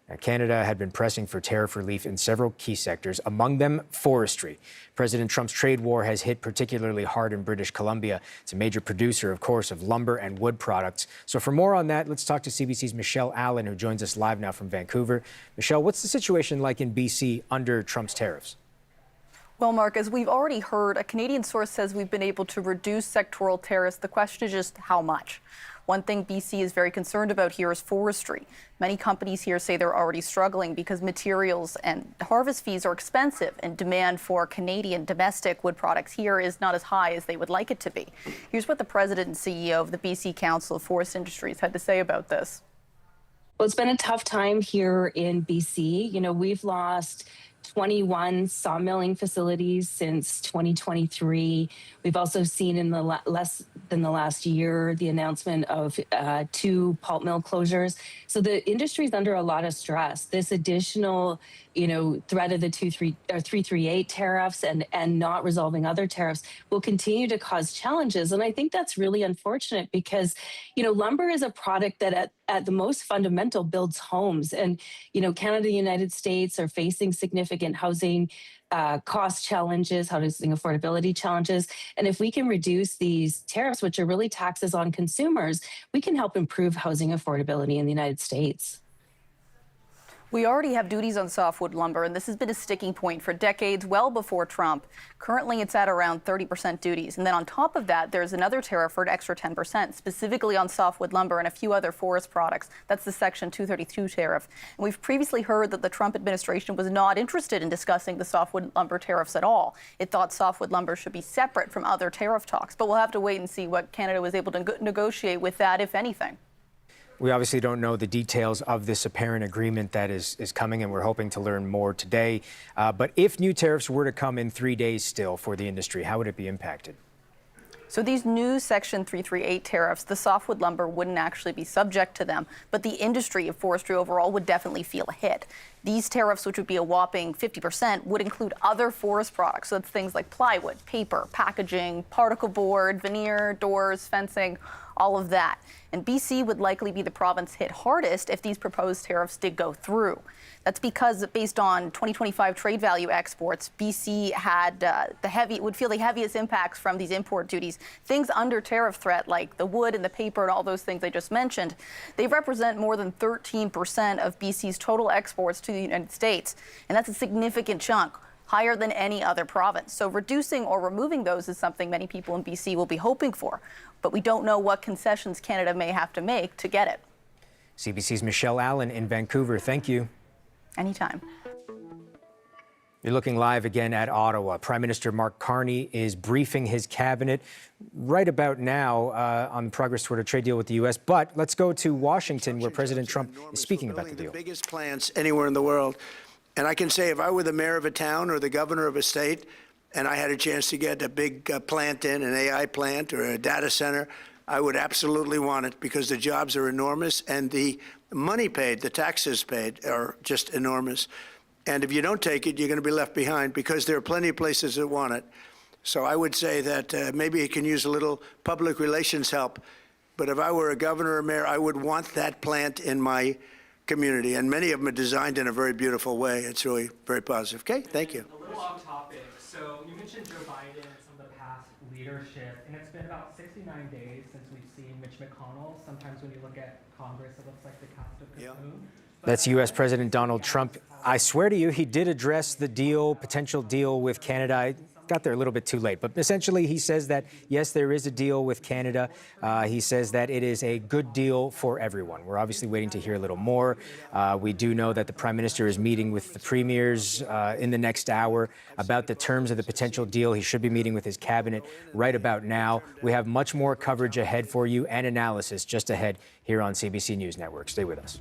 Now, Canada had been pressing for tariff relief in several key sectors, among them forestry. President Trump's trade war has hit particularly hard in British Columbia. It's a major producer, of course, of lumber and wood products. So for more on that, let's talk to CBC's Michelle Allen, who joins us live now from Vancouver. Michelle, what's the situation like in BC under Trump's tariffs? Well, Mark, as we've already heard, a Canadian source says we've been able to reduce sectoral tariffs. The question is just how much. One thing BC is very concerned about here is forestry. Many companies here say they're already struggling because materials and harvest fees are expensive, and demand for Canadian domestic wood products here is not as high as they would like it to be. Here's what the president and CEO of the BC Council of Forest Industries had to say about this. Well, it's been a tough time here in BC. You know, we've lost 21 sawmilling facilities since 2023. We've also seen in the less than the last year the announcement of 2 pulp mill closures. So the industry is under a lot of stress. This additional, threat of the 338 tariffs and not resolving other tariffs will continue to cause challenges. And I think that's really unfortunate because, lumber is a product that at the most fundamental builds homes. And, Canada and the United States are facing significant housing cost challenges, housing affordability challenges. And if we can reduce these tariffs, which are really taxes on consumers, we can help improve housing affordability in the United States. We already have duties on softwood lumber, and this has been a sticking point for decades, well before Trump. Currently, it's at around 30% duties. And then on top of that, there's another tariff for an extra 10%, specifically on softwood lumber and a few other forest products. That's the Section 232 tariff. And we've previously heard that the Trump administration was not interested in discussing the softwood lumber tariffs at all. It thought softwood lumber should be separate from other tariff talks. But we'll have to wait and see what Canada was able to negotiate with that, if anything. We obviously don't know the details of this apparent agreement that is coming, and we're hoping to learn more today. But if new tariffs were to come in 3 days still for the industry, how would it be impacted? So these new Section 338 tariffs, the softwood lumber wouldn't actually be subject to them, but the industry of forestry overall would definitely feel a hit. These tariffs, which would be a whopping 50%, would include other forest products. So that's things like plywood, paper, packaging, particle board, veneer, doors, fencing, all of that. And BC would likely be the province hit hardest if these proposed tariffs did go through. That's because based on 2025 trade value exports, BC had would feel the heaviest impacts from these import duties. Things under tariff threat, like the wood and the paper and all those things I just mentioned, they represent more than 13% of BC's total exports to the United States. And that's a significant chunk, higher than any other province. So reducing or removing those is something many people in BC will be hoping for. But we don't know what concessions Canada may have to make to get it. CBC's Michelle Allen in Vancouver. Thank you. Anytime. You're looking live again at Ottawa. Prime Minister Mark Carney is briefing his cabinet right about now on the progress toward a trade deal with the U.S. But let's go to Washington, where President Trump is speaking about the deal. The biggest plants anywhere in the world. And I can say if I were the mayor of a town or the governor of a state and I had a chance to get a big plant in, an AI plant or a data center, I would absolutely want it because the jobs are enormous and the money paid, the taxes paid are just enormous. And if you don't take it, you're going to be left behind because there are plenty of places that want it. So I would say that maybe it can use a little public relations help. But if I were a governor or mayor, I would want that plant in my community. And many of them are designed in a very beautiful way. It's really very positive. Okay, thank you. A little off topic. So you mentioned Joe Biden and some of the past leadership, and it's been about 69 days since we've seen Mitch McConnell. Sometimes when you look at Congress, it looks like the cast of Cocoon. That's U.S. President Donald Trump. I swear to you, he did address the deal, potential deal with Canada. I got there a little bit too late, but essentially he says that, yes, there is a deal with Canada. He says that it is a good deal for everyone. We're obviously waiting to hear a little more. We do know that the Prime Minister is meeting with the premiers in the next hour about the terms of the potential deal. He should be meeting with his cabinet right about now. We have much more coverage ahead for you and analysis just ahead here on CBC News Network. Stay with us.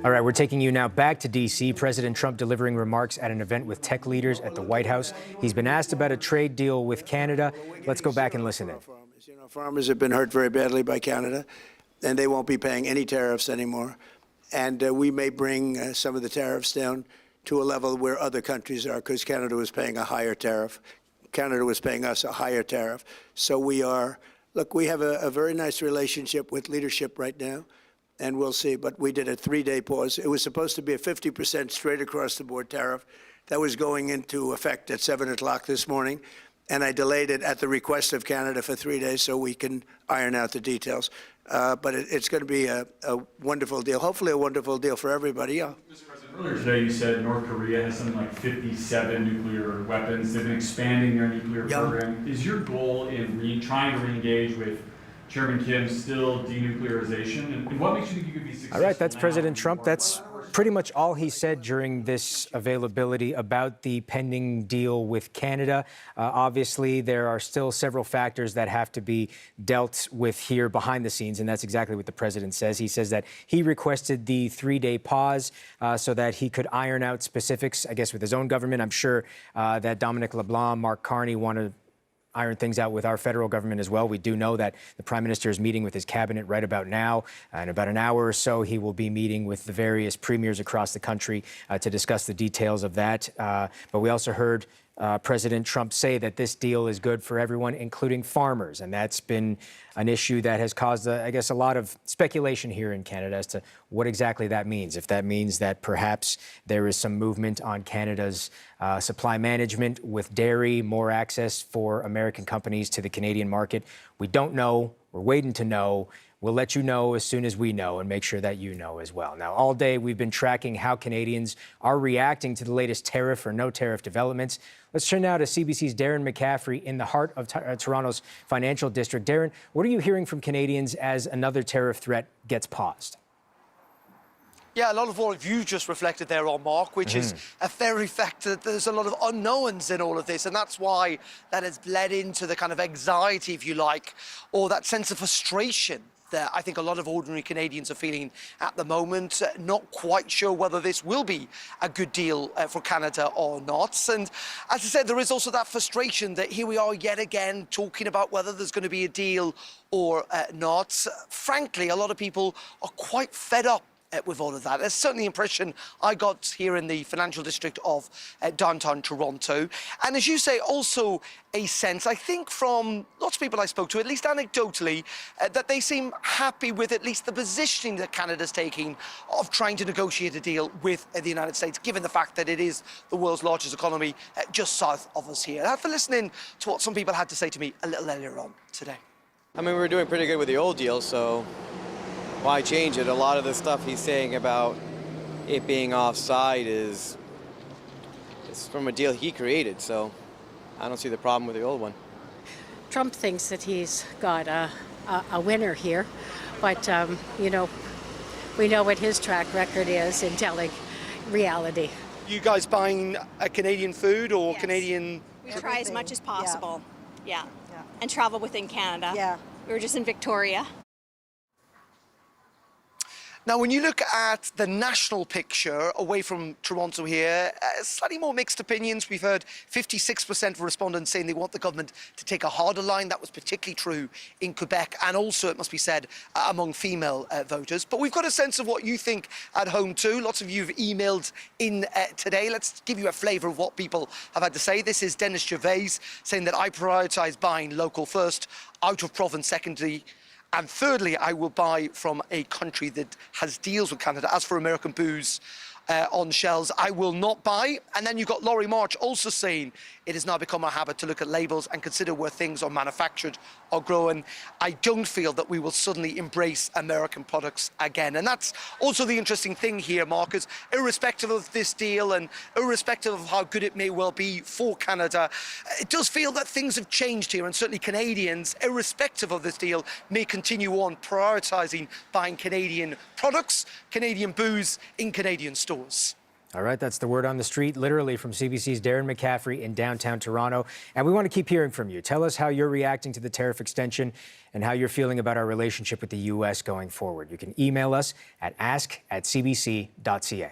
All right, we're taking you now back to D.C. President Trump delivering remarks at an event with tech leaders at the White House. He's been asked about a trade deal with Canada. Let's go back and listen in. Farmers have been hurt very badly by Canada, and they won't be paying any tariffs anymore. And we may bring some of the tariffs down to a level where other countries are, because Canada was paying a higher tariff. Canada was paying us a higher tariff. So we have a very nice relationship with leadership right now, and we'll see. But we did a 3-day pause. It was supposed to be a 50% straight across the board tariff. That was going into effect at 7 o'clock this morning. And I delayed it at the request of Canada for 3 days so we can iron out the details. But it's going to be a wonderful deal, hopefully a wonderful deal for everybody. Yeah. Mr. President, earlier today you said North Korea has something like 57 nuclear weapons. They've been expanding their nuclear program. Is your goal in trying to re-engage with Chairman Kim still denuclearization? And what makes you think you could be successful? All right, that's President Trump. That's pretty much all he said during this availability about the pending deal with Canada. Obviously, there are still several factors that have to be dealt with here behind the scenes, and that's exactly what the president says. He says that he requested the 3-day pause so that he could iron out specifics, I guess, with his own government. I'm sure that Dominic LeBlanc, Mark Carney want to iron things out with our federal government as well. We do know that the Prime Minister is meeting with his cabinet right about now. In about an hour or so, he will be meeting with the various premiers across the country to discuss the details of that. But we also heard President Trump say that this deal is good for everyone, including farmers. And that's been an issue that has caused, I guess, a lot of speculation here in Canada as to what exactly that means. If that means that perhaps there is some movement on Canada's supply management with dairy, more access for American companies to the Canadian market. We don't know. We're waiting to know. We'll let you know as soon as we know and make sure that you know as well. Now, all day we've been tracking how Canadians are reacting to the latest tariff or no tariff developments. Let's turn now to CBC's Darren McCaffrey in the heart of Toronto's financial district. Darren, what are you hearing from Canadians as another tariff threat gets paused? Yeah, a lot of what you just reflected there on, Mark, which is a very fact that there's a lot of unknowns in all of this. And that's why that has bled into the kind of anxiety, if you like, or that sense of frustration that I think a lot of ordinary Canadians are feeling at the moment, not quite sure whether this will be a good deal for Canada or not. And as I said, there is also that frustration that here we are yet again talking about whether there's going to be a deal or not. Frankly, a lot of people are quite fed up with all of that. That's certainly the impression I got here in the financial district of downtown Toronto. And as you say, also a sense, I think, from lots of people I spoke to, at least anecdotally, that they seem happy with at least the positioning that Canada's taking of trying to negotiate a deal with the United States, given the fact that it is the world's largest economy just south of us here. After listening to what some people had to say to me a little earlier on today. I mean, we were doing pretty good with the old deal, so why change it? A lot of the stuff he's saying about it being offside is from a deal he created, so I don't see the problem with the old one. Trump thinks that he's got a winner here, but you know, we know what his track record is in telling reality. You guys buying a Canadian food or Yes. Canadian? We try as much as possible. Yeah. And travel within Canada. Yeah. We were just in Victoria. Now, when you look at the national picture away from Toronto here, slightly more mixed opinions. We've heard 56% of respondents saying they want the government to take a harder line. That was particularly true in Quebec, and also, it must be said, among female voters. But we've got a sense of what you think at home too. Lots of you have emailed in today. Let's give you a flavour of what people have had to say. This is Dennis Gervais saying that I prioritise buying local first, out of province secondly, and thirdly, I will buy from a country that has deals with Canada. As for American booze on shelves, I will not buy. And then you've got Laurie March also saying it has now become a habit to look at labels and consider where things are manufactured or grown. I don't feel that we will suddenly embrace American products again. And that's also the interesting thing here, Marcus. Irrespective of this deal and irrespective of how good it may well be for Canada, it does feel that things have changed here. And certainly Canadians, irrespective of this deal, may continue on prioritising buying Canadian products, Canadian booze in Canadian stores. All right, that's the word on the street, literally from CBC's Darren McCaffrey in downtown Toronto. And we want to keep hearing from you. Tell us how you're reacting to the tariff extension and how you're feeling about our relationship with the U.S. going forward. You can email us at ask@cbc.ca.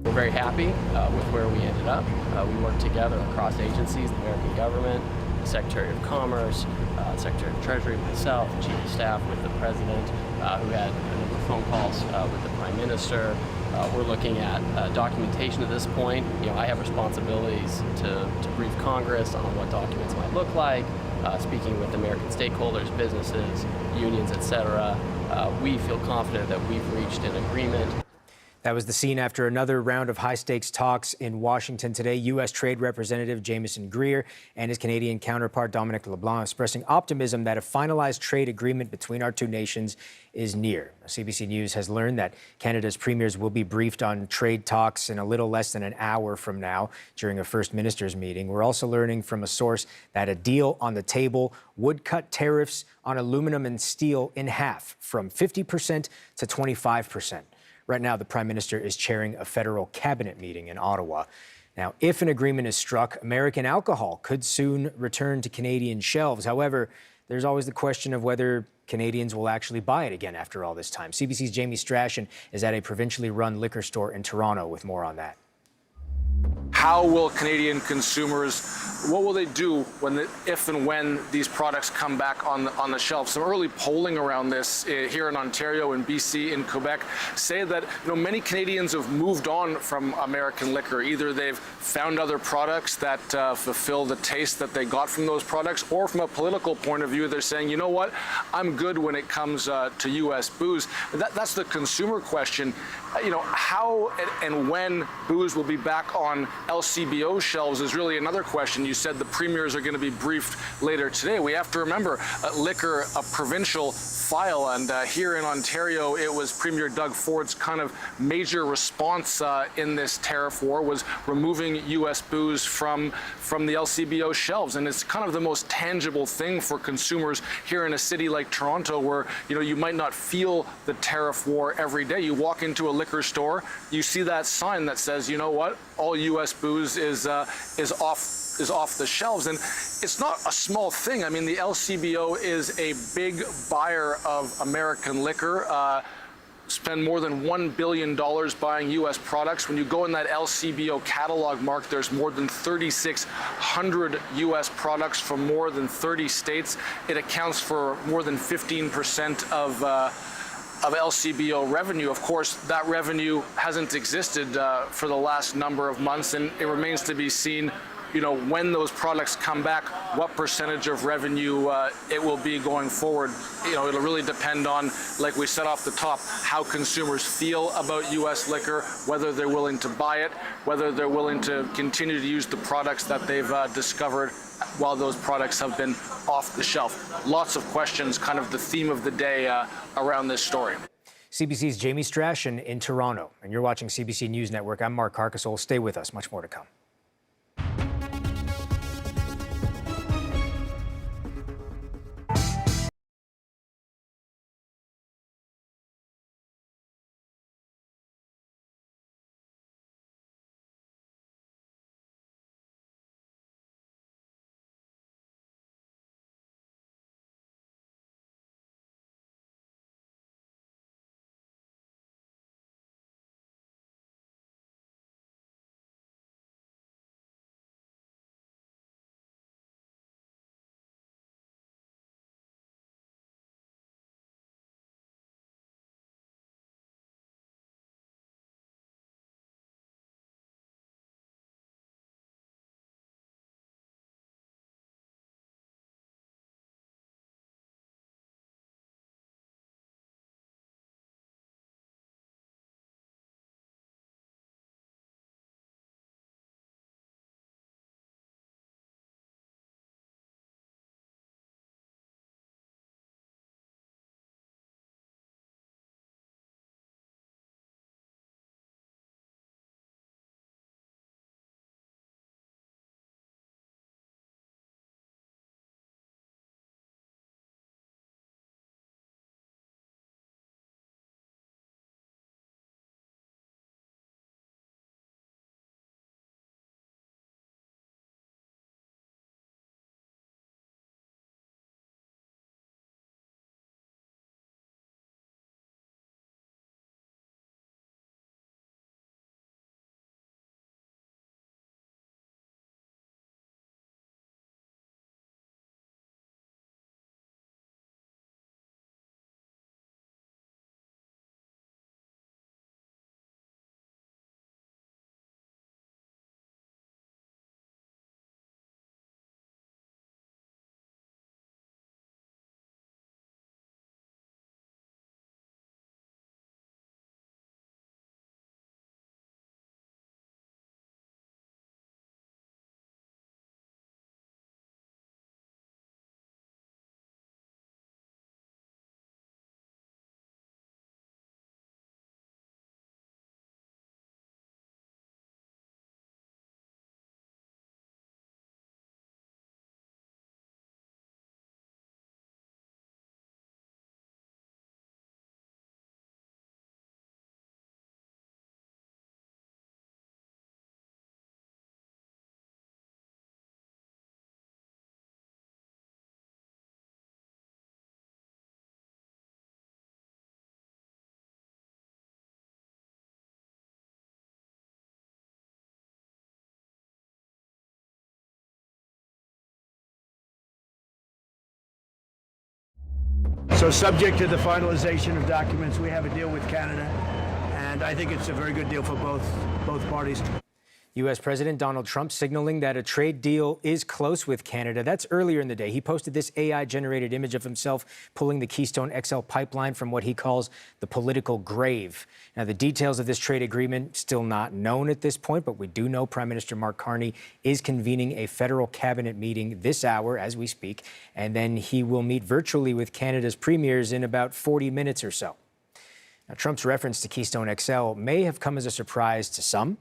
We're very happy with where we ended up. We worked together across agencies, the American government, the Secretary of Commerce, Secretary of Treasury, myself, the Chief of Staff with the President, who had a number of phone calls with the Prime Minister. We're looking at documentation at this point. I have responsibilities to brief Congress on what documents might look like, speaking with American stakeholders, businesses, unions, etc. We feel confident that we've reached an agreement. That was the scene after another round of high-stakes talks in Washington today. U.S. Trade Representative Jameson Greer and his Canadian counterpart Dominic LeBlanc expressing optimism that a finalized trade agreement between our two nations is near. CBC News has learned that Canada's premiers will be briefed on trade talks in a little less than an hour from now during a First Ministers meeting. We're also learning from a source that a deal on the table would cut tariffs on aluminum and steel in half, from 50% to 25%. Right now, the Prime Minister is chairing a federal cabinet meeting in Ottawa. Now, if an agreement is struck, American alcohol could soon return to Canadian shelves. However, there's always the question of whether Canadians will actually buy it again after all this time. CBC's Jamie Strachan is at a provincially run liquor store in Toronto with more on that. How will Canadian consumers, what will they do if and when these products come back on the shelf? Some early polling around this here in Ontario, in BC, in Quebec say that many Canadians have moved on from American liquor. Either they've found other products that fulfill the taste that they got from those products, or from a political point of view, they're saying, you know what, I'm good when it comes to U.S. booze. That's the consumer question. How and when booze will be back on LCBO shelves is really another question. You said the premiers are going to be briefed later today. We have to remember liquor, a provincial file, and here in Ontario, it was Premier Doug Ford's kind of major response in this tariff war was removing U.S. booze from the LCBO shelves, and it's kind of the most tangible thing for consumers here in a city like Toronto, where you might not feel the tariff war every day. You walk into a liquor store, you see that sign that says, you know what, all U.S. booze is off the shelves, and it's not a small thing. I mean, the LCBO is a big buyer of American liquor. Spend more than $1 billion buying U.S. products. When you go in that LCBO catalog, Mark, there's more than 3,600 U.S. products from more than 30 states. It accounts for more than 15% of LCBO revenue. Of course, that revenue hasn't existed for the last number of months, and it remains to be seen when those products come back, what percentage of revenue it will be going forward. It'll really depend on, like we said off the top, how consumers feel about U.S. liquor, whether they're willing to buy it, whether they're willing to continue to use the products that they've discovered while those products have been off the shelf. Lots of questions, kind of the theme of the day around this story. CBC's Jamie Strachan in Toronto, and you're watching CBC News Network. I'm Mark Carcasole. Stay with us. Much more to come. So subject to the finalization of documents, we have a deal with Canada, and I think it's a very good deal for both parties. U.S. President Donald Trump signaling that a trade deal is close with Canada. That's earlier in the day. He posted this AI-generated image of himself pulling the Keystone XL pipeline from what he calls the political grave. Now, the details of this trade agreement still not known at this point, but we do know Prime Minister Mark Carney is convening a federal cabinet meeting this hour as we speak, and then he will meet virtually with Canada's premiers in about 40 minutes or so. Now, Trump's reference to Keystone XL may have come as a surprise to some.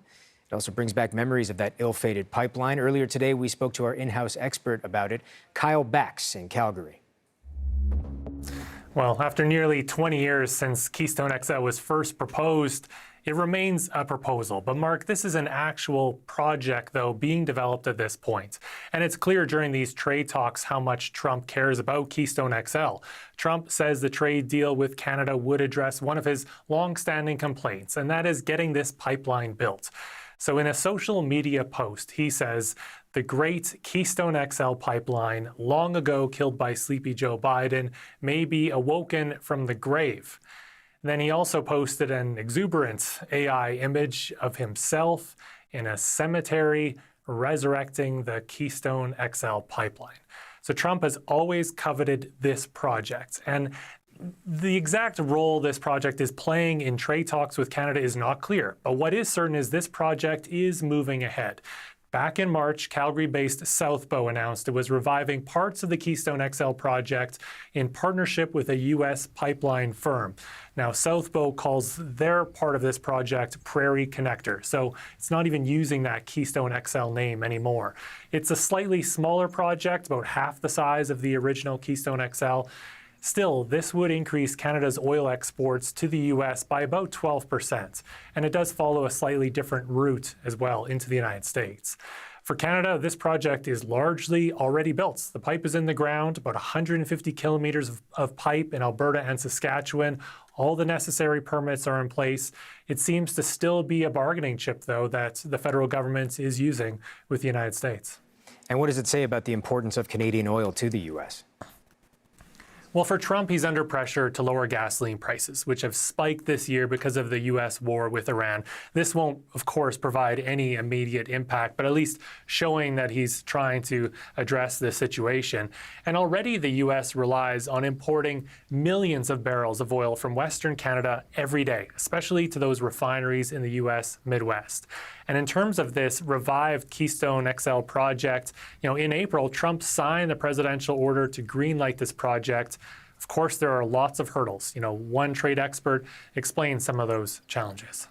It also brings back memories of that ill-fated pipeline. Earlier today, we spoke to our in-house expert about it, Kyle Bax in Calgary. Well, after nearly 20 years since Keystone XL was first proposed, it remains a proposal. But Mark, this is an actual project, though, being developed at this point. And it's clear during these trade talks how much Trump cares about Keystone XL. Trump says the trade deal with Canada would address one of his long-standing complaints, and that is getting this pipeline built. So in a social media post, he says, the great Keystone XL pipeline, long ago killed by sleepy Joe Biden, may be awoken from the grave. Then he also posted an exuberant AI image of himself in a cemetery resurrecting the Keystone XL pipeline. So Trump has always coveted this project. And the exact role this project is playing in trade talks with Canada is not clear. But what is certain is this project is moving ahead. Back in March, Calgary-based Southbow announced it was reviving parts of the Keystone XL project in partnership with a U.S. pipeline firm. Now, Southbow calls their part of this project Prairie Connector, so it's not even using that Keystone XL name anymore. It's a slightly smaller project, about half the size of the original Keystone XL. Still, this would increase Canada's oil exports to the U.S. by about 12%, and it does follow a slightly different route as well into the United States. For Canada, this project is largely already built. The pipe is in the ground, about 150 kilometers of pipe in Alberta and Saskatchewan. All the necessary permits are in place. It seems to still be a bargaining chip, though, that the federal government is using with the United States. And what does it say about the importance of Canadian oil to the U.S.? Well, for Trump, he's under pressure to lower gasoline prices, which have spiked this year because of the U.S. war with Iran. This won't, of course, provide any immediate impact, but at least showing that he's trying to address this situation. And already the U.S. relies on importing millions of barrels of oil from Western Canada every day, especially to those refineries in the U.S. Midwest. And in terms of this revived Keystone XL project, in April, Trump signed the presidential order to greenlight this project. Of course, there are lots of hurdles. One trade expert explains some of those challenges.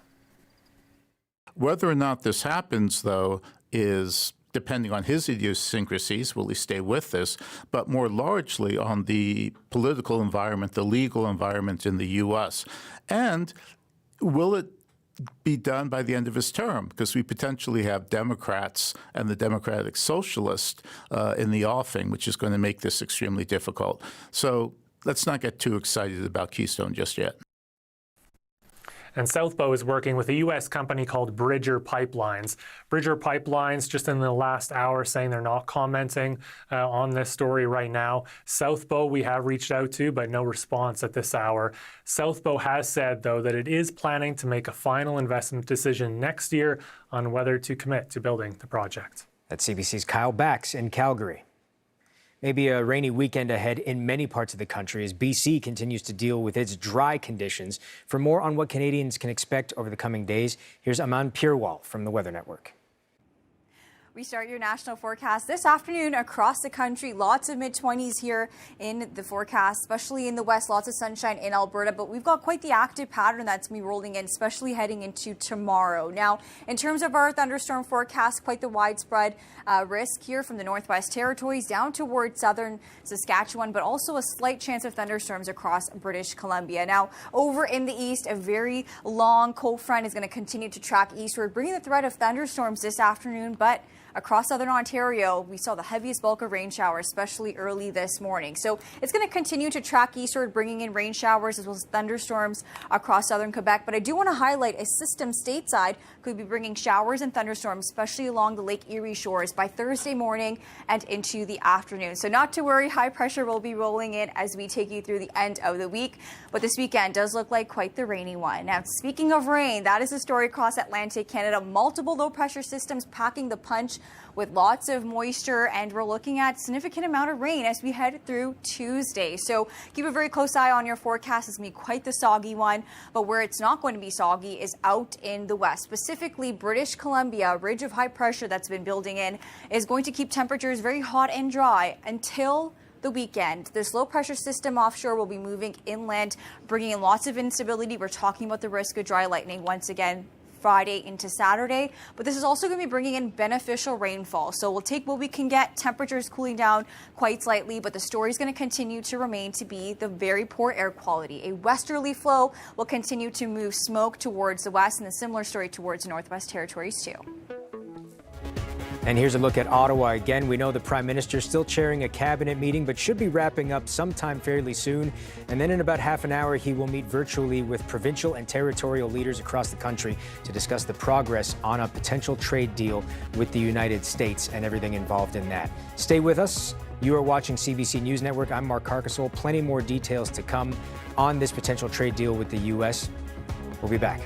Whether or not this happens, though, is depending on his idiosyncrasies, will he stay with this, but more largely on the political environment, the legal environment in the U.S. And will it be done by the end of his term? Because we potentially have Democrats and the Democratic Socialists in the offing, which is going to make this extremely difficult. So let's not get too excited about Keystone just yet. And Southbow is working with a U.S. company called Bridger Pipelines. Bridger Pipelines, just in the last hour, saying they're not commenting on this story right now. Southbow we have reached out to, but no response at this hour. Southbow has said, though, that it is planning to make a final investment decision next year on whether to commit to building the project. That's CBC's Kyle Bax in Calgary. Maybe a rainy weekend ahead in many parts of the country as BC continues to deal with its dry conditions. For more on what Canadians can expect over the coming days, here's Aman Purewal from the Weather Network. We start your national forecast this afternoon across the country. Lots of mid-20s here in the forecast, especially in the west. Lots of sunshine in Alberta, but we've got quite the active pattern that's going to be rolling in, especially heading into tomorrow. Now, in terms of our thunderstorm forecast, quite the widespread risk here from the Northwest Territories down towards southern Saskatchewan, but also a slight chance of thunderstorms across British Columbia. Now, over in the east, a very long cold front is going to continue to track eastward, bringing the threat of thunderstorms this afternoon, but across southern Ontario, we saw the heaviest bulk of rain showers, especially early this morning. So it's going to continue to track eastward, bringing in rain showers as well as thunderstorms across southern Quebec. But I do want to highlight a system stateside could be bringing showers and thunderstorms, especially along the Lake Erie shores by Thursday morning and into the afternoon. So not to worry, high pressure will be rolling in as we take you through the end of the week. But this weekend does look like quite the rainy one. Now, speaking of rain, that is the story across Atlantic Canada. Multiple low pressure systems packing the punch with lots of moisture, and we're looking at significant amount of rain as we head through Tuesday. So keep a very close eye on your forecast. It's going to be quite the soggy one, but where it's not going to be soggy is out in the west. Specifically, British Columbia, a ridge of high pressure that's been building in, is going to keep temperatures very hot and dry until the weekend. This low pressure system offshore will be moving inland, bringing in lots of instability. We're talking about the risk of dry lightning once again Friday into Saturday, but this is also going to be bringing in beneficial rainfall. So we'll take what we can get, temperatures cooling down quite slightly, but the story is going to continue to remain to be the very poor air quality. A westerly flow will continue to move smoke towards the west, and a similar story towards the Northwest Territories too. And here's a look at Ottawa again. We know the Prime Minister is still chairing a cabinet meeting, but should be wrapping up sometime fairly soon. And then in about half an hour, he will meet virtually with provincial and territorial leaders across the country to discuss the progress on a potential trade deal with the United States and everything involved in that. Stay with us. You are watching CBC News Network. I'm Mark Carcasole. Plenty more details to come on this potential trade deal with the U.S. We'll be back.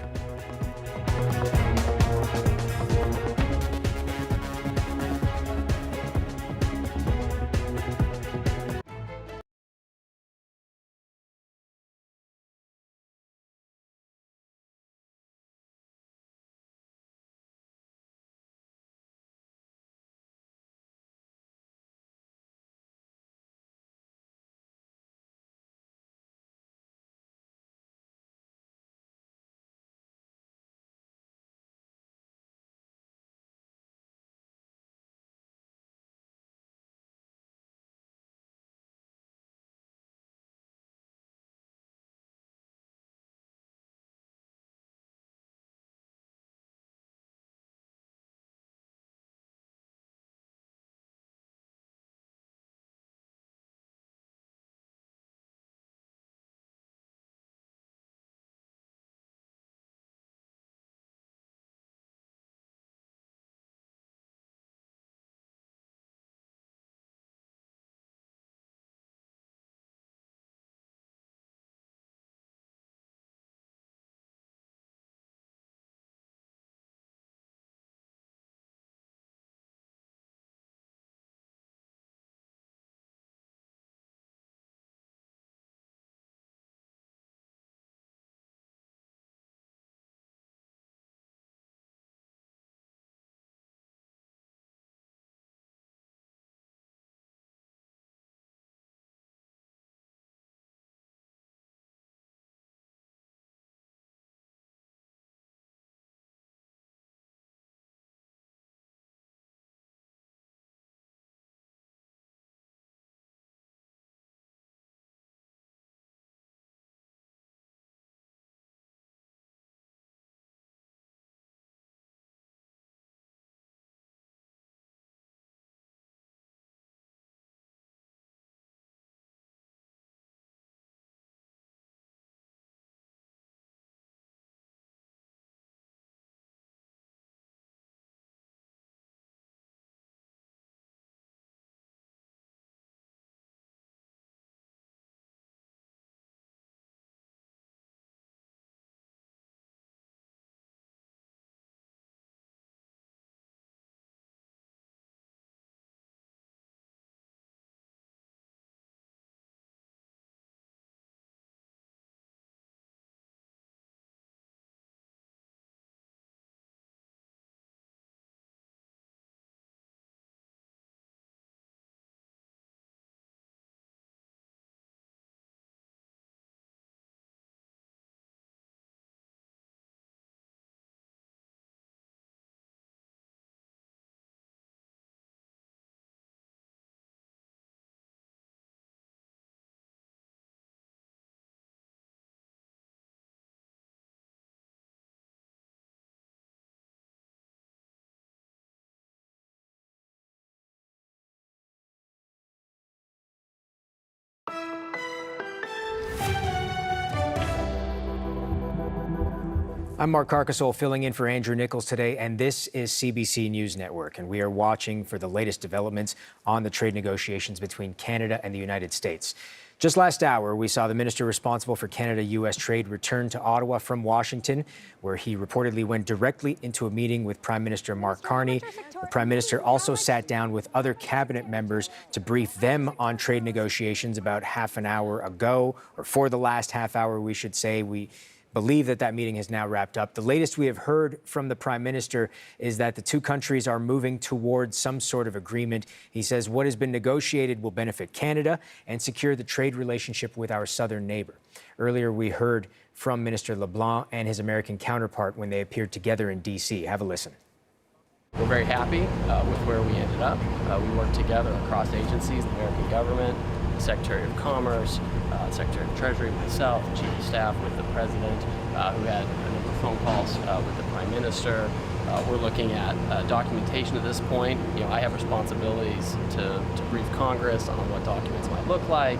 I'm Mark Carcasole filling in for Andrew Nichols today, and this is CBC News Network, and we are watching for the latest developments on the trade negotiations between Canada and the United States. Just last hour, we saw the minister responsible for Canada-U.S. trade return to Ottawa from Washington, where he reportedly went directly into a meeting with Prime Minister Mark Carney. The Prime Minister also sat down with other cabinet members to brief them on trade negotiations about half an hour ago, or for the last half hour, we should say. We believe that that meeting has now wrapped up. The latest we have heard from the Prime Minister is that the two countries are moving towards some sort of agreement. He says what has been negotiated will benefit Canada and secure the trade relationship with our southern neighbor. Earlier, we heard from Minister LeBlanc and his American counterpart when they appeared together in D.C. Have a listen. We're very happy with where we ended up. We worked together across agencies, the American government, the Secretary of Commerce, Secretary of Treasury, myself, Chief of Staff with the President, who had a number of phone calls with the Prime Minister. We're looking at documentation at this point. I have responsibilities to brief Congress on what documents might look like,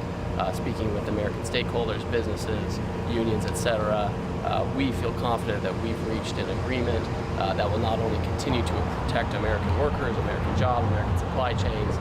speaking with American stakeholders, businesses, unions, etc. We feel confident that we've reached an agreement that will not only continue to protect American workers, American jobs, American supply chains,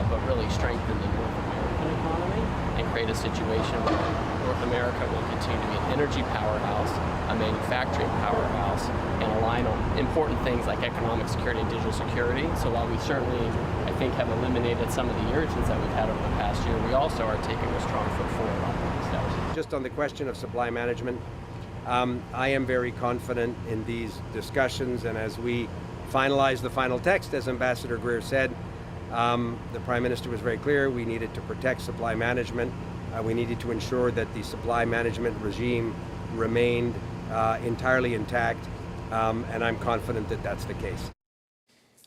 but really strengthen the North American economy and create a situation where North America will continue to be an energy powerhouse, a manufacturing powerhouse, and align on important things like economic security and digital security. So while we certainly, I think, have eliminated some of the irritants that we've had over the past year, we also are taking a strong foot forward on these steps. Just on the question of supply management, I am very confident in these discussions, and as we finalize the final text, as Ambassador Greer said, the Prime Minister was very clear. We needed to protect supply management. We needed to ensure that the supply management regime remained entirely intact, and I'm confident that that's the case.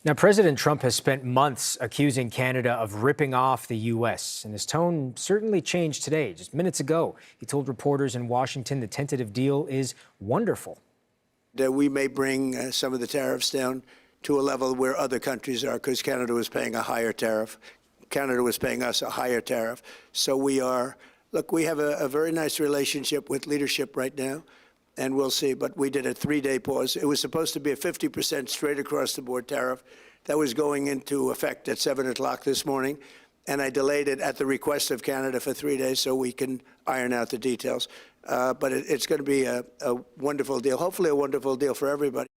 Now, President Trump has spent months accusing Canada of ripping off the U.S., and his tone certainly changed today. Just minutes ago, he told reporters in Washington the tentative deal is wonderful. That we may bring some of the tariffs down to a level where other countries are, because Canada was paying a higher tariff. Canada was paying us a higher tariff. So we are, look, we have a very nice relationship with leadership right now, and we'll see. But we did a 3-day pause. It was supposed to be a 50% straight across the board tariff that was going into effect at 7 o'clock this morning. And I delayed it at the request of Canada for 3 days so we can iron out the details. But it's going to be a wonderful deal, hopefully a wonderful deal for everybody.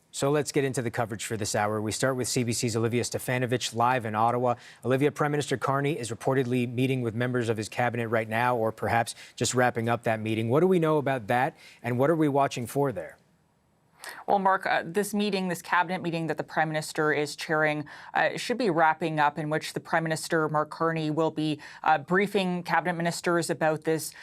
So let's get into the coverage for this hour. We start with CBC's Olivia Stefanovich live in Ottawa. Olivia, Prime Minister Carney is reportedly meeting with members of his cabinet right now, or perhaps just wrapping up that meeting. What do we know about that, and what are we watching for there? Well, Mark, this cabinet meeting that the Prime Minister is chairing should be wrapping up, in which the Prime Minister, Mark Carney, will be briefing cabinet ministers about this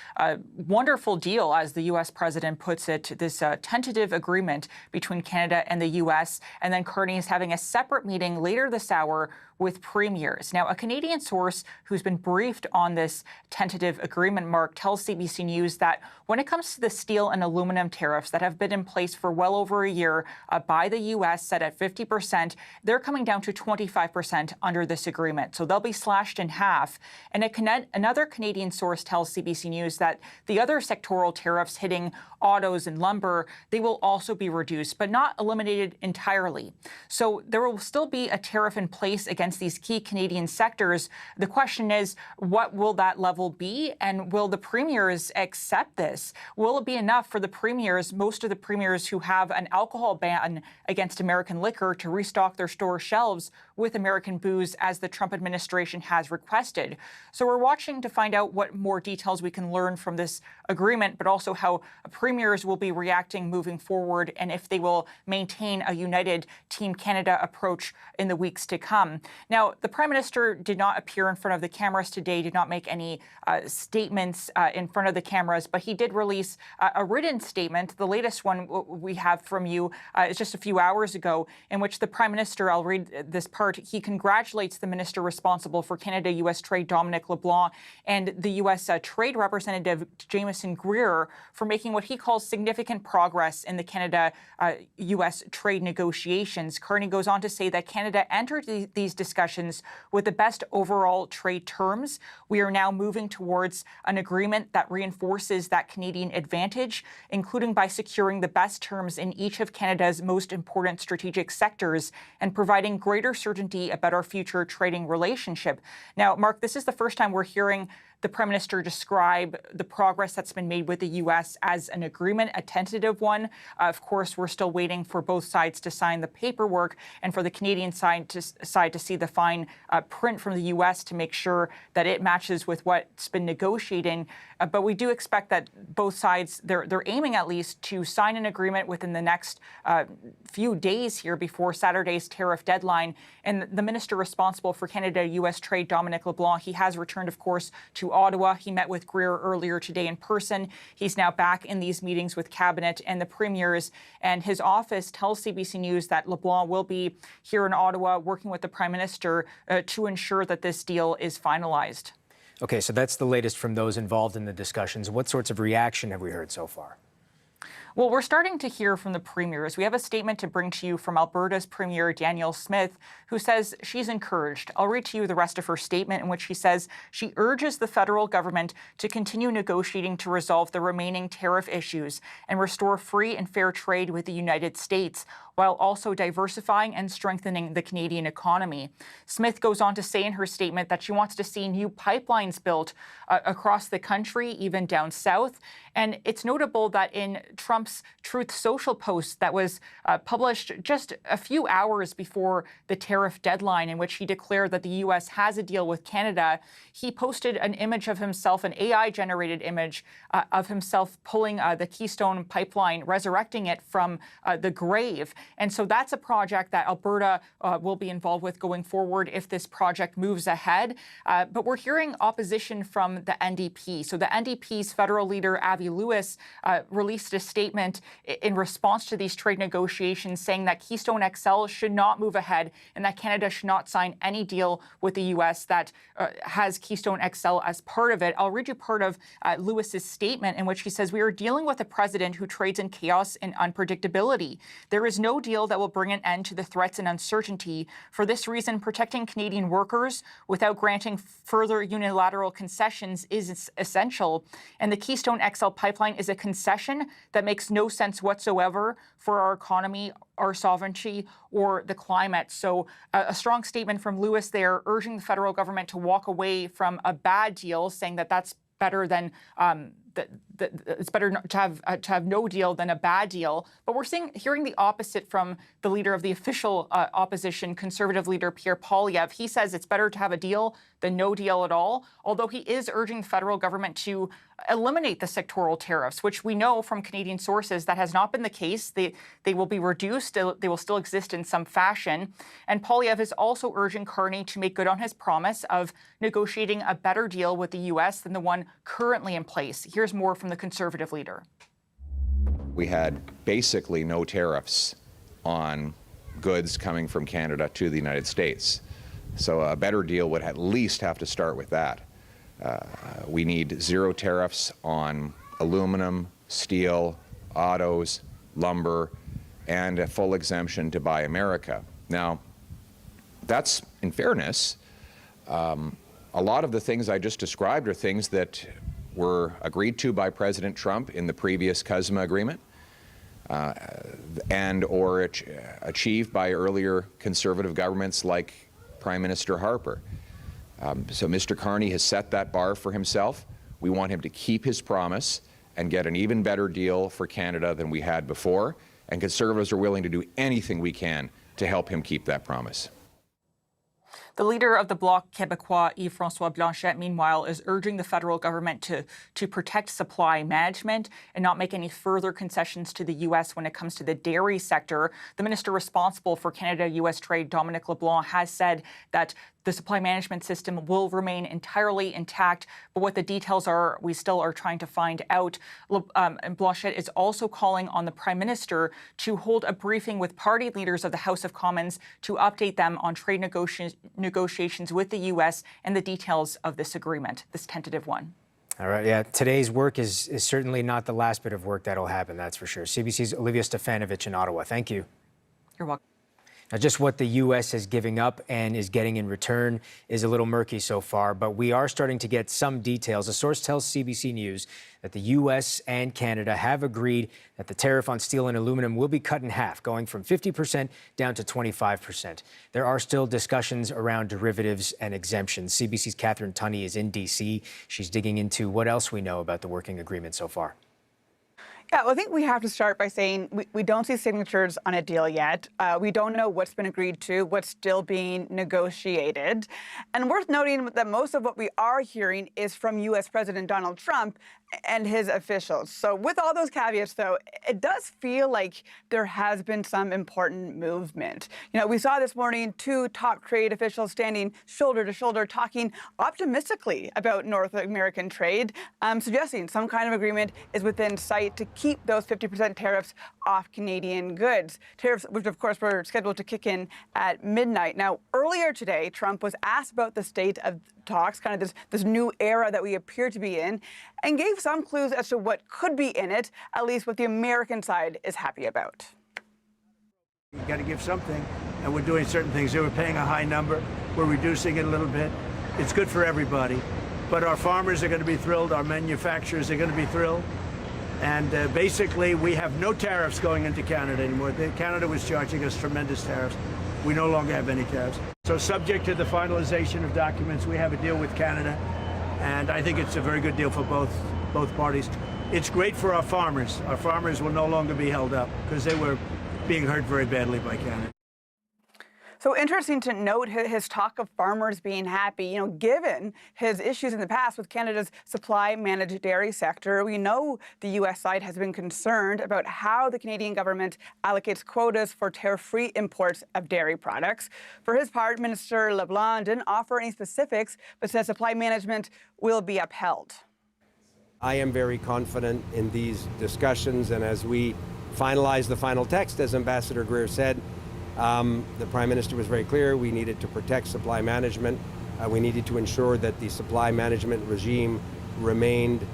wonderful deal, as the U.S. President puts it, this tentative agreement between Canada and the U.S. And then Carney is having a separate meeting later this hour with premiers. Now, a Canadian source who's been briefed on this tentative agreement, Mark, tells CBC News that when it comes to the steel and aluminum tariffs that have been in place for well over a year by the U.S., set at 50%, they're coming down to 25% under this agreement. So they'll be slashed in half. And another Canadian source tells CBC News that the other sectoral tariffs hitting autos and lumber, they will also be reduced, but not eliminated entirely. So there will still be a tariff in place against these key Canadian sectors. The question is, what will that level be? And will the premiers accept this? Will it be enough for the premiers, most of the premiers who have an alcohol ban against American liquor, to restock their store shelves with American booze, as the Trump administration has requested? So we're watching to find out what more details we can learn from this agreement, but also how premiers will be reacting moving forward, and if they will maintain a united Team Canada approach in the weeks to come. Now, the Prime Minister did not appear in front of the cameras today, did not make any statements in front of the cameras, but he did release a written statement, the latest one we have from you just a few hours ago, in which the Prime Minister, I'll read this part, he congratulates the minister responsible for Canada-U.S. trade, Dominic LeBlanc, and the U.S. Trade Representative Jameson Greer for making what he calls significant progress in the Canada-U.S. trade negotiations. Carney goes on to say that Canada entered these discussions with the best overall trade terms. We are now moving towards an agreement that reinforces that Canadian advantage, including by securing the best terms in each of Canada's most important strategic sectors and providing greater certainty about our future trading relationship. Now, Mark, this is the first time we're hearing the Prime Minister describe the progress that's been made with the U.S. as an agreement, a tentative one. Of course, we're still waiting for both sides to sign the paperwork and for the Canadian side to see the fine print from the U.S. to make sure that it matches with what's been negotiating. But we do expect that both sides, they're aiming at least to sign an agreement within the next few days here before Saturday's tariff deadline. And the minister responsible for Canada-U.S. trade, Dominic LeBlanc, he has returned, of course, to Ottawa. He met with Greer earlier today in person. He's now back in these meetings with Cabinet and the premiers. And his office tells CBC News that LeBlanc will be here in Ottawa working with the Prime Minister to ensure that this deal is finalized. Okay, so that's the latest from those involved in the discussions. What sorts of reaction have we heard so far? Well, we're starting to hear from the premiers. We have a statement to bring to you from Alberta's Premier Danielle Smith, who says she's encouraged. I'll read to you the rest of her statement, in which she says she urges the federal government to continue negotiating to resolve the remaining tariff issues and restore free and fair trade with the United States, while also diversifying and strengthening the Canadian economy. Smith goes on to say in her statement that she wants to see new pipelines built across the country, even down south. And it's notable that in Trump's Truth Social post that was published just a few hours before the tariff deadline, in which he declared that the U.S. has a deal with Canada, he posted an image of himself, an AI-generated image of himself pulling the Keystone pipeline, resurrecting it from the grave. And so that's a project that Alberta will be involved with going forward if this project moves ahead. But we're hearing opposition from the NDP. So the NDP's federal leader, Avi Lewis, released a statement in response to these trade negotiations saying that Keystone XL should not move ahead and that Canada should not sign any deal with the U.S. that has Keystone XL as part of it. I'll read you part of Lewis's statement, in which he says, "We are dealing with a president who trades in chaos and unpredictability. There is no deal that will bring an end to the threats and uncertainty. For this reason, protecting Canadian workers without granting further unilateral concessions is essential. And the Keystone XL pipeline is a concession that makes no sense whatsoever for our economy, our sovereignty, or the climate." So a strong statement from Lewis there, urging the federal government to walk away from a bad deal, saying that that's better than it's better to have no deal than a bad deal. But we're hearing the opposite from the leader of the official opposition, Conservative leader Pierre Poilievre. He says it's better to have a deal than no deal at all, although he is urging the federal government to eliminate the sectoral tariffs, which we know from Canadian sources that has not been the case. They will be reduced. They will still exist in some fashion. And Poilievre is also urging Carney to make good on his promise of negotiating a better deal with the U.S. than the one currently in place. Here's more from the Conservative leader. We had basically no tariffs on goods coming from Canada to the United States. So a better deal would at least have to start with that. We need zero tariffs on aluminum, steel, autos, lumber, and a full exemption to Buy America. Now, that's, in fairness, a lot of the things I just described are things that were agreed to by President Trump in the previous CUSMA agreement and or achieved by earlier conservative governments like Prime Minister Harper. So Mr. Carney has set that bar for himself. We want him to keep his promise and get an even better deal for Canada than we had before. And Conservatives are willing to do anything we can to help him keep that promise. The leader of the Bloc Québécois, Yves-François Blanchet, meanwhile, is urging the federal government to protect supply management and not make any further concessions to the U.S. when it comes to the dairy sector. The minister responsible for Canada-U.S. trade, Dominic LeBlanc, has said that the supply management system will remain entirely intact. But what the details are, we still are trying to find out. Blanchet is also calling on the Prime Minister to hold a briefing with party leaders of the House of Commons to update them on trade negotiations with the U.S. and the details of this agreement, this tentative one. All right, yeah, today's work is certainly not the last bit of work that'll happen, that's for sure. CBC's Olivia Stefanovic in Ottawa. Thank you. You're welcome. Now, just what the U.S. is giving up and is getting in return is a little murky so far, but we are starting to get some details. A source tells CBC News that the U.S. and Canada have agreed that the tariff on steel and aluminum will be cut in half, going from 50% down to 25%. There are still discussions around derivatives and exemptions. CBC's Catherine Tunney is in D.C. She's digging into what else we know about the working agreement so far. Yeah, well, I think we have to start by saying we don't see signatures on a deal yet. We don't know what's been agreed to, what's still being negotiated. And worth noting that most of what we are hearing is from U.S. President Donald Trump and his officials. So with all those caveats, though, it does feel like there has been some important movement. You know, we saw this morning 2 top trade officials standing shoulder to shoulder talking optimistically about North American trade, suggesting some kind of agreement is within sight to keep those 50% tariffs off Canadian goods. Tariffs, which of course were scheduled to kick in at midnight. Now, earlier today, Trump was asked about the state of talks, kind of this new era that we appear to be in, and gave some clues as to what could be in it, at least what the American side is happy about. You got to give something, and we're doing certain things. They were paying a high number. We're reducing it a little bit. It's good for everybody. But our farmers are going to be thrilled. Our manufacturers are going to be thrilled. And basically, we have no tariffs going into Canada anymore. Canada was charging us tremendous tariffs. We no longer have any tariffs. So subject to the finalization of documents, we have a deal with Canada. And I think it's a very good deal for both parties. It's great for our farmers. Our farmers will no longer be held up because they were being hurt very badly by Canada. So interesting to note his talk of farmers being happy, you know, given his issues in the past with Canada's supply-managed dairy sector. We know the U.S. side has been concerned about how the Canadian government allocates quotas for tariff-free imports of dairy products. For his part, Minister LeBlanc didn't offer any specifics, but said supply management will be upheld. I am very confident in these discussions, and as we finalize the final text, as Ambassador Greer said, the Prime Minister was very clear. We needed to protect supply management. We needed to ensure that the supply management regime remained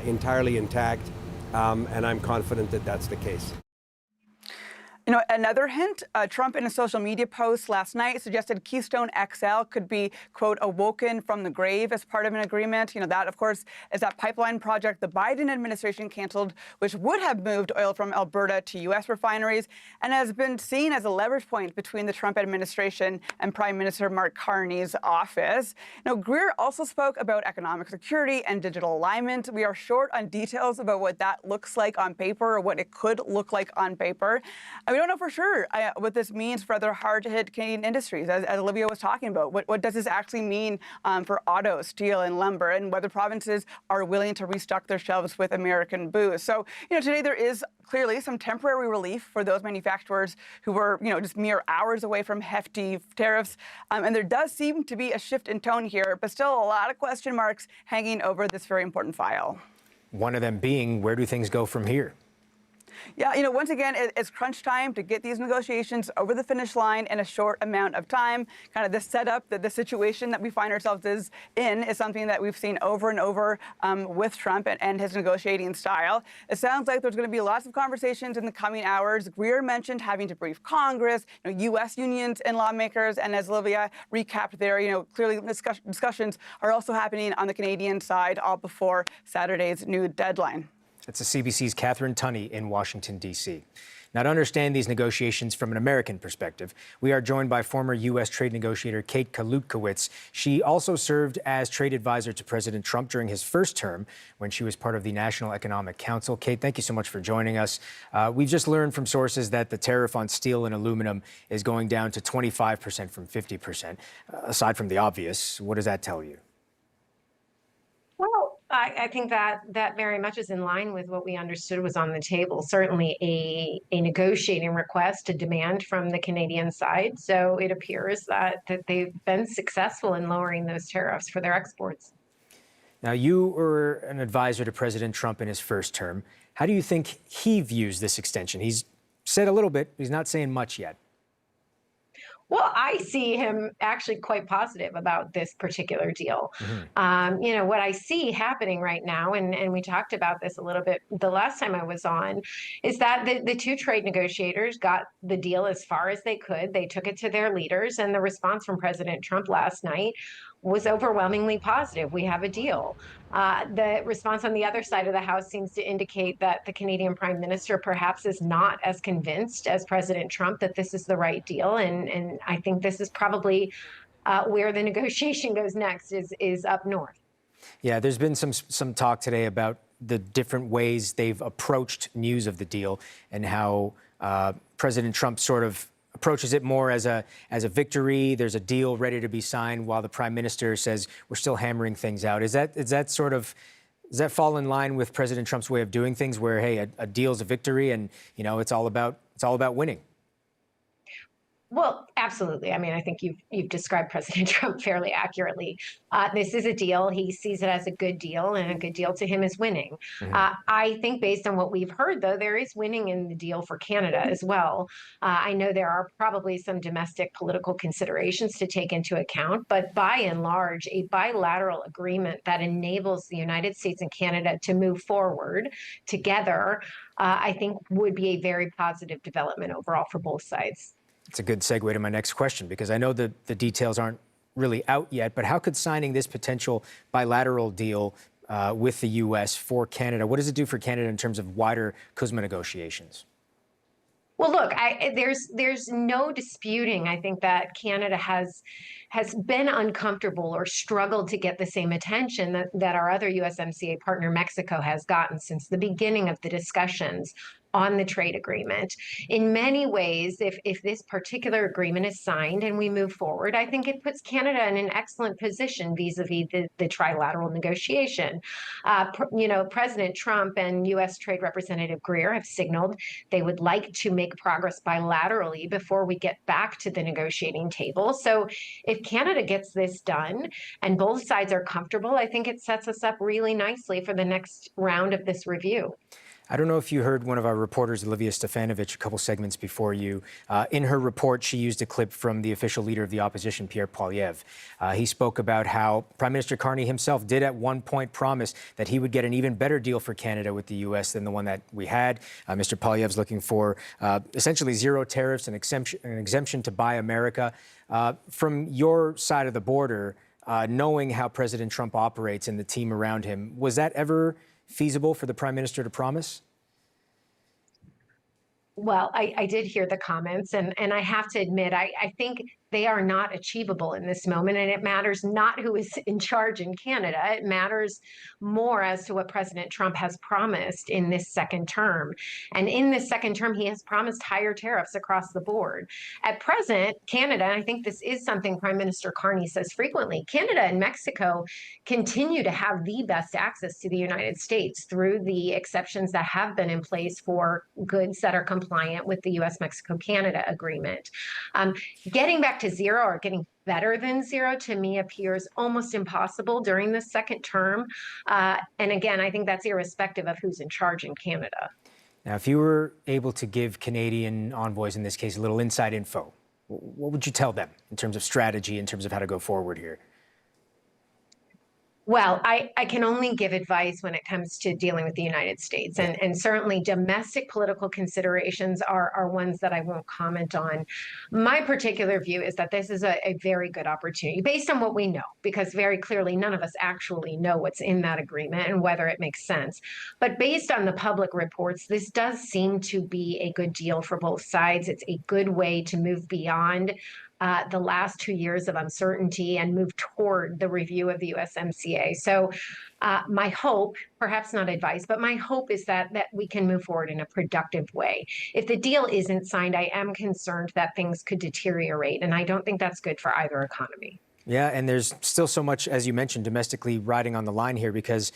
entirely intact, and I'm confident that that's the case. You know, another hint, Trump in a social media post last night suggested Keystone XL could be, quote, awoken from the grave as part of an agreement. You know, that, of course, is that pipeline project the Biden administration canceled, which would have moved oil from Alberta to U.S. refineries and has been seen as a leverage point between the Trump administration and Prime Minister Mark Carney's office. You know, Greer also spoke about economic security and digital alignment. We are short on details about what that looks like on paper or what it could look like on paper. We don't know for sure what this means for other hard-to-hit Canadian industries, as Olivia was talking about. What does this actually mean for auto, steel, and lumber, and whether provinces are willing to restock their shelves with American booze? So, you know, today there is clearly some temporary relief for those manufacturers who were, you know, just mere hours away from hefty tariffs. And there does seem to be a shift in tone here, but still a lot of question marks hanging over this very important file. One of them being, where do things go from here? Yeah, you know, once again, it's crunch time to get these negotiations over the finish line in a short amount of time. Kind of the setup, the situation that we find ourselves in is something that we've seen over and over with Trump and his negotiating style. It sounds like there's going to be lots of conversations in the coming hours. Greer mentioned having to brief Congress, you know, U.S. unions and lawmakers, and as Olivia recapped there, you know, clearly discussions are also happening on the Canadian side, all before Saturday's new deadline. It's the CBC's Catherine Tunney in Washington, D.C. Now, to understand these negotiations from an American perspective, we are joined by former U.S. trade negotiator Kate Kalutkowicz. She also served as trade advisor to President Trump during his first term when she was part of the National Economic Council. Kate, thank you so much for joining us. We've just learned from sources that the tariff on steel and aluminum is going down to 25% from 50%. Aside from the obvious, what does that tell you? Well, I think that very much is in line with what we understood was on the table. Certainly a negotiating request, a demand from the Canadian side. So it appears that they've been successful in lowering those tariffs for their exports. Now, you were an advisor to President Trump in his first term. How do you think he views this extension? He's said a little bit, he's not saying much yet. Well, I see him actually quite positive about this particular deal. You know, what I see happening right now, and we talked about this a little bit the last time I was on, is that the two trade negotiators got the deal as far as they could. They took it to their leaders, and the response from President Trump last night was overwhelmingly positive. We have a deal. The response on the other side of the House seems to indicate that the Canadian Prime Minister perhaps is not as convinced as President Trump that this is the right deal. And I think this is probably where the negotiation goes next, is up north. Yeah, there's been some talk today about the different ways they've approached news of the deal and how President Trump sort of approaches it more as a victory. There's a deal ready to be signed, while the Prime Minister says we're still hammering things out. Does that fall in line with President Trump's way of doing things, where hey, a deal's a victory, and you know it's all about winning? Well, absolutely. I mean, I think you've described President Trump fairly accurately. This is a deal. He sees it as a good deal, and a good deal to him is winning. I think based on what we've heard, though, there is winning in the deal for Canada as well. I know there are probably some domestic political considerations to take into account, but by and large, a bilateral agreement that enables the United States and Canada to move forward together, I think would be a very positive development overall for both sides. It's a good segue to my next question, because I know the details aren't really out yet, but how could signing this potential bilateral deal with the U.S. for Canada, what does it do for Canada in terms of wider CUSMA negotiations? Well, look, there's no disputing, I think, that Canada has been uncomfortable or struggled to get the same attention that our other USMCA partner, Mexico, has gotten since the beginning of the discussions on the trade agreement. In many ways, if this particular agreement is signed and we move forward, I think it puts Canada in an excellent position vis-a-vis the trilateral negotiation. You know, President Trump and U.S. Trade Representative Greer have signaled they would like to make progress bilaterally before we get back to the negotiating table. So if Canada gets this done and both sides are comfortable, I think it sets us up really nicely for the next round of this review. I don't know if you heard one of our reporters, Olivia Stefanovich, a couple segments before you. In her report, she used a clip from the official leader of the opposition, Pierre Poilievre. He spoke about how Prime Minister Carney himself did at one point promise that he would get an even better deal for Canada with the U.S. than the one that we had. Mr. Poilievre's looking for essentially zero tariffs, an exemption to Buy America. From your side of the border, knowing how President Trump operates and the team around him, was that ever feasible for the Prime Minister to promise? Well, I did hear the comments, and I have to admit, I think they are not achievable in this moment, and it matters not who is in charge in Canada. It matters more as to what President Trump has promised in this second term. And in this second term, he has promised higher tariffs across the board. At present, Canada, and I think this is something Prime Minister Carney says frequently, Canada and Mexico continue to have the best access to the United States through the exceptions that have been in place for goods that are compliant with the U.S.-Mexico-Canada agreement. Getting back to zero, or getting better than zero, to me appears almost impossible during the second term. And again, I think that's irrespective of who's in charge in Canada. Now, if you were able to give Canadian envoys, in this case, a little inside info, what would you tell them in terms of strategy, in terms of how to go forward here? Well, I can only give advice when it comes to dealing with the United States. And certainly domestic political considerations are ones that I won't comment on. My particular view is that this is a very good opportunity based on what we know, because very clearly none of us actually know what's in that agreement and whether it makes sense. But based on the public reports, this does seem to be a good deal for both sides. It's a good way to move beyond the last 2 years of uncertainty and move toward the review of the USMCA. So my hope, perhaps not advice, but my hope is that we can move forward in a productive way. If the deal isn't signed, I am concerned that things could deteriorate, and I don't think that's good for either economy. Yeah, and there's still so much, as you mentioned, domestically riding on the line here, because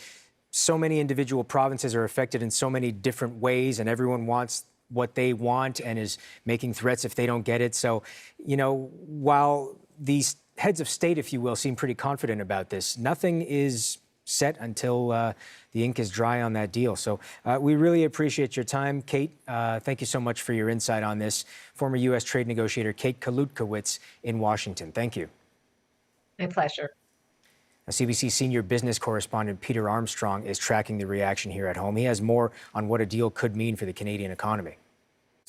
so many individual provinces are affected in so many different ways, and everyone wants what they want and is making threats if they don't get it. So, you know, while these heads of state, if you will, seem pretty confident about this, nothing is set until the ink is dry on that deal. So we really appreciate your time, Kate. Thank you so much for your insight on this. Former U.S. trade negotiator Kate Kalutkowicz in Washington. Thank you. My pleasure. Now, CBC senior business correspondent Peter Armstrong is tracking the reaction here at home. He has more on what a deal could mean for the Canadian economy.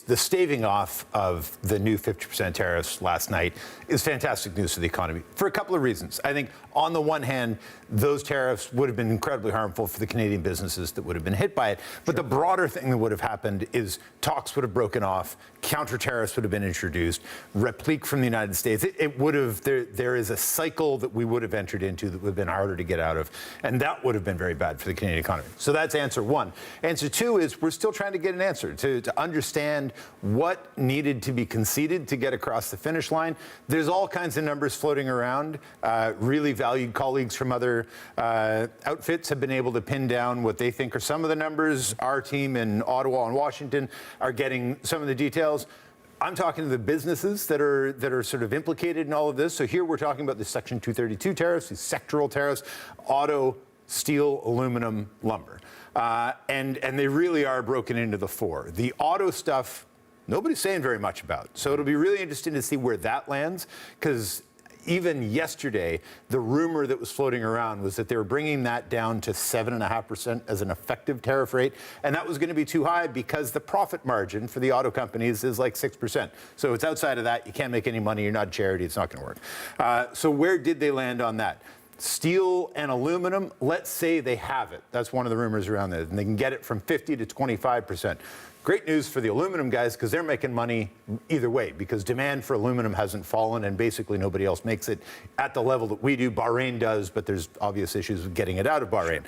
The staving off of the new 50% tariffs last night is fantastic news for the economy for a couple of reasons. I think on the one hand, those tariffs would have been incredibly harmful for the Canadian businesses that would have been hit by it. But the broader thing that would have happened is talks would have broken off, counter tariffs would have been introduced, replique from the United States. It would have, there is a cycle that we would have entered into that would have been harder to get out of. And that would have been very bad for the Canadian economy. So that's answer one. Answer two is we're still trying to get an answer to understand what needed to be conceded to get across the finish line. There's all kinds of numbers floating around. Really valued colleagues from other outfits have been able to pin down what they think are some of the numbers. Our team in Ottawa and Washington are getting some of the details. I'm talking to the businesses that are sort of implicated in all of this. So here we're talking about the Section 232 tariffs, these sectoral tariffs, auto, steel, aluminum, lumber. And they really are broken into the four. The auto stuff, nobody's saying very much about. So it'll be really interesting to see where that lands, because even yesterday, the rumor that was floating around was that they were bringing that down to 7.5% as an effective tariff rate. And that was going to be too high because the profit margin for the auto companies is like 6%. So it's outside of that. You can't make any money. You're not a charity. It's not going to work. So where did they land on that? Steel and aluminum, let's say they have it. That's one of the rumors around there. And they can get it from 50 to 25%. Great news for the aluminum guys, because they're making money either way, because demand for aluminum hasn't fallen and basically nobody else makes it at the level that we do. Bahrain does, but there's obvious issues with getting it out of Bahrain.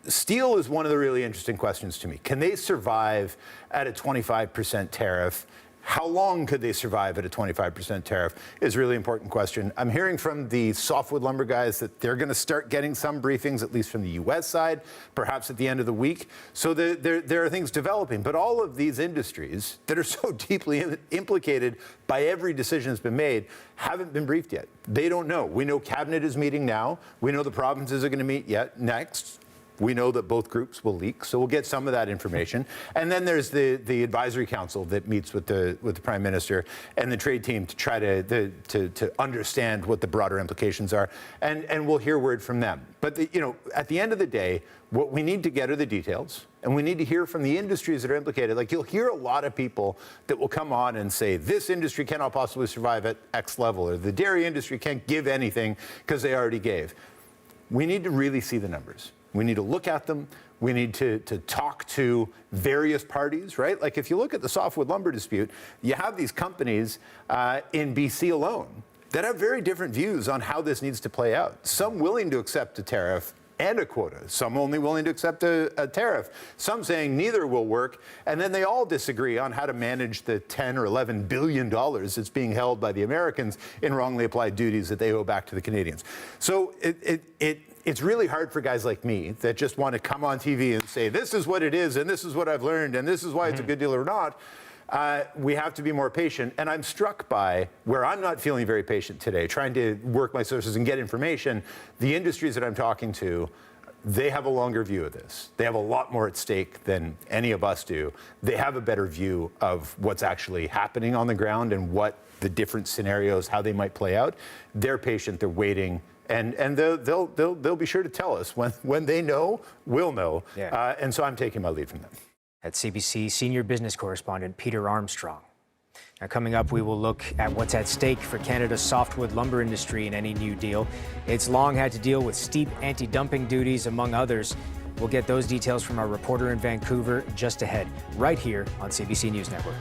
Steel is one of the really interesting questions to me. Can they survive at a 25% tariff? How long could they survive at a 25% tariff is a really important question. I'm hearing from the softwood lumber guys that they're going to start getting some briefings, at least from the U.S. side, perhaps at the end of the week. So there are things developing. But all of these industries that are so deeply implicated by every decision that's been made haven't been briefed yet. They don't know. We know Cabinet is meeting now. We know the provinces are going to meet next. We know that both groups will leak, so we'll get some of that information. And then there's the advisory council that meets with the Prime Minister and the trade team to try to understand what the broader implications are, and we'll hear word from them. But at the end of the day, what we need to get are the details, and we need to hear from the industries that are implicated. Like, you'll hear a lot of people that will come on and say, this industry cannot possibly survive at X level, or the dairy industry can't give anything because they already gave. We need to really see the numbers. We need to look at them. We need to talk to various parties, right? Like, if you look at the softwood lumber dispute, you have these companies in BC alone that have very different views on how this needs to play out. Some willing to accept a tariff and a quota. Some only willing to accept a tariff. Some saying neither will work. And then they all disagree on how to manage the $10 or $11 billion that's being held by the Americans in wrongly applied duties that they owe back to the Canadians. So it's really hard for guys like me that just want to come on TV and say, this is what it is, and this is what I've learned, and this is why it's a good deal or not. We have to be more patient. And I'm struck by where I'm not feeling very patient today, trying to work my sources and get information. The industries that I'm talking to, they have a longer view of this. They have a lot more at stake than any of us do. They have a better view of what's actually happening on the ground and what the different scenarios, how they might play out. They're patient, they're waiting. And they'll be sure to tell us when they know, we'll know. Yeah. And so I'm taking my lead from them. That's CBC senior business correspondent Peter Armstrong. Now, coming up, we will look at what's at stake for Canada's softwood lumber industry in any new deal. It's long had to deal with steep anti-dumping duties, among others. We'll get those details from our reporter in Vancouver just ahead, right here on CBC News Network.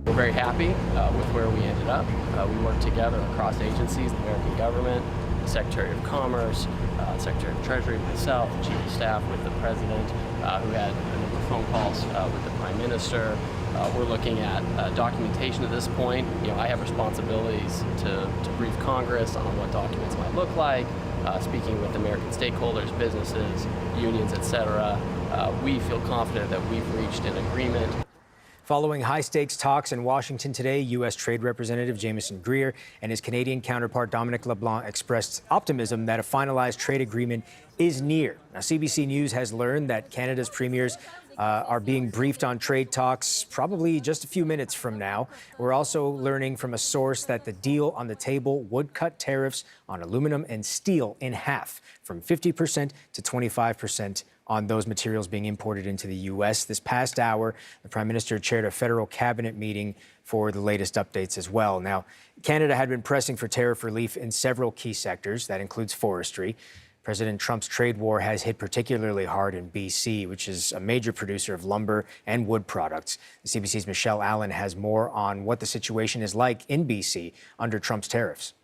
We're very happy with where we ended up. We worked together across agencies, the American government, the Secretary of Commerce, Secretary of Treasury, myself, the Chief of Staff with the President, who had a number of phone calls with the Prime Minister. We're looking at documentation at this point. I have responsibilities to brief Congress on what documents might look like, speaking with American stakeholders, businesses, unions, etc. We feel confident that we've reached an agreement. Following high-stakes talks in Washington today, U.S. Trade Representative Jameson Greer and his Canadian counterpart Dominic LeBlanc expressed optimism that a finalized trade agreement is near. Now, CBC News has learned that Canada's premiers are being briefed on trade talks probably just a few minutes from now. We're also learning from a source that the deal on the table would cut tariffs on aluminum and steel in half, from 50% to 25% on those materials being imported into the U.S. This past hour, the Prime Minister chaired a federal cabinet meeting for the latest updates as well. Now, Canada had been pressing for tariff relief in several key sectors. That includes forestry. President Trump's trade war has hit particularly hard in BC, which is a major producer of lumber and wood products. The CBC's Michelle Allen has more on what the situation is like in BC under Trump's tariffs.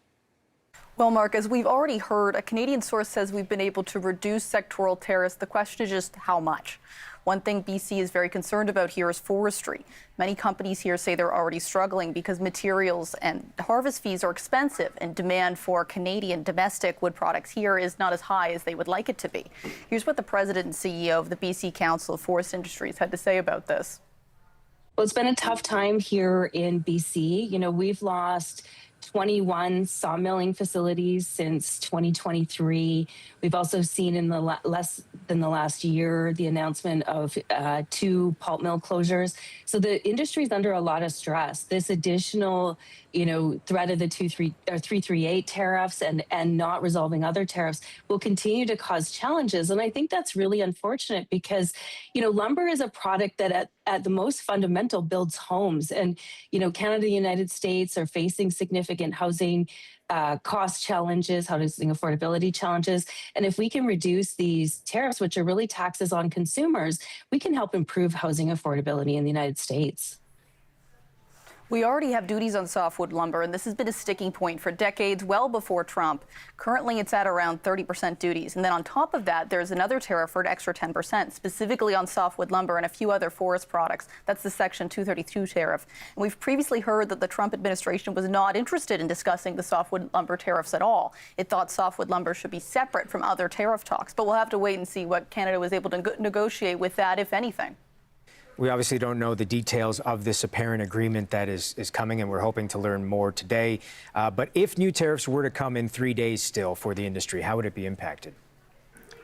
Well, Mark, as we've already heard, a Canadian source says we've been able to reduce sectoral tariffs. The question is just how much. One thing BC is very concerned about here is forestry. Many companies here say they're already struggling because materials and harvest fees are expensive, and demand for Canadian domestic wood products here is not as high as they would like it to be. Here's what the president and CEO of the BC Council of Forest Industries had to say about this. Well, it's been a tough time here in BC. We've lost 21 sawmilling facilities since 2023. We've also seen in the less than the last year the announcement of 2 pulp mill closures. So the industry is under a lot of stress. This additional, threat of the 338 tariffs and not resolving other tariffs will continue to cause challenges. And I think that's really unfortunate because, lumber is a product that at the most fundamental builds homes. And, Canada and the United States are facing significant housing cost challenges, housing affordability challenges. And if we can reduce these tariffs, which are really taxes on consumers, we can help improve housing affordability in the United States. We already have duties on softwood lumber, and this has been a sticking point for decades, well before Trump. Currently, it's at around 30% duties. And then on top of that, there's another tariff for an extra 10%, specifically on softwood lumber and a few other forest products. That's the Section 232 tariff. And we've previously heard that the Trump administration was not interested in discussing the softwood lumber tariffs at all. It thought softwood lumber should be separate from other tariff talks. But we'll have to wait and see what Canada was able to negotiate with that, if anything. We obviously don't know the details of this apparent agreement that is coming, and we're hoping to learn more today. But if new tariffs were to come in 3 days still for the industry, how would it be impacted?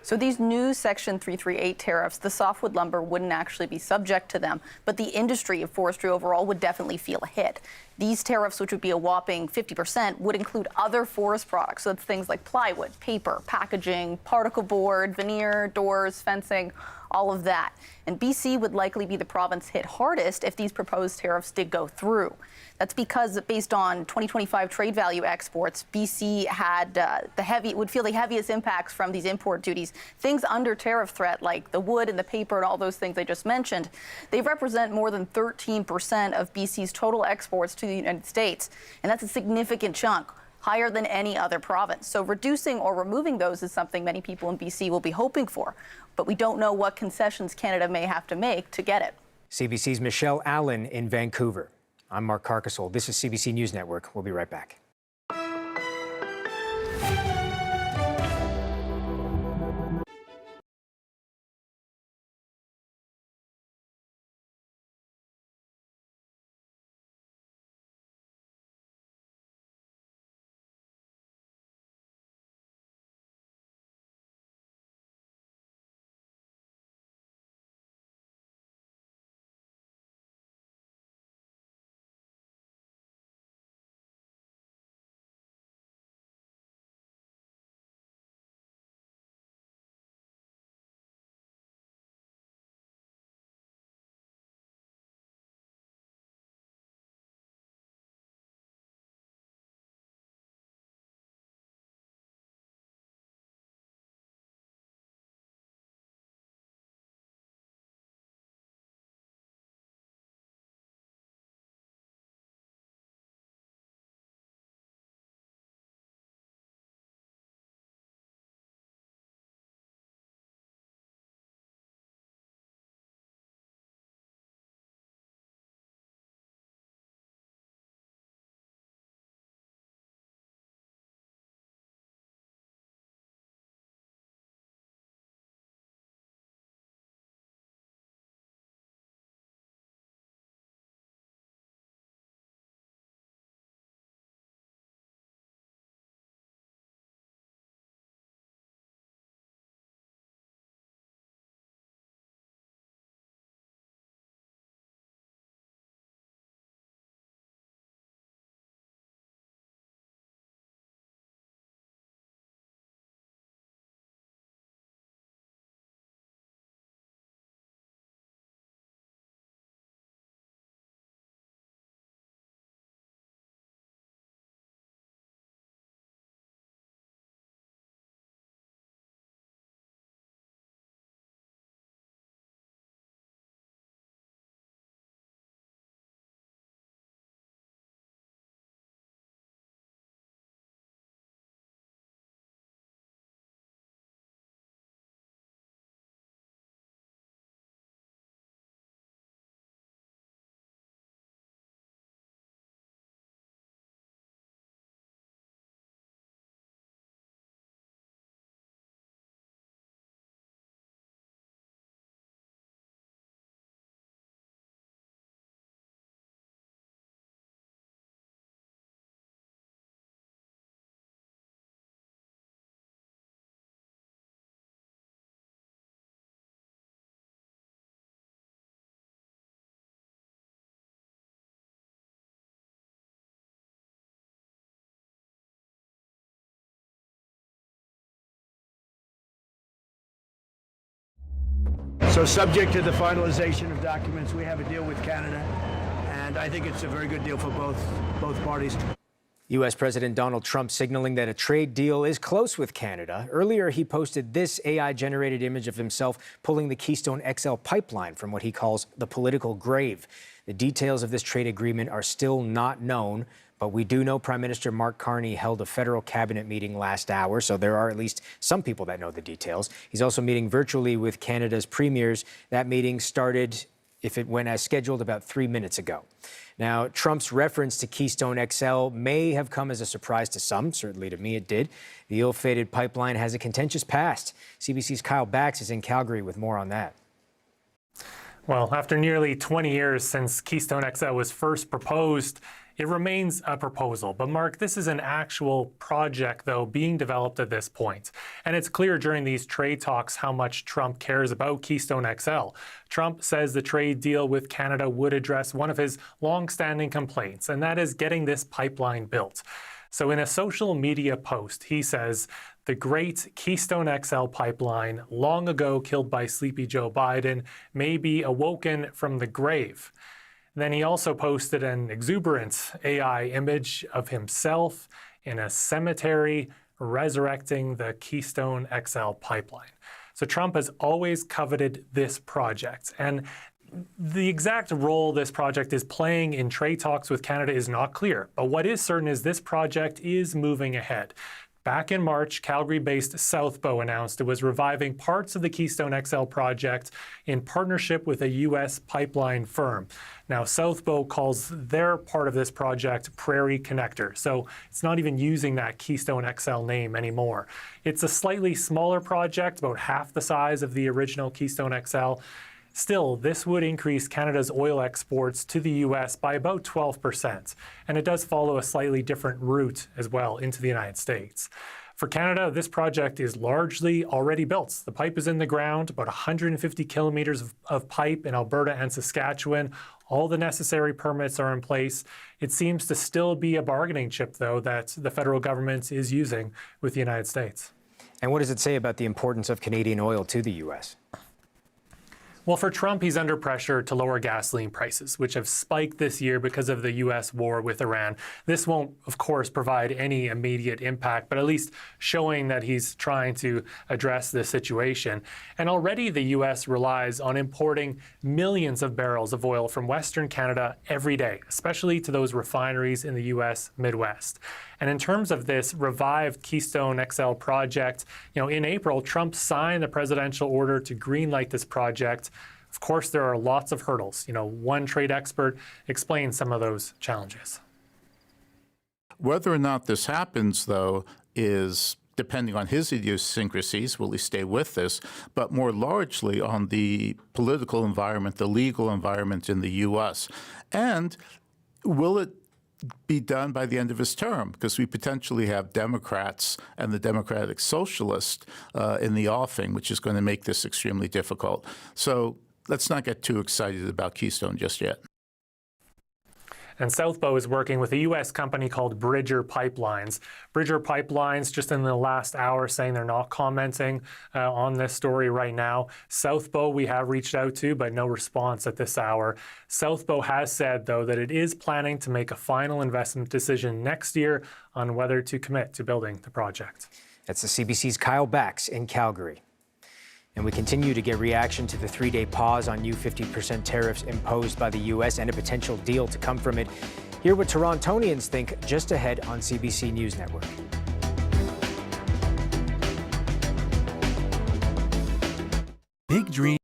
So these new Section 338 tariffs, the softwood lumber wouldn't actually be subject to them, but the industry of forestry overall would definitely feel a hit. These tariffs, which would be a whopping 50%, would include other forest products. So it's things like plywood, paper, packaging, particle board, veneer, doors, fencing, all of that. And BC would likely be the province hit hardest if these proposed tariffs did go through. That's because based on 2025 trade value exports, BC had would feel the heaviest impacts from these import duties. Things under tariff threat, like the wood and the paper and all those things I just mentioned, they represent more than 13% of BC's total exports to the United States. And that's a significant chunk, higher than any other province. So reducing or removing those is something many people in BC will be hoping for. But we don't know what concessions Canada may have to make to get it. CBC's Michelle Allen in Vancouver. I'm Mark Carcassol. This is CBC News Network. We'll be right back. So subject to the finalization of documents, we have a deal with Canada, and I think it's a very good deal for both parties. U.S. President Donald Trump signaling that a trade deal is close with Canada. Earlier, he posted this AI-generated image of himself pulling the Keystone XL pipeline from what he calls the political grave. The details of this trade agreement are still not known, but we do know Prime Minister Mark Carney held a federal cabinet meeting last hour, so there are at least some people that know the details. He's also meeting virtually with Canada's premiers. That meeting started, if it went as scheduled, about 3 minutes ago. Now, Trump's reference to Keystone XL may have come as a surprise to some. Certainly to me it did. The ill-fated pipeline has a contentious past. CBC's Kyle Bax is in Calgary with more on that. Well, after nearly 20 years since Keystone XL was first proposed, it remains a proposal. But Mark, this is an actual project, though, being developed at this point. And it's clear during these trade talks how much Trump cares about Keystone XL. Trump says the trade deal with Canada would address one of his long-standing complaints, and that is getting this pipeline built. So in a social media post, he says, the great Keystone XL pipeline, long ago killed by sleepy Joe Biden, may be awoken from the grave. Then he also posted an exuberant AI image of himself in a cemetery resurrecting the Keystone XL pipeline. So Trump has always coveted this project. And the exact role this project is playing in trade talks with Canada is not clear. But what is certain is this project is moving ahead. Back in March, Calgary-based Southbow announced it was reviving parts of the Keystone XL project in partnership with a U.S. pipeline firm. Now, Southbow calls their part of this project Prairie Connector, so it's not even using that Keystone XL name anymore. It's a slightly smaller project, about half the size of the original Keystone XL. Still, this would increase Canada's oil exports to the U.S. by about 12%, and it does follow a slightly different route as well into the United States. For Canada, this project is largely already built. The pipe is in the ground, about 150 kilometers of pipe in Alberta and Saskatchewan. All the necessary permits are in place. It seems to still be a bargaining chip, though, that the federal government is using with the United States. And what does it say about the importance of Canadian oil to the U.S.? Well, for Trump, he's under pressure to lower gasoline prices, which have spiked this year because of the U.S. war with Iran. This won't, of course, provide any immediate impact, but at least showing that he's trying to address this situation. And already the U.S. relies on importing millions of barrels of oil from Western Canada every day, especially to those refineries in the U.S. Midwest. And in terms of this revived Keystone XL project, in April, Trump signed the presidential order to greenlight this project. Of course, there are lots of hurdles. One trade expert explains some of those challenges. Whether or not this happens, though, is depending on his idiosyncrasies, will he stay with this, but more largely on the political environment, the legal environment in the U.S. And will it be done by the end of his term? Because we potentially have Democrats and the Democratic Socialist in the offing, which is going to make this extremely difficult. So let's not get too excited about Keystone just yet. And Southbow is working with a U.S. company called Bridger Pipelines. Bridger Pipelines, just in the last hour, saying they're not commenting on this story right now. Southbow we have reached out to, but no response at this hour. Southbow has said, though, that it is planning to make a final investment decision next year on whether to commit to building the project. That's the CBC's Kyle Bax in Calgary. And we continue to get reaction to the 3-day pause on new 50% tariffs imposed by the U.S. and a potential deal to come from it. Hear what Torontonians think just ahead on CBC News Network. Big dream.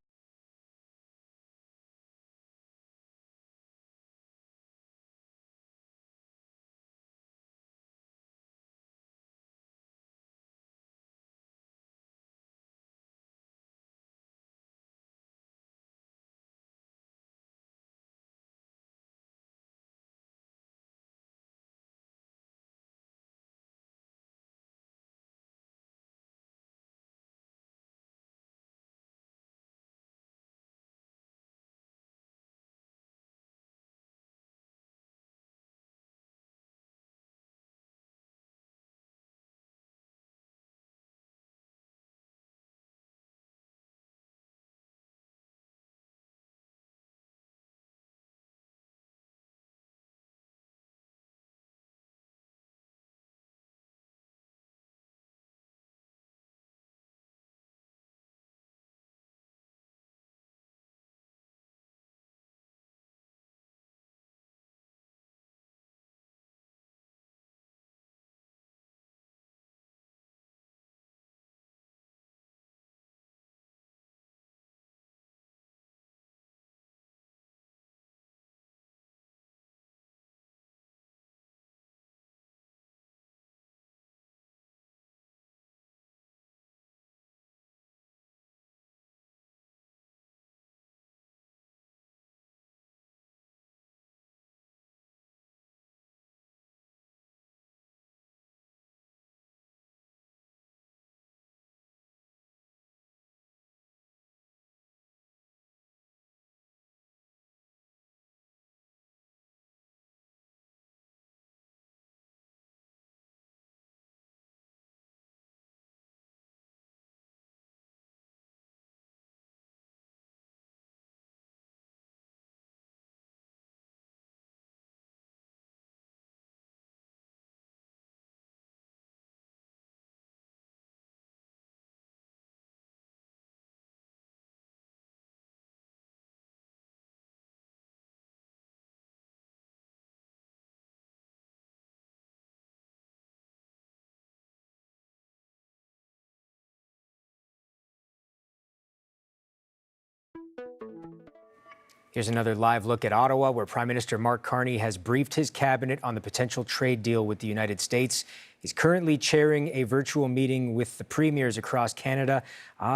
Here's another live look at Ottawa, where Prime Minister Mark Carney has briefed his cabinet on the potential trade deal with the United States. He's currently chairing a virtual meeting with the premiers across Canada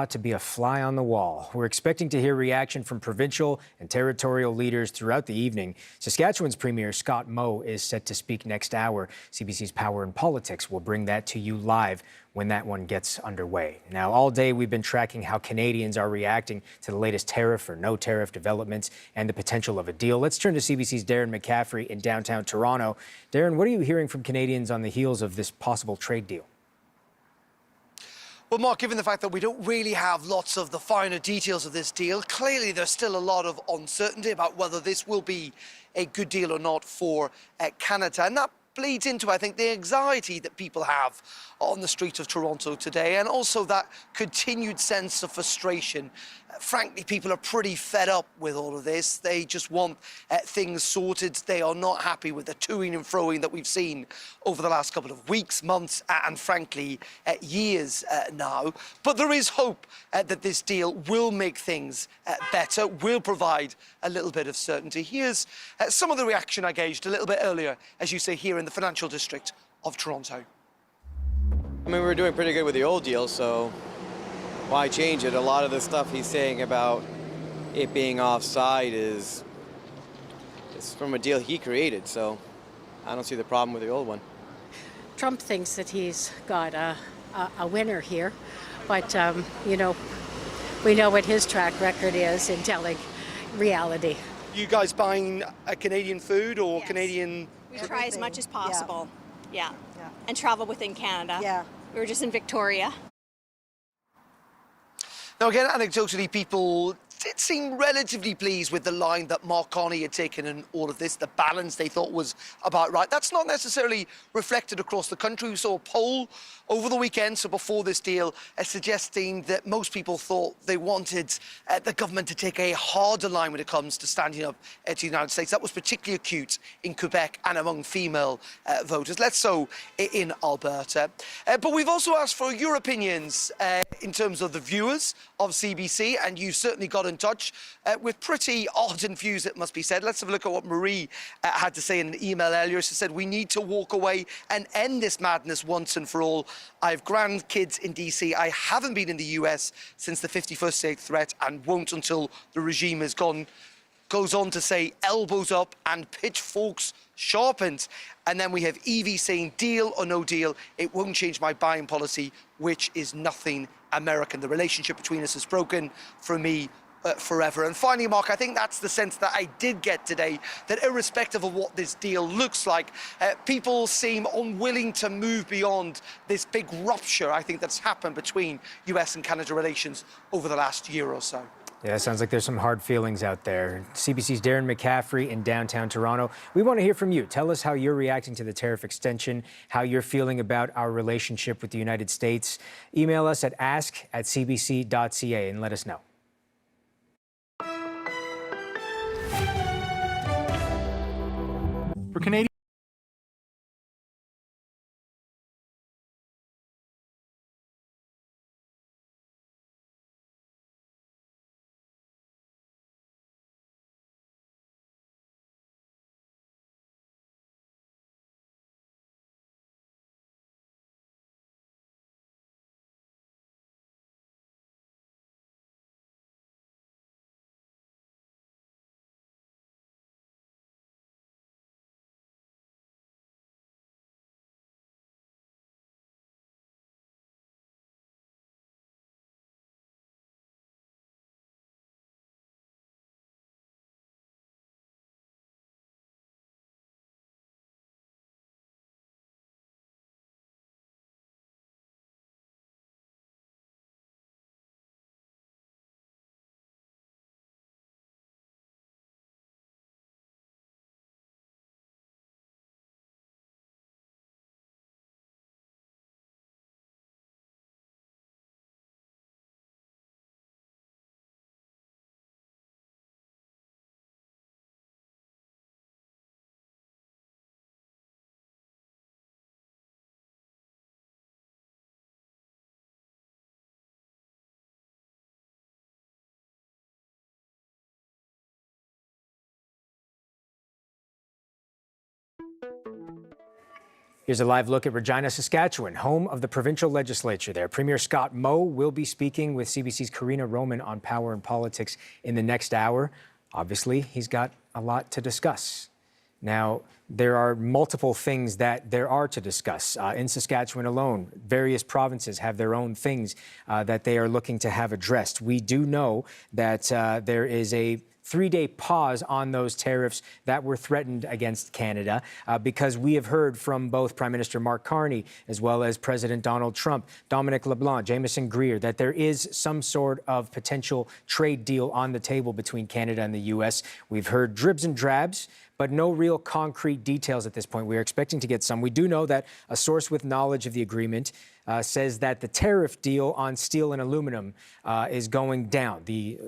to be a fly on the wall. We're expecting to hear reaction from provincial and territorial leaders throughout the evening. Saskatchewan's Premier Scott Moe is set to speak next hour. CBC's Power and Politics will bring that to you live when that one gets underway. Now, all day we've been tracking how Canadians are reacting to the latest tariff or no tariff developments and the potential of a deal. Let's turn to CBC's Darren McCaffrey in downtown Toronto. Darren, what are you hearing from Canadians on the heels of this possible trade deal? Well, Mark, given the fact that we don't really have lots of the finer details of this deal, clearly there's still a lot of uncertainty about whether this will be a good deal or not for Canada. And that bleeds into, I think, the anxiety that people have on the streets of Toronto today, and also that continued sense of frustration. Frankly, people are pretty fed up with all of this. They just want things sorted. They are not happy with the toing and froing that we've seen over the last couple of weeks, months, and frankly, years now. But there is hope that this deal will make things better, will provide a little bit of certainty. Here's some of the reaction I gauged a little bit earlier, as you say, here in the financial district of Toronto. I mean, we were doing pretty good with the old deal, so why change it? A lot of the stuff he's saying about it being offside is from a deal he created, so I don't see the problem with the old one. Trump thinks that he's got a winner here, but, you know, we know what his track record is in telling reality. You guys buying Canadian food or Canadian? We try as much as possible. Yeah. And travel within Canada. Yeah. We were just in Victoria. Now, again, anecdotally, people did seem relatively pleased with the line that Mark Carney had taken in all of this. The balance they thought was about right. That's not necessarily reflected across the country. We saw a poll over the weekend, so before this deal, suggesting that most people thought they wanted the government to take a harder line when it comes to standing up to the United States. That was particularly acute in Quebec and among female voters, less so in Alberta. But we've also asked for your opinions in terms of the viewers of CBC, and you certainly got in touch with pretty ardent views, it must be said. Let's have a look at what Marie had to say in an email earlier. She said, "We need to walk away and end this madness once and for all. I have grandkids in DC. I haven't been in the US since the 51st state threat and won't until the regime is gone." Goes on to say, elbows up and pitchforks sharpened. And then we have Evie saying, deal or no deal, it won't change my buying policy, which is nothing American. The relationship between us is broken for me forever. And finally, Mark, I think that's the sense that I did get today, that irrespective of what this deal looks like, people seem unwilling to move beyond this big rupture, I think, that's happened between US and Canada relations over the last year or so. Yeah, it sounds like there's some hard feelings out there. CBC's Darren McCaffrey in downtown Toronto. We want to hear from you. Tell us how you're reacting to the tariff extension, how you're feeling about our relationship with the United States. Email us at ask@cbc.ca and let us know. For Canadian Here's a live look at Regina, Saskatchewan, home of the provincial legislature there. Premier Scott Moe will be speaking with CBC's Karina Roman on power and politics in the next hour. Obviously, he's got a lot to discuss. Now, there are multiple things that there are to discuss. In Saskatchewan alone, various provinces have their own things that they are looking to have addressed. We do know that there is a 3-day pause on those tariffs that were threatened against Canada because we have heard from both Prime Minister Mark Carney as well as President Donald Trump, Dominic LeBlanc, Jameson Greer, that there is some sort of potential trade deal on the table between Canada and the U.S. We've heard dribs and drabs, but no real concrete details at this point. We are expecting to get some. We do know that a source with knowledge of the agreement says that the tariff deal on steel and aluminum is going down. The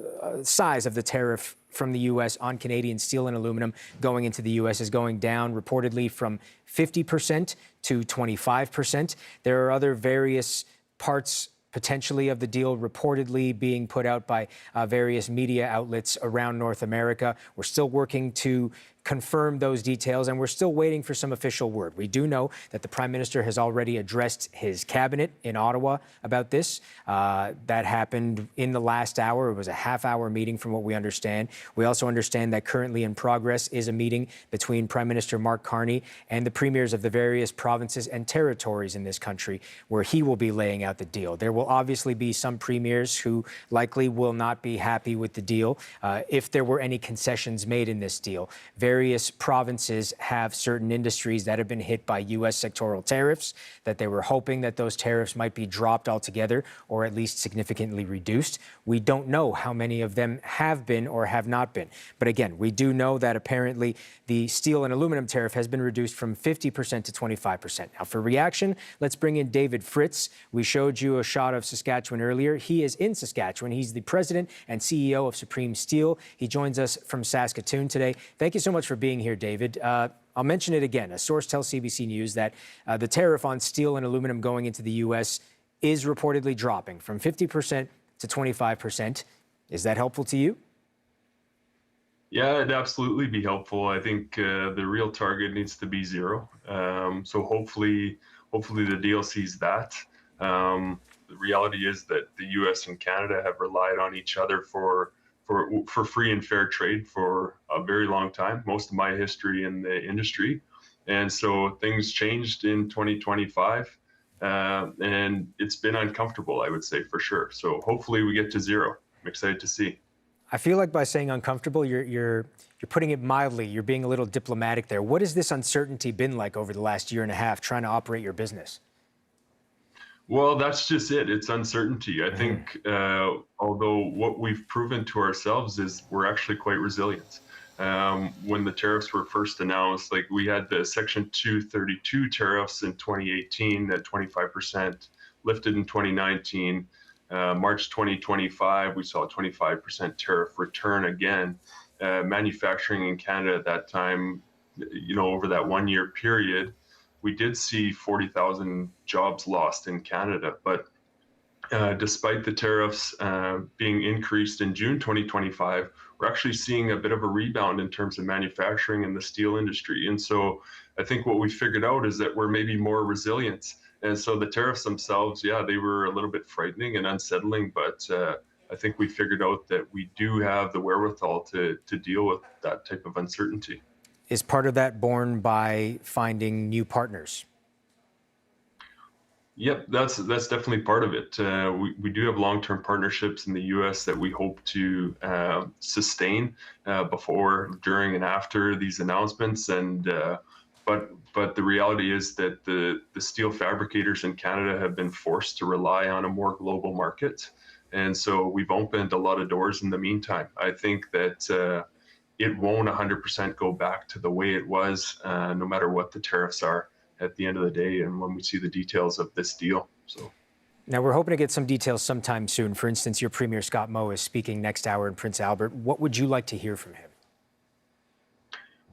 size of the tariff from the U.S. on Canadian steel and aluminum going into the U.S. is going down reportedly from 50% to 25%. There are other various parts potentially of the deal reportedly being put out by various media outlets around North America. We're still working to confirm those details, and we're still waiting for some official word. We do know that the Prime Minister has already addressed his cabinet in Ottawa about this. That happened in the last hour. It was a half-hour meeting from what we understand. We also understand that currently in progress is a meeting between Prime Minister Mark Carney and the premiers of the various provinces and territories in this country, where he will be laying out the deal. There will obviously be some premiers who likely will not be happy with the deal if there were any concessions made in this deal. Various provinces have certain industries that have been hit by U.S. sectoral tariffs, that they were hoping that those tariffs might be dropped altogether or at least significantly reduced. We don't know how many of them have been or have not been. But again, we do know that apparently the steel and aluminum tariff has been reduced from 50% to 25%. Now, for reaction, let's bring in David Fritz. We showed you a shot of Saskatchewan earlier. He is in Saskatchewan. He's the president and CEO of Supreme Steel. He joins us from Saskatoon today. Thank you so much for being here, David. I'll mention it again. A source tells CBC News that the tariff on steel and aluminum going into the U.S. is reportedly dropping from 50% to 25%. Is that helpful to you? Yeah, it'd absolutely be helpful. I think the real target needs to be zero. So hopefully the deal sees that. The reality is that the U.S. and Canada have relied on each other for free and fair trade for a very long time, most of my history in the industry. And so things changed in 2025, and it's been uncomfortable, I would say, for sure. So hopefully we get to zero. I'm excited to see. I feel like by saying uncomfortable, you're putting it mildly. You're being a little diplomatic there. What has this uncertainty been like over the last year and a half trying to operate your business? Well, that's just it. It's uncertainty. I think, although what we've proven to ourselves is we're actually quite resilient. When the tariffs were first announced, like we had the Section 232 tariffs in 2018 at 25%, lifted in 2019. March 2025, we saw a 25% tariff return again. Manufacturing in Canada at that time, over that 1-year period, we did see 40,000 jobs lost in Canada, but despite the tariffs being increased in June 2025, we're actually seeing a bit of a rebound in terms of manufacturing in the steel industry. And so I think what we figured out is that we're maybe more resilient. And so the tariffs themselves, yeah, they were a little bit frightening and unsettling, but I think we figured out that we do have the wherewithal to deal with that type of uncertainty. Is part of that born by finding new partners? Yep, that's definitely part of it. We do have long-term partnerships in the U.S. that we hope to sustain before, during, and after these announcements. And but the reality is that the steel fabricators in Canada have been forced to rely on a more global market, and so we've opened a lot of doors in the meantime. I think that it won't 100% go back to the way it was, no matter what the tariffs are at the end of the day and when we see the details of this deal. So now we're hoping to get some details sometime soon. For instance, your Premier Scott Moe is speaking next hour in Prince Albert. What would you like to hear from him?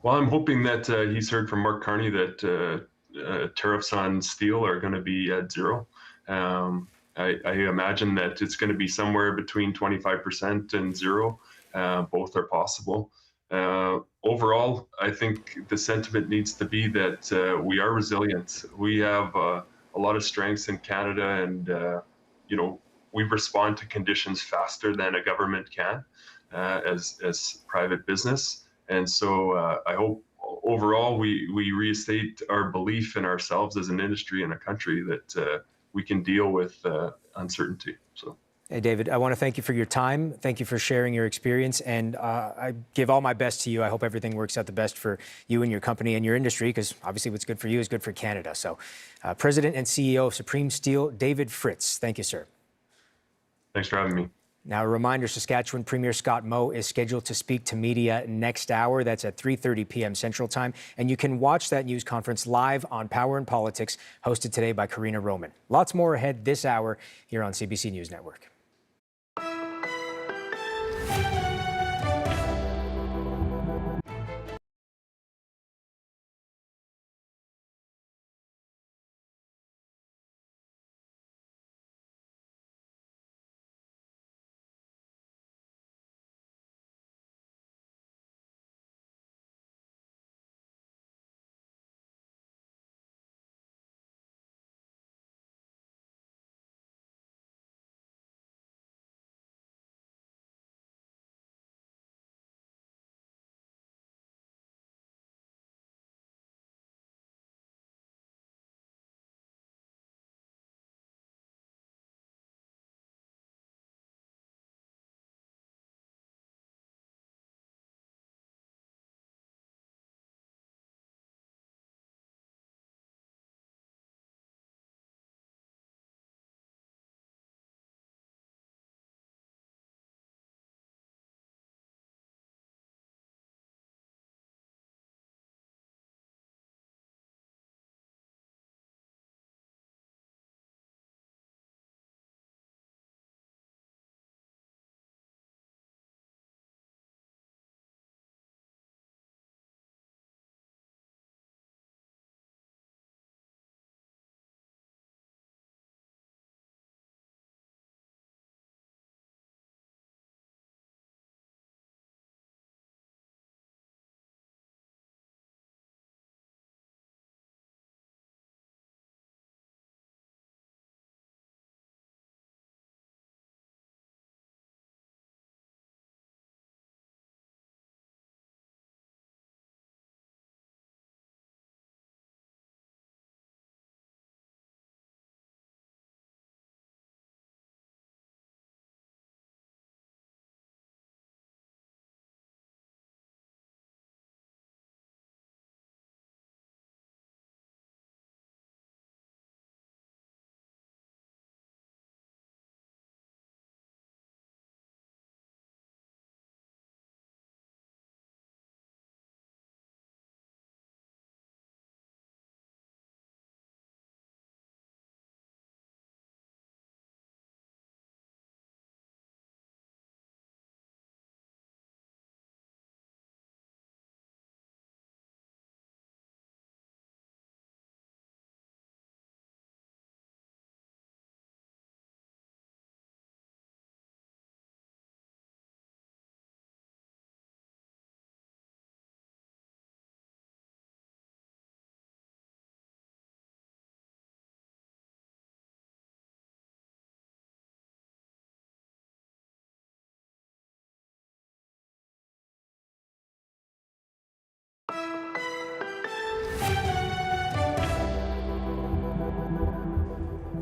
Well, I'm hoping that he's heard from Mark Carney that tariffs on steel are going to be at zero. I imagine that it's going to be somewhere between 25% and zero. Both are possible. Overall, I think the sentiment needs to be that we are resilient. We have a lot of strengths in Canada, and we respond to conditions faster than a government can as private business. And so I hope overall we restate our belief in ourselves as an industry and a country that we can deal with uncertainty. So. Hey, David, I want to thank you for your time. Thank you for sharing your experience. And I give all my best to you. I hope everything works out the best for you and your company and your industry, because obviously what's good for you is good for Canada. So President and CEO of Supreme Steel, David Fritz. Thank you, sir. Thanks for having me. Now, a reminder, Saskatchewan Premier Scott Moe is scheduled to speak to media next hour. That's at 3:30 p.m. Central Time. And you can watch that news conference live on Power and Politics, hosted today by Karina Roman. Lots more ahead this hour here on CBC News Network.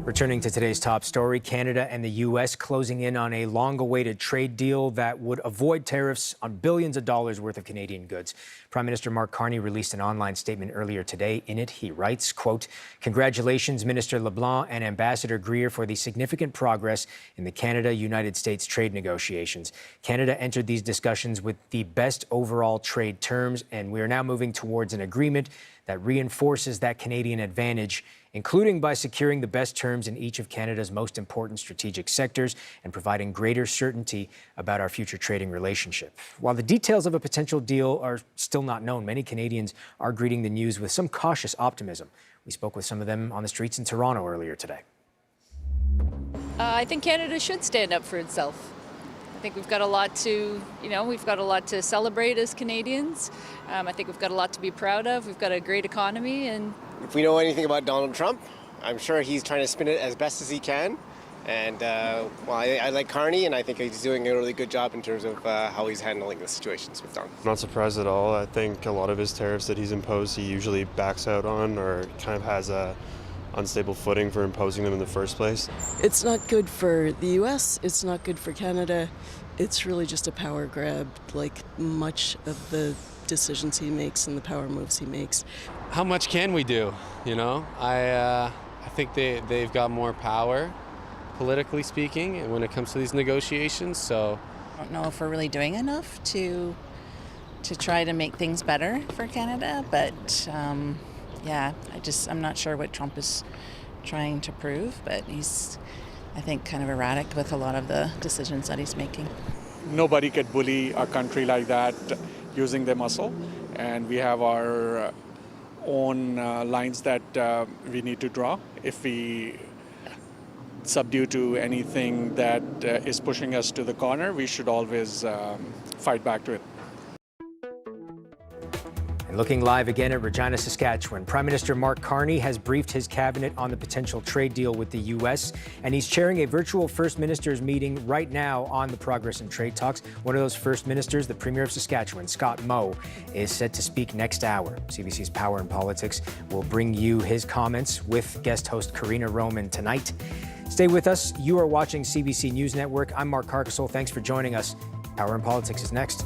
Returning to today's top story, Canada and the U.S. closing in on a long-awaited trade deal that would avoid tariffs on billions of dollars worth of Canadian goods. Prime Minister Mark Carney released an online statement earlier today. In it, he writes, quote, "Congratulations, Minister LeBlanc and Ambassador Greer, for the significant progress in the Canada-United States trade negotiations. Canada entered these discussions with the best overall trade terms, and we are now moving towards an agreement that reinforces that Canadian advantage, including by securing the best terms in each of Canada's most important strategic sectors and providing greater certainty about our future trading relationship." While the details of a potential deal are still not known, many Canadians are greeting the news with some cautious optimism. We spoke with some of them on the streets in Toronto earlier today. I think Canada should stand up for itself. I think we've got a lot to, we've got a lot to celebrate as Canadians. I think we've got a lot to be proud of. We've got a great economy, and if we know anything about Donald Trump, I'm sure he's trying to spin it as best as he can. And I like Carney, and I think he's doing a really good job in terms of how he's handling the situations with Donald. I'm not surprised at all. I think a lot of his tariffs that he's imposed, he usually backs out on, or kind of has a unstable footing for imposing them in the first place. It's not good for the U.S., it's not good for Canada. It's really just a power grab, like much of the decisions he makes and the power moves he makes. How much can we do? I think they've got more power, politically speaking, and when it comes to these negotiations, so. I don't know if we're really doing enough to try to make things better for Canada, but I'm not sure what Trump is trying to prove, but he's, I think, kind of erratic with a lot of the decisions that he's making. Nobody could bully our country like that using their muscle, and we have our own lines that we need to draw. If we subdue to anything that is pushing us to the corner, we should always fight back to it. And looking live again at Regina, Saskatchewan, Prime Minister Mark Carney has briefed his cabinet on the potential trade deal with the U.S., and he's chairing a virtual First Ministers meeting right now on the progress in trade talks. One of those First Ministers, the Premier of Saskatchewan, Scott Moe, is set to speak next hour. CBC's Power and Politics will bring you his comments with guest host Karina Roman tonight. Stay with us. You are watching CBC News Network. I'm Mark Carcasole. Thanks for joining us. Power and Politics is next.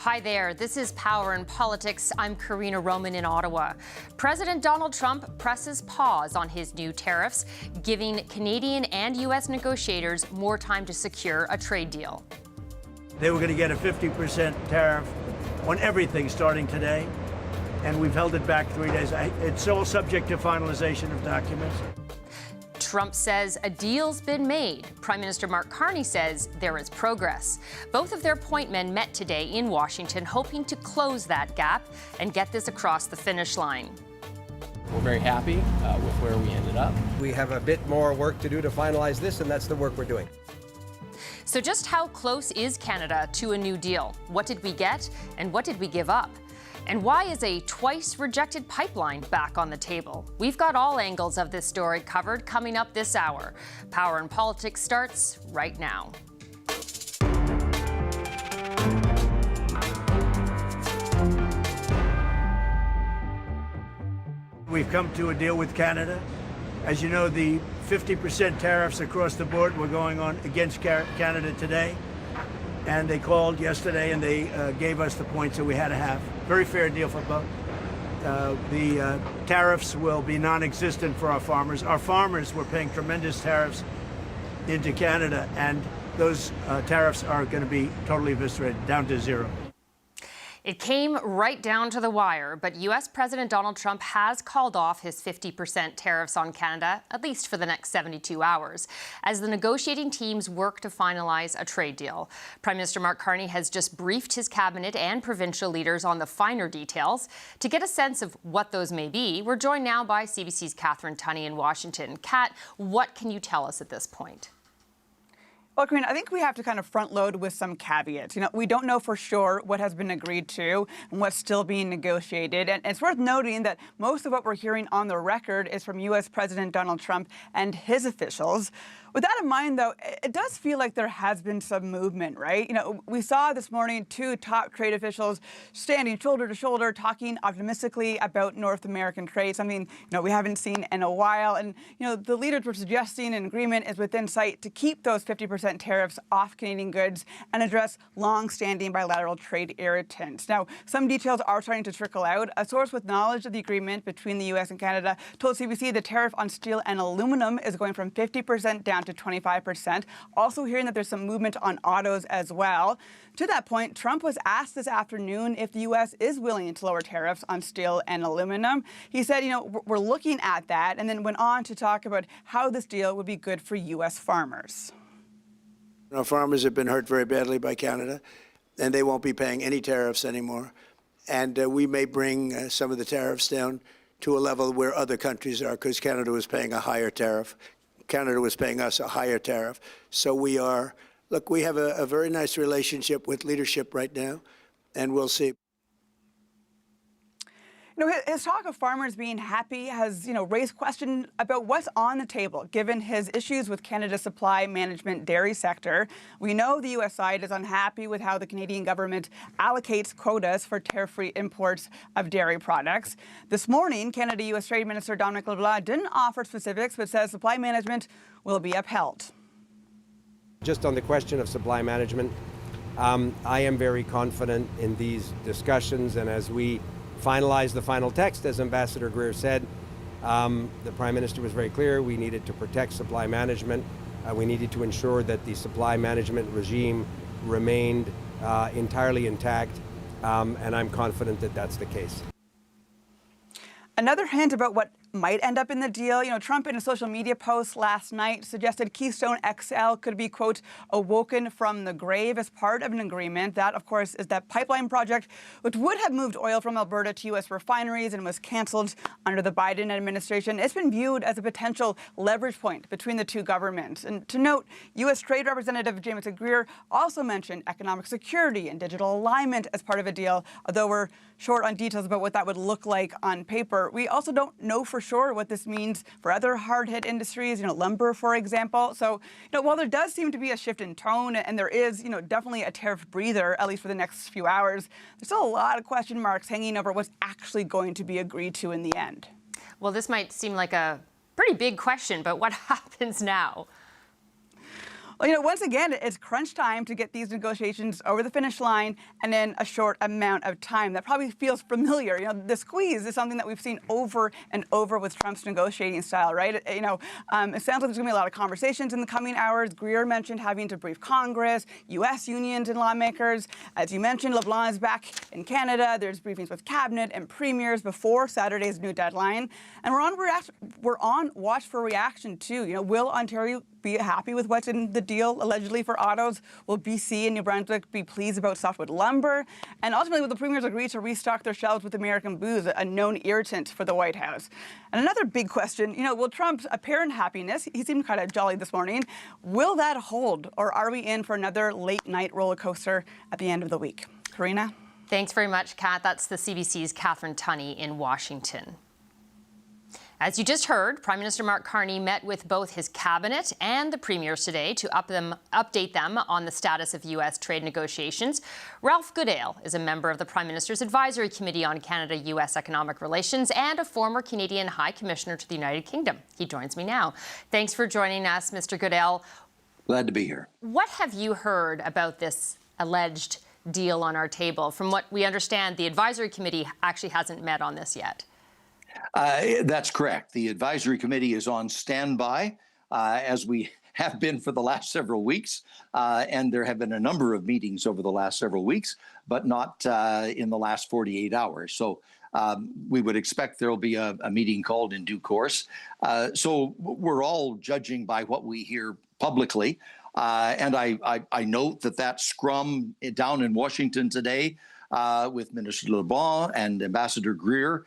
Hi there, this is Power and Politics. I'm Karina Roman in Ottawa. President Donald Trump presses pause on his new tariffs, giving Canadian and U.S. negotiators more time to secure a trade deal. They were going to get a 50% tariff on everything starting today, and we've held it back 3 days. It's all subject to finalization of documents. Trump says a deal's been made. Prime Minister Mark Carney says there is progress. Both of their point men met today in Washington, hoping to close that gap and get this across the finish line. We're very happy with where we ended up. We have a bit more work to do to finalize this, and that's the work we're doing. So just how close is Canada to a new deal? What did we get and what did we give up? And why is a twice-rejected pipeline back on the table? We've got all angles of this story covered coming up this hour. Power and Politics starts right now. We've come to a deal with Canada. As you know, the 50% tariffs across the board were going on against Canada today. And they called yesterday and they gave us the points that we had to have. Very fair deal for both. The tariffs will be non-existent for our farmers. Our farmers were paying tremendous tariffs into Canada, and those tariffs are going to be totally eviscerated, down to zero. It came right down to the wire, but U.S. President Donald Trump has called off his 50% tariffs on Canada, at least for the next 72 hours, as the negotiating teams work to finalize a trade deal. Prime Minister Mark Carney has just briefed his cabinet and provincial leaders on the finer details. To get a sense of what those may be, we're joined now by CBC's Catherine Tunney in Washington. Kat, what can you tell us at this point? Well, Karina, I think we have to kind of front load with some caveats. We don't know for sure what has been agreed to and what's still being negotiated. And it's worth noting that most of what we're hearing on the record is from U.S. President Donald Trump and his officials. With that in mind, though, it does feel like there has been some movement, right? We saw this morning two top trade officials standing shoulder to shoulder, talking optimistically about North American trade, something, we haven't seen in a while. And, the leaders were suggesting an agreement is within sight to keep those 50% tariffs off Canadian goods and address long-standing bilateral trade irritants. Now, some details are starting to trickle out. A source with knowledge of the agreement between the U.S. and Canada told CBC the tariff on steel and aluminum is going from 50% down to 25%. Also hearing that there's some movement on autos as well. To that point, Trump was asked this afternoon if the U.S. is willing to lower tariffs on steel and aluminum. He said, we're looking at that, and then went on to talk about how this deal would be good for U.S. farmers. Our farmers have been hurt very badly by Canada, and they won't be paying any tariffs anymore. And we may bring some of the tariffs down to a level where other countries are, because Canada was paying a higher tariff. Canada was paying us a higher tariff. So we have a very nice relationship with leadership right now, and we'll see. His talk of farmers being happy has, raised questions about what's on the table, given his issues with Canada's supply management dairy sector. We know the U.S. side is unhappy with how the Canadian government allocates quotas for tariff-free imports of dairy products. This morning, Canada-U.S. Trade Minister Dominic LeBlanc didn't offer specifics, but says supply management will be upheld. Just on the question of supply management, I am very confident in these discussions, and as we finalize the final text, as Ambassador Greer said, the Prime Minister was very clear. We needed to protect supply management. We needed to ensure that the supply management regime remained entirely intact, and I'm confident that that's the case. Another hint about what might end up in the deal. Trump in a social media post last night suggested Keystone XL could be, quote, awoken from the grave as part of an agreement. That, of course, is that pipeline project, which would have moved oil from Alberta to U.S. refineries and was canceled under the Biden administration. It's been viewed as a potential leverage point between the two governments. And to note, U.S. Trade Representative Jamieson Greer also mentioned economic security and digital alignment as part of a deal, although we're short on details about what that would look like on paper. We also don't know for sure what this means for other hard-hit industries, lumber, for example. So, while there does seem to be a shift in tone and there is, definitely a tariff breather, at least for the next few hours, there's still a lot of question marks hanging over what's actually going to be agreed to in the end. Well, this might seem like a pretty big question, but what happens now? Well, once again, it's crunch time to get these negotiations over the finish line and in a short amount of time. That probably feels familiar. The squeeze is something that we've seen over and over with Trump's negotiating style, right? It sounds like there's going to be a lot of conversations in the coming hours. Greer mentioned having to brief Congress, U.S. unions and lawmakers. As you mentioned, LeBlanc is back in Canada. There's briefings with cabinet and premiers before Saturday's new deadline. And we're on watch for reaction, too. Will Ontario be happy with what's in the deal, allegedly, for autos? Will BC and New Brunswick be pleased about softwood lumber? And ultimately, will the premiers agree to restock their shelves with American booze, a known irritant for the White House? And another big question, will Trump's apparent happiness, he seemed kind of jolly this morning, will that hold? Or are we in for another late-night roller coaster at the end of the week? Karina? Thanks very much, Kat. That's the CBC's Catherine Tunney in Washington. As you just heard, Prime Minister Mark Carney met with both his cabinet and the premiers today to update them on the status of U.S. trade negotiations. Ralph Goodale is a member of the Prime Minister's Advisory Committee on Canada-U.S. Economic Relations and a former Canadian High Commissioner to the United Kingdom. He joins me now. Thanks for joining us, Mr. Goodale. Glad to be here. What have you heard about this alleged deal on our table? From what we understand, the Advisory Committee actually hasn't met on this yet. That's correct. The advisory committee is on standby, as we have been for the last several weeks. And there have been a number of meetings over the last several weeks, but not in the last 48 hours. So we would expect there will be a meeting called in due course. So we're all judging by what we hear publicly. And I note that scrum down in Washington today with Minister LeBlanc and Ambassador Greer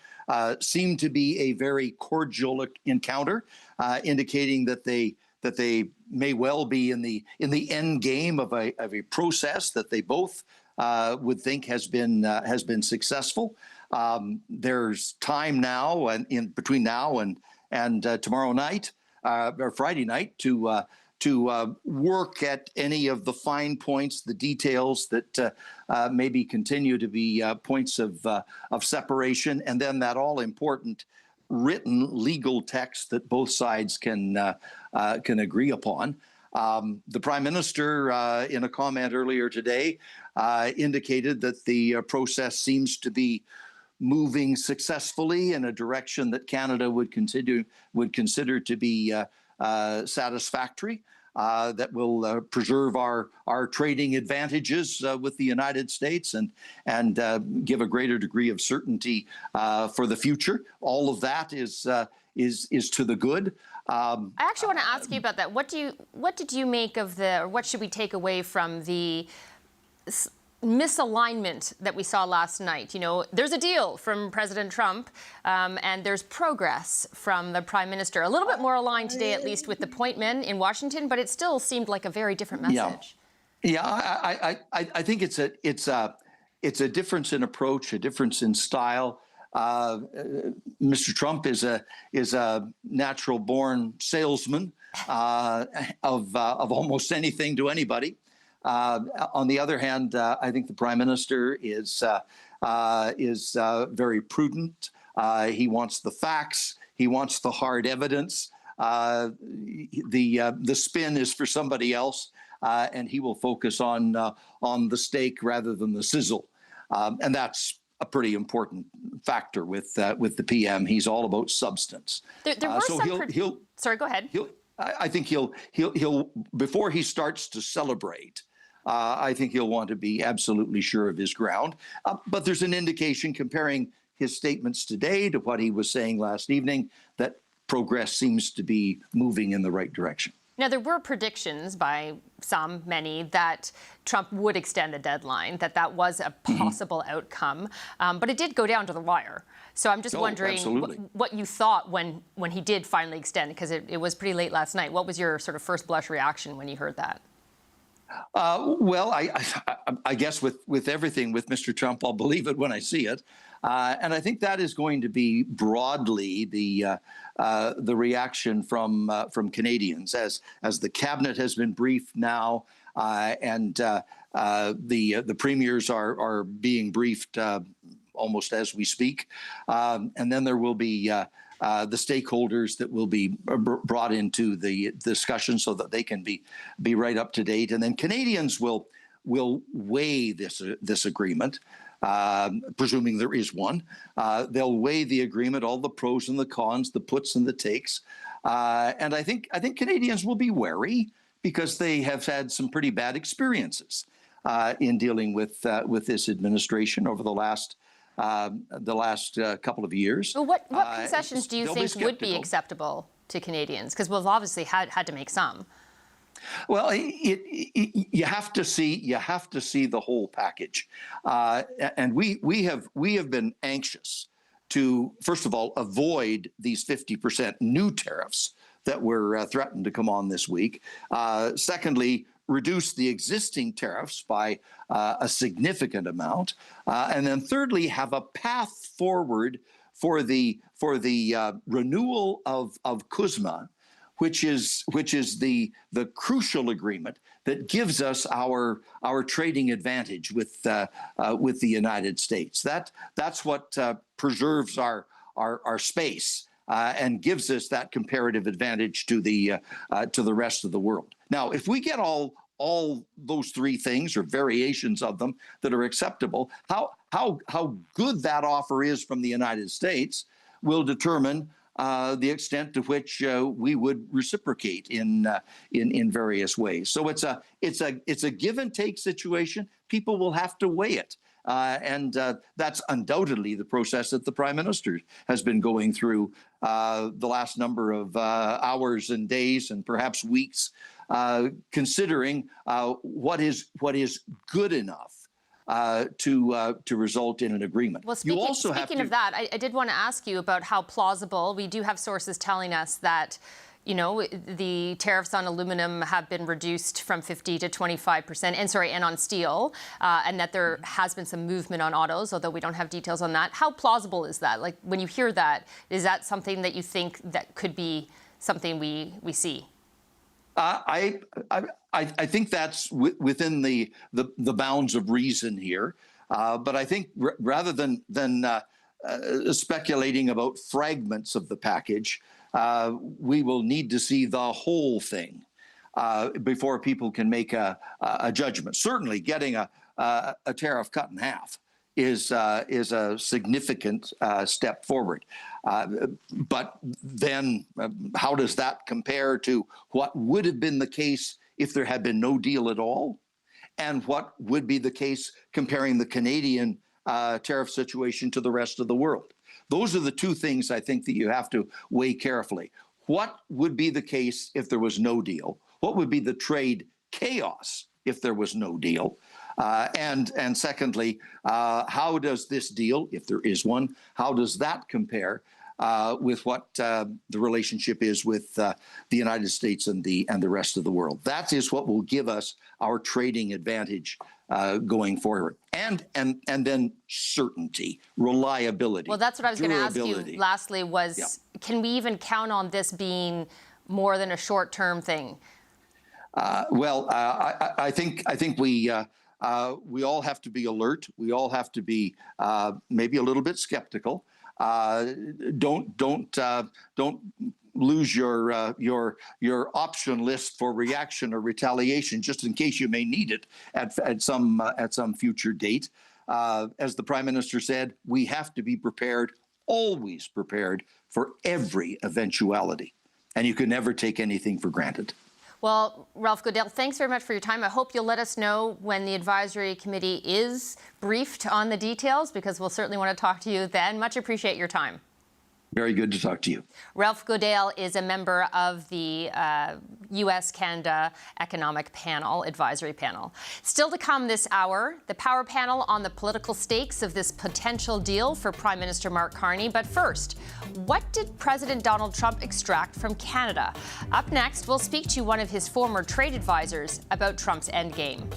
seemed to be a very cordial encounter, indicating that they may well be in the end game of a process that they both would think has been successful. There's time now, and in between now and tomorrow night or Friday night to work at any of the fine points, the details that maybe continue to be points of separation, and then that all-important written legal text that both sides can agree upon. The Prime Minister, in a comment earlier today, indicated that the process seems to be moving successfully in a direction that Canada would consider to be satisfactory, that will preserve our trading advantages with the United States and give a greater degree of certainty for the future. All of that is to the good. I actually want to ask you about that. What did you make of or what should we take away from the misalignment that we saw last night? There's a deal from President Trump, and there's progress from the Prime Minister. A little bit more aligned today, at least with the point men in Washington, but it still seemed like a very different message. Yeah, I think it's a difference in approach, a difference in style. Mr. Trump is a natural-born salesman of almost anything to anybody. On the other hand, I think the Prime Minister is very prudent. He wants the facts. He wants the hard evidence. The spin is for somebody else, and he will focus on the steak rather than the sizzle. And that's a pretty important factor with the PM. He's all about substance. There were some. Sorry, go ahead. I think he'll before he starts to celebrate. I think he'll want to be absolutely sure of his ground. But there's an indication comparing his statements today to what he was saying last evening that progress seems to be moving in the right direction. Now, there were predictions by many, that Trump would extend the deadline, that was a possible outcome. But it did go down to the wire. So I'm just wondering what you thought when he did finally extend, because it was pretty late last night. What was your sort of first blush reaction when you heard that? Well, I guess with everything with Mr. Trump, I'll believe it when I see it. And I think that is going to be broadly the reaction from Canadians as the cabinet has been briefed now, and the premiers are being briefed almost as we speak. And then there will be the stakeholders that will be brought into the discussion so that they can be right up to date. And then Canadians will weigh this agreement, presuming there is one. They'll weigh the agreement, all the pros and the cons, the puts and the takes. And I think Canadians will be wary because they have had some pretty bad experiences in dealing with this administration over the last couple of years. Well, what concessions do you think would be acceptable to Canadians? Because we've obviously had to make some. Well, you have to see the whole package, and we have been anxious to, first of all, avoid these 50% new tariffs that were threatened to come on this week. Secondly, reduce the existing tariffs by a significant amount, and then thirdly, have a path forward for the renewal of CUSMA, which is the crucial agreement that gives us our trading advantage with the United States. That's what preserves our space and gives us that comparative advantage to the rest of the world. Now, if we get all those three things or variations of them that are acceptable, how good that offer is from the United States will determine the extent to which we would reciprocate in various ways. So it's a give and take situation. People will have to weigh it, and that's undoubtedly the process that the Prime Minister has been going through the last number of hours and days and perhaps weeks, considering what is good enough to result in an agreement. Well, speaking of that, I did want to ask you about how plausible. We do have sources telling us that, the tariffs on aluminum have been reduced from 50 to 25%, and on steel, and that there has been some movement on autos, although we don't have details on that. How plausible is that? Like, when you hear that, is that something that you think that could be something we see? I think that's within the bounds of reason here, but I think rather than speculating about fragments of the package, we will need to see the whole thing before people can make a judgment. Certainly, getting a tariff cut in half is a significant step forward. But then how does that compare to what would have been the case if there had been no deal at all? And what would be the case comparing the Canadian tariff situation to the rest of the world? Those are the two things I think that you have to weigh carefully. What would be the case if there was no deal? What would be the trade chaos if there was no deal? And secondly, how does this deal, if there is one, how does that compare with what the relationship is with the United States and the rest of the world? That is what will give us our trading advantage going forward, and then certainty, reliability. Well, that's what I was going to ask you. Lastly, can we even count on this being more than a short-term thing? I think we all have to be alert. We all have to be maybe a little bit skeptical. Don't lose your option list for reaction or retaliation, just in case you may need it at some future date. As the Prime Minister said, we have to be prepared, always prepared for every eventuality, and you can never take anything for granted. Well, Ralph Goodale, thanks very much for your time. I hope you'll let us know when the advisory committee is briefed on the details, because we'll certainly want to talk to you then. Much appreciate your time. Very good to talk to you. Ralph Goodale is a member of the U.S.-Canada Economic Panel, Advisory Panel. Still to come this hour, the Power Panel on the political stakes of this potential deal for Prime Minister Mark Carney. But first, what did President Donald Trump extract from Canada? Up next, we'll speak to one of his former trade advisors about Trump's endgame.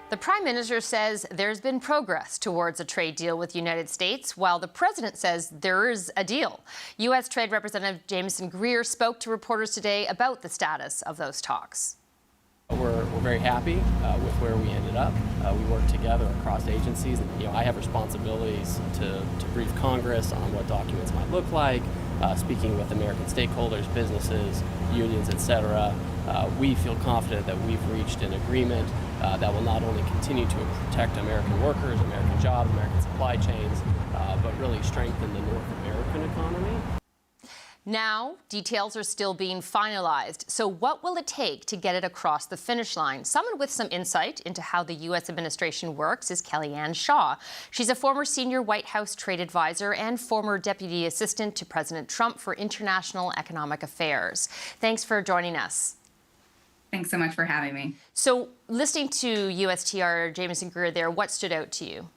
The Prime Minister says there's been progress towards a trade deal with the United States, while the President says there is a deal. U.S. Trade Representative Jameson Greer spoke to reporters today about the status of those talks. We're very happy with where we ended up. We worked together across agencies. I have responsibilities to brief Congress on what documents might look like, speaking with American stakeholders, businesses, unions, etc. We feel confident that we've reached an agreement that will not only continue to protect American workers, American jobs, American supply chains, but really strengthen the North American economy. Now, details are still being finalized. So what will it take to get it across the finish line? Someone with some insight into how the U.S. administration works is Kellyanne Shaw. She's a former senior White House trade advisor and former deputy assistant to President Trump for international economic affairs. Thanks for joining us. Thanks so much for having me. So listening to USTR Jameson Greer there, what stood out to you?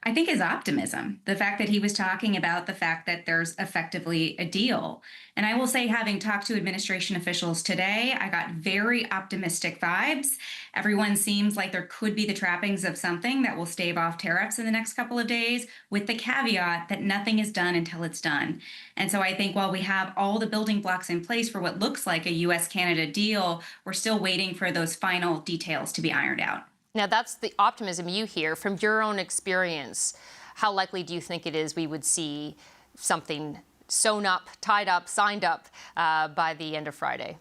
I think his optimism, the fact that he was talking about the fact that there's effectively a deal. And I will say, having talked to administration officials today, I got very optimistic vibes. Everyone seems like there could be the trappings of something that will stave off tariffs in the next couple of days, with the caveat that nothing is done until it's done. And so I think while we have all the building blocks in place for what looks like a U.S.-Canada deal, we're still waiting for those final details to be ironed out. Now, that's the optimism you hear. From your own experience, how likely do you think it is we would see something sewn up, tied up, signed up by the end of Friday?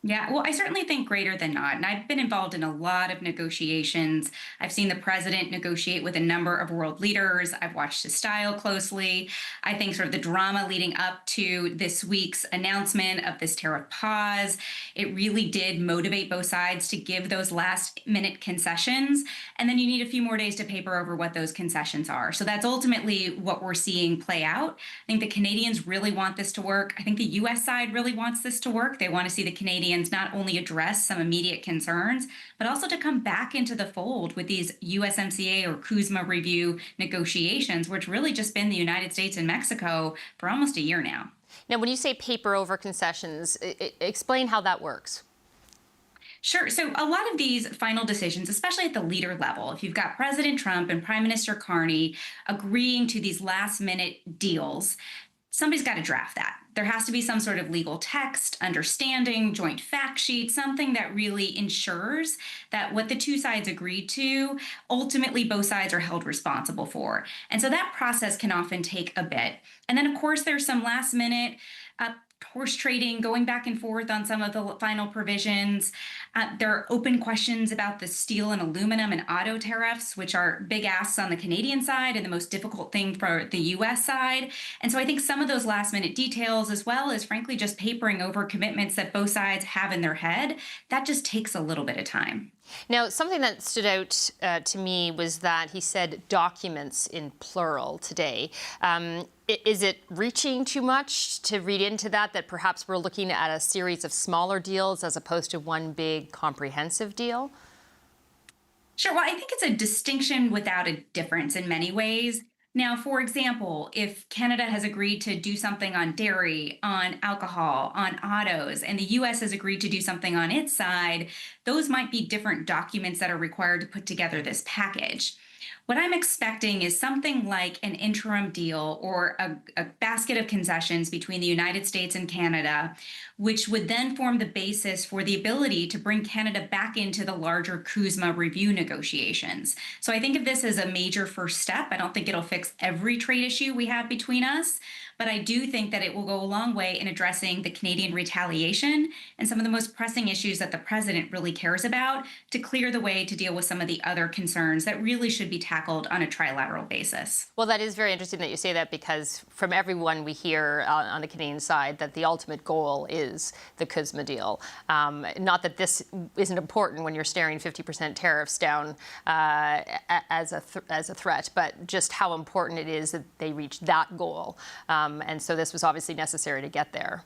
Yeah, well, I certainly think greater than not. And I've been involved in a lot of negotiations. I've seen the president negotiate with a number of world leaders. I've watched his style closely. I think sort of the drama leading up to this week's announcement of this tariff pause, it really did motivate both sides to give those last minute concessions. And then you need a few more days to paper over what those concessions are. So that's ultimately what we're seeing play out. I think the Canadians really want this to work. I think the U.S. side really wants this to work. They want to see the Canadians not only address some immediate concerns, but also to come back into the fold with these USMCA or CUSMA review negotiations, which really just been the United States and Mexico for almost a year now. Now, when you say paper over concessions, explain how that works. Sure. So a lot of these final decisions, especially at the leader level, if you've got President Trump and Prime Minister Carney agreeing to these last minute deals, somebody's got to draft that. There has to be some sort of legal text, understanding, joint fact sheet, something that really ensures that what the two sides agreed to, ultimately both sides are held responsible for. And so that process can often take a bit. And then, of course, there's some last minute horse trading, going back and forth on some of the final provisions. There are open questions about the steel and aluminum and auto tariffs, which are big asks on the Canadian side and the most difficult thing for the U.S. side. And so I think some of those last minute details, as well as frankly just papering over commitments that both sides have in their head, that just takes a little bit of time. Now, something that stood out to me was that he said documents in plural today. Is it reaching too much to read into that perhaps we're looking at a series of smaller deals as opposed to one big comprehensive deal? Sure. Well, I think it's a distinction without a difference in many ways. Now, for example, if Canada has agreed to do something on dairy, on alcohol, on autos, and the U.S. has agreed to do something on its side, those might be different documents that are required to put together this package. What I'm expecting is something like an interim deal or a basket of concessions between the United States and Canada, which would then form the basis for the ability to bring Canada back into the larger CUSMA review negotiations. So I think of this as a major first step. I don't think it'll fix every trade issue we have between us, but I do think that it will go a long way in addressing the Canadian retaliation and some of the most pressing issues that the president really cares about to clear the way to deal with some of the other concerns that really should be tackled on a trilateral basis. Well, that is very interesting that you say that, because from everyone we hear on the Canadian side that the ultimate goal is the CUSMA deal. Not that this isn't important when you're staring 50% tariffs down as a threat, but just how important it is that they reach that goal. And so this was obviously necessary to get there.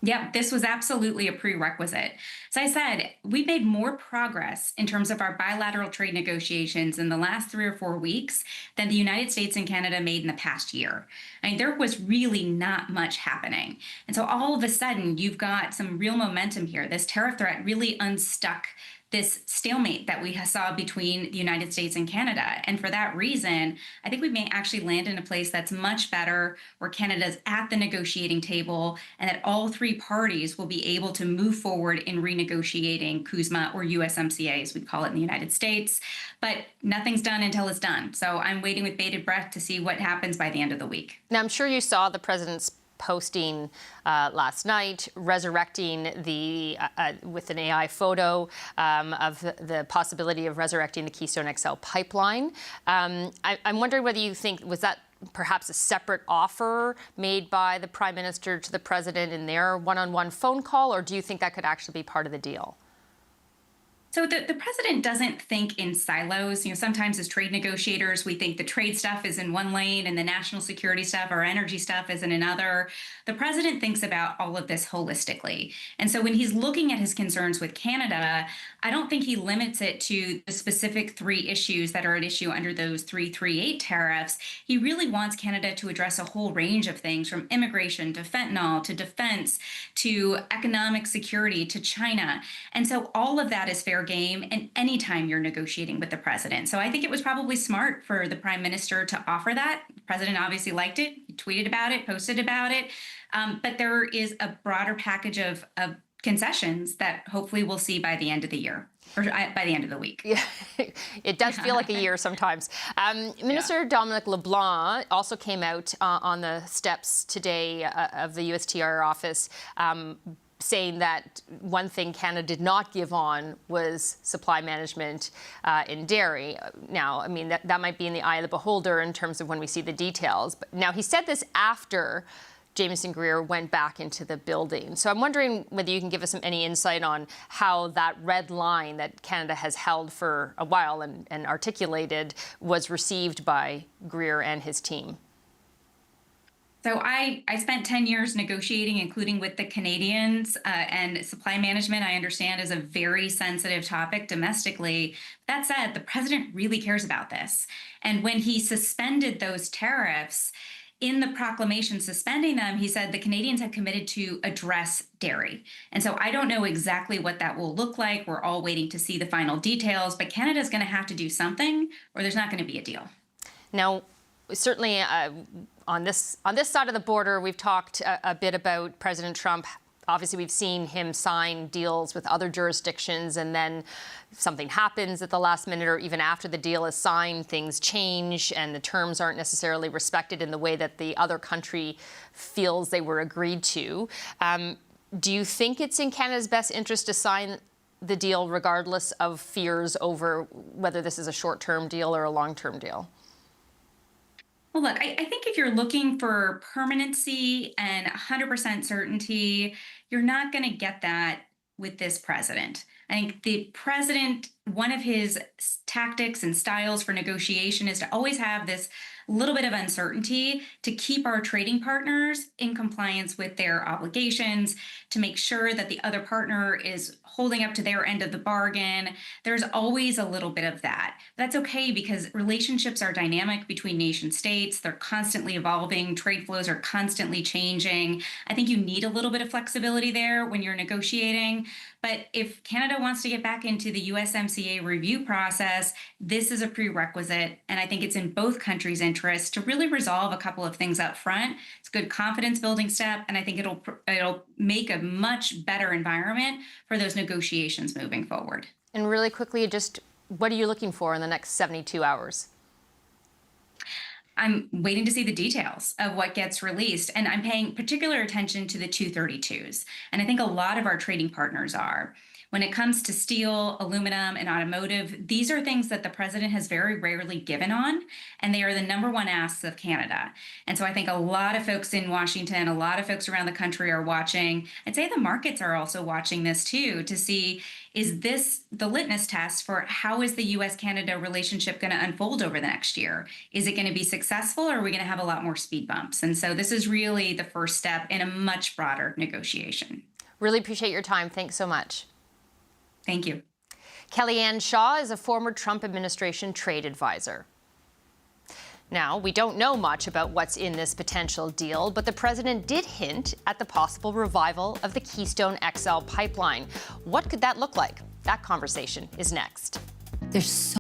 Yeah, this was absolutely a prerequisite. As I said, we've made more progress in terms of our bilateral trade negotiations in the last 3 or 4 weeks than the United States and Canada made in the past year. I mean, there was really not much happening. And so all of a sudden, you've got some real momentum here. This tariff threat really unstuck this stalemate that we saw between the United States and Canada. And for that reason, I think we may actually land in a place that's much better, where Canada's at the negotiating table and that all three parties will be able to move forward in renegotiating CUSMA, or USMCA as we call it in the United States. But nothing's done until it's done. So I'm waiting with bated breath to see what happens by the end of the week. Now, I'm sure you saw the president's posting last night, resurrecting with an AI photo of the possibility of resurrecting the Keystone XL pipeline. I'm wondering whether you think, was that perhaps a separate offer made by the Prime Minister to the President in their one-on-one phone call, or do you think that could actually be part of the deal? So the president doesn't think in silos. Sometimes as trade negotiators, we think the trade stuff is in one lane and the national security stuff or energy stuff is in another. The president thinks about all of this holistically. And so when he's looking at his concerns with Canada, I don't think he limits it to the specific three issues that are at issue under those 338 tariffs. He really wants Canada to address a whole range of things, from immigration to fentanyl to defense to economic security to China. And so all of that is fair game, and anytime you're negotiating with the president. So I think it was probably smart for the Prime Minister to offer that. The president obviously liked it. He tweeted about it, posted about it. But there is a broader package of concessions that hopefully we'll see by the end of the year, or by the end of the week. Yeah, it does feel like a year sometimes. Minister Dominic LeBlanc also came out on the steps today of the USTR office, saying that one thing Canada did not give on was supply management in dairy. Now, I mean, that might be in the eye of the beholder in terms of when we see the details. But now, he said this after Jamieson Greer went back into the building. So I'm wondering whether you can give us any insight on how that red line that Canada has held for a while and articulated was received by Greer and his team. So I spent 10 years negotiating, including with the Canadians, and supply management, I understand, is a very sensitive topic domestically. That said, the president really cares about this. And when he suspended those tariffs, in the proclamation suspending them, he said the Canadians have committed to address dairy. And so I don't know exactly what that will look like. We're all waiting to see the final details, but Canada's going to have to do something, or there's not going to be a deal. Now, certainly on this side of the border, we've talked a bit about President Trump. Obviously, we've seen him sign deals with other jurisdictions, and then something happens at the last minute, or even after the deal is signed, things change and the terms aren't necessarily respected in the way that the other country feels they were agreed to. Do you think it's in Canada's best interest to sign the deal regardless of fears over whether this is a short-term deal or a long-term deal? Well, look, I think if you're looking for permanency and 100% certainty, you're not going to get that with this president. I think the president, one of his tactics and styles for negotiation is to always have this little bit of uncertainty to keep our trading partners in compliance with their obligations, to make sure that the other partner is holding up to their end of the bargain. There's always a little bit of that. That's okay, because relationships are dynamic between nation states. They're constantly evolving. Trade flows are constantly changing. I think you need a little bit of flexibility there when you're negotiating. But if Canada wants to get back into the USMCA review process, this is a prerequisite. And I think it's in both countries' interest to really resolve a couple of things up front. It's a good confidence building step. And I think it'll make a much better environment for those negotiations moving forward. And really quickly, just what are you looking for in the next 72 hours? I'm waiting to see the details of what gets released, and I'm paying particular attention to the 232s. And I think a lot of our trading partners are. When it comes to steel, aluminum, and automotive, these are things that the president has very rarely given on, and they are the #1 asks of Canada. And so I think a lot of folks in Washington, a lot of folks around the country are watching. I'd say the markets are also watching this too, to see, is this the litmus test for how is the U.S.-Canada relationship going to unfold over the next year? Is it going to be successful, or are we going to have a lot more speed bumps? And so this is really the first step in a much broader negotiation. Really appreciate your time. Thanks so much. Thank you. Kellyanne Shaw is a former Trump administration trade advisor. Now, we don't know much about what's in this potential deal, but the president did hint at the possible revival of the Keystone XL pipeline. What could that look like? That conversation is next. There's so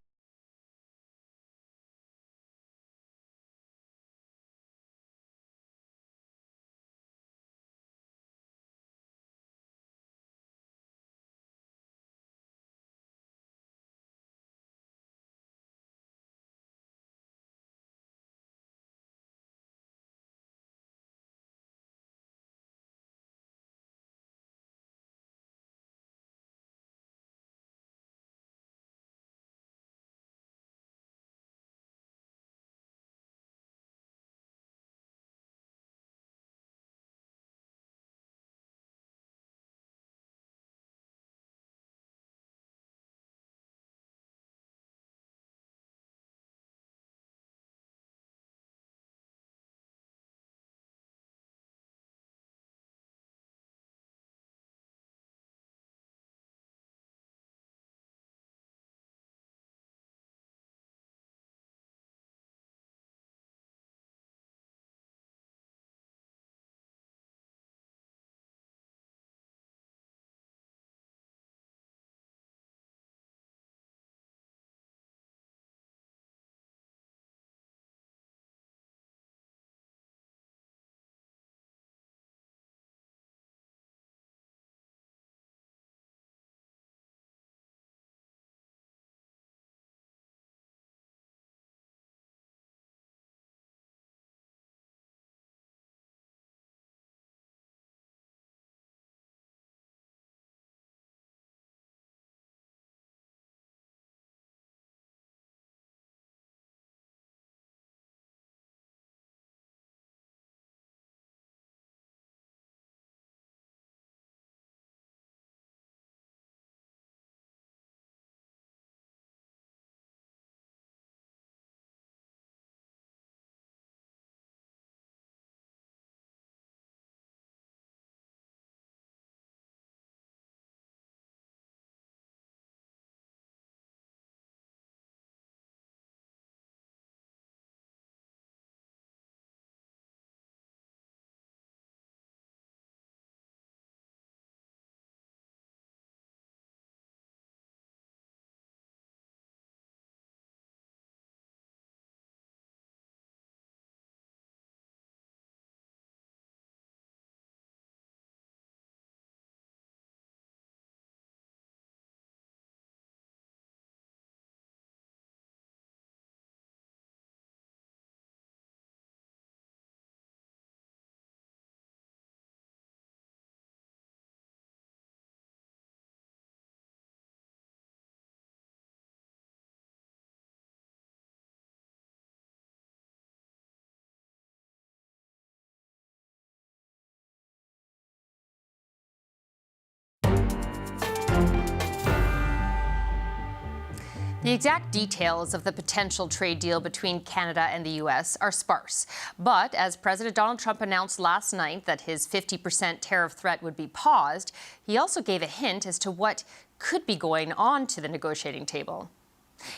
The exact details of the potential trade deal between Canada and the U.S. are sparse. But as President Donald Trump announced last night that his 50% tariff threat would be paused, he also gave a hint as to what could be going on to the negotiating table.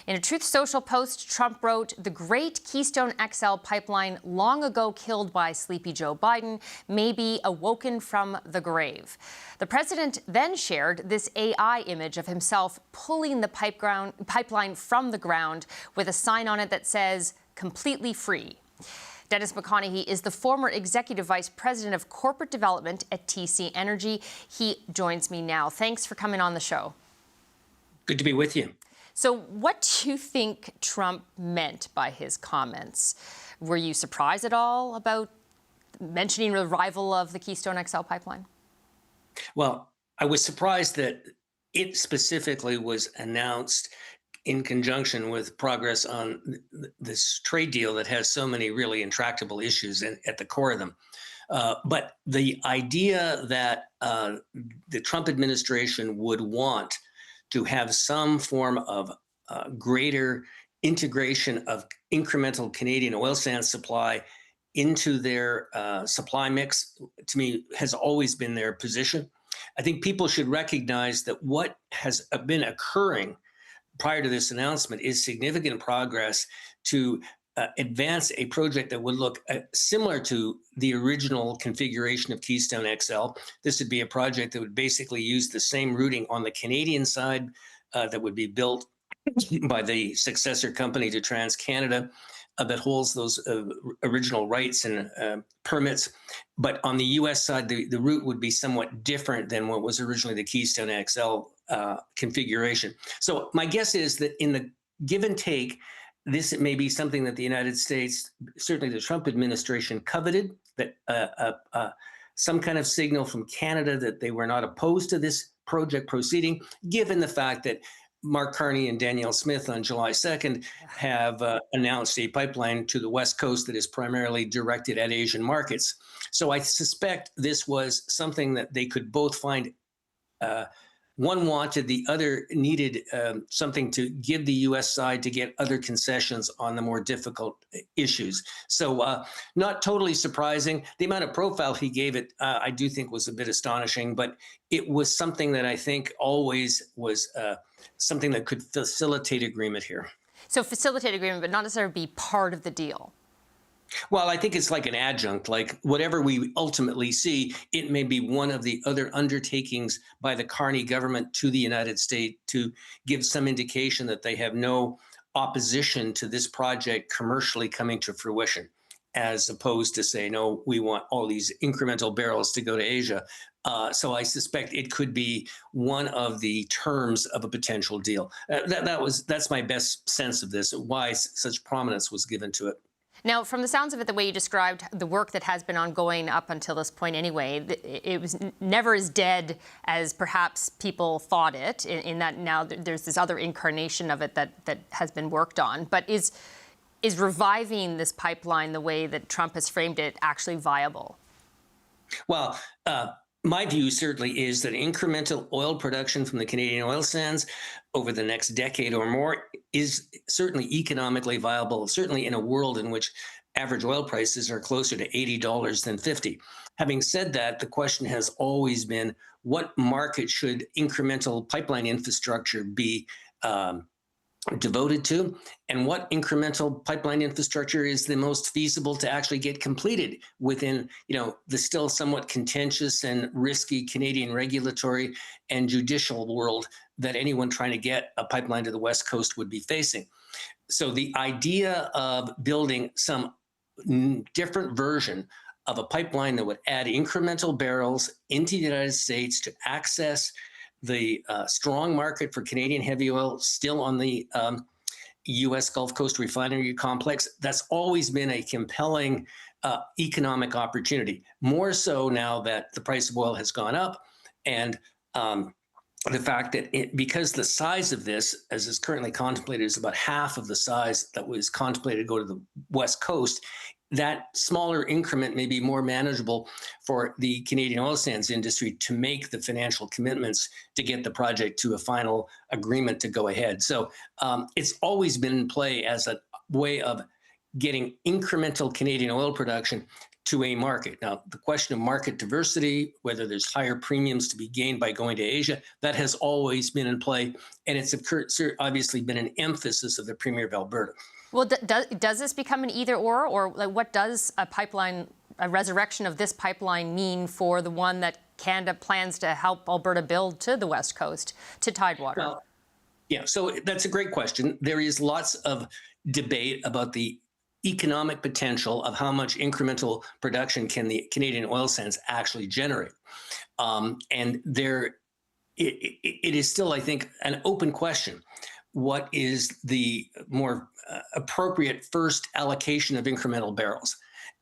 In a Truth Social post, Trump wrote, "The great Keystone XL pipeline, long ago killed by sleepy Joe Biden, may be awoken from the grave." The president then shared this AI image of himself pulling the pipeline from the ground with a sign on it that says, "Completely free." Dennis McConaughey is the former executive vice president of corporate development at TC Energy. He joins me now. Thanks for coming on the show. Good to be with you. So what do you think Trump meant by his comments? Were you surprised at all about mentioning the arrival of the Keystone XL pipeline? Well, I was surprised that it specifically was announced in conjunction with progress on this trade deal that has so many really intractable issues at the core of them. But the idea that the Trump administration would want to have some form of greater integration of incremental Canadian oil sands supply into their supply mix, to me, has always been their position. I think people should recognize that what has been occurring prior to this announcement is significant progress to advance a project that would look similar to the original configuration of Keystone XL. This would be a project that would basically use the same routing on the Canadian side that would be built by the successor company to TransCanada that holds those original rights and permits. But on the U.S. side, the route would be somewhat different than what was originally the Keystone XL configuration. So my guess is that in the give and take, this may be something that the United States, certainly the Trump administration, coveted, that some kind of signal from Canada that they were not opposed to this project proceeding, given the fact that Mark Carney and Danielle Smith on July 2nd have announced a pipeline to the West Coast that is primarily directed at Asian markets. So I suspect this was something that they could both find one wanted, the other needed something to give the U.S. side to get other concessions on the more difficult issues. So not totally surprising. The amount of profile he gave it, I do think was a bit astonishing, but it was something that I think always was something that could facilitate agreement here. So facilitate agreement, but not necessarily be part of the deal. Well, I think it's like an adjunct, like whatever we ultimately see, it may be one of the other undertakings by the Carney government to the United States to give some indication that they have no opposition to this project commercially coming to fruition, as opposed to say, no, we want all these incremental barrels to go to Asia. So I suspect it could be one of the terms of a potential deal. That's my best sense of this, why such prominence was given to it. Now, from the sounds of it, the way you described the work that has been ongoing up until this point anyway, it was never as dead as perhaps people thought it, in that now there's this other incarnation of it that has been worked on. But is reviving this pipeline the way that Trump has framed it actually viable? Well, my view certainly is that incremental oil production from the Canadian oil sands over the next decade or more is certainly economically viable, certainly in a world in which average oil prices are closer to $80 than $50. Having said that, the question has always been, what market should incremental pipeline infrastructure be devoted to, and what incremental pipeline infrastructure is the most feasible to actually get completed within, the still somewhat contentious and risky Canadian regulatory and judicial world that anyone trying to get a pipeline to the West Coast would be facing. So the idea of building some different version of a pipeline that would add incremental barrels into the United States to access the strong market for Canadian heavy oil still on the U.S. Gulf Coast refinery complex, that's always been a compelling economic opportunity, more so now that the price of oil has gone up, and the fact that because the size of this, as is currently contemplated, is about half of the size that was contemplated to go to the West Coast, that smaller increment may be more manageable for the Canadian oil sands industry to make the financial commitments to get the project to a final agreement to go ahead. So it's always been in play as a way of getting incremental Canadian oil production to a market. Now, the question of market diversity, whether there's higher premiums to be gained by going to Asia, that has always been in play, and it's obviously been an emphasis of the Premier of Alberta. Well, does this become an either-or like what does a resurrection of this pipeline mean for the one that Canada plans to help Alberta build to the West Coast, to Tidewater? Well, yeah, so that's a great question. There is lots of debate about the economic potential of how much incremental production can the Canadian oil sands actually generate. And it is still, I think, an open question. What is the more appropriate first allocation of incremental barrels?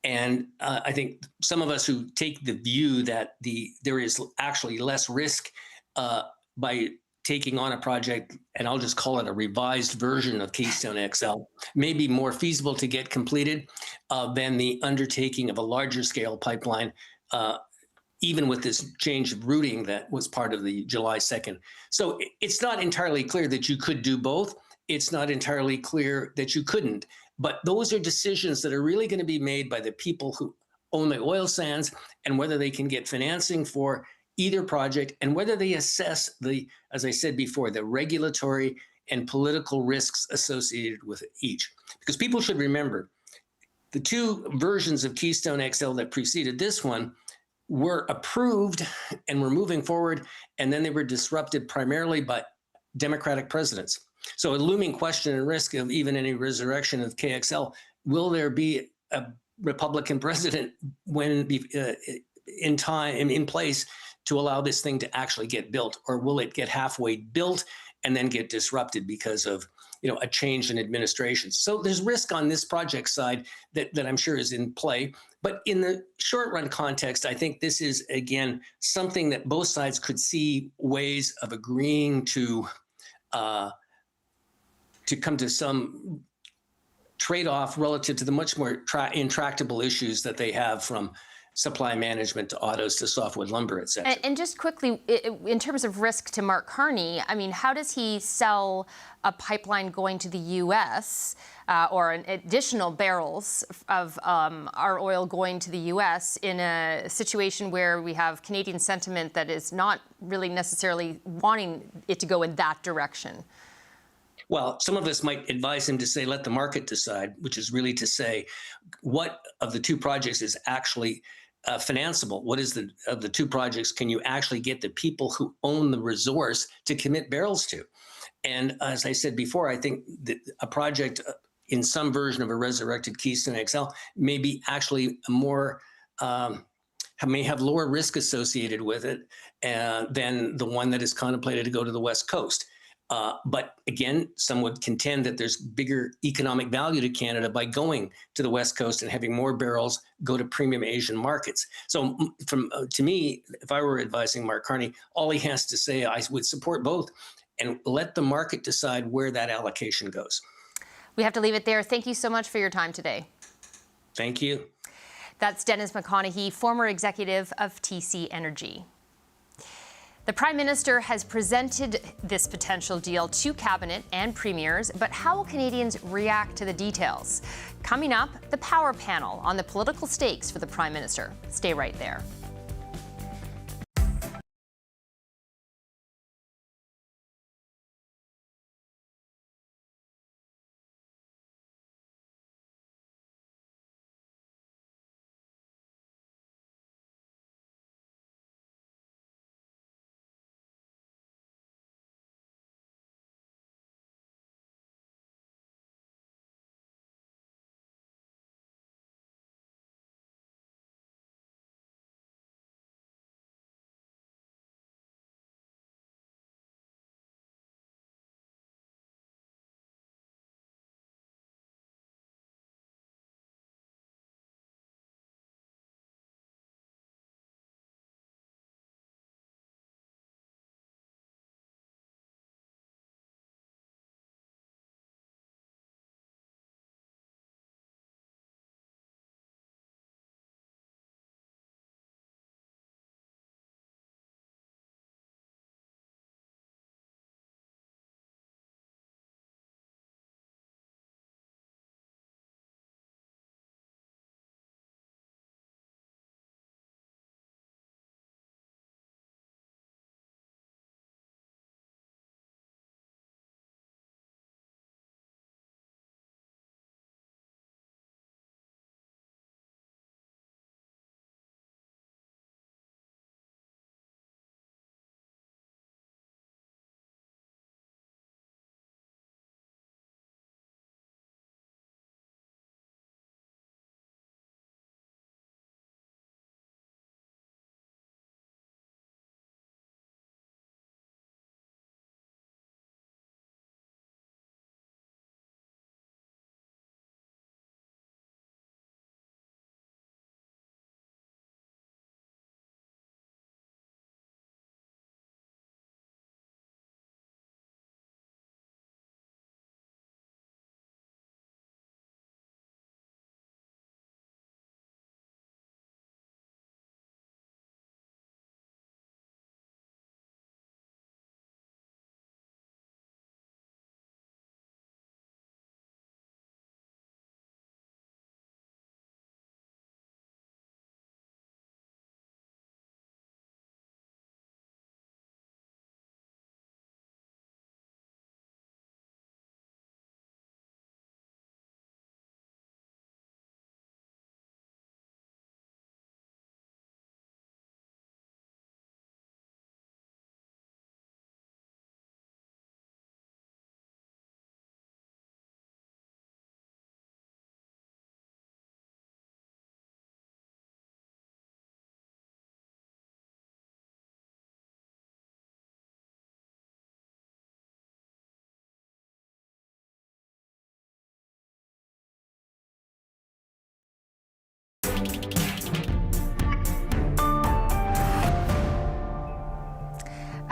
And I think some of us who take the view that there is actually less risk by taking on a project, and I'll just call it a revised version of Keystone XL, may be more feasible to get completed than the undertaking of a larger scale pipeline, even with this change of routing that was part of the July 2nd. So it's not entirely clear that you could do both. It's not entirely clear that you couldn't. But those are decisions that are really going to be made by the people who own the oil sands, and whether they can get financing for either project, and whether they assess as I said before, the regulatory and political risks associated with each. Because people should remember, the two versions of Keystone XL that preceded this one were approved and were moving forward, and then they were disrupted primarily by Democratic presidents. So a looming question and risk of even any resurrection of KXL, will there be a Republican president when in place to allow this thing to actually get built, or will it get halfway built and then get disrupted because of a change in administration? So there's risk on this project side that I'm sure is in play. But in the short run context, I think this is, again, something that both sides could see ways of agreeing to come to some trade-off relative to the much more intractable issues that they have, from supply management to autos to softwood lumber, et cetera. And just quickly, in terms of risk to Mark Carney, I mean, how does he sell a pipeline going to the U.S. Or an additional barrels of our oil going to the U.S. in a situation where we have Canadian sentiment that is not really necessarily wanting it to go in that direction? Well, some of us might advise him to say, let the market decide, which is really to say, what of the two projects is actually financeable? What is of the two projects can you actually get the people who own the resource to commit barrels to? And as I said before, I think that a project in some version of a resurrected Keystone XL may be actually more, may have lower risk associated with it than the one that is contemplated to go to the West Coast. But again, some would contend that there's bigger economic value to Canada by going to the West Coast and having more barrels go to premium Asian markets. So to me, if I were advising Mark Carney, all he has to say, I would support both and let the market decide where that allocation goes. We have to leave it there. Thank you so much for your time today. Thank you. That's Dennis McConaughey, former executive of TC Energy. The Prime Minister has presented this potential deal to Cabinet and Premiers, but how will Canadians react to the details? Coming up, the Power Panel on the political stakes for the Prime Minister. Stay right there.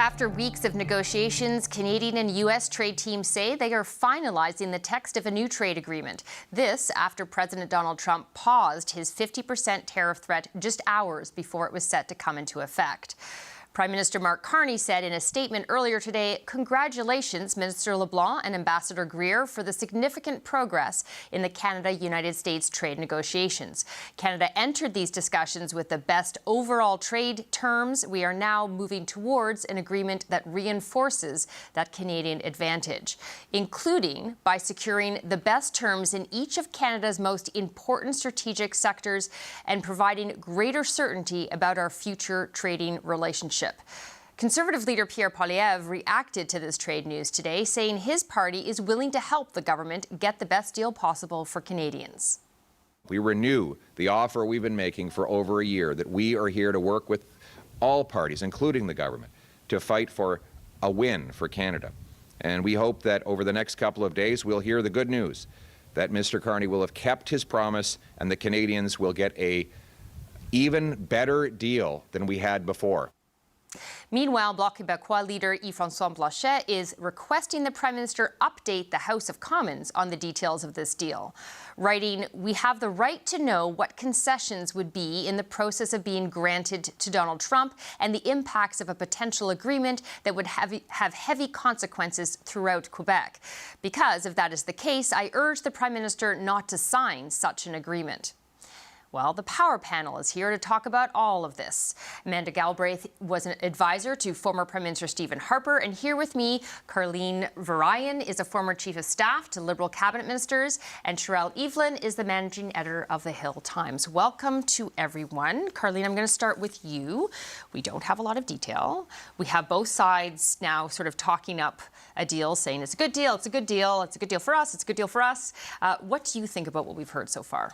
After weeks of negotiations, Canadian and U.S. trade teams say they are finalizing the text of a new trade agreement. This after President Donald Trump paused his 50% tariff threat just hours before it was set to come into effect. Prime Minister Mark Carney said in a statement earlier today, congratulations, Minister LeBlanc and Ambassador Greer, for the significant progress in the Canada-United States trade negotiations. Canada entered these discussions with the best overall trade terms. We are now moving towards an agreement that reinforces that Canadian advantage, including by securing the best terms in each of Canada's most important strategic sectors and providing greater certainty about our future trading relationship. Conservative leader Pierre Poilievre reacted to this trade news today, saying his party is willing to help the government get the best deal possible for Canadians. We renew the offer we've been making for over a year, that we are here to work with all parties, including the government, to fight for a win for Canada. And we hope that over the next couple of days we'll hear the good news that Mr. Carney will have kept his promise and the Canadians will get a even better deal than we had before. Meanwhile, Bloc Québécois leader Yves-François Blanchet is requesting the Prime Minister update the House of Commons on the details of this deal. Writing, "We have the right to know what concessions would be in the process of being granted to Donald Trump and the impacts of a potential agreement that would have heavy consequences throughout Quebec. Because if that is the case, I urge the Prime Minister not to sign such an agreement." Well, the Power Panel is here to talk about all of this. Amanda Galbraith was an advisor to former Prime Minister Stephen Harper, and here with me, Karleen Varayan is a former Chief of Staff to Liberal Cabinet Ministers, and Sherelle Evelyn is the Managing Editor of the Hill Times. Welcome to everyone. Karleen, I'm going to start with you. We don't have a lot of detail. We have both sides now sort of talking up a deal, saying it's a good deal, it's a good deal, it's a good deal for us, it's a good deal for us. What do you think about what we've heard so far?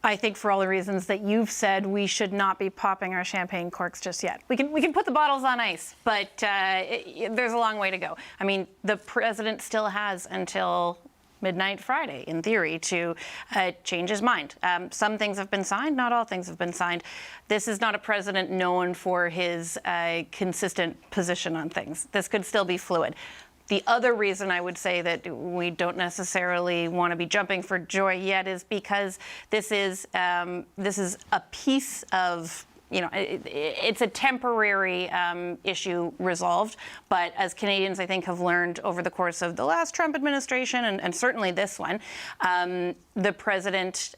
I think for all the reasons that you've said, we should not be popping our champagne corks just yet. We can put the bottles on ice, but there's a long way to go. I mean, the president still has until midnight Friday, in theory, to change his mind. Some things have been signed, not all things have been signed. This is not a president known for his consistent position on things. This could still be fluid. The other reason I would say that we don't necessarily want to be jumping for joy yet is because this is a piece of, it's a temporary issue resolved. But as Canadians, I think, have learned over the course of the last Trump administration and certainly this one, the president's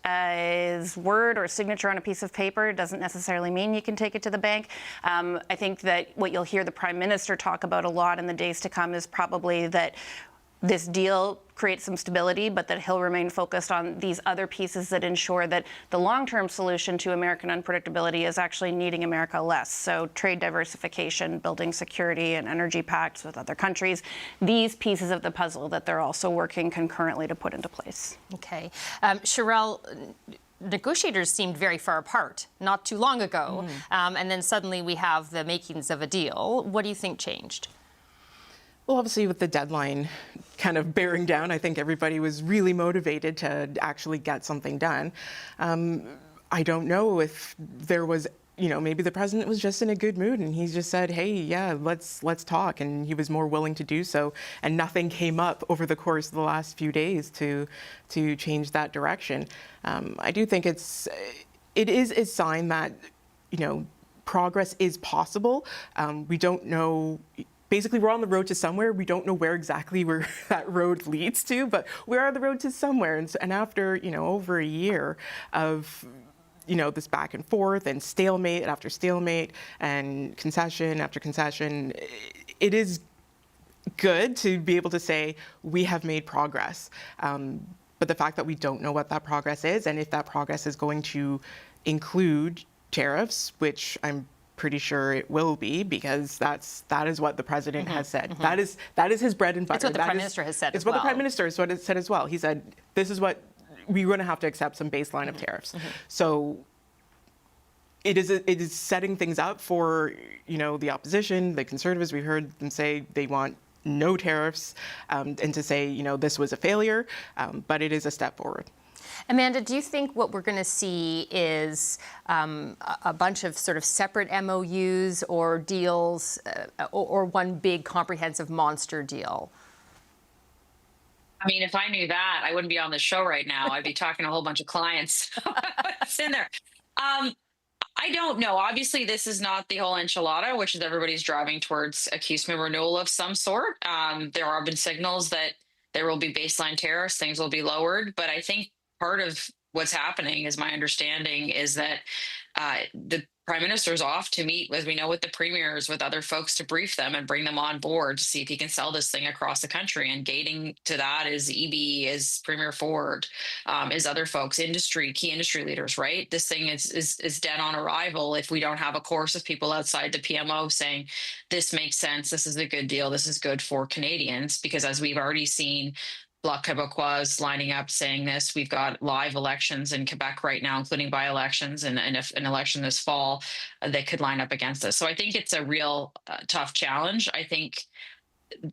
word or signature on a piece of paper doesn't necessarily mean you can take it to the bank. I think that what you'll hear the Prime Minister talk about a lot in the days to come is probably that this deal creates some stability, but that he'll remain focused on these other pieces that ensure that the long-term solution to American unpredictability is actually needing America less. So trade diversification, building security and energy pacts with other countries, these pieces of the puzzle that they're also working concurrently to put into place. Okay. Sherelle, negotiators seemed very far apart not too long ago, and then suddenly we have the makings of a deal. What do you think changed? Well, obviously, with the deadline kind of bearing down, I think everybody was really motivated to actually get something done. I don't know if there was, maybe the president was just in a good mood and he just said, hey, yeah, let's talk. And he was more willing to do so. And nothing came up over the course of the last few days to change that direction. I do think it is a sign that, progress is possible. We don't know. Basically, we're on the road to somewhere. We don't know where exactly that road leads to, but we're on the road to somewhere. And after, over a year of, this back and forth and stalemate after stalemate and concession after concession, it is good to be able to say we have made progress. But the fact that we don't know what that progress is and if that progress is going to include tariffs, which I'm pretty sure it will be, because that is what the president has said. That is his bread and butter. It's what the Prime Minister has said. It's what the Prime Minister has said as well. He said, this is what we're going to have to accept, some baseline of tariffs. So it is setting things up for the opposition, the Conservatives. We heard them say they want no tariffs, and to say this was a failure, but it is a step forward. Amanda, do you think what we're going to see is a bunch of sort of separate MOUs or deals or one big comprehensive monster deal? I mean, if I knew that, I wouldn't be on the show right now. I'd be talking to a whole bunch of clients. What's in there? I don't know. Obviously, this is not the whole enchilada, which is everybody's driving towards a CUSMA renewal of some sort. There have been signals that there will be baseline tariffs, things will be lowered. But I think part of what's happening, is my understanding, is that the Prime Minister's off to meet, as we know, with the premiers, with other folks to brief them and bring them on board to see if he can sell this thing across the country. And gating to that is EB, is Premier Ford, is other folks, key industry leaders, right? This thing is dead on arrival if we don't have a chorus of people outside the PMO saying, this makes sense, this is a good deal, this is good for Canadians. Because as we've already seen, Bloc Québécois lining up saying this. We've got live elections in Quebec right now, including by-elections and an election this fall that could line up against this. So I think it's a real tough challenge. I think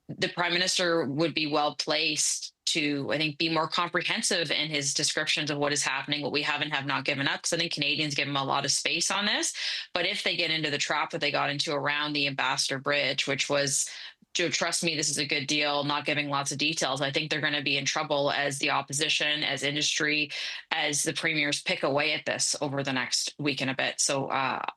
the Prime Minister would be well placed to, I think, be more comprehensive in his descriptions of what is happening, what we have not given up, because I think Canadians give him a lot of space on this. But if they get into the trap that they got into around the Ambassador Bridge, which was, trust me, this is a good deal, not giving lots of details, I think they're going to be in trouble as the opposition, as industry, as the premiers pick away at this over the next week and a bit. So,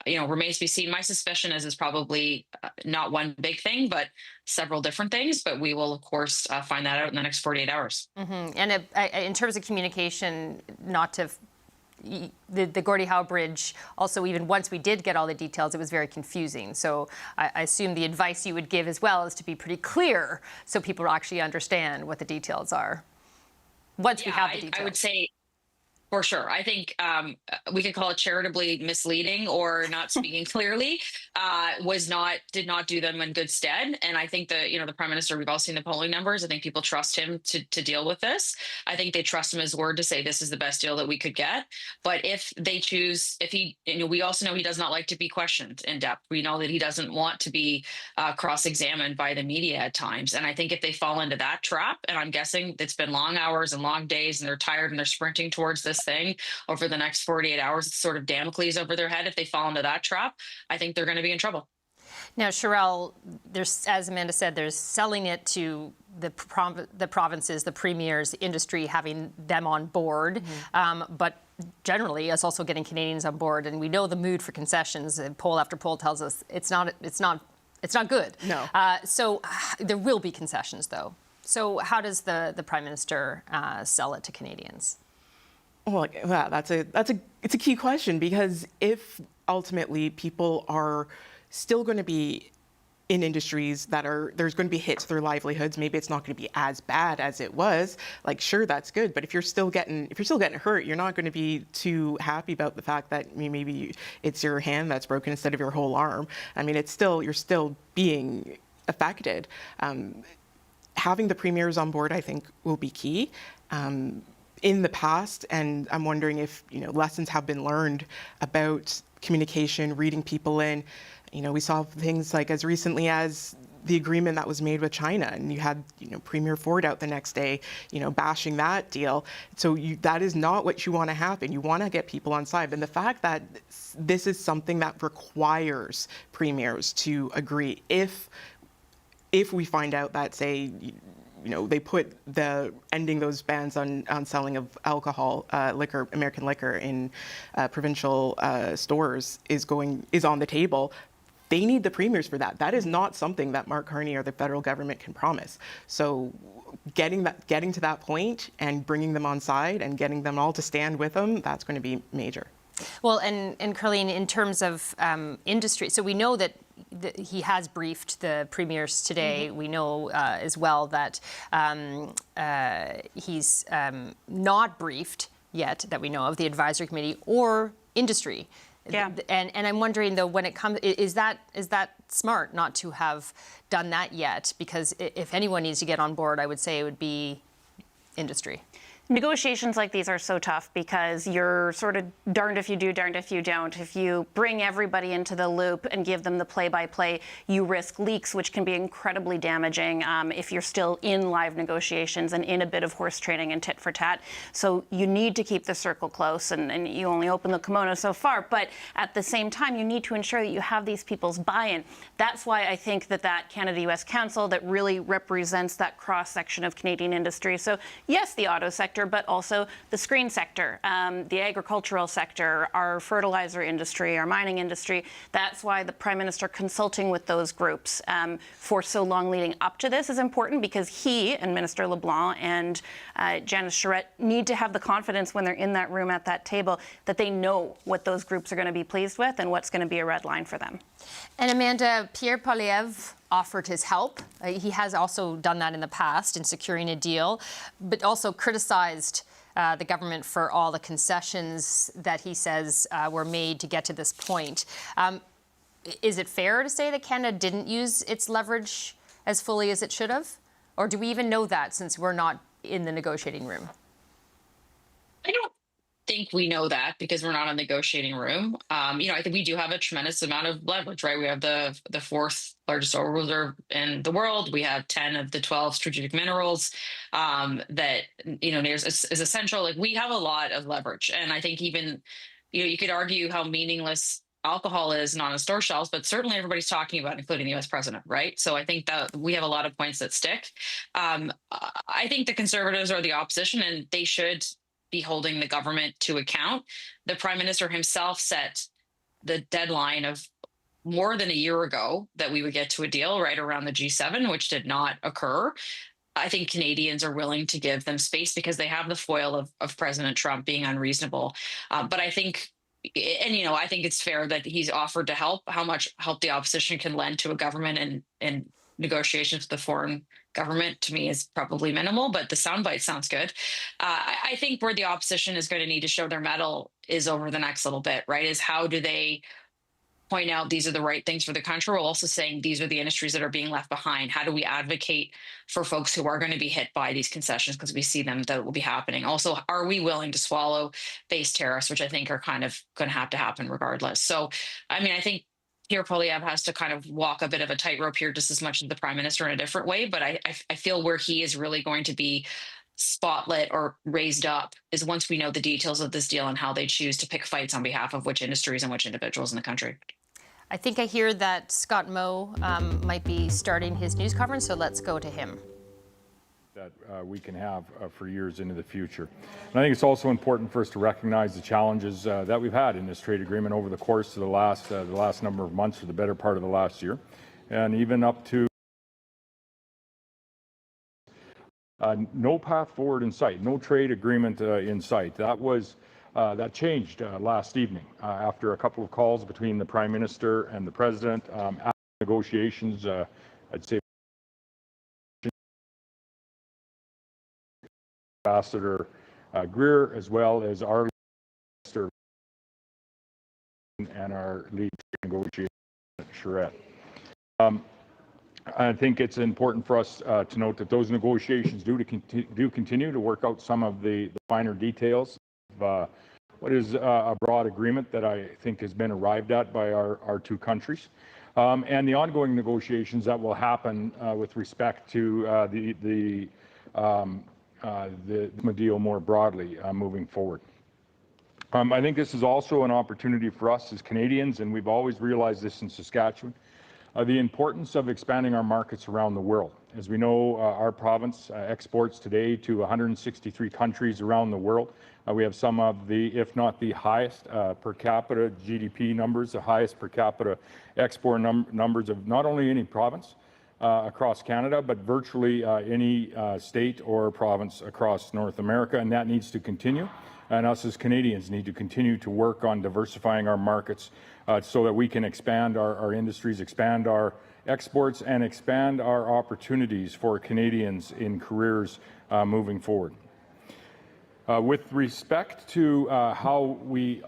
remains to be seen. My suspicion is it's probably not one big thing, but several different things. But we will, of course, find that out in the next 48 hours. Mm-hmm. And in terms of communication, not to... The Gordie Howe Bridge, also, even once we did get all the details, it was very confusing. So I assume the advice you would give as well is to be pretty clear so people actually understand what the details are. Once we have the details. I would say, for sure. I think we could call it charitably misleading or not speaking clearly. Did not do them in good stead. And I think the Prime Minister, we've all seen the polling numbers. I think people trust him to deal with this. I think they trust him his word to say this is the best deal that we could get. But if they choose, we also know he does not like to be questioned in depth. We know that he doesn't want to be cross-examined by the media at times. And I think if they fall into that trap, and I'm guessing it's been long hours and long days and they're tired and they're sprinting towards this thing over the next 48 hours, it's sort of Damocles over their head. If they fall into that trap, I think they're going to be in trouble. Now, Sherelle, as Amanda said, there's selling it to the provinces, the premiers, the industry, having them on board. Mm-hmm. But generally, it's also getting Canadians on board. And we know the mood for concessions. Poll after poll tells us it's not good. No. So there will be concessions, though. So how does the Prime Minister sell it to Canadians? Well, it's a key question, because if ultimately people are still going to be in industries there's going to be hits to their livelihoods, maybe it's not going to be as bad as it was. Like, sure, that's good, but if you're still getting hurt, you're not going to be too happy about the fact that maybe it's your hand that's broken instead of your whole arm. I mean, you're still being affected. Having the premiers on board, I think, will be key. In the past, and I'm wondering if lessons have been learned about communication, reading people in. We saw things like as recently as the agreement that was made with China, and you had Premier Ford out the next day, bashing that deal. So that is not what you want to happen. You want to get people on side, and the fact that this is something that requires premiers to agree. If we find out that, say, they put ending those bans on selling of alcohol, liquor, American liquor in provincial stores is on the table, they need the premiers for that. That is not something that Mark Carney or the federal government can promise. So getting to that point and bringing them on side and getting them all to stand with them, that's going to be major. Well, and Carleen, in terms of industry, so we know that he has briefed the premiers today. Mm-hmm. We know as well that he's not briefed yet, that we know of, the advisory committee or industry. Yeah. And I'm wondering, though, when it comes, is that smart not to have done that yet? Because if anyone needs to get on board, I would say it would be industry. Negotiations like these are so tough because you're sort of darned if you do, darned if you don't. If you bring everybody into the loop and give them the play-by-play, you risk leaks, which can be incredibly damaging if you're still in live negotiations and in a bit of horse trading and tit for tat. So you need to keep the circle close, and you only open the kimono so far. But at the same time, you need to ensure that you have these people's buy-in. That's why I think that Canada-US Council that really represents that cross-section of Canadian industry. So yes, the auto sector, but also the screen sector, the agricultural sector, our fertilizer industry, our mining industry. That's why the Prime Minister consulting with those groups for so long leading up to this is important, because he and Minister LeBlanc and Janice Charette need to have the confidence when they're in that room at that table that they know what those groups are going to be pleased with and what's going to be a red line for them. And Amanda, Pierre Poilievre offered his help. He has also done that in the past in securing a deal, but also criticized the government for all the concessions that he says were made to get to this point. Is it fair to say that Canada didn't use its leverage as fully as it should have? Or do we even know that since we're not in the negotiating room? I don't think we know that because we're not in the negotiating room. I think we do have a tremendous amount of leverage, right? We have the fourth largest oil reserve in the world. We have 10 of the 12 strategic minerals that, is essential. Like, we have a lot of leverage. And I think even, you could argue how meaningless alcohol is not on store shelves, but certainly everybody's talking about, including the US president, right? So I think that we have a lot of points that stick. I think the Conservatives are the opposition, and they should be holding the government to account. The Prime Minister himself set the deadline of more than a year ago that we would get to a deal right around the G7, which did not occur. I think Canadians are willing to give them space because they have the foil of President Trump being unreasonable. But I think, I think it's fair that he's offered to help. How much help the opposition can lend to a government and negotiations with the foreign government, to me, is probably minimal, but the soundbite sounds good. I think where the opposition is going to need to show their mettle is over the next little bit, right? Is how do they point out these are the right things for the country, while also saying these are the industries that are being left behind? How do we advocate for folks who are going to be hit by these concessions, because we see them that will be happening? Also, are we willing to swallow base tariffs, which I think are kind of going to have to happen regardless? So, I think Pierre Poilievre has to kind of walk a bit of a tightrope here, just as much as the Prime Minister, in a different way. But I feel where he is really going to be spotlit or raised up is once we know the details of this deal and how they choose to pick fights on behalf of which industries and which individuals in the country. I think I hear that Scott Moe might be starting his news conference, so let's go to him. That we can have for years into the future. And I think it's also important for us to recognize the challenges that we've had in this trade agreement over the course of the last number of months, or the better part of the last year, and even up to no path forward in sight, no trade agreement in sight. That changed last evening after a couple of calls between the Prime Minister and the President. After negotiations, I'd say Ambassador Greer, as well as our Minister and our lead negotiator, Charette. I think it's important for us to note that those negotiations do continue to work out some of the finer details of what is a broad agreement that I think has been arrived at by our two countries, and the ongoing negotiations that will happen with respect to the deal more broadly moving forward. I think this is also an opportunity for us as Canadians, and we've always realized this in Saskatchewan, the importance of expanding our markets around the world. As we know, our province exports today to 163 countries around the world. We have some of the, if not the highest per capita GDP numbers, the highest per capita export numbers of not only any province across Canada, but virtually any state or province across North America, and that needs to continue. And us as Canadians need to continue to work on diversifying our markets so that we can expand our industries, expand our exports, and expand our opportunities for Canadians in careers moving forward. With respect to how we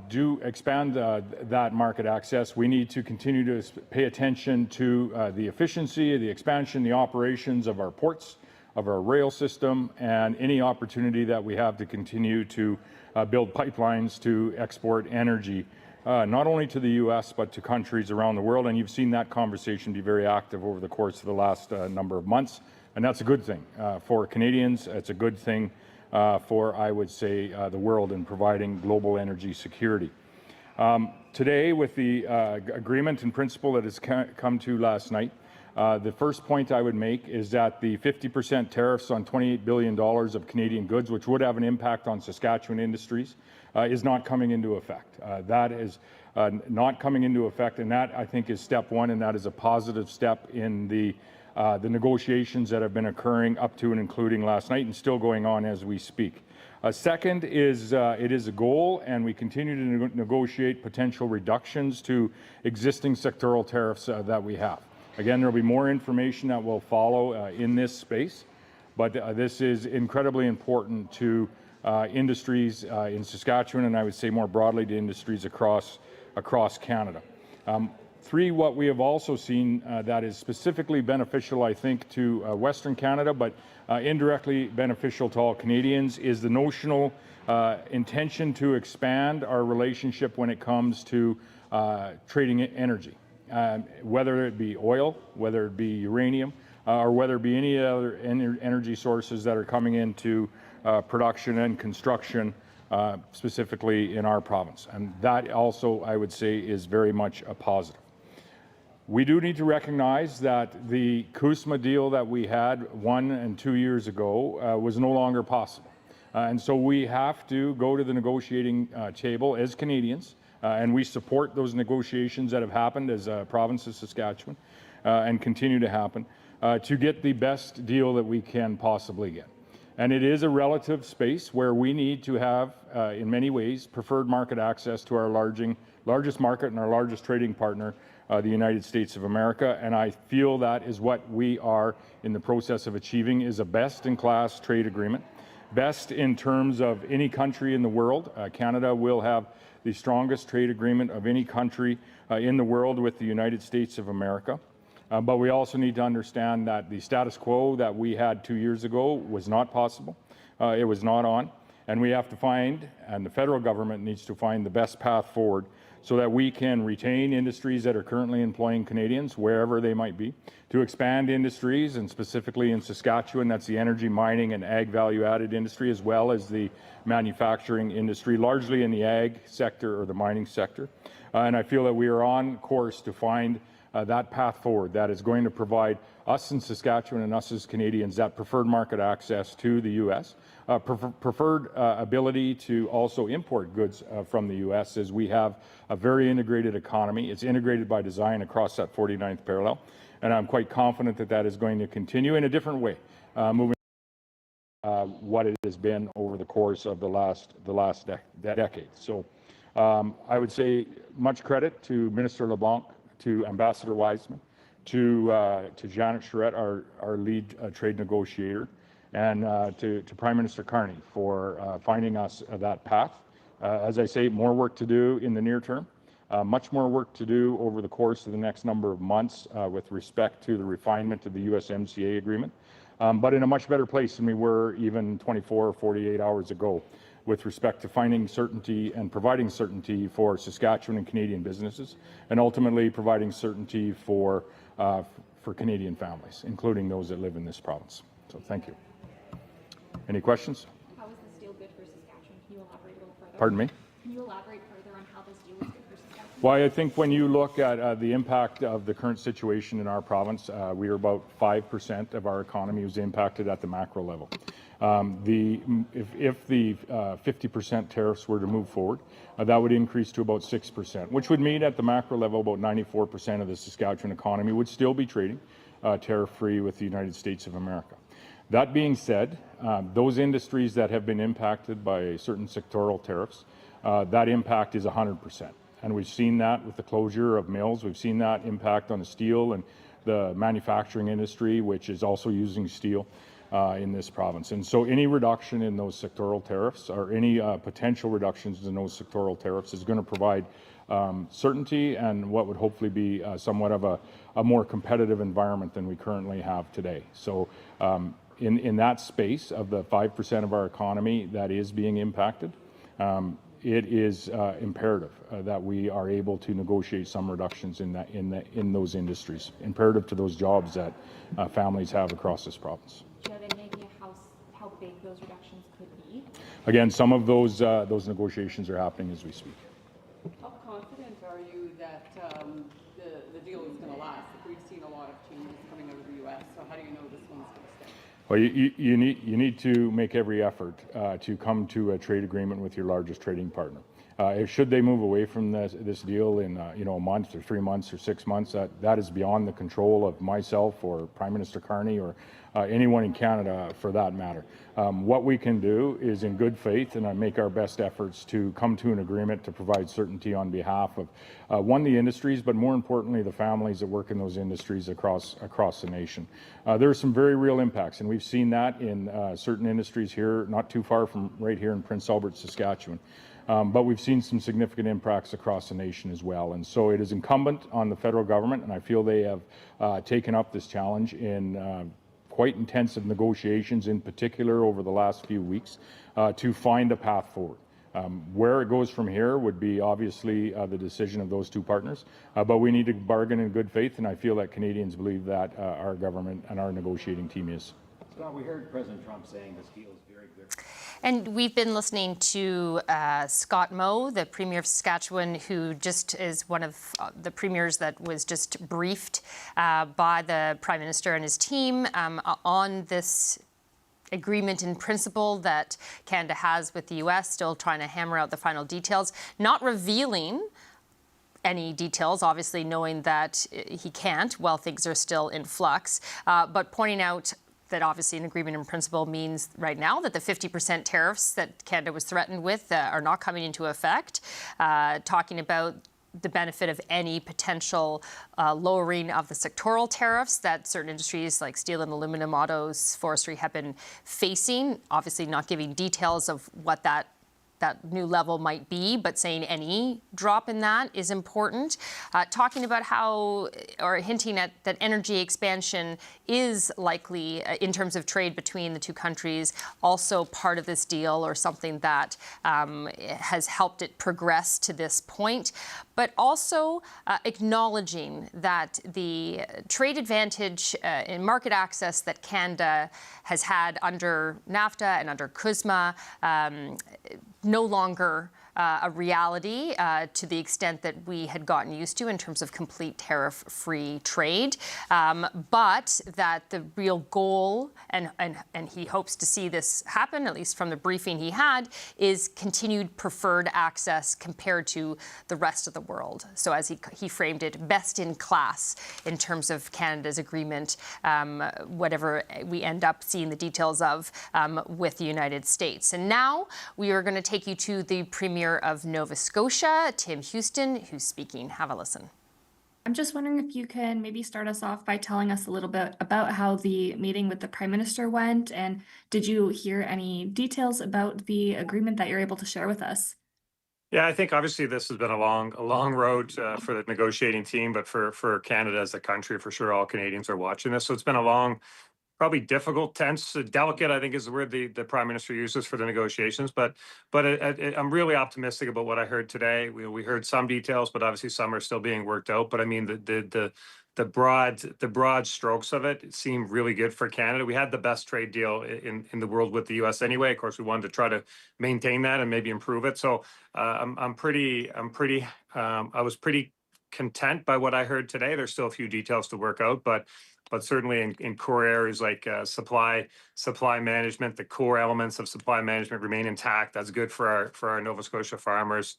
do expand that market access, we need to continue to pay attention to the efficiency, the expansion, the operations of our ports, our rail system, and any opportunity that we have to continue to build pipelines to export energy, not only to the U.S. but to countries around the world. And you've seen that conversation be very active over the course of the last number of months, and that's a good thing for Canadians. It's a good thing for, I would say, the world in providing global energy security. Today, with the agreement in principle that has come to last night, the first point I would make is that the 50% tariffs on $28 billion of Canadian goods, which would have an impact on Saskatchewan industries, is not coming into effect. That is not coming into effect, and that, I think, is step one, and that is a positive step in the negotiations that have been occurring up to and including last night and still going on as we speak. Second is it is a goal, and we continue to negotiate potential reductions to existing sectoral tariffs that we have. Again, there will be more information that will follow in this space, but this is incredibly important to industries in Saskatchewan, and I would say more broadly to industries across Canada. Three, what we have also seen that is specifically beneficial, I think, to Western Canada, but indirectly beneficial to all Canadians, is the notional intention to expand our relationship when it comes to trading energy, whether it be oil, whether it be uranium, or whether it be any other energy sources that are coming into production and construction, specifically in our province. And that also, I would say, is very much a positive. We do need to recognize that the CUSMA deal that we had 1 and 2 years ago was no longer possible. And so we have to go to the negotiating table as Canadians, and we support those negotiations that have happened as a province of Saskatchewan and continue to happen to get the best deal that we can possibly get. And it is a relative space where we need to have, in many ways, preferred market access to our largest market and our largest trading partner, the United States of America. And I feel that is what we are in the process of achieving, is a best-in-class trade agreement. Best in terms of any country in the world. Canada will have the strongest trade agreement of any country in the world with the United States of America. But we also need to understand that the status quo that we had 2 years ago was not possible. It was not on. And we have to find, and the federal government needs to find, the best path forward so that we can retain industries that are currently employing Canadians, wherever they might be, to expand industries, and specifically in Saskatchewan, that's the energy, mining, and ag value-added industry, as well as the manufacturing industry, largely in the ag sector or the mining sector. And I feel that we are on course to find that path forward that is going to provide us in Saskatchewan and us as Canadians that preferred market access to the U.S., preferred ability to also import goods from the U.S., as we have a very integrated economy. It's integrated by design across that 49th parallel, and I'm quite confident that that is going to continue in a different way, moving what it has been over the course of the last decade. So I would say much credit to Minister LeBlanc, to Ambassador Wiseman, to Janet Charette, our lead trade negotiator, and to Prime Minister Carney for finding us that path. As I say, more work to do in the near term, much more work to do over the course of the next number of months with respect to the refinement of the USMCA agreement, but in a much better place than we were even 24 or 48 hours ago with respect to finding certainty and providing certainty for Saskatchewan and Canadian businesses, and ultimately providing certainty for Canadian families, including those that live in this province. So thank you. Any questions? How is this deal good for Saskatchewan? Can you elaborate a little further? Pardon me? Can you elaborate further on how this deal is good for Saskatchewan? Well, I think when you look at the impact of the current situation in our province, we are about 5% of our economy was impacted at the macro level. If the 50% tariffs were to move forward, that would increase to about 6%, which would mean at the macro level about 94% of the Saskatchewan economy would still be trading tariff-free with the United States of America. That being said, those industries that have been impacted by certain sectoral tariffs, that impact is 100%. And we've seen that with the closure of mills. We've seen that impact on the steel and the manufacturing industry, which is also using steel in this province. And so any reduction in those sectoral tariffs, or any potential reductions in those sectoral tariffs, is going to provide certainty and what would hopefully be somewhat of a more competitive environment than we currently have today. So in that space of the 5% of our economy that is being impacted, it is imperative that we are able to negotiate some reductions in those industries, imperative to those jobs that families have across this province. Do you have any idea how big those reductions could be? Again, some of those negotiations are happening as we speak. How confident are you that the deal is going to last? We've seen a lot of changes coming out of the U.S., so how do you know this one's going to stay? Well, you need to make every effort to come to a trade agreement with your largest trading partner. Should they move away from this deal in a month or 3 months or 6 months, that is beyond the control of myself or Prime Minister Carney or anyone in Canada for that matter. What we can do is in good faith and make our best efforts to come to an agreement to provide certainty on behalf of the industries, but more importantly the families that work in those industries across the nation. There are some very real impacts, and we've seen that in certain industries here, not too far from right here in Prince Albert, Saskatchewan. But we've seen some significant impacts across the nation as well. And so it is incumbent on the federal government, and I feel they have taken up this challenge in quite intensive negotiations, in particular over the last few weeks, to find a path forward. Where it goes from here would be obviously the decision of those two partners, but we need to bargain in good faith, and I feel that Canadians believe that our government and our negotiating team is. Scott, we heard President Trump saying this deal is very good. And we've been listening to Scott Moe, the Premier of Saskatchewan, who just is one of the premiers that was just briefed by the Prime Minister and his team on this agreement in principle that Canada has with the U.S., still trying to hammer out the final details, not revealing any details, obviously knowing that he can't while things are still in flux, but pointing out that obviously an agreement in principle means right now that the 50% tariffs that Canada was threatened with are not coming into effect, talking about the benefit of any potential lowering of the sectoral tariffs that certain industries like steel and aluminum, autos, forestry have been facing, obviously not giving details of what that new level might be, but saying any drop in that is important. Talking about how, or hinting at that energy expansion is likely in terms of trade between the two countries, also part of this deal or something that has helped it progress to this point. But also acknowledging that the trade advantage in market access that Canada has had under NAFTA and under CUSMA no longer a reality to the extent that we had gotten used to in terms of complete tariff-free trade, but that the real goal, and he hopes to see this happen, at least from the briefing he had, is continued preferred access compared to the rest of the world. So as he framed it, best in class in terms of Canada's agreement, whatever we end up seeing the details of with the United States. And now we are going to take you to the Premier of Nova Scotia, Tim Houston, who's speaking. Have a listen. I'm just wondering if you can maybe start us off by telling us a little bit about how the meeting with the Prime Minister went, and did you hear any details about the agreement that you're able to share with us? Yeah, I think obviously this has been a long road for the negotiating team, but for Canada as a country, for sure, all Canadians are watching this. So it's been a long, probably difficult, tense, delicate, I think is the word the Prime Minister uses for the negotiations. But I'm really optimistic about what I heard today. We heard some details, but obviously some are still being worked out. But I mean, the broad strokes of it seem really good for Canada. We had the best trade deal in the world with the U.S. anyway. Of course, we wanted to try to maintain that and maybe improve it. So I was pretty content by what I heard today. There's still a few details to work out, but certainly in core areas like supply management, the core elements of supply management remain intact. That's good for our Nova Scotia farmers.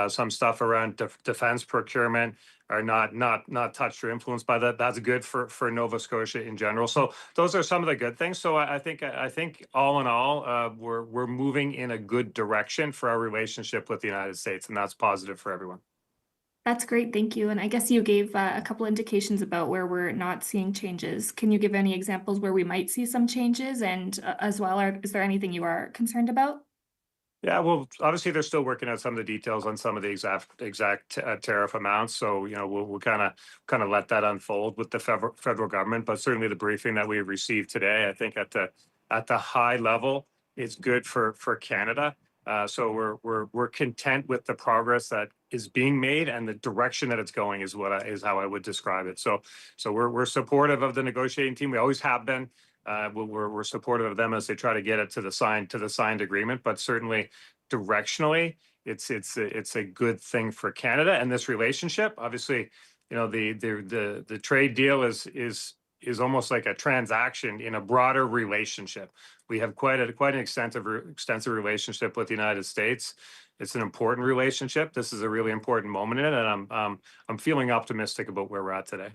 Some stuff around defense procurement are not touched or influenced by that. That's good for Nova Scotia in general. So those are some of the good things. So I think all in all, we're moving in a good direction for our relationship with the United States, and that's positive for everyone. That's great, thank you. And I guess you gave a couple indications about where we're not seeing changes. Can you give any examples where we might see some changes? And as well, is there anything you are concerned about? Yeah, well, obviously they're still working out some of the details on some of the exact tariff amounts. So we'll kind of let that unfold with the federal government. But certainly the briefing that we received today, I think at the high level, is good for Canada. So we're content with the progress that is being made, and the direction that it's going is how I would describe it. So we're supportive of the negotiating team. We always have been. We're supportive of them as they try to get it to the signed agreement. But certainly, directionally, it's a good thing for Canada and this relationship. Obviously, the trade deal is almost like a transaction in a broader relationship. We have quite an extensive relationship with the United States. It's an important relationship. This is a really important moment in it, and I'm feeling optimistic about where we're at today.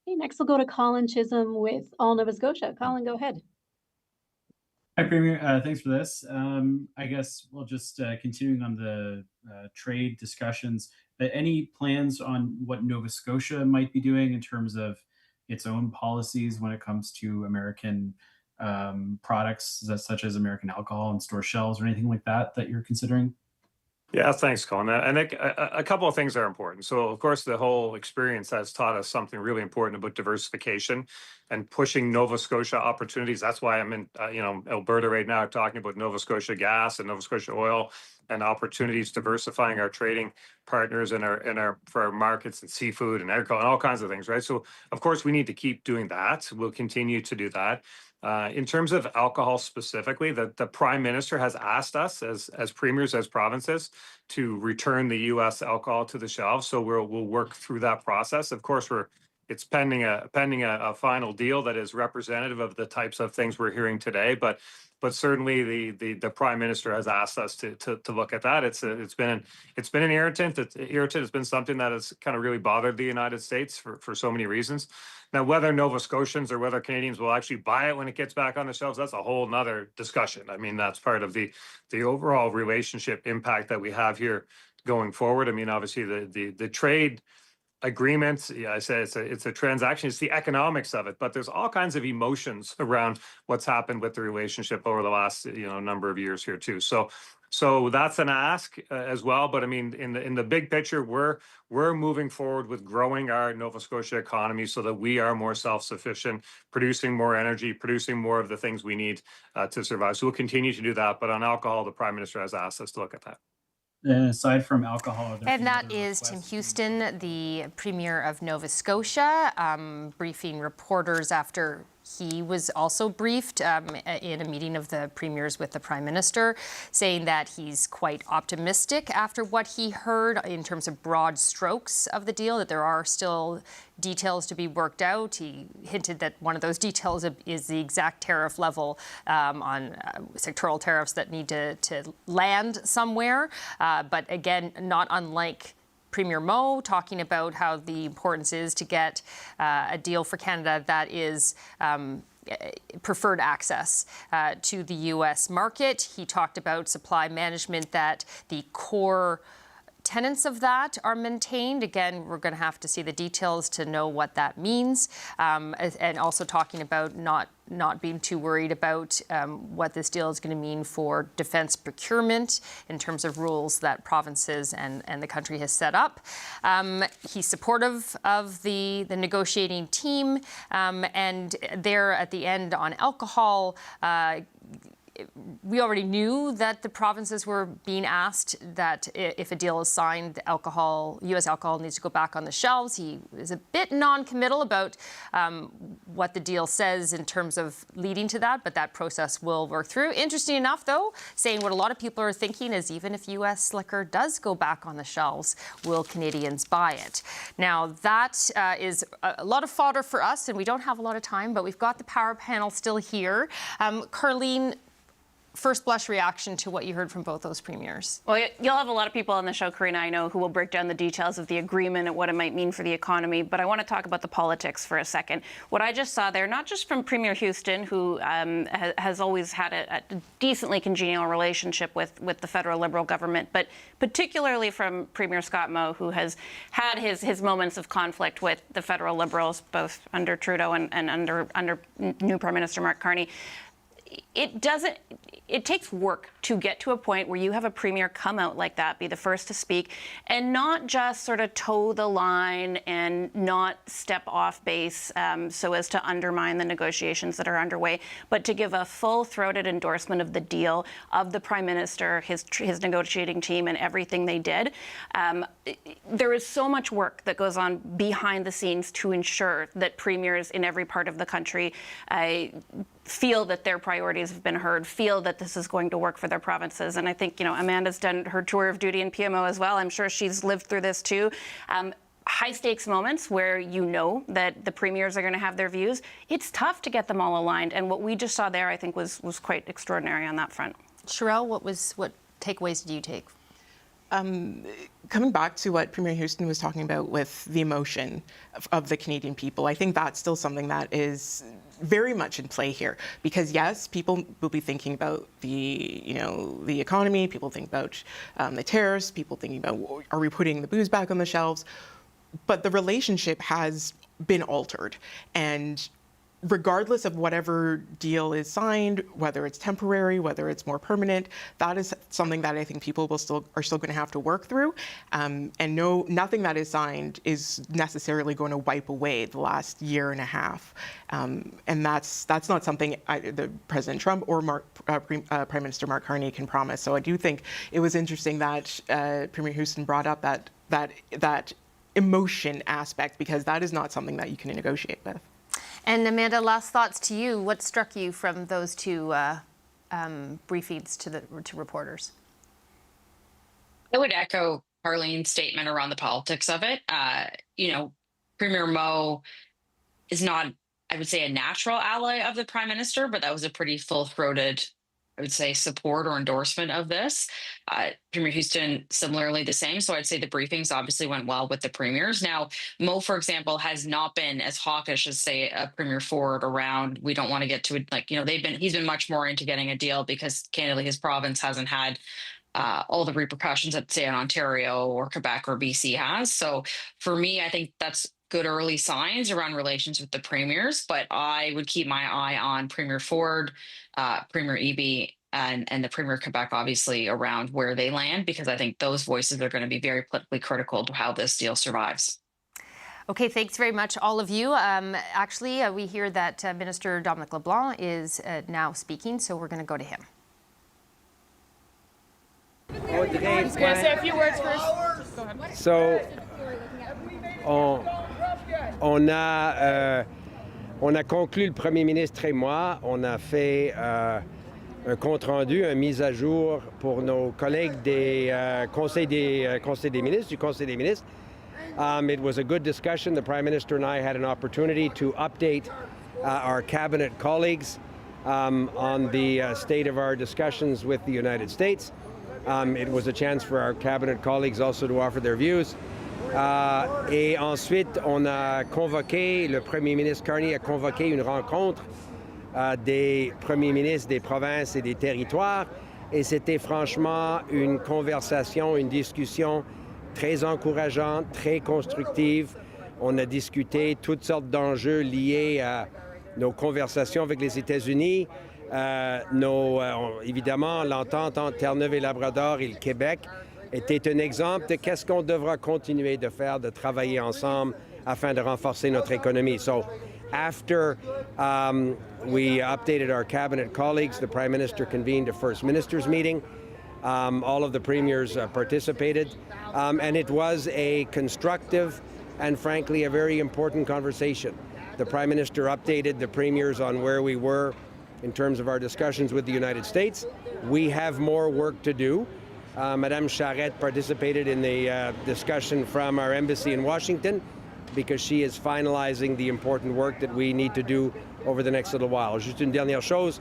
Okay, next we'll go to Colin Chisholm with All Nova Scotia. Colin, go ahead. Hi, Premier. Thanks for this. I guess we'll just continuing on the trade discussions. Any plans on what Nova Scotia might be doing in terms of its own policies when it comes to American products, such as American alcohol on store shelves or anything like that you're considering? Yeah, thanks, Colin. I think a couple of things are important. So, of course, the whole experience has taught us something really important about diversification and pushing Nova Scotia opportunities. That's why I'm in, Alberta right now, talking about Nova Scotia gas and Nova Scotia oil and opportunities, diversifying our trading partners for our markets and seafood and agriculture and all kinds of things, right? So, of course, we need to keep doing that. We'll continue to do that. In terms of alcohol specifically, the Prime Minister has asked us as premiers, as provinces, to return the U.S. alcohol to the shelves. So we'll work through that process. Of course, it's pending a final deal that is representative of the types of things we're hearing today. But certainly the Prime Minister has asked us to look at that. It's been an irritant. It's been something that has kind of really bothered the United States for so many reasons. Now, whether Nova Scotians or whether Canadians will actually buy it when it gets back on the shelves, that's a whole nother discussion. I mean, that's part of the overall relationship impact that we have here going forward. I mean, obviously the trade agreements, I say it's a transaction, it's the economics of it, but there's all kinds of emotions around what's happened with the relationship over the last number of years here too. So that's an ask as well. But I mean, in the big picture, we're moving forward with growing our Nova Scotia economy so that we are more self-sufficient, producing more energy, producing more of the things we need to survive. So we'll continue to do that. But on alcohol, the Prime Minister has asked us to look at that. And aside from alcohol, and that is Tim Houston, the Premier of Nova Scotia, briefing reporters after he was also briefed in a meeting of the premiers with the Prime Minister, saying that he's quite optimistic after what he heard in terms of broad strokes of the deal, that there are still details to be worked out. He hinted that one of those details is the exact tariff level on sectoral tariffs that need to land somewhere. But again, not unlike Premier Moe talking about how the importance is to get a deal for Canada that is preferred access to the U.S. market. He talked about supply management, that the core tenets of that are maintained. Again, we're going to have to see the details to know what that means. And also talking about not being too worried about what this deal is going to mean for defense procurement in terms of rules that provinces and the country has set up. He's supportive of the negotiating team. And there at the end on alcohol, we already knew that the provinces were being asked that if a deal is signed, U.S. alcohol needs to go back on the shelves. He is a bit non-committal about what the deal says in terms of leading to that, but that process will work through. Interesting enough, though, saying what a lot of people are thinking is even if U.S. liquor does go back on the shelves, will Canadians buy it? Now, that is a lot of fodder for us, and we don't have a lot of time, but we've got the power panel still here. Carleen, first blush reaction to what you heard from both those premiers? Well, you'll have a lot of people on the show, Karina, I know, who will break down the details of the agreement and what it might mean for the economy, but I want to talk about the politics for a second. What I just saw there, not just from Premier Houston, who has always had a decently congenial relationship with the federal Liberal government, but particularly from Premier Scott Moe, who has had his moments of conflict with the federal Liberals, both under Trudeau and under new Prime Minister Mark Carney. it takes work to get to a point where you have a premier come out like that, be the first to speak, and not just sort of toe the line and not step off base so as to undermine the negotiations that are underway, but to give a full-throated endorsement of the deal, of the Prime Minister, his negotiating team, and everything they did. There is so much work that goes on behind the scenes to ensure that premiers in every part of the country feel that their priorities have been heard, feel that this is going to work for their provinces. And I think, Amanda's done her tour of duty in PMO as well. I'm sure she's lived through this too. High stakes moments where that the premiers are going to have their views. It's tough to get them all aligned. And what we just saw there, I think, was quite extraordinary on that front. Sherelle, what takeaways did you take? Coming back to what Premier Houston was talking about with the emotion of the Canadian people, I think that's still something that is very much in play here. Because yes, people will be thinking about the economy, people think about the tariffs, people thinking about, are we putting the booze back on the shelves? But the relationship has been altered. And regardless of whatever deal is signed, whether it's temporary, whether it's more permanent, that is something that I think people are still going to have to work through. And nothing that is signed is necessarily going to wipe away the last year and a half. And that's not something either President Trump or Prime Minister Mark Carney can promise. So I do think it was interesting that Premier Houston brought up that emotion aspect, because that is not something that you can negotiate with. And Amanda, last thoughts to you. What struck you from those two briefings to reporters? I would echo Harlene's statement around the politics of it. Premier Moe is not, I would say, a natural ally of the Prime Minister, but that was a pretty full-throated, I would say, support or endorsement of this. Premier Houston, similarly the same. So I'd say the briefings obviously went well with the premiers. Now, Moe, for example, has not been as hawkish as, say, Premier Ford around, we don't want to get to it. He's been much more into getting a deal because, candidly, his province hasn't had all the repercussions that, say, in Ontario or Quebec or BC has. So for me, I think that's good early signs around relations with the premiers, but I would keep my eye on Premier Ford, Premier Eby, and the Premier of Quebec, obviously, around where they land, because I think those voices are going to be very politically critical to how this deal survives. Okay, thanks very much, all of you. We hear that Minister Dominic LeBlanc is now speaking, so we're going to go to him. He's going to say a few words first. Go ahead. So, on a conclu, le Premier ministre et moi, on a fait un compte-rendu, une mise à jour pour nos collègues des Conseil des ministres. It was a good discussion. The Prime Minister and I had an opportunity to update our cabinet colleagues on the state of our discussions with the United States. It was a chance for our cabinet colleagues also to offer their views. Et ensuite, on a convoqué, le Premier ministre Carney a convoqué une rencontre des premiers ministres des provinces et des territoires. Et c'était franchement une conversation, une discussion très encourageante, très constructive. On a discuté toutes sortes d'enjeux liés à nos conversations avec les États-Unis. Évidemment, l'entente entre Terre-Neuve et Labrador et le Québec était un exemple de qu'est-ce qu'on devra continuer de faire, de travailler ensemble afin de renforcer notre économie. So, after we updated our cabinet colleagues, the Prime Minister convened a First Ministers meeting. All of the premiers participated, and it was a constructive and, frankly, a very important conversation. The Prime Minister updated the premiers on where we were in terms of our discussions with the United States. We have more work to do. Madame Charette participated in the discussion from our embassy in Washington because she is finalizing the important work that we need to do over the next little while. Juste une dernière chose,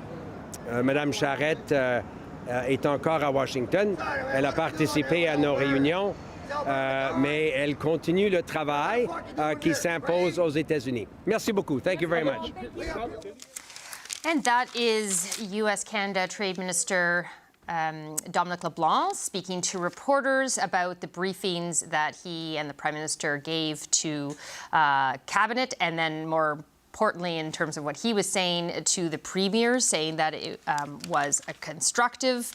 Madame Charette est encore à Washington. Elle a participé à nos réunions, mais elle continue le travail qui s'impose aux États-Unis. Merci beaucoup. Thank you very much. And that is U.S.-Canada Trade Minister Dominic LeBlanc speaking to reporters about the briefings that he and the Prime Minister gave to Cabinet, and then more importantly, in terms of what he was saying to the premiers, saying that it was a constructive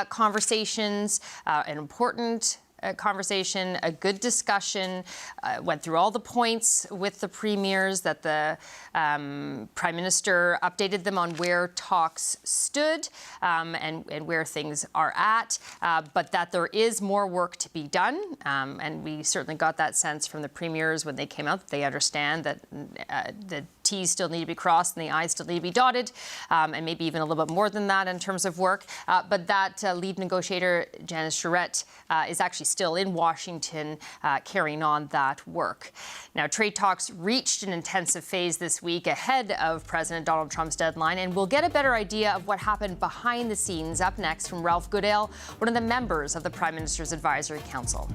conversations, an important conversation, a good discussion, went through all the points with the premiers, that the Prime Minister updated them on where talks stood and where things are at, but that there is more work to be done. And we certainly got that sense from the premiers when they came out. They understand that the T's still need to be crossed and the I's still need to be dotted, and maybe even a little bit more than that in terms of work. But that lead negotiator, Janice Charette, is actually still in Washington carrying on that work. Now, trade talks reached an intensive phase this week ahead of President Donald Trump's deadline, and we'll get a better idea of what happened behind the scenes up next from Ralph Goodale, one of the members of the Prime Minister's Advisory Council.